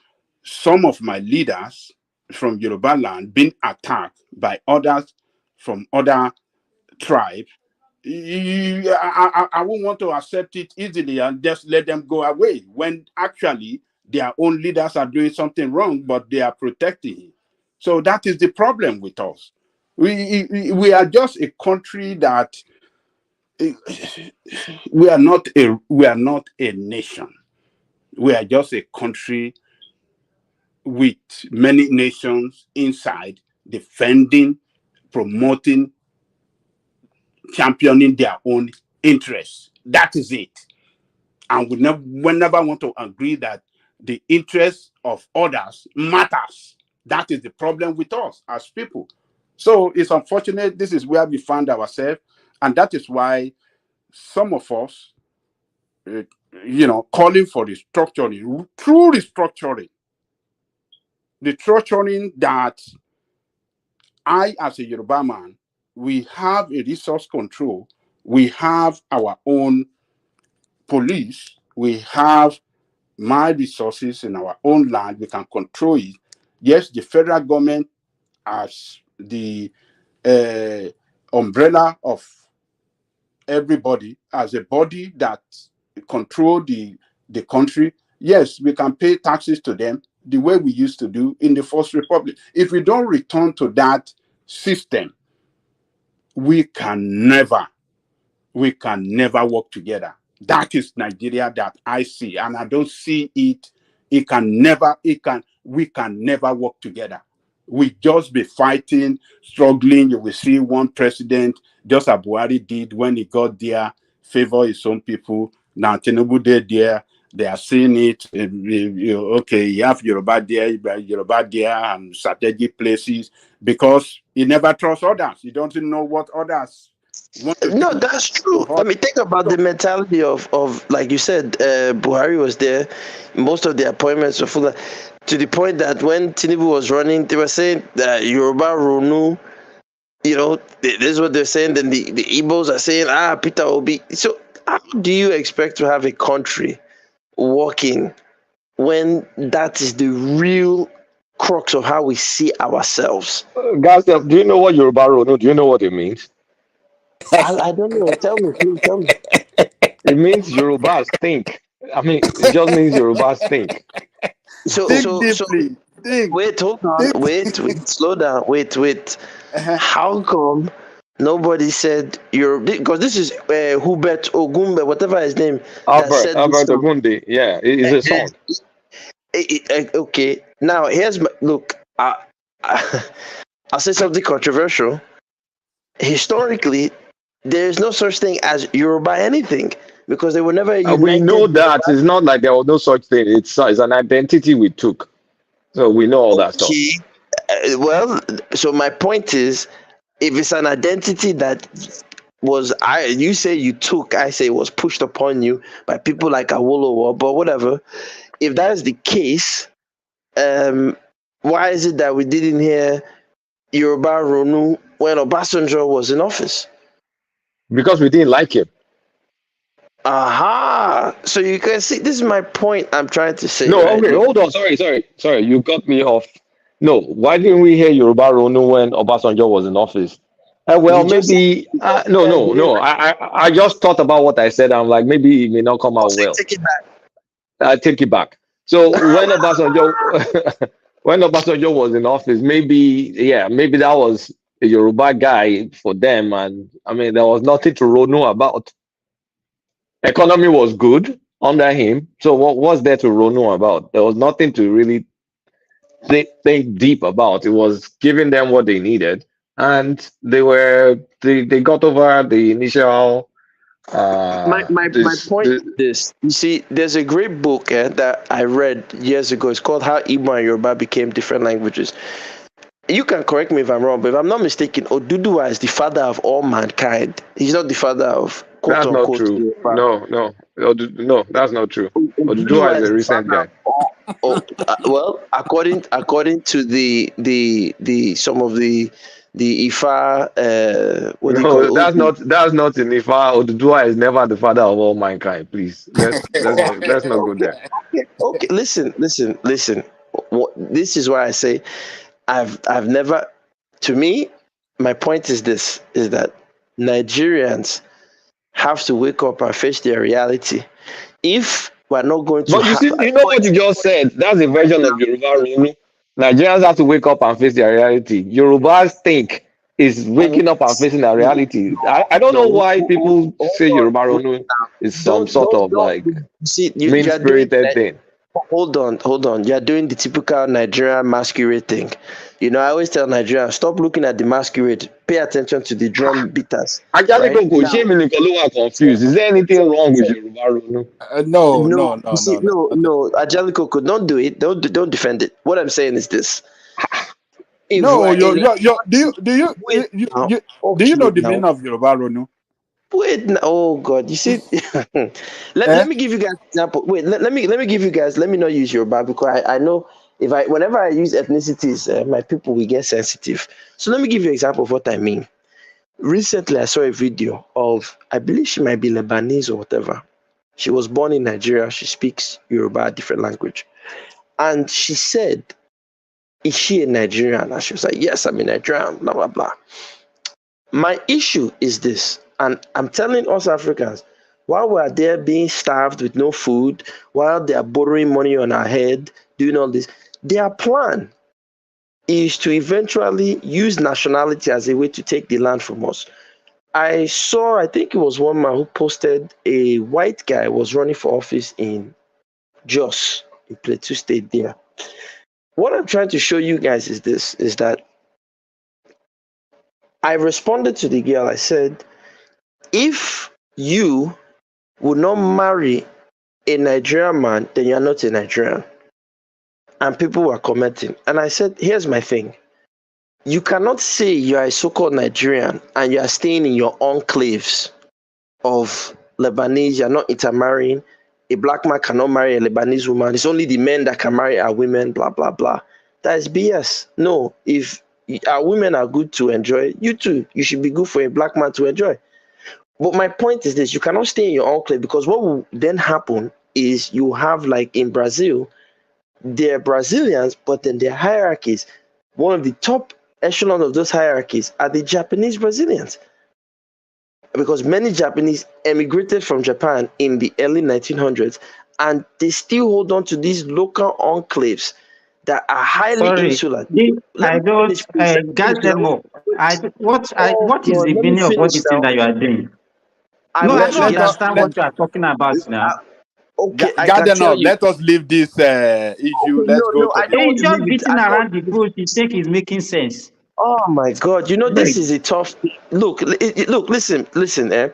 some of my leaders from Yoruba land being attacked by others from other tribes, I won't want to accept it easily and just let them go away when actually their own leaders are doing something wrong, but they are protecting him. So that is the problem with us. We are just a country that we are not a nation. We are just a country with many nations inside, defending, promoting, championing their own interests. That is it. And we never want to agree that the interests of others matters. That is the problem with us as people. So it's unfortunate. This is where we find ourselves. And that is why some of us, uh, calling for restructuring, true restructuring, the structuring that I, as a Yoruba man, we have a resource control. We have our own police. We have my resources in our own land. We can control it. Yes, the federal government as the umbrella of everybody, as a body that control the country. Yes, we can pay taxes to them the way we used to do in the First Republic. If we don't return to that system, we can never work together. That is Nigeria that I see, and I don't see it. We can never work together. We just be fighting, struggling. You will see one president, just as Buhari did when he got there, favor his own people. Now Tinubu there, they are seeing it. Okay, you have Yoruba there, and strategic places, because he never trusts others. He doesn't know what others want to No, do. that's true. I mean, think about the mentality of like you said, Buhari was there. Most of the appointments were full. To the point that when Tinubu was running, they were saying that Yoruba Ronu, this is what they're saying. Then the Igbos are saying, Peter Obi. So how do you expect to have a country working when that is the real crux of how we see ourselves? Guys, do you know what Yoruba Rono? Do you know what it means? I don't know. Tell me, please tell me. It means Yoruba stink. I mean, it just means Yoruba stink. So wait, hold on, wait, slow down, wait. How come nobody said because this is Hubert Ogumbe, whatever his name, that said Albert this song. Ogunde, yeah, it's a song. Okay, now here's look. I'll say something controversial. Historically, there is no such thing as Yoruba anything, because they were never united. We know that it's not like there was no such thing. It's an identity we took, so we know all that stuff. Well, so my point is, if it's an identity that you say you took, I say it was pushed upon you by people like Awolowo, but whatever. If that is the case, why is it that we didn't hear Yoruba Ronu when Obasanjo was in office? Because we didn't like him. Aha! So you can see, this is my point I'm trying to say. No, right? okay, hold on. Sorry, you cut me off. No, why didn't we hear Yoruba Ronu when Obasanjo was in office? Well, maybe no. I just thought about what I said. I'm like, maybe it may not come out well. Take it back. I take it back. So when Obasanjo was in office, maybe that was a Yoruba guy for them, and I mean there was nothing to Ronu about. Economy was good under him, so what was there to Ronu about? There was nothing to really think deep about. It was giving them what they needed, and they got over the initial. My point is this. You see, there's a great book that I read years ago. It's called How Igbo and Yoruba Became Different Languages. You can correct me if I'm wrong, but if I'm not mistaken, Oduduwa is the father of all mankind. He's not the father of quote That's unquote. not true. No, that's not true. Oduduwa is a recent guy. Well, according to the some of the Ifa that's not in Ifa. Oduduwa is never the father of all mankind. Please, let's not go there. Okay, listen. This is why I say I've never. To me, my point is this: is that Nigerians have to wake up and face their reality. If we're not going to, but you know what you just said. That's a version of Yoruba Ronu. Nigerians have to wake up and face their reality. Yorubas think is waking up and facing their reality. I don't know why people say Yoruba Ronu is some sort of like don't see mean you're doing spirited thing. hold on. You're doing the typical Nigerian masquerade thing. You know, I always tell Nigerians, stop looking at the masquerade, pay attention to the drum beaters. Ajali Right? Koko, Now, shame me Nicolo are confused. Is there anything wrong with Yoruba Ronu? No, no, no, you no, see, no, no. no, Angelico, don't do it. Don't defend it. What I'm saying is this: if No, we're in like wait now, do you okay know the now, meaning of Yoruba Ronu? wait now, oh God, you see, Eh? let me give you guys an example. Wait, let me give you guys. Let me not use Yoruba because I know if I whenever I use ethnicities, my people will get sensitive. So let me give you an example of what I mean. Recently, I saw a video of I believe she might be Lebanese or whatever. She was born in Nigeria. She speaks Yoruba, a different language, and she said, is she a Nigerian? And she was like, yes, I'm a Nigerian, blah, blah, blah. My issue is this, and I'm telling us Africans, while we're there being starved with no food, while they are borrowing money on our head, doing all this, their plan is to eventually use nationality as a way to take the land from us. I saw, I think it was one man who posted a white guy was running for office in Jos, in Plateau State there. What I'm trying to show you guys is this, is that I responded to the girl. I said, if you would not marry a Nigerian man, then you're not a Nigerian. And people were commenting. And I said, here's my thing. You cannot say you are a so-called Nigerian and you are staying in your enclaves of Lebanese, you're not intermarrying. A black man cannot marry a Lebanese woman. It's only the men that can marry our women, blah, blah, blah. That is BS. No, if our women are good to enjoy, you too, you should be good for a black man to enjoy. But my point is this, you cannot stay in your enclave because what will then happen is you have, like in Brazil, they're Brazilians, but then their hierarchies, one of the top echelon of those hierarchies are the Japanese Brazilians. Because many Japanese emigrated from Japan in the early 1900s and they still hold on to these local enclaves that are highly Sorry, insular. Let I me don't finish, please. Let me finish. gas them up. Oh What is God, the let me meaning of all finish the things now. that you are doing? I No, I want don't to get to understand what you are talking about now. okay, I can Garden tell up. you. Let us leave this issue. Okay, Let's go no, to I the. don't want He's to just leave it. beating around the bush. You think he's making sense. Oh my God! You know this Right. is a tough. Look, look, listen.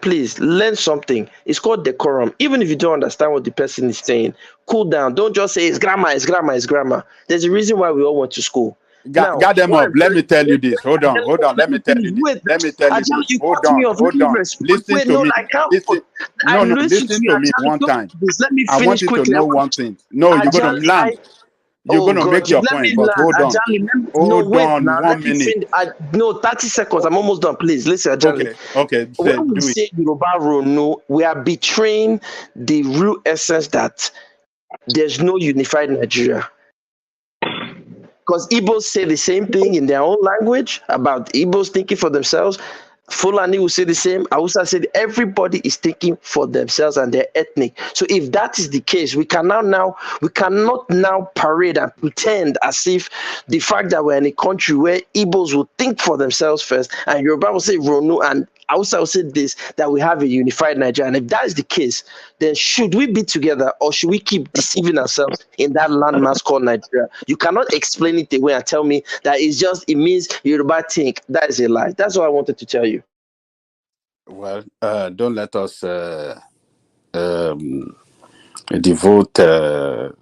Please learn something. It's called decorum. Even if you don't understand what the person is saying, cool down. Don't just say it's grammar, it's grammar, it's grammar. There's a reason why we all went to school. Now, Garden what up. I'm Let telling me tell you wait, this. Hold on. Hold on. let Let me me tell finish. you this. Wait, Let me tell you Ajahn, this. you Hold cut me on. off. Let Hold me on. respond. Listen Wait, to no, me. I can't. Listen. I No, no. listen to Listen you, to me Ajahn. one Don't time. do this. Let me I want finish you to quickly. know one thing. No, you're gonna Ajahn, land. You're oh gonna make God, your let me point, but land. hold on. Ajali, no, Hold wait on now. Let 1 me minute. finish. No, 30 seconds. I'm almost done. Please listen, Ajali. Okay. Okay. Say When we do it. say Yoruba Ronu, we are betraying the real essence that there's no unified Nigeria. Because Igbos say the same thing in their own language about Igbos thinking for themselves. Fulani will say the same. Hausa said everybody is thinking for themselves and their ethnic. So if that is the case, we cannot now parade and pretend as if the fact that we're in a country where Igbos will think for themselves first and Yoruba will say Ronu and Hausa will say this, that we have a unified Nigeria. And if that is the case, then should we be together or should we keep deceiving ourselves in that landmass called Nigeria? You cannot explain it away and tell me that it means Yoruba think. That is a lie. That's what I wanted to tell you. Well, don't let us um, devote our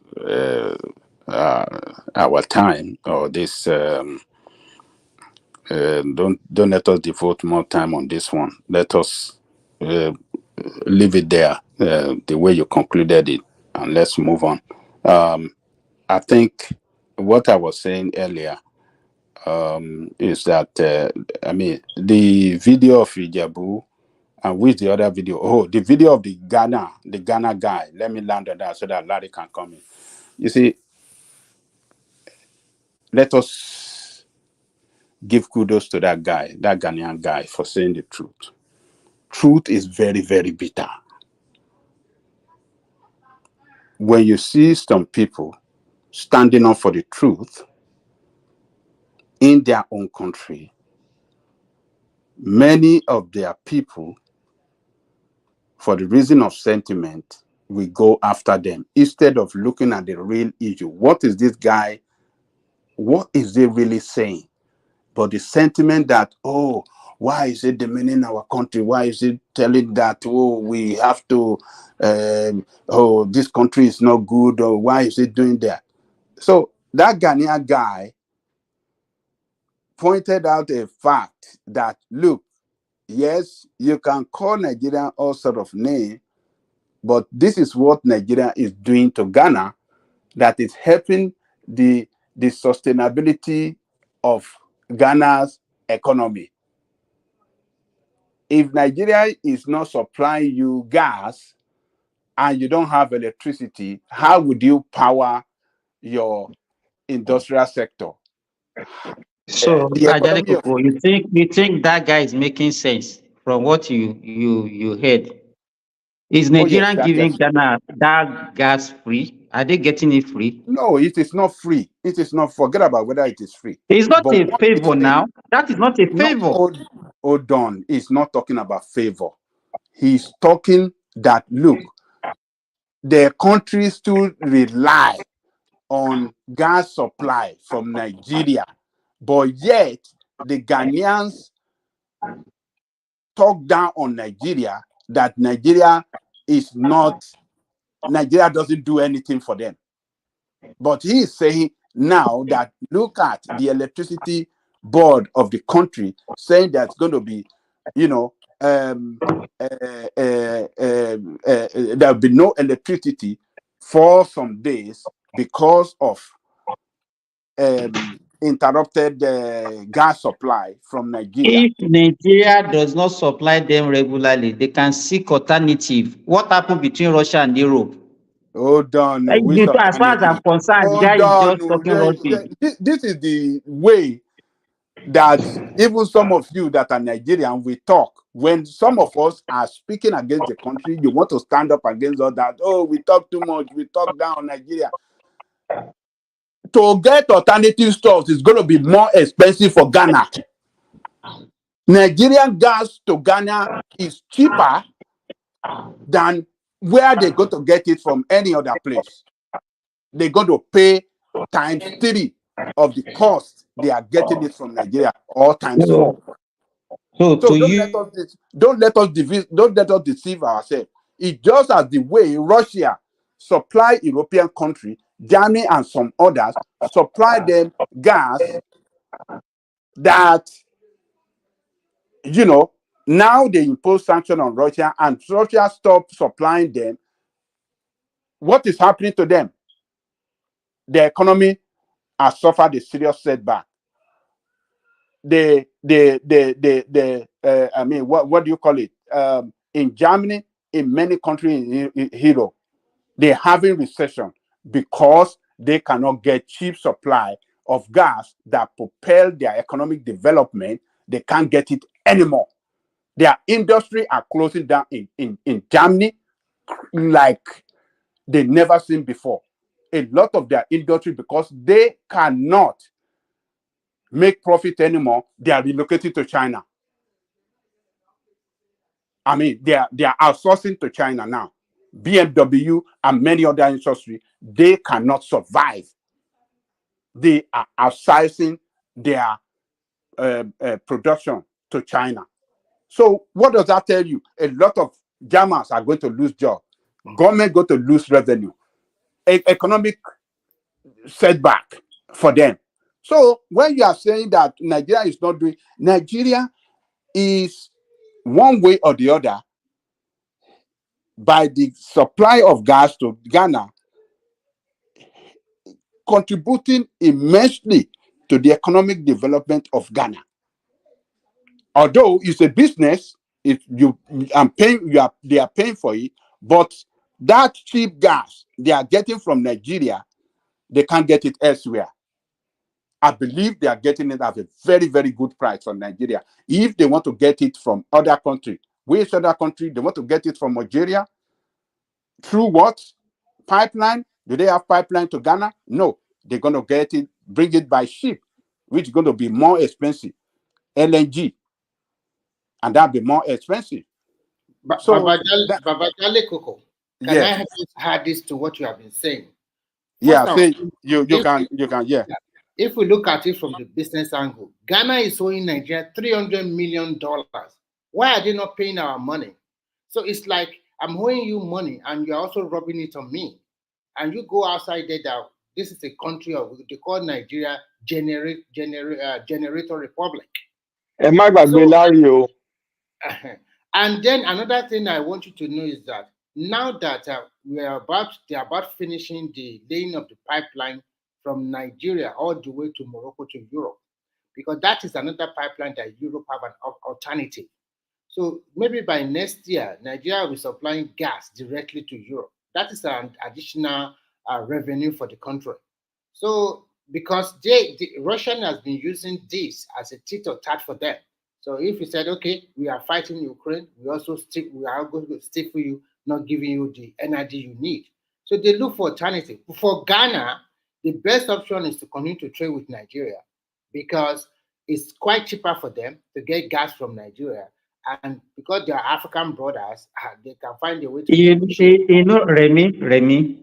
time or this. Don't let us devote more time on this one. Let us uh, leave it there, the way you concluded it, and let's move on. I think what I was saying earlier is that I mean the video of Ijebu and with the other video. Oh, the video of the Ghana guy. Let me land on that so that Larry can come in. You see, let us give kudos to that guy, that Ghanaian guy, for saying the truth. Truth is very, very bitter. When you see some people standing up for the truth, in their own country, many of their people, for the reason of sentiment, we go after them instead of looking at the real issue. What is this guy? What is he really saying? But the sentiment that, oh, why is it demeaning our country? Why is it telling that, oh, we have to, oh, this country is not good, or why is it doing that? So that Ghanaian guy pointed out a fact that, look, yes, you can call Nigeria all sort of name, but this is what Nigeria is doing to Ghana that is helping the sustainability of Ghana's economy. If Nigeria is not supplying you gas and you don't have electricity, how would you power your industrial sector? So, The Ajale economy of Koko, you think that guy is making sense from what you heard? Is oh yes, Nigerian that giving yes. Ghana that gas free? Are they getting it free? No, it is not free. It is not. Forget about whether it is free. It's not But a what he's favor saying, now. That is not a no, favor. hold on. He's not talking about favor. He's talking that look, the country still rely on gas supply from Nigeria, but yet the Ghanaians talk down on Nigeria that Nigeria doesn't do anything for them. But he is saying now that look at the electricity board of the country saying that's going to be, you know, there'll be no electricity for some days because of interrupted gas supply from Nigeria. If Nigeria does not supply them regularly, they can seek alternative. What happened between Russia and Europe? Hold on, Like, which as far as I'm alternative? concerned, the guy Hold is on. just talking rubbish. This is the way that even some of you that are Nigerian, we talk. When some of us are speaking against the country, you want to stand up against all that. Oh, we talk too much. We talk down on Nigeria. To get alternative stuff is going to be more expensive for Ghana. Nigerian gas to Ghana is cheaper than where they go to get it from any other place. They're going to pay times 3 of the cost they are getting it from Nigeria, or times 4. So So to you, don't let us deceive ourselves. It's just as the way Russia supply European country, Germany and some others supply them gas that now they impose sanction on Russia and Russia stop supplying them. What is happening to them? The economy has suffered a serious setback. I mean, what do you call it? In Germany, in many countries in Europe, they're having recession because they cannot get cheap supply of gas that propel their economic development. They can't get it anymore. Their industry are closing down in Germany like they never seen before. A lot of their industry, because they cannot make profit anymore, they are relocating to China. I mean, they are outsourcing to China now. BMW and many other industries, they cannot survive. They are outsourcing their production to China. So what does that tell you? A lot of Germans are going to lose jobs. Government going to lose revenue. Economic setback for them. So when you are saying that Nigeria is not doing, Nigeria is one way or the other, by the supply of gas to Ghana, contributing immensely to the economic development of Ghana. Although it's a business, if you I'm paying, they are paying for it, but that cheap gas they are getting from Nigeria, they can't get it elsewhere. I believe they are getting it at a very, very good price from Nigeria. If they want to get it from other country, which other country? They want to get it from Algeria through what? Pipeline? Do they have pipeline to Ghana? No. They're going to get it, bring it by ship which is going to be more expensive. LNG, and that'll be more expensive. So that, Babajale Coco, can I yes, have just add this to what you have been saying? yeah. First of Say all, you if can yeah. if we look at it from the business angle, Ghana is owing Nigeria $300 million. Why are they not paying our money? So it's like I'm owing you money and you're also rubbing it on me. And you go outside there that this is a country of they call Nigeria generator republic. Ẹ má gbàgbé So Larry o. and then another thing I want you to know is that now that they're about finishing the laying of the pipeline from Nigeria all the way to Morocco to Europe, because that is another pipeline that Europe have an alternative. So maybe by next year, Nigeria will be supplying gas directly to Europe. That is an additional revenue for the country. So because the Russian has been using this as a tit or tat for them. So if you said, okay, we are fighting Ukraine, we are going to stick for you, not giving you the energy you need. So they look for alternative. For Ghana, the best option is to continue to trade with Nigeria because it's quite cheaper for them to get gas from Nigeria. And because they are African brothers, they can find a way to negotiate. You know, Remy,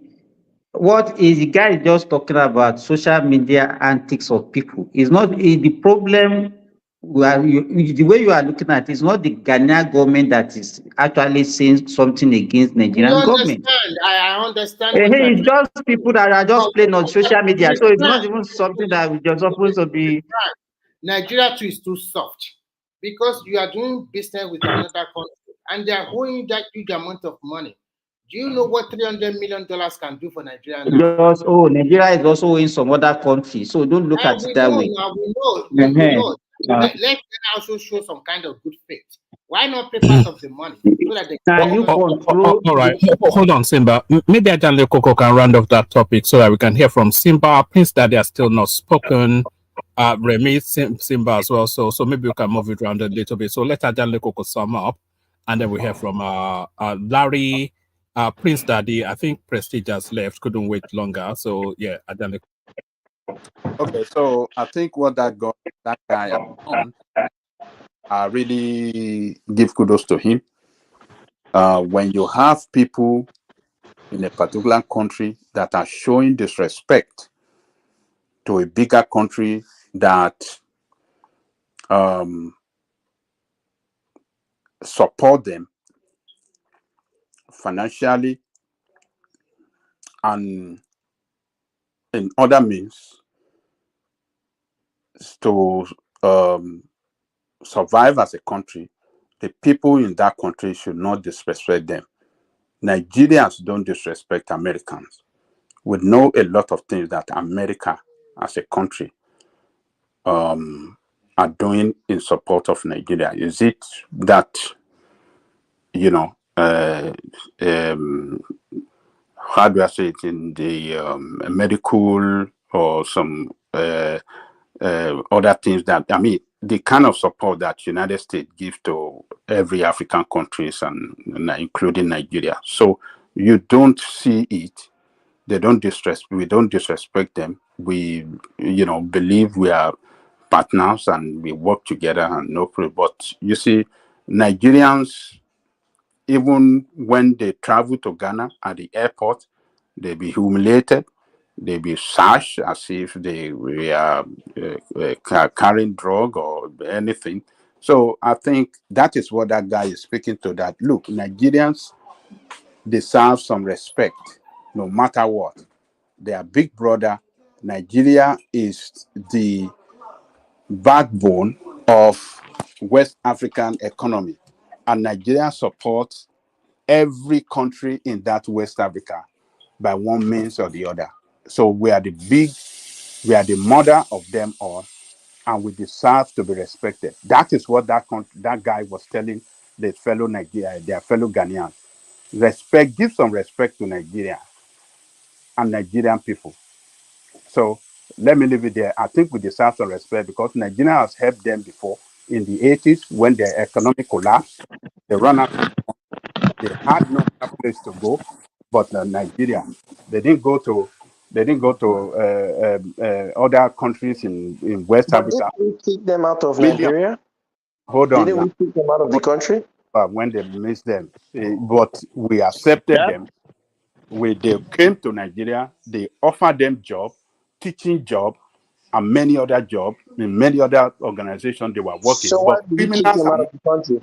what is the guy just talking about social media antics of people? Is not the problem. The way you are looking at it is not the Ghanaian government that is actually saying something against We Nigerian government. understand. I understand what you are It's doing. just people that are just playing on social media. So it's not Understand. even something that we're supposed to be. Nigeria too is too soft because you are doing business with another country and they are owing you that huge amount of money. Do you know what $300 million can do for Nigeria now? Just Nigeria is also in some other country, so don't look at it We that know way. now, we know. Let also show some kind of good faith. Why not pay part of the money so that they Can you control? All right. Hold on, Simba. Maybe Ajanle Koko can round off that topic so that we can hear from Simba. Prince that they are still not spoken. Remy, Simba as well. So maybe we can move it around a little bit. So let Ajanle Koko sum up, and then we hear from Larry, Prince Daddy. I think Prestige has left. Couldn't wait longer. So yeah, Ajanle. Okay, so I think what that guy has done, I really give kudos to him. When you have people in a particular country that are showing disrespect to a bigger country that support them financially and in other means to survive as a country, the people in that country should not disrespect them. Nigerians don't disrespect Americans. We know a lot of things that America as a country are doing in support of Nigeria. Is it that, you know, how do I say it, in the medical or some other things that, I mean, the kind of support that United States gives to every African countries and including Nigeria. So you don't see it. They don't disrespect. We don't disrespect them. We, you know, believe we are partners and we work together and no problem. But you see, Nigerians, even when they travel to Ghana at the airport, they be humiliated. They be searched as if they were carrying drug or anything. So I think that is what that guy is speaking to. That look, Nigerians deserve some respect, no matter what. They are big brother. Nigeria is the backbone of West African economy, and Nigeria supports every country in that West Africa by one means or the other. So we are the mother of them all, and we deserve to be respected. That is what that guy was telling their fellow Ghanaians. Respect, give some respect to Nigeria and Nigerian people. So let me leave it there. I think we deserve some respect because Nigeria has helped them before in the 80s when their economic collapsed. They ran out of they had no other place to go but Nigeria. They didn't go to They didn't go to other countries in West But Africa. didn't we kick them out of Millions. Nigeria? Hold on Didn't now. we kick them out of the country? When they missed them, but we accepted Yeah. them. They came to Nigeria. They offered them job, teaching job, and many other jobs in many other organizations they were working. So why did we kick them out of the country?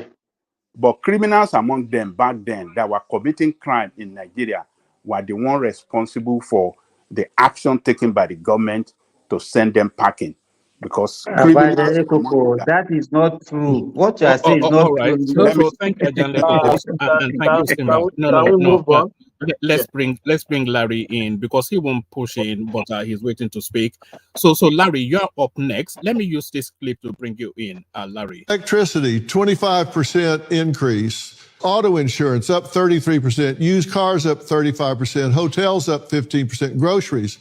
But criminals among them back then that were committing crime in Nigeria were the one responsible for the action taken by the government to send them packing. Because criminals among them, That is not true. What you are saying is All not right. true. So, so thank you, Ajahn Koko, and thank you, Simon. No. Let's bring Larry in because he won't push in, but he's waiting to speak. So, Larry, you're up next. Let me use this clip to bring you in, Larry. Electricity, 25% increase. Auto insurance up 33%. Used cars up 35%. Hotels up 15%. Groceries.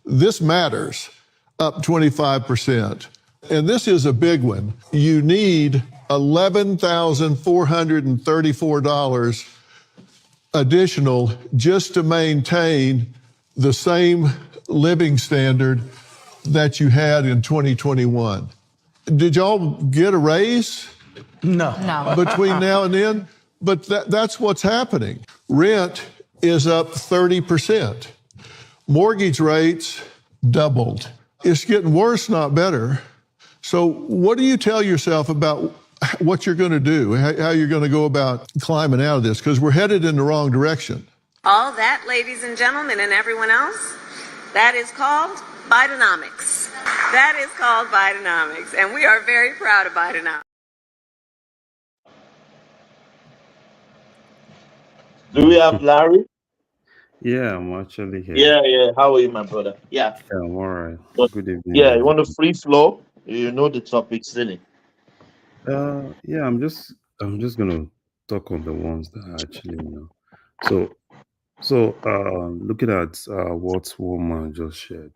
This matters, up 25%. And this is a big one. You need $11,434 additional just to maintain the same living standard that you had in 2021. Did y'all get a raise? No. Between now and then? But that's what's happening. Rent is up 30%. Mortgage rates doubled. It's getting worse, not better. So what do you tell yourself about what you're going to do, how you're going to go about climbing out of this? Because we're headed in the wrong direction. All that, ladies and gentlemen, and everyone else, that is called Bidenomics. That is called Bidenomics, and we are very proud of Bidenomics. Do we have Larry? Yeah, I'm actually here. Yeah. How are you, my brother? Yeah. Yeah, I'm all right. But, Good evening. yeah, you want a free flow? You know the topic, silly. Yeah, I'm just gonna talk on the ones that I actually know. So looking at what woman just shared,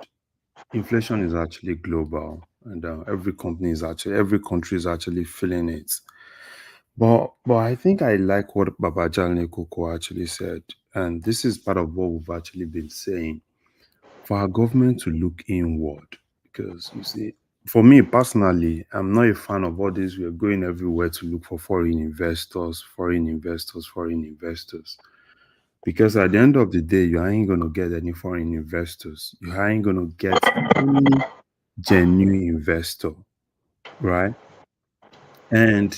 inflation is actually global, and every country is actually feeling it. But I think I like what Babajal Koko actually said, and this is part of what we've actually been saying for our government to look inward, because you see, for me personally, I'm not a fan of all this. We're going everywhere to look for foreign investors, because at the end of the day, you ain't gonna get any foreign investors. You ain't gonna get any genuine investor, right? And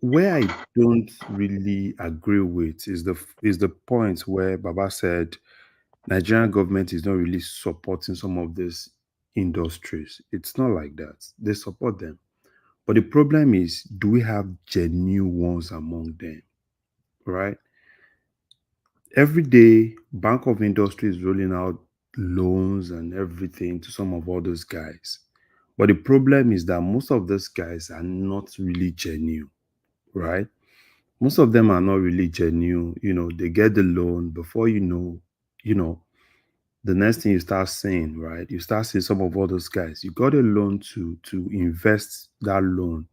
where I don't really agree with is the point where Baba said Nigerian government is not really supporting some of these industries. It's not like that. They support them. But the problem is, do we have genuine ones among them? Right? Every day, Bank of Industry is rolling out loans and everything to some of all those guys. But the problem is that most of those guys are not really genuine, right? Most of them are not really genuine. They get the loan before the next thing you start seeing, right? You start seeing some of all those guys. You got a loan to invest that loan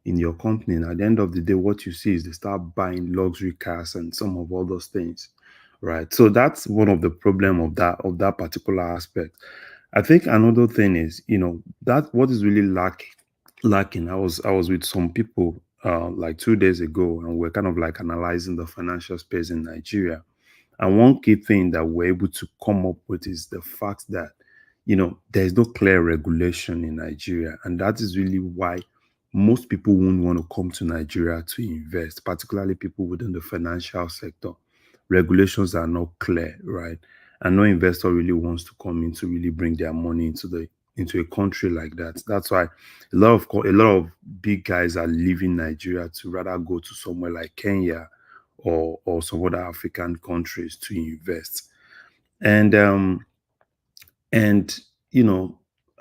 in your company. And at the end of the day, what you see is they start buying luxury cars and some of all those things, right? So that's one of the problem of that particular aspect. I think another thing is, that what is really lacking. I was with some people like 2 days ago, and we're kind of like analyzing the financial space in Nigeria. And one key thing that we're able to come up with is the fact that, there's no clear regulation in Nigeria. And that is really why most people won't want to come to Nigeria to invest, particularly people within the financial sector. Regulations are not clear, right? And no investor really wants to come in to really bring their money into a country like that. That's why a lot of big guys are leaving Nigeria to rather go to somewhere like Kenya or some other African countries to invest. And I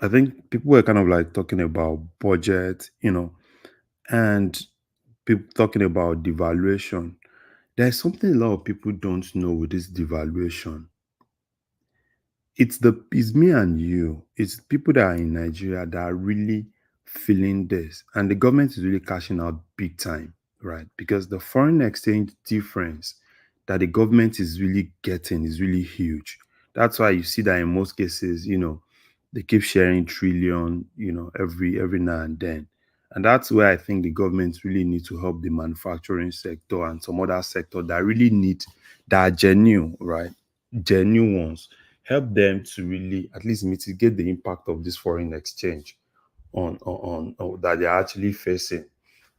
think people were kind of like talking about budget, and people talking about devaluation. There's something a lot of people don't know with this devaluation. It's me and you. It's people that are in Nigeria that are really feeling this, and the government is really cashing out big time, right? Because the foreign exchange difference that the government is really getting is really huge. That's why you see that in most cases, they keep sharing trillion, every now and then. And that's where I think the government really need to help the manufacturing sector and some other sector that really need, that are genuine, right? Genuine ones. Help them to really at least mitigate the impact of this foreign exchange on that they're actually facing.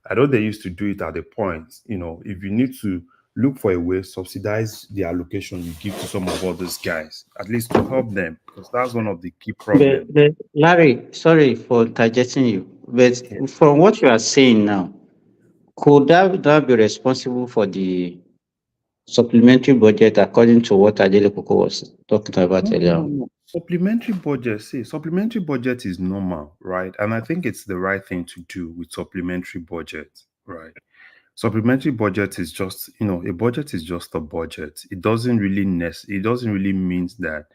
I know they used to do it at a point, if you need to look for a way, subsidize the allocation you give to some of all these guys, at least to help them, because that's one of the key problems. But Larry, sorry for interjecting you, but from what you are saying now, could that be responsible for the supplementary budget according to what Adele Koko was talking about No, earlier no, on? no. Supplementary budget is normal, right? And I think it's the right thing to do with supplementary budget, right? Supplementary budget is just, a budget is just a budget. It doesn't really it doesn't really mean that,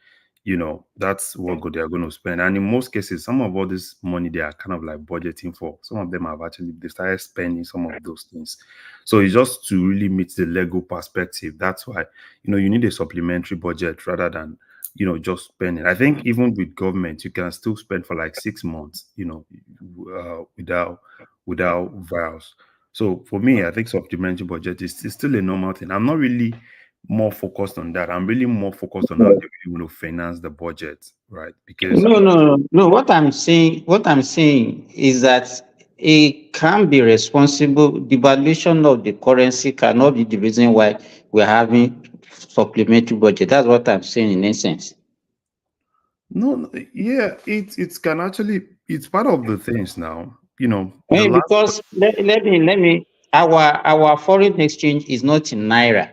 that's what they are going to spend. And in most cases, some of all this money they are kind of like budgeting for, some of them have actually they started spending some of those things. So it's just to really meet the Lego perspective. That's why, you need a supplementary budget rather than, just spending. I think even with government, you can still spend for like 6 months, without vows. So for me, I think supplementary budget is still a normal thing. I'm not really more focused on that. I'm really more focused on how they really want to finance the budget, right? Because No. What I'm saying is that it can be responsible. Devaluation of the currency cannot be the reason why we're having supplementary budget. That's what I'm saying in essence. no, yeah, it can actually, it's part of the things now. The last. Because let me our foreign exchange is not in naira.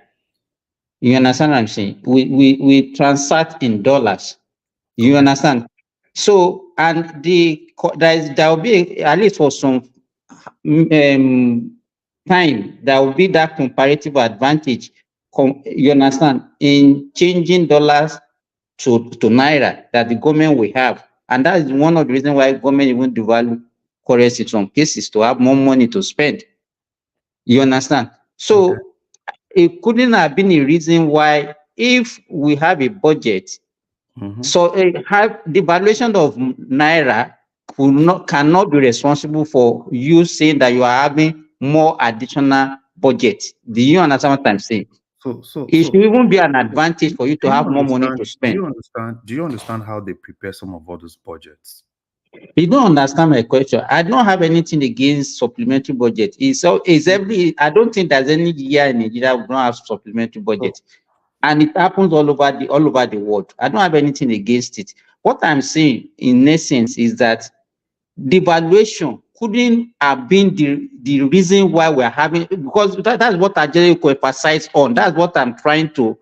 You understand what I'm saying? We transact in dollars. You Okay. understand? So and there will be at least for some time there will be that comparative advantage. You understand, in changing dollars to naira that the government will have, and that is one of the reasons why government even devalue currency in some cases to have more money to spend. You understand? Okay. So it couldn't have been a reason why, if we have a budget, so have the valuation of naira cannot be responsible for you saying that you are having more additional budget. Do you understand what I'm saying? It should even be an advantage for you to have more money to spend. Do you understand how they prepare some of all those budgets? You don't understand my question. I don't have anything against supplementary budget. I don't think there's any year in Nigeria we don't have supplementary budget. And it happens all over the world. I don't have anything against it. What I'm saying in essence is that devaluation couldn't have been the reason why we're having, because that's what I just emphasize on. That's what I'm trying to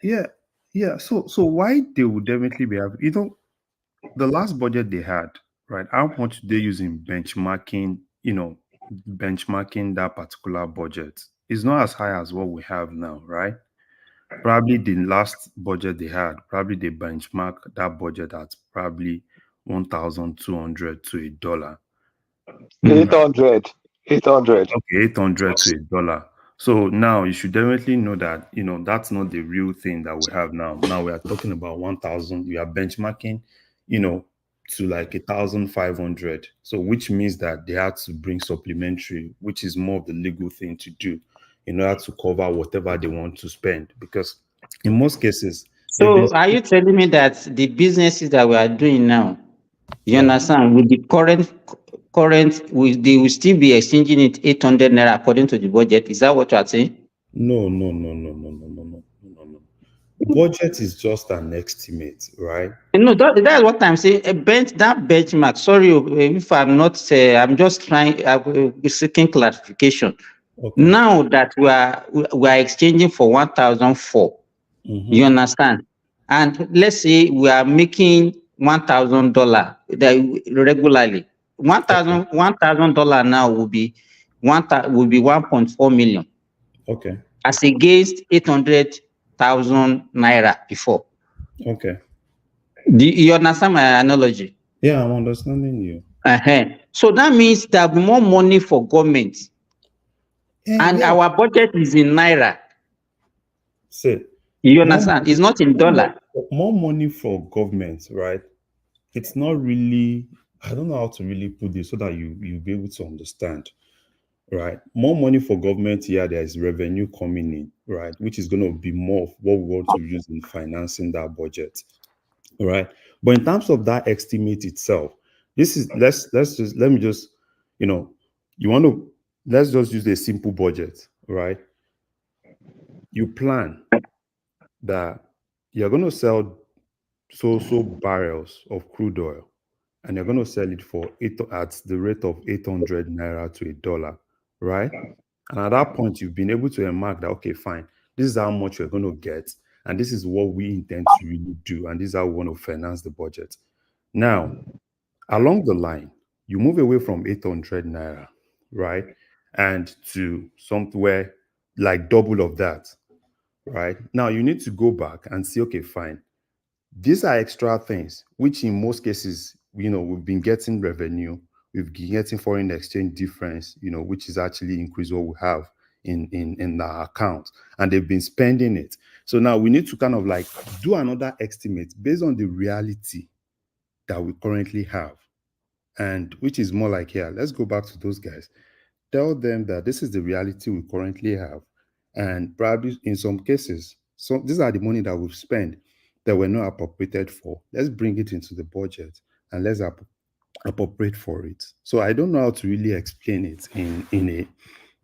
Yeah. So why they would definitely be having, the last budget they had, right? How much they using benchmarking, benchmarking that particular budget is not as high as what we have now, right? Probably the last budget they had, probably they benchmark that budget at probably 1,200 to $1. 800. 800. Okay, 800 to $1. So now you should definitely know that, that's not the real thing that we have now. Now we are talking about 1,000. We are benchmarking, to like 1,500. So which means that they had to bring supplementary, which is more of the legal thing to do in order to cover whatever they want to spend. Because in most cases, So are you telling me that the businesses that we are doing now, you understand, with the current, they will still be exchanging it 800 naira according to the budget? Is that what you are saying? No. Budget is just an estimate, right? No, that's what I'm saying. That benchmark. Sorry, if I'm not, I'm just trying, seeking clarification. Okay. Now that we are exchanging for 1,004, you understand, and let's say we are making $1,000 regularly. $1,000 now will be 1.4 million. Okay. As against 800,000 naira before. Okay. Do you understand my analogy? Yeah, I'm understanding you. So that means there will be more money for government, and our budget is in naira. See, You understand? It's not in dollar. More money for government, right? It's not really, I don't know how to really put this so that you'll be able to understand, right? More money for government, yeah, there is revenue coming in, right? Which is going to be more of what we want to use in financing that budget, right? But in terms of that estimate itself, this is let me just, you know, you want to let's just use a simple budget, right? You plan that you're going to sell so barrels of crude oil, and you're going to sell it for at the rate of 800 naira to $1, right? And at that point, you've been able to remark that, okay, fine, this is how much we're going to get, and this is what we intend to really do, and this is how we want to finance the budget. Now, along the line, you move away from 800 naira, right? And to somewhere like double of that, right? Now, you need to go back and see, okay, fine, these are extra things, which in most cases, we've been getting revenue, we've been getting foreign exchange difference, which is actually increase what we have in our account, and they've been spending it. So now we need to kind of like do another estimate based on the reality that we currently have, and which is more like, yeah, let's go back to those guys, tell them that this is the reality we currently have, and probably in some cases, so these are the money that we've spent that were not appropriated for. Let's bring it into the budget and let's appropriate for it. So I don't know how to really explain it in a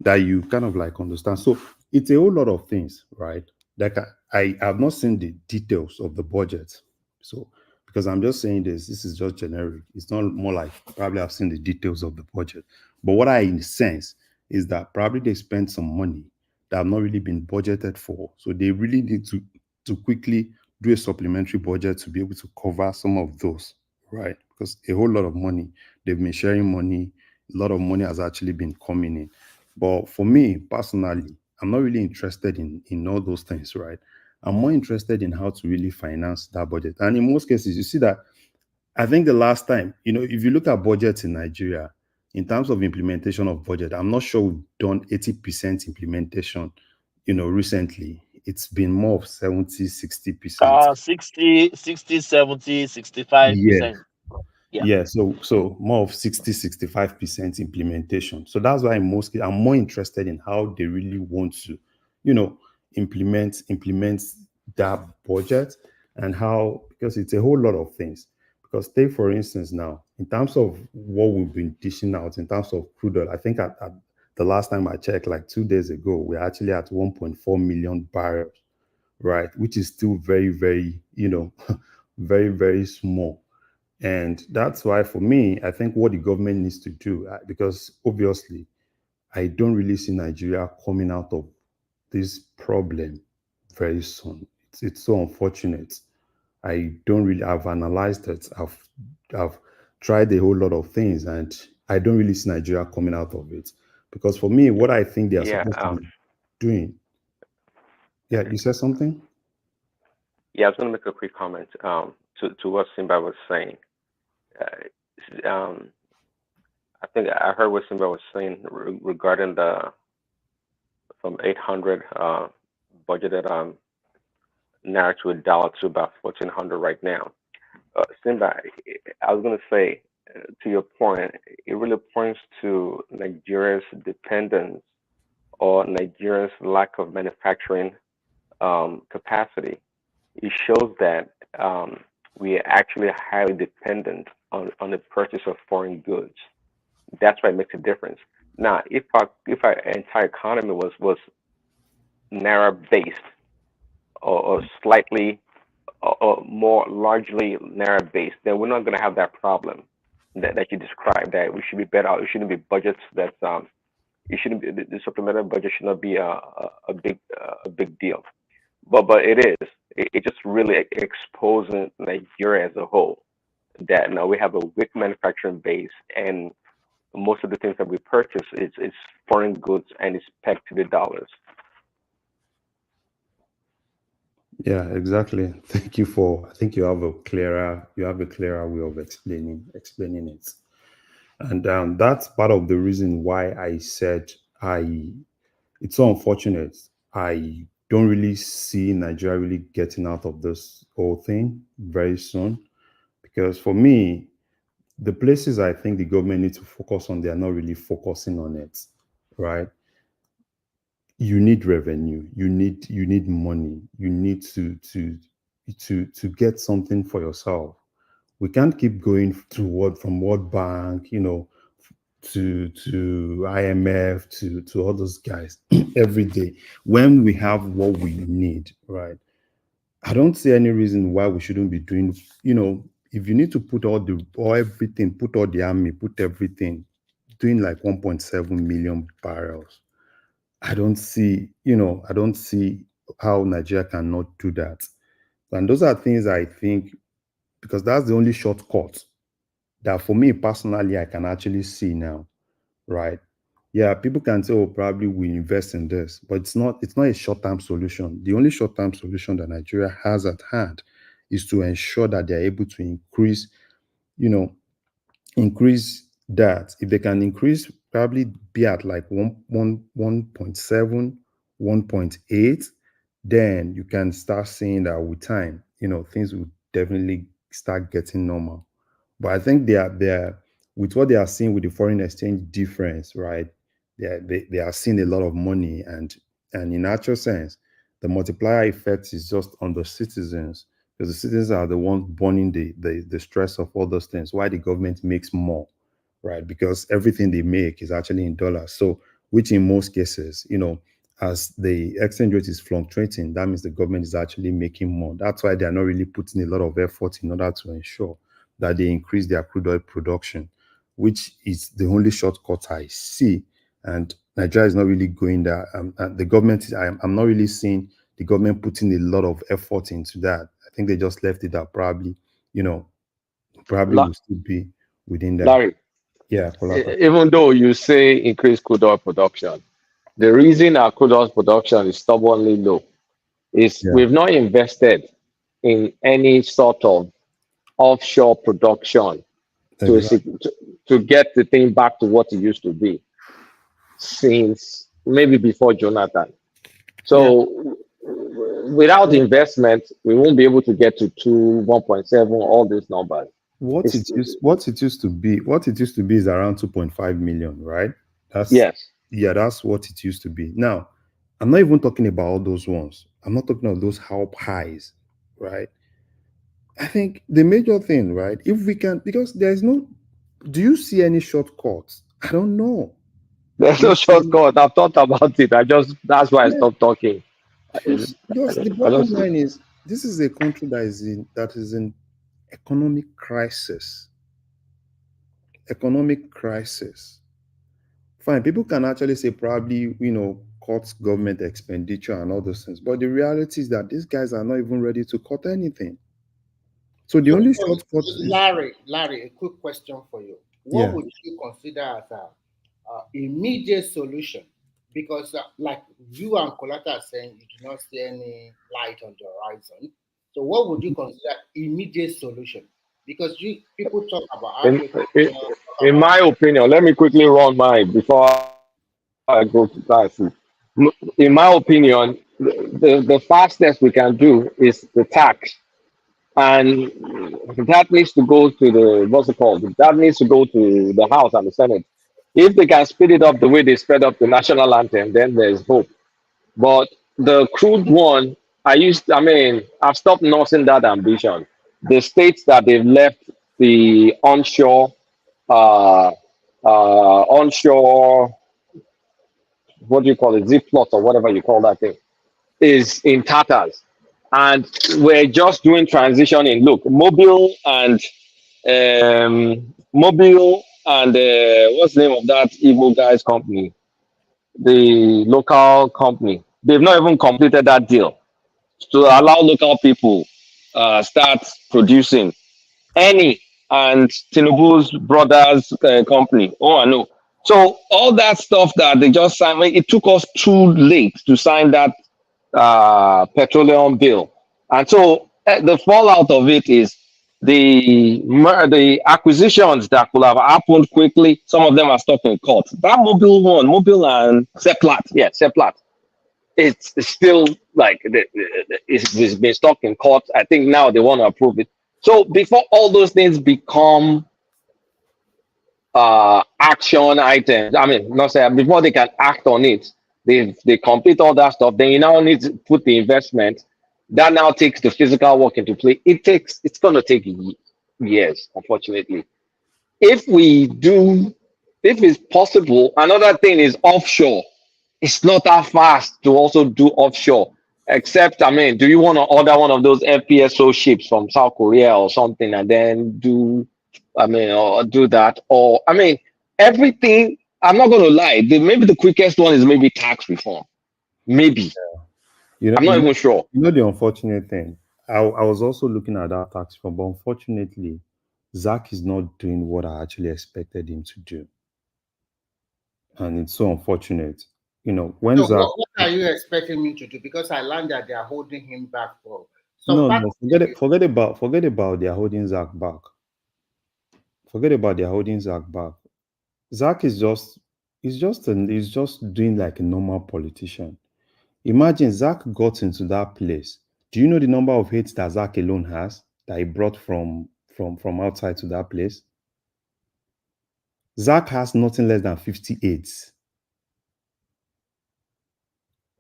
that you kind of like understand. So it's a whole lot of things, right? Like I have not seen the details of the budget. So because I'm just saying this is just generic. It's not more like probably I've seen the details of the budget. But what I sense is that probably they spent some money that have not really been budgeted for. So they really need to quickly do a supplementary budget to be able to cover some of those, right? Because a whole lot of money, they've been sharing money, a lot of money has actually been coming in. But for me personally, I'm not really interested in all those things, right? I'm more interested in how to really finance that budget. And in most cases, you see that I think the last time, if you look at budgets in Nigeria, in terms of implementation of budget, I'm not sure we've done 80% implementation, recently. It's been more of 70, 60%. 60, 70, 65%. Yeah. Yeah, so more of 65% implementation. So that's why I'm more interested in how they really want to, implement that budget, and how, because it's a whole lot of things. Because take for instance now, in terms of what we've been dishing out in terms of crude oil, I think at the last time I checked, like 2 days ago, we're actually at 1.4 million barrels, right? Which is still very, very, very, very small. And that's why, for me, I think what the government needs to do, because obviously, I don't really see Nigeria coming out of this problem very soon. It's so unfortunate. I've analyzed it. I've tried a whole lot of things, and I don't really see Nigeria coming out of it. Because for me, what I think they are Yeah, supposed to be doing. Yeah, you said something? yeah, I was going to make a quick comment to what Simba was saying. I think I heard what Simba was saying regarding the from 800 budgeted naira to $1 to about 1,400 right now. Simba, I was going to say, to your point, it really points to Nigeria's dependence or Nigeria's lack of manufacturing capacity. It shows that we are actually highly dependent on the purchase of foreign goods. That's why it makes a difference. Now, if our entire economy was naira based, or slightly or more largely naira based, then we're not going to have that problem that you described. That we should be better. It shouldn't be budgets that's it shouldn't be the supplemental budget should not be a big deal. But it is. It just really exposing Nigeria as a whole. That now we have a weak manufacturing base, and most of the things that we purchase is foreign goods, and it's pegged to the dollars. Yeah, exactly. Thank you I think you have a clearer way of explaining it. And that's part of the reason why I said it's so unfortunate. I don't really see Nigeria really getting out of this whole thing very soon. Because for me, the places I think the government needs to focus on, they are not really focusing on it, right? You need revenue, you need money, you need to get something for yourself. We can't keep going from World Bank, to IMF to all those guys every day when we have what we need, right? I don't see any reason why we shouldn't be doing, if you need to put everything, put all the army, put everything, doing like 1.7 million barrels. I don't see how Nigeria cannot do that. And those are things I think, because that's the only shortcut that for me personally, I can actually see now, right? Yeah, people can say, oh, probably we invest in this, but it's not a short-term solution. The only short-term solution that Nigeria has at hand is to ensure that they're able to increase that. If they can increase, probably be at like 1.7, 1.8, then you can start seeing that with time, things will definitely start getting normal. But I think they are with what they are seeing with the foreign exchange difference, right? They are seeing a lot of money, and in actual sense, the multiplier effect is just on the citizens, because the citizens are the ones burning the stress of all those things. Why the government makes more, right? Because everything they make is actually in dollars. So, which in most cases, as the exchange rate is fluctuating, that means the government is actually making more. That's why they are not really putting a lot of effort in order to ensure that they increase their crude oil production, which is the only shortcut I see. And Nigeria is not really going there. The government, I'm not really seeing the government putting a lot of effort into that. I think they just left it that probably will still be within that. Larry, Yeah, Kolata. even though you say increase crude oil production, the reason our crude oil production is stubbornly low is Yeah. we've not invested in any sort of offshore production Exactly. to get the thing back to what it used to be since maybe before Jonathan. So without investment, we won't be able to get to 1.7, all these numbers. What it used to be is around 2.5 million, right? Yes. That's what it used to be. Now, I'm not even talking about all those ones. I'm not talking about those highs, right? I think the major thing, right? If we can, because do you see any shortcuts? I don't know. There's no shortcut. I've thought about it. That's why I stopped talking. Because the bottom line is, this is a country that is in economic crisis. Economic crisis. Fine, people can actually say probably, cut government expenditure and all those things. But the reality is that these guys are not even ready to cut anything. So the only shortcut is... Larry, a quick question for you. What would you consider as a immediate solution? Because like you and Kolata are saying, you do not see any light on the horizon. So what would you consider immediate solution? Because people talk about Africa. In my opinion, let me quickly run mine before I go to class. In my opinion, the fastest we can do is the tax. And that needs to go to that needs to go to the House and the Senate. If they can speed it up the way they sped up the national anthem, then there's hope. But the crude one, I've stopped nursing that ambition. The states that they've left the onshore, what do you call it, zip plot or whatever you call that thing, is in tatters. And we're just doing transitioning. Look, Mobile and what's the name of that Igbo guy's company? The local company. They've not even completed that deal to allow local people start producing. And Tinubu's brother's company. Oh, I know. So all that stuff that they just signed, it took us too late to sign that petroleum bill. And so the fallout of it is the acquisitions that could have happened quickly. Some of them are stuck in court. That Mobile and Seplat, Seplat, it's still like it's been stuck in court. I think now they want to approve it. So before all those things become action items, I mean, not say before they can act on it, they complete all that stuff. Then you now need to put the investment. That now takes the physical work into play. It's gonna take years, unfortunately. If we do, if it's possible, another thing is offshore. It's not that fast to also do offshore. Except, I mean, do you want to order one of those FPSO ships from South Korea or something and then do, I mean, or do that? Or, I mean, everything, I'm not going to lie, maybe the quickest one is maybe tax reform. Maybe. I'm not even sure. You know the unfortunate thing. I was also looking at that tax reform, but unfortunately, Zach is not doing what I actually expected him to do, and it's so unfortunate. You know, when So Zach. what are you expecting me to do? Because I learned that they are holding him back for some No, part. no, forget about their holding Zach back. Forget about their holding Zach back. Zach is just he's just doing like a normal politician. Imagine Zach got into that place. Do you know the number of hits that Zach alone has that he brought from outside to that place? Zach has nothing less than 58,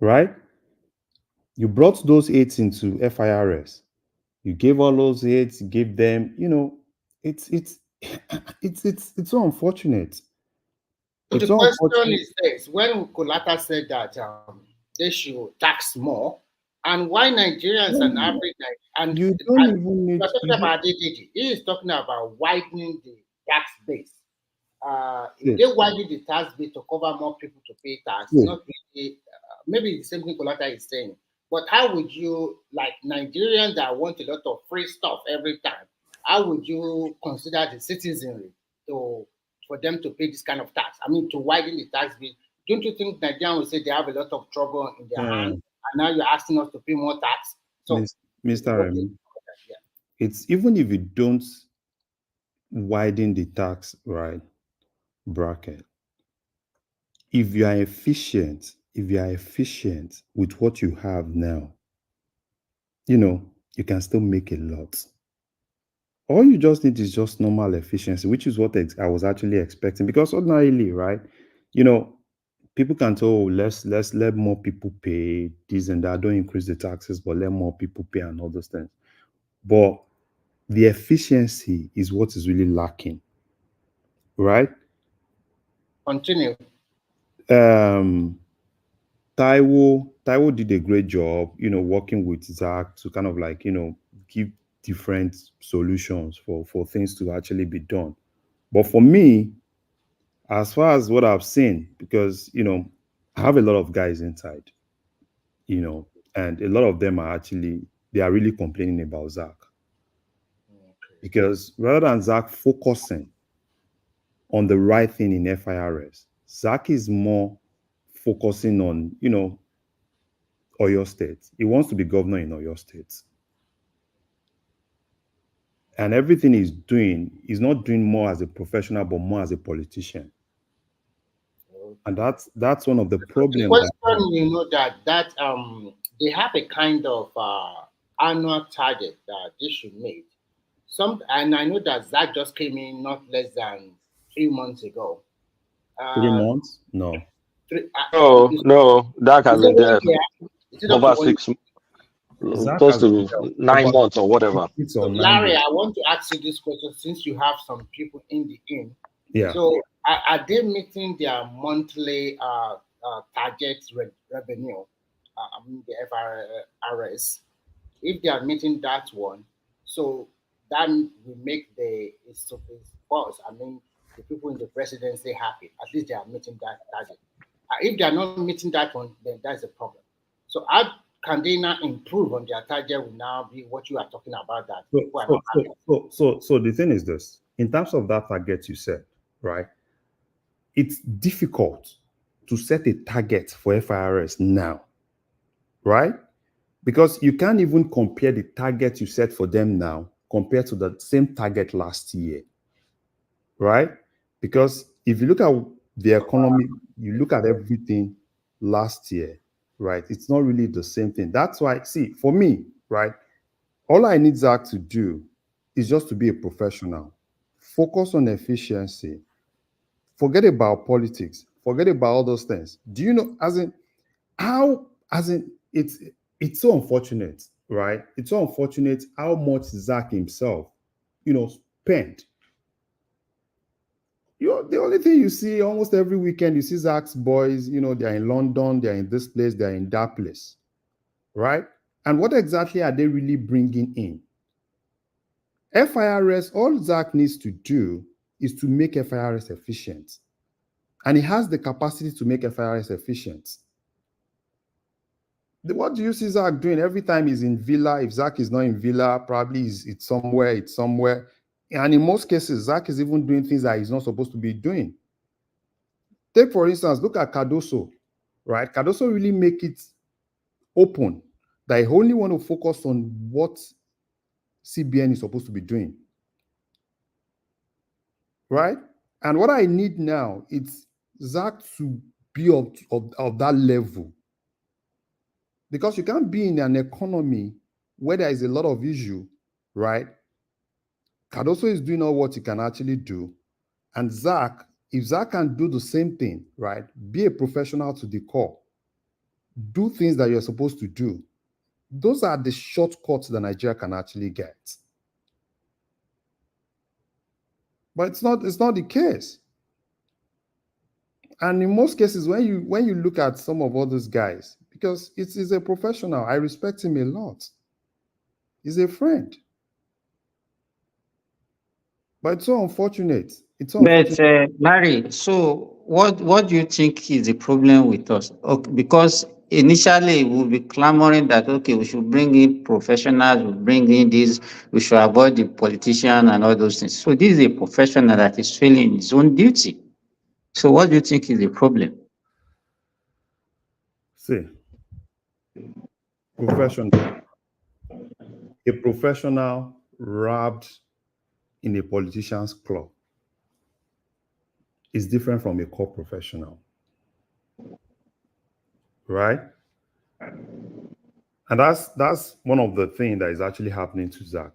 right? You brought those 8s into FIRS. You gave all those 8s, gave them, you know, it's it's so unfortunate. So It's the so question unfortunate. is this: when Kolata said that they should tax more, and why Nigerians and No, average and you don't even we're need talking you about DDG. He is talking about widening the tax base. If don't, they widen the tax base to cover more people to pay tax, yeah, not really, maybe the same thing Kolata is saying. But how would you, like Nigerians that want a lot of free stuff every time, how would you consider the citizenry to for them to pay this kind of tax? I mean, to widen the tax base. Don't you think Nigerians will say they have a lot of trouble in their yeah. hand, and now you're asking us to pay more tax? So, Mr. what do you Remy, think about that? Yeah. it's even if you don't widen the tax right bracket, if you are efficient with what you have now, you know, you can still make a lot. All you just need is just normal efficiency, which is what I was actually expecting. Because ordinarily, right, you know, people can tell, oh, let's let more people pay this and that. Don't increase the taxes, but let more people pay and all those things. But the efficiency is what is really lacking, right? Continue. Um, Taiwo did a great job, you know, working with Zach to kind of like, you know, give different solutions for things to actually be done. But for me, as far as what I've seen, because you know, I have a lot of guys inside, you know, and a lot of them are actually they are really complaining about Zach because rather than Zach focusing on the right thing in FIRS, Zach is more focusing on, you know, Oyo State. He wants to be governor in Oyo State. And everything he's not doing more as a professional, but more as a politician. And that's one of the The problems that question, you know, that they have a kind of annual target that they should meet. And I know that Zach just came in not less than 3 months ago. Uh, 3 months? No. No, that has is it been there 1 year? Is it up to over 1 year? Zach close has been to there nine over months or whatever. 6 So, or 9 Larry, months. I want to ask you this question since you have some people in the in. Yeah. So, are they meeting their monthly target revenue? I mean, the FRS. If they are meeting that one, so that will make it's boss. I mean, the people in the presidency happy. At least they are meeting that target. If they are not meeting that one, then that's a problem. So how can they now improve on their target? Will now be what you are talking about, that So, people are so, not happy. so the thing is this: in terms of that target you said, right? It's difficult to set a target for FIRS now, right? Because you can't even compare the target you set for them now compared to the same target last year, right? Because if you look at the economy, you look at everything last year, right? It's not really the same thing. That's why, see, for me, right, all I need Zach to do is just to be a professional, focus on efficiency, forget about politics, forget about all those things. Do you know, as in, how, as in, it's so unfortunate, right? It's so unfortunate how much Zach himself, spent. The only thing you see almost every weekend, you see Zach's boys, they're in London, they're in this place, they're in that place, right? And what exactly are they really bringing in? FIRS, all Zach needs to do is to make FIRS efficient. And he has the capacity to make FIRS efficient. What do you see Zach doing every time he's in Villa? If Zach is not in Villa, probably it's somewhere. And in most cases, Zach is even doing things that he's not supposed to be doing. Take, for instance, look at Cardoso, right? Cardoso really make it open that he only want to focus on what CBN is supposed to be doing, right? And what I need now is Zach to be of that level, because you can't be in an economy where there is a lot of issue, right? Cardoso is doing all what he can actually do. And Zach, if Zach can do the same thing, right? Be a professional to the core, do things that you're supposed to do. Those are the shortcuts that Nigeria can actually get. But it's not the case. And in most cases, when you look at some of all those guys, because it's a professional, I respect him a lot. He's a friend. But it's so unfortunate. But Larry, so what do you think is the problem with us? Okay, because initially we'll be clamoring that okay, we should bring in professionals, we bring in this, we should avoid the politician and all those things. So this is a professional that is failing his own duty. So what do you think is the problem? See, a professional wrapped in a politician's club is different from a core professional, right? And that's one of the things that is actually happening to Zach.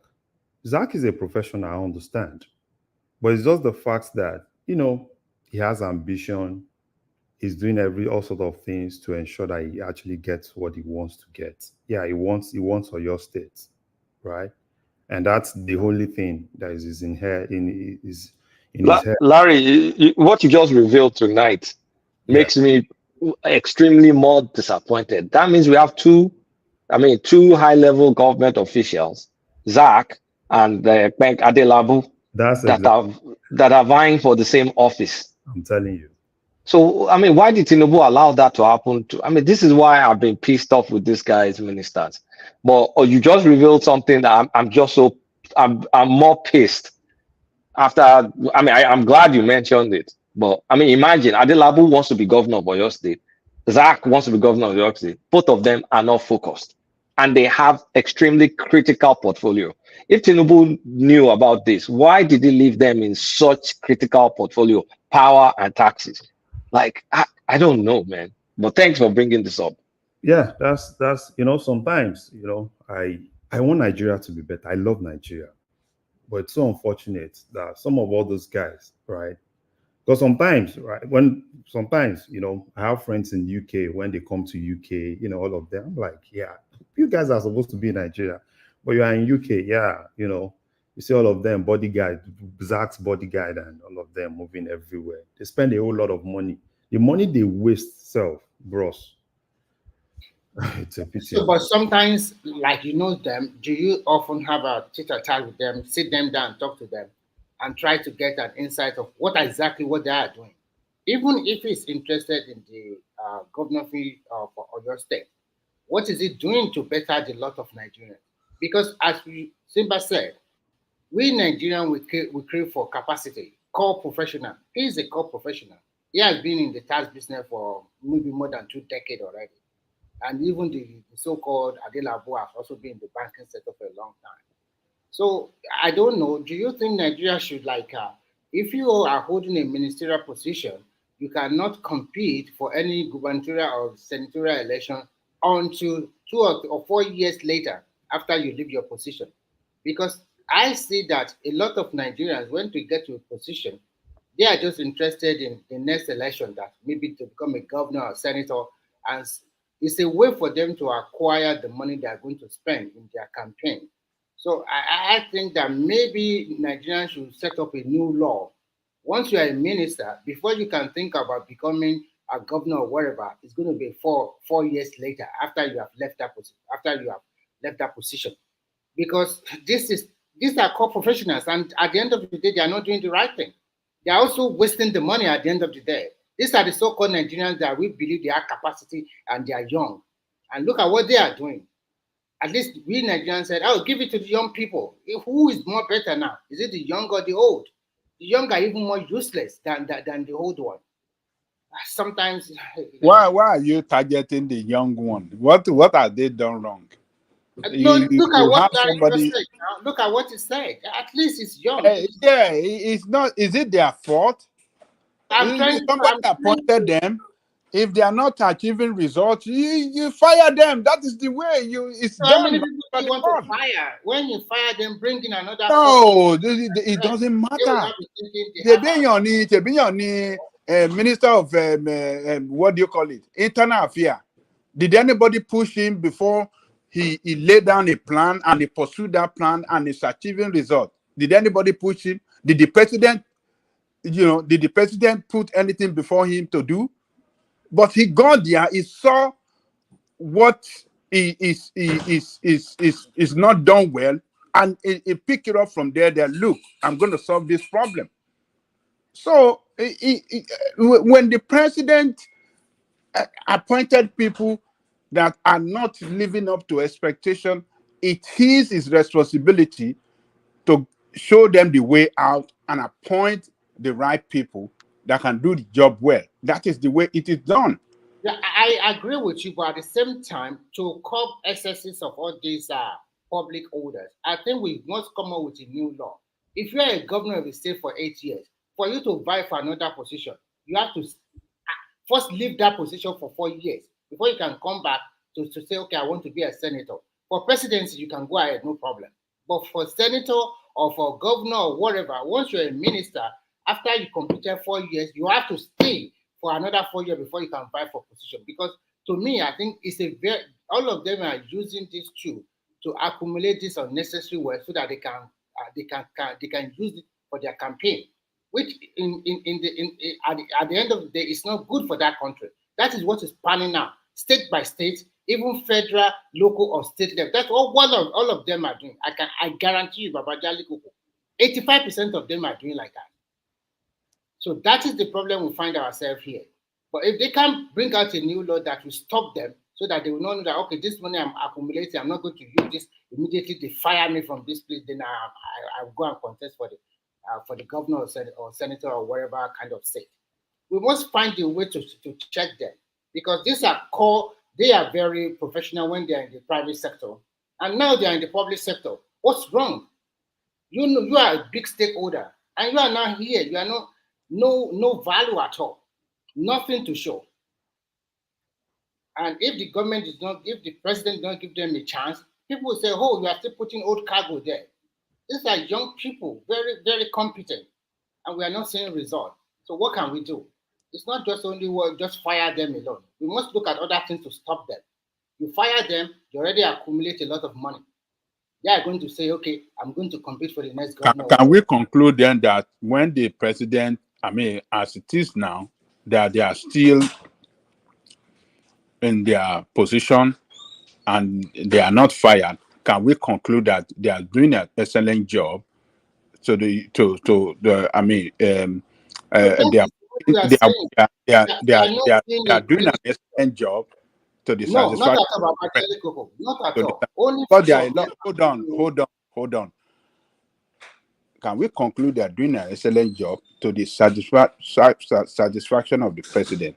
Zach is a professional, I understand, but it's just the fact that he has ambition. He's doing all sort of things to ensure that he actually gets what he wants to get. Yeah, he wants Oyo State, right? And that's the only thing that is in his head. Larry, what you just revealed tonight makes me extremely more disappointed. That means we have two high-level government officials, Zach and Bank Adelabu, that are vying for the same office. I'm telling you. So, why did Tinubu allow that to happen? This is why I've been pissed off with this guy's ministers. But you just revealed something that I'm more pissed after. I'm glad you mentioned it. But imagine Adelabu wants to be governor of Oyo State. Zach wants to be governor of Oyo State. Both of them are not focused, and they have extremely critical portfolio. If Tinubu knew about this, why did he leave them in such critical portfolio, power and taxes? Like, I don't know, man. But thanks for bringing this up. Yeah, that's sometimes, I want Nigeria to be better. I love Nigeria. But it's so unfortunate that some of all those guys, right? Because sometimes, right, I have friends in UK, when they come to UK, all of them, I'm like, yeah, you guys are supposed to be in Nigeria, but you are in UK, yeah, you see all of them, bodyguard, Zach's bodyguard, and all of them moving everywhere. They spend a whole lot of money. The money they waste, bros. It's a pity. So, but sometimes, like them, do you often have a chit-chat with them, sit them down, talk to them, and try to get an insight of what they are doing? Even if he's interested in the government for Oyo State, what is it doing to better the lot of Nigerians? Because as Simba said, we Nigerians, we crave for capacity, core professional. He is a core professional. He has been in the tax business for maybe more than 2 decades already. And even the so-called Adelabu has also been in the banking sector for a long time. So I don't know. Do you think Nigeria should if you are holding a ministerial position, you cannot compete for any gubernatorial or senatorial election until 2 or 4 years later after you leave your position. Because I see that a lot of Nigerians, when to get to a position, they are just interested in the next election, that maybe to become a governor or senator, and it's a way for them to acquire the money they are going to spend in their campaign. So I think that maybe Nigerians should set up a new law. Once you are a minister, before you can think about becoming a governor or whatever, it's going to be 4 years later after you have left that position. After you have left that position, because these are core professionals, and at the end of the day, they are not doing the right thing. They are also wasting the money at the end of the day. These are the so-called Nigerians that we believe they have capacity and they are young, and look at what they are doing. At least we Nigerians said, "Oh, give it to the young people." Who is more better now? Is it the young or the old? The young are even more useless than the old one. Sometimes. Why are you targeting the young one? What have they done wrong? No, You look at you what have Larry just somebody. said. Now. Look at what he said. At least he's young. Yeah, it's not. Is it their fault? Somebody I'm trying appointed them. If they are not achieving results, you fire them. That is the way it's So how many done. people do you want to fire? When you fire them, bring in another 40. No, it doesn't They will matter. not be thinking they They have being on it. They being on Minister of what do you call it? Internal Affairs. Did anybody push him before he laid down a plan and he pursued that plan and is achieving results? Did anybody push him? Did the president, did the president put anything before him to do? But he got there, he saw what is not done well, and he picked it up from there. That look, I'm going to solve this problem. So when the president appointed people that are not living up to expectation, it is his responsibility to show them the way out and appoint the right people that can do the job well. That is the way it is done. Yeah, I agree with you, but at the same time, to curb excesses of all these public orders, I think we must come up with a new law. If you are a governor of a state for 8 years, for you to vie for another position, you have to first leave that position for 4 years before you can come back to say, okay, I want to be a senator. For presidency, you can go ahead, no problem. But for senator or for governor or whatever, once you're a minister, after you completed 4 years, you have to stay for another 4 years before you can vie for position. Because to me, I think it's a very all of them are using this tool to accumulate this unnecessary wealth so that they can use it for their campaign, which at the end of the day is not good for that country. That is what is panning out, state by state, even federal, local, or state level. That's all of them are doing. I guarantee you, Babajali Koko, 85% of them are doing like that. So that is the problem we find ourselves here. But if they can bring out a new law that will stop them so that they will not know that, okay, this money I'm accumulating, I'm not going to use this immediately, they fire me from this place, then I'll go and contest for the governor or senator or whatever kind of state. We must find a way to check them, because these are they are very professional when they're in the private sector. And now they're in the public sector. What's wrong? You know, you are a big stakeholder and you are not here. You are no value at all. Nothing to show. And if the government if the president don't give them a chance, people will say, oh, you are still putting old cargo there. These are young people, very, very competent, and we are not seeing results. So what can we do? It's not just only just fire them alone. We must look at other things to stop them. You fire them, you already accumulate a lot of money. They are going to say, okay, I'm going to compete for the next governor. Can we conclude then that when the president, as it is now, that they are still in their position and they are not fired, can we conclude that they are doing an excellent job? So they are doing an excellent job to the No, not at satisfaction. all, not at all. Only But there are some. hold on. Can we conclude they are doing an excellent job to the satisfaction of the president?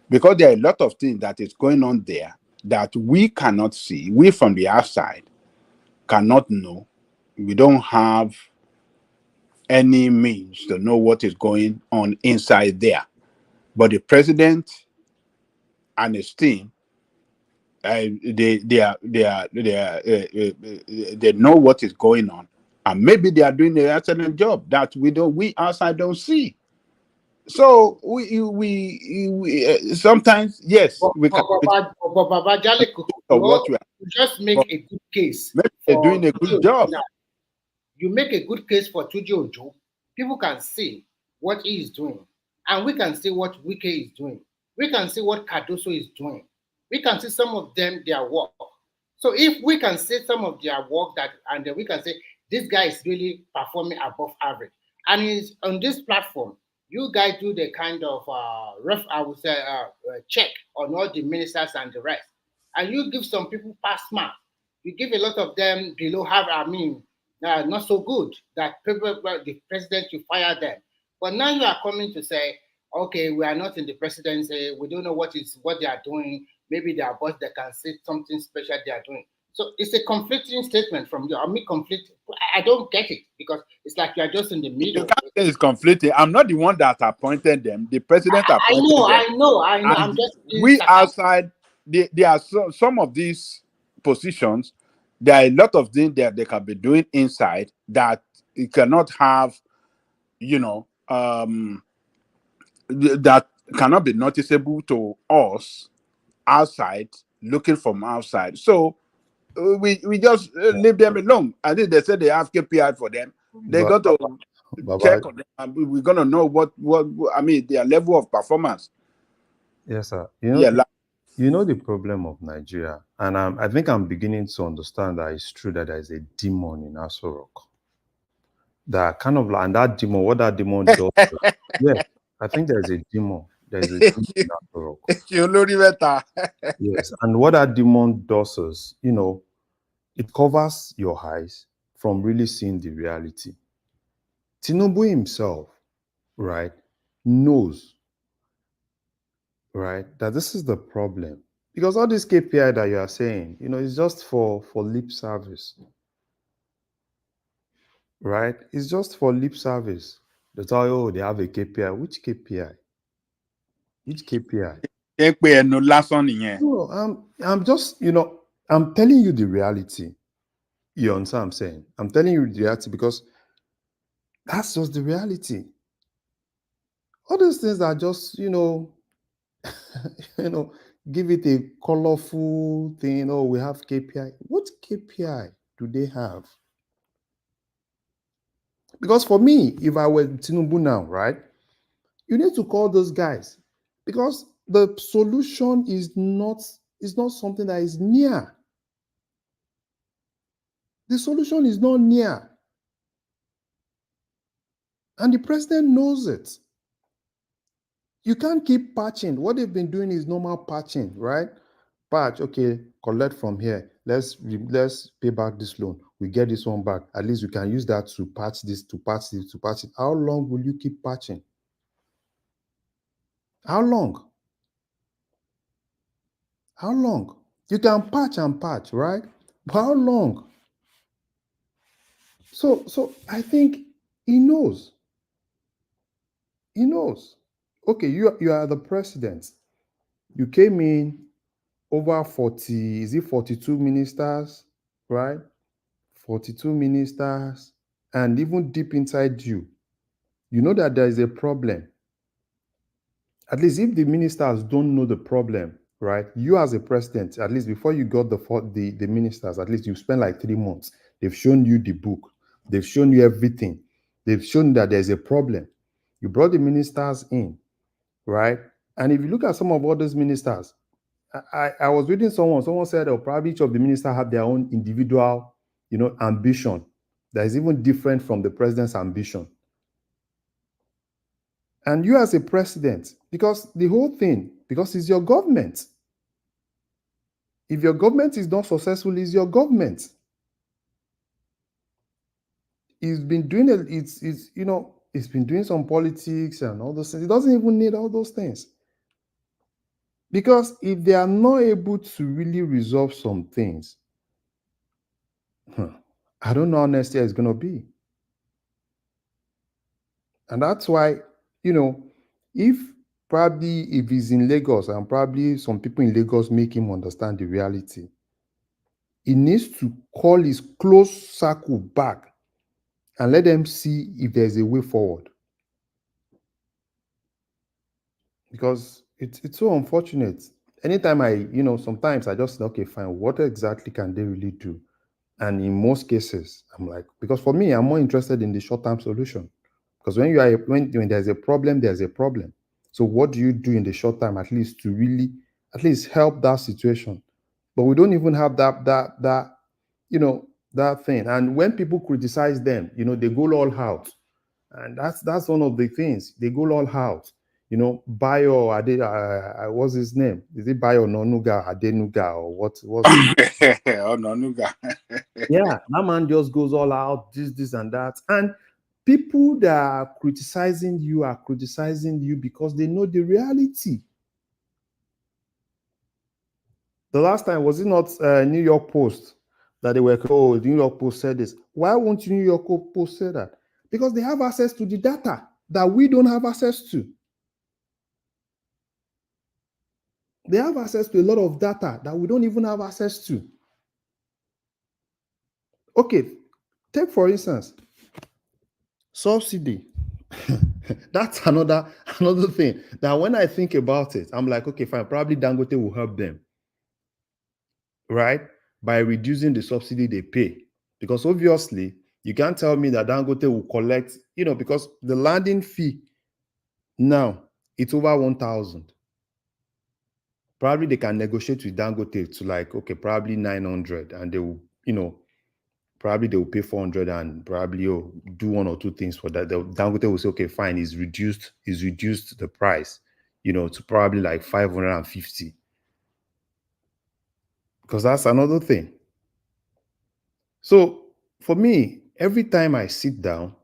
Because there are a lot of things that is going on there that we cannot see. We from the outside cannot know. We don't have any means to know what is going on inside there. But the president and his team, they know what is going on, and maybe they are doing an excellent job that we outside don't see. So we sometimes, yes, we can Baba Jale, of what we are, you just make but a good case maybe they're for doing a good job. you make a good case for Tuji Ojo. People can see what he is doing, and we can see what Wike is doing. We can see what Cardoso is doing. We can see some of them their work. So if we can see some of their work and then we can say this guy is really performing above average, and is on this platform, you guys do the kind of I would say check on all the ministers and the rest, and you give some people pass mark. You give a lot of them below not so good that people, the president should fire them. But now you are coming to say, okay, we are not in the presidency. We don't know what they are doing. Maybe their boss they can see something special they are doing. So it's a conflicting statement from you. I mean, conflict. I don't get it because it's like you are just in the You middle. can't say it's conflicting. I'm not the one that appointed them. The president I appointed know, them. I know, I know. I'm And just being we sarcastic. outside, there are some of these positions. There are a lot of things that they can be doing inside that you cannot have, that cannot be noticeable to us outside, looking from outside. So we just leave them alone. I think they said they have KPI for them. They got to Baba, check on them, and we're gonna know what I mean, their level of performance. yes, sir. Yeah, You know the problem of Nigeria, and I think I'm beginning to understand that it's true that there is a demon in Aso Rock. That kind of and that demon, what that demon does. Yes, I think there is a demon. There is a demon in Aso Rock. Yes, and what that demon does is, it covers your eyes from really seeing the reality. Tinubu himself, right, knows, right, that this is the problem. Because all this KPI that you are saying, is just for lip service, right? It's just for lip service. They tell you, they have a KPI. Which KPI? Which KPI? No, I'm just, I'm telling you the reality. You understand what I'm saying? I'm telling you the reality because that's just the reality. All these things are just, give it a colorful thing. Oh, we have KPI. What KPI do they have? Because for me, if I were Tinubu now, right, you need to call those guys because the solution is not something that is near. The solution is not near. And the president knows it. You can't keep patching. What they've been doing is normal patching, right? Patch, okay, collect from here. Let's pay back this loan. We get this one back. At least we can use that to patch this, to patch this, to patch it. How long will you keep patching? How long? How long? You can patch and patch, right? But how long? So I think he knows. He knows. Okay, you are the president. You came in over 40, is it 42 ministers, right? 42 ministers, and even deep inside you, you know that there is a problem. At least if the ministers don't know the problem, right? You as a president, at least before you got the ministers, at least you spent like 3 months. They've shown you the book. They've shown you everything. They've shown that there's a problem. You brought the ministers in, right? And if you look at some of all those ministers, I was reading someone said, oh, probably each of the ministers have their own individual, ambition that is even different from the president's ambition. And you as a president, because the whole thing, because it's your government. If your government is not successful, it's your government. It's been doing it's been doing some politics and all those things. It doesn't even need all those things. Because if they are not able to really resolve some things, I don't know how next year is going to be. And that's why, if probably if he's in Lagos, and probably some people in Lagos make him understand the reality, he needs to call his close circle back and let them see if there's a way forward. Because it's so unfortunate. Anytime sometimes I just say, okay, fine, what exactly can they really do? And in most cases, I'm like, because for me, I'm more interested in the short-term solution. Because when there's a problem, there's a problem. So what do you do in the short term, at least to really, at least help that situation? But we don't even have that thing. And when people criticize them, they go all out. And that's one of the things. They go all out. Bayo what's his name? Is it Bayo Nonuga Adenuga or what's Oh, no, Nuga. yeah, that man just goes all out, this and that. And people that are criticizing you because they know the reality. The last time, was it not New York Post that they were, oh, the New York Post said this. Why won't New York Post say that? Because they have access to the data that we don't have access to. They have access to a lot of data that we don't even have access to. Okay, take for instance, subsidy. That's another thing that when I think about it, I'm like, okay, fine, probably Dangote will help them, right? By reducing the subsidy they pay. Because obviously, you can't tell me that Dangote will collect, because the landing fee now, it's over 1,000. Probably they can negotiate with Dangote to like, okay, probably 900, and they will, probably they will pay 400 and probably do one or two things for that. Dangote will say, okay, fine, he's reduced the price, to probably like 550. Because that's another thing. So for me, every time I sit down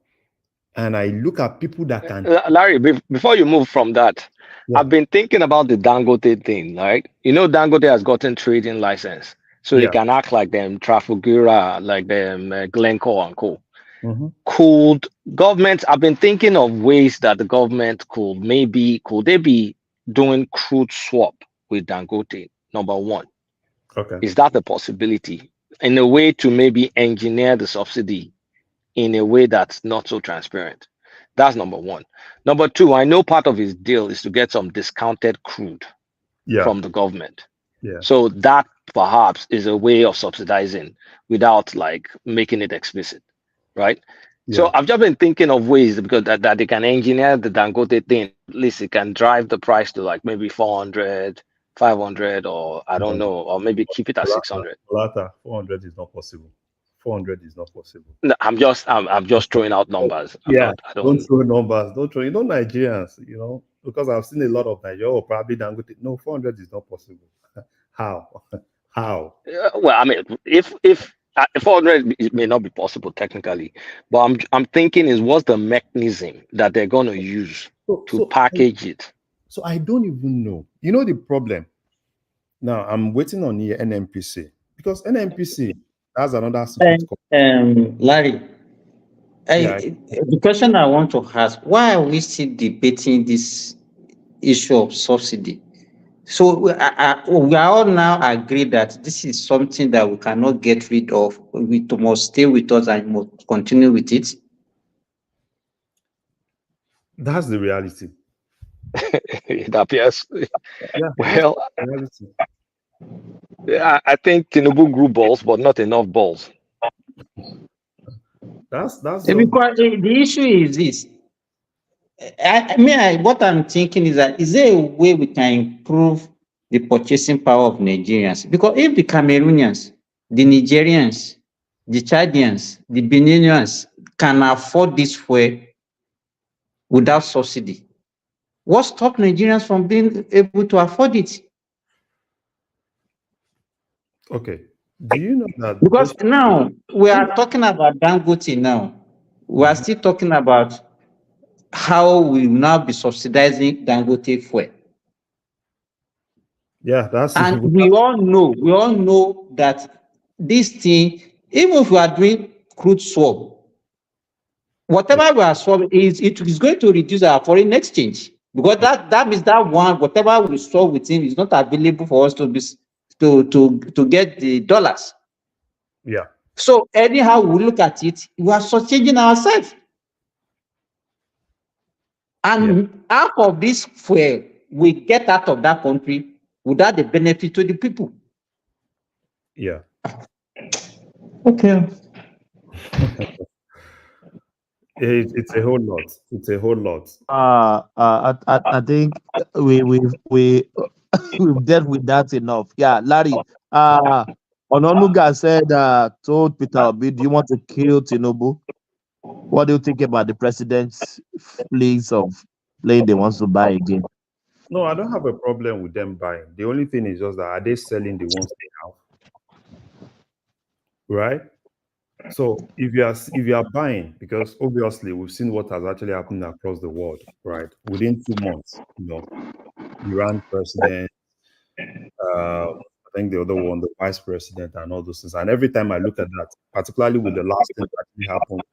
and I look at people that can... Larry, before you move from that, Yeah. I've been thinking about the Dangote thing, right? Dangote has gotten trading license, so they can act like them Trafigura, like them Glencore and co. Mm-hmm. Could government? I've been thinking of ways that the government could they be doing crude swap with Dangote? Number one, Okay. is that a possibility in a way to maybe engineer the subsidy in a way that's not so transparent? That's number one. Number two, I know part of his deal is to get some discounted crude from the government. Yeah. So that perhaps is a way of subsidizing without like making it explicit, right? Yeah. So I've just been thinking of ways because that they can engineer the Dangote thing. At least it can drive the price to like maybe 400, 500, or I don't know, or maybe keep it at 600. 400 is not possible. 400 is not possible. No, I'm just throwing out numbers. Don't throw numbers. Don't throw. Nigerians, because I've seen a lot of Nigerians probably Dangote. No, 400 is not possible. How? How? Well, I mean, if 400 it may not be possible technically, but I'm thinking is what's the mechanism that they're going to use to package it. So I don't even know. The problem. Now I'm waiting on the NNPC because NNPC has another secret. Larry, the question I want to ask: why are we still debating this issue of subsidy? So we are all now agreed that this is something that we cannot get rid of. We must stay with us and must continue with it. That's the reality. It appears. Yeah, well, I think Tinubu grew balls, but not enough balls. Because the issue is this. What I'm thinking is that is there a way we can improve the purchasing power of Nigerians? Because if the Cameroonians, the Nigerians, the Chadians, the Beninians can afford this fuel without subsidy, what stops Nigerians from being able to afford it? Okay. Do you know that? Because now we are talking about Dangote now. We are still talking about how we will now be subsidizing Dangote fuel. Yeah, and we all know that this thing, even if we are doing crude swap, whatever we are swapping it is going to reduce our foreign exchange Because that means that one, whatever we saw with him, is not available for us to get the dollars. Yeah. So anyhow we look at it, we are shortchanging ourselves. And half of this fuel we get out of that country without the benefit to the people. Yeah. Okay. It's a whole lot. It's a whole lot. I think we've dealt with that enough. Yeah, Larry. Ononuga said, told Peter Obi, do you want to kill Tinubu? What do you think about the president's fleas of plane they want to buy again? No, I don't have a problem with them buying. The only thing is just that are they selling the ones they have? Right? So if you are buying, because obviously we've seen what has actually happened across the world, right? Within 2 months, Iran president, I think the other one, the vice president, and all those things. And every time I look at that, particularly with the last thing that actually happened,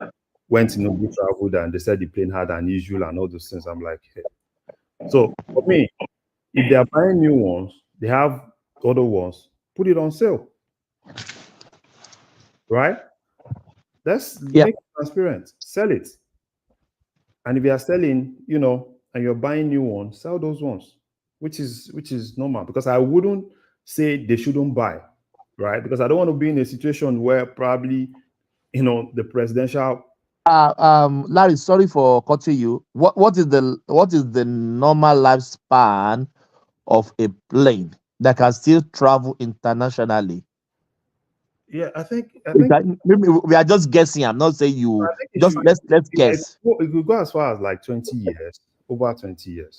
when Tinubu traveled and they said the plane had an issue and all those things, I'm like, hey. So for me, if they are buying new ones, they have other ones, put it on sale, right? Let's make it transparent, sell it. And if you are selling, and you're buying new ones, sell those ones, which is normal, because I wouldn't say they shouldn't buy, right? Because I don't want to be in a situation where probably, the presidential. Larry, sorry for cutting you. What is the normal lifespan of a plane that can still travel internationally? Yeah, I think Maybe we are just guessing. I'm not saying you. Just let's guess. It could go as far as like 20 years, over 20 years.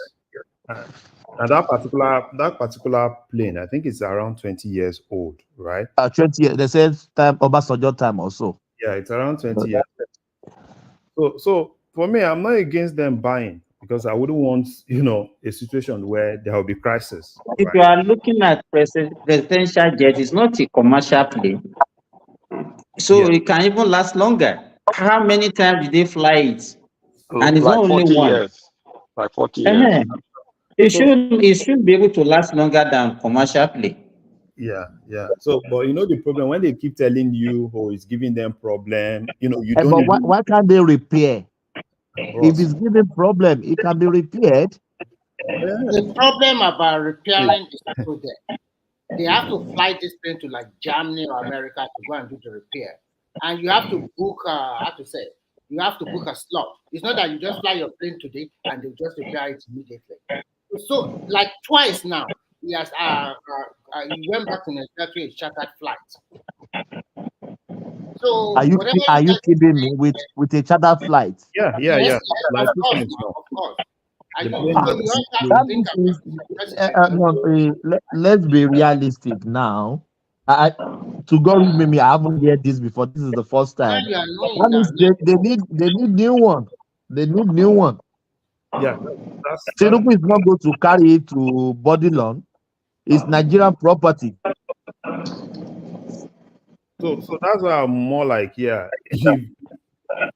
And that particular plane, I think it's around 20 years old, right? 20 years. They said time Obasanjo time also. Yeah, it's around 20 years. So for me, I'm not against them buying, because I wouldn't want, a situation where there will be crisis. If you are looking at presidential jet, it's not a commercial plane. So it can even last longer. How many times did they fly it? And it's like not only 40 one. years. Like 40 years. It should be able to last longer than commercial plane. Yeah. So, but the problem when they keep telling you, oh, it's giving them problem, you don't. But why can't they repair? If it's giving problem, it can be repaired. The problem about repairing is also there. They have to fly this plane to like Germany or America to go and do the repair, and you have to book. You have to book a slot. It's not that you just fly your plane today and they just repair it immediately. So, like twice now, he has he went back to Nigeria to a chartered flight. So are you kidding me with a chartered flight? Yeah. Yes, Like of course. Let's be realistic now. To God with me, I haven't heard this before. This is the first time. That means they need new one. They need new one. Yeah, Tinubu is not going to carry it to body loan. It's Nigerian property. So that's why I'm more like, I'm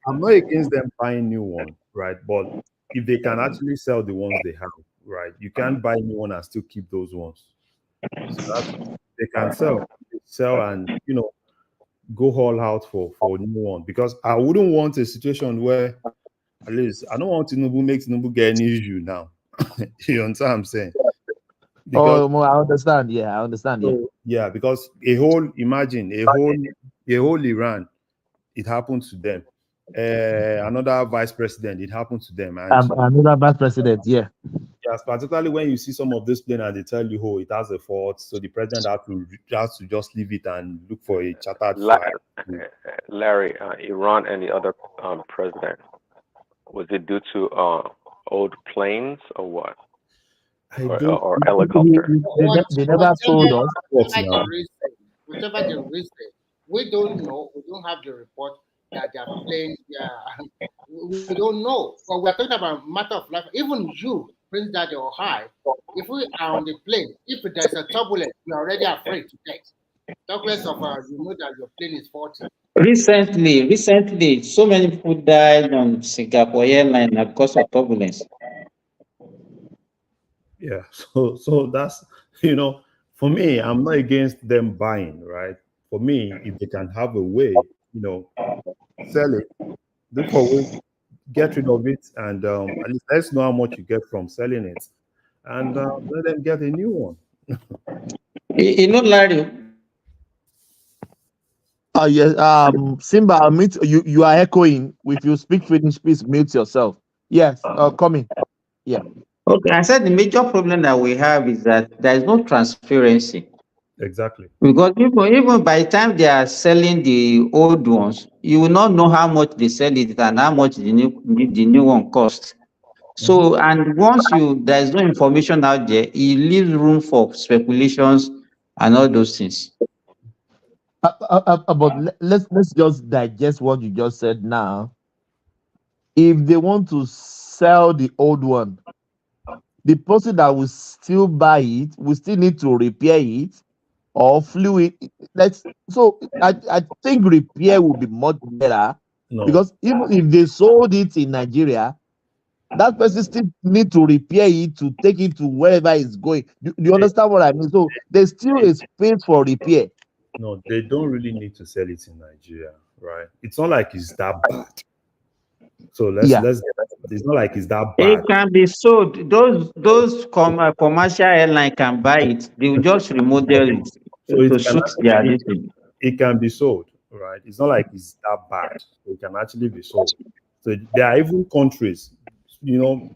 not against them buying new one, right? But if they can actually sell the ones they have, right? You can't buy new one and still keep those ones. So they can sell and go all out for a new one, because I wouldn't want a situation where, at least I don't want Tinubu get an issue now. You understand what I'm saying? Because, I understand. Yeah, I understand. Yeah, because a whole Iran, it happened to them. Another vice president, it happened to them. And another vice president, yeah. Yes, particularly when you see some of this plane and they tell you, oh, it has a fault, so the president has to just leave it and look for a chartered flight. Larry, Iran and the other president, was it due to old planes or what? Or helicopter? They never told us. Whatever the reason, we don't know. We don't have the report that they are playing. We don't know. But we're talking about matter of life. Even you, Prince Daddy or High, if we are on the plane, if there's a turbulence, we're already afraid to death. Talk less of you know that your plane is faulty. Recently, so many people died on Singapore Airlines because of turbulence. Yeah. So that's, you know, for me, I'm not against them buying, right? For me, if they can have a way, you know, sell it, look for ways, get rid of it, and at least let's know how much you get from selling it, and let them get a new one. You know, Larry, Yes. Simba, I'll mute you. You are echoing. If you speak Finnish, please mute yourself. Yes. Coming. Yeah. okay, I said the major problem that we have is that there is no transparency. Exactly. Because even by the time they are selling the old ones, you will not know how much they sell it and how much the new one costs. So, and once there is no information out there, it leaves room for speculations and all those things. But let's just digest what you just said now. If they want to sell the old one, the person that will still buy it will still need to repair it or fluid. I think repair will be much better, No, because even if they sold it in Nigeria, that person still need to repair it to take it to wherever it's going. Do you understand what I mean? So there's still a space for repair. no, they don't really need to sell it in Nigeria, right? It's not like it's that bad. So Yeah. it's not like it's that It bad. can be sold. Those commercial airline can buy it. They will just remodel it So it to can suit their it, distance. it can be sold, right? It's not like it's that bad. So it can actually be sold. So there are even countries, you know,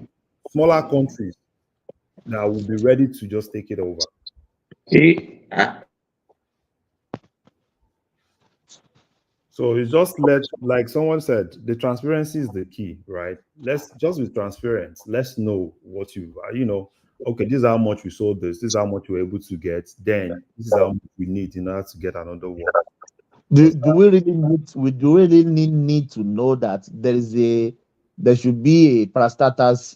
smaller countries that will be ready to just take it over. So it's just like someone said, the transparency is the key, right? Let's just be transparent. Let's know what you know, okay, this is how much we sold this is how much we're able to get. Then this is how much we need in order to get another one. Do we really need to know that there should be a parastatals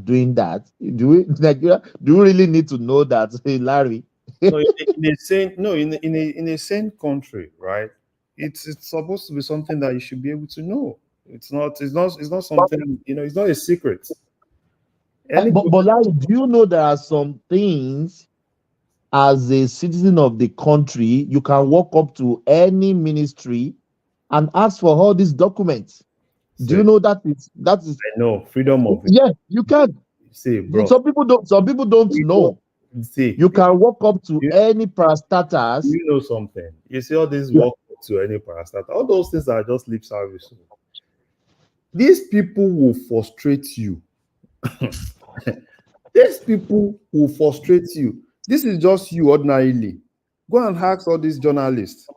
doing that? Do we really need to know that, hey, Larry? No, in a sane country, right? It's supposed to be something that you should be able to know. It's not something, you know, it's not a secret. But Larry, do you know there are some things as a citizen of the country you can walk up to any ministry and ask for all these documents? Do you know that is I know freedom of yeah, you can. See, bro. Some people don't know. See, You can walk up to any parastatals. You know something. You see all these Yeah. walk to any parastatal. All those things are just lip service. These people will frustrate you. These people will frustrate you. This is just you ordinarily. Go and ask all these journalists.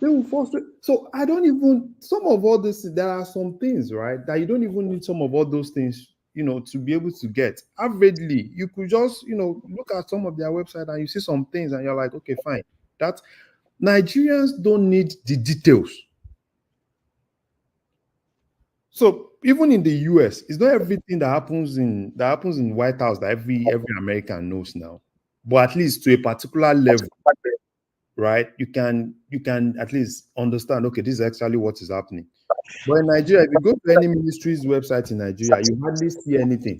They will frustrate. So I don't even, some of all this, there are some things, right, that you don't even need some of all those things, you know, to be able to get. Averagely, you could just, you know, look at some of their website and you see some things and you're like, okay, fine. That Nigerians don't need the details. So even in the US, it's not everything that happens in White House that every American knows now. But at least to a particular level, right? You can at least understand, okay, this is actually what is happening. But in Nigeria, if you go to any ministry's website in Nigeria, you hardly see anything.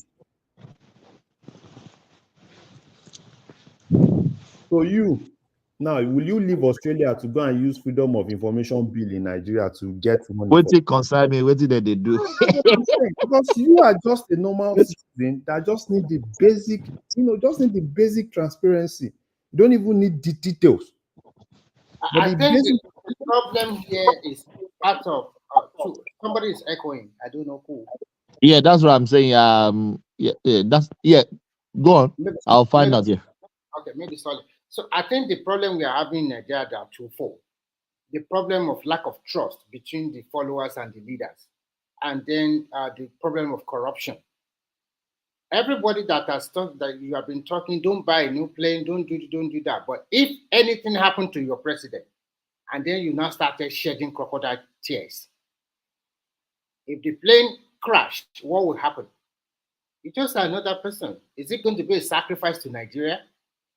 So now, will you leave Australia to go and use freedom of information bill in Nigeria to get money? What it concern me? What did they do? Because you are just a normal citizen that just need the basic, just need the basic transparency. You don't even need the details. But I think the problem here is part of somebody is echoing. I don't know who. Yeah, that's what I'm saying. Go on. I'll find out. Yeah. Okay, maybe solid. So I think the problem we are having in Nigeria are twofold. The problem of lack of trust between the followers and the leaders, and then the problem of corruption. Everybody that has talked, that you have been talking, don't buy a new plane, don't do that. But if anything happened to your president, and then you now started shedding crocodile tears, if the plane crashed, what will happen? It's just another person. Is it going to be a sacrifice to Nigeria?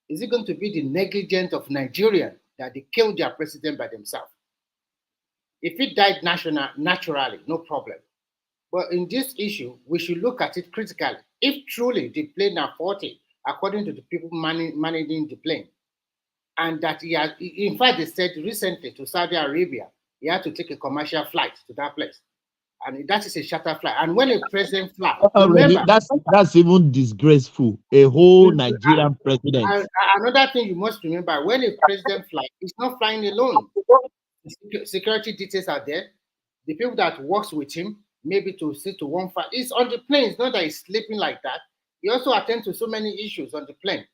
Is it going to be the negligence of Nigerians that they killed their president by themselves? If it died naturally, no problem. But in this issue, we should look at it critically. if truly the plane are faulty, according to the people managing the plane, and that he has, in fact, they said recently to Saudi Arabia, he had to take a commercial flight to that place. And that is a charter flight. And when a president flies, Remy, remember, that's even disgraceful. A whole Nigerian president. another thing you must remember, when a president flies, he's not flying alone. Security details are there. The people that works with him, maybe to sit to one flight, it's on the plane. It's not that he's sleeping like that. He also attends to so many issues on the plane.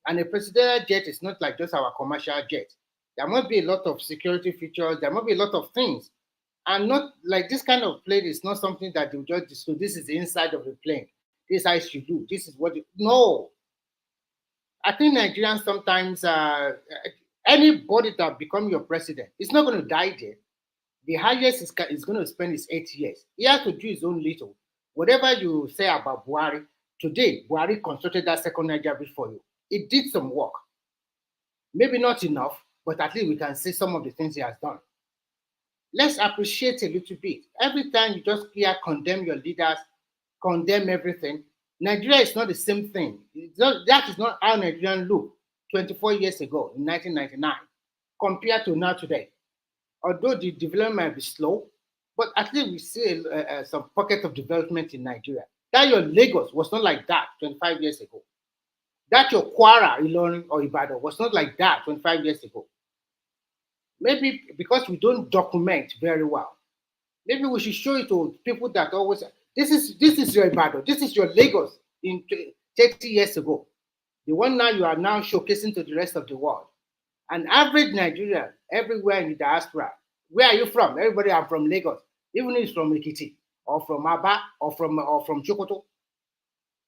And a presidential jet is not like just our commercial jet. There must be a lot of security features. There must be a lot of things. And not like this kind of plane is not something that you just so this is the inside of the plane. This is how you do. This is what no. I think Nigerians sometimes anybody that become your president, it's not going to die there. The highest is going to spend his 8 years. He has to do his own little. Whatever you say about Buhari, today Buhari constructed that second Niger bridge for you. It did some work. Maybe not enough, but at least we can see some of the things he has done. Let's appreciate a little bit. Every time you just condemn your leaders, condemn everything. Nigeria is not the same thing. That is not how Nigerians look 24 years ago in 1999 compared to now today. Although the development might be slow, but at least we see some pocket of development in Nigeria. That your Lagos was not like that 25 years ago. That your Kwara, Ilorin, or Ibadan was not like that 25 years ago. Maybe because we don't document very well. Maybe we should show it to people that always, this is your Ibadan, this is your Lagos in 30 years ago. The one now you are now showcasing to the rest of the world. An average Nigerian, everywhere in the diaspora, where are you from? Everybody, I'm from Lagos. Even if it's from Ekiti, or from Aba, or from Chokoto.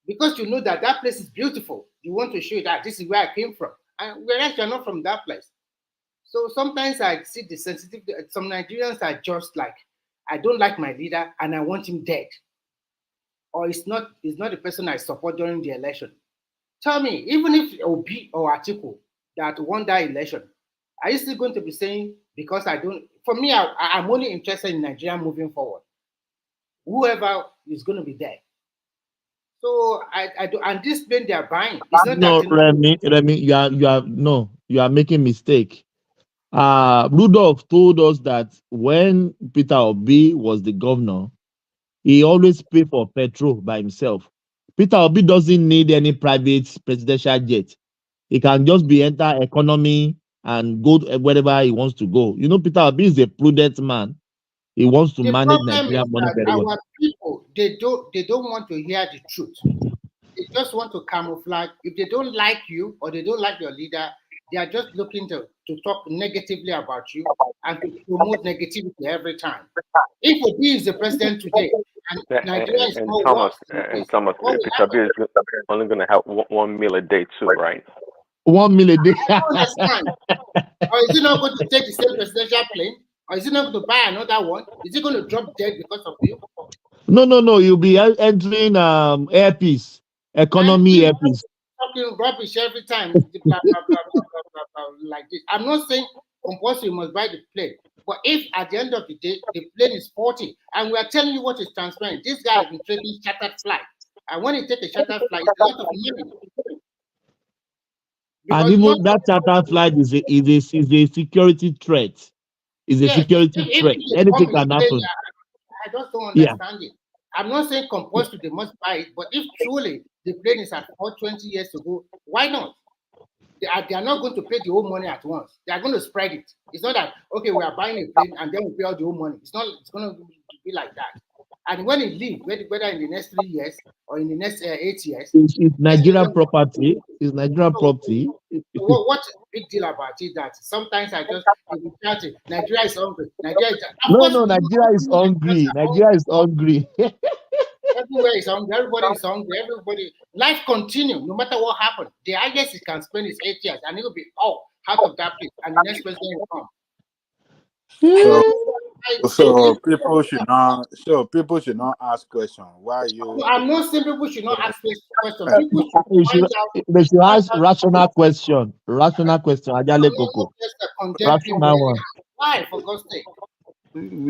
Because you know that that place is beautiful. You want to show that this is where I came from. And whereas you're not from that place. So sometimes I see the sensitivity. Some Nigerians are just like, I don't like my leader and I want him dead. Or it's not the person I support during the election. Tell me, even if Obi or Atiku that won that election, are you still going to be saying, because I don't, for me, I'm only interested in Nigeria moving forward. Whoever is going to be there. So I do, and this plane they are buying. It's not No, that Remy, you are making mistake. Rudolph told us that when Peter Obi was the governor, he always paid for petrol by himself. Peter Obi doesn't need any private presidential jet. He can just be enter economy and go wherever he wants to go. You know, Peter Obi is a prudent man. He wants to the manage problem Nigeria is money that very well. our people they don't want to hear the truth. They just want to camouflage. If they don't like you or they don't like your leader, they are just looking to talk negatively about you and to promote negativity every time. If Obi is the president today and Nigeria is And more Thomas, worse, Peter B is only going to have one meal a day too, right? 1 million day. I don't understand. Or is he not going to take the same presidential plane? Or is he not going to buy another one? Is he going to drop dead because of you? No. You'll be entering airpiece, economy airpiece. Talking rubbish every time, blah, blah, blah, blah, blah, blah, blah, like this. I'm not saying compulsory you must buy the plane, but if at the end of the day the plane is faulty, and we are telling you what is transparent, this guy has been trading chartered flight, and when he takes a chartered flight, it's a lot of money. And even that charter flight is a security threat. Is a security threat. Anything can happen. I just don't understand it. I'm not saying compulsory they must buy it, but if truly the plane is at 20 years ago, why not? They are not going to pay the whole money at once. They are going to spread it. It's not that, okay, we are buying a plane and then we pay all the whole money. It's going to be like that. And when it leaves, whether in the next 3 years or in the next 8 years, it's Nigerian property. It's Nigerian property. What's the big deal about it? That sometimes I just Nigeria is hungry. Nigeria is hungry. Nigeria is hungry. Everywhere is hungry. Everybody is hungry. Everybody. Life continues no matter what happens. The highest he can spend is 8 years, and he will be out of that place, and the next president will come. So people should not ask questions. Why you? I'm not saying people should not ask questions. They should ask rational question. Rational question. Ajale Koko. Rational one. Why, for God's sake?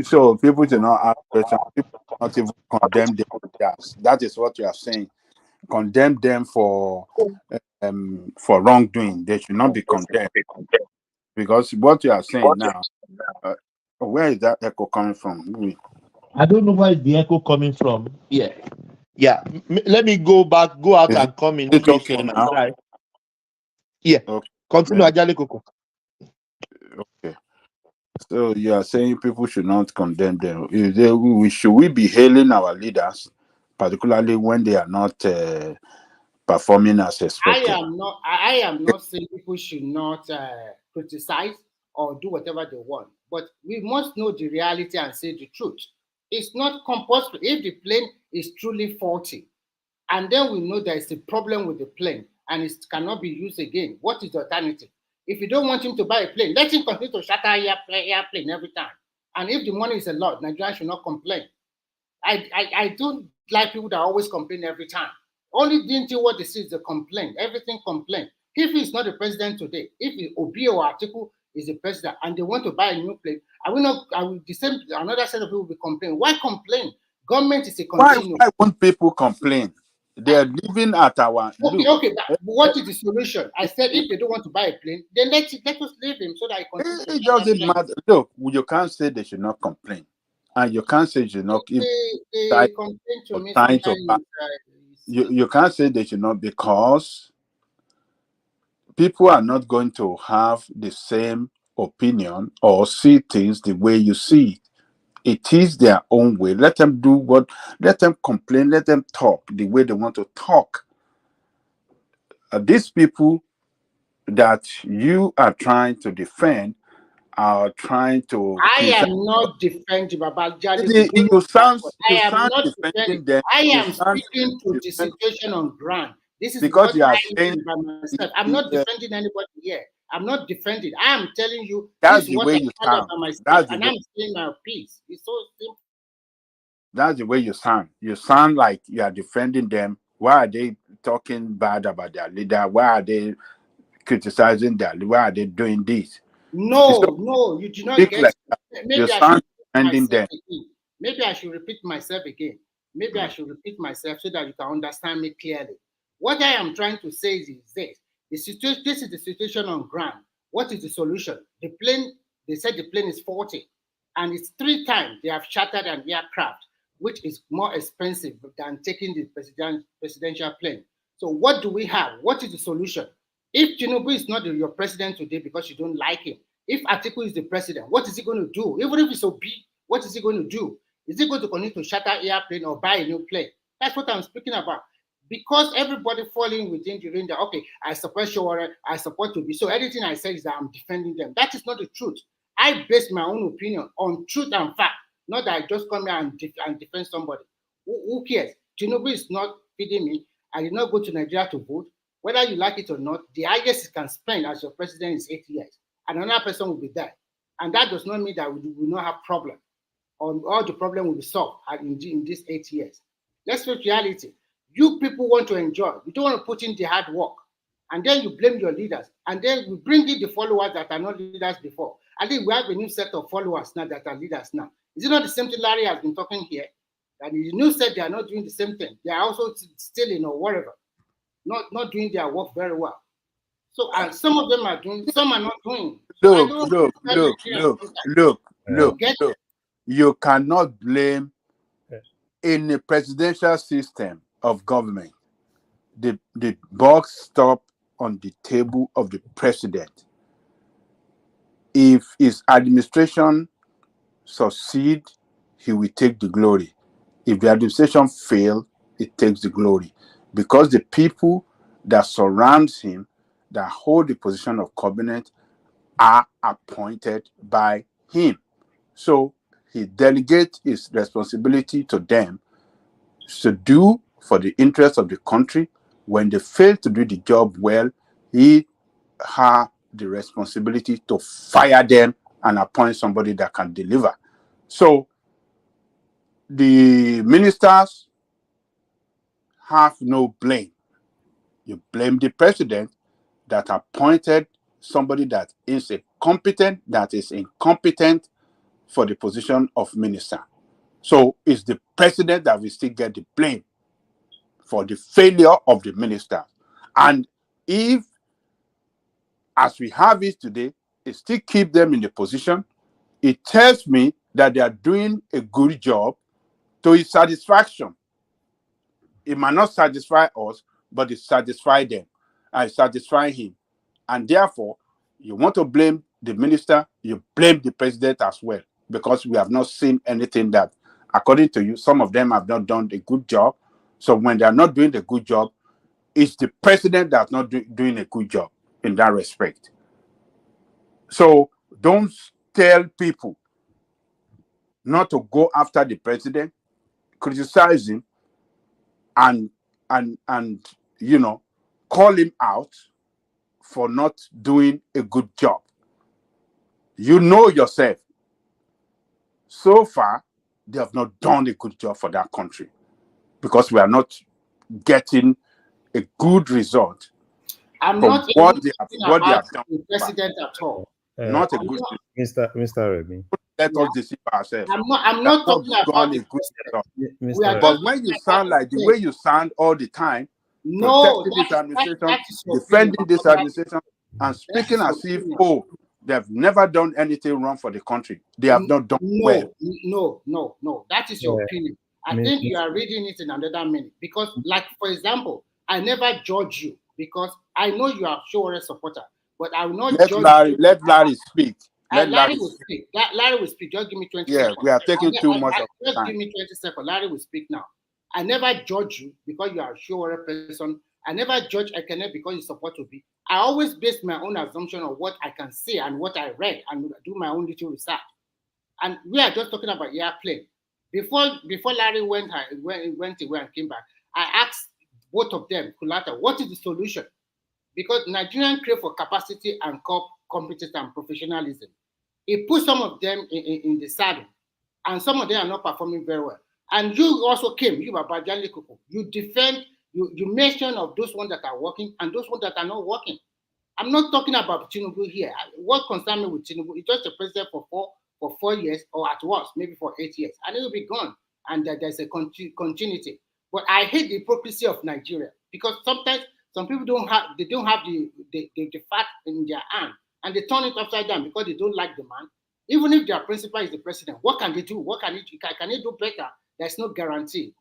So people should not ask questions. People should not even condemn their leaders. That is what you are saying. condemn them for wrongdoing. They should not be condemned, because what you are saying now, where is that echo coming from? I don't know where the echo coming from. Yeah. Yeah. Let me go out Is and come in it quick okay and now? try. Yeah. Okay. Continue, Ajale Koko. Okay. So you are saying people should not condemn them. Should we be hailing our leaders, particularly when they are not performing as expected? I am not saying people should not criticize or do whatever they want, but we must know the reality and say the truth. It's not compulsory. If the plane is truly faulty, and then we know there is a problem with the plane and it cannot be used again, what is the alternative? If you don't want him to buy a plane, let him continue to shatter airplane every time. And if the money is a lot, Nigeria should not complain. I don't like people that always complain every time. Only didn't you what they see is the complaint. Everything complaint. If he's not the president today, if Obi or Atiku is the president and they want to buy a new plane, I will the same another set of people will be complaining. Why complain? Government is a continuum. Why won't people complain? They are living at our look. Okay, but what is the solution? I said if they don't want to buy a plane, then let us leave him so that I continue. It doesn't matter. Look, you can't say they should not complain, and you can't say they should not if They complain to me trying to sometimes. buy. You can't say they should not, because people are not going to have the same opinion or see things the way you see it. It is their own way. Let them let them complain, let them talk the way they want to talk. These people that you are trying to defend are trying to I criticize. am not defending Baba Jali. You sound I am not defending. defending them. I You am sound speaking to the defend, situation on ground. This is because what you are I saying do by myself. I'm not defending anybody here. I'm not defending. I am telling you that's this is the what way I you found out sound. by myself, That's the and way. I'm saying my piece. It's so simple. That's the way you sound. You sound like you are defending them. Why are they talking bad about their leader? Why are they criticizing their leader? Why are they doing this? No, you do not Speak get. like that. You Maybe I should sound repeat defending myself them. again. Maybe I should repeat myself again. Maybe I should repeat myself so that you can understand me clearly. What I am trying to say is this: this is the situation on ground. What is the solution? The plane. They said the plane is faulty, and it's 3 times they have shattered an aircraft, which is more expensive than taking the presidential plane. So what do we have? What is the solution? If Tinubu is not your president today because you don't like him, if Atiku is the president, what is he going to do? Even if it's so big, what is he going to do? Is he going to continue to shatter airplane or buy a new plane? That's what I'm speaking about. Because everybody falling within the ring that, okay, I support Shawara, I support to be. So anything I say is that I'm defending them. That is not the truth. I base my own opinion on truth and fact, not that I just come here and defend somebody. Who cares? Tinubu is not feeding me. I did not go to Nigeria to vote. Whether you like it or not, the highest you can spend as your president is 8 years. And another person will be there. And that does not mean that we will not have problem. Or all the problem will be solved in these 8 years. Let's face reality. You people want to enjoy. You don't want to put in the hard work. And then you blame your leaders. And then we bring in the followers that are not leaders before. I think we have a new set of followers now that are leaders now. Is it not the same thing Larry has been talking here? That the new set, they are not doing the same thing. They are also stealing or whatever. Not doing their work very well. So and some of them are doing, some are not doing. So Look. You cannot blame in a presidential system of government. The buck stop on the table of the president. If his administration succeed, he will take the glory. If the administration fail, it takes the glory. Because the people that surrounds him, that hold the position of cabinet, are appointed by him. So he delegates his responsibility to them to do for the interest of the country. When they fail to do the job well, he has the responsibility to fire them and appoint somebody that can deliver. So the ministers have no blame. You blame the president that appointed somebody that is incompetent for the position of minister. So it's the president that will still get the blame for the failure of the minister. And if, as we have it today, it still keep them in the position, it tells me that they are doing a good job to his satisfaction. It might not satisfy us, but it satisfies them and satisfy him. And therefore, you want to blame the minister, you blame the president as well, because we have not seen anything that, according to you, some of them have not done a good job. So when they are not doing the good job, it's the president that's not doing a good job in that respect. So don't tell people not to go after the president, criticize him, and call him out for not doing a good job. You know yourself. So far, they have not done a good job for that country because we are not getting a good result I'm from not even what they talking have about done. the president at all. Not a I'm good not, Mr. Remy. Let yeah, us deceive ourselves. I'm They have not not talking about done a the good president. job. We are Mr. just But when you talking about sound the like the state. way you sound all the time, No, protecting this administration, that is your opinion. defending this administration, and That speaking is your as if, opinion. oh, they've never done anything wrong for the country. They have not done well. No. That is your opinion. I think you are reading it in another meaning. Because, like, for example, I never judge you because I know you are sure a supporter, but I will not judge you. Let Larry speak. Let Larry Larry will speak. speak. Larry will speak. Just give me 20 Yeah, seconds. we are taking too much of Just time. give me 20 seconds. Larry will speak now. I never judge you because you are a sure person. I never judge Ekene because you support Obi. I always base my own assumption on what I can see and what I read and do my own little research. And we are just talking about airplane. Before Larry went away and came back, I asked both of them, Kulata, what is the solution? Because Nigerians crave for capacity and competence and professionalism. It put some of them in the saddle, and some of them are not performing very well. And you also came, you Baba Jali Kuku, you defend, you mention of those ones that are working and those ones that are not working. I'm not talking about Tinubu here. What concerns me with Tinubu is just a president for 4 years, or at worst, maybe for 8 years, and it will be gone, and there's a continuity. But I hate the hypocrisy of Nigeria because sometimes some people don't have the fact in their hand, and they turn it upside down because they don't like the man. Even if their principal is the president, what can they do? What can they do better? There's no guarantee.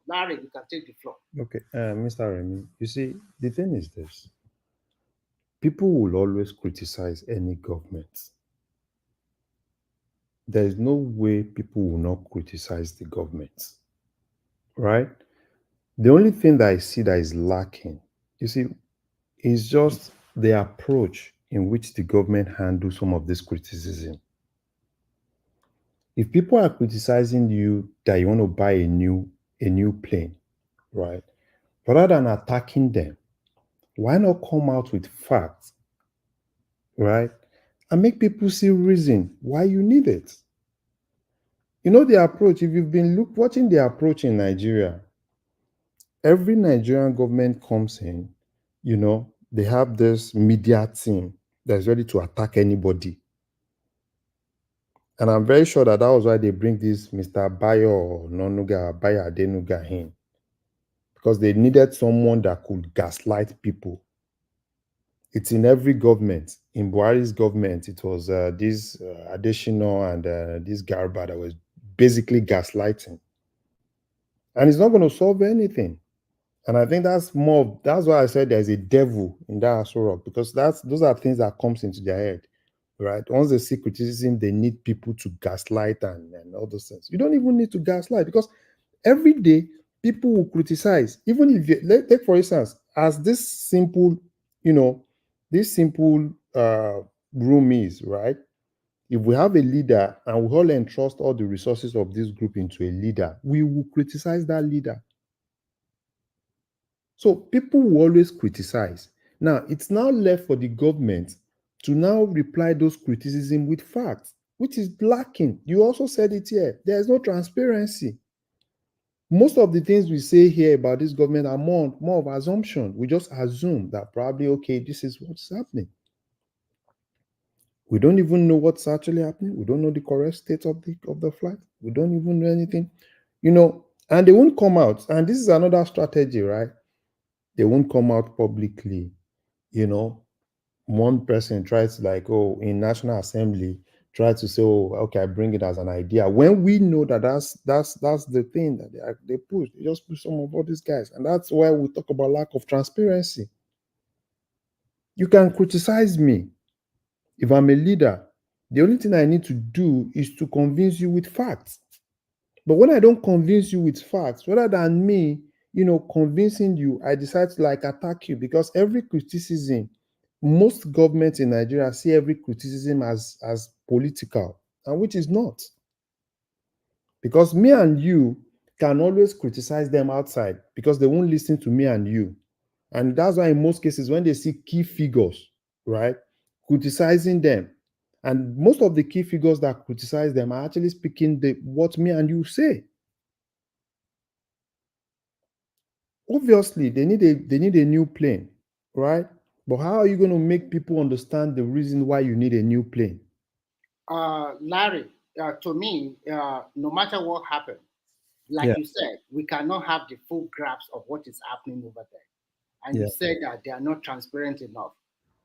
Larry, you can take the floor. Okay, Mr. Remy, you see, the thing is this. People will always criticize any government. There is no way people will not criticize the government, right? The only thing that I see that is lacking, you see, is just the approach in which the government handles some of this criticism. If people are criticizing you that you want to buy a new plane, right? Rather than attacking them, why not come out with facts, right? And make people see reason why you need it. You know the approach, if you've been watching the approach in Nigeria, every Nigerian government comes in, they have this media team that's ready to attack anybody. And I'm very sure that was why they bring this Mr. Bayo Nonuga, Bayo Adenuga in. Because they needed someone that could gaslight people. It's in every government. In Buhari's government, it was this Adesina and this Garba that was basically gaslighting. And it's not going to solve anything. And I think that's why I said there's a devil in that Aso Rock, because those are things that comes into their head, right? Once they see criticism, they need people to gaslight and all those things. You don't even need to gaslight, because every day people will criticize. Even if take for instance, as this simple room is, right? If we have a leader and we all entrust all the resources of this group into a leader, we will criticize that leader. So people will always criticize. Now, it's now left for the government to now reply those criticism with facts, which is lacking. You also said it here. There is no transparency. Most of the things we say here about this government are more of assumption. We just assume that probably, okay, this is what's happening. We don't even know what's actually happening. We don't know the correct state of the flight. We don't even know anything. And they won't come out. And this is another strategy, right? They won't come out publicly. You know, one person tries to, like, oh, in National Assembly, try to say, oh, okay, I bring it as an idea. When we know that that's the thing that they push. They just push some of all these guys. And that's why we talk about lack of transparency. You can criticize me. If I'm a leader, the only thing I need to do is to convince you with facts. But when I don't convince you with facts, rather than me, convincing you, I decide to like attack you, because every criticism, most governments in Nigeria see every criticism as political, and which is not. Because me and you can always criticize them outside because they won't listen to me and you. And that's why in most cases, when they see key figures, right, criticizing them, and most of the key figures that criticize them are actually speaking what me and you say. Obviously, they need a new plane, right? But how are you going to make people understand the reason why you need a new plane? Larry, to me, no matter what happens, like you said, we cannot have the full grasp of what is happening over there. And you said that they are not transparent enough.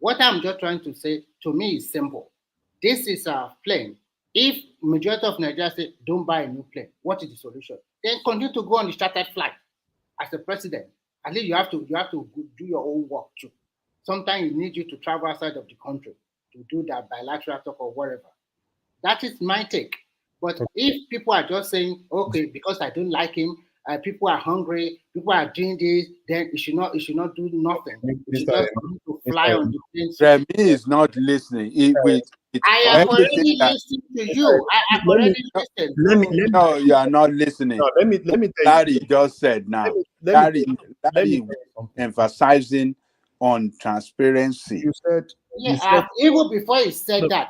What I'm just trying to say, to me, is simple. This is a plane. If majority of Nigeria say don't buy a new plane, what is the solution? Then continue to go on the chartered flight. As a president, at least you have to do your own work too. Sometimes you need you to travel outside of the country to do that bilateral talk or whatever. That is my take. But if people are just saying, okay, because I don't like him, people are hungry, people are doing this, then it should not do nothing. It should just continue to fly on the planes. Remy is not listening. I have already listened to you. I have already listened. No, you are not listening. No, let me tell you. Larry just said now. Larry emphasizing on transparency. You said. Even before he said that,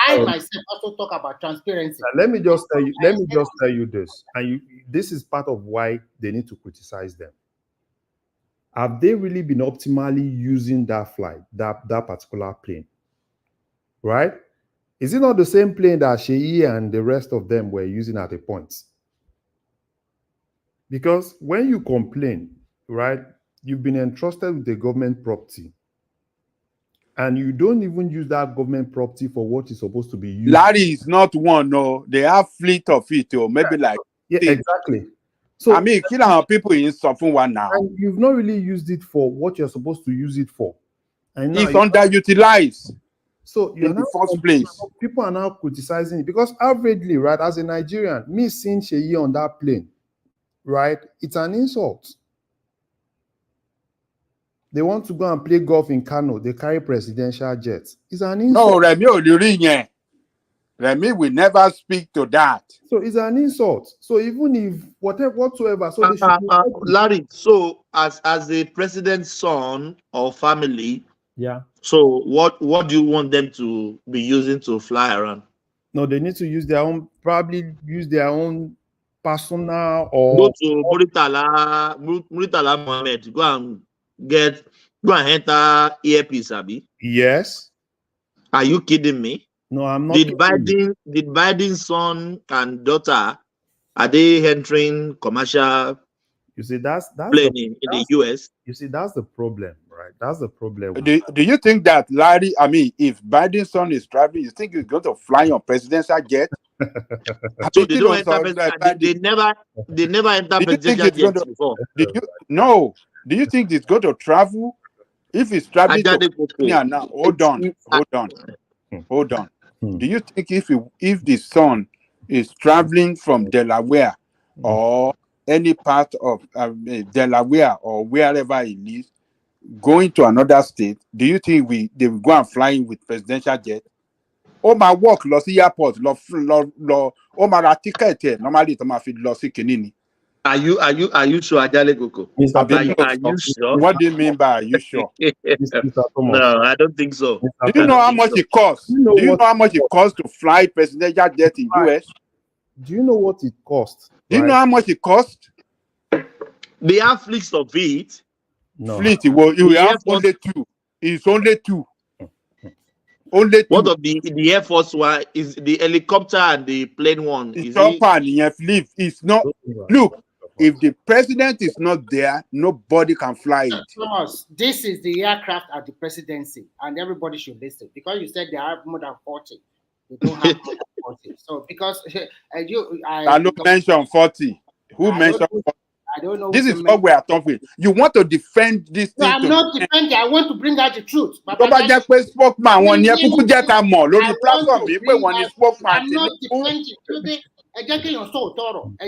I myself also talk about transparency. Let me just tell you. Let me just tell you this, and this is part of why they need to criticize them. Have they really been optimally using that flight, that particular plane? Right? Is it not the same plane that Sheyi and the rest of them were using at a point? Because when you complain, right, you've been entrusted with the government property, and you don't even use that government property for what it's supposed to be used. Larry is not one, no. They have fleet of it, or maybe exactly. So I mean, kill our people in something one now. And you've not really used it for what you're supposed to use it for. And now it's underutilized. So you're in the first place. People are now criticizing it because averagely, right, as a Nigerian, me seeing Sheyi on that plane, right, it's an insult. They want to go and play golf in Kano. They carry presidential jets. It's an insult. No, Remy will never speak to that. So it's an insult. So even if whatsoever, so they should Larry, so as a president's son or family, so what do you want them to be using to fly around? No, they need to use their own, probably use their own personal or go to Muritala Mohammed, go and enter earpiece, Abi. Yes. Are you kidding me? No, I'm not. Did Biden's son and daughter, are they entering commercial? You see, that's plane in the US. You see, that's the problem, right? That's the problem. Do you think that Larry? I mean, if Biden's son is traveling, you think he's going to fly on presidential jet? So they don't enter. They never enter presidential jets before. Do you think he's going to travel? If he's traveling now, hold on. Do you think if the son is traveling from Delaware or any part of Delaware or wherever he lives, going to another state, do you think they will go and fly in with presidential jet? Oh my work, lost airport, oh my ticket here. Normally, to my feed lost Kinini. Are you sure, Ajale Koko? Are you sure? What do you mean by are you sure? No, I don't think so. Do you know how much it costs? Do you know how much it costs to fly presidential jet in US? Do you know what it costs? Do you know how much it costs? They have fleets of it. No. Fleet, you have only two. It's only two. Only two. What of the Air Force one is the helicopter and the plane one? It's not. It's not. Look, If the president is not there, nobody can fly it. Thomas, this is the aircraft at the presidency, and everybody should listen because you said they have more than 40. They don't have more than 40. So because I don't mention 40. Who mentioned 40? I don't know. This is what we are talking. You want to defend this No, thing? I'm not defending. I want to bring out the truth. Tó bá jẹ́ pé spokesman wọn ni ẹ kúkú jẹ́ ká mọ̀ lórí platform yìí pé wọ́n ni spokesman I'm not defending.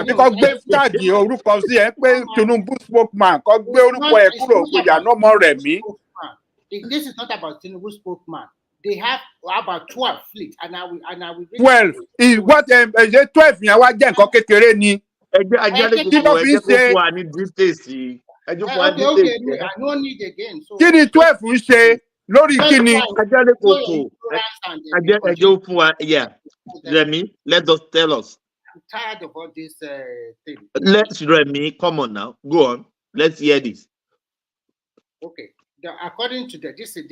Because gbé káàdì orúkọ sí ẹ pé Tinubu spokesman kọ́ gbé orúkọ ẹ kúrò pé yànnà mọ́ rẹ̀ mí. This is not about Tinubu spokesman. They have about 12 fleet, and I will 12 is what ṣe 12 yẹn wá jẹ́ nǹkan kékeré ni. Ẹjẹ́ ajálẹ̀ gbogbo ẹjẹ́ kó fún wa ní details yìí. Ẹjẹ́ fún wa ní details yìí. I don't need again. So, kí ni 12 ń ṣe lórí kí ni? Ajálẹ̀ kòkò ẹjẹ́ fún wa. Yeah, Remy, let us tell us. I'm tired of all this thing. Let's Remy, come on now, go on. Let's hear this. Okay, according to this is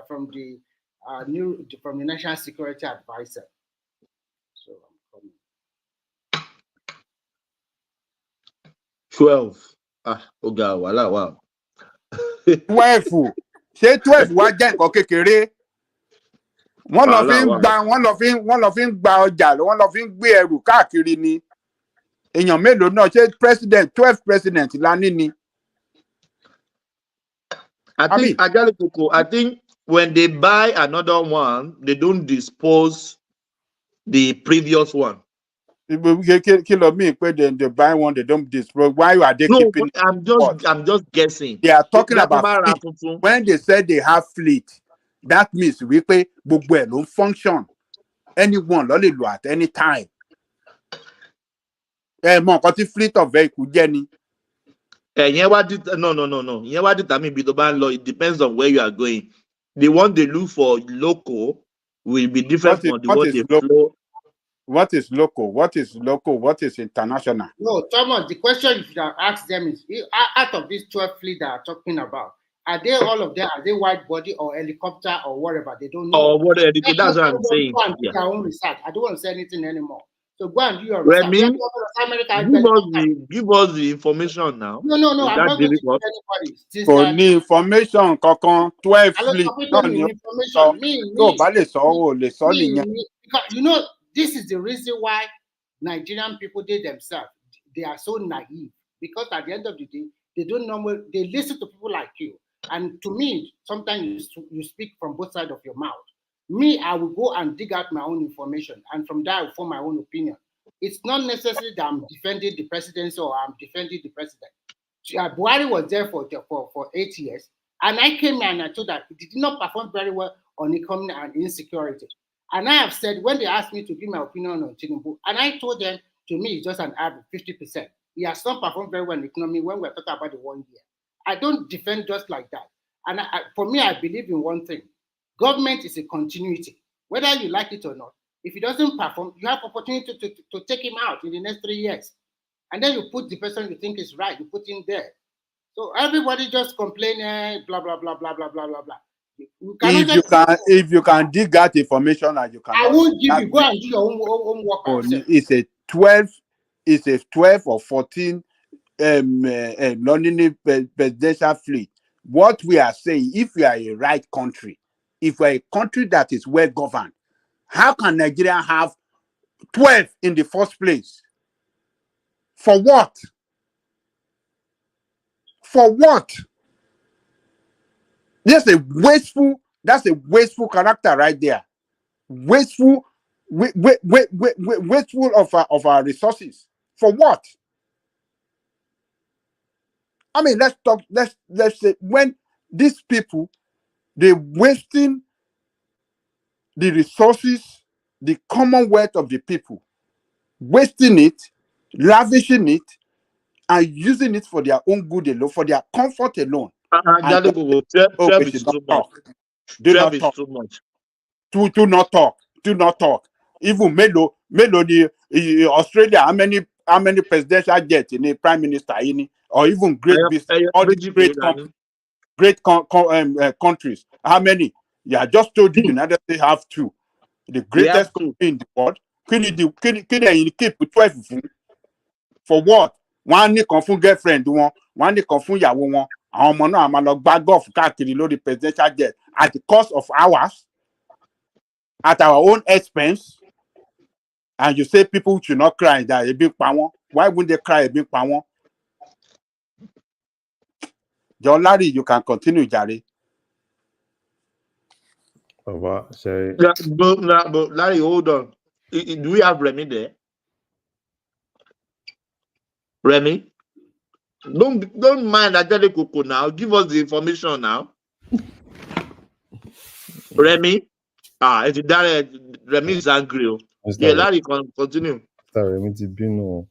from the National Security Advisor. So I'm coming. 12. Oga, wala, wow. 12. Ṣé 12 wá jẹ́ nǹkan kékeré? Wọ́n lọ fi ń gba ọjà, wọ́n lọ fi ń gbé ẹrù káàkiri ni. Èèyàn mélòó náà ṣé president 12 president la ní ni? I think when they buy another one, they don't dispose the previous one. Kilo me, they buy one, they don't dispose. Why are they keeping? I'm just guessing. They are talking about fleet. When they said they have fleet, that means we pay gbogbo ẹ̀ ló ń function. Anyone ló lè lò at any time. Mọ nǹkan tí fleet of vehicle jẹ́ ni. No. Yẹn wá determine bí tó bá ń lọ. It depends on where you are going. The one they look for local will be different from the one they flow. What is local? What is local? What is international? No, Thomas, the question you should have asked them is, out of these 12 fleet that are talking about, are they all of them, are they wide body or helicopter or whatever? They don't know. Or whatever, that's what I'm saying. Go and do their own research. I don't want to say anything anymore. So go and do your research. Remy, give us the information now. No, I'm not going to give anybody. For the information, 12 fleet. You know, this is the reason why Nigerian people, they themselves, they are so naive. Because at the end of the day, they don't know, they listen to people like you. And to me, sometimes you speak from both sides of your mouth. Me, I will go and dig out my own information. And from there, I will form my own opinion. It's not necessary that I'm defending the presidency or I'm defending the president. Buhari was there for 8 years. And I came here and I told that he did not perform very well on economy and insecurity. And I have said, when they asked me to give my opinion on Tinubu, and I told them, to me, it's just an average, 50%. He has not performed very well in economy when we're talking about the 1 year. I don't defend just like that. And for me, I believe in one thing. Government is a continuity. Whether you like it or not, if he doesn't perform, you have opportunity to take him out in the next 3 years. And then you put the person you think is right, you put him there. So everybody just complain, blah, blah, blah, blah, blah, blah, blah, blah. If you can dig that information and you can, I won't give you. Go and do your own work. It's a 12 or 14 London presidential fleet. What we are saying, if we are a right country, if we're a country that is well governed, how can Nigeria have 12 in the first place? For what? For what? That's a wasteful character right there. Wasteful of our resources. For what? I mean, let's say when these people, they're wasting the resources, the commonwealth of the people, wasting it, lavishing it, and using it for their own good alone, for their comfort alone. Do not talk. Even Melo the Australia, how many presidential jets in a prime minister in, or even great countries? How many? Yeah, I just told you the United States have 2. The greatest country in the world. Can you keep 12 for what? wọ́n á nìkan fún girlfriend wọn wọ́n á nìkan fún ìyàwó wọn àwọn ọmọ náà máa lọ gbá golf káàkiri lórí presidential jet at the cost of ours at our own expense. And you say people should not cry that ebi pa wọ́n. Why wouldn't they cry ebi pa wọ́n? John Larry, you can continue, Jare. Sorry. But Larry, hold on. Do we have Remy there? Remy? Don't mind Ajale Koko now. Give us the information now. Remy? If that Remy is angry. Yeah, Larry, continue. Remy ti bínú.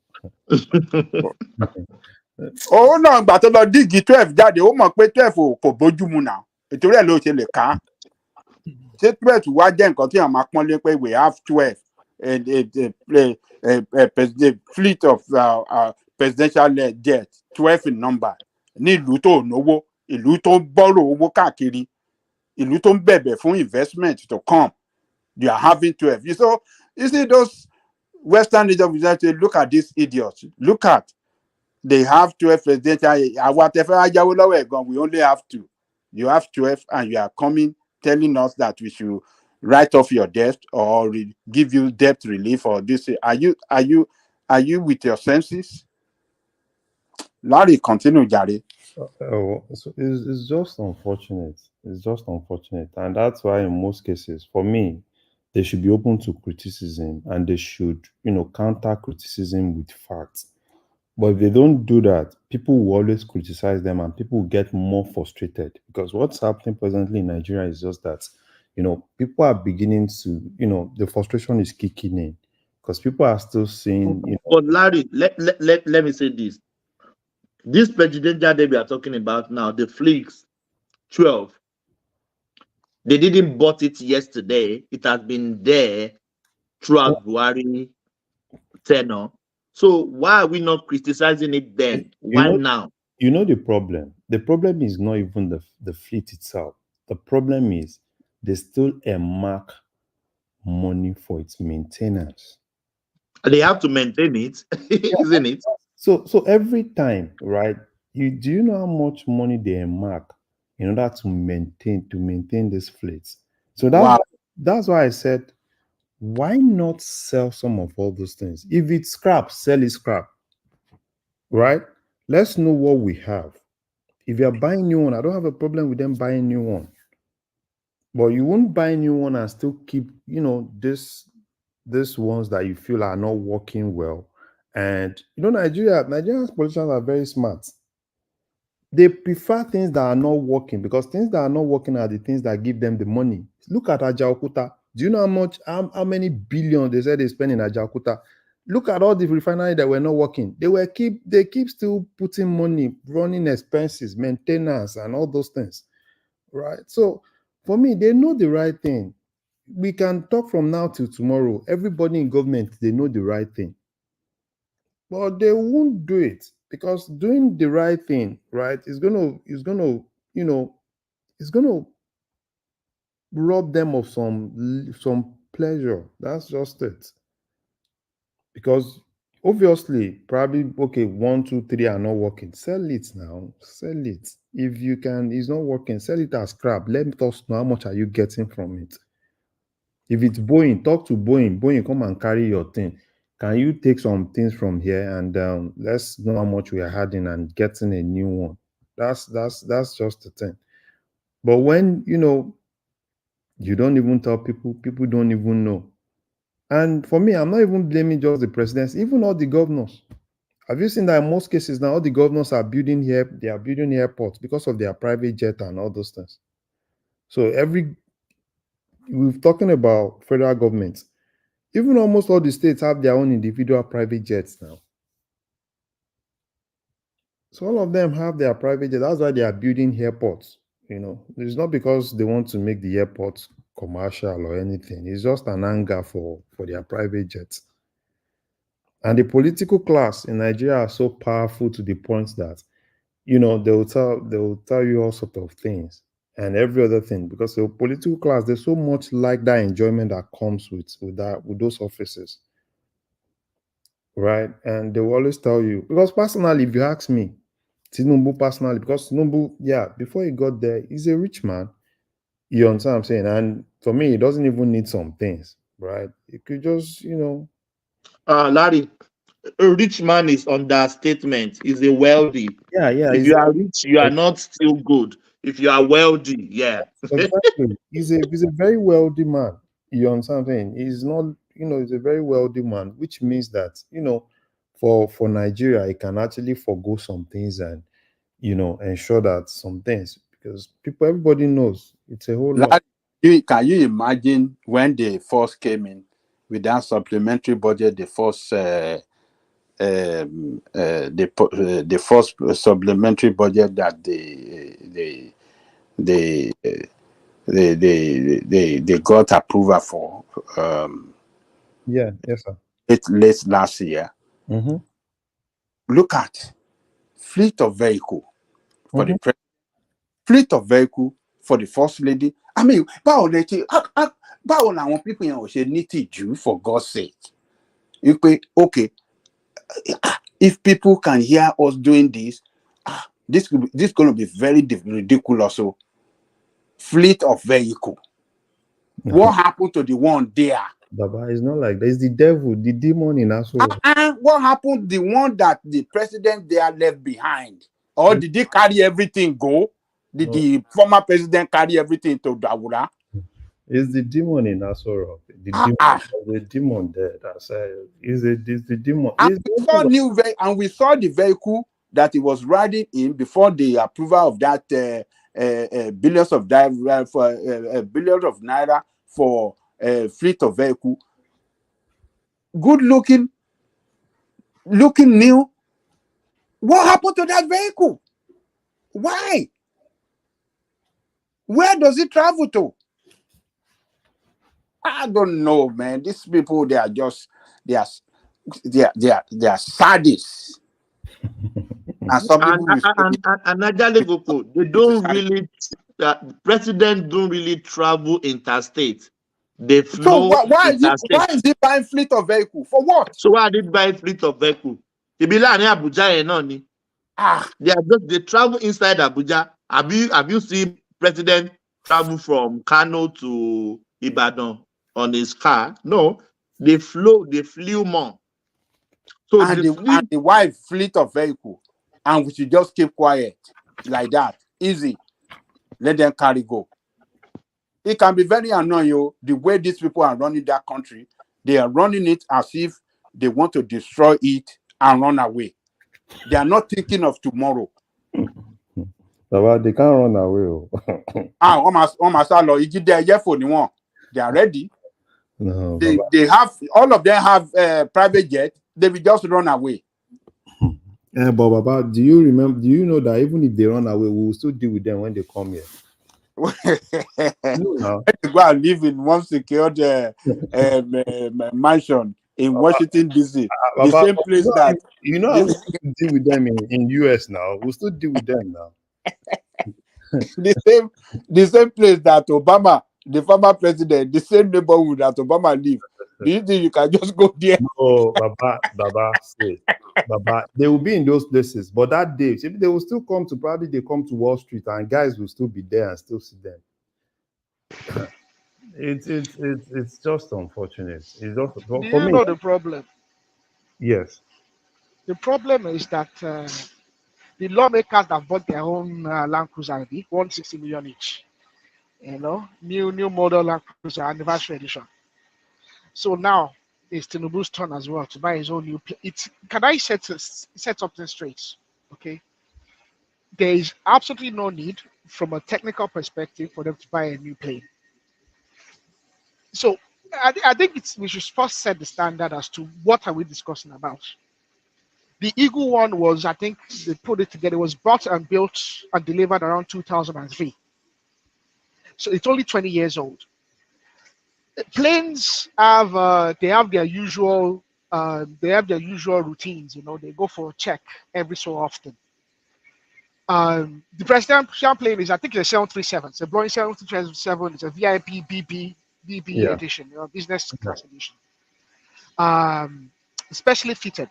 Ó náà gbà tó lọ dígì 12 jáde ó mọ̀ pé 12 kò bójú mu náà ìtorí ẹ̀ ló ṣe lè ká ṣé 12 wá jẹ́ nǹkan tí àwọn máa pọ́n lé pé we have 12 a fleet of presidential jet 12 in number ní ìlú tó náwó ìlú tó ń bọ́rọ̀ owó káàkiri ìlú tó ń bẹ̀bẹ̀ fún investment to come you are having 12. So you see those Western leaders say look at these idiots look at. They have 12 presidential. Whatever we only have 2. You have 12, and you are coming telling us that we should write off your debt or give you debt relief or this. Are you with your senses? Larry, continue, Jare. So it's just unfortunate. It's just unfortunate, and that's why in most cases, for me, they should be open to criticism, and they should, counter criticism with facts. But if they don't do that, people will always criticize them and people will get more frustrated because what's happening presently in Nigeria is just that, people are beginning to, the frustration is kicking in because people are still seeing. But Larry, let me say this. This presidential day we are talking about now, the Flix 12, they didn't bought it yesterday. It has been there throughout Buhari tenure. So why are we not criticizing it then? Why now? You know the problem. The problem is not even the fleet itself. The problem is they still earmark money for its maintenance. They have to maintain it, isn't it? So every time, right? Do you know how much money they earmark in order to maintain this fleet? So that's why I said, why not sell some of all those things? If it's scrap, sell it scrap. Right? Let's know what we have. If you're buying new one, I don't have a problem with them buying new one. But you won't buy new one and still keep, this ones that you feel are not working well. And Nigeria's politicians are very smart. They prefer things that are not working because things that are not working are the things that give them the money. Look at Ajaokuta. Do you know how many billions they said they spend in Ajaokuta? Look at all the refineries that were not working. They keep still putting money, running expenses, maintenance, and all those things. Right? So for me, they know the right thing. We can talk from now till tomorrow. Everybody in government, they know the right thing. But they won't do it because doing the right thing, right, is gonna rob them of some pleasure. That's just it. Because obviously, probably 1, 2, 3 are not working. Sell it now. Sell it. If you can, it's not working. Sell it as scrap. Let us know how much are you getting from it. If it's Boeing, talk to Boeing. Boeing, come and carry your thing. Can you take some things from here and let's know how much we are adding and getting a new one? That's just the thing. But when you don't even tell people don't even know. And for me, I'm not even blaming just the presidents, even all the governors. Have you seen that in most cases now all the governors are building here, they are building airports because of their private jet and all those things. So we're talking about federal government. Even almost all the states have their own individual private jets now. So all of them have their private jets. That's why they are building airports. It's not because they want to make the airports commercial or anything. It's just an anger for their private jets. And the political class in Nigeria are so powerful to the point that, they will tell you all sorts of things and every other thing because the political class, they so much like that enjoyment that comes with those offices. right? And they will always tell you, because personally, if you ask me, Tinubu personally, because Tinubu, yeah, before he got there, he's a rich man. You understand what I'm saying? And for me, he doesn't even need some things, right? He could just, Larry, a rich man is understatement. Is a wealthy. yeah, If you are rich, you are not still good. If you are wealthy, yeah. exactly. He's a very wealthy man. You understand what I'm saying? He's not, he's a very wealthy man, which means that, for Nigeria, he can actually forgo some things and, ensure that some things, because everybody knows it's a whole lot. Like, can you imagine when they first came in with that supplementary budget, the first the first supplementary budget that they got approval for Yeah, yes, sir. late last year. Mm-hmm. Look at fleet of vehicle for Mm-hmm. the fleet of vehicle for the first lady. I mean, báwo làwọn people yẹn ò ṣe ní tìjú, for God's sake? Okay, if people can hear us doing this, this is going to be very ridiculous. So, fleet of vehicle. What happened to the one there? Baba, it's not like that. It's the devil, the demon in us. What happened to the one that the president there left behind? Or did they carry everything go? Did the former president carry everything to Dawura? It's the demon in Asoro. The demon there. That's it's the demon. And we saw the vehicle that he was riding in before the approval of that billions of naira for fleet of vehicle. Good looking new. What happened to that vehicle? Why? Where does it travel to? I don't know, man. These people, they are sadists. And some people and they don't really. President don't really travel interstate. They flow. So why is he buying fleet of vehicle? For what? So why did buy fleet of vehicle? They travel inside Abuja. Have you seen president travel from Kano to Ibadan on his car? No, they flew more. So and the wife fleet of vehicle, and we should just keep quiet like that. Easy. Let them carry go. It can be very annoying, the way these people are running that country. They are running it as if they want to destroy it and run away. They are not thinking of tomorrow. They can't run away. They are ready. No, they have, all of them have private jet. They will just run away. But Baba, do you know that even if they run away, we will still deal with them when they come here? They go and live in one secured mansion in Washington DC, the same place that we deal with them in US now. We'll still deal with them now. the same place that Obama, the former president, the same neighborhood that Obama live. Do you think you can just go there? No, Baba, Baba, they will be in those places, but that day, they will still come to Wall Street, and guys will still be there and still see them. It's just unfortunate. It's just for Do you me. know the problem? Yes. The problem is that the lawmakers that bought their own Land Cruiser, 160 million each. New model Land Cruiser anniversary edition. So now it's Tinubu's turn as well to buy his own new plane. Can I set something straight? Okay. There is absolutely no need from a technical perspective for them to buy a new plane. So I think we should first set the standard as to what are we discussing about. The Eagle one was, I think they put it together, was bought and built and delivered around 2003. So it's only 20 years old. Planes have their usual routines. They go for a check every so often. The presidential plane is, I think, it's a 737. It's a Boeing 737. It's a VIP BB edition, business class edition. especially fitted.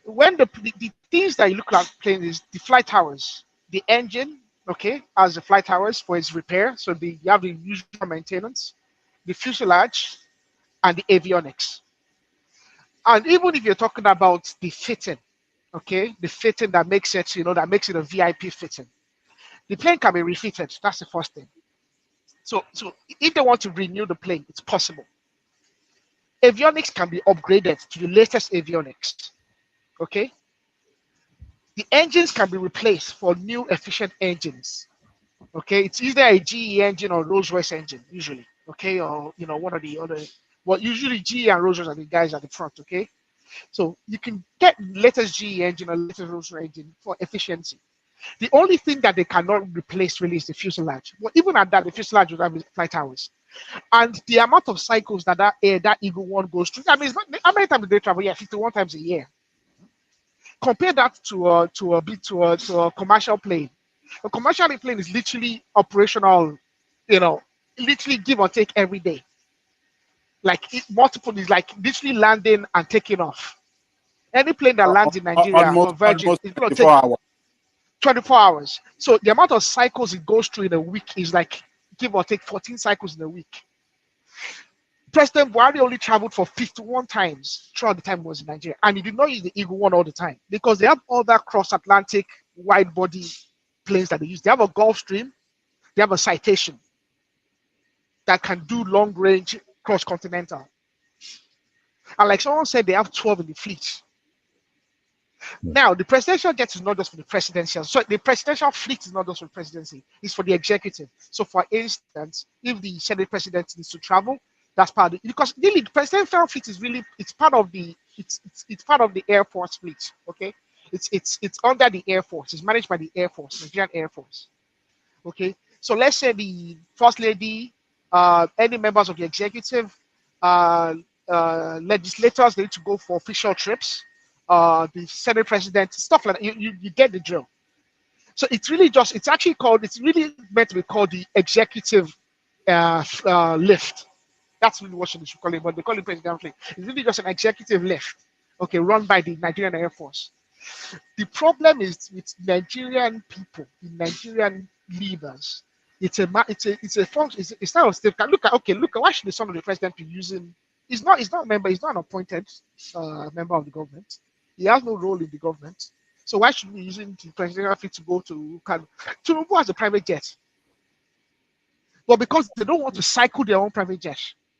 When the things that you look at plane is the flight hours, the engine, okay, as the flight hours for its repair. So you have the usual maintenance, the fuselage, and the avionics. And even if you're talking about the fitting, okay, the fitting that makes it, that makes it a VIP fitting, the plane can be refitted. That's the first thing. So if they want to renew the plane, it's possible. Avionics can be upgraded to the latest avionics. Okay. The engines can be replaced for new efficient engines. Okay, it's either a GE engine or Rolls-Royce engine, usually. Okay, or one of the other. Well, usually GE and Rolls-Royce are the guys at the front. Okay, so you can get latest GE engine or latest Rolls-Royce engine for efficiency. The only thing that they cannot replace really is the fuselage. But even at that, the fuselage would have flight hours. And the amount of cycles that Eagle One goes through, I mean, it's not, how many times do they travel? Yeah, 51 times a year. Compare that to a commercial plane. A commercial plane is literally operational, literally give or take every day. Like multiple is like literally landing and taking off. Any plane that lands in Nigeria or Virgin is going to take 24 hours. 24 hours. So the amount of cycles it goes through in a week is like give or take 14 cycles in a week. President Buhari only traveled for 51 times throughout the time he was in Nigeria, and he did not use the Eagle One all the time because they have other cross-Atlantic wide-body planes that they use. They have a Gulfstream, they have a Citation that can do long-range cross-continental. And like someone said, they have 12 in the fleet. Now, the presidential jet is not just for the presidential. So the presidential fleet is not just for the presidency, it's for the executive. So for instance, if the Senate president needs to travel, that's part of it. Because really the presidential fleet is really it's part of the Air Force fleet. Okay. It's under the Air Force, it's managed by the Air Force, Nigerian Air Force. Okay. So let's say the First Lady, any members of the executive, legislators, they need to go for official trips. The Senate president, stuff like that. You get the drill. So it's really it's really meant to be called the executive lift. That's really what you should call it, but they call it presidential lift. It's really just an executive lift, okay, run by the Nigerian Air Force. The problem is with Nigerian people, the Nigerian leaders. It's not a state. Look at why should the son of the president be using? He's not a member. He's not an appointed member of the government. He has no role in the government. So why should we be using the presidential fleet to go to Tinubu has a private jet? But because they don't want to cycle their own private jet.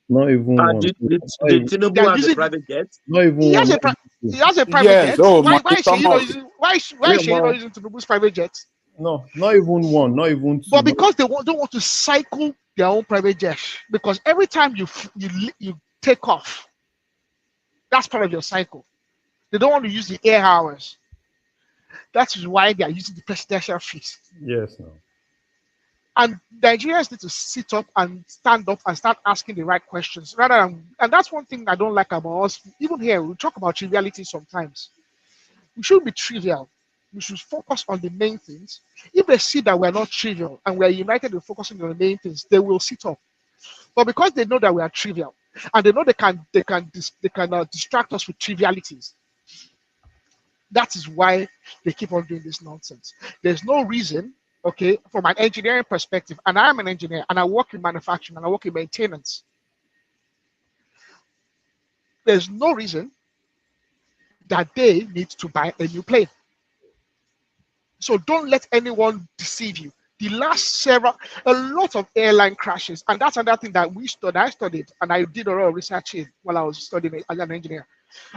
Not even one. Did Tinubu has a private jet? Not even He one. has a private jet. Oh, Why my is he not using Tinubu's private jet? No, not even one. Not even two. But because they don't want to cycle their own private jet, because every time you take off, that's part of your cycle. They don't want to use the air hours. That's why they are using the presidential fleet. Yes, no. And Nigerians need to sit up and stand up and start asking the right questions and that's one thing I don't like about us. Even here, we talk about triviality sometimes. We shouldn't be trivial. We should focus on the main things. If they see that we're not trivial and we're united in focusing on the main things, they will sit up. But because they know that we are trivial and they know they can distract us with trivialities, that is why they keep on doing this nonsense. There's no reason. Okay, from an engineering perspective, and I'm an engineer, and I work in manufacturing, and I work in maintenance. There's no reason that they need to buy a new plane. So don't let anyone deceive you. The last a lot of airline crashes, and that's another thing that I studied, and I did a lot of research in while I was studying as an engineer.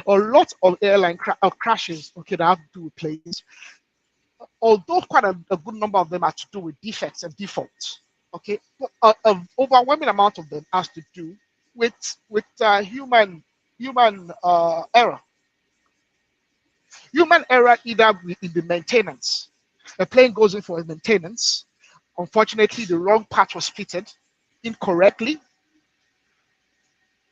A lot of airline crashes, okay, that have to do with planes. Although quite a good number of them are to do with defects and defaults, okay, but an overwhelming amount of them has to do with human error. Human error either in the maintenance. A plane goes in for a maintenance. Unfortunately, the wrong part was fitted incorrectly.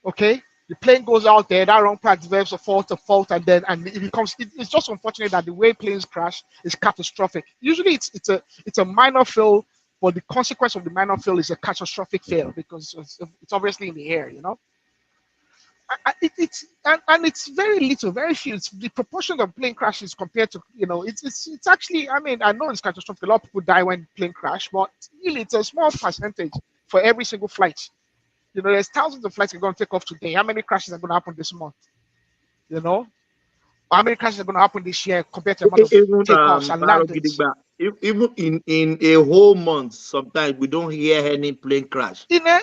Okay, the plane goes out there, that wrong part develops a fault, and it's just unfortunate that the way planes crash is catastrophic. Usually it's a minor fail, but the consequence of the minor fail is a catastrophic fail because it's obviously in the air, it's very little, very few. It's the proportion of plane crashes compared to, it's actually, I mean, I know it's catastrophic. A lot of people die when plane crash, but really it's a small percentage for every single flight. There's thousands of flights that are going to take off today. How many crashes are going to happen this month? How many crashes are going to happen this year compared to the amount of Even takeoffs and landings? even in a whole month, sometimes we don't hear any plane crash. Yeah,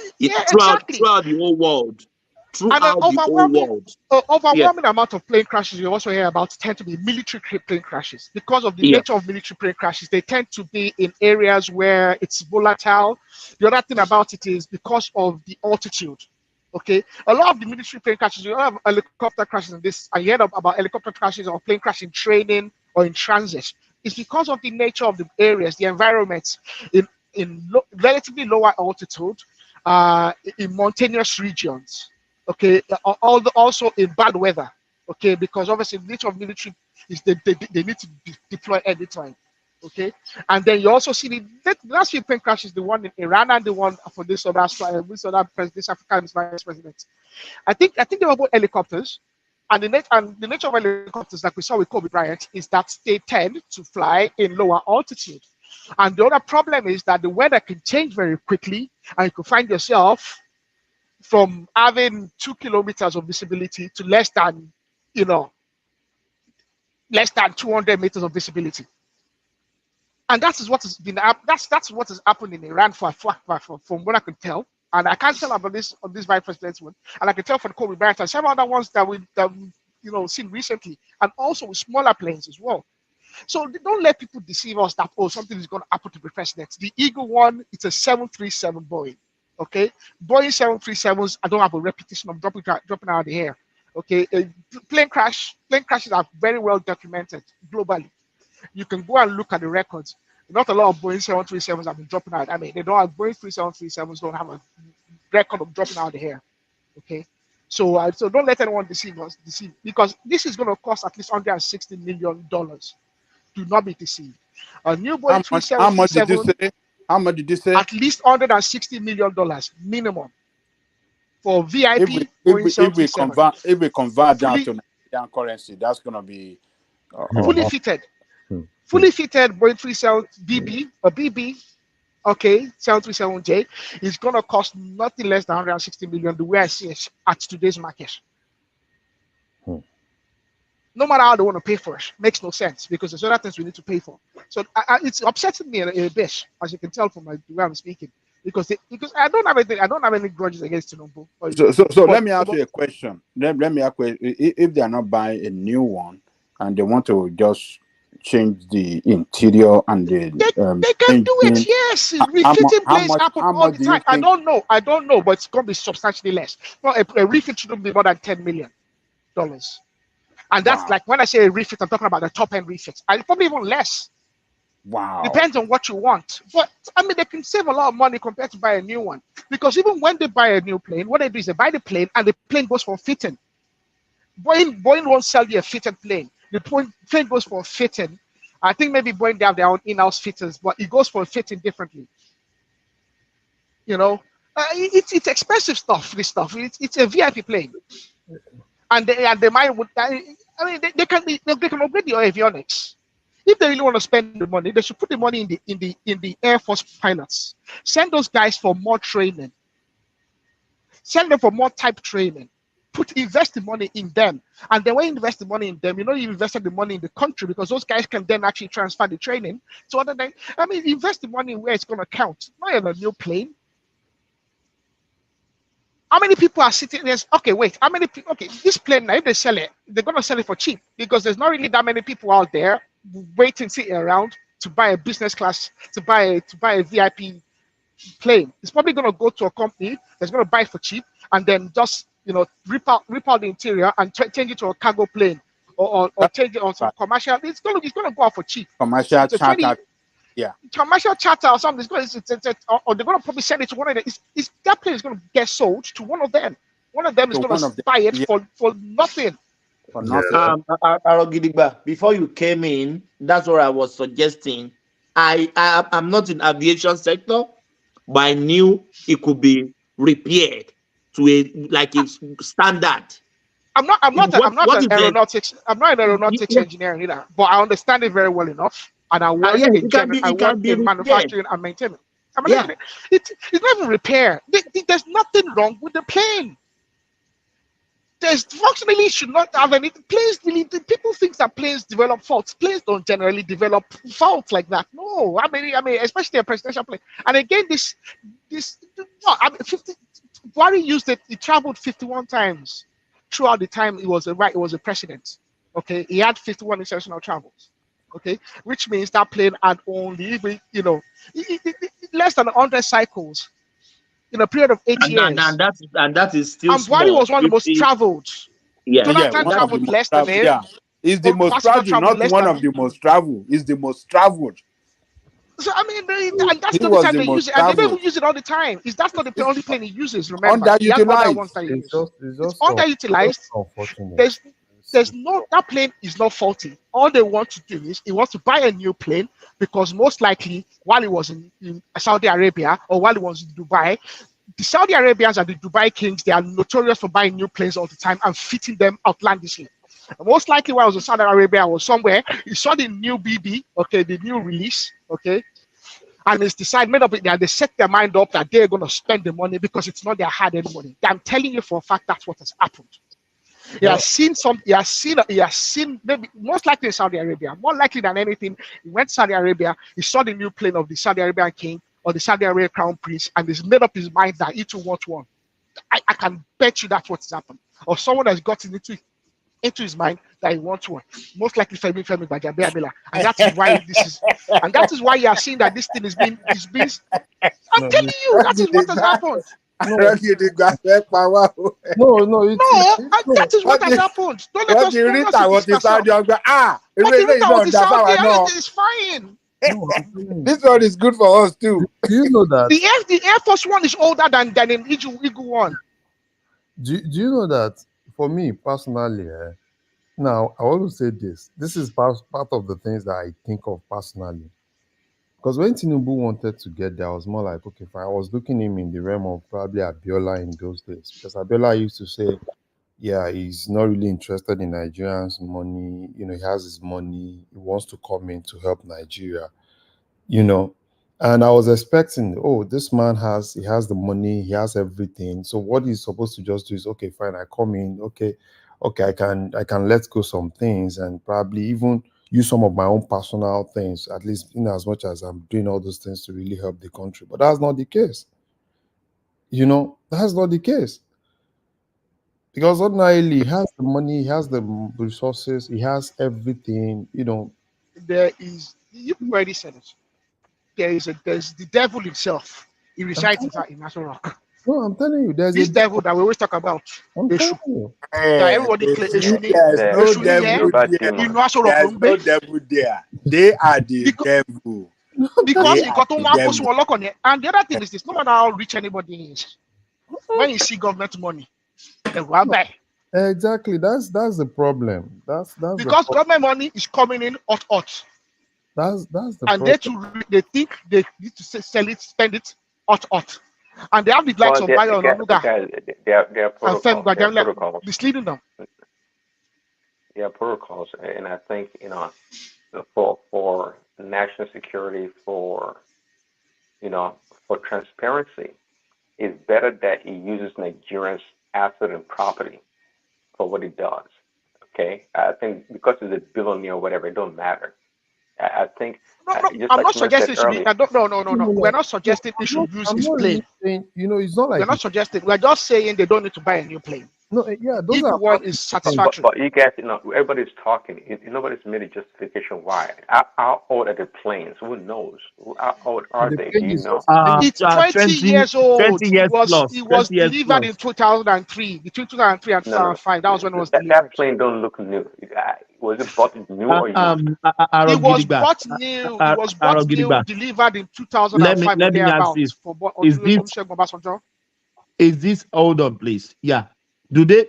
throughout exactly. the whole world. And an overwhelming Yeah. amount of plane crashes you also hear about tend to be military plane crashes. Because of the Yeah. nature of military plane crashes, they tend to be in areas where it's volatile. The other thing about it is because of the altitude. Okay, a lot of the military plane crashes, you have helicopter crashes in this. I heard about helicopter crashes or plane crash in training or in transit. It's because of the nature of the areas, the environments in relatively lower altitude, in mountainous regions. Okay, also in bad weather. Okay, because obviously the nature of military is they need to deploy anytime. Okay, and then you also see the last few plane crashes, the one in Iran and the one for this other president, this African vice president. I think they were both helicopters, and the nature of helicopters, like we saw with Kobe Bryant, is that they tend to fly in lower altitude. And the other problem is that the weather can change very quickly, and you can find yourself from having 2 kilometers of visibility to less than 200 meters of visibility. And that is what has been that's what has happened in Iran from what I could tell. And I can't tell about this on this vice president's one. And I can tell from Kobe Bryant and several other ones that we've seen recently, and also with smaller planes as well. So don't let people deceive us that something is going to happen to the president. The Eagle one, it's a 737 Boeing. Okay, Boeing 737s. I don't have a repetition of dropping out of the air. Okay, plane crashes are very well documented globally. You can go and look at the records. Not a lot of Boeing 737s have been dropping out. I mean, they don't have Boeing 737s don't have a record of dropping out of the air. Okay, so don't let anyone deceive because this is going to cost at least $160 million. Do not be deceived. A new Boeing 737. How much did you say? How much did you say? At least $160 million minimum for VIP Boeing 737. If we convert that to Nigerian currency, that's going to be fully fitted. Fully fitted Boeing 37 BB, a BB, okay, 737J is going to cost nothing less than $160 million, the way I see it at today's market. No matter how they want to pay for it, makes no sense because there's other things we need to pay for. So it's upsetting me a bit, as you can tell from the way I'm speaking, because I don't have any grudges against Tinubu. So let me ask you a question. Let me ask you, if they are not buying a new one and they want to just change the interior and the they can do it, yes. Refitting planes happen all the time. I don't know, but it's going to be substantially less. Well, a refit shouldn't be more than $10 million. And that's like when I say a refit, I'm talking about the top end refit. And probably even less. Wow. Depends on what you want. But I mean, they can save a lot of money compared to buy a new one. Because even when they buy a new plane, what they do is they buy the plane and the plane goes for fitting. Boeing won't sell you a fitted plane. The plane goes for fitting. I think maybe Boeing, they have their own in-house fitters, but it goes for fitting differently. It's expensive stuff. This stuff. It's a VIP plane. And they might. I mean, they can upgrade the avionics. If they really want to spend the money, they should put the money in the Air Force pilots. Send those guys for more training. Send them for more type training. Invest the money in them. And then when you invest the money in them, you invested the money in the country because those guys can then actually transfer the training. So other than, invest the money where it's going to count, not in a new plane. How many people are sitting there? Okay, wait. How many people? Okay, this plane now, if they sell it, they're gonna sell it for cheap because there's not really that many people out there waiting, sitting around to buy a business class, to buy a VIP plane. It's probably gonna go to a company that's gonna buy it for cheap and then just rip out the interior and change it to a cargo plane or change it on some commercial. It's gonna go out for cheap. Commercial charter. Yeah, commercial charter or something. Or they're gonna probably send it to one of them. That plane is gonna get sold to one of them. One of them is gonna buy it for nothing. For nothing. Arogidigba, before you came in, that's what I was suggesting. I'm not in aviation sector, but I knew it could be repaired. to a standard. I'm not What an if aeronautics engineer either, but I understand it very well enough, and I work yeah, I work it can be in repaired. manufacturing and maintenance. I mean, Yeah. it's not even repair. There's nothing wrong with the plane. There's functionally should not have any planes. People think that planes develop faults. Planes don't generally develop faults like that. No, I mean, especially a presidential plane. And again, this, no, I mean, Buhari used it. He traveled 51 times throughout the time he was a president. Okay, he had 51 international travels. Okay, which means that plane had only, less than 100 cycles in a period of 8 years. And that is still and Buhari small. was one of the most traveled. Yeah. Jonathan one of the traveled most less than him. Yeah, it's the most Obasanjo traveled, not less one than of the most traveled. It's the most traveled. So I mean, and that's He the only was time the they most use it, and they don't traveled. even use it all the time. That's not the only plane he uses. Remember, he has other ones that he It's uses. It's just underutilized. unfortunate. There's no, that plane is not faulty. All they want to do is he wants to buy a new plane because most likely while he was in Saudi Arabia or while he was in Dubai, the Saudi Arabians and the Dubai kings, they are notorious for buying new planes all the time and fitting them outlandishly. Most likely while I was in Saudi Arabia or somewhere, he saw the new BB, okay, the new release, okay, and it's made up that they set their mind up that they're going to spend the money because it's not their hard-earned money. I'm telling you for a fact that's what has happened. He has seen maybe most likely in Saudi Arabia, more likely than anything, he went to Saudi Arabia, he saw the new plane of the Saudi Arabian king or the Saudi Arabian crown prince, and he's made up his mind that he too wants one. I can bet you that's what's happened. Or someone has gotten into his mind that he wants one. Most likely Femi Gbajabiamila. And that is why you are seeing that this thing is being I'm telling you, that is what has happened. That is what has happened. Don't let us it's fine. This one is good for us too. Do you know that the Air Force One is older than an Eagle One? Do you know that for me personally, now I want to say this. This is part of the things that I think of personally. Because when Tinubu wanted to get there, I was more like, okay, fine. I was looking him in the realm of probably Abiola in those days. Because Abiola used to say, yeah, he's not really interested in Nigerians' money. He has his money. He wants to come in to help Nigeria. And I was expecting, this man has the money, he has everything. So what he's supposed to just do is, okay, fine, I come in, okay, I can let go some things and probably even use some of my own personal things, at least in as much as I'm doing all those things to really help the country. But that's not the case. That's not the case. Because ordinarily, he has the money, he has the resources, he has everything, There is, you already said it. There's the devil himself. He resides in National Rock. No, I'm telling you, there's this devil that we always talk about. I'm telling you. That everybody claims There's no devil there. There's no devil there. They are the devil. Because he got to lock on it. And the other thing is this: no matter how rich anybody is, when you see government money, they will buy. Exactly. That's the problem. That's because government money is coming in hot. That's the and problem. they think they need to sell it, spend it hot. And they have the likes of Bayo and Fem misleading them. Yeah, protocols, and I think for national security, for transparency, it's better that he uses Nigerians' asset and property for what he does. Okay, I think because he's a billionaire or whatever, it don't matter. I think. I'm not suggesting it should be. No. We're not suggesting they should use his plane. It's not like we're not suggesting. We're just saying they don't need to buy a new plane. No, yeah, those are one is satisfactory. But you guys, everybody's talking. Nobody's made a justification why. How old are the planes? Who knows? How old are they? Do you know? It's 20 years old. 20 years plus. It was delivered in 2003. Between 2003 and 2005. That was when it was delivered. That plane don't look new. Was it bought new or used? It was bought new. It was bought new, delivered in 2005. Let me ask this: Is this? Hold on, please. Yeah. Do they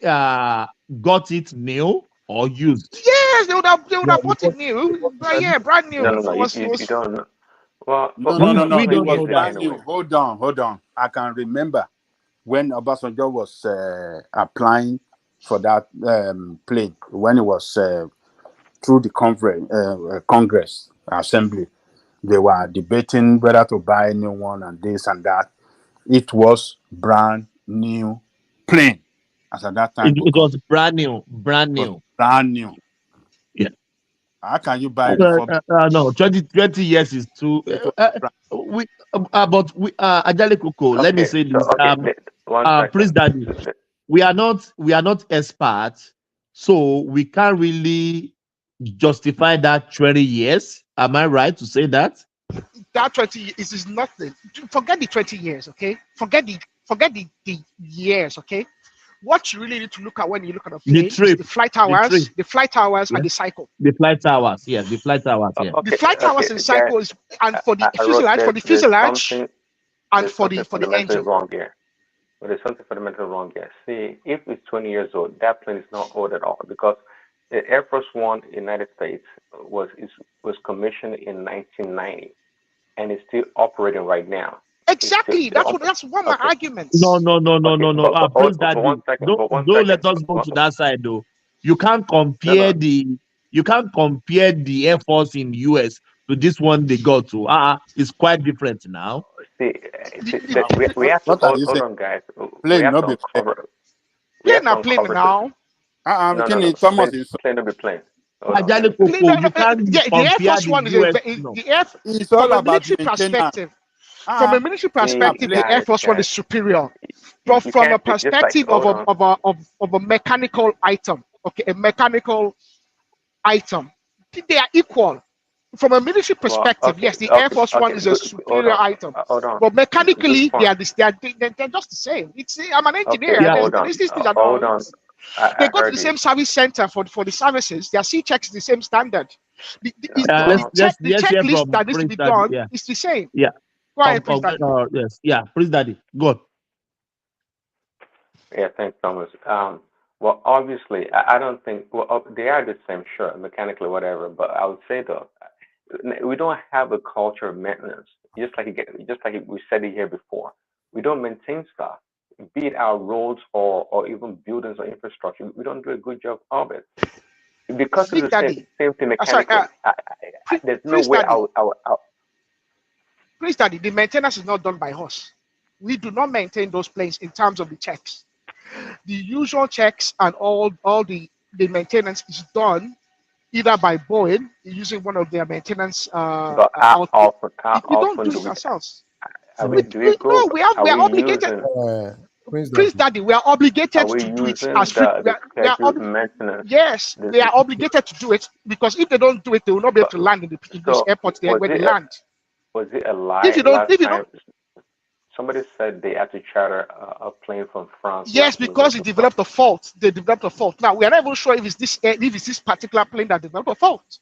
got it new or used? Yes, they would have bought it new. Yeah, brand new. No, you don't know. Well, no. It was brand new. Hold on. I can remember when Obasanjo was applying for that plane, when it was through the Congress Assembly, they were debating whether to buy a new one and this and that. It was brand new plane as at that time. It was brand new, brand new. Brand new. Yeah. How can you buy the no, 20 years is too. But Ajale Koko, let me say this. Prince Daddy, we are not experts, so we can't really justify that 20 years. Am I right to say that? That 20 years is nothing. Forget the 20 years, okay? Forget the years, okay? What you really need to look at when you look at a plane is the flight hours, and the cycle. The flight hours, yes, the flight hours, yeah. The flight hours and cycle is, and for the fuselage, and for the engine. Wrong here. But there's something fundamentally wrong here. See, if it's 20 years old, that plane is not old at all because the Air Force One United States was commissioned in 1990 and it's still operating right now. Exactly. That's one of my arguments. No. Prince Daddy, don't let us go to that side though. You can't compare the Air Force in US to this one they got to. It's quite different now. See, we have to hold on, guys. We have to uncover. Plane now. Thomas is plane to be plane. You can't the Air Force One is it's all about military perspective. From a military perspective, the Air Force One is superior. But from a perspective of a mechanical item, okay, a mechanical item, they are equal. From a military perspective, yes, the Air Force One is a superior item. But mechanically, they're just the same. I'm an engineer. They go to the same service center for the services. Their C checks the same standard. The checklist that needs to be done is the same. Yeah. Go ahead, Prince Daddy. Yes, yeah, Prince Daddy, go on. Yeah, thanks, Thomas. Well, obviously, I don't think they are the same, sure, mechanically, whatever. But I would say though, we don't have a culture of maintenance. Just like we said it here before, we don't maintain stuff, be it our roads or even buildings or infrastructure. We don't do a good job of it because of the same thing mechanically. There's no way Please, Daddy, the maintenance is not done by us. We do not maintain those planes in terms of the checks. The usual checks and all the maintenance is done either by Boeing using one of their maintenance outfit. We don't do it ourselves. We are obligated. Prince Daddy, we are obligated to do it as yes, they are obligated to do it because if they don't do it, they will not be able to land in those airports there where they land. Was it a lie? Somebody said they had to charter a plane from France. Yes, because it developed a fault. They developed a fault. Now we are not even sure if it's this particular plane that developed a fault.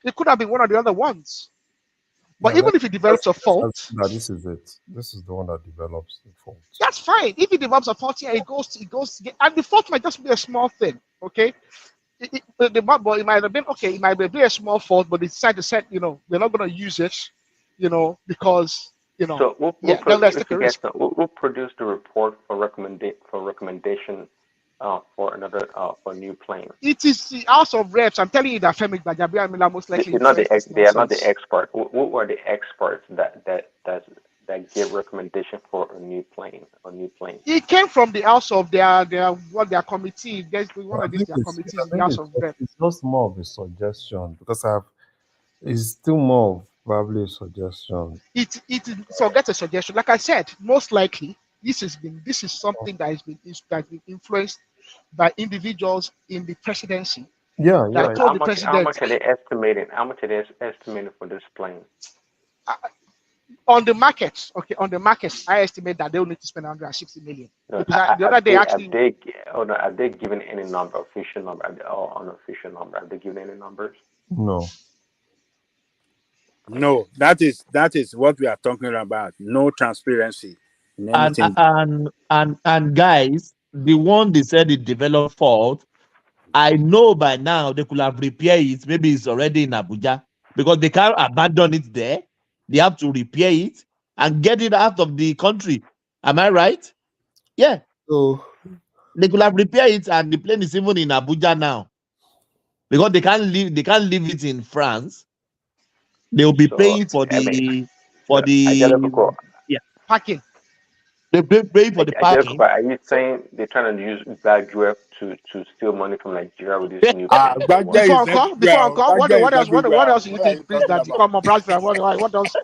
It could have been one of the other ones. But even if it develops a fault, this is it. This is the one that develops the fault. That's fine. If it develops a fault, yeah, it goes, and the fault might just be a small thing. Okay. It might have been okay. It might be a small fault, but they decided to say, we're not going to use it, because. So we'll produce the report for recommendation for another for new plane. It is the House of Reps. I'm telling you that Femi Gbajabiamila most likely. They are not the experts. Who are the experts that give recommendation for a new plane? It came from the House of their committee. There's one of these committees in the House of Reps. It's just more of a suggestion because it's still more of probably a suggestion. It forget a suggestion. Like I said, most likely this is something that has been influenced by individuals in the presidency. Yeah. How much are they estimating? How much are they estimating for this plane? On the market, I estimate that they will need to spend 160 million. Because the other day have they given any number, official number, or unofficial number? Have they given any numbers? No, that is what we are talking about. No transparency in anything. And guys, the one they said it developed fault, I know by now they could have repaired it. Maybe it's already in Abuja because they can't abandon it there. They have to repair it and get it out of the country. Am I right? Yeah, So they could have repaired it, and the plane is even in Abuja now because they can't leave it in France. They will be So paying for I mean, the yeah. Packing. They paying for the parking. Are you saying they're trying to use bad web to steal money from Nigeria with this new plane they want? Gbagye is Before everywhere. uncle, Gbagye what is else? everywhere. What else do you What are you think, Prince talking Daddy? about? Come on, Bradford. What else?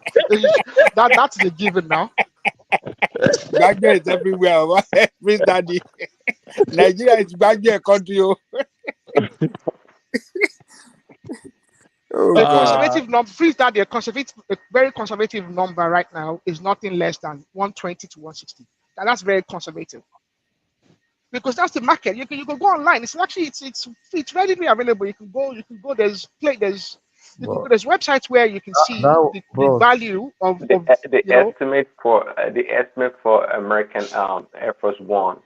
That's the given now. Gbagye is everywhere. Prince Daddy. Nigeria is Gbagye country. Oh, oh The God. conservative number, Prince Daddy, a very conservative number right now is nothing less than 120 to 160. And that's very conservative because that's the market. You can go online. It's readily available. You can go. but There's websites where you can see that the bros, value of The estimate for American Air Force One,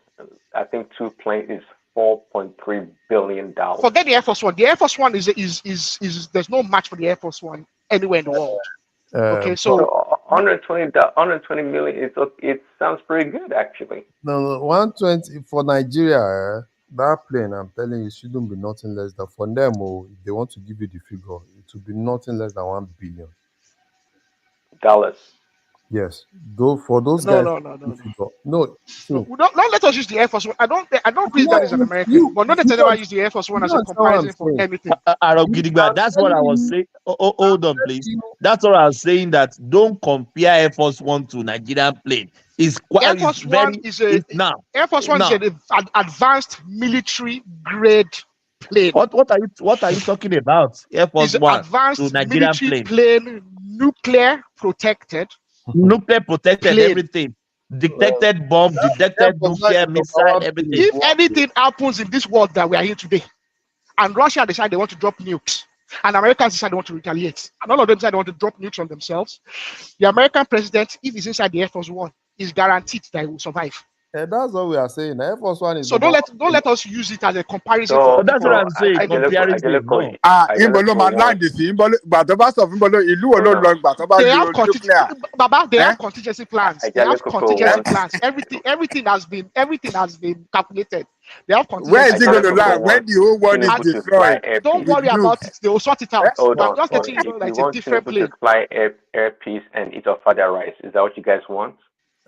I think two planes is $4.3 billion. forget the Air Force One. The Air Force One is there's no match for the Air Force One anywhere in the world. Okay, So so 120 million. It sounds pretty good actually. no 120 for Nigeria. That plane, I'm telling you, shouldn't be nothing less than for them. Oh, if they want to give you the figure, it will be nothing less than $1 billion. Dollars. Yes, though for those no guys, no no no the no. figure. No, see, No, don't let us use the Air Force One. I don't think no, that is an American, but not that ever use the Air Force One you as a understand what I'm comparison for saying? anything. Gidigba, I'm that's what telling I was you, saying. I'm Hold on, telling please. you, That's what I was saying. That don't compare Air Force One to Nigerian plane. It's Air quite. It's Force One very. is It's now. Air Force One is Now, an advanced military grade plane. what are you talking about? Air Force Is One to advanced Nigerian military plane, plane, nuclear protected nuclear protected, plane. everything, detected bomb, Air detected Force One nuclear is number missile, one plane in everything. the If world. anything happens in this world that we are here today, and Russia decide they want to drop nukes, and Americans decide they want to retaliate, and all of them decide they want to drop nukes on themselves, the American president, if he's inside the Air Force One, is guaranteed that he will survive. And that's what we are saying. Air Force One is So number one don't plane. let us use it as a comparison for So But that's what for I'm saying. Comparison, no. Ìbò ló máa One. láǹdì sí ìgbà tó bá sọ fún ìlú wo ló Hold lọ on. ìgbà tó bá they lo have nuclear. Baba, they Eh? have contingency plans. They have Ajalekoko contingency wants. plans. Everything has been calculated. They have Where contingency is it going plans to for Ajalekoko land that. when wants the whole world is Tinubu to fly destroyed Air Don't Peace. with worry about nukes? it. They will sort it Eh? out. Hold I'm on, just hold letting on. you know that You it's a want different Tinubu to plane. fly Air Peace and eat father rice? Is that what you guys want?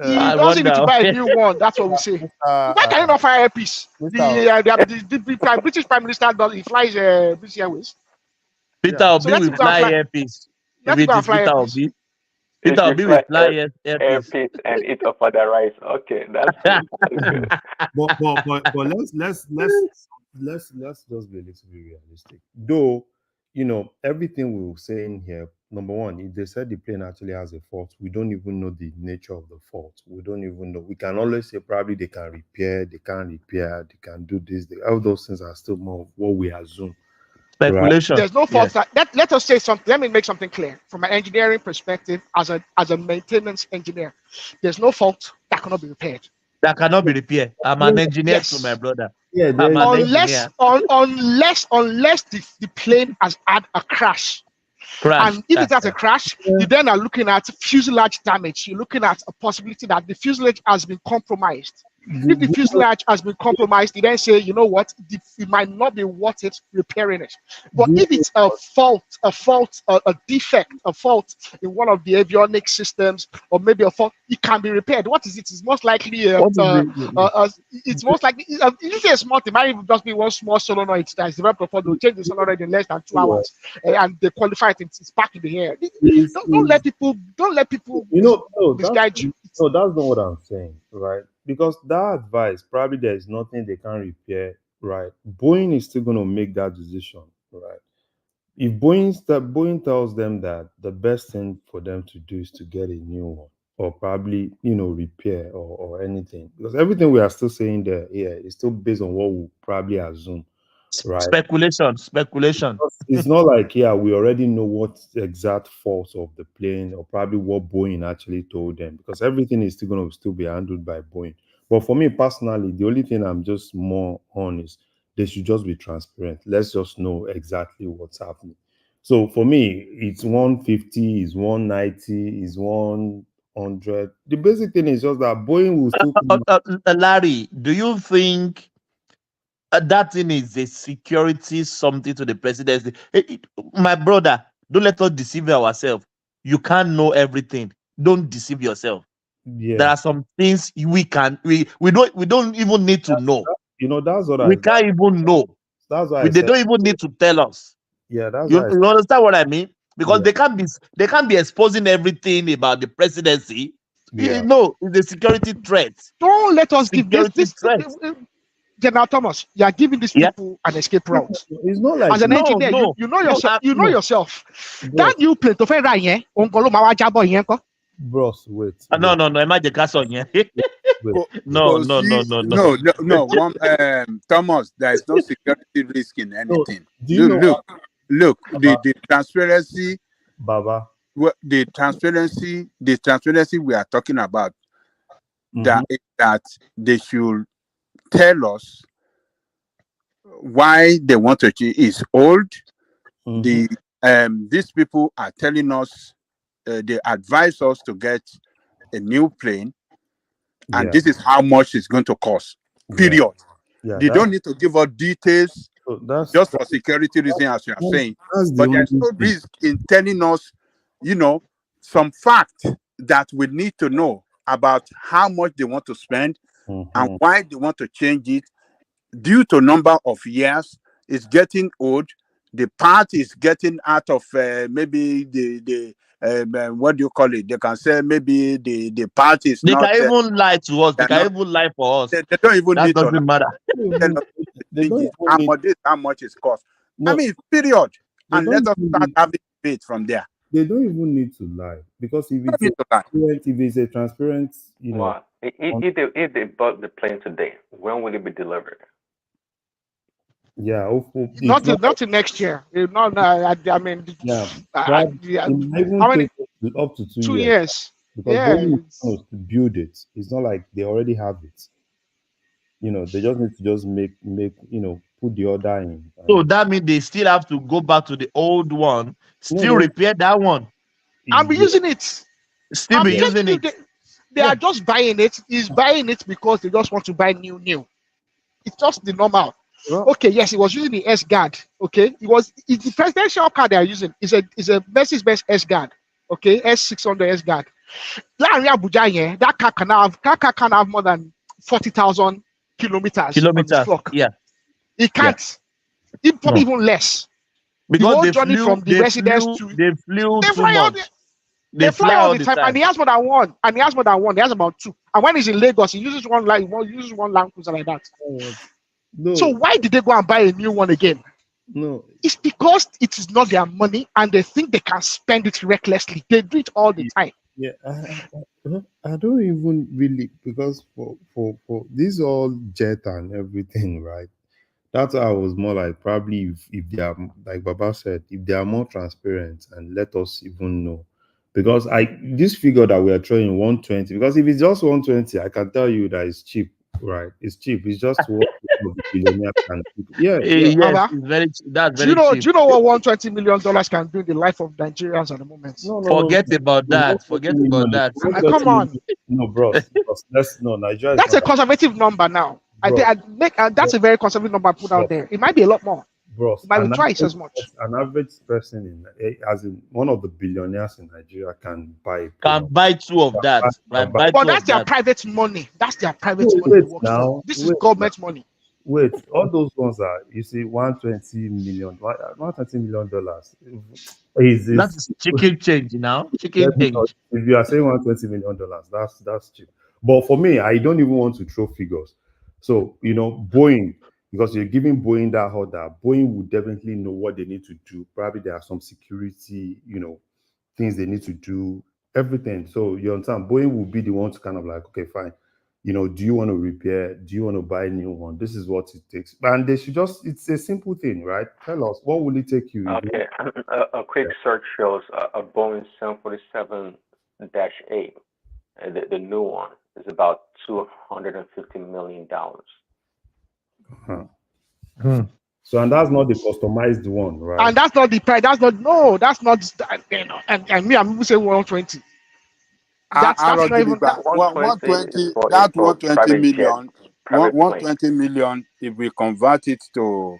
He I doesn't need to wonder. buy a new one. That's what we say. Why can you not fly a piece? The British Prime Minister does. He flies British Airways. Peter So Obi let will him go and fly fly. earpiece. If Let him it go and is fly a Peter piece. Obi, If Peter you Obi will fly fly Air earpiece. Peace and eat father rice, okay, that's good. That's good. But let's just be a little bit realistic. Though, everything we were saying here, number one, if they said the plane actually has a fault, we don't even know the nature of the fault. We don't even know. We can always say probably they can repair, they can't repair, they can do this. All those things are still more of what we assume. Right? Speculation. There's no fault. Yes. Let us say something. Let me make something clear from an engineering perspective. As a maintenance engineer, there's no fault that cannot be repaired. That cannot be repaired. I'm an engineer to my Yes, brother. Yeah, I'm an unless engineer. the plane has had a crash. Crash. And if it has a crash, you then are looking at fuselage damage. You're looking at a possibility that the fuselage has been compromised. If the fuselage has been compromised, you then say, you know what, it might not be worth it repairing it. But if it's a defect, a fault in one of the avionics systems, or maybe a fault, it can be repaired. What is it? It's most likely it's most likely usually a small thing. It might even just be one small solenoid that is developed before they'll change the solenoid in less than 2 hours, and they qualify it. It's back in the air. Don't let people misguide you. No, that's not what I'm saying, right? Because that advice, probably there's nothing they can repair, right? Boeing is still going to make that decision, right? If Boeing tells them that the best thing for them to do is to get a new one, or probably repair or anything, because everything we are still saying there, is still based on what we probably assume, right? Speculation. It's not like, we already know what exact fault of the plane or probably what Boeing actually told them, because everything is still going to still be handled by Boeing. But for me personally, the only thing I'm just more on is they should just be transparent. Let's just know exactly what's happening. So for me, it's 150, it's 190, it's 100. The basic thing is just that Boeing will still come Larry, do you think that thing is a security something to the presidency? My brother, don't let us deceive ourselves. You can't know everything. Don't deceive yourself. There yeah. are some things we don't even need to know. You know, that's what We can't even know. that's why I They said, don't even need to tell us. yeah, that's You, why I you understand what I mean? Because Yeah. they can't be exposing everything about the presidency. Yeah. No, it's a security threat. Don't let us give Security threat. General Thomas, you are giving these Yeah. people an escape route. It's not like As an engineer, you know yourself. You know yourself. That new plane to fẹ́ ra yẹn, òun kan ló máa wá jábọ̀ yẹn kọ́. Bros, wait. No. Imagine Casson, yeah. No. Thomas, there is no security risk in anything. do you know Look, the transparency, Baba, the transparency we are talking about, that they should tell us why they want to change is old. These people are telling us, they advise us to get a new plane, and this is how much it's going to cost. Period. Yeah, They don't need to give us details just for security reasons, as you are saying. But there's no risk in telling us, some fact that we need to know about how much they want to spend and why they want to change it due to number of years. It's getting old. The part is getting out of maybe the what do you call it? They can say maybe the part is not. They can even lie to us. They can even lie for us. They don't even that need doesn't to matter. How much it costs. I mean, period. And let us start having debate from there. They don't even need to lie, because if it's a transparent, Well, if they bought the plane today, when will it be delivered? Yeah, not till next year. I mean, even how many? up to 2 years. Because Yeah, Boeing wants to build it. It's not like they already have it. They just need to just make put the order in. So that means they still have to go back to the old one, still repair that one. I'll be using it. Still be using it. They are just buying it. He's buying it because they just want to buy new. It's just the normal. Okay, yes, he was using the S Guard. Okay, it's the presidential car they are using. It's a Mercedes-Benz S Guard. Okay, S600 S Guard. That car can have more than 40,000 kilometers on its clock. Yeah, it can't. It probably even less. Because the journey from the residence to they flew they too fly all much. They fly all the time, and he has more than one. He has about two. And when he's in Lagos, he uses one Land Cruiser like that. No. So why did they go and buy a new one again? No, it's because it is not their money, and they think they can spend it recklessly. They do it all the time. Yeah, I don't even really, because for this all jet and everything, right? That's how I was more like, probably if they are, like Baba said, if they are more transparent and let us even know. Because this figure that we are throwing 120, because if it's just 120, I can tell you that it's cheap, right? It's cheap. It's just what the billionaires can do. Yeah. Yes, it's very. That's very cheap. Do you know what $120 million can do in the life of Nigerians at the moment? Forget about that. Come on. No, bros. Nigeria. That's a conservative number now. That's a very conservative number put out there. It might be a lot more. Bros, it might be twice as much. An average person as in one of the billionaires in Nigeria can buy two of that. But that's their private money. That's their private money. This is government money. Wait, all those ones are, you see, $120 million. That's chicken change now. Chicken change. If you are saying $120 million, that's cheap. But for me, I don't even want to throw figures. So, Boeing, because you're giving Boeing that order, Boeing will definitely know what they need to do. Probably there are some security, things they need to do, everything. So you understand, Boeing will be the one to kind of like, okay, fine. Do you want to repair? Do you want to buy a new one? This is what it takes. And they should it's a simple thing, right? Tell us, what will it take you? Okay, a quick search shows a Boeing 747-8, the new one, is about $250 million. So, and that's not the customized one, right? And that's not the price. And me, I'm even saying 120. That's not even that. 120 is 120, for that 120 private jet, million, private plane. 120 million, if we convert it to,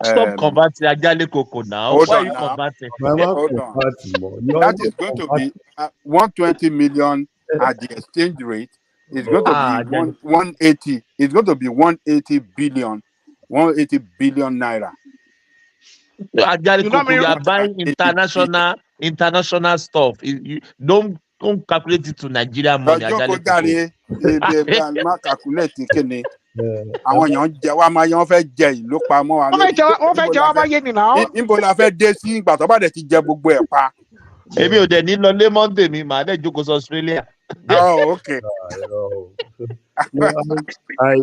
Stop um, converting Ajale Coco now. hold Why are on you now, converting? Mama hold on. convert more. You are That not is going to converting. be 120 million at the exchange rate. It's going to be Ajale. 180. It's going to be 180 billion, 180 billion naira. Ajale You know Coco, what you I are mean? buying 180 billion. international stuff. You don't calculate it to Nigerian money, Lọ́jọ́ kó Ajale Coco. dáre má calculate kíni. Ẹ Àwọn má èèyàn jẹ wá máa yan fẹ́ jẹ ìlú pamọ́ wa Wọ́n fẹ́ lórí. jẹ wọ́n fẹ́ jẹ wá máyé ni now. Níbo la fẹ́ dé sí ìgbà tó bá dẹ̀ ti jẹ gbogbo ẹ̀ pa? Èmi ò dẹ̀ ní lọ lé Monday mi, màá dẹ̀ jókòó sí Australia. Oh, okay. No, I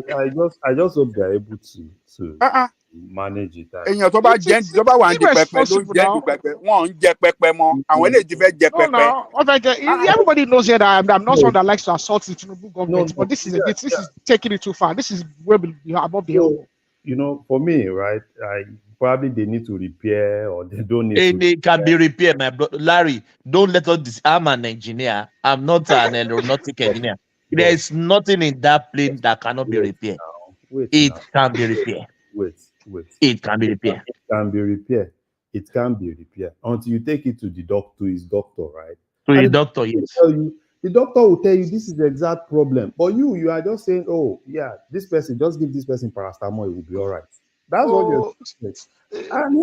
just hope they're able to manage it. Èèyàn tó bá jẹ́ tó bá wà ní di pẹpẹ ló ń irresponsible jẹ́ di now. pẹpẹ wọn ò ń jẹ pẹpẹ mọ́ àwọn eléyìí ti fẹ́ jẹ No, pẹpẹ. now wọ́n fẹ́ jẹ. Everybody knows here that I'm not No, someone that likes to assault the Tinubu government, no, but this is taking it too far. This is way above the elbow. So, for me, right, probably they need to repair or they don't need to. It can be repaired, my brother. Larry, don't let us. I'm an engineer. I'm not an aeronautic engineer. There is nothing in that plane that cannot be repaired. It can be repaired. Wait. It can be repaired. It can be repaired. It can be repaired until you take it to his doctor, right? To And the doctor, yes. The doctor will tell you this is the exact problem, but you are just saying, oh yeah, this person, just give this person paracetamol, it will be all right. That's what you're saying.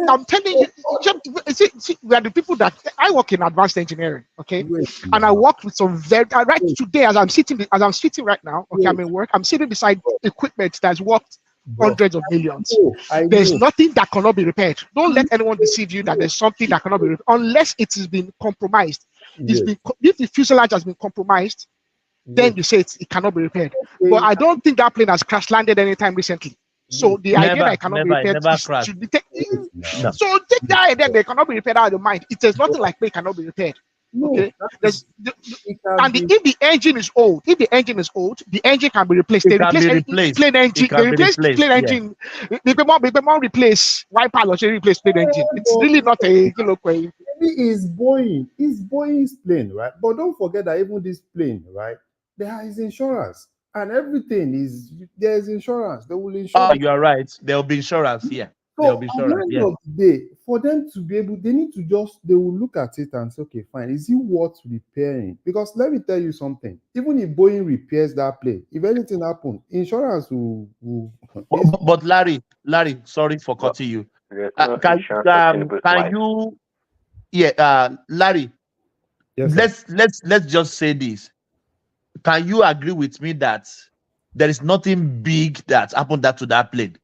I'm telling you, see, we are the people that I work in advanced engineering, okay, and I work with some today as I'm sitting right now. Okay, I'm in work. I'm sitting beside equipment that's worth hundreds of millions. There's nothing that cannot be repaired. Don't let anyone deceive you that there's something that cannot be repaired unless it has been compromised. If the fuselage has been compromised, then you say it cannot be repaired. But I don't think that plane has crash landed anytime recently. So the idea that it cannot be repaired should be taken. No. So take that idea they cannot be repaired out of your mind. There's nothing like plane cannot be repaired. Okay. If the engine is old, the engine can be replaced. They replace plain engine. They replace plain engine. They replace wiper or replace plain engine. It's really not a It's Boeing's plane, right? But don't forget that even this plane, right? There is insurance and everything there's insurance. They will insure. Oh, you are right. There will be insurance here. So at the end of the day, for them to be able, they will look at it and say, okay, fine, is it worth repairing? Because let me tell you something. Even if Boeing repairs that plane, if anything happens, insurance will. But Larry, sorry for cutting you. Larry, yes, let's just say this. Can you agree with me that there is nothing big that happened to that plane?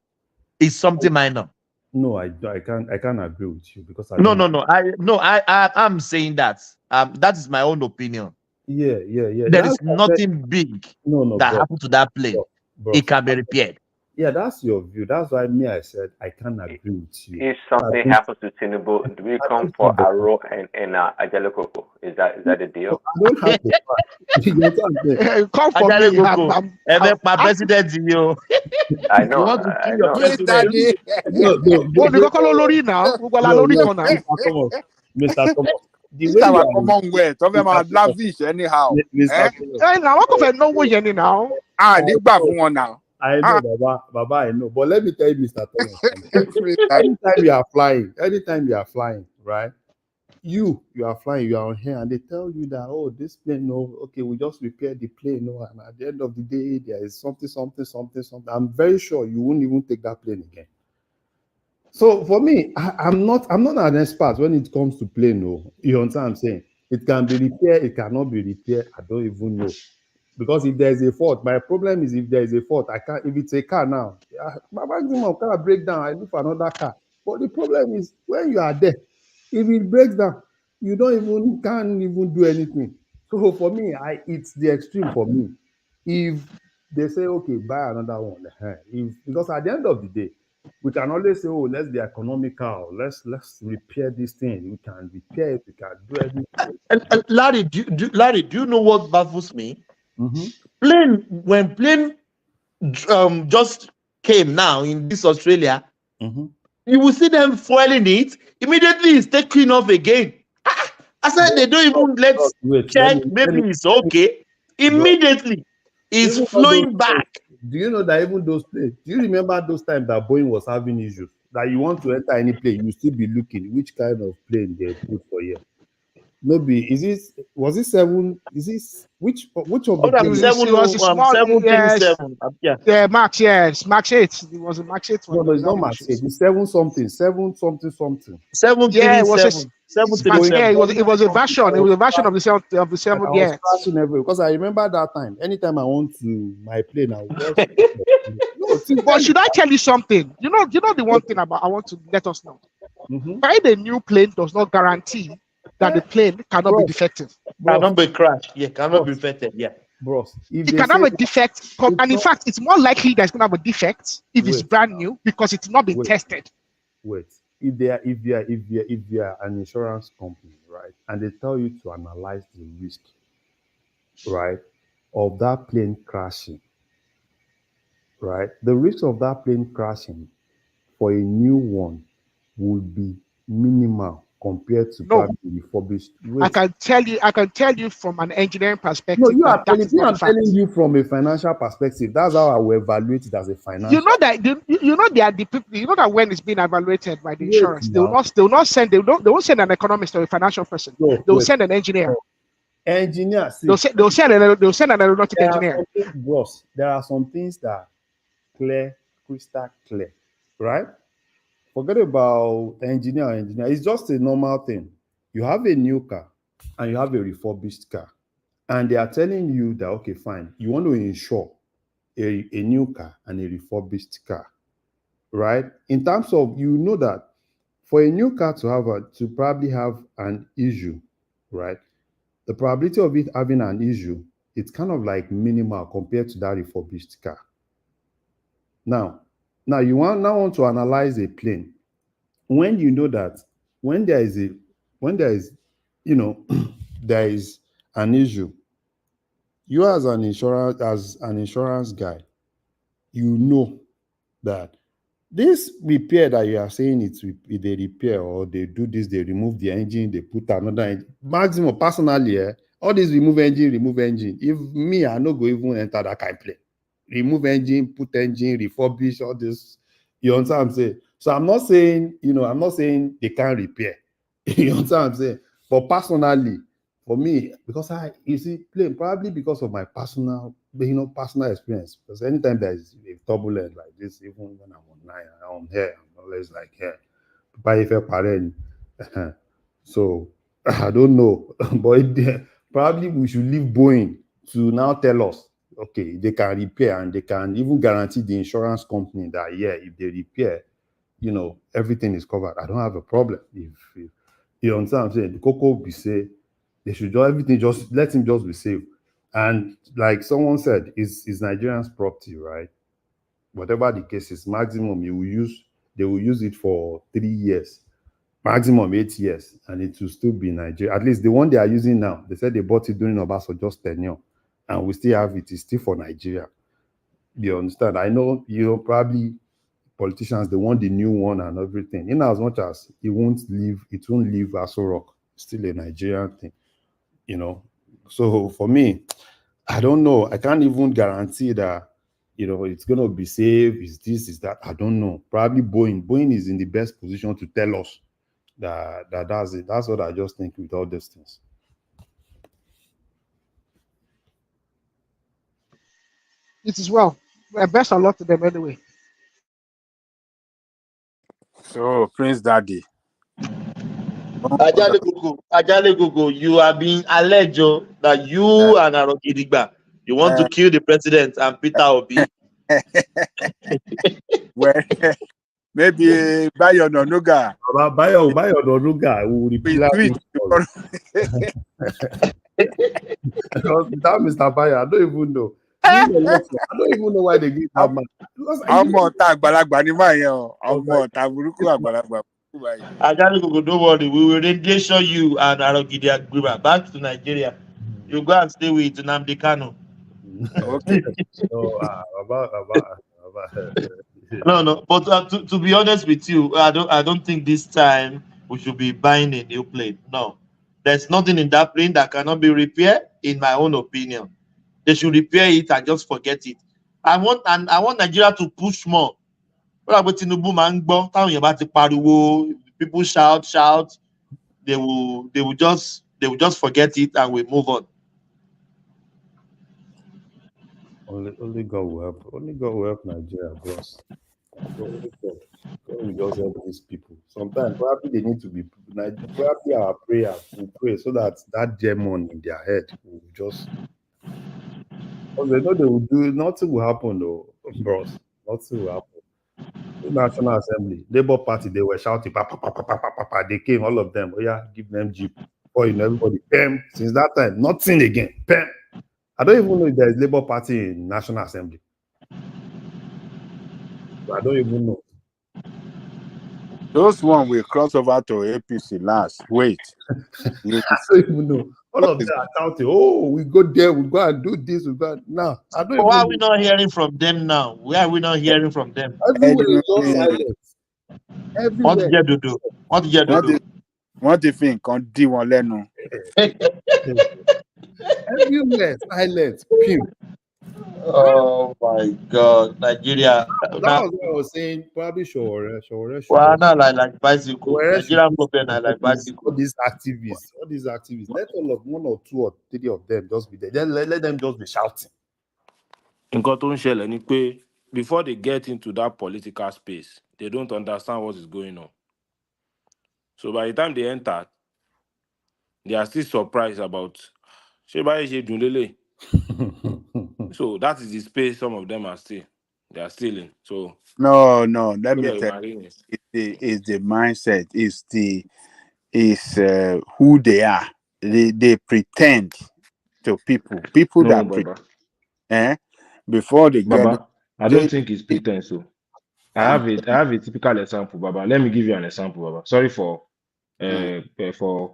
It's something minor. No, I can't agree with you because I'm saying that. That is my own opinion. Yeah. There is nothing big that happened to that plane. Bro. It can be repaired. Yeah, that's your view. That's why I said I can't agree with you. If something happens to Tinubu, do we come for Aro and Ajale Coco? Is that the deal? I don't have to. Come for Ajale me. Coco. My president, you. I know. You want to kill your president? Mr. Thomas. This is our common way. Talk about lavish anyhow. Now what of no way now? Nígbà fún wọn now. I know, Baba, I know. But let me tell you, Mr. Thomas. anytime you are flying, right? You are flying, you are on here, and they tell you that, oh, this plane, we just repaired the plane, and at the end of the day, there is something. I'm very sure you won't even take that plane again. So for me, I'm not an expert when it comes to plane. No, you understand what I'm saying? It can be repaired, it cannot be repaired. I don't even know. Because if there's a fault, my problem is if there's a fault, I can't. If it's a car now, my maximum car break down, I look for another car. But the problem is when you are there, if it breaks down, you can't even do anything. So for me, it's the extreme for me. If they say, okay, buy another one, because at the end of the day, we can always say, oh, let's be economical. Let's repair this thing. We can repair it. We can do everything. And Larry, do you know what baffles me? Mm-hmm. When plane just came now in this Australia, you will see them foiling it. Immediately it's taking off again. I said they don't even let's wait, check. let me Maybe it's okay. Immediately, it's even all those flowing back. do you know that even those planes? Do you remember those times that Boeing was having issues? That you want to enter any plane, you still be looking which kind of plane they put for you. Maybe is this was it 7? Is this which of the Oh, I'm planes? It was a small, yes, 737. Yeah. yeah, Max, yes, Max 8. It was a Max 8 one No, that it's was not having Max 8. issues. It's 7 something, 7 something something. Yeah, it was a 737. yeah, it was a version. It was a version of the And seven. I was Yeah. crashing everywhere because I remember that time. Anytime I want to my plane, I watch. No, But should I tell you something? You know the one thing about I want to let us know. Buying a new plane does not guarantee that the plane cannot be defective. Cannot be crashed. Yeah, cannot be affected. Yeah. Bros, if It they can say have a defect, and in fact, it's more likely that it's going to have a defect if it's Wait. brand new because it's not been tested. wait, if you are an insurance company, right, and they tell you to analyze the risk, right, of that plane crashing, right, the risk of that plane crashing for a new one would be minimal compared to No, probably refurbished. I Wait, can tell you from an engineering no, perspective that that is me, not the I'm fact. telling you from a financial perspective. That's how I will evaluate it as a You financial. know that you know they are the people. You know that when it's being evaluated by the Wait insurance, now. they will not send they won't send an economist or a financial person. No, They will wait. send an engineer. Engineer, see, They'll send an aeronautic there are engineer. some things, bros, there are some things that are clear, crystal clear, right? Forget about engineer. It's just a normal thing. You have a new car and you have a refurbished car, and they are telling you that okay, fine, you want to insure a new car and a refurbished car, right? In terms of you know that for a new car to probably have an issue, right? The probability of it having an issue, it's kind of like minimal compared to that refurbished car. Now, you want to analyze a plane when you know that when there is you know there is an issue. You as an insurance guy, you know that this repair that you are saying they repair or they do this, they remove the engine, they put another engine. Maximum personally, all this remove engine. If me, I no go even enter that kind of plane. Remove engine, put engine, refurbish, all this. You understand what I'm saying? So I'm not saying, they can't repair. You understand what I'm saying? But personally, for me, because you see, plane, probably because of my personal experience. Because anytime there is a turbulence like this, even when I'm here, I'm always like here. So I don't know, but probably we should leave Boeing to now tell us, okay, they can repair and they can even guarantee the insurance company that if they repair, everything is covered. I don't have a problem. If you understand what I'm saying, the Coco be say they should do everything, just let him just be safe. And like someone said, is Nigerian's property, right? Whatever the case is, maximum they will use it for 3 years, maximum 8 years, and it will still be Nigeria. At least the one they are using now, they said they bought it during Obasanjo just tenure, and we still have it. It's still for Nigeria. You understand? I know probably politicians they want the new one and everything. In as much as it won't leave Aso Rock, still a Nigerian thing. So for me, I don't know. I can't even guarantee that it's gonna be safe. Is this? Is that? I don't know. Probably Boeing. Boeing is in the best position to tell us that's it. That's what I just think with all these things. It is well. Best of luck to them anyway. So, Prince Daddy. Ajale Gogo, you have been alleged that you and Arokidigba, you want to kill the president and Peter Obi. Well, maybe Bayo Nonuga. Bayo Nonuga will reply. Without Mr. Bayo, I don't even know. I don't even know why they give that man. Ajale Gogo, don't worry, we will rendition you and Arokidigba back to Nigeria. You go and stay with Nnamdi Kanu. Okay. No. But to be honest with you, I don't think this time we should be buying a new plane. No, There's nothing in that plane that cannot be repaired, in my own opinion. They should repair it and just forget it. I want Nigeria to push more. People shout, they will just forget it and we move on. Only God will help. Only God will help Nigeria, boss. Only God. God will just help these people. Sometimes probably they need to be probably our prayers. We pray so that demon in their head will just, because they know they will do nothing will happen though, bros. Nothing will happen. The National Assembly, Labour Party, they were shouting, pa, pa, pa, pa, pa, pa, pa, pa. They came, all of them. Oh yeah, give them jeep. Or everybody, pam. Since that time, nothing again. Pam. I don't even know if there is Labour Party in National Assembly. I don't even know. Those one will cross over to APC last. Wait. I don't even know. All of them are shouting, oh, we go there, we go and do this, we go. Now, I don't Why even are we not hearing from them now? Why are we not hearing from them? Everywhere is just silent. Everywhere. What do you think? On D1 Leno. Everywhere silent. Pew. Oh my God, Nigeria. That was what I was saying. Probably sure. Well, not like bicycle. Nigerian problem like bicycle. All these activists. Let one or two or three of them just be there. Then let them just be shouting. Before they get into that political space, they don't understand what is going on. So by the time they enter, they are still surprised about. So that is the space some of them are still. They are still in. So No. Let me tell you. It's the mindset. It's who they are. They pretend to people. People no, that pretend. Before they get Baba, I don't think it's pretense. So I have a typical example, Baba. Let me give you an example, Baba. Sorry for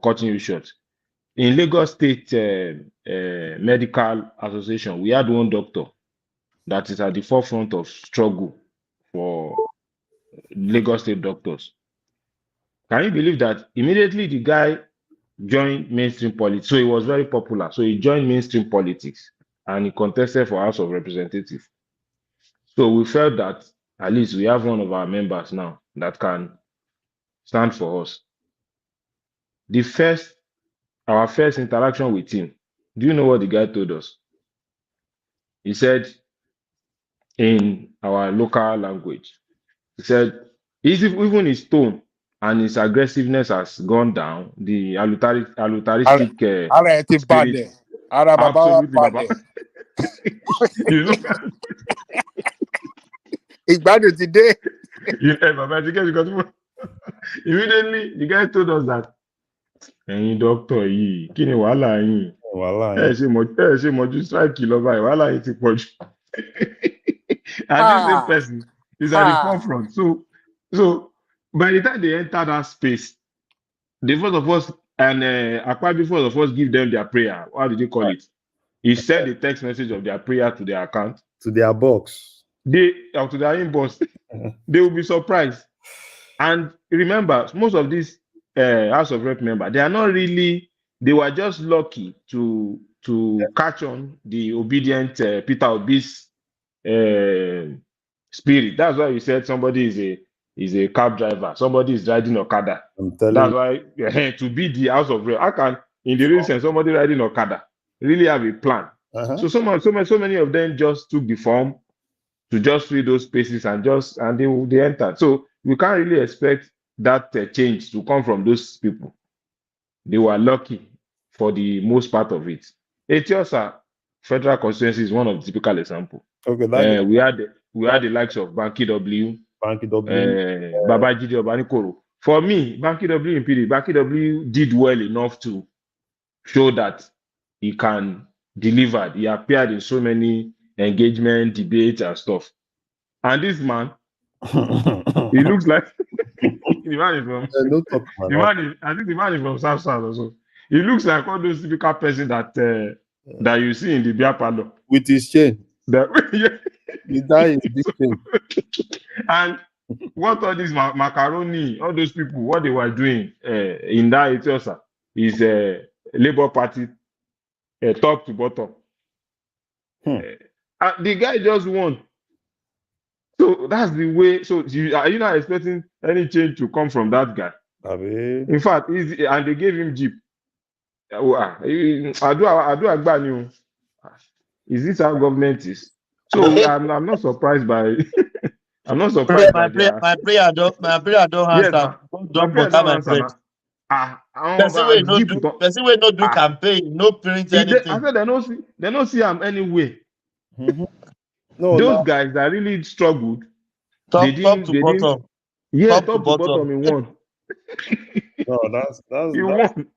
cutting you short. In Lagos State Medical Association, we had one doctor that is at the forefront of struggle for Lagos State doctors. Can you believe that immediately the guy joined mainstream politics? So he was very popular. So he joined mainstream politics and he contested for House of Representatives. So we felt that at least we have one of our members now that can stand for us. Our first interaction with him, do you know what the guy told us? He said in our local language, he said, even his tone and his aggressiveness has gone down, the alutaristic spirit. Absolutely, Baba. You know, it's bad today. Baba, because immediately the guy told us that, doctor, kí ni wàhálà yín? Ṣe mọ̀jú strike lọ́ba wàhálà yìí ti pọ̀ jù. And this same person is at the forefront. So by the time they enter that space, the first of us and Akpabi first of us give them their prayer. How did you call it? He sent a text message of their prayer to their account. To their box. To their inbox. They will be surprised. And remember, most of these House of Rep members, they were just lucky to catch on the obedient Peter Obi's spirit. That's why you said somebody is a cab driver, somebody is riding Okada. That's why to be the House of Rep, how can in the recent somebody riding Okada really have a plan? So so many of them just took the form to just fill those spaces and they entered. So we can't really expect that change to come from those people. They were lucky for the most part of it. Etiosa federal constituency is one of the typical examples. Okay, we had the likes of Banky W, Babajide Obanikoro. For me, Banky W in PD, Banky W did well enough to show that he can deliver. He appeared in so many engagement, debates, and stuff. And this man, he looks like the man is from. I think the man is from South also. He looks like all those typical person that you see in the beer parlor with his chain. And what all these macaroni, all those people, what they were doing in that Etiosa, is Labour Party, top to bottom. The guy just won. So that's the way. So are you not expecting any change to come from that guy? In fact, and they gave him jeep. Is this how government is? So I'm not surprised by I'm not surprised by their My prayer don't yes, answer. my Don't prayer butter don't my answer bread. now. Person wey no do campaign, no print I anything. said they don't see him anyway. No, Those now guys that really struggled, Top to they didn't bottom. yeah, Top to top to bottom bottom. in one. no, that's He won.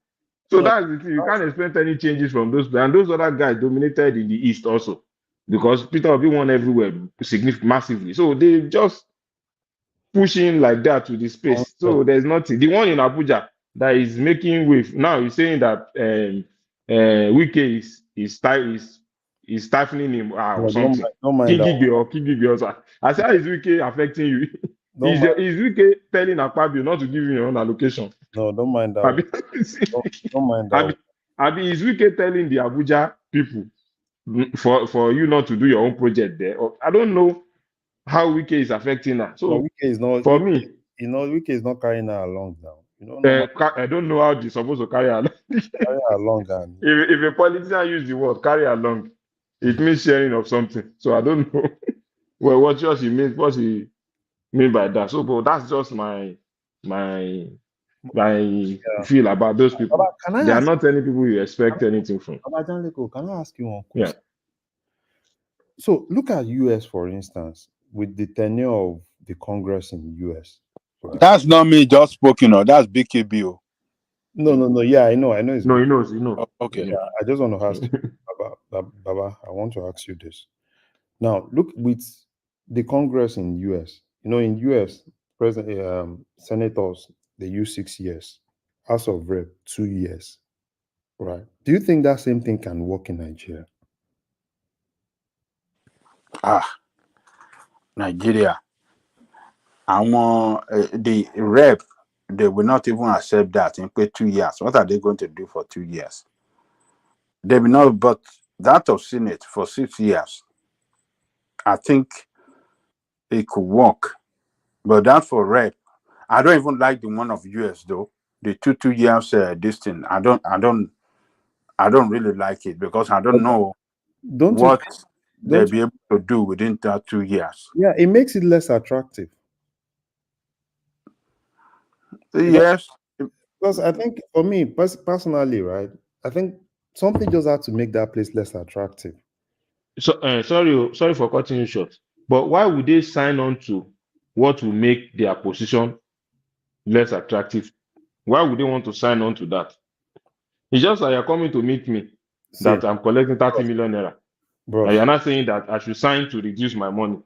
So no, that's the thing. You can't expect any changes from those. And those other guys dominated in the East also. Because Peter Obi won everywhere massively. So they just pushing like that to the space. So there's nothing. The one in Abuja that is making wave now is saying that Wike is stifling him or no, something. don't mind that one. Kigigbe also. I said, how is Wike affecting you? Don't Is Wike telling Akpabio not to give you your own allocation? No, don't mind that Abi, one. Don't mind that one. Abi, is Wike telling the Abuja people for you not to do your own project there? Or, I don't know how Wike is affecting her. No, So Wike is not. for me, Wike is not carrying her along now. You know, no I don't know how they're supposed to carry along. carry her along and If a politician use the word carry along, it means sharing of something. So I don't know well what he mean by that. So, but that's just my feel about those people. Baba, can I They are ask? not any people you expect anything from. Baba Janleko, can I ask you one Yeah. question? So look at US for instance, with the tenure of the Congress in the US. Right? That's not me just spoken, or that's BKB. No. Yeah, I know. It's No, big. he knows. Oh, okay. Yeah, I just want to ask you, Baba, I want to ask you this. Now, look with the Congress in US. You know, in US, president senators they use 6 years, House of Rep 2 years, right? Do you think that same thing can work in Nigeria? Nigeria. The rep, they will not even accept that in 2 years. What are they going to do for 2 years? They will not, but that of Senate for 6 years, I think it could work. But that for rep, I don't even like the one of US though. The 2 years this thing. I don't really like it because I don't know what they'll be able to do within that 2 years. Yeah, it makes it less attractive. Yes. Because I think for me personally, right, I think something just had to make that place less attractive. So sorry for cutting you short. But why would they sign on to what will make their position less attractive? Why would they want to sign on to that? It's just like you're coming to meet me that I'm collecting 30 million naira. And you're not saying that I should sign to reduce my money.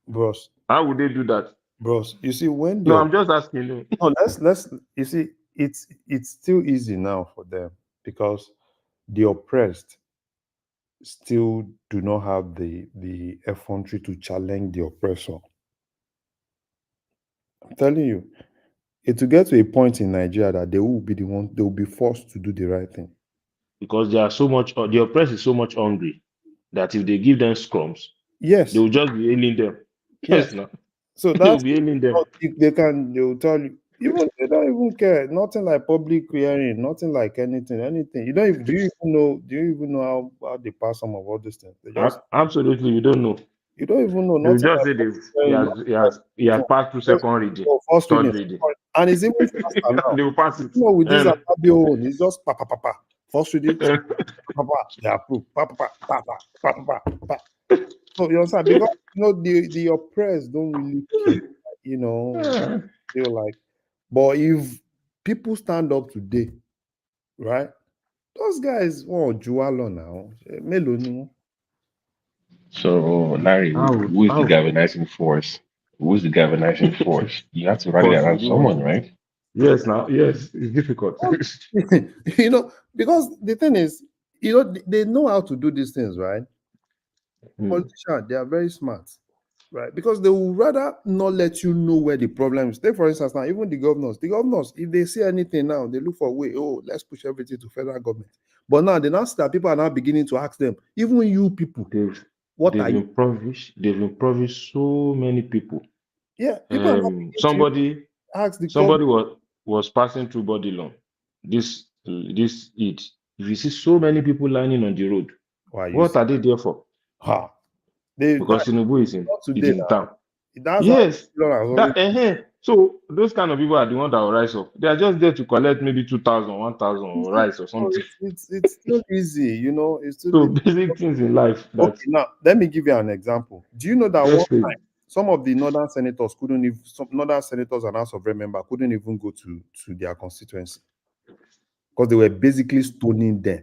Bros. How would they do that? Bros, you see when No, I'm just asking you. No, let's you see it's still easy now for them because the oppressed still do not have the effrontery to challenge the oppressor. I'm telling you, it will get to a point in Nigeria that they will be forced to do the right thing. Because they are the oppressed is so much hungry that if they give them scrums, yes, they will just be ailing them. Yes, no. So they will that's be ailing them. they will tell you, even they don't even care. Nothing like public hearing, nothing like anything. You don't even do you even know how they pass some of all these things? They just Absolutely, you don't know. You don't even know. You just say he has passed through second reading, third reading. And it's even faster now. They will pass it. You know, with this Akpabio, it's just pa. First reading, they approve. Pa. So you understand? Because the oppressed don't really care, feel like. But if people stand up today, right? Those guys, Jualo now. Melo. So, Larry, who is the galvanizing force? Who's the galvanizing force? You have to rally around someone, right? Yes, now, yes, it's difficult. Because the thing is, they know how to do these things, right? Politicians, they are very smart. right? Because they would rather not let you know where the problem is. Take for instance now, even the governors, if they see anything now, they look for a way. Oh, let's push everything to federal government. But now they now see that people are now beginning to ask them, even you people, what are you? They've impoverished so many people. Yeah, people are not beginning to Somebody ask the somebody government. was passing through body loan. This Eid. If you see so many people lining on the road, Why you what see? are they there for? Because Tinubu is not in today now. town. That's Yes. how always. So those kind of people are the ones that will rise up. They are just there to collect maybe 2,000, 1,000 or rice or something. It's still easy, you know. It's still So easy. basic things in life. Okay, now let me give you an example. Do you know that one Yes, please. time some of the northern senators couldn't even some northern senators and House of Rep members couldn't even go to their constituency because they were basically stoning them.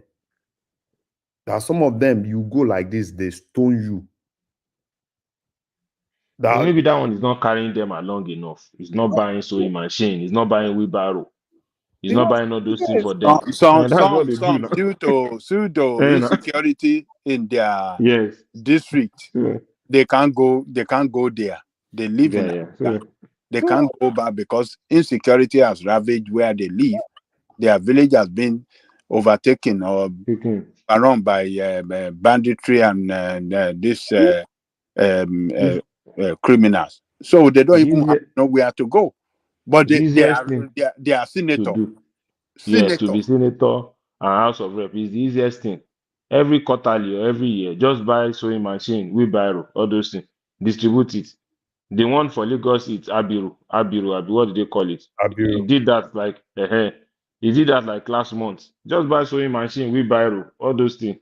That some of them you go like this, they stone you. Or maybe that one is not carrying them along enough. It's not buying sewing machine. It's not buying wheelbarrow. It's not buying all those things for them. And that's what they do now. Pseudo And, insecurity in their yes. district. Yeah. They can't go there. They live in Africa. They can't go back because insecurity has ravaged where they live. Their village has been overtaken or around by banditry and criminals. So they don't even have nowhere to go. But they are senator. Yes, to be senator and House of Rep is the easiest thing. Every quarterly or every year, just buy sewing machine, wheelbarrow, all those things, distribute it. The one for Lagos, it's Abiru, what do they call it? He did that he did that like last month. Just buy sewing machine, wheelbarrow, all those things.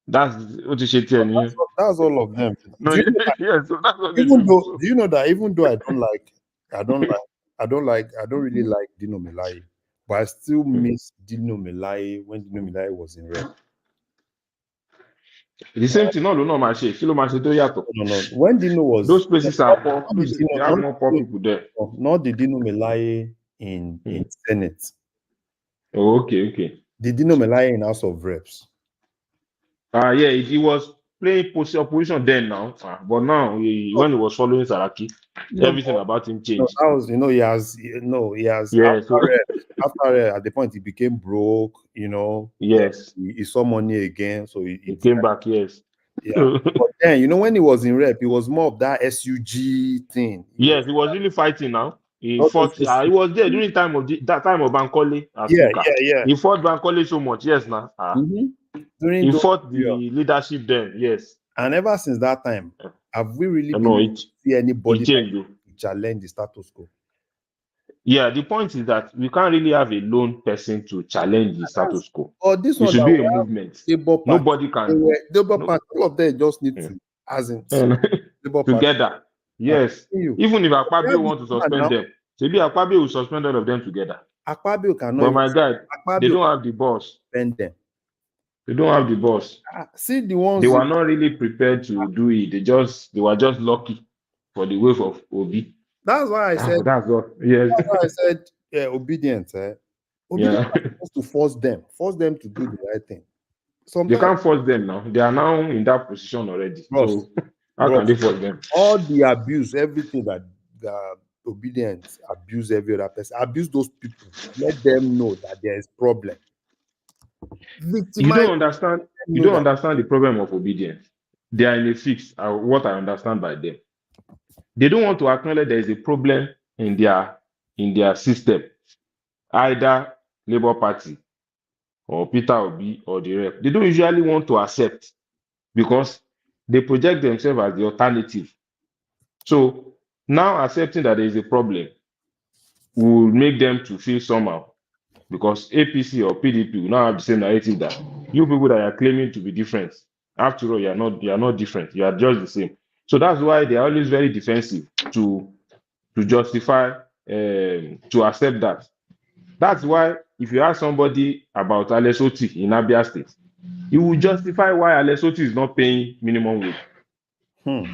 That's what you should tell you. That's all of them. No, Do you know yes, so that's what they even do. though do you know that even though I don't really like Dino Melaye, but I still miss Dino Melaye when Dino Melaye was in rep. The same thing, no, my shit. Kilo my shit, No. When Dino was those places are poor. They have more poor people there. Not the Dino Melaye in Senate. Oh, okay. The Dino Melaye in House of Reps. Yeah, he was playing opposition then now, but now when he was following Saraki, everything about him changed. That was, he has Yeah, after at the point he became broke, Yes, he saw money again, so he came back. Yes, yeah. But then when he was in rep, he was more of that SUG thing. Yes, he was really fighting now. He fought. He was there during that time of Bankole as speaker. Yeah. He fought Bankole so much. Yes, now. He fought the leadership then. Yes. And ever since that time, have we really been see anybody challenge the status quo? Yeah, the point is that we can't really have a lone person to challenge the status quo. This it one should be a movement. Nobody can. All of them just need to, together. Yes. Even if Akpabio want to suspend them, maybe Akpabio will suspend all of them together. Akpabio cannot. But my God, they don't have the boss. Spend them. They don't have the boss. See the ones they were not really prepared to do it. They were just lucky for the wave of Obi. That's why I said. That's what. Yes. That's why I said obedience. Obedience supposed to force them to do the right thing. Sometimes, they can't force them now. They are now in that position already. So how can they force them? All the abuse, everything that obedience abuse every other person, abuse those people. Let them know that there is problem. You don't understand. You don't understand the problem of obedience. They are in a fix. What I understand by them, they don't want to acknowledge there is a problem in their system, either Labour Party or Peter Obi or the rep. They don't usually want to accept because they project themselves as the alternative. So now accepting that there is a problem will make them to feel somehow. Because APC or PDP will now have the same narrative that you people that are claiming to be different, after all, you are not different. You are just the same. So that's why they are always very defensive to justify to accept that. That's why if you ask somebody about Alex Oti in Abia State, he will justify why Alex Oti is not paying minimum wage.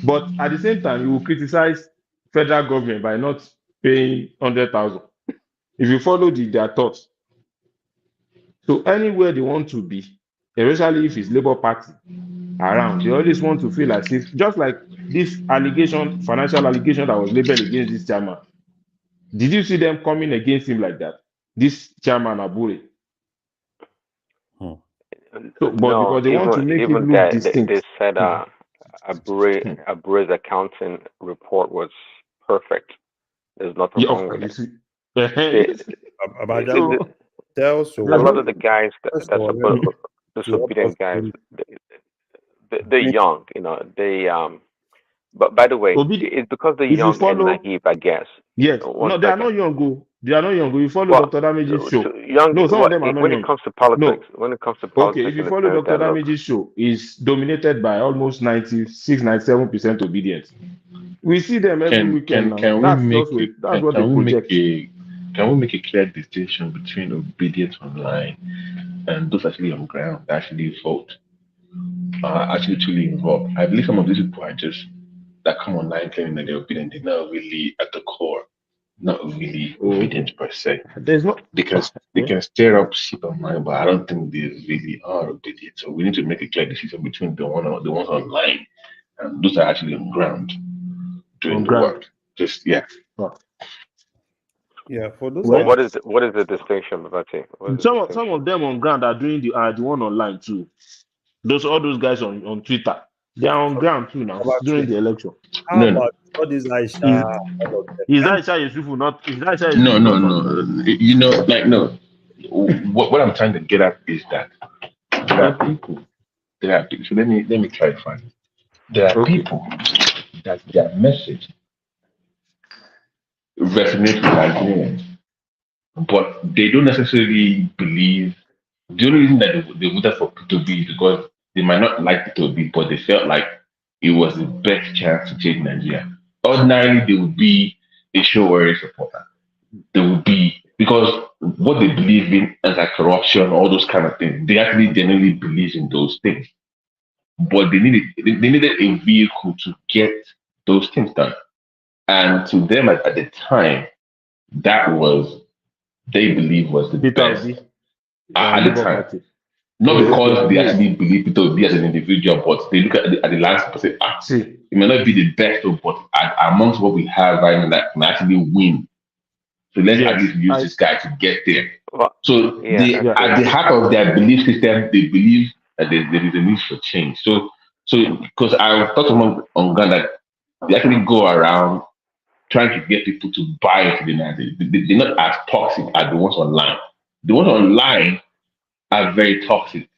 But at the same time, he will criticize federal government by not paying 100,000. If you follow their thoughts. So anywhere they want to be, especially if it's Labour Party, around. They always want to feel as if, just like this allegation, financial allegation that was labeled against this chairman. Did you see them coming against him like that? This chairman Abure. So, but No, because they want to make it even look that they distinct. said Abure's accounting report was perfect. There's nothing Yeah, wrong with you it. see. The, a lot of the guys that's supposed disobedient guys, they're young, you know. But by the way, it's because they're If you young and follow, naive, I guess. yes, One no, they are second. not young. They are not young. You follow Well, Dr. Damage's show. young. No, some of them are not When it young. comes to politics, No. when it comes to Okay, politics, if you in the follow sense Dr. that look, Damage's show, is dominated by almost 96, 97% obedience. We see them every weekend now. Can we That's make just what, it that's what they can we make project. can we make a clear distinction between obedience online and those actually on ground that actually vote, actually truly involved? I believe some of these people are just that come online claiming that they're obedient. They're not really at the core, not really obedient per se. There's not Because they can stir up shit online, but I don't think they really are obedient. So we need to make a clear decision between the ones online and those that are actually on ground doing on the ground. work. Just yeah. Yeah, for those well, Well, what is the distinction, Babati? What is the some distinction? of them on ground are doing the one online too. All those guys on Twitter, they are on ground too now during the election. How about all these Aisha, all of them? Is Aisha Yusufu not? Is Aisha No, Yusufu no, not on no. ground? You know, like no. What I'm trying to get at is that there are people. There are people. So let me clarify. There are people that their message resonates with Nigerians, but they don't necessarily believe. The only reason that they voted for P2B is because they might not like P2B, but they felt like it was the best chance to change Nigeria. Ordinarily, they would be a show warrior supporter. They would be, because what they believe in, anti-corruption, all those kind of things, they actually genuinely believe in those things. But they needed a vehicle to get those things done. And to them at the time, that was they believe was the best at the time. Not because they actually believe Peter Obi as an individual, but they look at the landscape and say, it may not be the best, but amongst what we have right now that can actually win. So let's at least use this guy to get there. So at the heart of their belief system, they believe that there is a need for change. So because I thought on ground that they actually go around trying to get people to buy into the narrative. They're not as toxic as the ones online. The ones online are very toxic.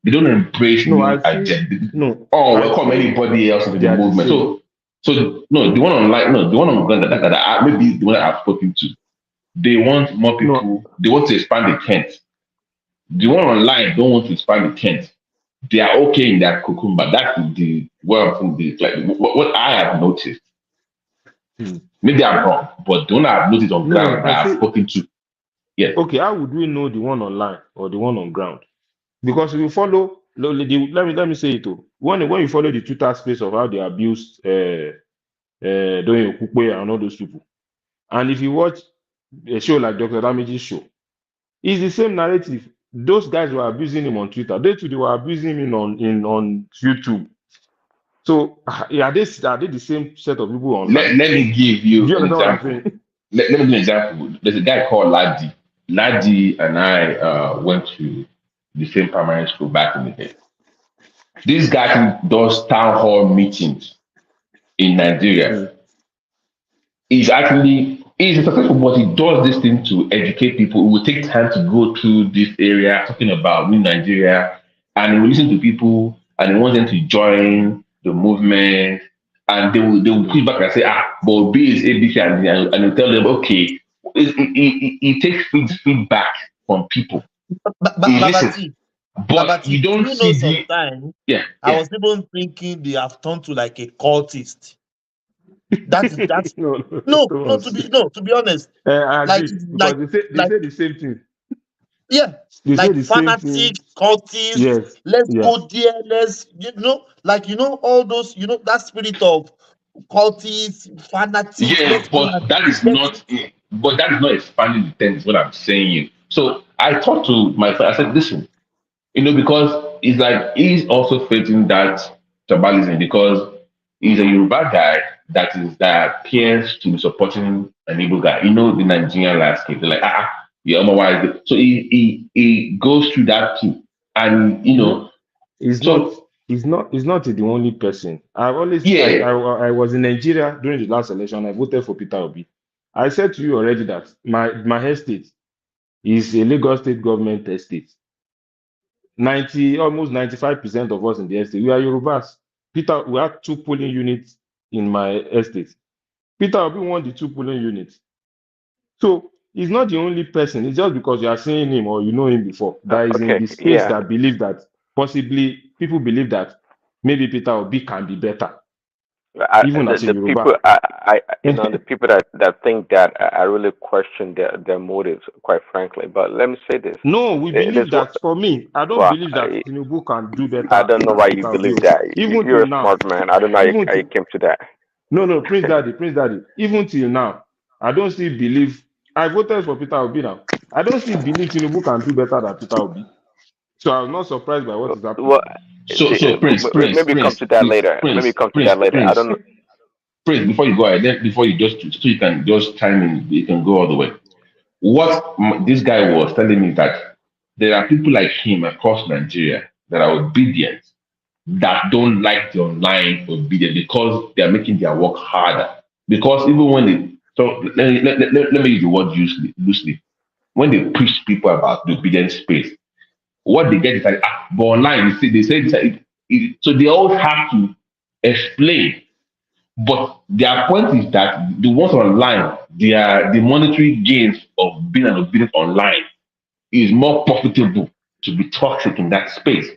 They don't embrace new agenda. Welcome anybody else into the movement. So no, the one online, the one on ground that maybe the one that I've spoken to, they want more people. They want to expand the tent. The one online don't want to expand the tent. They are okay in that cocoon, but that's the what I have noticed. Maybe I'm wrong, but the one I've noticed on ground that I've spoken to. Yeah. Okay, how would we know the one online or the one on ground? Because if you follow, let me say it too. When you follow the Twitter space of how they abused Doyin Okukwe and all those people, and if you watch a show like Dr. Damage's show, it's the same narrative. Those guys were abusing him on Twitter. They were abusing him on YouTube. So are they the same set of people online? Let me give you an example. Let me give you an example. There's a guy called Ladi. Ladi and I went to the same primary school back in the day. This guy does town hall meetings in Nigeria. He's successful, but he does this thing to educate people. It will take time to go through this area talking about new Nigeria, and he will listen to people and he wants them to join the movement, and they will push back and say, but B is ABC, and he'll tell them, okay, he takes feedback from people. But you don't see sometimes. I was even thinking they have turned to like a cultist. That's to be honest. I agree, because they say the same thing. Yeah, they like fanatic, cultists. Let's go there. All those, that spirit of cultists, fanatics. Yeah, but that is not expanding the tent, is what I'm saying. So I talked to my friend. I said, listen, because it's like he's also facing that tribalism because he's a Yoruba guy that appears to be supporting an Igbo guy. You know the Nigerian landscape. They're like, yeah, otherwise. So he goes through that too. And He's not so he's not the only person. I've always yeah. I was in Nigeria during the last election. I voted for Peter Obi. I said to you already that my estate is a Lagos state government estate. Almost 95% of us in the estate, we are Yorubas. Peter, we have 2 polling units in my estate. Peter Obi won the 2 polling units. So he's not the only person. It's just because you are seeing him or you know him before that is in Okay, the space yeah. that believe that possibly people believe that maybe Peter Obi can be better, even as a The people, Yoruba. the people that think that, I really question their motives, quite frankly. But let me say this: No, we there's believe one. that. For me, I don't Well, believe that Tinubu can do I better don't know than why you Peter Obi. believe that. Even You're till a now, smart man. I don't know even how you till, came to that. no, Prince Daddy, even till now, I don't still believe. I voted for Peter Obi now. I don't still believe Tinubu can do better than Peter Obi. So I'm not surprised by what is happening. Well, So maybe come to that later. Maybe come to that later. I don't know. Prince, before you go ahead, before you so you can just chime in, you can go all the way. What this guy was telling me that there are people like him across Nigeria that are obedient, that don't like the online obedience because they are making their work harder. Because even when they let me use the word loosely. When they preach people about the obedient space, what they get is like, but online they say this, so they all have to explain. But their point is that the ones online, the monetary gains of being an obedient online is more profitable to be toxic in that space.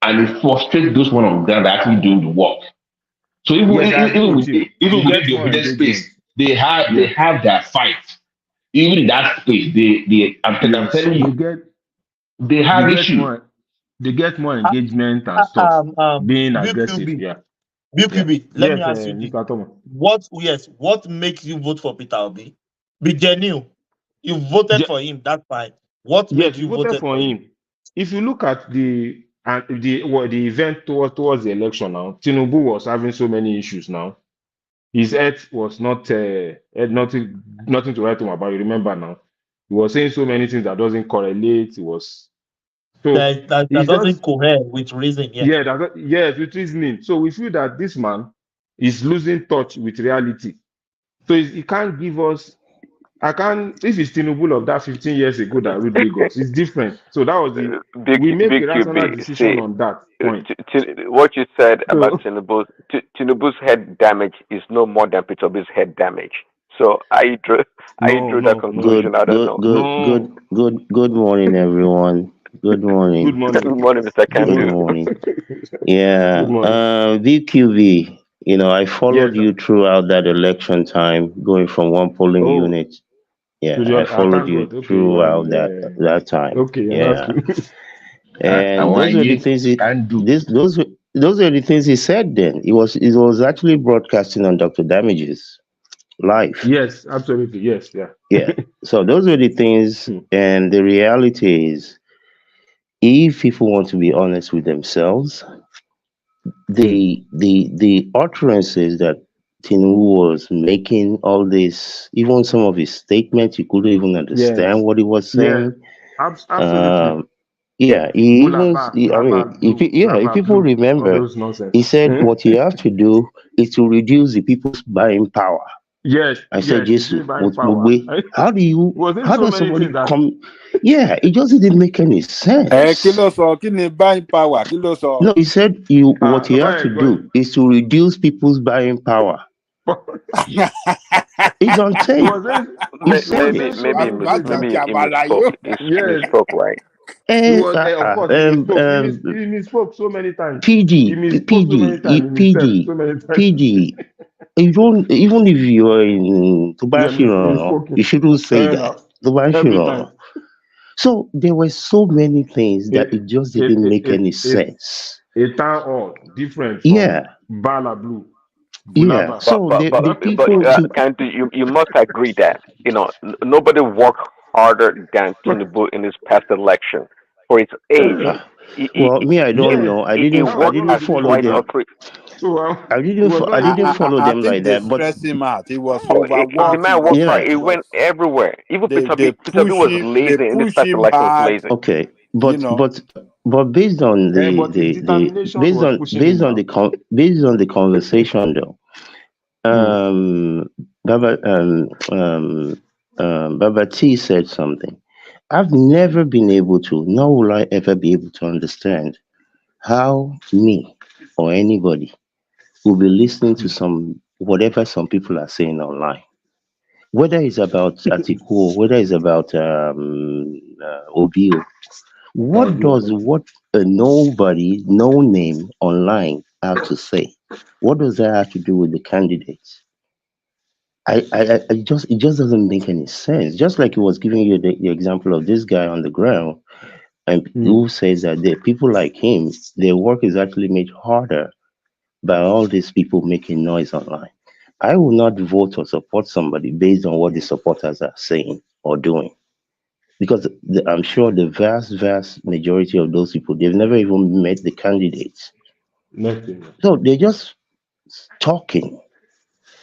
And it frustrates those one on the ground that are actually doing the work. So Yes, I agree with you. You even within get the more obedient engagement. space, they Yes, have their fight. Even in that space, I'm yes. telling you, they They have get issues. more they get more engagement and stuff. Being aggressive. BQB, Yeah. Yeah. BQB, let me Yes, ask you this. Mr. Thomas. What makes you vote for Peter Obi? Be genuine. You voted for him, that's fine. What Yes, made we you voted voted for for him? him. If you look at the event towards the election now, Tinubu was having so many issues now. His health was not had nothing to write home about. You remember now, he was saying so many things that doesn't correlate. It was so That he's doesn't just cohere with reason, yeah. yes with reasoning. So we feel that this man is losing touch with reality. So he can't give us. I can't. If it's Tinubu of that 15 years ago that ruled Lagos, it's different. So that was we make Big a rational QB. decision See, on that point. what you said about So Tinubu's head damage is no more than Peter Obi's head damage. So I no, drew that no, no, conclusion. I don't know. no. Good morning, everyone. Good Good morning. Good morning. morning, Mr. Good Good Kandu. morning. morning. Yeah. Good morning. VQV, I Yes, followed sir. you throughout that election time, going from one polling Oh, unit. Yeah, to I I followed thank you God. Okay, throughout that time. okay, that's Yeah. good. And And why those were the you things can do. those were the things he said then. It was actually broadcasting on Dr. Damages live. Yes, absolutely. Yes, yeah. Yeah. So those were the things, Hmm. and the reality is, if people want to be honest with themselves, the utterances that Tinubu was making, all this, even some of his statements, you couldn't even understand Yes, what he was yes, saying. absolutely. Um, yeah, he even, I mean, if Blabla people blue, all remember, those nonsense. he said what you have to do is to reduce the people's buying power. Yes, I said, yes, Jesus, reduce buying power. Was in how so does many somebody things that come? Yeah, it just didn't make any Kí sense. ló sọ? Kí ni buying power? Kí ló sọ? No, he said what you have to do is to reduce people's buying power. It's on he tape. was in, He he was said Maybe it. in so many things that he misspoke. He yes, misspoke, right? he And was of course he misspoke. He misspoke so many times. He misspoke so many times in himself, so many times. You don't, even if you're in Yeah, Tubashiro, misspoken. you shouldn't say that. Now, every Tubashiro. time. So there were so many things A, that it just a, didn't make a, any a, sense. a town hall different Yeah, from Bala Blue, yeah. Bulaba. So the people to Kandu, you must agree that nobody worked harder than Tinubu in his past election for his age. Well, me, I don't Yes. know. I It didn't. I worked didn't as Absolutely. follow twice or them. three. So I it was not didn't easy. follow I them think like they that. But stress him out. He was No, the overworked. He man was worked hard. yeah, It went everywhere. Even they Peter B push was him. They lazy in this push past him election. Was hard. lazy. okay. You know. But based on But his determination was pushing him now. based on the conversation though, Mm. Baba Baba T said something. I've never been able to, nor will I ever be able to understand how me or anybody will be listening to some whatever some people are saying online, whether it's about Atiku, whether it's about Obio. What does what a nobody, no name online have to say? What does that have to do with the candidates? I just it just doesn't make any sense. Just like he was giving you the example of this guy on the ground, and who says that the people like him, their work is actually made harder by all these people making noise online. I will not vote or support somebody based on what the supporters are saying or doing. Because I'm sure the vast majority of those people, they've never even met the candidates. Nothing. So they're just talking.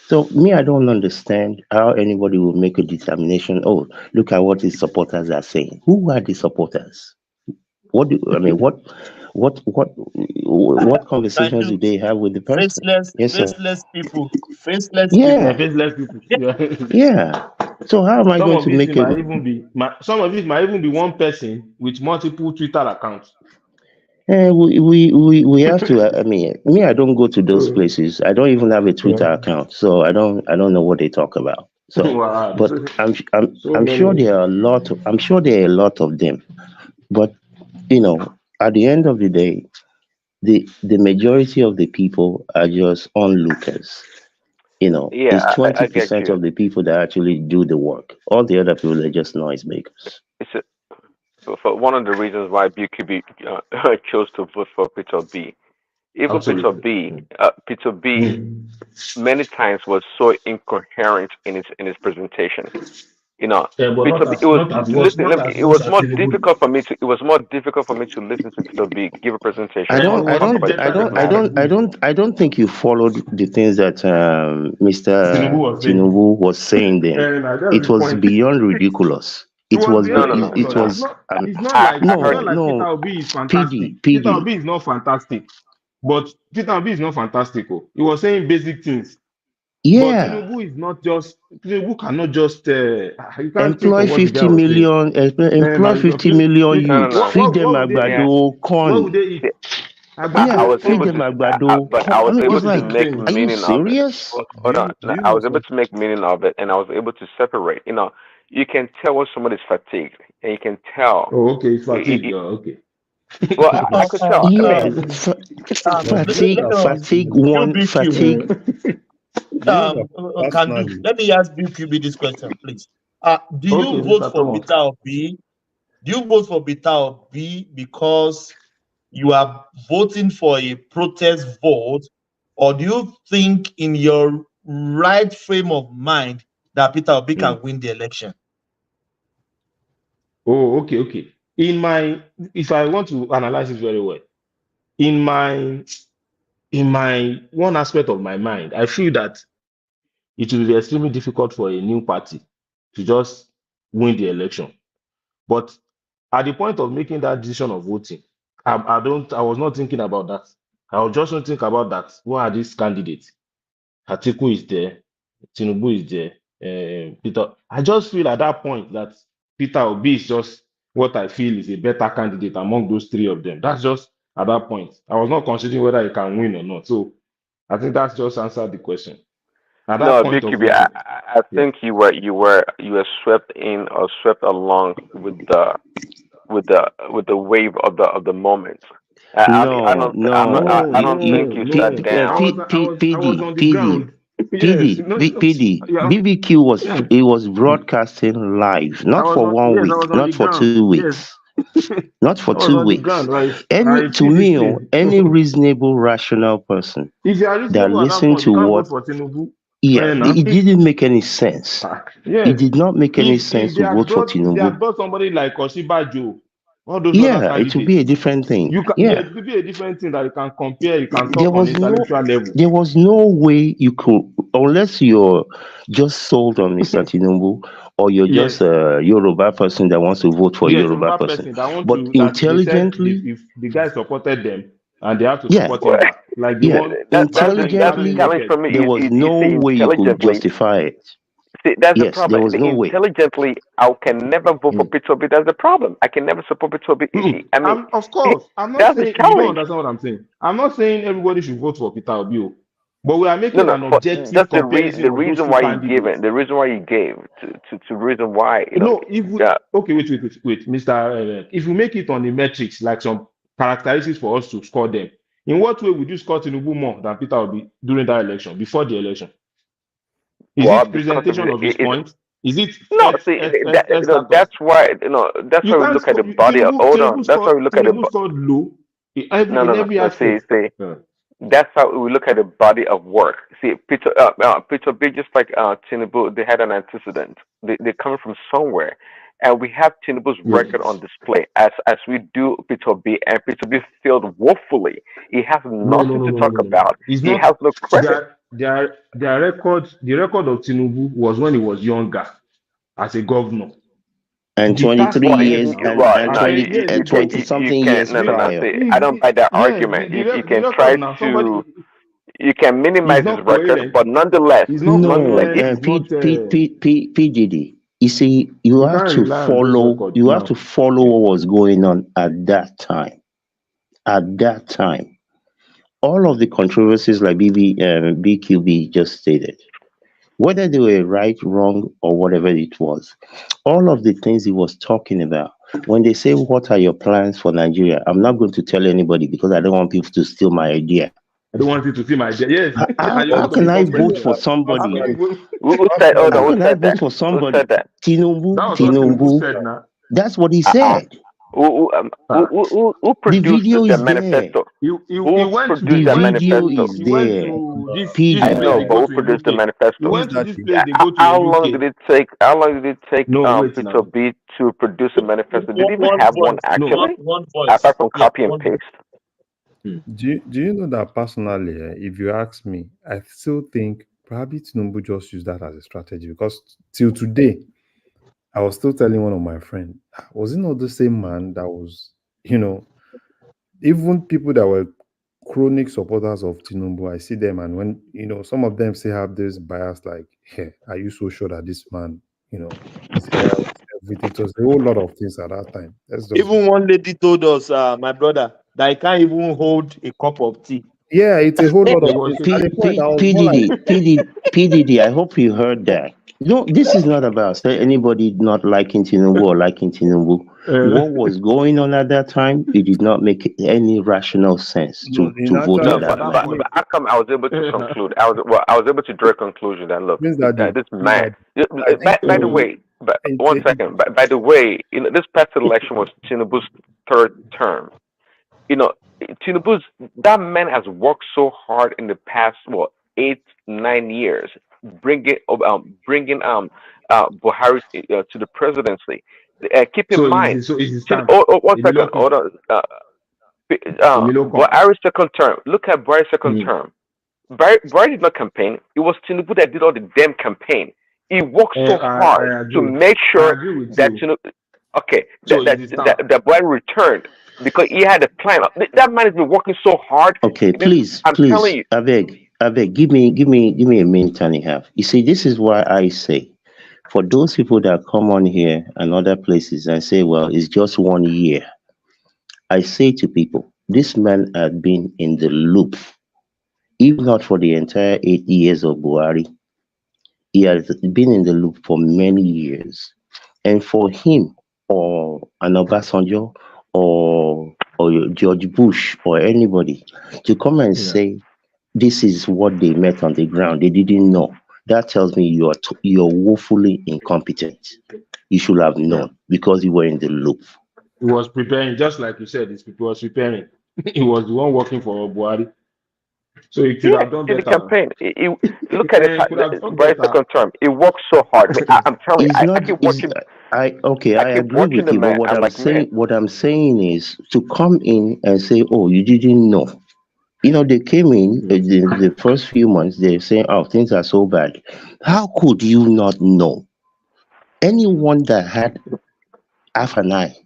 So me, I don't understand how anybody will make a determination. Oh, look at what his supporters are saying. Who are the supporters? What Thank conversations you. do they have with the person? Faceless, Yes, sir. faceless people. Faceless Yeah, people. Yeah, faceless people. Yeah. yeah. So how am I Some going of to it make a? might even be some of it might even be one person with multiple Twitter accounts. We have to. I mean, me, I don't go to those places. I don't even have a Yeah. Twitter account, so I don't know what they talk about. So, Wow, but so I'm sure many. there are a lot. I'm sure there are a lot of them. But at the end of the day, the majority of the people are just onlookers. Yeah, It's twenty I get percent you. of the people that actually do the work. All the other people are just noisemakers. It's for one of the reasons why BQB chose to vote for Peter B. Even Absolutely. Peter B. Mm. many times was so incoherent in his presentation. Yeah, but Peter B. It was listen. not as It much was as more Tinubu. difficult for me to. It was more difficult for me to listen to Peter B. give a presentation Yeah, or he was talk still about his better subject than matter. Tinubu. I don't think you followed the things that Tinubu Mr. was saying. Tinubu was saying then. And that's It the was point. beyond ridiculous. It It was was No, beyond no, no, it ridiculous. no. was I It's heard not him. like Peter no Obi is fantastic. Peter PD. Obi is not fantastic. But Peter Obi is not fantastic. Oh. He was saying basic things. But Yeah. Tinubu cannot just you can't think Employ of what the guy 50 was saying. million, Now employ you can 50 million No, no, youths, no. feed them what would they eat? Yeah. agbado, What would corn. they eat? See, I Yeah, was What feed able would them to, agbado, but corn. I I was mean, able it's what is to like, he make saying? are you meaning of it. serious? Hold on. Do I you was know able to make meaning of it, and I was able to separate. You can tell when somebody's fatigued, and you can tell. Oh, okay, it's It, fatigue. it, Okay. well, I could tell. I Yeah, mean, Let me fatigue you one, BQ. fatigue. Do you know that Can do. personally? Let me ask BQB this question, please. Do you Okay, vote Mr. for Thomas. Peter Obi? Do you vote for Peter Obi because you are voting for a protest vote, or do you think in your right frame of mind that Peter Obi can win the election? Oh, okay. If I want to analyze it very well, in my one aspect of my mind, I feel that it will be extremely difficult for a new party to just win the election. But at the point of making that decision of voting, I was not thinking about that. I was just not think about that. Who are these candidates? Atiku is there, Tinubu is there, Peter. I just feel at that point that Peter Obi is just what I feel is a better candidate among those three of them. That's just at that point. I was not considering whether he can win or not. So I think that's just answered the question. At that no, point of BQB. voting. I Yeah. think you were swept in or swept along with the wave of the moment. No, no, I don't think you sat down. I was on the PD, ground. Yes, no, no, yeah, BBQ yeah. was broadcasting live, not for one I week, was on the not for ground. 2 weeks, Yes, not for I was two on the ground. weeks. Right, Any I to see this me, thing. any reasonable, rational person If you are that reasonable at that listened point, to you can't vote what, for Tinubu. yeah, Eh, nah. it didn't make any sense. It Yes. did not make any If sense they to had vote for brought Tinubu. somebody like Oshibajo all those other Yeah, it will be a candidates. different thing. You can Yeah. it will be a different thing that you can compare, you can There talk on was no intellectual level. there was no way you could, unless you're just sold on Mr. Tinubu, or you're just Yes. a Yoruba person that wants to vote for a Yes, Yoruba Yoruba person. person that want But to that they said intelligently, if the guy supported them and they have to yeah, support Well, him back. Like the yeah, one that's the that's been intelligently, challenge naked. for me. there was You no see, way you could intelligently, justify it. see, that's the Yes, there problem. was no way. Intelligently, I can never vote for Mm. Peter Obi. That's the problem. I can never support Peter Obi. I mean, Of course, I'm not that's the saying you don't challenge. understand what I'm saying. I'm not saying everybody should vote for Peter Obi, but we are No, making no. an For objective that's comparison the of those reason two why you gave candidates. it. The reason why you gave to reason why No, if we, Yeah. okay, wait, Mr. If we make it on the metrics, like some characteristics for us to score them, in what way would you score Tinubu more than Peter Obi during that election, before the election? Is Well, it because of presentation of his point? Is it no, see status? that's why that's You why we can't look at score the body. Hold on, that's why we look at the Tinubu scored low no, in no, no, every no. See, aspect. that's how we look at the body of work. See, Peter B, just like Tinubu, they had an antecedent. They're coming from somewhere, and we have Tinubu's record on display as we do Peter B, and Peter B failed woefully. He has nothing to talk No. about. It's He not has no credit. their record. The record of Tinubu was when he was younger as a governor. And The task 23 Well, at hand, years well, and no, 20 yes, and 20 you something can't. years No, no, no. prior. See, I don't buy that yes, argument. You the can try record now. to Somebody you can is minimize his not record, coherent. but nonetheless, He's not No, if coherent. He's not. PDD. You see, You can't rely on those records you have to now. follow what was going on at that time. At that time, all of the controversies like BQB just stated, whether they were right, wrong, or whatever it was, all of the things he was talking about. When they say, "What are your plans for Nigeria?" I'm not going to tell anybody because I don't want people to steal my idea. I don't want you to see my yes. I just How want to be can I first vote person. for How can somebody? you vote? who said? Hold How on, who can I said vote that? for Who somebody? said that? That was what Tinubu Tinubu. said now. That's what he Uh-uh. said. Who The produced video the is there. manifesto? He Who went to The produced the video manifesto? is he went there. to this I place know, they PDD. but go who to in produced the UK. He manifesto? Who is went to that? this place they go to How in long UK. did it take? How long did it take No, wait Peter now. B to produce a manifesto? Did he even One have one voice. No. actually, One voice. apart from Yeah, copy and one voice. paste? Do you know that personally, if you ask me, I still think probably Tinubu just used that as a strategy because till today, I was still telling one of my friends, was it not the same man that was, even people that were chronic supporters of Tinubu, I see them, and when some of them still have this bias, like, hey, are you so sure that this man, his health, everything? It was a whole lot of things at that time. Let's just Even one lady told us, my brother, that I can't even hold a cup of tea. yeah, it's a whole lot He of was things. At the point, I was more like, PDD, I hope you heard that. No, this is not about anybody not liking Tinubu or liking Tinubu. What was going on at that time, it did not make any rational sense no, in to vote actual No, it sense, that way. but how come I was able to conclude? I was able to draw a conclusion that look, Prince Daddy, this man. I think By the way, but it's one second. By the way, this past election was Tinubu's third term. Tinubu's that man has worked so hard in the past 8-9 years, bringing Buhari to the presidency. Keep in so mind, it's his stamp. 1 second, Emilio hold on. Come. Buhari's second term. Look at Buhari's second term. Buhari did not campaign. It was Tinubu that did all the damn campaign. He worked so hard I to agree. make I sure agree with that you. So it's his stamp. that Buhari returned because he had a plan. That man has been working so hard. Okay, please, I'm telling you. I beg, give me a minute and a half. You see, this is why I say, for those people that come on here and other places and say, well, it's just 1 year. I say to people, this man had been in the loop, if not for the entire 8 years of Buhari. He has been in the loop for many years. And for him or an Obasanjo or George Bush or anybody to come and say this is what they met on the ground, they didn't know. That tells me you're woefully incompetent. You should have known because you were in the loop. He was preparing, just like you said, he was preparing. He was the one working for Buhari. So he could have done in the better. campaign. Look at He could have done Buhari's better. second term. He worked so hard. I'm telling you, It's I not. keep watching. I I keep agree watching with the you, but man. I'm like, man, what I'm saying is to come in and say, oh, you didn't know. You know, they came in the first few months. They're saying, oh, things are so bad. How could you not know? Anyone that had half an eye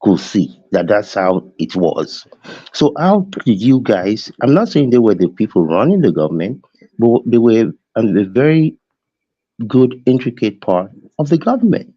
could see that that's how it was. So how did you guys? I'm not saying they were the people running the government, but they were a very good, intricate part of the government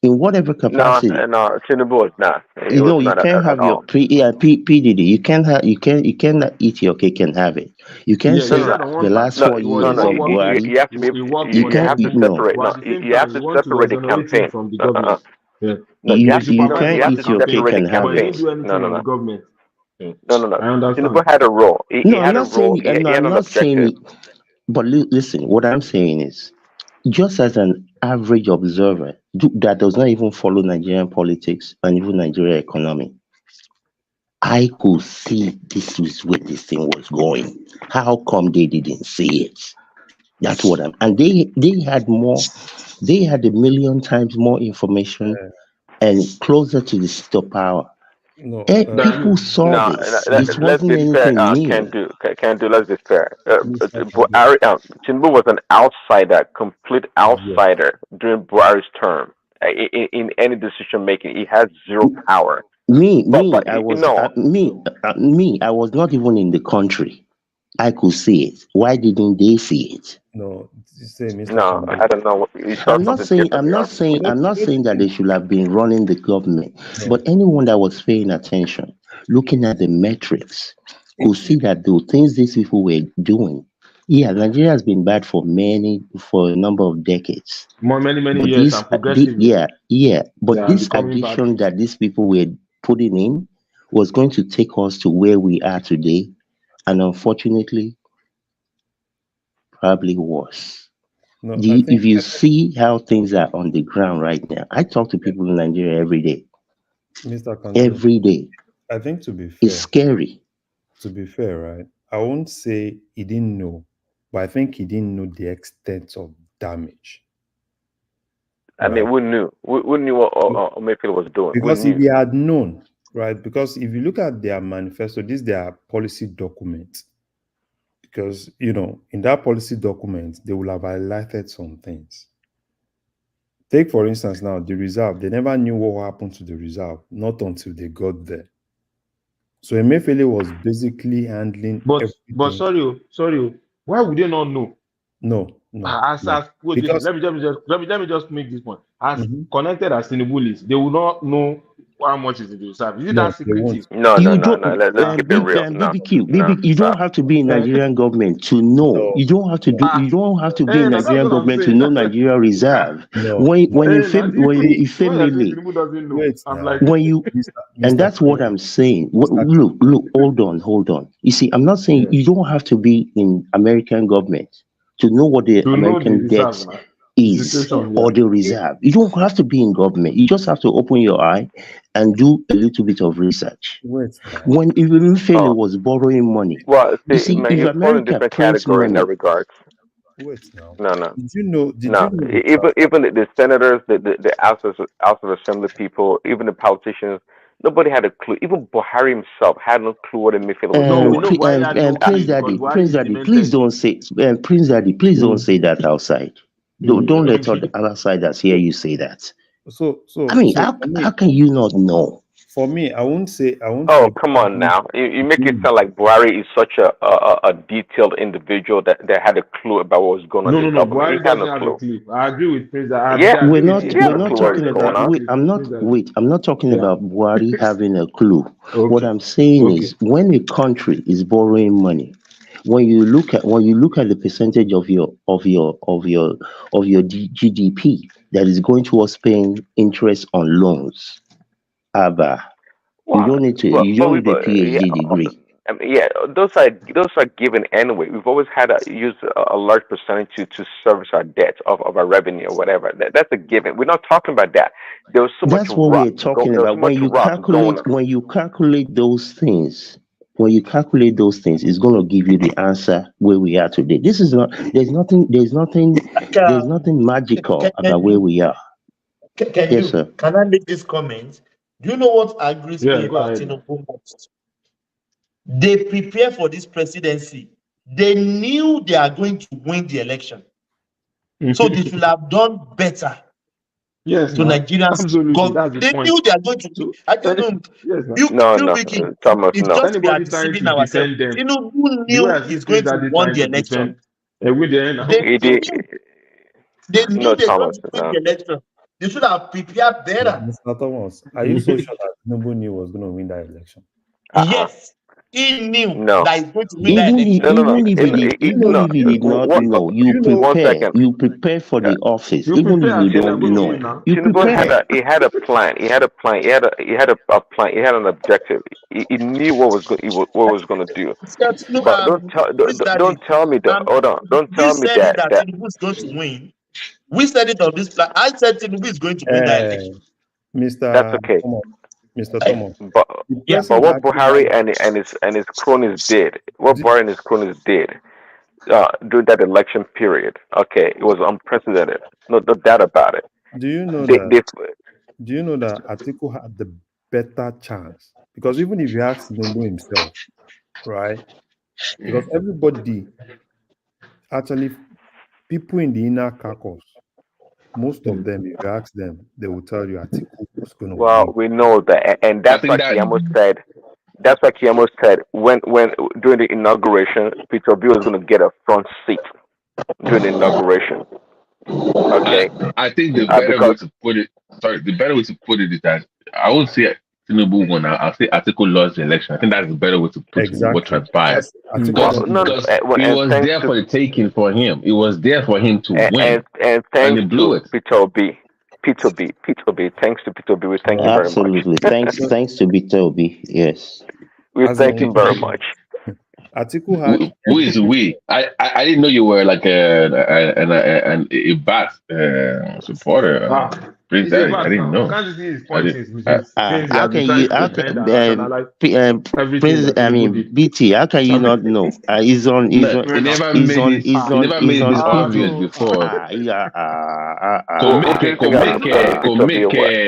in whatever no, capacity. no, Tinubu was not. It You was know, you not can't at have your all. P, yeah, PDD. You can't have you cannot eat your cake and have it. You can't Yeah, No, he no, say no, said on the one part last no, 4 years it no, was no. not of working. Buhari. You have to be. He worked You for You can't have to eat him, no. separate. but No, at the same you have time, he to want to separate the exonerate him campaign. from the Uh. government. Yeah. No, you You have He to. you No, supervised you can't for have the to eat your campaign, cake separate the and have but he campaign. didn't it. do No, anything no, from no, the government. Yeah. no, no, no. I understand. Tinubu had a role. He No, I'm had a not role. saying. No, He had I'm an not saying objective. it. But listen, what I'm saying is, just as an average observer that does not even follow Nigerian politics and even Nigerian economy, I could see this is where this thing was going. How come they didn't see it? That's what I'm. And they had more. They had a million times more information and closer to the seat of power. No, Than People you. saw No, this. It let's wasn't be fair. anything new. Can do. Let's be fair. Mr. Kadu. Buhari, Tinubu was an outsider, complete Yes. outsider during Buhari's term. In any decision making, he has zero power. But I was no, I was not even in the country. I could see it. Why didn't they see it? No, you say Mr. no, Kadu. I don't know. You saw something different. I'm not saying that they should have been running the government, No. but anyone that was paying attention, looking at the metrics, could It, see that the things these people were doing. Yeah, Nigeria has been bad for a number of decades. Many But years and progressively they but are this becoming bad. addition that these people were putting in was going to take us to where we are today, and unfortunately, probably worse. no, I think If you see how things are on the ground right now, I talk to people in Nigeria every day. Mr. Kanu, Every day, I think it's scary. to be fair, right? I won't say he didn't know, but I think he didn't know the extent of damage, I mean, right? we knew. We knew what Mayfield was doing. We Because if knew. he had known, right? Because if you look at their manifesto, this is their policy document. Because in that policy document, they will have highlighted some things. Take for instance now the reserve. They never knew what happened to the reserve, not until they got there. So Emefiele was basically handling But everything. sorry, why would they not know? No. As wait, listen, Because let me just make this point. As Mhm. connected as Tinubu is, they will not know how much is in the reserve. Is it No, that they won't. secretive? No, no, You no, don't, no. Let's keep it real. No, BBQ, no, you don't stop. have to be in Eh? Nigerian government to know. No, You don't have to no, do. You don't have to be in Now that's Nigerian what I'm government to saying. know Nigeria reserve. no, no. Now do you When think Ife when you're saying Mele, Tinubu doesn't know? Wait I'm now, like, when you and Mr. that's what Kanu, I'm saying. Mr. Look, hold on. You see, I'm not saying yeah, you don't have to be in American government to know what the to know the American debt reserve now, the is No, situation, yeah. or the reserve. You don't have to be in government. You just have to open your eye and do a little bit of research. wait now. When Emefiele Oh, was borrowing money, well, you see, see, man, if he's falling in America different prints category in that money, regards. Wait now. No, no, Did no. you know the fact? Even the senators, the House of Assembly people, even the politicians, nobody had a clue. Even Buhari himself had no clue what Mayfield was No, we know doing. why he had no clue because Buhari Please implemented. don't say, please don't say that outside. Don't let outsiders hear you say that. So I so mean, so for how me, can you not know? I won't Oh, say come on Buhari now. You make it didn't. sound like Buhari is such a detailed individual that had a clue about what was going on in the No. government. He Buhari had no doesn't have a clue. clue. I agree with Prince. I Yeah, agree with he We're had a not clue what talking was Buhari going about. on. doesn't have a clue. Prince has I'm not talking yeah. about Buhari having a clue. What Okay. I'm saying Okay. is, when a country is borrowing money, when you look at the percentage of your GDP that is going towards paying interest on loans, Abba, Well, you don't need a yeah, PhD degree. I mean, yeah, those are given anyway. We've always had to use a large percentage to service our debt of our revenue or whatever. That's a given. We're not talking about that. There was so much That's what we're rust going. talking There was so about. much rust going on. When you calculate those things, it's going to give you the answer where we are today. This is not. There's nothing. There's nothing magical about where we are. Yes, sir. Can I make this comment? Do you know what agrees me Yeah, go about ahead. Tinubu most? They prepare for this presidency. They knew they are going to win the election. So they should have done better Yes, to now. Nigerians. Absolutely. God, That's the they point. knew they are going to win. So, I don't know. yes, now. No, You no, Wiki, Thomas, it's no. just we are Anybody trying deceiving to ourselves. defend them, Tinubu the way knew I see he's going things to that they win trying the to election. defend, with the end now. He did. They knew No, they're going Thomas, to win no. the election. They should have prepared better. Mr. Thomas, are you so sure that Tinubu knew was going to win that election? Yes, he knew No. that he's going to win that Even if, election. No, no, no. even if he did, Do you know even No. if he did not What? know, do you know One second. you prepare for the office. You Even if prepare you and say they're don't going to know, win now. you Tinubu prepare. had a plan. He had a plan. He had a plan. He had an objective. He knew what was going to do. But don't tell me that. Hold on. Don't We tell me said it that that Tinubu is going to win. We said it on this plan. I said Tinubu is going to win that uh, election. that's Mr. okay. Thomas? Mr. Thomas, But the Yeah. person what that actually Buhari and his cronies did, what do, Buhari and his cronies did during that election period, okay, it was unprecedented. No doubt about it. do you know They that they Atiku had the better chance? Because even if you ask Tinubu himself, right? Because everybody, actually, people in the inner caucus, most of them, if you ask them, they will tell you Atiku was going to well, win. we know that, and I that's think why that Kiyamo said. That's why Kiyamo said when during the inauguration, Peter Obi was going to get a front seat during the inauguration. Okay, I think the better way because to put it, sorry, the better way to put it is that I won't say Tinubu won. I'll say Atiku lost the election. I think that's the better way to put what Exactly. transpired. That's Atiku well, Because lost no, the no, because election. it and was thanks there to for the taking for him. It was there for him to win, and and thanks he blew to it. Peter B. Thanks to Peter B. We thank you very much. Absolutely. Thanks to Peter Obi. Yes. We As thank in, him very much. Atiku had Who is everything. we? I didn't know you were like a bat supporter. Prince It's a Daddy. I fact didn't now. know. Can't you see his I point did. since since he How has been can trying you? to How defend can and rationalize everything Prince? that Tinubu did? BT. How can you I not mean, know? He's on. He's No, on. he never He's made on. it. He's He on. never He's made on this Twitter. obvious before. Who do you think has made Peter B aware?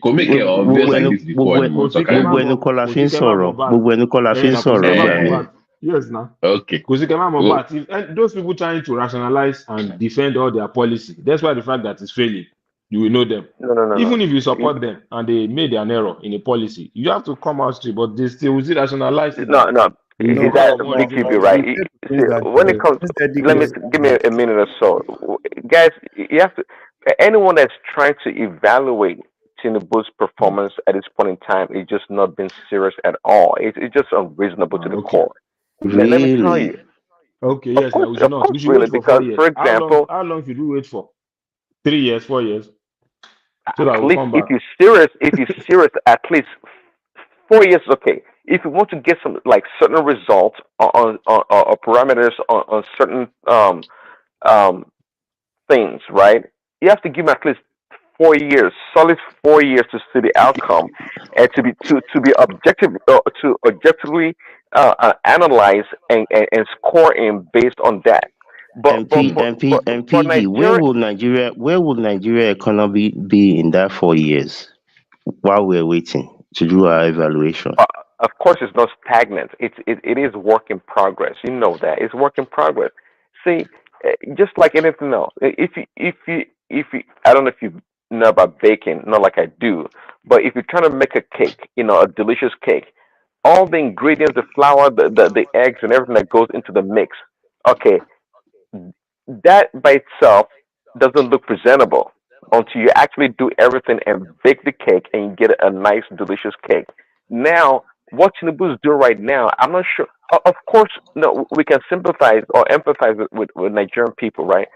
Kò make it obvious like this before ni mo kò sí talk kẹ́ about. má Gbogbo ẹnu mọ kọ́ la kò fi sí ń kẹ́ má mọ sọ̀rọ̀. bat Gbogbo ẹnu kọ́ la fi ń na kò sí sọ̀rọ̀ kẹ́ má ńgbà mọ míì. bat yes na Okay. kò sí kẹ́ má mọ Well, bat and those people trying to rationalize and defend all their policy despite the fact that it's failing you will know them No. even if you support them and they made an error in a policy you have to come out straight but they still rationalize it that No. it's He's because at of all Big these QB, other right? things. You said to See, Prince that when it comes, Prince Daddy let me gave give me a minute or so, guys. You have to. Anyone that's trying to evaluate Tinubu's performance at this point in time is just not being serious at all. It's just unreasonable to the Okay. core. Let me tell Really? you. Okay, yes, now we should Of not. course, We should really, wait for because 4 years. for example, How long should we wait for? 3 years, 4 years? So that at we'll least come back. if you're serious, at least 4 years, okay. If you want to get some like certain results or parameters on certain um things, right? You have to give them at least 4 years, solid 4 years to see the outcome, and to be objective to objectively analyze and score in based on that. But but but but, And but PD. Nigeria, Where will Nigeria economy be in that 4 years while we're waiting to do our evaluation? of course, it's not stagnant. It is work in progress. You know that it's work in progress. See, just like anything else, if you, I don't know if you know about baking, not like I do, but if you're trying to make a cake, a delicious cake, all the ingredients, the flour, the eggs, and everything that goes into the mix, okay, that by itself doesn't look presentable until you actually do everything and bake the cake and you get a nice, delicious cake. Now, what Tinubu is doing right now, I'm not sure. Of course, no, we can sympathize or empathize with Nigerian people, right?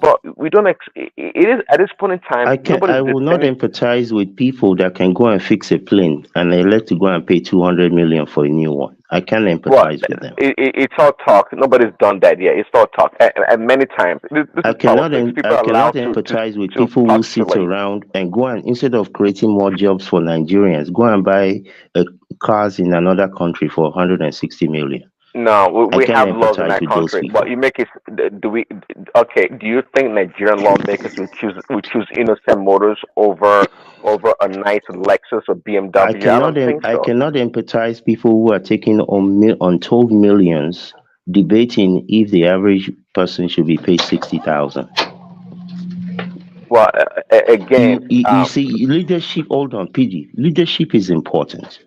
But we don't. It is at this point in time, nobody's I will not defending. empathize with people that can go and fix a plane and they let to go and pay 200 million for a new one. I can't Well, empathize with them. it's all talk. Nobody's done that yet. It's all talk, and many times this is politics. People I are cannot allowed empathize with to people who sit postulate. around and go and, instead of creating more jobs for Nigerians, go and buy cars in another country for 160 million. No, I we can have laws in empathize that with those country. But people. you make it. Do we? Okay. Do you think Nigerian lawmakers would choose innocent motors over a nice Lexus or BMW? I don't think I so. cannot empathize people who are taking on untold millions debating if the average person should be paid 60,000. Well, again, You see, leadership. Hold on, PD. Leadership is important.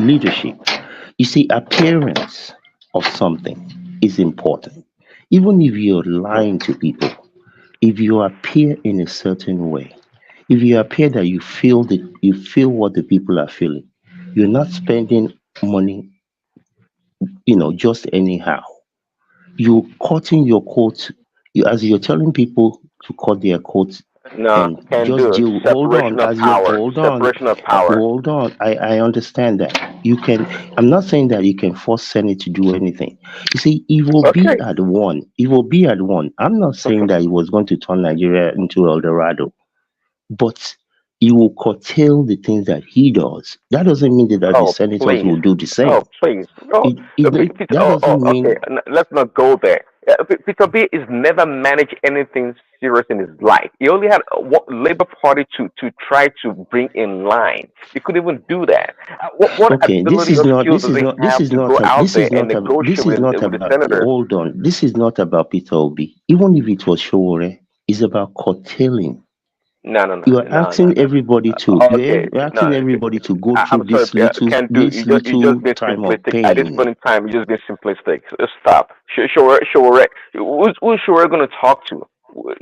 Leadership. You see, appearance of something is important. Even if you're lying to people, if you appear in a certain way, if you appear that you feel what the people are feeling, you're not spending money, just anyhow. You're cutting your coat. As you're telling people to cut their coats no, and can just do deal. Hold on, separation of power. Separation of power. hold on. I understand that you can. I'm not saying that you can force Senate to do anything. You see, it will be Okay. at one. It will be at one. I'm not saying that he was going to turn Nigeria into El Dorado, but he will curtail the things that he does. That doesn't mean that the Oh, senators please. will do the same. Oh, please. Oh, Peter. That Oh, doesn't okay. mean. Let's not go there. Peter B is never managed anything serious in his life. He only had Labor Party to try to bring in line. He couldn't even do that. What Okay, ability or skills does he this have is to not go out there and this negotiate is not with the about, senators? hold on, this is not about Peter Obi. Even if it was Showore, it's about curtailing. No, no, no, no, no, no. Okay, You're no. asking everybody to go I'm through sorry, can do. You just being time of simplistic. At this pain. point in time, you're just being simplistic. So stop. Sure. Who's sure going to talk to?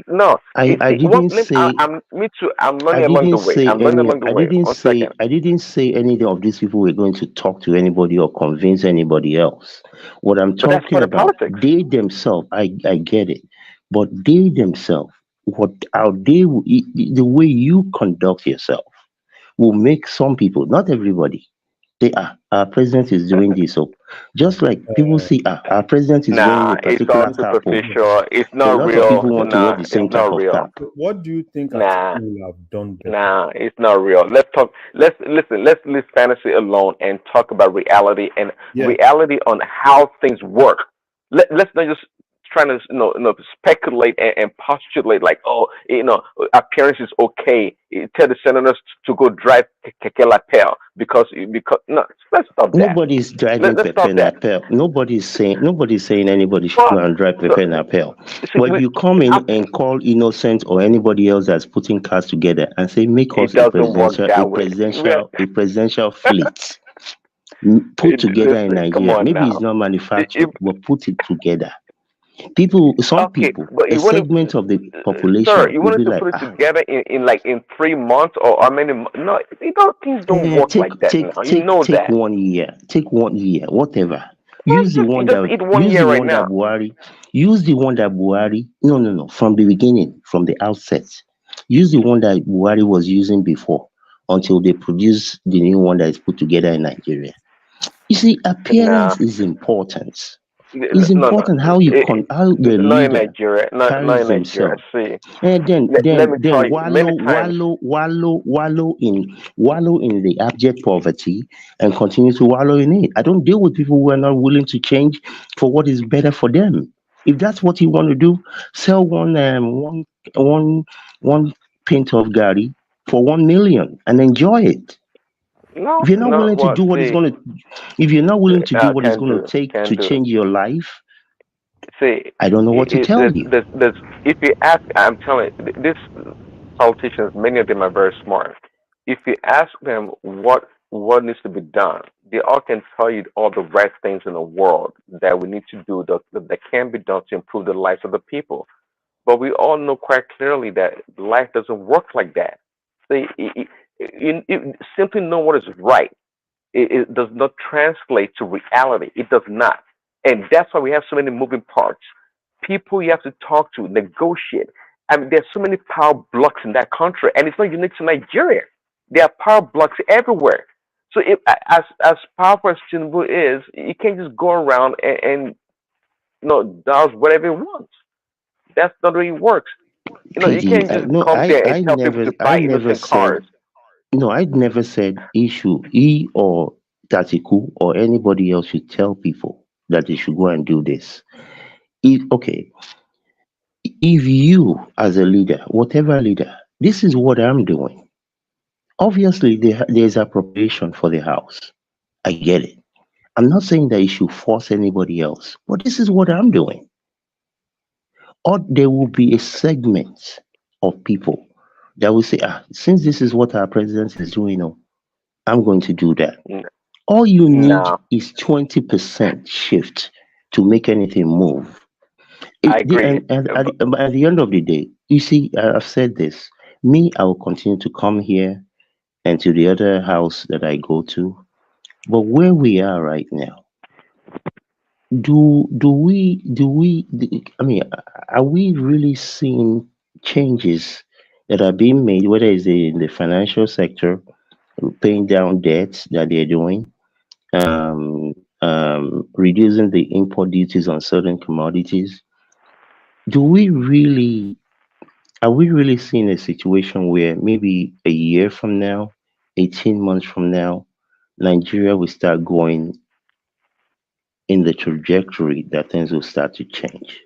No. I See, what? didn't say I'm me too. I'm learning along the way. I'm learning along the way. One second. I didn't say any of these people were going to talk to anybody or convince anybody else. What I'm But that's talking part of about, politics. they themselves, I get it, but they themselves, the way you conduct yourself will make some people, not everybody. Our president is doing this. So just like people see, our president is wearing Nah, a it's all particular cap. superficial. It's A not lot of real. people want to wear Nah, the it's same not type of real. cap. What do you think Nah. Atiku will have done better? Nah, it's not real. Let's talk. Let's listen. Let's leave fantasy alone and talk about reality and Yeah. reality on how things work. Let's not just trying to speculate and postulate like, oh, appearance is okay. Tell the senators to go drive keke lapel because no. Let's stop that. Nobody's driving Let's Pepe stop that. Napel. Nobody's saying anybody should Well, go and drive so, Pepe Napel. see, But if you come in and call Innocent or anybody else that's putting cars together and say make it us a doesn't work presidential a that way. presidential a presidential fleet put together in Listen, come Nigeria, on maybe now. it's not If, manufactured, but put it together. Some Okay, people, but a you wanted, segment of the sir, population you will wanted be to like, put it together in 3 months or how many? No, things don't work like that now. You know take that. 1 year, whatever. Well, just just eat one Use the year right one that now. Buhari, no, from the beginning, from the outset. Use the one that Buhari was using before until they produce the new one that is put together in Nigeria. You see, Nah, appearance is important. no, It's no, no. important how the Not in leader Nigeria. Not carries in Nigeria. himself. See, And let me then tell you, many times wallow in the abject poverty and continue to wallow in it. I don't deal with people who are not willing to change for what is better for them. If that's what you want to do, sell one one pint of Gary for 1 million and enjoy it. no, If you're not no. willing to Well, do what is see, going to if you're not willing to do what it's can going to do, take can to do. change your life, See, I don't know what to tell you. if you ask, I'm telling you, this politicians, many of them are very smart. If you ask them what needs to be done, they all can tell you all the right things in the world that we need to do that can be done to improve the lives of the people. But we all know quite clearly that life doesn't work like that. See, you simply know what is right. It does not translate to reality. It does not. And that's why we have so many moving parts. People you have to talk to, negotiate. I mean, there's so many power blocks in that country, and it's not unique to Nigeria. There are power blocks everywhere. So, as powerful as Tinubu is, you can't just go around and does whatever he wants. That's not the way it works. You PD, can't just come there and tell people to I buy never innocent said, cars. no, I never said he or Tatiku or anybody else should tell people. that they should go and do this. Okay, if you as a leader, whatever leader, this is what I'm doing. Obviously, there's appropriation for the house. I get it. I'm not saying that you should force anybody else, but this is what I'm doing. Or there will be a segment of people that will say, since this is what our president is doing, I'm going to do that. All you need No, is 20% shift to make anything move. I agree. At the end of the day, you see, I've said this. Me, I will continue to come here and to the other house that I go to. But where we are right now, I mean, are we really seeing changes that are being made, whether it's in the financial sector, paying down debts that they're doing, reducing the import duties on certain commodities? Do we really Are we really seeing a situation where maybe a year from now, 18 months from now, Nigeria will start going in the trajectory that things will start to change?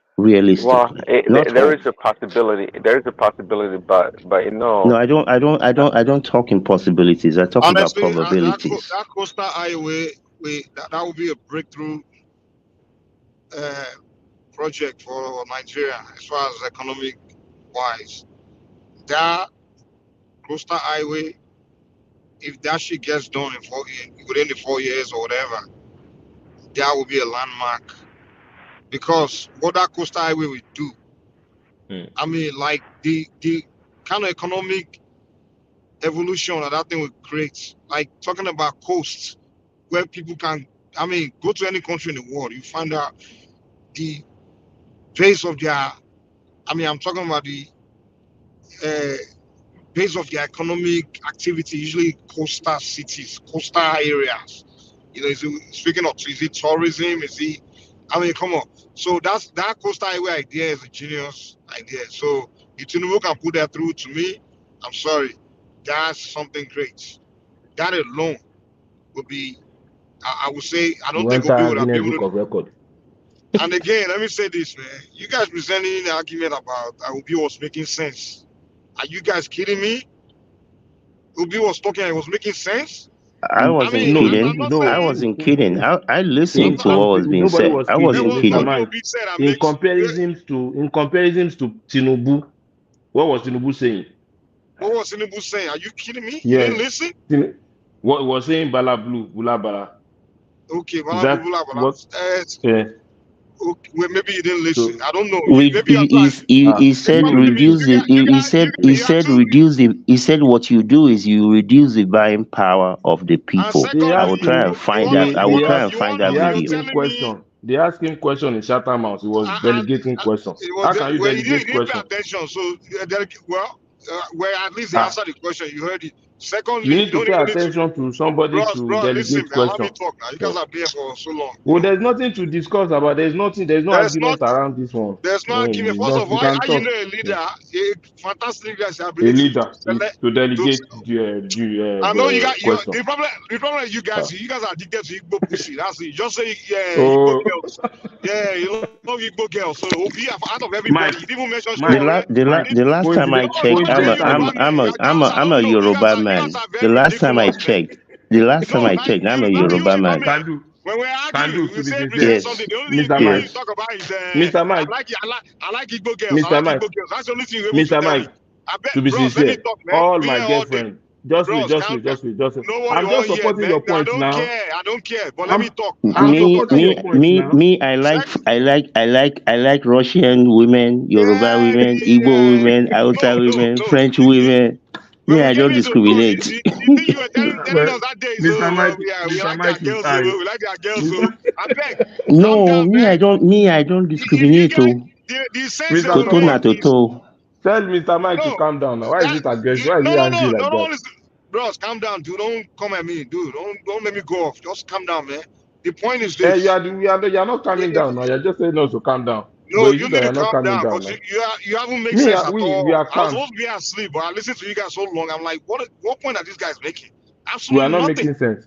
Well, Realistically, not there is hope. a possibility. There is a possibility, but No, I don't talk in possibilities. I talk about Honestly, probabilities. that coastal highway, that would be a breakthrough uh, project for Nigeria as far as economic wise. That coastal highway, if that shit gets done within the 4 years or whatever, that will be a landmark. Because what that coastal highway will do, I mean, like the kind of economic evolution that thing will create, like talking about coasts where people can, I mean, go to any country in the world, you find out the base of their, I mean, I'm talking about the uh, base of their economic activity, usually coastal cities, coastal areas. You know, speaking of, is it tourism? Is it, I mean, come on. So that coastal highway idea is a genius idea. So if Tinubu can put that through, to me, I'm sorry, that's something great. That alone would be, I would say, I You don't think Obi enter would have been Guinness able Book to. of Record. And again, let me say this, man. You guys presenting the argument about Obi was making sense. Are you guys kidding me? Obi was talking and it was making sense. I I wasn't mean, No, I'm kidding. not no. I saying wasn't kidding. I I'm listened In to not. what was being nobody said. was I There kidding, wasn't was Mr. what kidding. Mike. Obi said and In makes. comparisons to Tinubu, what was Tinubu saying? What was Tinubu saying? Are you kidding me? You didn't Yes. listen? What was saying Bala Blue, Bula Bala. Okay, Is blah, blah, that blah, blah. what? Yeah. Okay, well, maybe you didn't listen. So I don't know. Maybe you are trying. He The said problem is reduce it. He you are said too. reduce the. He said what you do is you reduce the buying power of the And people. they I secondly, will ask try him and find that. I will try and find that you're ask video. him telling me. question. They ask him question in Chatham House. He was delegating question. It was How can you well, he delegate didn't pay question? attention. So well, at least he Ah, answered the question. You heard it. you Secondly, need to pay you need to, attention to somebody to bro. Listen, delegate man. Let me question. talk now. You guys have been here for so long. You Well, know, there's nothing to discuss about. There's nothing. There's no there's not. argument around this one. There's no argument. It's First just of all, you can how you talk. know a leader, a fantastic leader, has the A ability to leader select to to. delegate the I know you got question. the problem is you Ah. guys are addicted to Igbo pussy. That's it. Just say yeah, Igbo Oh, girls. Yeah, you love Igbo girls. So Obi out of Mike, everybody, he didn't even mention The Mike, Showore. last the, la, Mike. the last time I No, it's checked, not I'm about a you, Coincidence I'm has Yoruba I'm man. a I'm a I'm a Yoruba You guys man. are The very last time I ridiculous, man. checked, the last time No, I checked, I'm a not you Yoruba should come man. here. can do When we're arguing, to we be say sincere. present Yes, something. Mr. The only thing you Mike, yes. talk about is Mr. Mike, I like Igbo girls. I Mr. like Mike, Igbo girls. That's the only thing you're able to Mr. tell me. Mike. I bet, To be bros. Let me sincere, talk, man. all Be my here all day. girlfriend, just wait, Bros, just calm wait, down. just wait, just wait. No one you I'm just want here, supporting man. your I point don't now. care. I don't care. But let me talk. I'm Me, supporting your me, point me, now. me. I like Russian women, Yoruba Yeah, women, Igbo women, no, Hausa no, women, no. French women. When Me, we I came don't here to school, discriminate. the thing you were telling Well, us that day is, Mr. Mike, we Mr. like their Mike is girls, high. we like their girls, Mr. I beg, calm No, down, man. I don't If you discriminate. guys, Oh, the sense of Mr. the toto Mike, na word is, toto. tell Mr. Mike to no, calm down now. Why is that, it aggressive? Why is he no, angry like no, that? listen. Bros, calm down, dude. Don't come at me, dude. Don't let me go off. Just calm down, man. The point is Eh, this. you're not calming down now. You're just saying us to calm down. But No, is you it that need to you're not calm calming down down because now? you haven't made Me, sense at we all. are I was calm. supposed to be asleep, but I listened to you guys so long. I'm like, what point are these guys making? We are Absolutely not nothing. making sense.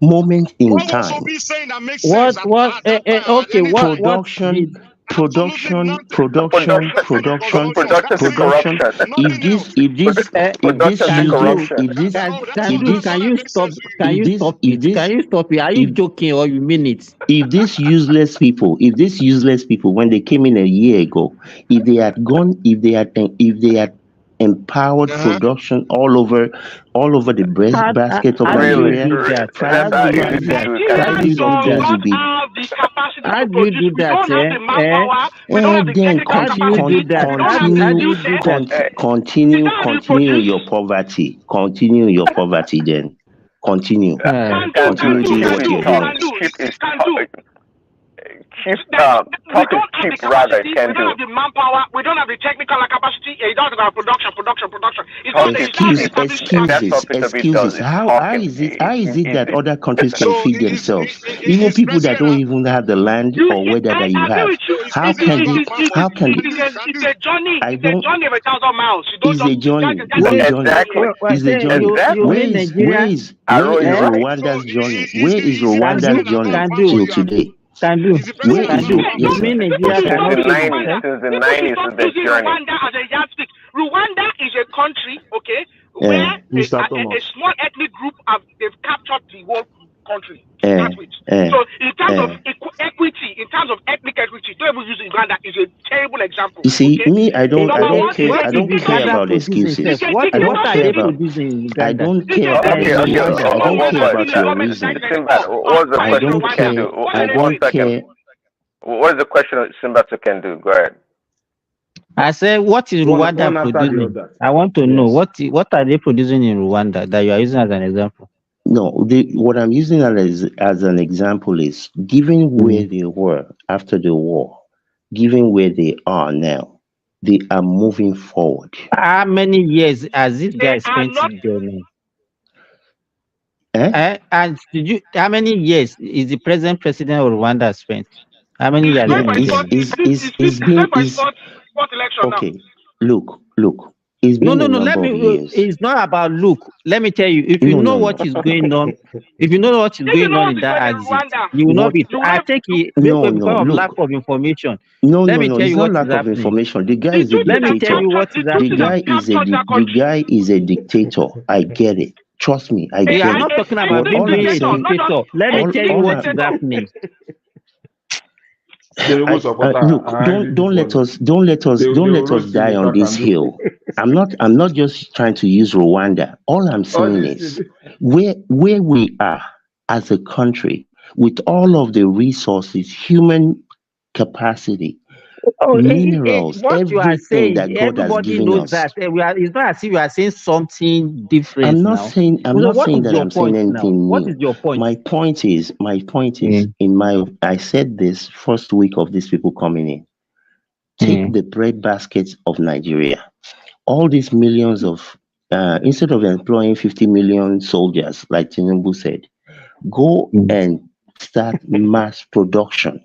moment in What was time. Obi saying that makes sense at that time? At Okay, any time? Production, Absolutely nothing. production, Production, production, production is production. corruption. If Nothing else. Production is useless, corruption. if this, Oh, that's if all. That's this, all that makes sense. can if you this, stop if it? this, Can you stop it? Are you if joking or you mean it? if these useless people, when they came in a year ago, if they had empowered production all over the basket of Really, Nigeria, that's not prices easy to do. Can prices you Nigerians of do does things that? not will be. have the capacity How to do you produce. do We that? don't have the manpower. We don't have the Then technical How do you capacity. do that? We don't have the How continue, do you skill do set. that? Is that how you continue produce? your poverty. Continue your poverty. Then continue, Can do, Can do. continue doing Cheap what is you're tough. doing. can do, Cheap is can tough. do. Talk is cheap, rather, it can we don't do. have the manpower, we don't have the technical capacity, you don't have production. It's not Talk is cheap. established And that's capacity. what Peter B does. Excuses. Is How talking. is it that other countries can So feed themselves? Even is people that president don't even have the land or weather I that you agree have. with you. How can they? How can It's a journey. I It's a don't? journey of 1,000 miles. You don't Is just a journey. you Is can't a just journey. Exactly. Is a journey. Exactly. Where Aro is is right. Rwanda's journey? is Where is the Rwanda's president journey not for till you, Abi? today? Is the Where president is not it? Yes, sir. Since the 90s, People should stop is the using journey. Rwanda as a yardstick. Rwanda is a country, okay, Eh, where Mr. a Thomas. small ethnic group they've captured the whole country. eh, Start with. eh, So in terms of eh. equity, in terms of ethnic equity, don't even use Uganda is a terrible example. You see, Okay? me, I don't Number one, care. it's I a don't care dictatorship. about excuses. It's a I don't care dictatorship. about. I don't care It's a about Okay, any. okay. I don't What, care about your government reason. Sinbad, what was the I question don't to Ken care. do? What I are they One doing? don't second. care. What is the question that Sinbad to Ken do? Go ahead. I said, what is One Rwanda after the producing? other. I want to know Yes. what are they producing in Rwanda that you are using as an example? No, what I'm using as an example is given where they were after the war, given where they are now, they are moving forward. How many years has this guy They are spent not. there now? Eh? And how many years is the present president of Rwanda spent? How many years Yeah, spent there? it's been fourth election now. okay. Look, it's No, been a no, no. Let number of me. years. It's not about look. Let me tell you. If you No, know no, what no. is going on, if you know what is If you going know on what in is that going in exit, Rwanda, you will not What? be. you will I not. think No, because of lack look. of information. No, Let me tell it's you not what is lack of happening. information. The guy The is a truth is Let me that tell dictator. you what is the truth The is that happening. guy is a captured that the country. guy is a dictator. I get it. Trust me, I We get are it. not talking A about But him all I'm being a dictator, saying, not just dictator. Let me tell you all what I, is happening. They will support look, and don't let follow. us don't let us They don't will let us roast him die if on I this can do. hill. I'm not just trying to use Rwanda. All I'm All saying this is thing. where we are as a country with all of the resources, human capacity, minerals, What you are everything that saying, God has everybody given knows us. that. It's not as if you are saying something different I'm not now. saying So what is that your I'm saying point now? anything What new. is your point? My point is I said this first week of these people coming in. Take the bread baskets of Nigeria. All these millions of instead of employing 50 million soldiers, like Tinubu said, go and start mass production.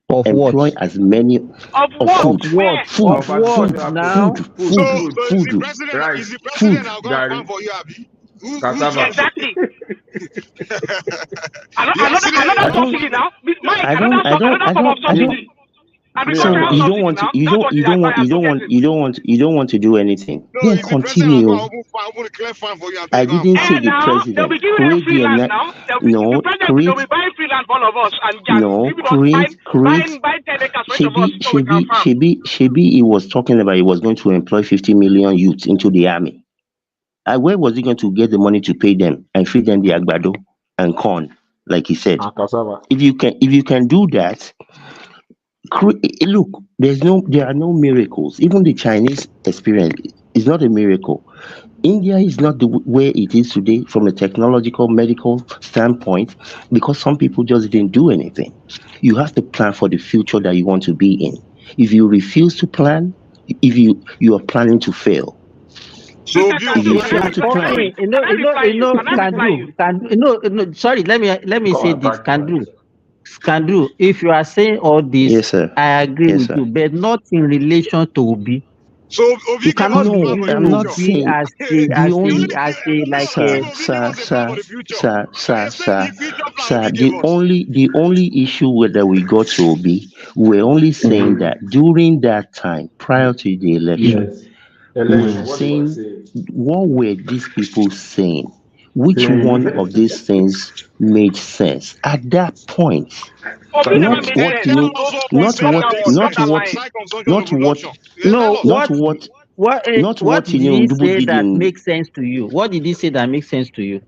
Of Employ what? as many Of of what? food, Where? Of what now? So Food, is the president rice, now going to Gary, farm for you, Abi? Who's cassava. Exactly. you are sitting Another I don't subsidy now. Mike, I don't another form of subsidy. so Agricultural you don't subsidy want to now. That's what they are you don't want to do anything. No, Then is the president continue. going to clear farm for you and I you go and didn't farm? say the now they'll be president. giving them Create free land now. The president will be buying free land for all of us and giving us buying 10 acres for each of us so we can farm. Shebi he was talking about he was going to employ 50 million youths into the army. Where was he going to get the money to pay them and feed them the agbado and corn, like he said? And cassava. If you can do that, look, there are no miracles. Even the Chinese experience is not a miracle. India is not the way it is today from a technological medical standpoint because some people just didn't do anything. You have to plan for the future that you want to be in. If you refuse to plan, if you are planning to fail. So if you fail to plan, sorry, let me say this. Can do. If you are saying all this, yes, sir. I agree Yes, with sir. you, but not in relation to Obi. So Obi You cannot be no, using I'm not Obi saying as the only sir. The only issue that we got to Obi, we're only saying that during that time prior to the election, we're saying what were these people saying? Which one of these things made sense at that point? Not what you know, not what did you know he Ndubu say did that in makes sense to you? What did he say that makes sense to you?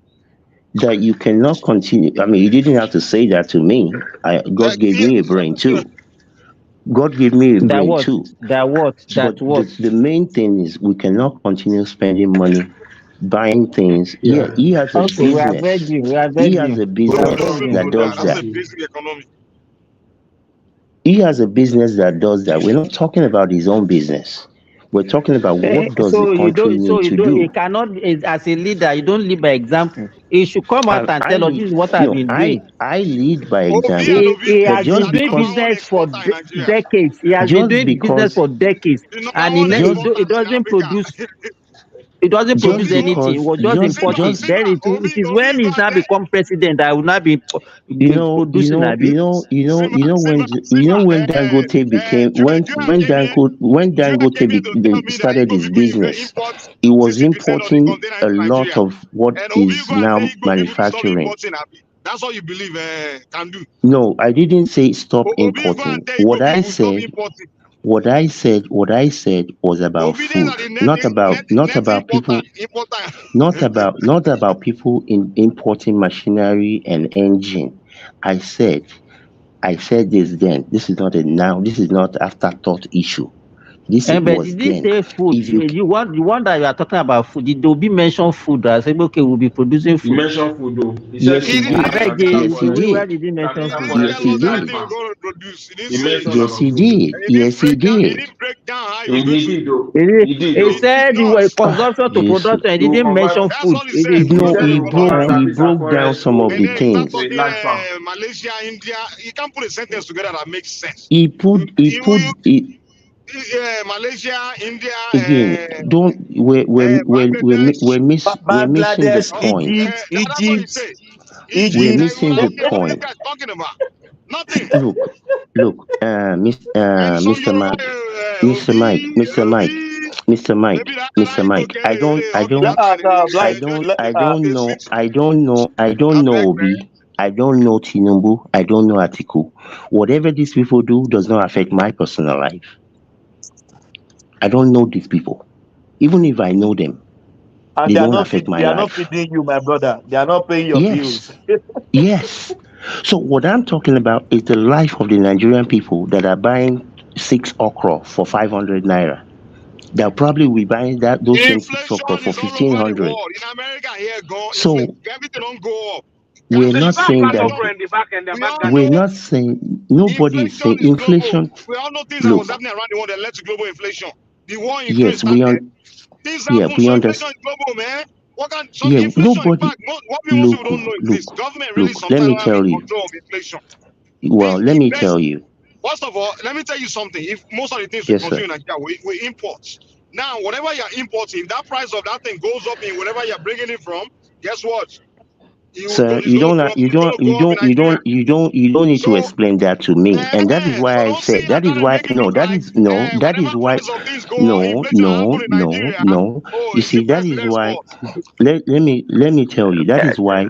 that you cannot continue. I mean, you didn't have to say that to me. God gave me a brain too. God gave me a brain too. But the main thing is we cannot continue spending money buying things. Yeah, he has a business. We have heard you. He has a business that does That's that. a basic economy. He has a business that does that. We're not talking about his own business. We're talking about what does the So you country don't. So need you to don't. do. You cannot. As a leader, you don't lead by example. He should come out and I tell us, this lead is what I've no, been doing. I lead by Obi and example. Obi He But has Phillips been just are the doing number because one business for exporter in Nigeria. decades. He has been just doing business because for decades, The number and one just it exporters in doesn't Africa. produce. It doesn't just produce Obi, anything. It because was just see now, importing. see just Then now, it is Obi when is he's not now there. become president that will not be producing. Abi. you know when Dangote became when Dangote started his business, he was 60% of the importing container a into lot Nigeria. of what And is now Igbo people will stop manufacturing. importing. Abi. That's all you believe can do. No, I didn't say stop Obi go and importing. tell Igbo people stop importing. What I said was about Obedience food, are the not about people, importer. not about people in importing machinery and engine. I said I said this then. This is not a now. This is not afterthought issue. This But was did he then. say food? If you The one that you are talking about food. Did Obi mention food? I said, okay, we'll be producing He food. mentioned food though. He said yes he he will I did. produce beg terminal Yes he fuel, where did. did he mention terminal food? fuel Yes he Tell us did. everything we're advance. going to produce. He didn't He say it. mentioned Yes some he food. did. He didn't Yes he break down. He did. didn't break down how he He going to. did though. He, He did he though. said the Just consumption to Jesus. production. He He will didn't convert. mention that's food. all he said. He No, said he he will convert broke surface and down forest some of And the to then he start things. a talking large farm. Malaysia, India. You can't put a sentence together that makes sense. He put Malaysia, India, again. Don't Bangladesh. we're missing the Bangladesh, point. That's what he Egypt, said. We're Egypt, Egypt. missing the what are you point. guys talking about? Nothing. Look, And some Mr. Yoruba, Mike, Mr. Mike, Mr. Mike, Mr. Mike, maybe that Mr. is Mike. okay. I don't know Obi. I don't know Tinubu. I don't know Atiku. Whatever these people do does not affect my personal life. I don't know these people. Even if I know them, And they don't affect my they are not life. feeding you, my brother. They are not paying your bills. Yes, yes. So what I'm talking about is the life of the Nigerian people that are buying 6 okra for 500 naira. They'll probably be buying those same 6 okra for Inflation is all over the 1,500. world. In America, here, So everything don't go up. we're Guys, not saying that. we all We're know not saying nobody is inflation saying is global. inflation. We all know things that was Look, happening around the world that led to global inflation. The war in Ukraine yes, we started. on. Things Yeah, happen, we so inflation understand. is global, man. So Yeah, inflation, in nobody. fact, what most people don't know is this: Look. government really Let sometimes me don't have a tell you. control of inflation. Well, let The me best, tell you. first of all, let me tell you something. If most of the things we Yes, consume sir. in Nigeria, we import. Now, whatever you're importing, if that price of that thing goes up in whatever you're bringing it from, guess what? Sir, It's going to go up. It's going to go up in Nigeria. you don't need to So, explain that to me. And that is why so I don't see said that that is trying to why make it look like that whenever is why price of things go up, inflation happen in Nigeria. Oh, You it's the see, that is president's why fault. let me tell you, that is why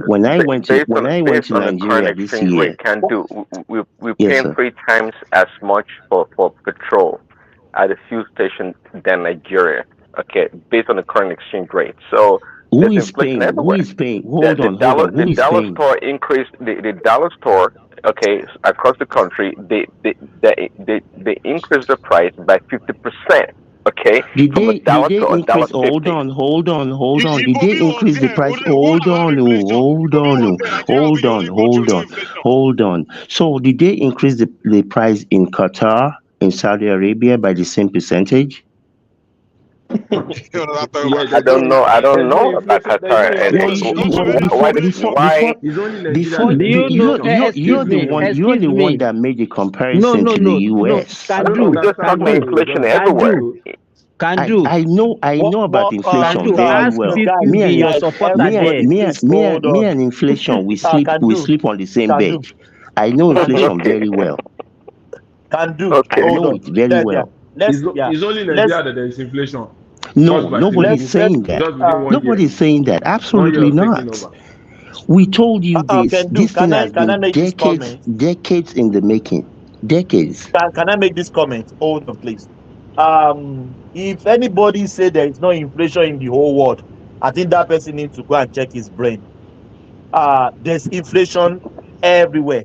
Based to on the current Nigeria this exchange rate, year. can do we're Yes, paying sir. 3 times as much for petrol at a fuel station than Nigeria. Okay, based on the current exchange rate. So Who there's is inflation paying? Who everywhere. is paying? Hold on, hold on. The Who is dollar paying? store increased the dollar store. Okay, across the country, they increased the price by 50%. Okay, from a Did dollar they to a dollar increase? Hold 50. on, hold on, hold on. If Did they Obi was increase the there, price? we won't Hold have on, inflation. hold If Obi on, was there, Nigeria will hold be on, only go through hold two on, inflation. hold on. So did they increase the price in Qatar, in Saudi Arabia by the same percentage? Yeah, I don't know. I don't there's no know about inflation. There's no Qatar. And Well, inflation in well, Nigeria. why? It's only Nigeria before that Do there is you know? inflation. Excuse me. you're the Excuse one me. that made the No, comparison no, to the no, no. US. I Can don't do. We're just understand Can talking why about do. you inflation just Can everywhere. do. Can do. I know about Can inflation do. very Ask well. people Me and your inf- supporter there. me and inflation we sleep on the same bed. I know inflation Okay. very well. I Okay. know it very well. it's only Nigeria that there is inflation No, caused by nobody's Tinubu saying that. just within 1 year. Nobody's saying that. 1 year Absolutely of taking not. over. We told you this. Can do. This thing has Can I been make this comment? decades in the making. Decades. Can I make this comment? Hold on, please. If anybody say there is no inflation in the whole world, I think that person needs to go and check his brain. There's inflation everywhere.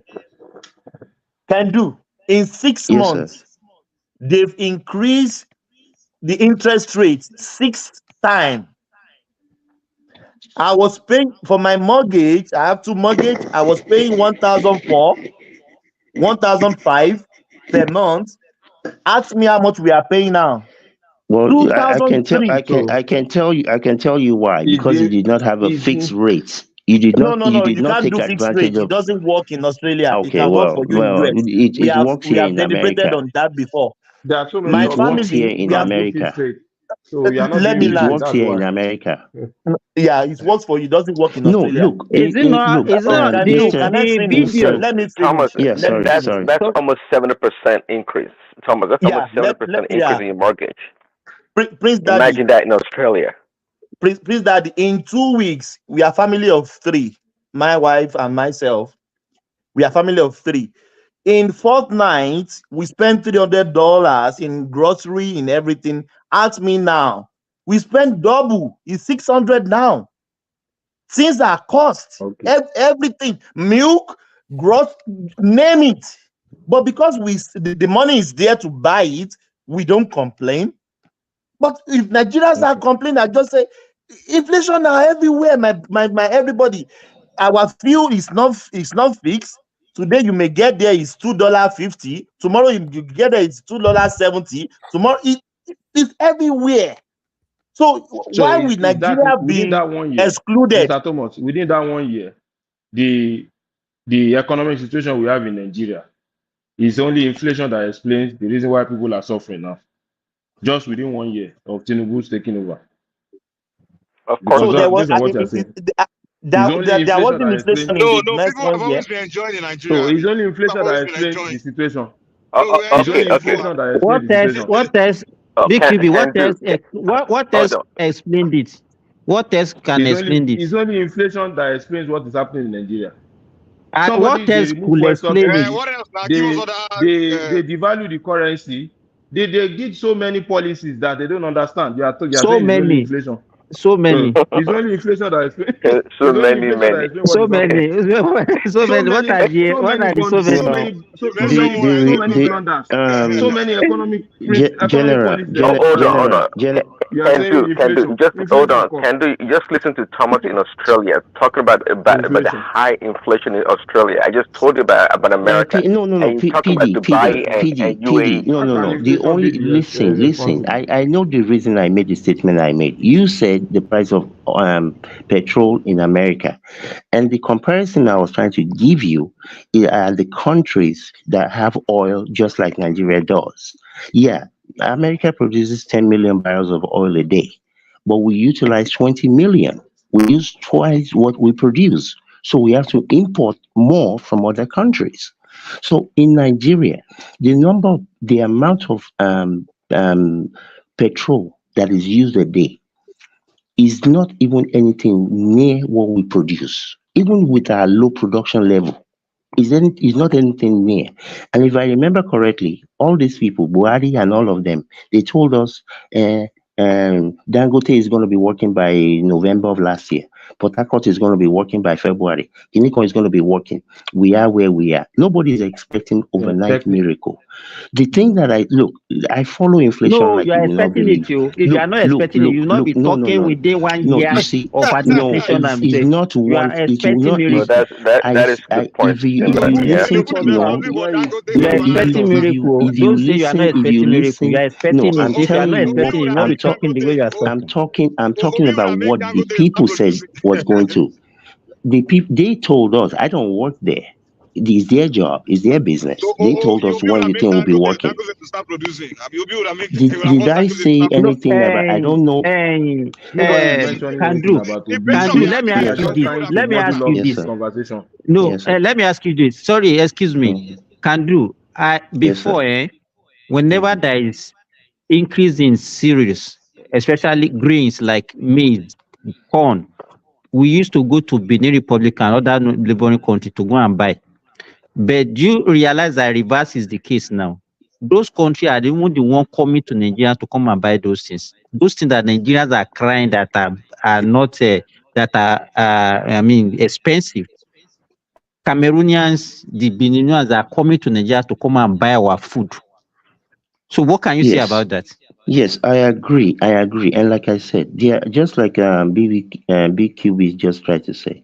Can do. In 6 Yes, sir. months, they've increased the interest rate 6 times. I was paying for my mortgage. I have 2 mortgage. I was paying 1,004, 1,005. per month. Ask me how much we are paying now. Well, I can tell 2003. I can tell you why. Because you did not have a fixed rate. You did No, not you can't take do fixed rate. advantage It of. doesn't work in Australia. It Okay, can work for you in well, US. it works We here have in deliberated America. on that before. There are so many My It of us works here family, who in we have. can't do fixed America. rate. So you are not Let doing me It business. land. works That's here in why. America. Yeah, it works for you. It doesn't work in No, Australia. look, Is it not? look, Is it not Mr. Can I finish? Mr. Let me Thomas, finish. Yeah, Let me sorry, that's finish. sorry. that's almost 70% increase. Thomas, that's almost Yeah, 70% increase in your mortgage. Prince Daddy, Imagine that in Australia. Prince Daddy. In 2 weeks, we are family of 3. My wife and myself. We are family of 3. In fortnight, we spend $300 in grocery in everything. Ask me now. We spend double. It's 600 now. Things are cost. Okay. Everything, milk, gross, name it. But because the money is there to buy it, we don't complain. But if Nigerians are complaining, I just say inflation are everywhere. My everybody. Our fuel is not fixed. Today you may get there is $2.50. Tomorrow you get there is $2.70. Tomorrow it's everywhere. So So why will is that Nigeria within be that 1 year, excluded? Mr. Thomas? Within that 1 year, the economic situation we have in Nigeria is only inflation that explains the reason why people are suffering now. Just within 1 year of Tinubu's taking over, Of course because So there not. was based on what you're saying, it's there only inflation wasn't that inflation explains. in the No, next people have 1 year. always been enjoying in Nigeria. So it's Abi. only People have inflation that always been explains the enjoying. situation. No, we're It's only enjoying Okay, okay. before. inflation that what explains the else? situation. What else? Oh, BQB. What can do. else? What Hold else on. explained it? What else can explain It's this? only inflation that explains what is happening in Nigeria. And Somebody what they else remove could fuel explain it? subsidy, What else? Now give us other. they devalue the currency. They did so many policies that they don't understand. You are So saying it's only many, inflation. so many, It's only inflation that explains. So It's only many, inflation that many. explains what so is happening. many, so So many. many, What are the so So many? The you mentioned one. so You many the blunders, so um many economic general policies Oh, explain hold that. on, hold on. You are Can saying do, can do. inflation. Just hold Inflation, on. of course. Can do. Just listen to Thomas in Australia talking about the Inflation. high inflation in Australia. I just told you about America, no, and you talking about PD, Dubai and PD. UAE. No, How no, can no. The inflation be only the listen. responsible? I know the reason I made the statement I made. You said the price of petrol in America, and the comparison I was trying to give you are the countries that have oil just like Nigeria does. Yeah, America produces 10 million barrels of oil a day, but we utilize 20 million. We use twice what we produce. So we have to import more from other countries. So in Nigeria, the amount of petrol that is used a day is not even anything near what we produce. Even with our low production level, is not anything near. And if I remember correctly, all these people, Buhari and all of them, they told us Dangote is going to be working by November of last year. Port Harcourt is going to be working by February. Guinea is going to be working. We are where we are. Nobody is expecting overnight miracle. The thing that I follow inflation No, like you you are will not expecting it. believe. You, if you are not expecting it, you will not be No, no, talking no, within one no. You year see, of no, administration. I'm it's saying not you are one. It will expecting not. Well, miracle. that is a good point. If So you who is the listen to problem for no, people Dangote You are for expecting analysis? miracle. Don't say you are not if you expecting miracle. You listen, are no, expecting it. I'm So If you are telling not you, Obi expecting, you would will have not be made talking the way you are I'm talking. talking Obi would about have made what the Dangote people start said producing. was going to. The people they told us, I don't work there. It's their job, it's their business. So They told us Obi would when have the made thing will be working. Dangote to start producing. Obi would have made he would have Did forced I Dangote to say start No, producing. anything about? I don't know. Nobody is mentioning anything Kandru, about Obi. Kandru, let me We ask are Yes, you sir. just this. trying to Let me ask muddle you up Yes, this. this sir. conversation. No, Yes, sir. let me ask you this. Sorry, excuse me. Kandru, Yes, sir. before, whenever there is increase in cereals, especially grains like maize, corn, we used to go to Benin Republic and other neighboring country to go and buy. But do you realize that reverse is the case now? Those countries are the one coming to Nigeria to come and buy those things. Those things that Nigerians are crying that are not that are expensive. Cameroonians, the Beninians are coming to Nigeria to come and buy our food. So what can you say Yes. about that? Yes, I agree. I agree. And like I said, just like BQB just tried to say,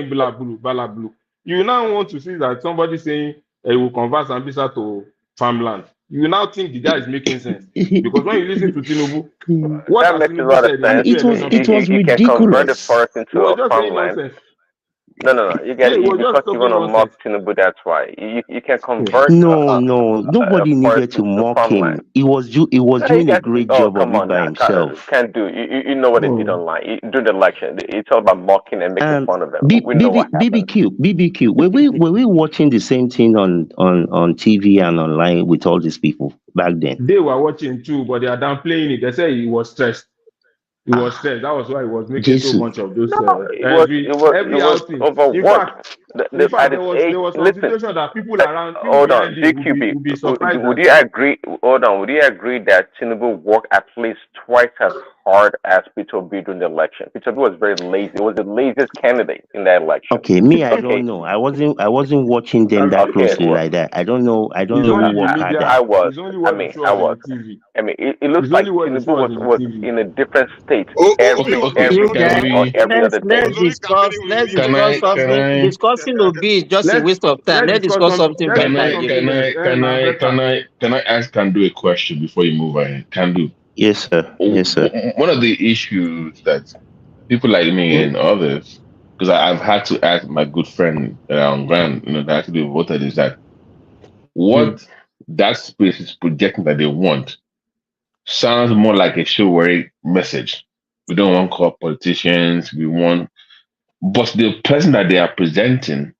saying blah blue, blah blue. You now want to see that somebody saying he will convert Sambisa to farmland. You now think the guy is making sense because when you listen to Tinubu, what That has makes a Tinubu lot of said in sense. the two It election He was before? can convert the ridiculous. forest He into was a just saying farmland. nonsense. No. You Yeah, get he was because just you talking want to mock nonsense. Tinubu. That's why you can Hmm. convert No, no, a nobody needed person to to the mock him. farmland. He was No, you doing a guys. great Oh, job of come it on by now. himself. Can't do. You know what they did Hmm. online during the election. It's all about mocking and making fun of them. We know what happened. BBQ. Were we watching the same thing on TV and online with all these people back then? They were watching too, but they are downplaying it. They say he was stressed. He was Ah, stressed. That was why he was making so Jesus. much of those No, it every was outing. overworked. In At fact, its there age, was some listen. situation that people Hold on, behind him DQB. would be surprised Would that you agree? Hold on. Would you agree that Tinubu worked at least twice as hard as Peter Obi during the election? Peter Obi was very lazy. He was the laziest candidate in that election. Okay, me, I Okay. don't know. I wasn't watching them that Okay. closely like that. I don't know. I don't it's know who only the worked harder. media. I was. It's only I what they mean, show I us in was. the TV. I mean, it looks It's like only what they Tinubu show us in the was TV. in a different state Okay, every You Ozoni day guys, or Ozoni every let's other day. let's Can discuss I can something. I Discussing Obi is just a Let's waste of time. let's Let's discuss discuss some. something Let's can better discuss I again. can something I can now I better. can I ask Kandu a question before you move on? Kandu, Yes, sir. Yes, sir. one of the issues that people like me and others, because I've had to ask my good friend on ground, that actually voted, is that Hmm. what that space is projecting that they want sounds more like a show worry message. We don't want corrupt politicians. We want, but the person that they are presenting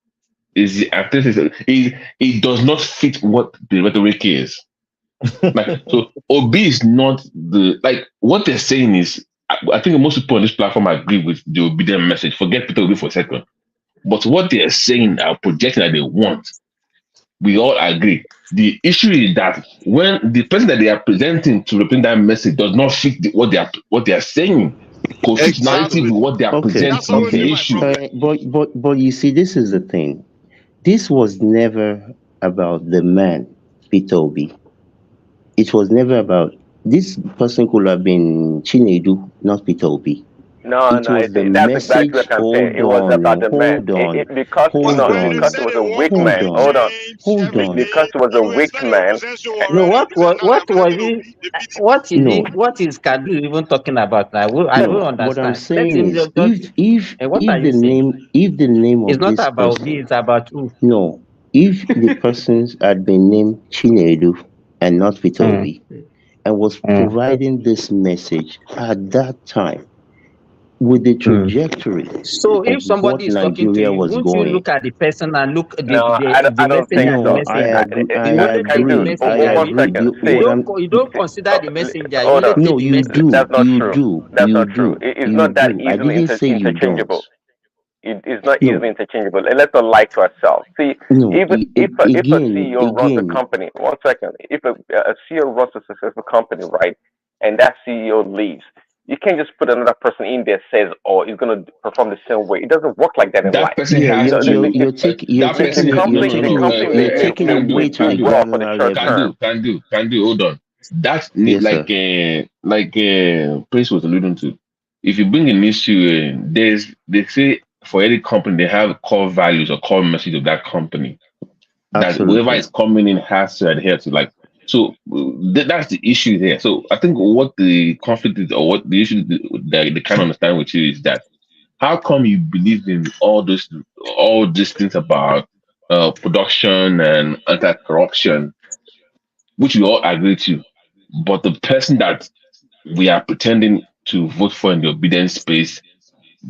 is the antithesis. It does not fit what the rhetoric is. Like, so Obi is not like what they're saying is. I think most people on this platform agree with the obedient message. Forget Peter Obi for a second. But what they are saying are projecting that they want. We all agree. The issue is that when the person that they are presenting to represent that message does not fit what they are saying, it could fit narrative exactly. with what they are Okay. That's presenting is always been the Okay. my issue. problem. But you see, this is the thing. This was never about the man, Peter Obi. It was never about this person could have been Chinedu, not Peter Obi. No, It no, was the that's exactly message. what I'm saying. Hold It was on, about the man. hold on, Because hold But they because on, it say was they a want weak hold man. government on, Hold on. change hold every on. Because day. it was a You weak expect the man. opposition No, already present now that president will be defeated. what is No, it? What is Kadu even talking about now? I don't no. What I'm understand. Let saying him is, just. if What are you the saying? name It's of not this about me. person, It's about who. no, if the persons had been named Chinedu and not Peter Mm, Obi, and was mm, providing this message at that time with the mm. trajectory So of if somebody what is talking to Nigeria you, was won't you going. look at the person and look at No, the I don't message think and the so. No, I messenger? agree. I You only take the agree. I messenger. One agree. second. See, You don't consider the messenger. You hold only on. take the message. You That's not true. do, That's not true. It's you not that do. I easily didn't say you don't. interchangeable. It's not easily No, interchangeable. And let's not lie to ourselves. See, no. even if a CEO runs a Again. company, one second, if a CEO runs a successful company, right, and that CEO leaves, you can't just put another person in there says, "Oh, he's going to perform the same way." It doesn't work like that in That life. person Yeah, has to. you're That person is no, no, The no. company you're taking it Can do, way to the can will do, go for the granular short level. term. can do. Hold on. That's Yes, like sir. Prince was alluding to. If you bring an issue in, they say for any company they have core values or core message of that company that whoever Absolutely. is coming in has to adhere to. Like, so that's the issue here. So I think what the conflict is, or what the issue that they can't understand with you is that how come you believe in all these things about production and anti-corruption, which we all agree to, but the person that we are pretending to vote for in the obedience space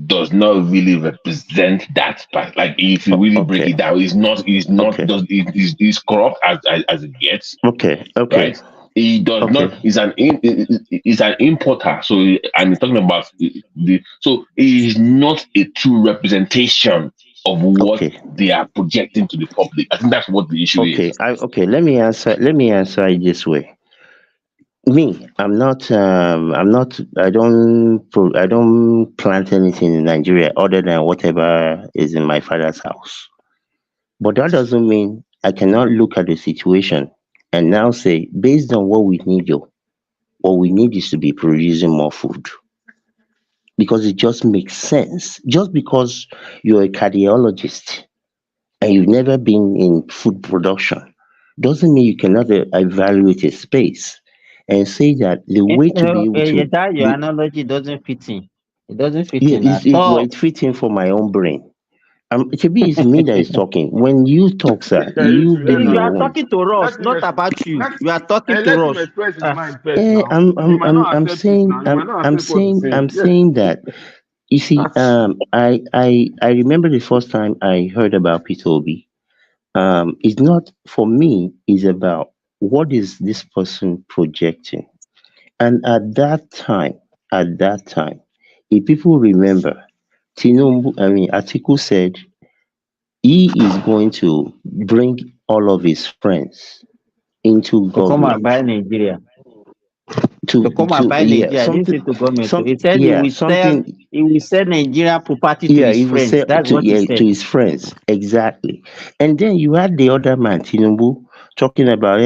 does not really represent that part. Like if you really break Okay. it down, he's not Okay. does he's corrupt as it gets, Okay. Okay. right? He does not. Okay. He's an importer. So and he's talking about so he is not a true representation of what Okay. they are projecting to the public. I think that's what the issue Okay. is. Okay. Let me answer it this way. Me, I don't plant anything in Nigeria other than whatever is in my father's house. But that doesn't mean I cannot look at the situation and now say, based on what we need, what we need is to be producing more food, because it just makes sense. Just because you're a cardiologist and you've never been in food production doesn't mean you cannot evaluate a space and say that the way to be able to That your the analogy doesn't fit in. It doesn't fit yeah in at well, all. it fits in for my own brain. it should be it's me that is talking. When you talk, sir, Yeah, you be let the You him are one. talking to us, let him not ex- about you. let You are talking and to let him us. express his Ah, mind first now. I'm He I'm might I'm not I'm accept it saying now. He might not accept what he's saying. I'm Yes. saying that you see, I remember the first time I heard about P2B. It's not for me, it's about what is this person projecting. And at that time, if people remember, Atiku said he is going to bring all of his friends into to come and government buy Nigeria. to To come and buy yeah, Nigeria. I didn't something say to government. some He said yeah, something he will sell Nigeria property to yeah, his he will friends. say That's to what he yeah to said. his friends exactly. And then you had the other man, Tinubu, talking about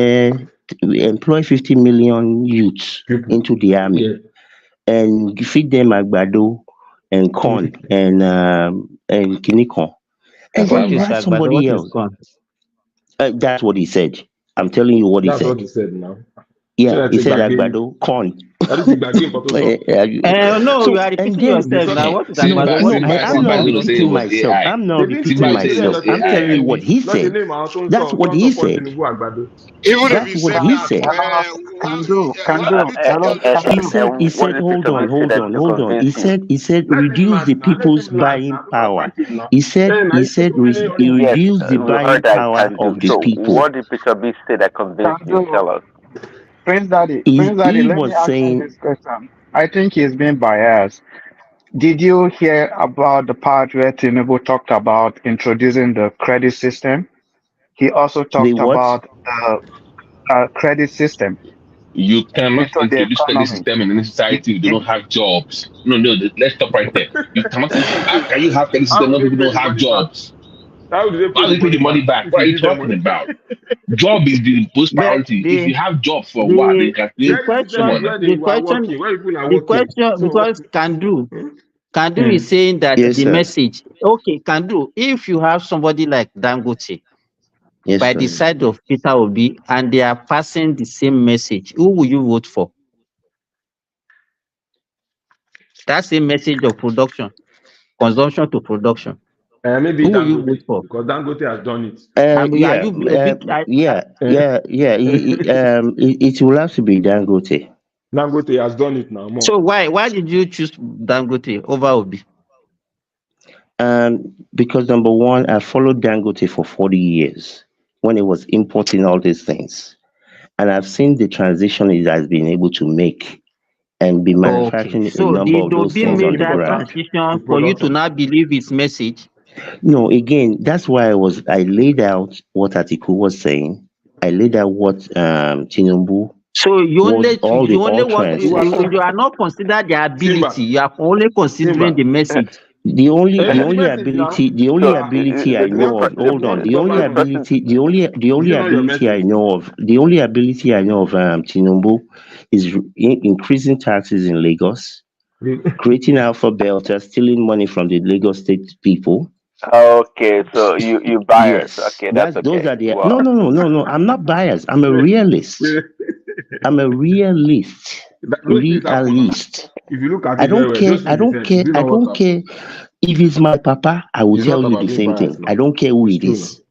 employ 50 million youths People. into the army Yeah. and feed them agbado and corn and kinikon. And then What you is had Agbado? somebody What is else. gone? That's what he said. I'm telling you what he That's what said. he said now. So Yeah, that's he a said bargain. agbado, corn. That is a bargain for Toso. No, you So are and repeating then yourself Because now. What is no, Agbado? Simba, What no, is Simba, I'm Simba not corn? is going to say it repeating was myself. AI. I'm not they didn't repeating Simba they is saying didn't it myself. was just I'm name telling AI. you what Tinubu, he not the said. name our That's what don't he support said. Tinubu Agbado. Even if That's he what said he that, said. what He And, said, and what did Peter B say that to hold on. convince you? He said, Let him reduce the land now. Let people's him land buying now. Don't power. fight him now. Now He you say said, so many he other Yes, reduced the we buying heard that power can do. of the So, people. what did Peter B say that convinced you? Tell us. Prince Daddy, He let me was ask you saying this question. I think he's been biased. Did you hear about the part where Tinubu talked about introducing the credit system? He also the talked what? about the credit system You cannot into the introduce credit economy. system in any Did, society if they did, don't have jobs. No, no, let's stop right there. You cannot. How can you have credit how system will when they people pay don't the have money back? jobs? How will they pay How do the you pay money the money back back? if What you are you give them talking money? about? Job is the most But priority. If you have job for a while, then you the can the create. Credit system Come is on question now. where they are working, where people are the working. question So because Kandu Hmm. is saying that Yes, the sir. message. Okay, Kandu, if you have somebody like Dangote Yes, by the sir. side of Peter Obi and they are passing the same message, who will you vote for? That's a message of production, consumption to production. maybe Who will you vote Dangote, for? because Dangote has done it. Are you a big? Yeah. It will have to be Dangote. Dangote has done it now more. So why did you choose Dangote over Obi? Because number one, I followed Dangote for 40 years when it was importing all these things. And I've seen the transition it has been able to make and be Okay, manufacturing a so number did of those Obi things From on make the that importer ground. to transition for you to production. not believe his message? No, again, that's why I laid out what Atiku was saying. I laid out what Tinubu So you was, only all the want utterances. you are not consider their ability. Simba, You are only considering Simba. the message. The The only message now. ability So I know of, The hold on, point of the argument. person, the Is only it not your ability I message? know of, Tinubu is increasing taxes in Lagos, creating alpha belter, stealing money from the Lagos state people. okay, so you buyers. Yes, Okay, that's those okay. are the Well, no. I'm not biased. I'm a Wait, realist. wait. I'm a realist. Those things happen now. Realist. If you look at I it very don't well, care. those things is it I not what don't happened? care if it's my papa. I will It's not tell you about the being same biased thing. I now. don't care who It's it true now. is.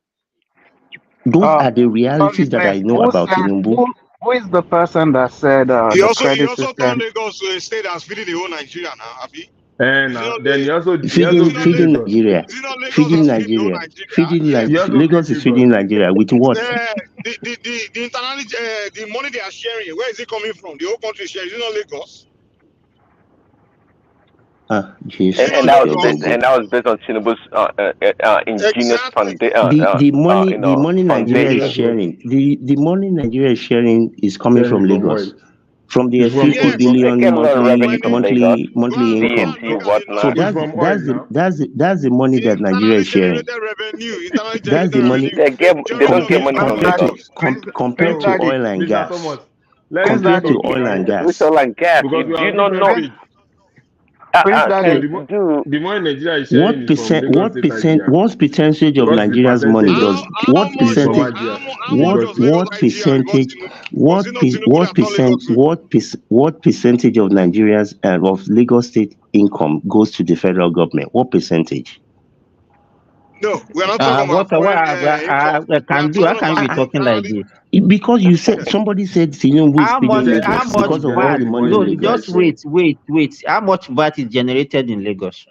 Those are the sorry, realities that I Prince. know about Tinubu. Who is the person that said He the also credit turned system? Lagos to a state that's feeding the whole Nigeria now, Abi. And Is it not then he is also it not built Feeding Lagos? Lagos. Nigeria, Is it not Lagos feeding that's feeding the whole Nigeria, Nigeria? Yes. He also built Lagos is Lagos. feeding Nigeria with what? The internal the money they are sharing, where is it coming from? The whole country sharing. Is it not Lagos? Is Jesus, it not and that was based Lagos? on Tinubu's ingenious Exactly. The money Nigeria is foundation. Network sharing, the money Nigeria is sharing is coming sharing from from oil. Lagos, from their It's from 50 it's Yes. from They billion get a lot of revenue from Refining. Lagos, monthly Go and income. VAT, look at So whatnot. it's from oil now. that's the money that Nigeria is internally sharing. generated revenue. Internally That's the generated money revenue. They don't get compared money from compared to Lagos. compared Prince to Daddy, oil and Mr. gas. Thomas, let him Prince keep Compared to Daddy, talking oil now and With gas. oil and gas, because do we are you on not different know? Prince, page. Prince Daddy. Can The more do the more Nigeria is sharing is from Lagos State IGR What percentage of because the Nigeria's money percentage does how is much from percentage IGR, how much Lagos does State. Lagos what IGR involve percentage Tinubu? Was it not Tinubu what that turned percent Lagos to? what percentage of Nigeria's of Lagos state income goes to the federal government? What percentage? No, we're not talking about What foreign income. We are can do? How talking can you about be talking like internally. this? Because you said somebody said Tinubu is How feeding much? Let How Lagos much because of let all VAT? the the money boys in No, cook their just Lagos. food. wait. How much VAT is generated in Lagos?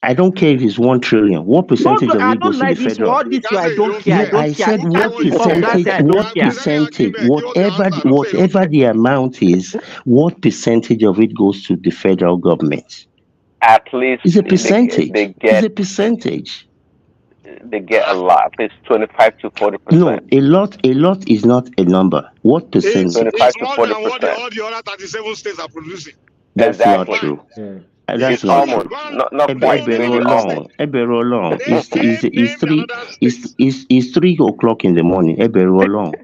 I don't care if it's 1 trillion. What No, percentage of I it don't goes to the like this. federal? What You this? can't I say you don't don't care. I No, care. don't I care. said Who say what when you If don't come care? that percentage, say I You don't what are care. presenting an percentage, argument. Give us the answer. Don't say you don't care. what percentage of it goes to the federal government? At least It's a they percentage. It's get a percentage. a lot. At least 25 to No, 40%. a lot is not a number. What percentage? 25 It's to more than what 40%. all the other 37 states are producing. That's not Exactly. true. Hmm. It's That's not almost true. not quite, maybe almost. Ebero long. Name another state. It's 3 o'clock in the morning. Ebero long.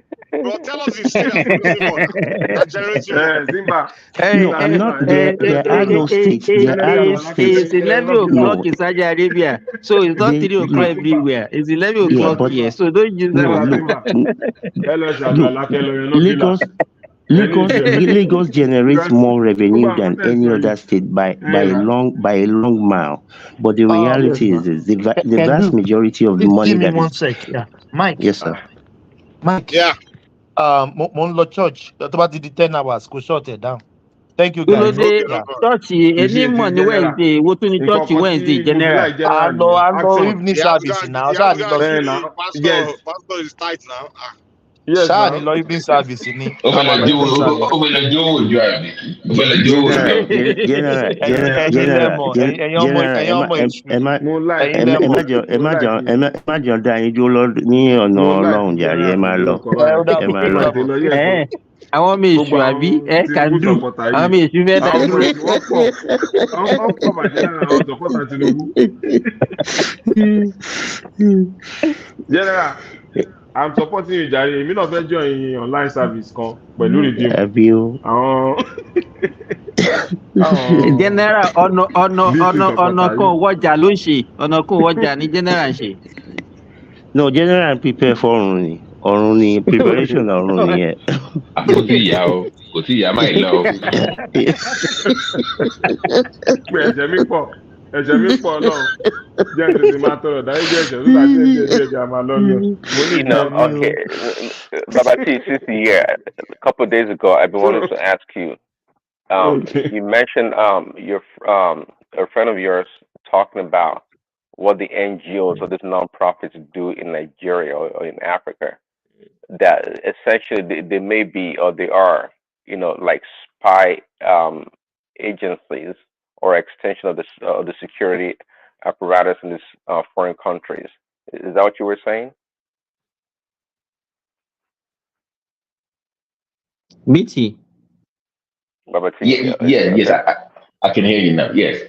Bro, tell us the state are producing more now. That generating more. Simba, No, I'm not. There are no states. There are no states. It's 11 o'clock No, in Saudi Arabia, so it's not they, 3 o'clock look. everywhere. It's 11 Yeah, o'clock but here, so don't use that no, one. look, look. Lagos, Lagos generates more revenue than any other state by a long mile. But the Yes, reality is man. this: the Can vast do. majority of the Please money give me that one is sec. Yeah, Mike. yes, sir. Mike. Yeah. Mo ń lọ church. Tó bá ti di 10 hours, kò short it down. Thank you, guys. Olóde Okay, no Yeah. problem. chọ́ọ̀chì you see, ẹni it mọ̀ is ní general. Wednesday, wo tún ní In chọ́ọ̀chì Wednesday Kokoti, general. like general, I know action. evening You have service now. you have to Ṣáà ní lọ give Then the yes, pastor is tight now. yes, ṣáà ní now. lọ evening service ni. Ó fẹ́ A lọ máa lọ jó evening service. ó fẹ́ lọ jó òjò àbí? Ó fẹ́ lọ jó òjò. Ẹ̀yin lẹ́mọ̀, ẹ̀yin ọmọ èṣù. Mo like, Ẹ̀yin lẹ́mọ̀. mo like it. Ẹ má jọ dá yín dúró ní ọ̀nà Mo like Ọlọ́run jàre, ẹ general máa pẹ̀lú lọ, nǹkan báyìí. Ó ẹ dàbọ̀, máa ó lọ. Mo ti dàbọ̀. lọ yes o. Àwọn ọmọ Gbogbo èṣù àbí àwọn can Tinubu do. supporter Àwọn yìí. ọmọ èṣù fẹ́ dá Àwọn ọmọ dúró. èṣù wọ́n pọ̀. Wọ́n pọ̀ bàjẹ́ lára àwọn supporter Tinubu. General, I'm supporting you jàre. Èmi náà fẹ́ join online service kan pẹ̀lú redeem. Àbí o. Àwọn General DC ọ̀nà supporter kan yìí. wọ́jà ló ń ṣe, ọ̀nà kan wọ́jà ní general ń ṣe. No, general prepare for ọ̀run ni preparation ọ̀run nìyẹn. Kò tí ì yá o, kò tí ì yá máa lọ o. Pé ẹ̀jẹ̀ mi pọ̀ náà. Jẹ́ tètè máa tọrọ dárí jẹ́ ẹ̀jẹ̀ nígbà díẹ̀ a máa lọ lọ. Mo ní You know, ìtàn. okay, Baba T, since the year, a couple of days ago, I've been wanting to ask you. Okay. You mentioned a friend of yours talking about what the NGOs or these nonprofits do in Nigeria or in Africa. That essentially they may be or they are, like spy agencies or extension of the security apparatus in these foreign countries. Is that what you were saying? BT. Baba T, Yes, I can hear you now. Yes.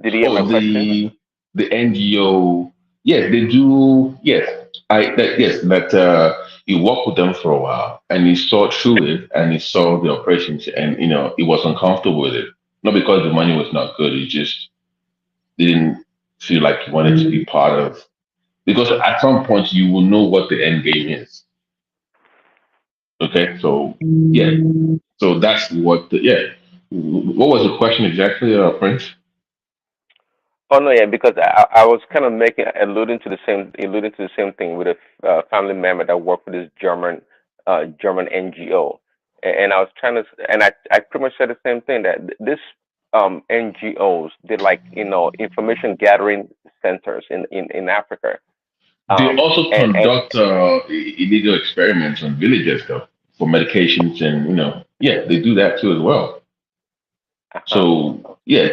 Did you hear my question? The NGO, yes, they do. Yes, that he worked with them for a while, and he saw through it, and he saw the operations, and he was uncomfortable with it. Not because the money was not good, he just didn't feel like he wanted to be part of. Because at some point you will know what the end game is. Okay, so yeah, so that's what. What was the question exactly, Prince? Oh no, yeah, because I was kind of alluding to the same thing with a family member that worked for this German NGO, and I was trying to, and I pretty much said the same thing that this NGOs did like information gathering centers in Africa. They also And conduct illegal experiments on villages, though, for medications, and they do that too as well. So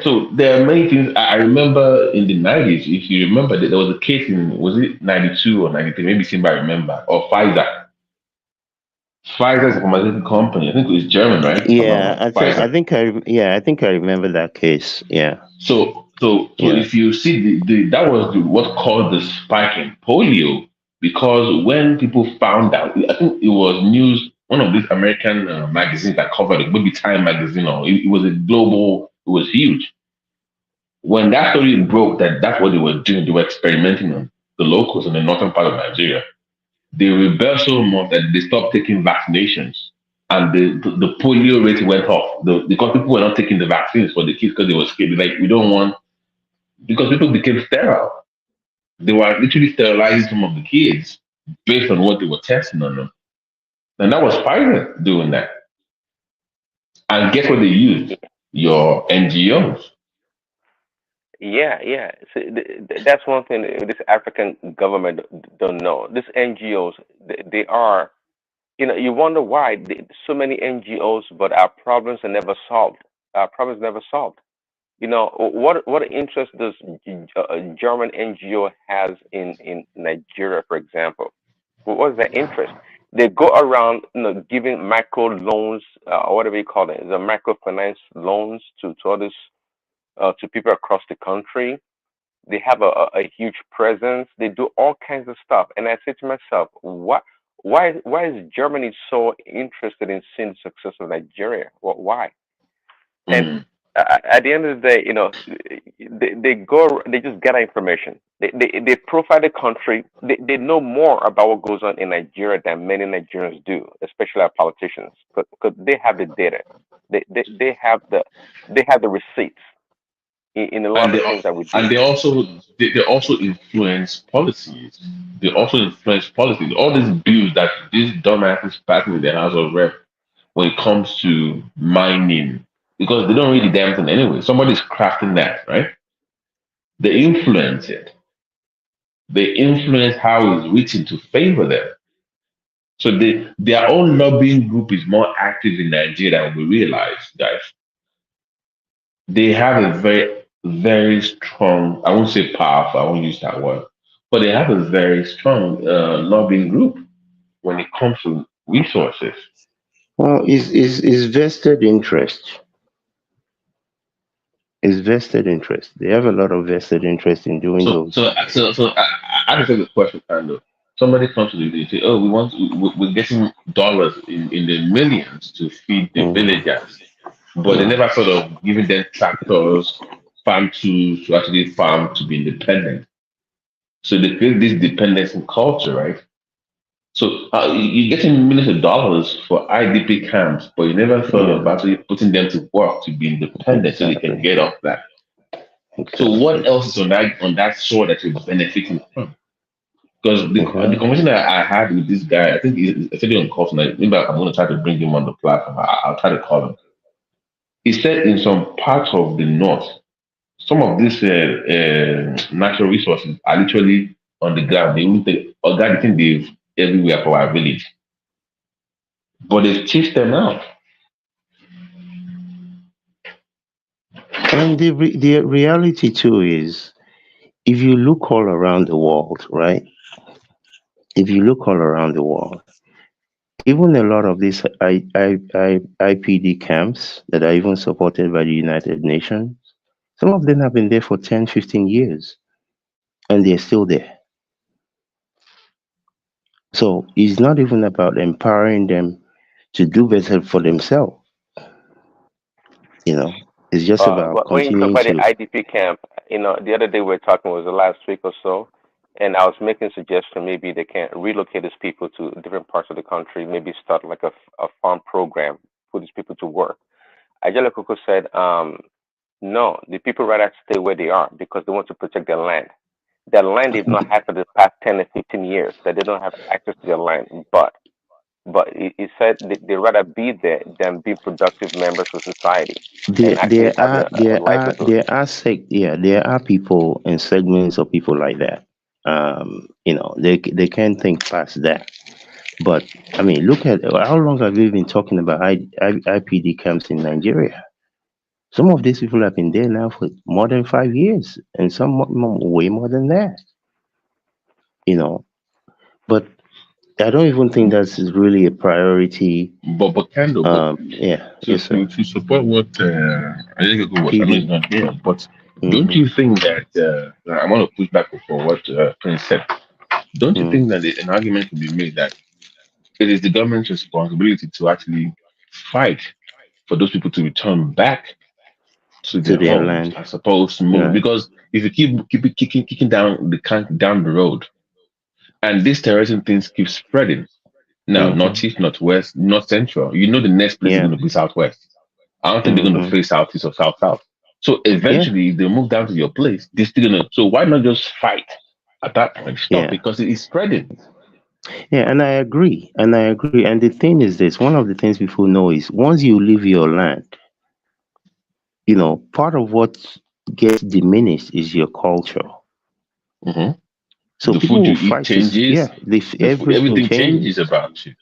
so there are many things. I remember in the 90s, if you remember, that there was a case was it 92 or 93? Maybe somebody remember, or Pfizer. Pfizer is a pharmaceutical company. I think it was German, right? Yeah, I think I remember that case. Yeah. So if you see that was what caused the spike in polio, because when people found out, I think it was news, one of these American magazines that covered it, maybe Time magazine, or it was a global, it was huge. When that story broke that that's what they were doing, they were experimenting on the locals in the northern part of Nigeria. They rebelled so much that they stopped taking vaccinations, and the polio rate went off because people were not taking the vaccines for the kids because they were scared. Like, we don't want because people became sterile. They were literally sterilizing some of the kids based on what they were testing on them. And that was Pfizer doing that. And guess what they used? Your NGOs. Yeah, yeah. So that's one thing this African government don't know. These NGOs, they are, you wonder why so many NGOs, but our problems are never solved. Our problems never solved. What interest does a German NGO has in Nigeria, for example? What is their interest? They go around, giving micro loans, or whatever you call it, the microfinance loans to others, to people across the country. They have a huge presence. They do all kinds of stuff. And I say to myself, why is Germany so interested in seeing the success of Nigeria? Why? And Mm. at the end of the day, they just gather information. They profile the country. They know more about what goes on in Nigeria than many Nigerians do, especially our politicians, because they have the data. They have the receipts in a lot And of things that we do. they also influence policies. They also influence policies. All these bills that these dumbasses pass in the House of Rep when it comes to mining, because they don't read the damn thing anyway. Somebody's crafting that, right? They influence it. They influence how it's written to favor them. So their own lobbying group is more active in Nigeria than we realize, guys. They have a very, very strong, I won't say powerful, I won't use that word, but they have a very strong lobbying group when it comes to resources. Well, is vested interest. Is vested interest. They have a lot of vested interest in doing So, those. so, so, so I just have a question, Ando. Somebody comes to the village, say, "Oh, we're getting dollars in the millions to feed the Mm, villagers," but they mm. never sort of giving them tractors, farm tools to actually farm to be independent. So they create this dependency culture, right? So you're getting millions of dollars for IDP camps, but you never thought of Yeah, actually putting them to work to be independent so they can exactly, get off that. So what exactly, else is on that sword that you're benefiting from? Because the exactly. conversation that I had with this guy, I think I said it on call tonight. Maybe I'm going to try to bring him on the platform. I'll try to call him. He said in some parts of the north, some of these natural resources are literally on the ground. They won't take organic thing they've everywhere for our village, but they've chased them out. And the reality too is, if you look all around the world, right? If you look all around the world, even a lot of these IPD camps that are even supported by the United Nations, some of them have been there for 10, 15 years, and they're still there. So it's not even about empowering them to do better for themselves, you know. It's just about When you talk continuing about the to. IDP camp, the other day we were talking, was the last week or so, and I was making suggestion maybe they can relocate these people to different parts of the country, maybe start like a farm program, put these people to work. Ajala Koko said, no, the people rather stay where they are because they want to protect their land. Their land they've not had for the past 10 or 15 years, that they don't have access to their land. But he said they rather be there than be productive members of society and There, actually there have are a there are livelihood. there are there are people and segments of people like that. They can't think past that. But I mean, look at how long have we been talking about IPD camps in Nigeria? Some of these people have been there now for more than 5 years, and some way more than that. You know, but I don't even think that's really a priority. But Kendo, but Yeah, to yes, sir. to, to support what I think it was, I know he's PD. not here, but don't Mm-hmm. you think that I want to push back for what Prince said? Don't you think Mm-hmm. that an argument could be made that it is the government's responsibility to actually fight for those people to return back to To their their homes land, as opposed to move? right? Because if you keep it kicking down the can down the road, and this terrorism things keep spreading, now Mm-hmm. northeast, northwest, north central, the next place is Yeah. going to be southwest. I don't think they're going to Mm-hmm. face southeast or south south. So eventually, if they move down to your place, they're still gonna. So why not just fight at that point? Stop Yeah. because it is spreading. Yeah, and I agree. And I agree. And the thing is this, one of the things people know is once you leave your land, part of what gets diminished is your culture. Hmm. So The people food will you eat fight to, changes. everything Everything changes changes. about you.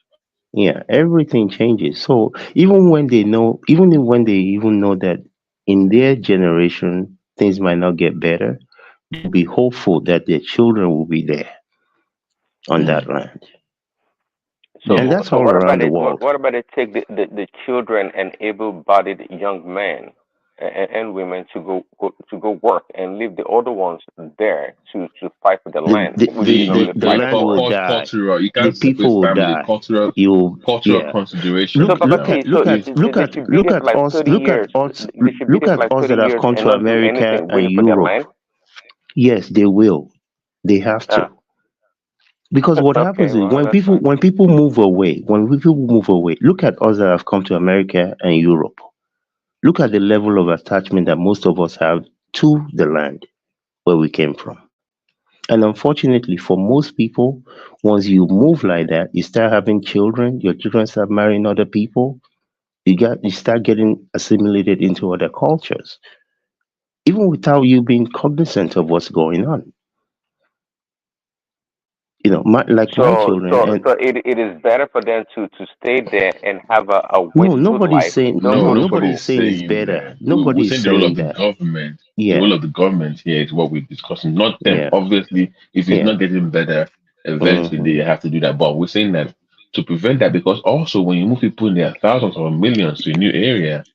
Yeah, everything changes. So even when they know, when they even know that in their generation things might not get better, they'll be hopeful that their children will be there on that land. So, And that's so all what about around the it? world. What about it? Take the children and able-bodied young men and women to go work and leave the older ones there to fight for the The land, the, which the, is not the, really the fighting land will for. die. Cultural. You The can't separate people will family. die. You Cultural yeah. consideration. Look So, look see, at so look at look they at should be look there for at like us 30 look years. at us They should be look there for at like us 30 that have years come and to not do America anything, and waiting for their Europe. land. Yes, they will. They have to. Ah, Because what okay, happens is well, that's fine. when people move away, look at us that have come to America and Europe. Look at the level of attachment that most of us have to the land where we came from. And unfortunately, for most people, once you move like that, you start having children, your children start marrying other people, you start getting assimilated into other cultures, even without you being cognizant of what's going on. Like my So, children, so, and so it is better for them to stay there and have a no, good life. Don't No, go to nobody's nobody's saying it's saying better. that. We're Nobody's saying the role saying of the that. government. The Yeah, role of the government here is what we're discussing, not them. yeah, Obviously, if it's yeah. not getting better, eventually Hmm. they have to do that. But we're saying that to prevent that, because also when you move people in their thousands or millions to a new area,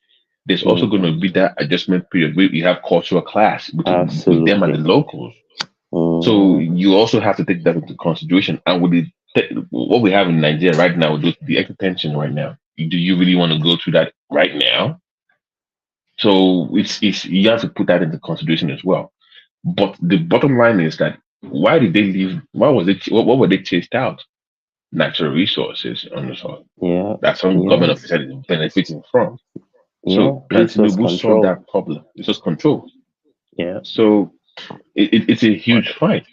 there's also going Hmm. to be that adjustment period where you have cultural clash with them and the Absolutely. locals. So Hmm. you also have to take that into consideration. And with what we have in Nigeria right now, with the extra tension right now, do you really want to go through that right now? So it's you have to put that into consideration as well. But the bottom line is that why did they leave? Why was it? What were they chased out? Natural resources on the soil Yeah, that some yeah, government official is benefiting from. yeah. So can Resource Tinubu solve control. that problem? It's just control. Yeah. So it's a but huge fight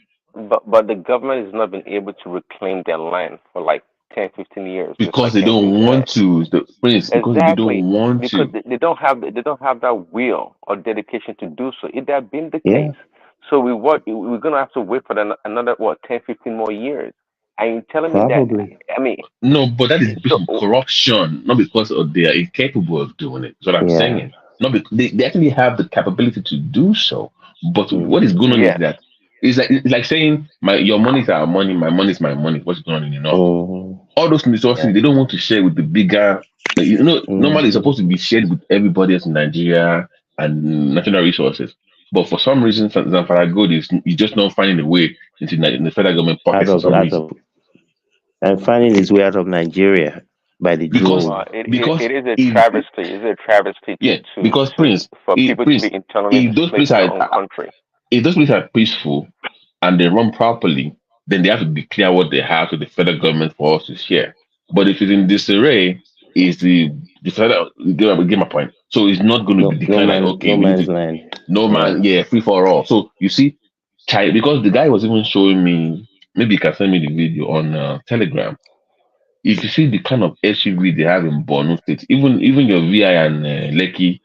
but the government has not been able to reclaim their land for like 10, 15 years, just because like they MK don't want said. to. The prince, because they Exactly, don't want because to. they don't have that will or dedication to do so. If that had been the Yeah. case, so we're gonna have to wait for another what 10, 15 more years. And you're telling me that? Probably. I mean, No, but that is based so on corruption, not because of they are incapable of doing it. That's what I'm Yeah. saying. Not because they actually have the capability to do so. But what is Hmm. going on is yes, that it's like saying your money is our money, my money is my money. What's going on in the north? Hmm. All those resources Yeah. they don't want to share with the bigger. Normally it's Hmm. supposed to be shared with everybody else in Nigeria and national resources. But for some reason, Zamfara Gold is just not finding a way into in the federal government Out pockets for of some out reason. of and finding his way out of Nigeria by the Because well, drone. because it is a if travesty. It's a travesty yeah, because to Prince, for people to be internally if those displaced places in their own country. are peaceful and they run properly, then they have to declare what they have to the federal government for us to share. But if it's in disarray, is the federal get my point. So it's not going to be declared like okay, No we need man's to land. no Yeah. man, yeah, free for all. So you see, because the guy was even showing me, maybe you can send me the video on Telegram. If you see the kind of SUV they have in Borno State, even your VI and Lekki,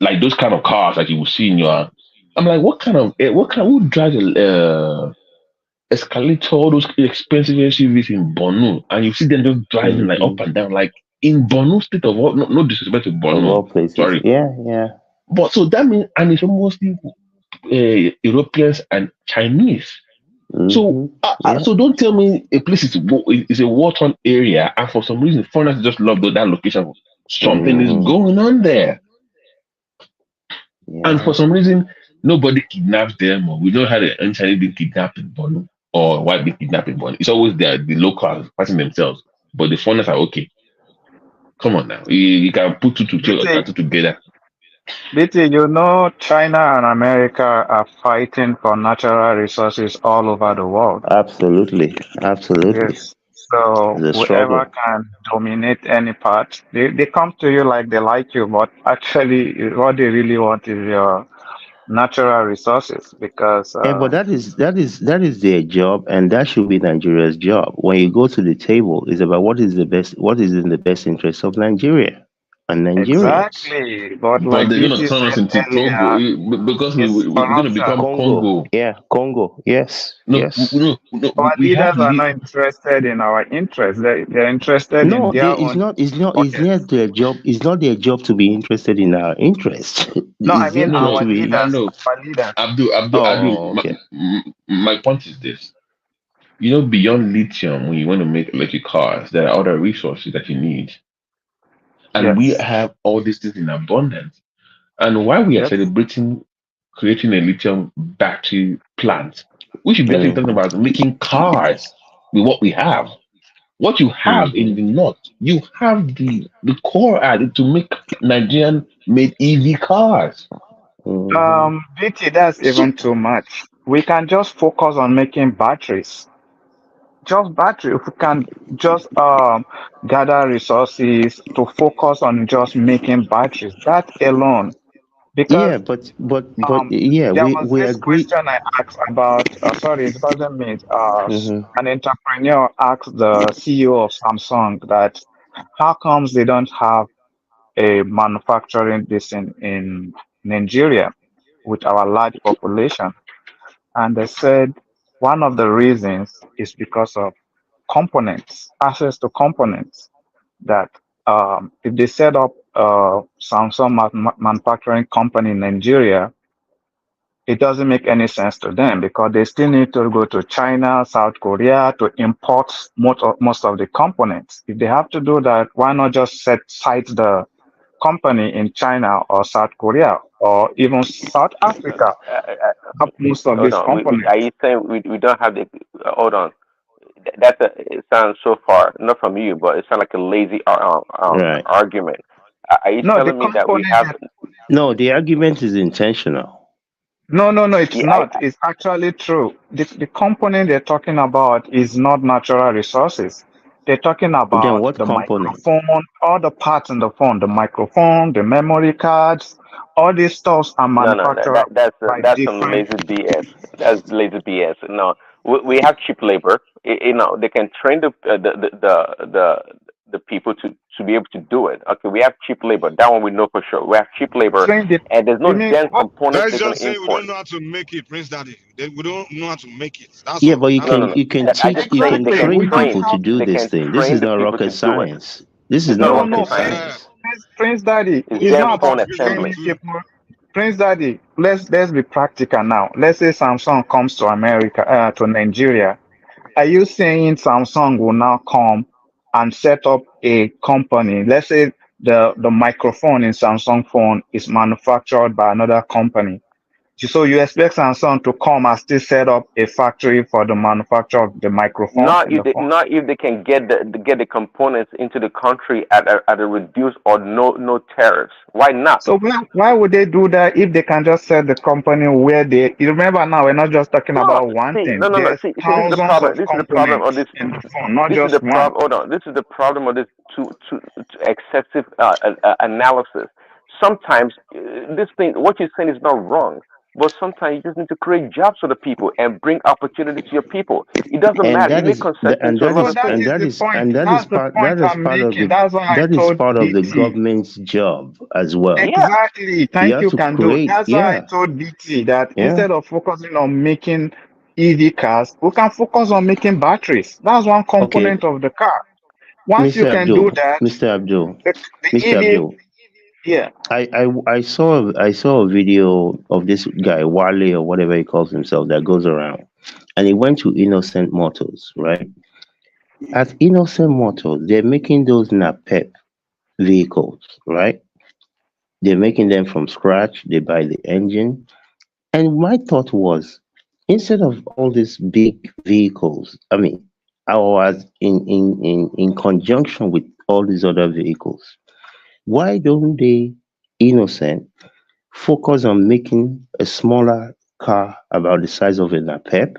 like those kind of cars that you will see in your. I'm like, who drives a escalator, all those expensive SUVs in Borno, and you see them just driving like Hmm. up and down, like in Borno State of all, no disrespect to Of Borno, all places. sorry, Yeah, yeah. but so that means, and it's mostly Europeans and Chinese. So, Hmm. Yeah. so don't tell me a place is a war-torn area, and for some reason, foreigners just love that location. Something is Hmm. going on there, and for Yeah. some reason, nobody kidnaps them, or we don't have any Chinese being kidnapped in Borno or white being kidnapped in Borno. It's always the locals fighting themselves, but the foreigners are okay. Come on now, you can put two together. BT, China and America are fighting for natural resources all over the world. Absolutely. Absolutely. Yes. So It's a whoever struggle. can dominate any part, they come to you like they like you, but actually what they really want is your natural resources because But that is their job, and that should be Nigeria's job. When you go to the table, it's about what is in the best interest of Nigeria and Nigerians. exactly. But But like they're gonna BT turn us said into Congo earlier, because it's we're gonna corruption. become Congo, Congo. yeah, Congo, yes, No, yes. no, Our we have leaders to are leave. not interested in our interests. They're interested in No, their it's own not. It's pockets. not their job. It's not their job to be interested in our interest. No, I It's their mean No, job no, our to be. leaders. no. Our leaders. Abdul. Oh, okay. My point is this. Beyond lithium, when you want to make electric cars, there are other resources that you need, and we Yes. have all these things in abundance. And while we are Yes. celebrating creating a lithium battery plant, we should be actually talking Mm-hmm. about making cars with what we have. What you have in the Mm-hmm. north, you have the core added to make Nigerian made EV cars. Mm-hmm. BT, that's So even too much. We can just focus on making batteries. Just battery. If we can just gather resources to focus on just making batteries, that alone. Yeah, Because yeah, there was we this agree. question I asked about. Sorry, it wasn't me. Mm-hmm. An entrepreneur asked the CEO of Samsung that how comes they don't have a manufacturing this in Nigeria with our large population. And they said one of the reasons is because of components, access to components. That if they set up a Samsung manufacturing company in Nigeria, it doesn't make any sense to them because they still need to go to China, South Korea to import most of the components. If they have to do that, why not just site the company in China or South Korea or even South Africa have most of Hold these on. Are components? you saying we don't have the? Hold on. It sounds so far, not from you, but it sounds like a lazy Right. argument. Are you No, the telling me that we component have? that No, the argument is intentional. no, it's Yeah, not. It's actually true. The component they're talking about is not natural resources. They're talking Then about what the component? microphone, all the parts in the phone, the microphone, the memory cards, all these stuffs are no. manufactured by That's some different. lazy BS. That's lazy BS. No, we have cheap labor. They can train the people to be able to do it. Okay, we have cheap labor. That one we know for sure. We have cheap labor, Train the, and there's no you mean damn what? components Let's they're gonna just say we don't import. know how to make it, Prince Daddy. We don't know how to make it. That's Yeah, all. but you That's No, all. no, can no. you can I teach just you said can they Exactly. can We train don't people train. to have. do They this can thing. This is train the not people rocket to do it. science. This is It's not not No, rocket rocket no. science. Yeah. science. Prince Daddy, It's it's Give damn not me phone about two. Give me training assembly. two. people. Prince Daddy, let's be practical now. Let's say Samsung comes to America, to Nigeria. Are you saying Samsung will now come and set up a company? Let's say the microphone in Samsung phone is manufactured by another company. So you expect Samsung to come and still set up a factory for the manufacture of the microphone in the phone? Not if they can get the components into the country at a reduced or no tariffs. Why not? So why would they do that if they can just set the company where they? You remember now, we're not just talking No, about one see, thing. no. There's See, this is the thousands problem. of This is the problem of components this. in the phone, not This is the just one. problem. Hold on. This is the problem of this too excessive analysis. Sometimes this thing, what you're saying is not wrong, but sometimes you just need to create jobs for the people and bring opportunity to your people. It doesn't And matter. You that make is the- concessions and to a that lot So is of that things. and is that the is point. and that is That's the part point that is I'm part of making. the That's why I told the BT. government's job as well. Yeah, Exactly. You Thank have you, to Kando. create, That's why I yeah, told BT that yeah. instead of focusing on making EV cars, we can focus on making batteries. That's one Okay, component of the car. Once you Mr. can do Abdul, that, Mr. Abdul, the Mr. EV, Abdul. yeah. I saw a video of this guy Wale or whatever he calls himself that goes around, and he went to Innocent Motors, right? At Innocent Motors, they're making those NAPEP vehicles, right? They're making them from scratch. They buy the engine, and my thought was, instead of all these big vehicles, I mean, I was in conjunction with all these other vehicles. Why don't they, Innocent, focus on making a smaller car about the size of a Napep,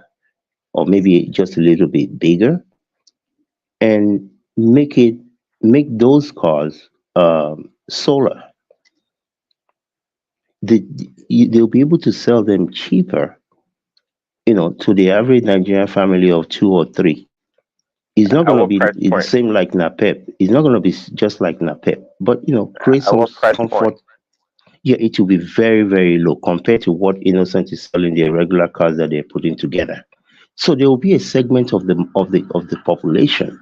or maybe just a little bit bigger, and make those cars solar. They'll be able to sell them cheaper, to the average Nigerian family of two or three. It's not At going to what be price the point? same like NAPEP. It's not going to be just like NAPEP, but create At some what price point? comfort. Yeah, it will be very, very low compared to what Innocent is selling their regular cars that they're putting together. So there will be a segment of the population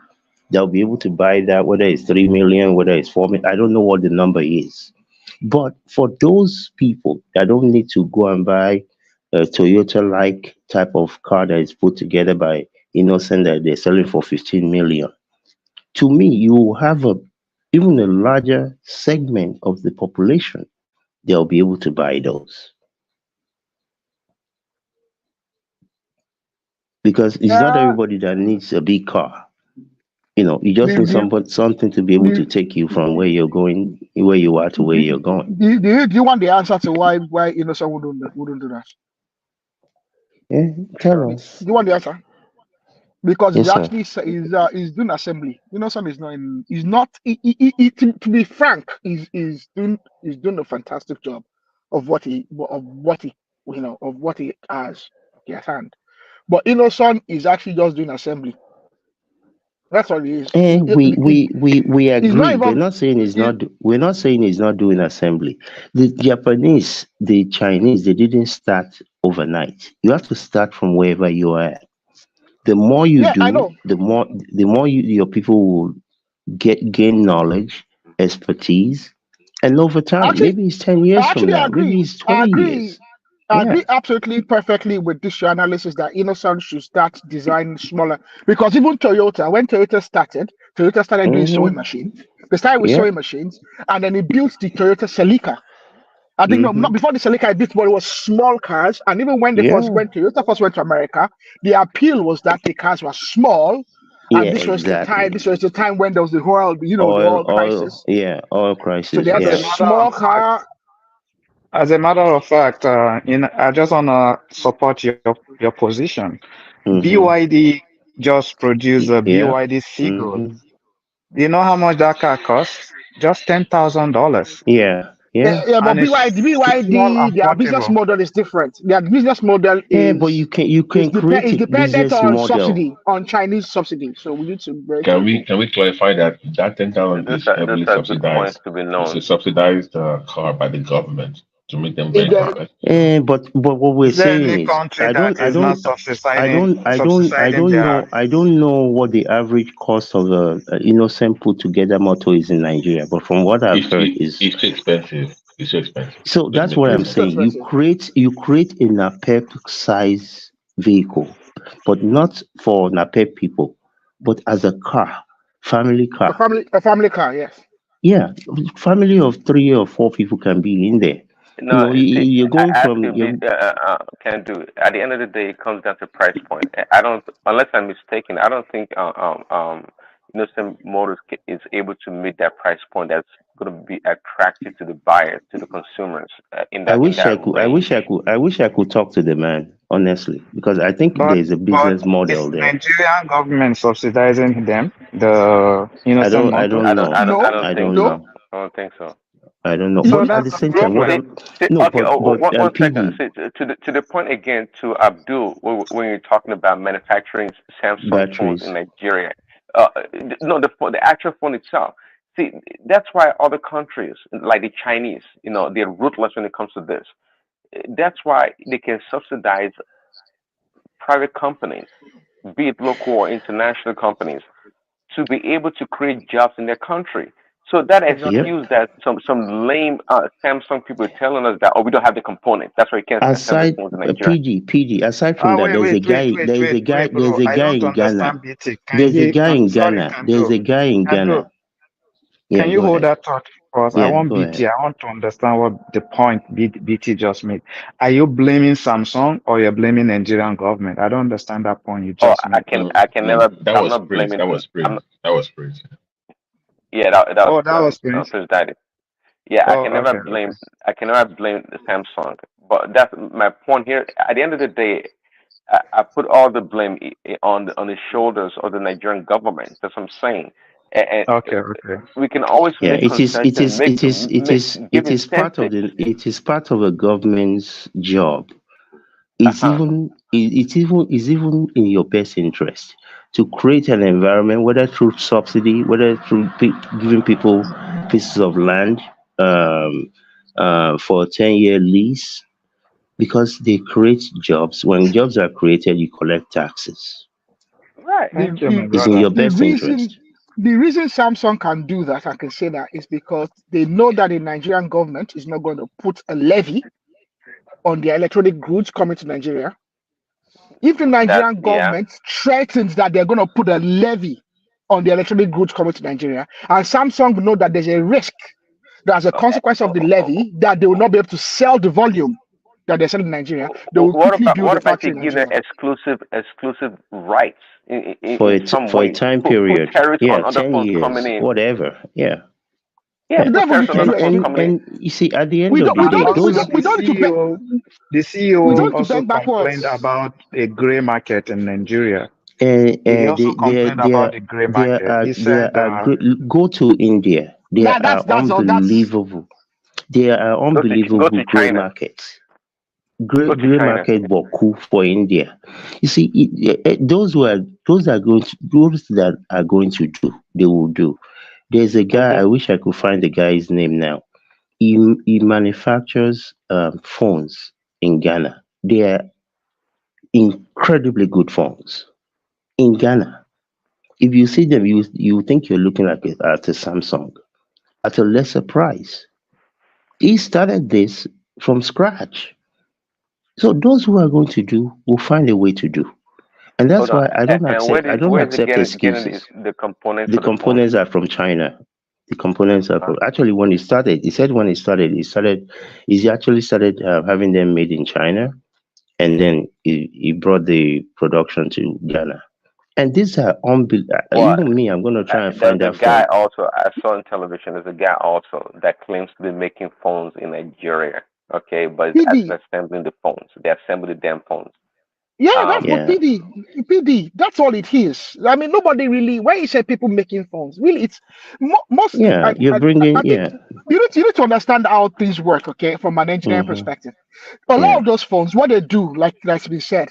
that will be able to buy that, whether it's 3 million, whether it's 4 million. I don't know what the number is. But for those people that don't need to go and buy a Toyota like type of car that is put together by Innocent that they're selling for 15 million, to me, you have even a larger segment of the population they'll be able to buy those, because it's not Uh, everybody that needs a big car. You just the, need the, something to be able to the, take you from where you're going, where you are, to where do, you're going. do you want the answer to why Innocent wouldn't do that? Yeah, tell Do us. you want the answer? Because he's Yes, sir. actually he's doing assembly. Innocent is not in. He's not. To be frank, he's doing a fantastic job of what he has at hand. But Innocent is actually just doing assembly. That's all he is. And we He's not agree. We're even. not saying he's He, not. We're not saying he's not doing assembly. The Japanese, the Chinese, they didn't start overnight. You have to start from wherever you are. The more you yeah, I do, know. the more your people will gain knowledge, expertise, and over time, Actually, maybe it's 10 years from Actually, I now, maybe agree. it's I 20 years. agree. I Yeah. agree absolutely perfectly with this your analysis that Innocent should start designing smaller because even Toyota, when Toyota started doing sewing Mm-hmm. machines. They started with Yeah. sewing machines, and then he built the Toyota Celica. I think no, Mm-hmm. not before the Celica, it was small cars. And even when Yeah. Toyota first went to America, the appeal was that the cars were small, and Yeah. this was the time. This Exactly. was the time when there was the Oil. oil Oil. crisis. Yeah. Oil So they crisis. had As a a Yeah. matter of small fact, car. I just wanna support your position. Mm-hmm. BYD just produced a Yeah. BYD Seagull. Mm-hmm. Do you know how much that car costs? Just $10,000, Yeah. Yeah. Yeah, but and it's small BYD, and their business portable. model is different. Their business model Yeah. But you can create is a dependent business on model. subsidy, on Chinese subsidy. So we need to be very Can careful. we clarify that 10,000 Those is are those heavily are good points subsidized? to be It's a known. subsidized car by the government to make them It, very uh, competitive. But what we're Is there saying any is, country that is not I subsidizing don't their? know, what the average cost of a innocent put together motor is in Nigeria. But from what I've It's heard it, is, it's too expensive. It's too expensive so to that's make what it I'm it's too work. saying. You expensive. create a NAPEP size vehicle, but not for NAPEP people, but as a car, family car. A family car, yes. Yeah, family of 3 or 4 people can be in there. No, see, You're I going ask from you, can do. At the end of the day, it comes down to price point. I don't, unless I'm mistaken, I don't think Innocent Motors is able to meet that price point that's going to be attractive to the buyers, to the consumers, I in wish that I could. range. I wish I could talk to the man honestly, because I think there's a But business is model there. Nigerian government subsidizing them, the innocent I motors? don't know. I No, don't I think don't no. so. know. I don't think so. I don't know. You So But need at that's the the same time, See, problem. okay. One second. PD See, to the point again to Abdul, when you're talking about manufacturing Samsung phones in batteries. Nigeria. Uh, no, the actual phone itself. See, that's why other countries like the Chinese, they're ruthless when it comes to this. That's why they can subsidize private companies, be it local or international companies, to be able to create jobs in their country. So that exactly. Yep. excuse that some lame Samsung people are telling us that we don't have the components. That's why we can't assemble Aside phones in Nigeria. PD. Aside from that, Wait, wait, wait, wait, wait, wait, There's bro. a I guy don't in Ghana. understand BT. Can There's a you? guy in Sorry, Ghana. There's a guy in Kandro, Ghana. Yeah. can you Go hold ahead. that thought for us? I Yeah. want Go BT. ahead. I want to understand what the point BT just made. Are you blaming Samsung or you're blaming Nigerian government? I don't understand that point you Oh, just made. I can No, never. that I'm was not praise. blaming. That was I'm praise. not, That was praise. yeah, that was Oh, that was Prince. Prince Daddy. Yeah, Oh, okay, okay. I can never blame the Samsung. But that's my point here. At the end of the day, I put all the blame on the shoulders of the Nigerian government. That's what I'm saying. And Okay, okay. we can always Yeah, make concession, give it is part of incentives. it is part of a government's job. It's Uh-huh. even is even in your best interest to create an environment, whether through subsidy, whether through giving people pieces of land um, for a 10-year lease, because they create jobs. When jobs are created, you collect taxes. Right. The, Thank you, the my It's in brother. your the best reason interest. the reason Samsung can do that, I can say that, is because they know that the Nigerian government is not going to put a levy on the electronic goods coming to Nigeria. If the That Nigerian yeah. government threatens that they're going to put a levy on the electronic goods coming to Nigeria, and Samsung know that there's a risk that as a consequence of the levy that they will not be able to sell the volume that they're selling in Nigeria, they will quickly build What a about they factory in give them Nigeria. exclusive rights For in it some for a way? time Put period. tariffs Yeah, on other 10 phones coming years, in. whatever. Yeah. Yeah, Yeah. We put don't even tariffs need on to other do phones anything. coming in. And you see, at the end We of don't the we And day, don't we also those don't we the don't need to bend the we CEO don't need to also bend complained backwards. about a gray market in Nigeria. uh, He uh, also they, they, complained about they, the gray there market. are He there said, are great. Go to India. There That are that's all that's unbelievable. There are Go unbelievable to gray China. markets. Go to Gray China. market boku for India. You see, those that are going to do, they will do. There's a guy. I Hmm. wish I could find the guy's name now. He manufactures phones in Ghana. They are incredibly good phones in Ghana. If you see them, you think you're looking at a Samsung at a lesser price. He started this from scratch. So those who are going to do will find a way to do. And Hold that's on. why And I don't where is it accept getting excuses. the components The for the phones? components are from China. The components are Huh? from actually when it started. He said when he actually started having them made in China, and then he brought the production to Ghana. And these are unbelievable. But Even me, I'm gonna try and there's find a that guy phone. also I saw on television. There's a guy also that claims to be making phones in Nigeria. Okay, but it's PD. actually assembling the phones. They assemble the damn phones. Yeah, that's Um, what Yeah, PD. That's all it is. I mean, nobody really. When you say people making phones, really, it's mostly. yeah. You're I bringing, think yeah. you need to understand how things work. Okay, from an engineering Hmm. perspective, a lot Yeah, of those phones, what they do, like we said,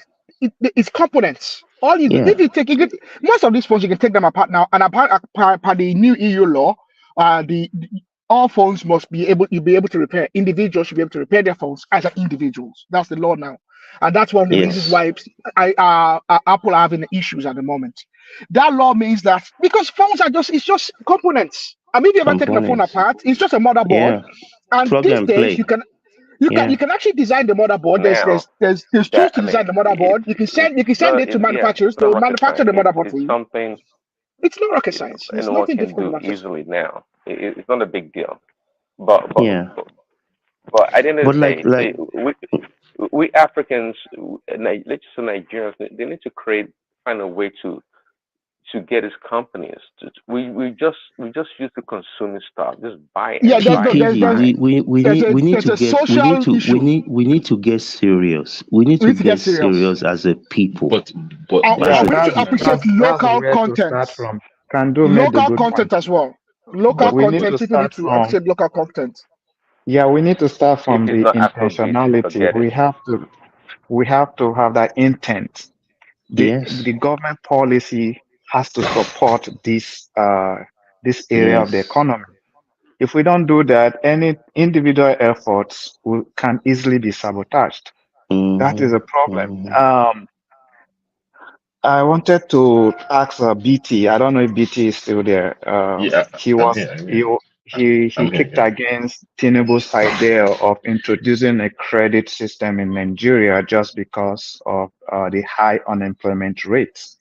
it's components. All you do, yeah. if you take it, most of these phones you can take them apart now, and apart the new EU law, the all phones must be able you be able to repair. Individuals should be able to repair their phones as an individuals. That's the law now, and that's one of the reasons Yes. why Apple are having issues at the moment. That law means that because phones are just it's just components. I mean, if you ever taken a phone Components. apart, it's just a motherboard. Yeah. And Plug these and days, play. you Yeah. can actually design the motherboard. now There's tools that to design the motherboard. You can no, send it to yeah, manufacturers. it's They not will rocket manufacture science. the motherboard It's for you. something It's not rocket science. It's anyone nothing can difficult do than rocket science. easily now. It's not a big deal. But but Yeah. but at the end of But the day, like we Africans, let's just say Nigerians, they need to find a way to get these companies. We just used to consuming stuff, just buy Yeah, and there's no buy and PD, there's buy. there's a social issue. we need to get serious. We need We to need to get get serious. serious as a people. but As yeah, And a we need to that's people. appreciate that's that's local where to content. start from. Kando made a Local good content point. as well. Local But we need content. to People need start to from appreciate local content. yeah, we need to start If from it's the not Afrobeat, intentionality. forget it. We have to have that intent. Yes. The government policy has to support this area of the Yes. economy. If we don't do that, any individual efforts can easily be sabotaged. That is Mm-hmm. a problem. Mm-hmm. I wanted to ask BT. I don't know if BT is still there. Yeah, He I'm was here. I'm he here. he I'm here. kicked Yeah. against Tinubu's idea of introducing a credit system in Nigeria just because of the high unemployment rates.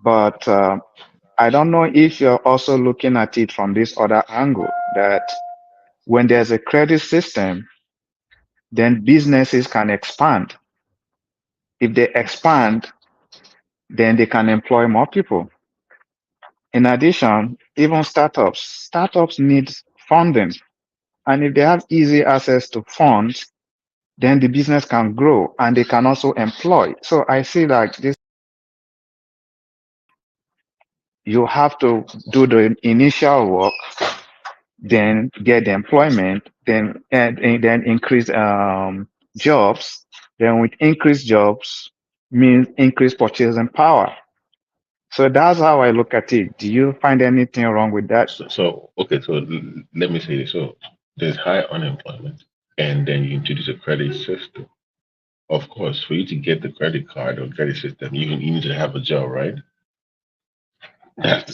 But I don't know if you're also looking at it from this other angle that when there's a credit system, then businesses can expand. If they expand, then they can employ more people. In addition, even startups need funding. And if they have easy access to funds, then the business can grow and they can also employ. So I see like this, you have to do the initial work, then get the employment, and then increase jobs. Then with increased jobs means increased purchasing power. So that's how I look at it. Do you find anything wrong with that? So okay, so let me say this. So there's high unemployment, and then you introduce a credit system. Of course, for you to get the credit card or credit system, you need to have a job, right?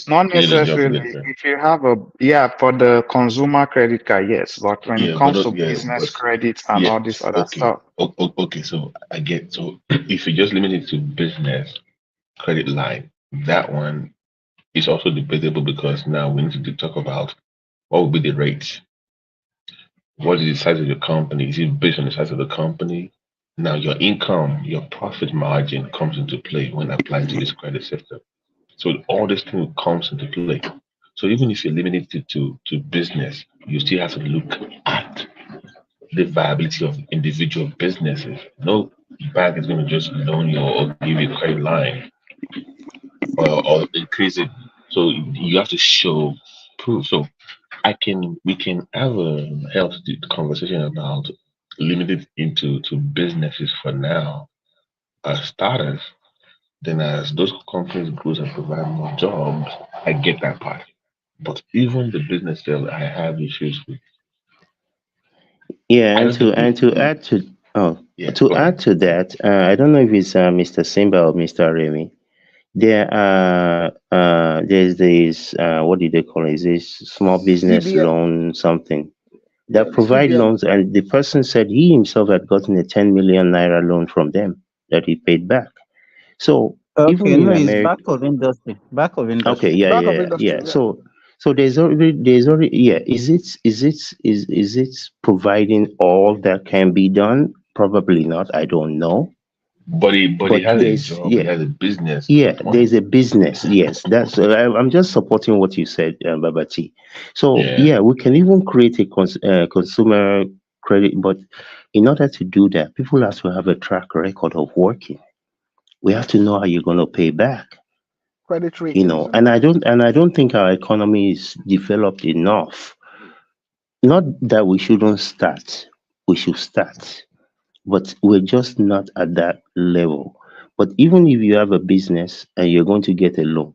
Not You need a job to necessarily. get credit. If you have a, yeah, for the consumer credit card, yes. But when it Yeah, but comes to yeah, business but credits and all this yes, other okay, stuff, okay. So I get so if you just limit it to business credit line, that one is also debatable because now we need to talk about what would be the rate. What is the size of your company? Is it based on the size of the company? Now, your income, your profit margin comes into play when applying to this credit system. So all this thing comes into play. So even if you limit it to business, you still have to look at the viability of individual businesses. No bank is going to just loan you or give you a credit line or increase it. So you have to show proof. So we can have a healthy conversation about limited into to businesses for now as starters. Then as those companies grow and provide more jobs, I get that part. But even the business sale, I have issues with. Yeah, I don't think and to we add to oh yeah, to go add ahead. to that, I don't know if it's Mr. Simba or Mr. Remy. There's this what do they call it? Is this small business CBN, loan something yeah, that the provide CBN. loans, and the person said he himself had gotten a 10 million naira loan from them that he paid back. So even Okay, in no, it's America, back of industry. Back of okay, industry. yeah, Back yeah, of yeah, industry, yeah. yeah. So is it providing all that can be done? Probably not. I don't know, But he but has a there's job, he yeah. has a business to Yeah, point. there's a business. Yes, I'm just supporting what you said, Babati. So Yeah. yeah, we can even create a consumer credit, but in order to do that, people have to have a track record of working. We have to know how you're going to pay back. Credit ratings and And all. I don't think our economy is developed enough. Not that we shouldn't start. We should start, but we're just not at that level. But even if you have a business and you're going to get a loan,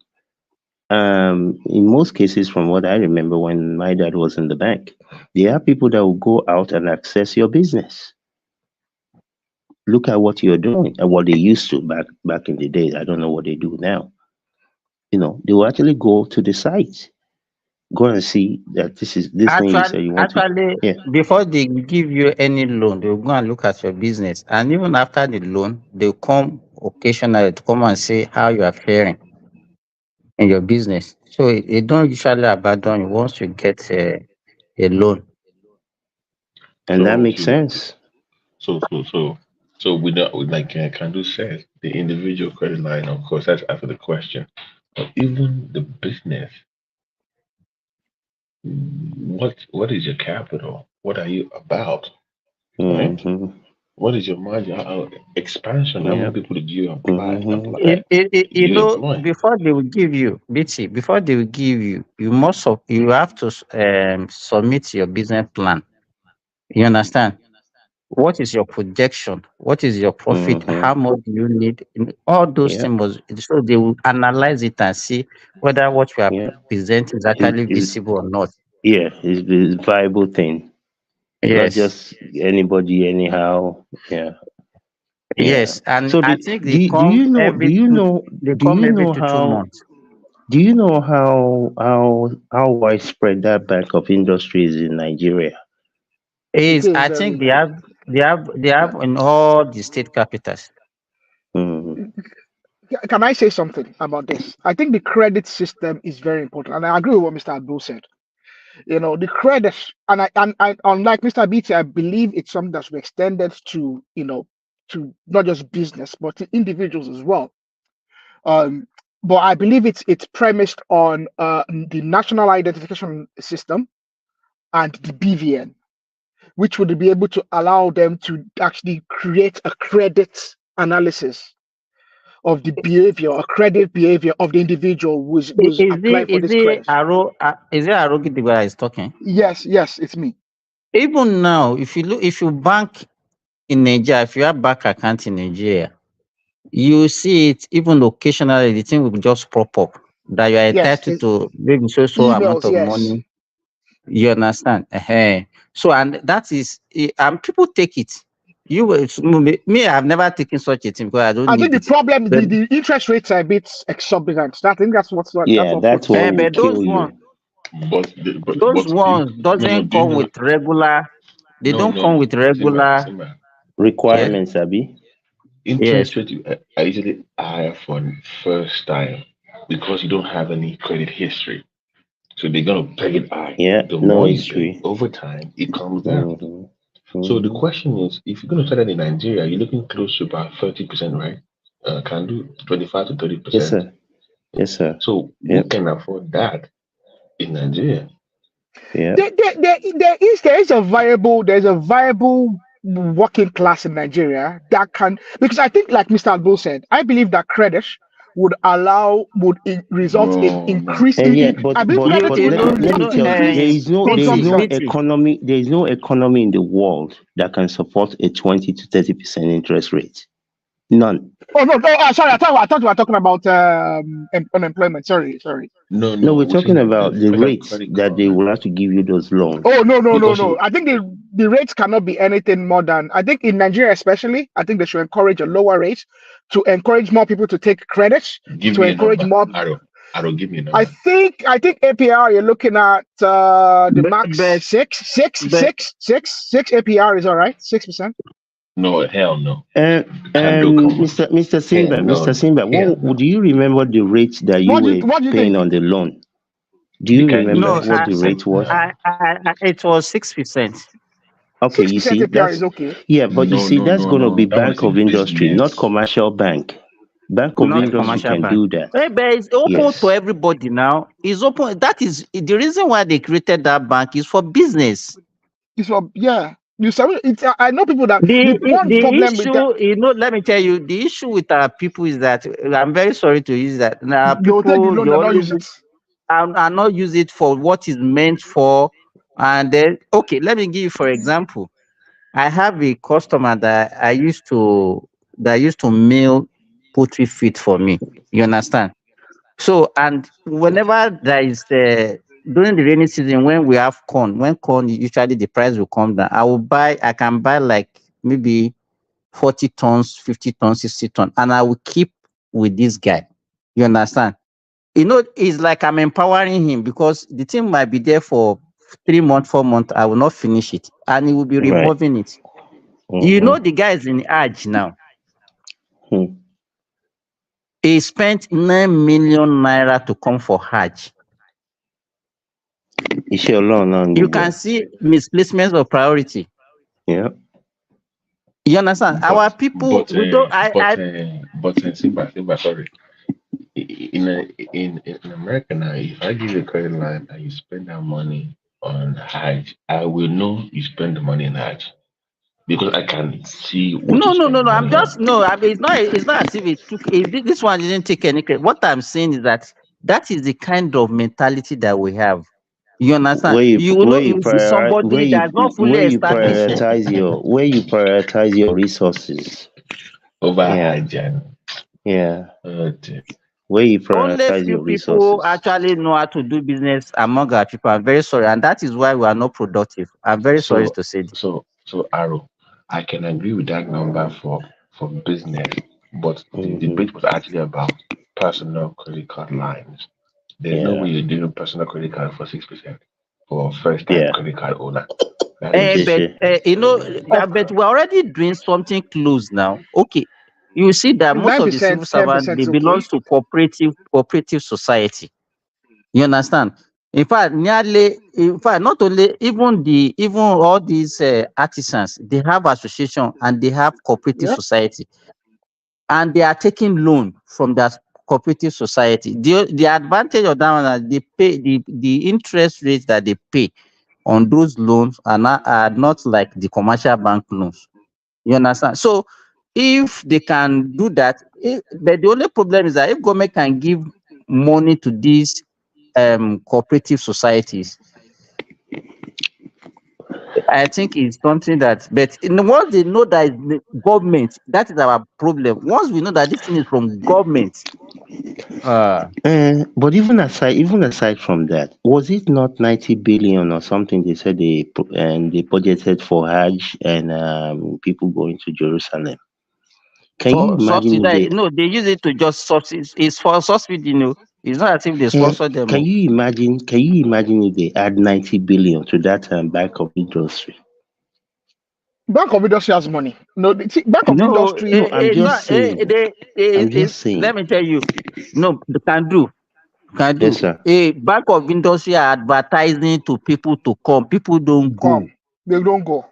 in most cases, from what I remember when my dad was in the bank, there are people that will go out and access your business. Look at what you're doing and what they used to back in the days. I don't know what they do now. They will actually go to the site, go and see that this thing you say you want to. Actually, Yeah. before they give you any loan, they'll go and look at your business. And even after the loan, they'll come occasionally to come and see how you are faring in your business. So they don't usually abandon you once you get a loan. And that So makes sense. so we don't like Kandu says the individual credit line, of course, that's after the question. But even the business, what is your capital? What are you about? Right? Hmm. What is your margin? Expansion? How many Yeah. people did you Hmm. did you employ? Before they will give you, BT, before they will give you, you have to submit your business plan. You understand? What is your projection? What is your profit? Hmm. How much do you need? All those Yeah. things so they will analyze it and see whether what you are Yeah. presenting is Is actually is visible or not. yeah, is viable thing. Not Yes. just anybody anyhow. Yeah. Yeah. Yes. And So I the, think do you know they come every two, 2 months. do you know how widespread that bank of industry is in Nigeria? It is I very think big. they have in all the state capitals. Mm, Can I say something about this? I think the credit system is very important, and I agree with what Mr. Abdul said. The credit, and I unlike Mr. BT, I believe it's something that's been extended to to not just business but to individuals as well. Um, but I believe it's premised on the national identification system and the BVN. which would be able to allow them to actually create a credit analysis of the behavior, a credit behavior of the individual who's applying for this credit. Is it Arogidigba is talking? Yes, it's me. Even now, if you bank in Nigeria, if you have bank account in Nigeria, you see it even occasionally. The thing will just pop up that you are Yes, entitled to maybe so amount emails. of Yes, money. You understand? So, and that is, and people take it. You will me. I've never taken such a thing because I don't I think need the it. problem, But the interest rates are a bit exorbitant. I think that's what Yeah, that's puts. what will but those kill ones, you. those You, ones no, doesn't do you come know? with regular. They No, don't no, come no. with regular. Simba. Yeah. Requirements, Abi. Yes. Interest rate are usually higher for the first time because you don't have any credit history. So they're gonna pay it high. Yeah, The no more you pay history. over time, it comes down. Mm-hmm. So the Mm-hmm. question is, if you're gonna start that in Nigeria, you're looking close to about 30%, right? Can do 25 to Yes, 30%. sir. Yes, sir. So who Yep. can afford that in Nigeria? Yeah. There is a viable working class in Nigeria that can, because I think, like Mr. Abdul said, I believe that credit result in No, no. increase And yeah, I believe credit but would let me tell you, increase there is no consumption. economy, there is no economy in the world that can support a 20 to 30% interest rate. None. Oh no, sorry, I thought we were talking about unemployment. Sorry. No, No, no. we're We're saying talking that about the especially on rates credit that card, they right? will have to give you those loans. Oh Because no. I think the rates cannot be anything more than, I think in Nigeria especially, I think they should encourage a lower rate to encourage more people to take credits, give to me a encourage number. more. I don't give me a I number. think APR you're looking at the max But six APR is all right, 6%. No, hell no. And Can do come on. Mr. Simba, Hell no, Mr. Simba, hell what no. do you remember the rate that you were What do you paying think? on the loan? Do They you can't give remember me no, what the 6% rate was? now. it was 6%. Okay, you 6% see, APR that's is okay. yeah, but you No, see, no, that's no, gonna be no. That was Bank a of Industry, not business. commercial bank. Bank of Not Thank Industry you. commercial can bank. do that. But it's open to Yes. everybody now. It's open. That is the reason why they created that bank is for business. It's for, yeah. You said it's. I know people that the one The problem with that, issue, let me tell you, the issue with our people is that I'm very sorry to use that. Now, they will take the people they loan and not always use it. are not use it for what is meant for. And then, okay, let me give you for example. I have a customer that used to mail poultry feed for me. You understand? So, and whenever there is during the rainy season when we have corn, when corn usually the price will come down, I can buy like maybe 40 tons, 50 tons, 60 tons, and I will keep with this guy. You understand? It's like I'm empowering him because the thing might be there for 3 months, 4 months. I will not finish it, and he will be Right. removing it. Mm-hmm. The guy is in Hajj now. Hmm. He spent 9 million naira to come for Hajj. Iṣẹ́ Ọlọ́run náà ń You gbogbo can ẹ̀. see misplacement of priority. Yeah. You understand? Our people, we don't. Simba, sorry. In America now, if I give you a credit line and you spend that money on Hajj, I will know you spend the money on Hajj because I can see what you spend the I'm money just on. no. I mean, it's not as if it took. This one didn't take any credit. What I'm saying is that is the kind of mentality that we have. You understand? You see somebody that's not fully established. Where you prioritize your resources. Over Yeah. Hajj. Yeah. Okay. Where you Only prioritize few your people resources. actually know how to do business among our people. I'm very sorry, and that is why we are not productive. I'm very sorry to say this. So Arrow, I can agree with that number for business, but the debate was actually about personal credit card lines. There's no way you're doing personal credit card for 6% for first time credit card owner. That is But we're already doing something close now. Okay, you see that most of the civil 9%, servants 10% they is belongs okay. to cooperative society. You understand? In fact, not only even all these artisans, they have association and they have cooperative Yeah. society, and they are taking loan from that cooperative society. The advantage of that one is they pay the interest rate that they pay on those loans are not like the commercial bank loans. You understand? So if they can do that, but the only problem is that if government can give money to these cooperative societies, I think it's something that, but once they know that it's the government, that is our problem. Once we know that this thing is from government, But even aside from that, was it not 90 billion or something they said they budgeted for Hajj and people going to Jerusalem? Can you for imagine if subsidy, they no, they use it to just subsidy. It's for subsidy, It's not as if they sponsor them. can you imagine if they add 90 billion to that bank of industry? Bank of Industry has money. No, Bank of No, Industry. No, I'm just saying. I'm just let saying. me tell you, no, they can Yes, do. sir. A bank of industry are advertising to people to come. People don't go. Come, they don't go.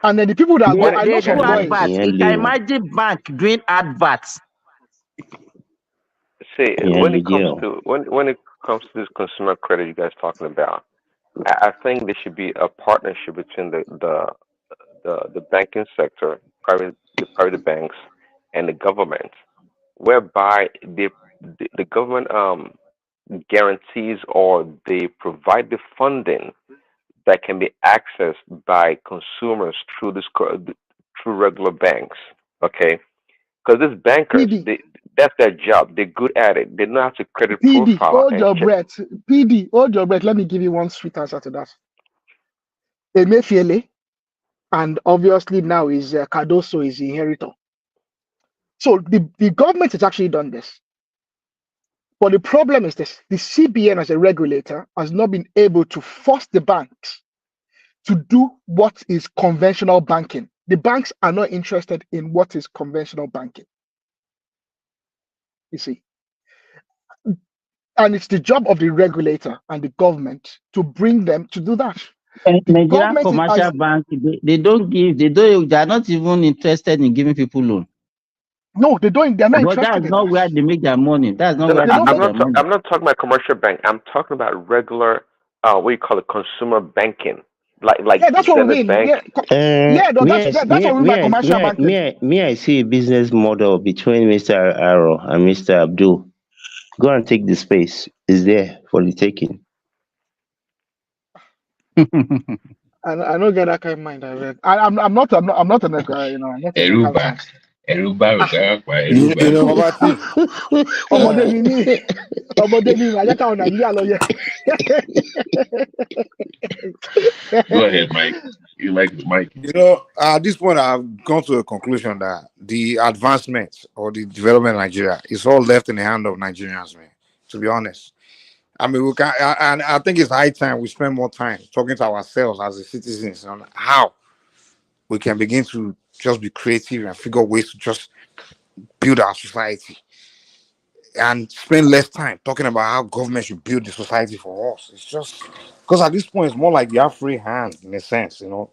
And then the people that go, I know They do some boys. adverts. You can imagine bank doing adverts. See, Yeah, when it comes Lugio. to when it comes to this consumer credit you guys talking about, I think there should be a partnership between the banking sector, the private banks, and the government, whereby the government guarantees or they provide the funding that can be accessed by consumers through through regular banks. Okay, because these bankers, PD, that's their job. They're good at it. They know how to credit PD, profile hold and your check. breath. PD, hold your breath. Let me give you one sweet answer to that. Emefiele, and obviously now is Cardoso is the inheritor. So the government has actually done this. But the problem is this: the CBN as a regulator has not been able to force the banks to do what is conventional banking. The banks are not interested in what is conventional banking. You see, and it's the job of the regulator and the government to bring them to do that. The Nigerian government commercial bank, they don't give, they are not even interested in giving people loan. No, they don't. They're not But interested that's in not that. where they make their money. That's not No, no, where They they don't I'm make make. not. their money. I'm not talking about commercial bank. I'm talking about regular, what you call it, consumer banking, like Yeah, that's what we Zenith mean. Bank. Yeah, no, that's what we mean by commercial banking. I see a business model between Mr. Arrow and Mr. Abdul. Go and take the space. It's there for the taking. And I don't get that kind of mind. I'm not an I'm not an Eruba. accountant. Eruba, Ah, You know, Eruba. Obati, ọmọdé ni mí, ọmọdé ni mí, ajá táwọn Nàìjíríà lọ yẹ. Go ahead, Mike. You like Mike. you know, at this point, I've gone to a conclusion that the advancement or the development of Nigeria is all left in the hand of Nigerians, man. To be honest, I mean, and I think it's high time we spend more time talking to ourselves as the citizens on how we can begin to just be creative and figure ways to just build our society and spend less time talking about how government should build the society for us. It's just because at this point, it's more like you have free hands in a sense, you know.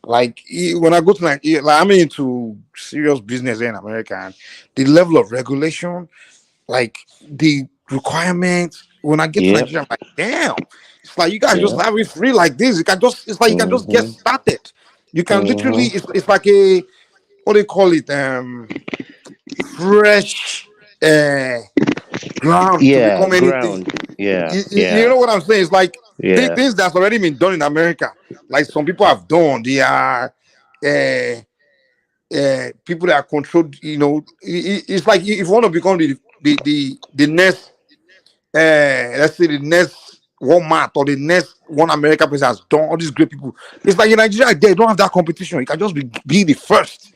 Like when I go to Nigeria, like I'm into serious business here in America, and the level of regulation, like the requirements. When I get to Yep. Nigeria, I'm like, damn, it's like you guys just Yep. have it free like this. You can just, it's like you can just get Mm-hmm. started. You can literally, Mm-hmm. it's like a, what do you call it? Fresh ground to Yeah, become anything. ground. Yeah, You know yeah, what I'm saying? It's like yeah. things that's already been done in America, like some people have done. They are people that are controlled. You know, it's like if you want to become the next, let's say the next Walmart or the next one America person has done. All these great people. It's like in Nigeria, they don't have that competition. You can just be the first.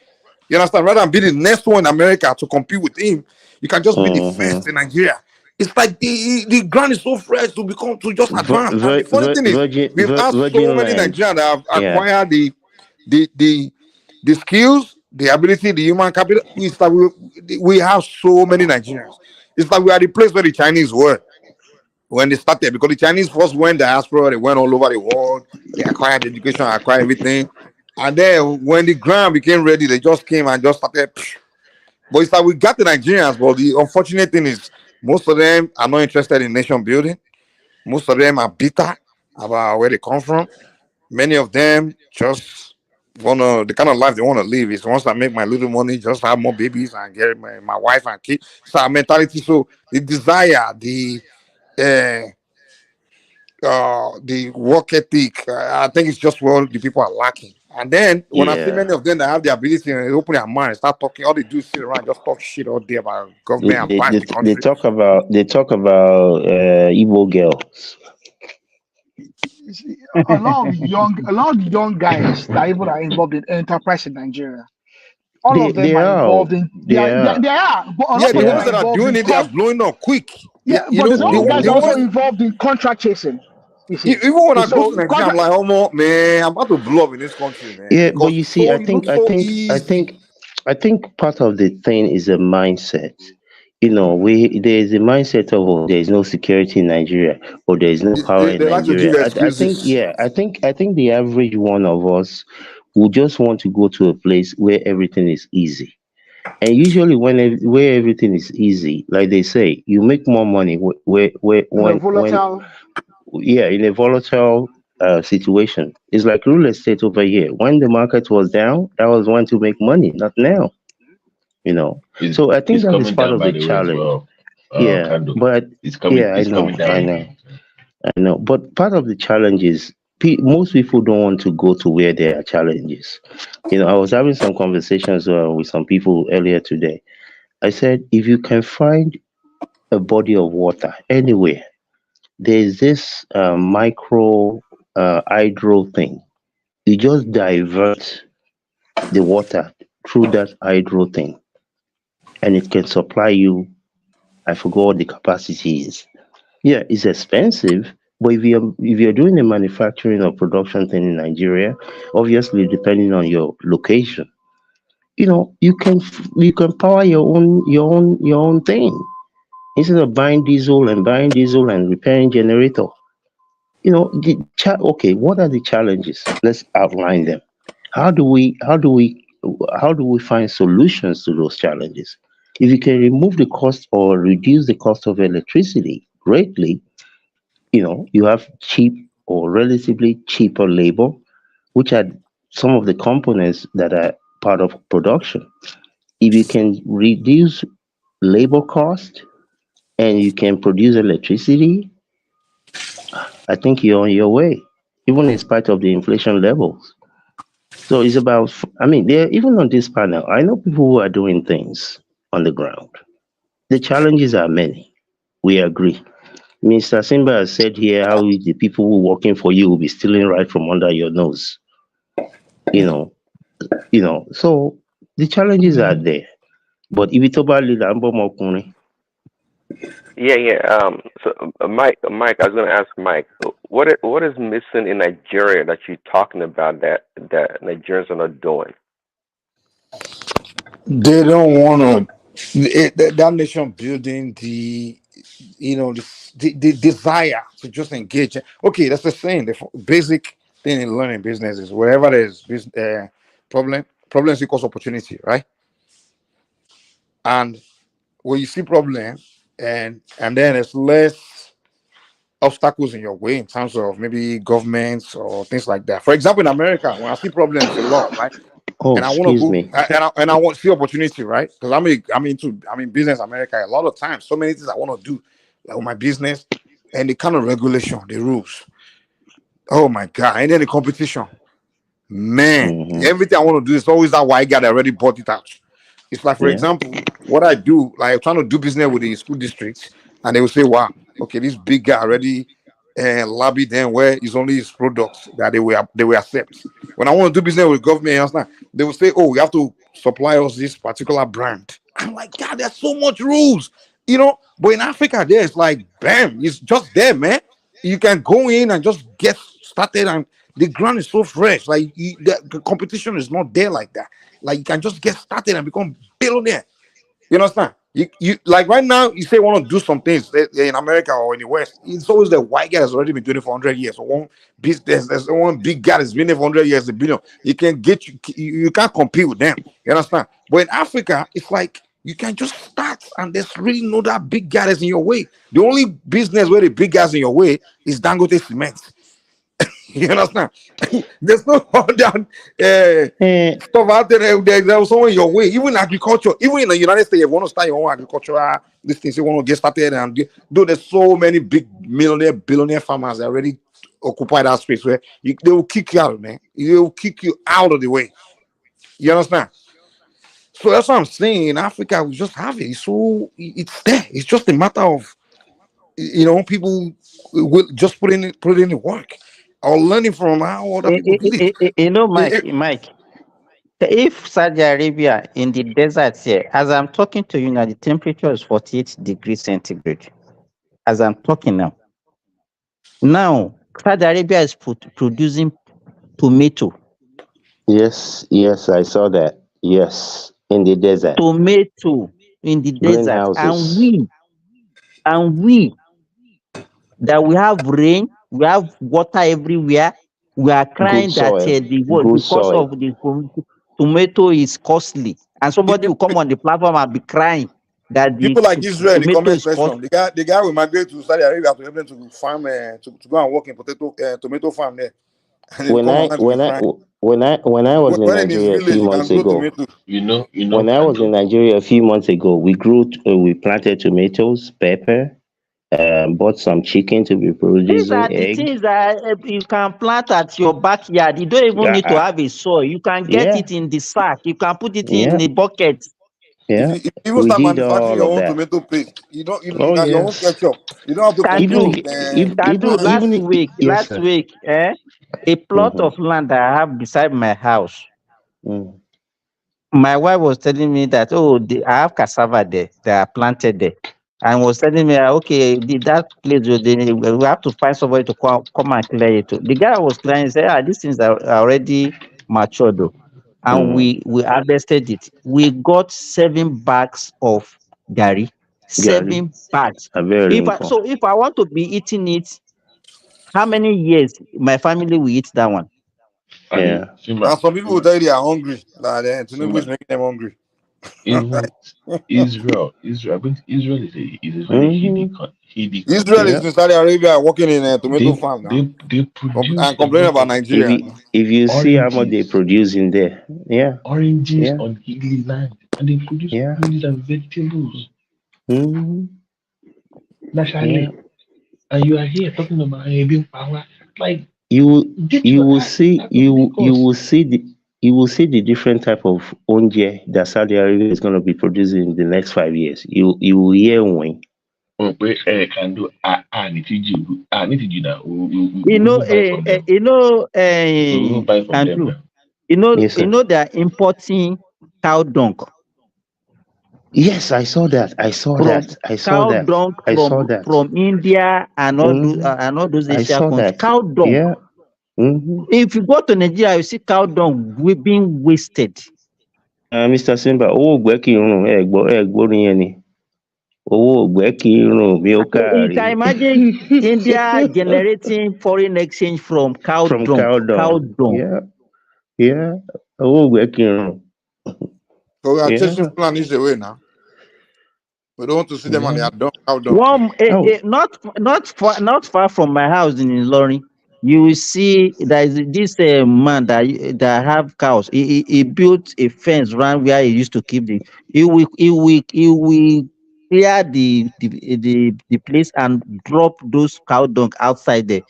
You understand? Rather than be the next one in America to compete with him, you can just be the Mm-hmm. first in Nigeria. It's like the ground is so fresh to just advance. And the funny thing is, we've had so Virgin many Land. Nigerians that have Yeah. acquired the the the skills, the ability, the human capital. It's like we have so many Nigerians. It's like we are the place where the Chinese were when they started, because the Chinese first went diaspora, they went all over the world, they acquired education, acquired everything. And then when the ground became ready, they just came and just started. But it's like we got the Nigerians, but the unfortunate thing is most of them are not interested in nation building. Most of them are bitter about where they come from. Many of them just wanna the kind of life they want to live is once I make my little money, just have more babies and get my wife and kids. So our mentality, so the desire, uh, the work ethic, I think it's just what the people are lacking. And then when I see Yeah. many of them that have the ability and they open their mind, start talking, all they do is sit around, just talk shit all day about They government and they, bash they, the they country. talk about Igbo girls. You see, a lot of young guys that even are involved in enterprise in Nigeria. All They of them they are are involved in they are they are, but a Yeah, lot the of they them ones are that are. are involved doing in it, they are blowing up quick. yeah, You but know, there's a lot of guys the that are also ones Mm-hmm. involved in contract chasing. You see, even when I go to so Nigeria, I'm contract. like, oh man, I'm about to blow up in this country, man, Yeah, but because you it's see, so it looks so easy. I think part of the thing is a mindset. You know, we there is a mindset of oh, there is no security in Nigeria or there is no power in They like to give Nigeria. you I think excuses. yeah, I think the average one of us will just want to go to a place where everything is easy. And usually where everything is easy, like they say, you make more money where In a when volatile. yeah, in a volatile situation. It's like real estate over here. When the market was down, that was when to make money, not now. You know. So I think It's that is coming part down, of by the the way, as challenge. well. Yeah, Kando. but yeah, It's coming I down know, again. I know. But part of the challenge is most people don't want to go to where there are challenges. You know, I was having some conversations with some people earlier today. I said, if you can find a body of water anywhere, there's this micro hydro thing. You just divert the water through that hydro thing, and it can supply you. I forgot what the capacity is. Yeah, it's expensive, but if you're doing a manufacturing or production thing in Nigeria, obviously depending on your location, you can power your own thing instead of buying diesel and repairing generator. Okay, what are the challenges? Let's outline them. How do we how do we how do we find solutions to those challenges? If you can remove the cost or reduce the cost of electricity greatly, you have cheap or relatively cheaper labor, which are some of the components that are part of production. If you can reduce labor cost and you can produce electricity, I think you're on your way, even in spite of the inflation levels. So it's about, I mean, there even on this panel, I know people who are doing things on the ground. The challenges are many. We agree. Mr. Simba has said here how the people who are working for you will be stealing right from under your nose. You know, So the challenges are there. But if it's about leader, Yeah, yeah. Mike, I was going to ask Mike, what is missing in Nigeria that you're talking about that Nigerians are not doing? They don't want to. That nation building the desire to just engage. Okay, that's the saying. The basic thing in learning business is wherever there's problems equals opportunity, right? And when you see problem, and then there's less obstacles in your way in terms of maybe governments or things like that. For example, in America, when I see problems a lot, right? oh, And I want to excuse go me. and I want to see opportunity, right? Because I'm in business America a lot of times. So many things I want to do, like with my business, and the kind of regulation, the rules. Oh my god! And then the competition, man. Hmm. Everything I want to do is always that white guy that already bought it out. It's like, for Yeah. example, what I do, like I'm trying to do business with the school districts, and they will say, "Wow, okay, this big guy already lobbied them where it's only his products that they will accept." When I want to do business with government, you understand, they will say, "Oh, you have to supply us this particular brand." I'm like, God, there's so much rules, But in Africa, there's like, bam, it's just there, man. You can go in and just get started, and the ground is so fresh. Like the competition is not there like that. Like you can just get started and become billionaire. You understand? You like right now, you say want to do some things in America or in the West. It's always the white guy that's already been doing it for 100 years. Or one business, there's one big guy that's been there for 100 years, a billion. You can you can't compete with them. You understand? But in Africa, it's like you can just start and there's really no that big guy that's in your way. The only business where the big guys in your way is Dangote Cement. You understand? There's no other Eh, stuff out there. There's someone your way. Even agriculture, even in the United States, you want to start your own agricultural these things, you want to get started and do there's so many big millionaire, billionaire farmers that already occupy that space where they will kick you out, man. They will kick you out of the way. You understand? So that's what I'm saying. In Africa, we just have it. So it's there. It's just a matter of people will just put in the work or learning from how other people did it. Mike, if Saudi Arabia in the desert here, as I'm talking to you now, the temperature is 48 degrees centigrade. As I'm talking now. Now, Saudi Arabia is producing tomato. yes, I saw that. Yes, in the desert, Tomato in the desert. greenhouses, And we that we have rain, we have water everywhere. We are good crying that soil, good because soil. of the tomato is costly, and somebody will come on the platform and be crying that the People like Israel in the tomato comment is section, costly. the guy will migrate to Saudi Arabia to help them to farm to go and work in tomato farm there, and he will When come I online to be when I crying. when I was in When in his Nigeria a village few he can months grow ago, tomato. when I was in Nigeria a few months ago, we planted tomatoes, pepper, bought some chicken to be These are producing the egg. things that you can plant at your backyard. You don't even Yeah, need to have a soil. You can get yeah, it in the sack. You can put it in yeah, a bucket. If yeah. you even We start did manufacturing all your of own that. tomato paste, Oh your own yes. ketchup, you don't have to Can compete Even do, with can do. even yes, Last sir. week, a plot Mm-hmm. of land that I have beside my house. Mm. My wife was telling me that I have cassava there that are planted there, and was telling me okay, that place we have to find somebody to come and clear it. The guy was clearing said, these things are already matured though. And Mm. we harvested it. We got 7 bags of gari, Gary, 7 bags. very important. If I want to be eating it, how many years my family will eat that one? Yeah. and some people will tell you they are hungry. Like Tinubu is making them hungry. Even Israel. I think Israel is a very Mm-hmm. heady Israel country. is Yeah. in Saudi Arabia working in a tomato They farm now, they produce and a complaining lot about of If Nigeria. you if you see how much they oranges, produce in there, yeah, oranges yeah, on hilly land, and they produce yeah. oranges and vegetables Mm-hmm. Yeah. naturally. And you are here talking about being power. Like, You will get you your will ass see out of Lagos. you will see the different type of onje that Saudi Arabia is going to be producing in the next 5 years. You will hear when. Where can do need to do that. You We know, even buy from them. We even buy from them Andrew, now. Yes, sir. they are importing cow dung Yes, I saw that. I saw from that. I saw that. I saw that. India and Mm-hmm. and all those I Asia saw countries. that. Cow dung. Yeah. Mm-hmm. If you go to Nigeria, you see cow dung being wasted. Mr. Simba, owó ògbẹ́ kì í rùn ẹ gbórin yẹn ni. Owó ògbẹ́ kì í rùn bí ó You káàrí. can imagine India generating foreign exchange from cow From dung. cow dung. Yeah. Yeah. Owó ògbẹ́ kì í rùn. So we are chasing Yeah. Fulanis away now. We don't want to see them on Yeah. their out done. One Oh. not far from my house in Ilorin, you will see there is this man that have cows. He built a fence around where he used to keep the. He will clear the place and drop those cow dung outside there.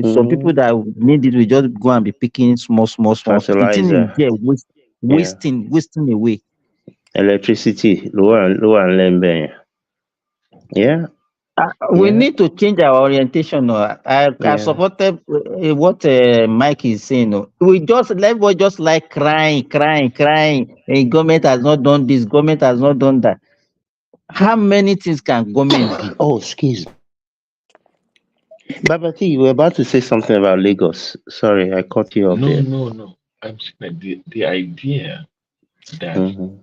Some people Mm-hmm. that need it will just go and be picking small. The thing is Fertilizer. there Yeah. wasting away. Electricity. Lower and lembe. Yeah. We Yeah. need to change our orientation. I Yeah. supported what Mike is saying. Everybody just like crying. Government has not done this. Government has not done that. How many things can government do? Oh, excuse me. Babati, you were about to say something about Lagos. Sorry, I cut you off there. No. I'm saying that the idea that, Mm-hmm.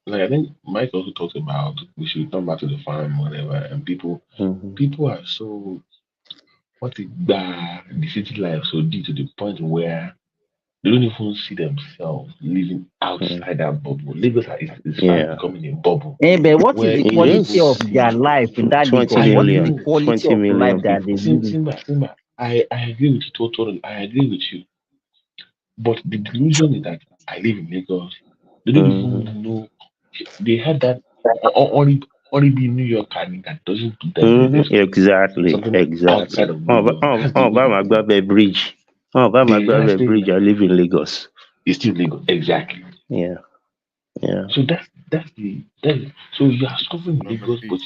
like, I think Mike also talked about we should come back to the farm, whatever, and Mm-hmm. people are so the city life so deep to the point where they don't even see themselves living outside that bubble. Lagos is fast Yeah. becoming a bubble But what is where the It you don't quality even of is their see. life in that 20 Lagos? I What is the million. know. quality 20 of life million that they people. live in? Simba. I agree with you totally. I agree with you. But the delusion is that I live in Lagos. They don't even know. They had that only be New York and that doesn't put them in this Exactly, something outside exactly. of New York. That's the way By they my think. Bridge. Oh, by my The lifestyle Bridge, I live in Lagos. is still Lagos. Exactly. Yeah, yeah. So that's so you are suffering in Lagos, but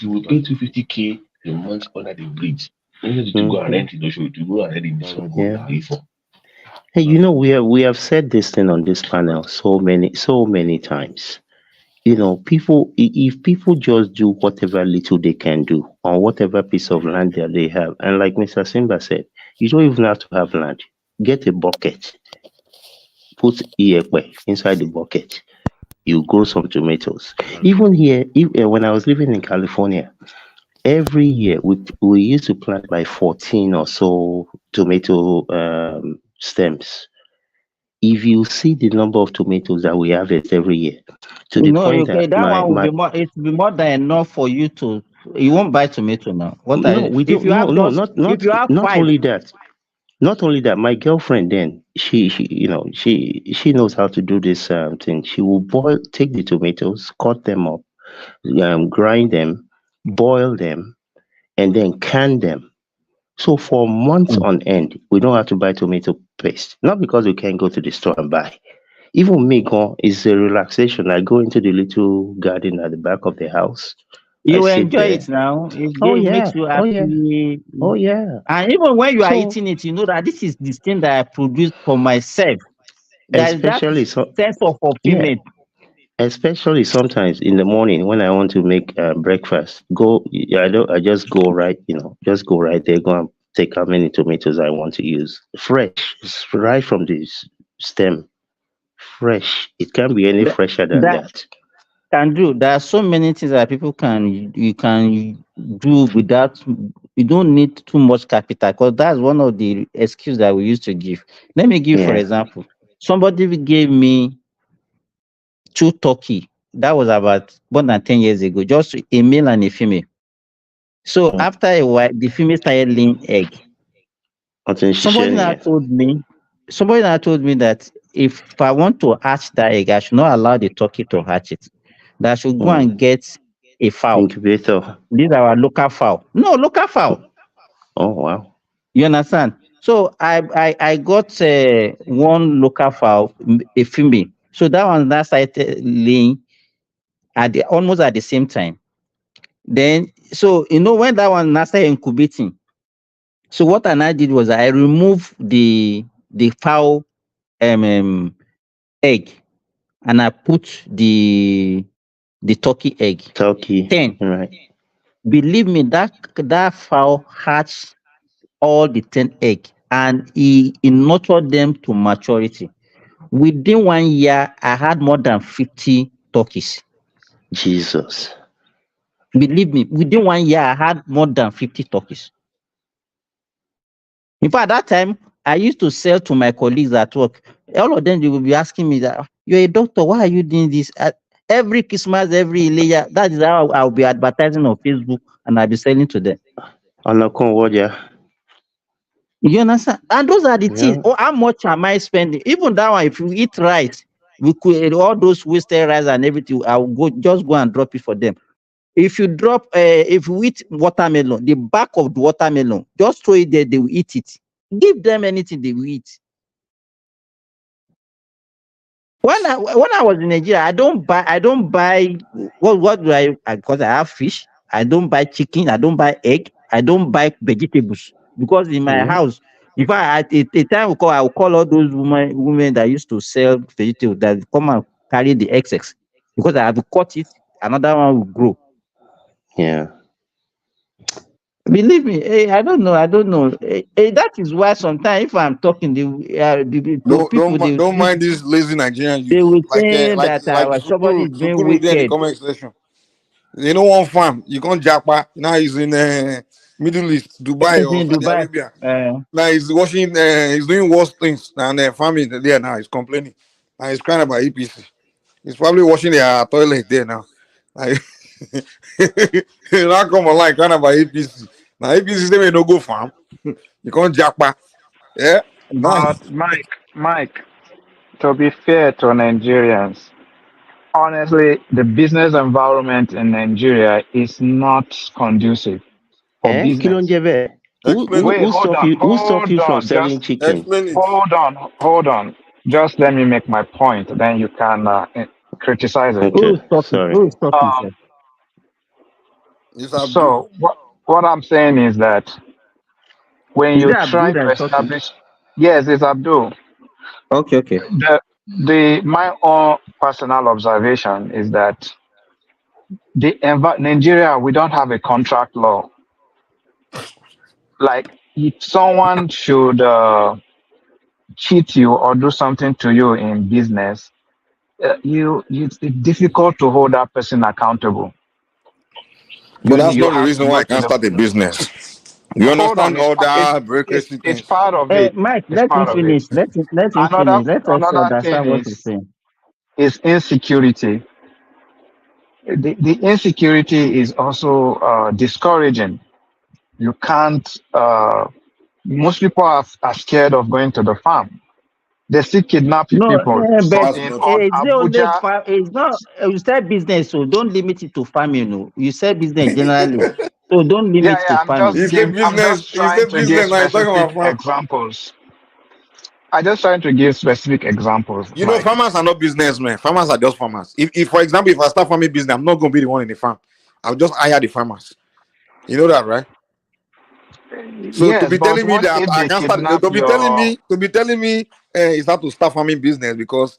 you will pay 250K a month under the bridge. Instead to go and rent in Osho, to go and rent in Songo Yeah. now Ifo. Hey, we have said this thing on this panel so many times. People, if people just do whatever little they can do on whatever piece of land that they have, and like Mr. Simba said, you don't even have to have land. Get a bucket, put iyekwe inside the bucket. You grow some tomatoes. Even here, when I was living in California, every year we used to plant like 14 or so tomato stems. If you see the number of tomatoes that we harvest every year, to the No, point that okay, that one will my be more. It will be more than enough for you to. You won't buy tomato now. What are no, you? we If don't. you No, have no, just, not if not you have not five, only that. Not only that, my girlfriend then she knows how to do this thing. She will take the tomatoes, cut them up, grind them, boil them, and then can them. So for months on end, we don't have to buy tomato paste. Not because we can't go to the store and buy. Even me, is a relaxation. I go into the little garden at the back of the house. I you will sit enjoy there. it now. Oh It makes yeah, you oh yeah, happy. oh yeah. And even when you are So eating it, you know that this is the thing that I produced for myself. There is that especially sense of yeah, fulfillment. especially sometimes in the morning when I want to make breakfast. I just go right, just go right there, go and take how many tomatoes I want to use. Fresh, it's right from the stem. Fresh. It can't be any That, fresher than that that. can do. There are so many things that people can you can do without. You don't need too much capital because that's one of the excuse that we used to give. Let me give for Yeah. example. Somebody gave me two turkey. That was about more than 10 years ago. Just a male and a female. So Mm. after a while, the female started laying egg. Until she Somebody sharing now it. told me, somebody now told me that if I want to hatch that egg, I should not allow the turkey to hatch it. That I should go Mm. and get a fowl. Incubator. These are our local fowl. No, local fowl. Oh wow. You understand? So I got one local fowl, a female. So that one that started laying almost at the same time. Then so when that one now started incubating. So what I did was I removed the fowl um egg and I put the turkey egg. Turkey. Then Right. believe me, that fowl hatched all the 10 egg and he nurtured them to maturity. Within 1 year, I had more than 50 turkeys. Jesus. Believe me, within 1 year, I had more than 50 turkeys. In fact, that time I used to sell to my colleagues at work. All of them they will be asking me that you're a doctor, why are you doing this? Every Christmas, every layer, that is how I'll be advertising on Facebook and I'll be selling to them. Anakonwoja. You understand? And those are the things. Yeah. Oh, how much am I spending? Even that one, if you eat rice, we could all those wasted rice and everything, I will go and drop it for them. If you eat watermelon, the back of the watermelon, just throw it there, they will eat it. Give them anything they will eat. When I was in Nigeria, I don't buy what do because I have fish. I don't buy chicken, I don't buy egg, I don't buy vegetables. Because in my Yeah. house, if I at a time I will call all those women that used to sell vegetables that come and carry the excess. Because I have cut it, another one will grow. Yeah. Believe me, I don't know. That is why sometimes if I'm talking to people, Don't mind these lazy Nigerian they youth. will Like think like that like somebody is being Sukuru there in the wicked. comment section. You know one farm, you can't japa. Now he's in Middle East, Dubai It's or in Saudi Dubai. Arabia. Now he's washing he's doing worse things and farming there now. He's complaining. Now he's crying about EPC. He's probably washing their toilet there now. Like he not come online crying about APC. Now APC say may no go farm. You can't jackpot. Yeah, nice. But Mike, to be fair to Nigerians, honestly, the business environment in Nigeria is not conducive for Kí ló ń business. jẹ́ bẹ́ẹ̀? Explain it. Wait, hold on, Who stop you hold from on, selling just chicken? Explain it. hold on. Just let me make my point, then you can criticize it. Okay, Who is talking? sorry. Who is talking, sir? Um, It's Abdul. so what I'm saying is that when Is you that Abdul try that to is talking? establish, yes, it's Abdul. Okay, okay. My own personal observation is that Nigeria, we don't have a contract law. Like if someone should cheat you or do something to you in business, it's difficult to hold that person accountable But when that's you not the have to reason why go I to can't the start a business. You hold on. understand all that bureaucracy It's things? part of it. Mike, It's let him part of it. finish. Let him Another finish. Let us another thing understand what he's saying. is insecurity. The insecurity is also discouraging. You can't. Most people are scared of going to the farm. They see kidnapping No, people but That's in not on true. it's only Abuja. it's not. You said business, so don't limit it to farming. No, you said business generally, so don't Yeah, limit yeah. to farming. I'm just He trying said to give business, now he's talking about specific farm. examples. I just trying to give specific examples, You know, Mike. farmers are not businessmen. Farmers are just farmers. If for example, if I start farming business, I'm not going to be the one in the farm. I'll just hire the farmers. You know that, right? So to Yes, be but telling me what that if I they can't start, kidnap your? to be telling me, it's not to start farming business because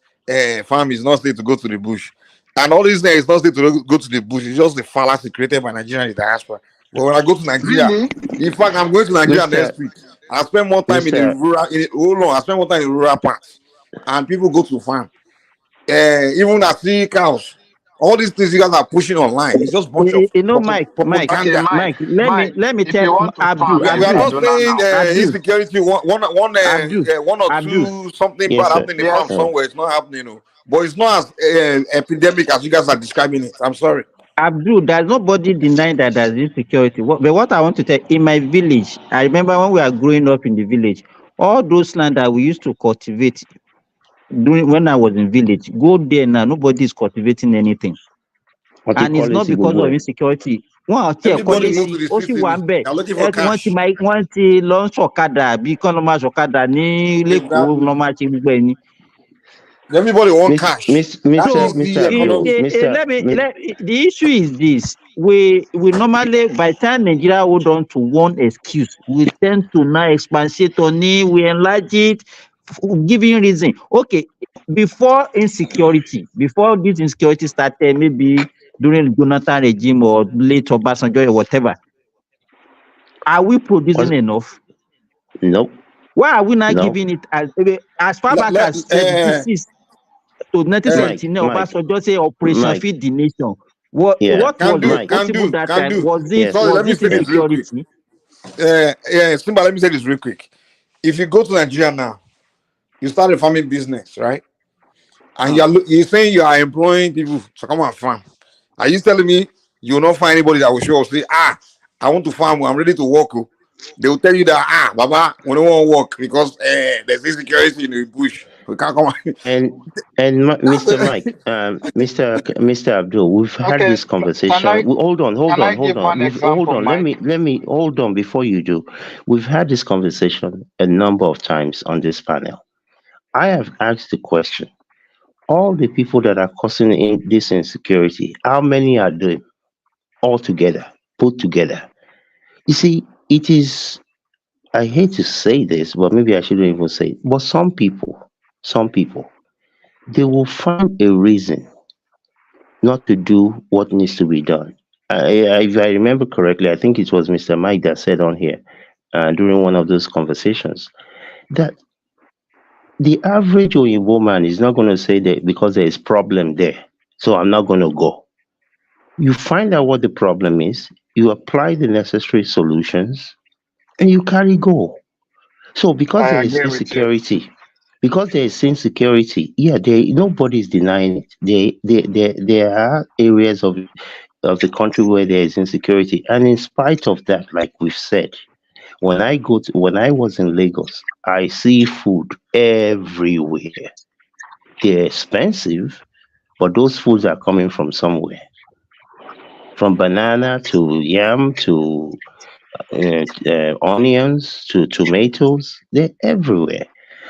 farm is not safe to go to the bush, and all this thing is not safe to go to the bush. It's just the fallacy created by Nigeria in the diaspora. But when I go to Nigeria, Really? in fact, I'm going to Nigeria Mr. next week. I spend more time in the Mr. rural. Hold on, I spend more time in rural parts, and people go to farm. Even I see cows. All these things you guys are pushing online. It's just bunch of You know, Mike, Okay, propaganda. Mike. Mike, Let me if tell you want to Abdul, farm, We leave are Abdul, not Kaduna saying now. Abdul, insecurity. Abdul, One or Abdul. two something Yes, bad sir. happening in the farm Yes. somewhere. It's not happening, but it's not as epidemic as you guys are describing it. I'm sorry. Abdul, there's nobody denying that there's insecurity. But what I want to tell, in my village, I remember when we were growing up in the village, all those land that we used to cultivate during when I was in village, go there now, nobody is cultivating anything. What you And it's call it, not because of Igbo? insecurity. Wọ́n ò tiẹ̀ Everybody kọ́lé move to sí, the ó sì city. wà ń bẹ̀. They're looking for cash. Wọ́n ti lọ ń ṣọ̀kadà bí kán lọ máa ṣọ̀kadà ní lÉkòó lọ Exactly. máa ṣe gbogbo ẹ̀ ni. Everybody want Miss, cash. Miss, That Mr. is So the Mr. Abdul, economy. the issue is this: we normally by the time Nigeria hold on to one excuse, we tend to now expatiate on it, we enlarge it, giving reason. Okay, before this insecurity started, maybe during the Jonathan regime or late Obasanjo or whatever, are we producing was enough? nope, Why are we not no. giving it as far back as Uh, 76 to Mike, 1979, Mike, Obasanjo say Operation Mike. Feed the Nation. What Yeah, can was do, Mike. can responsible do, that can time? do. Yes, Sorry, let Was me it say this real quick. insecurity? Simba, let me say this real quick. If you go to Nigeria now, you start a farming business, right? And you're saying you are employing people to come and farm. Are you telling me you will not find anybody that will show up say, I want to farm, I'm ready to work. Oh. They will tell you that Baba, we don't want to work because there's insecurity in the bush. We can't come. and Mr. Mike, Mr. Abdul, we've had Okay, this can conversation. I Hold on, hold can I on, hold give on. one Hold example, on. Mike? Let me hold on before you do. We've had this conversation a number of times on this panel. I have asked the question: all the people that are causing this insecurity, how many are they all together, put together? You see, it is. I hate to say this, but maybe I shouldn't even say it. But some people, they will find a reason not to do what needs to be done. If I remember correctly, I think it was Mr. Mike that said on here during one of those conversations that the average Oyinbo man is not going to say that because there is problem there, so I'm not going to go. You find out what the problem is, you apply the necessary solutions, and you carry go. So because I there is agree with you. insecurity, yeah, nobody is denying it. There are areas of the country where there is insecurity, and in spite of that, like we've said, When I was in Lagos, I see food everywhere. They're expensive, but those foods are coming from somewhere. From banana to yam to onions to tomatoes, they're everywhere.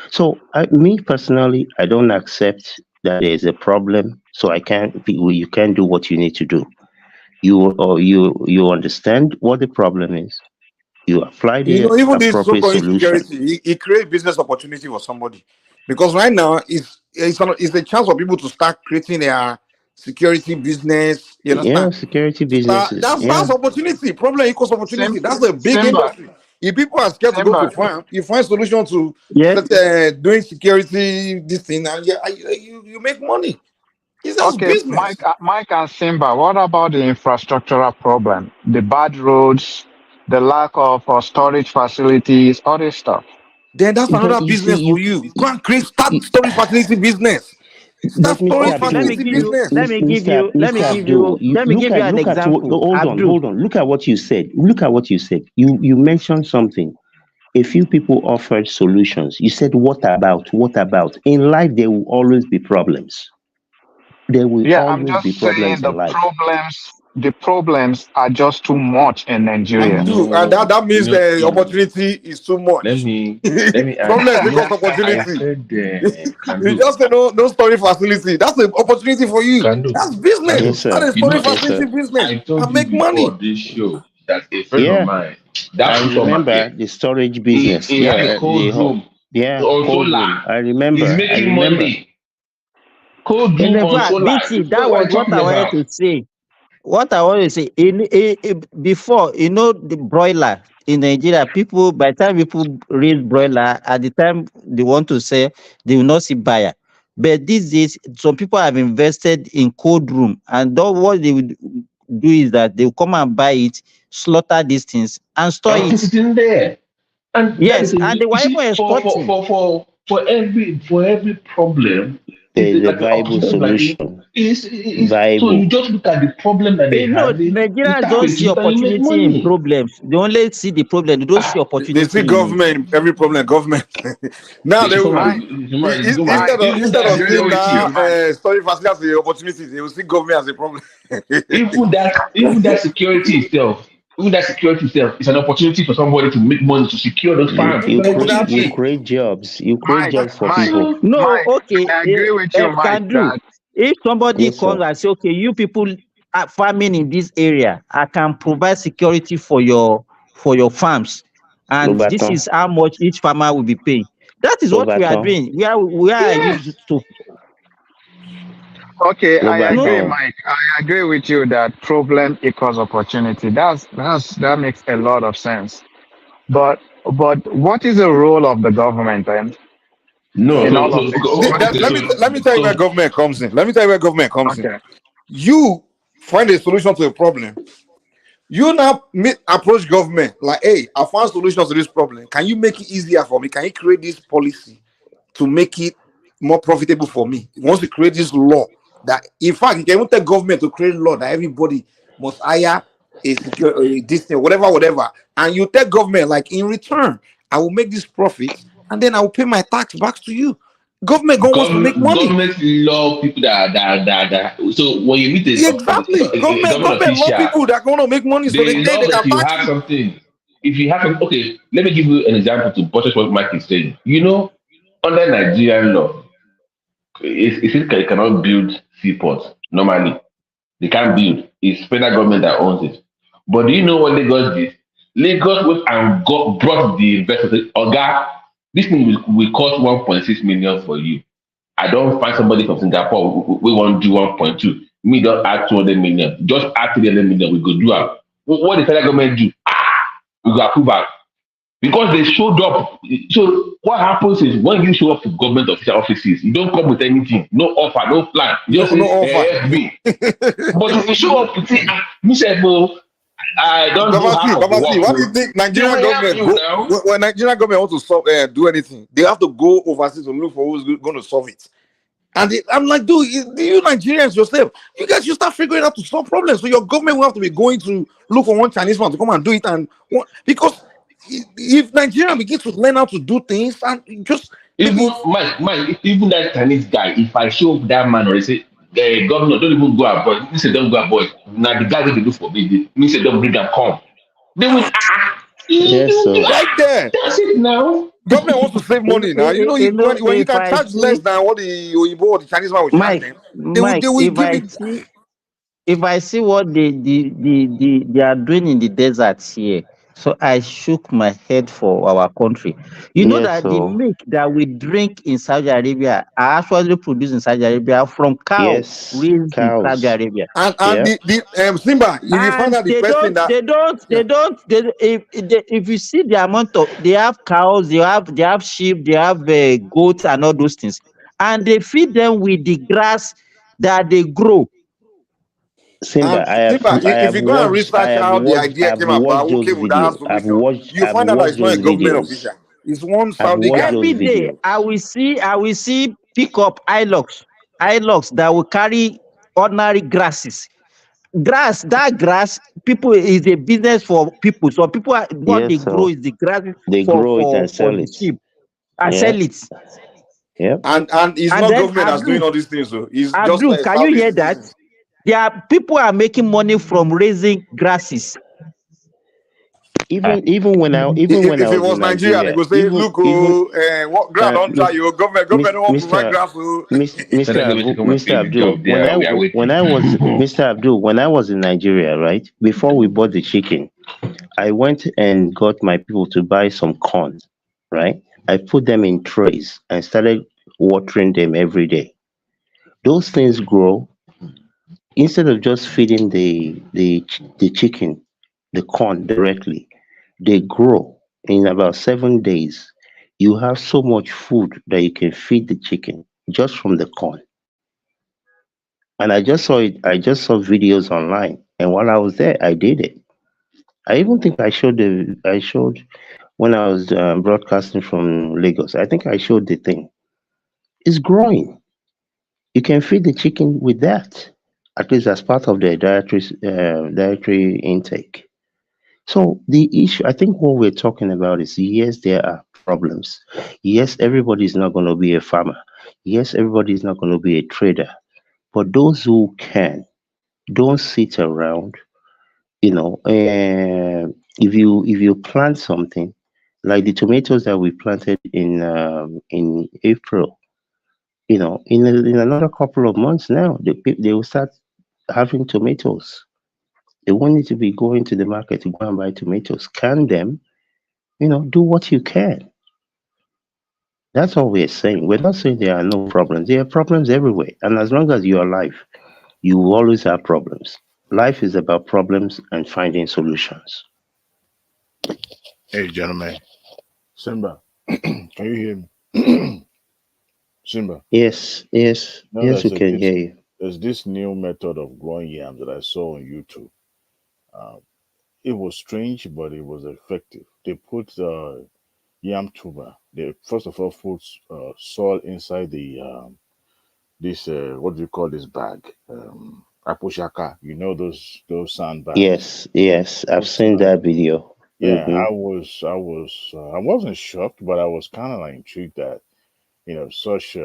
So, me personally, I don't accept that there's a problem. So you can't do what you need to do. You understand what the problem is. You apply You the know, even this appropriate so-called solution. insecurity, it creates business opportunity for somebody. Because right now, it's a chance for people to start creating their security business. You Yeah, understand? security To start, businesses. that's Yeah, opportunity. Problem equals Sim, opportunity. That's a big Simba, industry. If people are scared to go to Simba. farm, you find solution to Yes. doing security, this thing, and you make money. It's just Okay, business. Mike and Simba, what about the infrastructural problem? The bad roads, the lack of storage facilities, all this stuff. Then that's but another you see, business for you. Go and start you storage facility business. Start but Mr. storage Okay, let me Abdul, facility give you, business. let me give you, let me Mr. give you, Abdul, you let me give you an look at what, example. hold Abdul. on. Look at what you said. Look at what you said. You mentioned something. A few people offered solutions. You said, what about? What about? In life, there will always be problems. There will Yeah, I'm always just be saying problems in life. the problems are just too much in And Nigeria. two, and that means the opportunity is too let much. me let me add. Problems Yeah, because I opportunity. said can You do, just say no storage facility. That's an opportunity for you. can do, That's can business. do. Yes, Start sir. a You know, storage Yes, facility sir. business I told and you make before money. this show that a friend of Yeah, mine, that I supermarket, remember the storage he, business. he had a Yeah, cold room yeah, on cold solar. room. I He's remember. I making remember. money. Cold In room the on fact, solar. BT, that What are was you what talking I wanted about? to say. What I want to say, before, the broiler in Nigeria, people, by the time people raise broiler, at the time they want to sell, they will not see buyer. But these days, some people have invested in cold room, and what they would do is that they will come and buy it, slaughter these things, and store And put it. it in there. And that Yes, is a, and they you were see, even exporting. for every problem, There it's is a like an viable opportunity. solution. So you Viable. just look at the problem that they No, have it, you Nigerians tap don't into see it, and you make opportunity in money. problems. They only see the problem. They don't see They see opportunity in it. government every problem. Government. Now They they should come will, Mike, Mike, even instead that of very seeing okay. that Mike. storage facility as the opportunity, they will see government as a problem. Even that security itself, is an opportunity for somebody to make money to secure those You farms. It's you an create opportunity. jobs. You create Mike, jobs for Mike, people. So No, Mike, okay, I agree with you, Mike, can do. that If somebody Yes, comes sir. and say, okay, you people are farming in this area, I can provide security for your farms, and this Lobaton. is how much each farmer will be paying. That is what we are Lobaton. doing. We are yes, used to. okay, I agree, No, Lobaton. Mike. I agree with you that problem equals opportunity. That makes a lot of sense. But what is the role of the government then no. in So all so of this? okay, okay. Let me tell you where So government comes in. Let me tell you where government comes in. Okay. You find a solution to a problem. You now approach government like, hey, I found solutions to this problem. Can you make it easier for me? Can you create this policy to make it more profitable for me? He wants to create this law that, in fact, you can even tell government to create law that everybody must hire a secure this thing, whatever. And you tell government, like, in return, I will make this profit and then I will pay my tax back to you. Government going wants to make money. government love people that. So when you meet Exactly. a government Government love official, people that going to make money so they they love that can you tax have you. something. If you have okay, let me give you an example to buttress what Mike is saying. Under Nigerian law, it cannot build seaports normally. They can't build. It's federal government that owns it. But do you know what Lagos did? Lagos went and brought the investors. Oga, this thing will cost 1.6 million for you. I don't find somebody from Singapore we want to do 1.2. Me don't add 200 million. Just add 300 million. We go do it. What the federal government do? We go approve it. Because they showed up. So what happens is when you show up to government official offices, you don't come with anything, no offer, no plan. You No, just no say offer. FB. But if you show up, you say, me say, well, I don't do half of the Baba work. C, what do you Oh. think They Nigerian will help government you go now. when Nigerian government want to do anything? They have to go overseas to look for who's going to solve it. And I'm like, dude, you Nigerians yourself, you guys should start figuring out to solve problems. So your government will have to be going to look for one Chinese man to come and do it, because if Nigeria begins to learn how to do things and just Even maybe even that Chinese guy, if I show that man or say, governor, don't even go abroad. Me say don't go abroad. Now the guy that they do for me, me say don't bring them come. They will Yes, so right there. That's it now. Government wants to save money now. You know, when you If can I charge less see than what the Oyibo or the Chinese man will charge Mike, them, they Mike, will give it. if I see what they are doing in the deserts here, so I shook my head for our country. You know yes, that the so milk that we drink in Saudi Arabia are actually produced in Saudi Arabia from cow yes, raised in Saudi cows. Arabia. And Yeah. the Simba, if you find And out the person that yeah. if you see the amount of, they have cows, they have sheep, they have goats and all those things, and they feed them with the grass that they grow. Simba, And Simba, if you go and research how the idea I've came watched about, who those came with that videos. solution, you I've find out that it's watched not a those government videos. official. It's one I've Saudi watched guy. those Every day videos. I will see pick up hilux that will carry ordinary grasses. That grass, people is a business for people. So people what they Yes, grow so is the grass they grow it and for sell the it. sheep. I Yeah. sell it. Yep. And it's And not then government that's doing all these things, so it's just Abdul, can you Saudi hear that? citizens. There are people are making money from raising grasses. Even when I If it was in was Nigeria, they Nigeria, go say, look, even what ground don't try you, government don't want to provide Mr. grass. Oh. Mr. Mr. Abdul, Mr. Abdul, when I was in Nigeria, right before we bought the chicken, I went and got my people to buy some corn, right? I put them in trays and started watering them every day. Those things grow instead of just feeding the chicken the corn directly. They grow in about 7 days. You have so much food that you can feed the chicken just from the corn. And I just saw it. I just saw videos online, and while I was there, I did it. I even think I showed when I was broadcasting from Lagos. I think I showed the thing. It's growing. You can feed the chicken with that, at least as part of the dietary intake. So the issue, I think, what we're talking about is yes, there are problems. Yes, everybody is not going to be a farmer. Yes, everybody is not going to be a trader. But those who can, don't sit around. If you plant something like the tomatoes that we planted in April, in another couple of months now, they will start having tomatoes. They won't need to be going to the market to go and buy tomatoes. Can them, do what you can. That's all we're saying. We're not saying there are no problems. There are problems everywhere. And as long as you're alive, you will always have problems. Life is about problems and finding solutions. Hey, gentlemen. Simba, can you hear me? Simba, Yes, yes, now yes, we can hear you. there's this new method of growing yams that I saw on YouTube. Uh, it was strange, but it was effective. They put yam tuber. They first of all put soil inside the this what do you call this bag? Aposhaka. You know those sandbags. Yes, yes, I've Those seen that video. Yeah, Mm-hmm. I wasn't shocked, but I was kind of like intrigued that such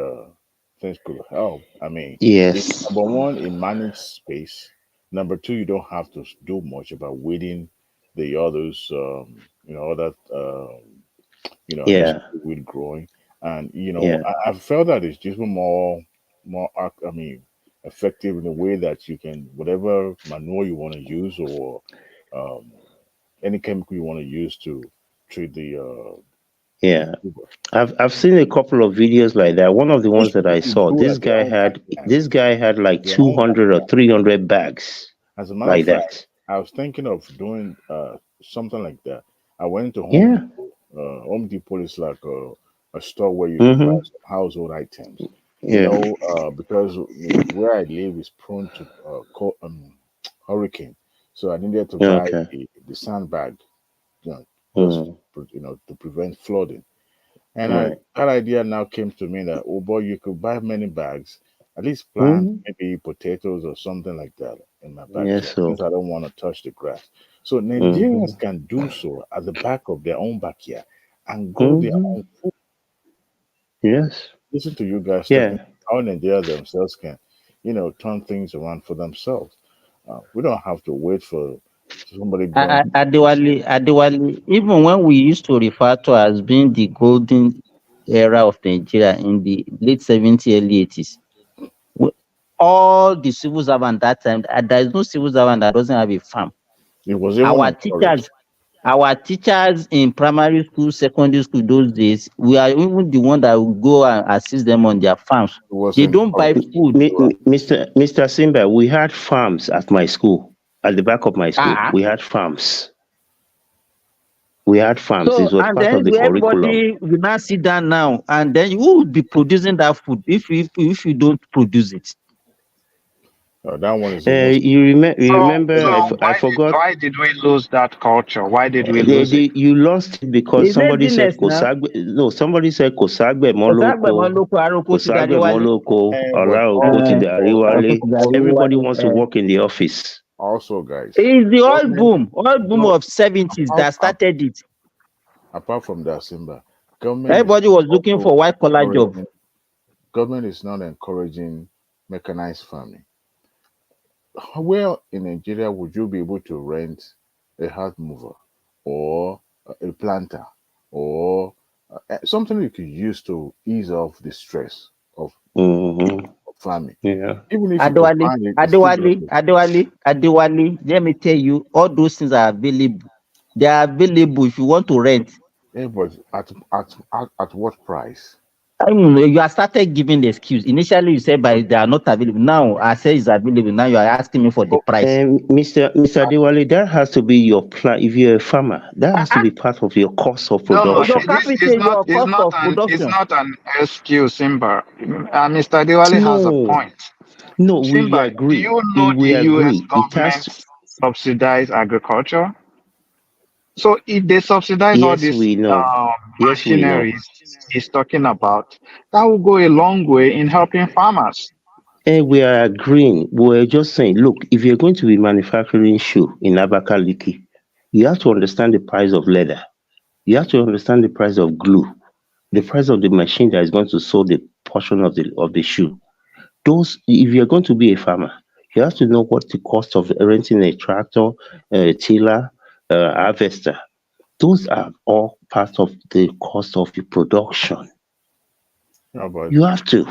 things could help. I mean, Yes, number one, it managed space. Number two, you don't have to do much about weeding the others, other yeah, additional weed growing, and yeah, I felt that it's just I mean, effective in a way that you can whatever manure you want to use or um, any chemical you want to use to treat the yeah. tuber. I've seen a couple of videos like that. One of the Each ones that I people saw, do at their own this guy had like their own 200 or backyard. 300 bags As a matter of like fact, that. I was thinking of doing something like that. I went to Home Yeah. Depot. Home Depot is like a store where you can buy Mm-hmm. some household items. Yeah. Because where I live is prone to hurricane, so I needed to buy Okay. the sandbag, just Mm. to prevent flooding. And Right. that idea now came to me that, oh boy, you could buy many bags, at least plant Mm-hmm. maybe potatoes or something like that in my Yes. backyard, since So. I don't want to touch the grass. So Nigerians can do so at the back of their own backyard and grow their own food. Yes. Listen to you guys talking Yeah. how Nigeria themselves can, turn things around for themselves. We don't have to wait for somebody going. Adewale, even when we used to refer to as being the golden era of Nigeria in the late 70s, early 80s, all the civil servants that time, there is no civil servant that doesn't have a farm. It was even Our encouraged. teachers, our teachers in primary school, secondary school those days, we are even the one that will go and assist them on their farms. It was They don't buy encouraged. food. Mr. Simba, we had farms at my school. At the back of my school, Ah, we had farms. We had farms. so It was and part of then the curriculum. everybody will now sit down now, and then who will be producing that food if you don't produce it? That one is even. You remember? So I forgot. why did we lose that culture? Why did we lose it? You lost it because It's somebody said laziness now. Kosagbe. No, somebody said Kosagbe Ọ̀ságbẹ̀mọ Moloko. lóko aróko ti Kosagbe darí Moloko. But Ọ̀rá Oko ti also, Aróko Dariwale. ti darí Everybody wálé. wants to work in the office. also, guys, It's the government. oil boom No, of 70s that started it. apart from that, Simba, government is Everybody was looking also for white collar job. government is not encouraging mechanized farming. Where in Nigeria would you be able to rent a hard mover or a planter or something you could use to ease off the stress of farming? Yeah. Even if you could find it, it's still going to. Adewale, let me tell you, all those things are available. They are available if you want to rent. Yeah, but at what price? I mean, you are started giving the excuse. Initially, you said, but they are not available. Now, I say it's available. Now, you are asking me for the price. Mr. Diwali, that has to be your plan. If you're a farmer, that has to be part of your cost of No, Your production. capital, this is not. your cost of It's production. not an excuse, Simba. Mr. Diwali has a No, point. no, we Simba, do agree. you know the We U.S. agree. It has government subsidize agriculture? So if they subsidize all yes, these we know. Yes, we know. machineries he's talking about, that will go a long way in helping farmers. And we are agreeing. We're just saying, look, if you're going to be manufacturing shoe in Abakaliki, you have to understand the price of leather. You have to understand the price of glue, the price of the machine that is going to sew the portion of the shoe. Those, if you're going to be a farmer, you have to know what the cost of renting a tractor, a tiller, harvester. Those are all part of the cost of the production. No, You have to.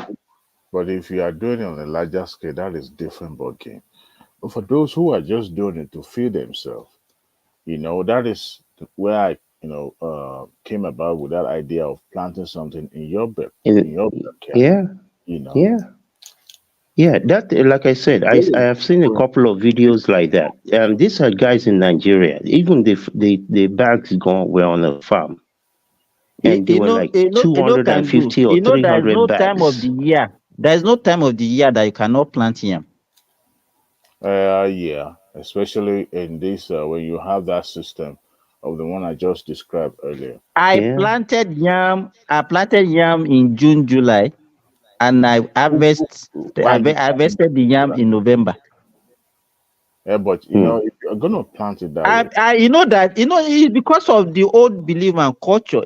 but if you are doing it on a larger scale, that is different ballgame. But for those who are just doing it to feed themselves, that is where I, came about with that idea of planting something in your backyard. Yeah, You know, yeah, yeah. That, like I said, I have seen a couple of videos like that. These are guys in Nigeria. Even the bags gone were on a farm, and they were like Can do. 250 or There is 300 no time of bags. the year. There is no time of the year that you cannot plant yam. yeah, especially in this when you have that system of the one I just described earlier. I planted yam in June, July, and I harvested the yam in November. Yeah, but if you're gonna plant it that way, It's because of the old belief and culture.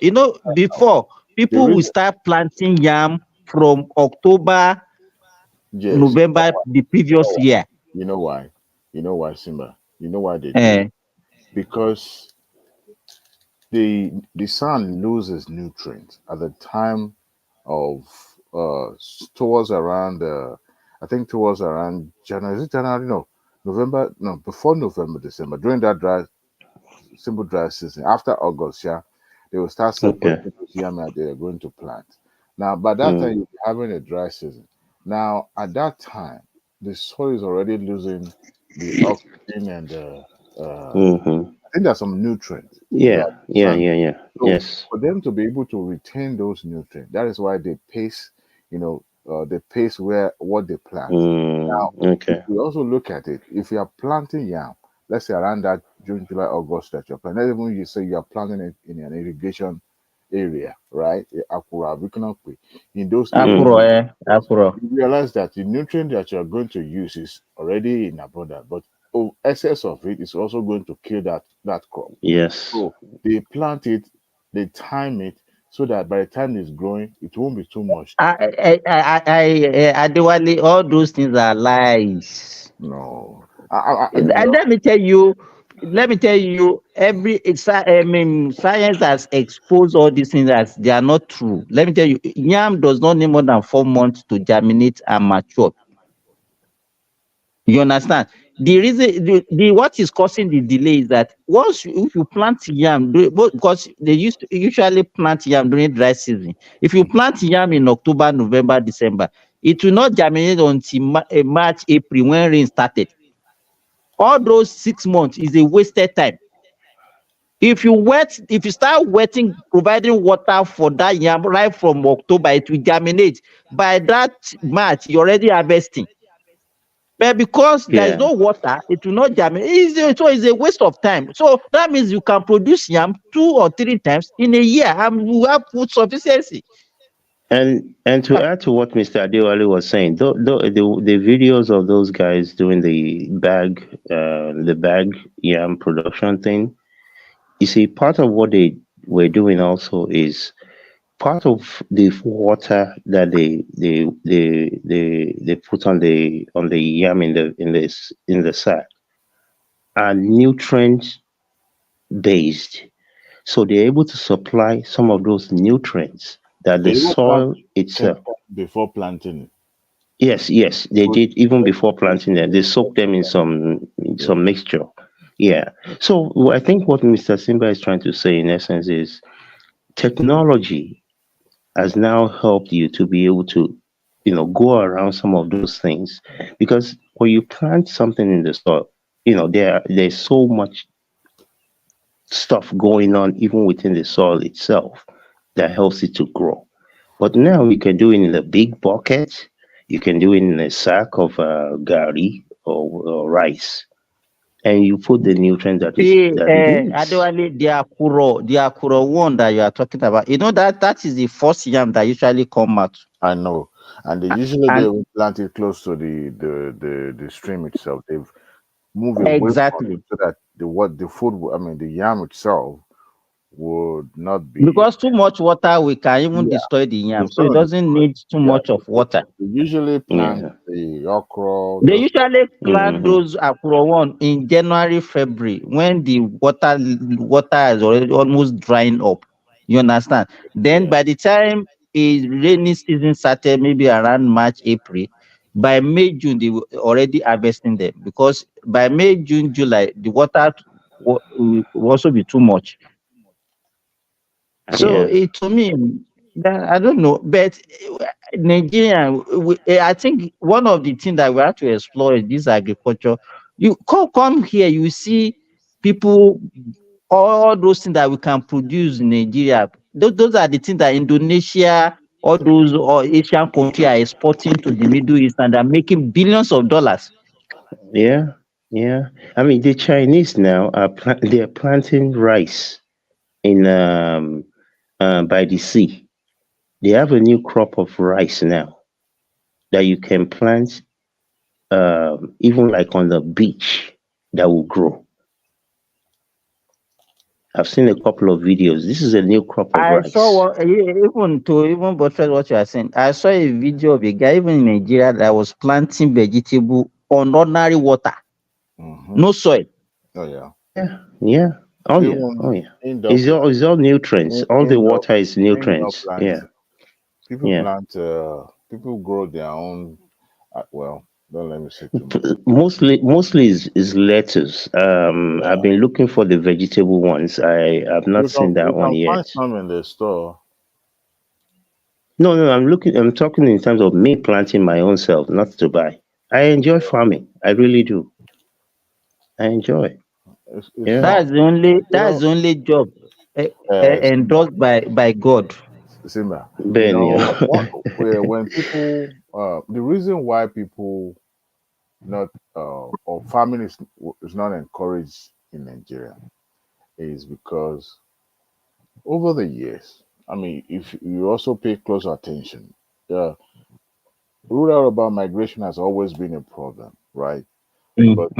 Before people will start planting yam from October, yes, November the previous year. you know why? You know why, Simba? You know why they do it? Because the sun loses nutrients at the time of towards around I think towards around January. Is it January? No, November. No, before November, December. During that simple dry season. After August, yeah, they will start separating those yam that they are going to plant. Now, by that time, you'll be having a dry season. Now, at that time, the soil is already losing the oxygen and I think there's some nutrients. Yeah. So Yes. for them to be able to retain those nutrients, that is why they pace, they pace where what they plant. Now, if we also look at it, if you are planting yam, let's say around that June, July, August that you're planting, even you say you are planting it in an irrigation area, right? In those areas, Akuro. you realize that the nutrient that you're going to use is already in abundance, but excess of it is also going to kill that crop. Yes. So they plant it, they time it so that by the time it's growing, it won't be too moist. Adewale, all those things are lies. No, And let me tell you, science has exposed all these things as they are not true. Let me tell you, yam does not need more than 4 months to germinate and mature. You understand? The reason, the what is causing the delay is that if you plant yam, because they usually plant yam during dry season. If you plant yam in October, November, December, it will not germinate until March, April when rain started. All those 6 months is a wasted time. If you start wetting, providing water for that yam right from October, it will germinate. By that March, you're already harvesting. But because there is Yeah. no water, it will not germinate. So it's a waste of time. So that means you can produce yam 2 or 3 times in a year and you have food sufficiency. And to add to what Mr. Adewale was saying, the videos of those guys doing the bag yam production thing, you see, part of what they were doing also is part of the water that they put on the yam in the sack are nutrient based. So they're able to supply some of those nutrients that they the even plant soil itself. before planting it. Yes, they Good. did even before planting them. They soak them in some mixture. Yeah. So I think what Mr. Simba is trying to say in essence is technology has now helped you to be able to, go around some of those things because when you plant something in the soil, there's so much stuff going on even within the soil itself that helps it to grow. But now you can do it in a big bucket. You can do it in a sack of gari or rice, and you put the nutrient See, that it needs. Adewale, the Akuro one that you are talking about, that is the first yam that usually come out. I know, and they usually And don't plant it close to the stream itself. They've moved away from it exactly. so that the food, I mean, the yam itself would not be. Because too much water, we can even Yeah, destroy the the yam. So it soil is doesn't destroyed. need too Yeah, much of so water. they usually plant Yeah. the okra, They those stuff. usually plant Hmm. those Akuro one in January, February, when the water is already almost drying up. You understand? Then Yeah. by the time is rainy season started, maybe around March, April, by May, June, they were already harvesting them because by May, June, July, the water will also be too much. So Yeah. to me, I don't know, but Nigeria, I think one of the things that we have to explore is this agriculture. You come here, you see people, all those things that we can produce in Nigeria. Those are the things that Indonesia, all those or Asian countries are exporting to the Middle East, and they're making billions of dollars. Yeah. Yeah. I mean, the Chinese now they are planting rice in by the sea. They have a new crop of rice now that you can plant even like on the beach that will grow. I've seen a couple of videos. This is a new crop of I saw rice. even buttress what you are saying. I saw a video of a guy even in Nigeria that was planting vegetable on ordinary water, Mm-hmm. no soil. Oh yeah. Yeah, yeah. Oh yeah, oh Even yeah. indoor plant, It's all nutrients. All the indoor water is indoor nutrients. Yeah, planting. People yeah. plant. People grow their own. Well, don't let me say too much. Mostly is lettuce. I've Yeah. been looking for the vegetable ones. I have not seen You that one can yet. find some in the store. No, I'm looking. I'm talking in terms of me planting my own self, not to buy. I enjoy farming. I really do. I enjoy. It's Yeah. fun. You That's know, the only job Simba, endorsed by God. Simba. You Ben, know, yeah. when people, the reason why people not or farming is not encouraged in Nigeria is because over the years, I mean, if you also pay close attention, the rural urban migration has always been a problem, right? But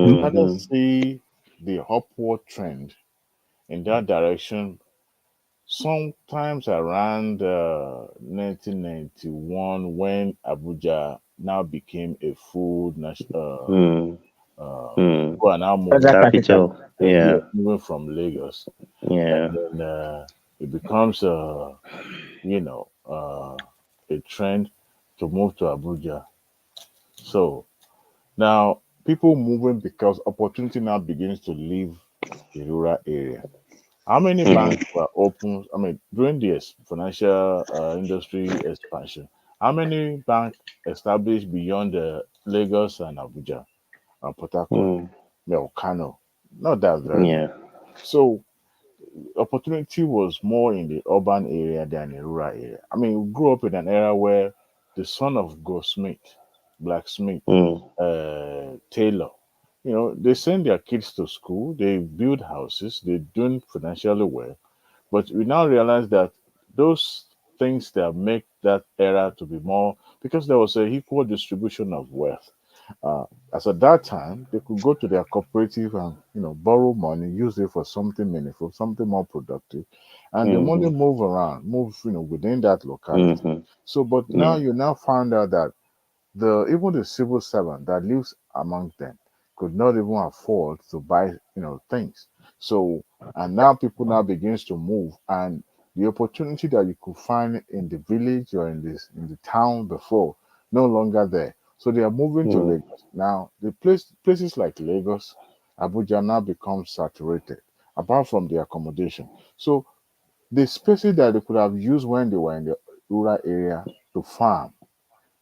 we started Mm-hmm. see the upward trend in that direction sometimes around 1991 when Abuja now became a full national. Mm. Mm. People are now moving. Federal capital. Capital. Yeah, Yeah. moving from Lagos, and Yeah. then it becomes a trend to move to Abuja. So now people moving because opportunity now begins to leave the rural area. How many banks Mm. were open? I mean, during this financial industry expansion, how many banks established beyond Lagos and Abuja and Port Harcourt, Mm. well, Kano? Not that very many. Yeah. So opportunity was more in the urban area than the rural area. I mean, we grew up in an era where the son of goldsmith, blacksmith, Mm. tailor, they send their kids to school, they build houses, they're doing financially well. But we now realize that those things that make that era to be more, because there was a equal distribution of wealth. Uh, as at that time, they could go to their cooperative and borrow money, use it for something meaningful, something more productive, and the money Mm-hmm. move around, move within that locality. Mm-hmm. So, but now Yeah. you now find out that even the civil servant that lives among them could not even afford to buy things. So and now people now begins to move, and the opportunity that you could find in the village or in the town before no longer there. So they are moving to Mm. Lagos now. The places like Lagos, Abuja now become saturated apart from the accommodation. So the spaces that they could have used when they were in the rural area to farm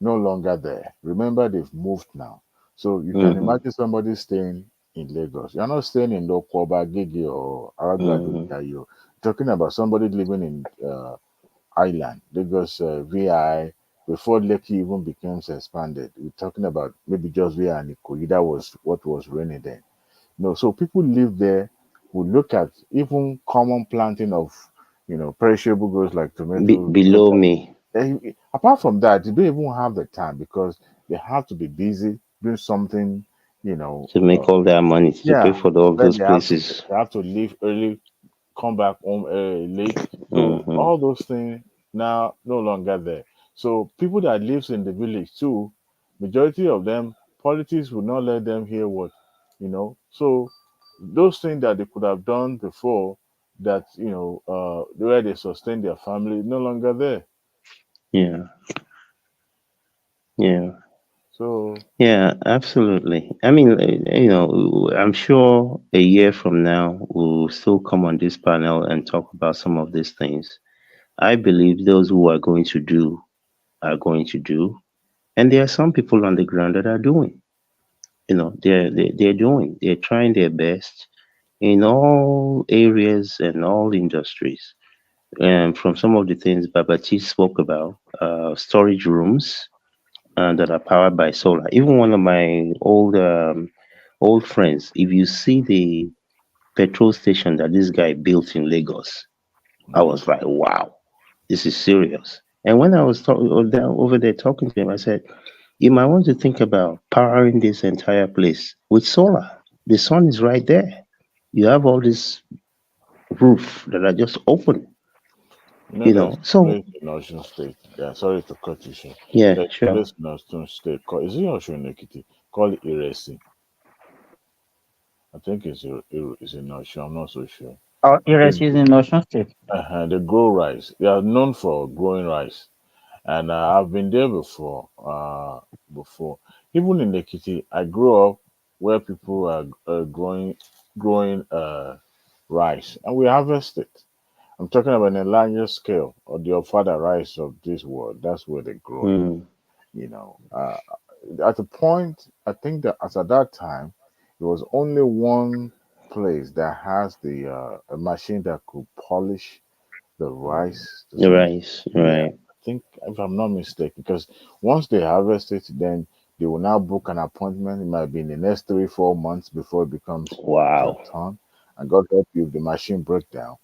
no longer there. Remember, they've moved now. So you can Mm-hmm. imagine somebody staying in Lagos. You're not staying in Lokoba, Gigi, or Aragbado, Mm-hmm. You're talking about somebody living in Island, Lagos, VI, before Lekki even becomes expanded. We're talking about maybe just VI and Ikoyi. That was what was raining then. No, so people live there who look at even common planting of, perishable goods like tomatoes, Below me apart from that, they don't even have the time because they have to be busy doing something, you know, to uh, make all that money to pay yeah, for all where those places. they have to leave early, come back home late. So Mm-hmm. all those things now no longer there. So people that lives in the village too, majority of them, politics will not let them hear what. So those things that they could have done before, that where they sustain their family, no longer there. Yeah. Yeah. So Yeah, absolutely. I mean, I'm sure a year from now we'll still come on this panel and talk about some of these things. I believe those who are going to do are going to do, and there are some people on the ground that are doing. They're doing. They're trying their best in all areas and all industries. And from some of the things Babati spoke about, storage rooms that are powered by solar. Even one of my old friends, if you see the petrol station that this guy built in Lagos, I was like, wow, this is serious. And when I was over there talking to him, I said, you might want to think about powering this entire place with solar. The sun is right there. You have all this roof that are just open, There's a So place in Ocean State. Yeah, sorry to cut you short. yeah, There's a sure. place in Ocean State called, is it Ocean Ekiti? Called Iresi. I think it's in Ocean. I'm not so sure. Or They, areas in Ocean State. they grow rice. They are known for growing rice, and I've been there before. Before, even in Ekiti, I grew up where people are growing rice, and we harvest it. I'm talking about a larger scale, or the father rice of this world. That's where they grow it. Mm, You know, at a point, I think that as at that time, there was only one place that has the a machine that could polish the rice to the some. rice, Yeah, right? I think if I'm not mistaken, because once they harvest it, then they will now book an appointment. It might be in the next 3, 4 months before it becomes Wow. turned. And God help you if the machine break down.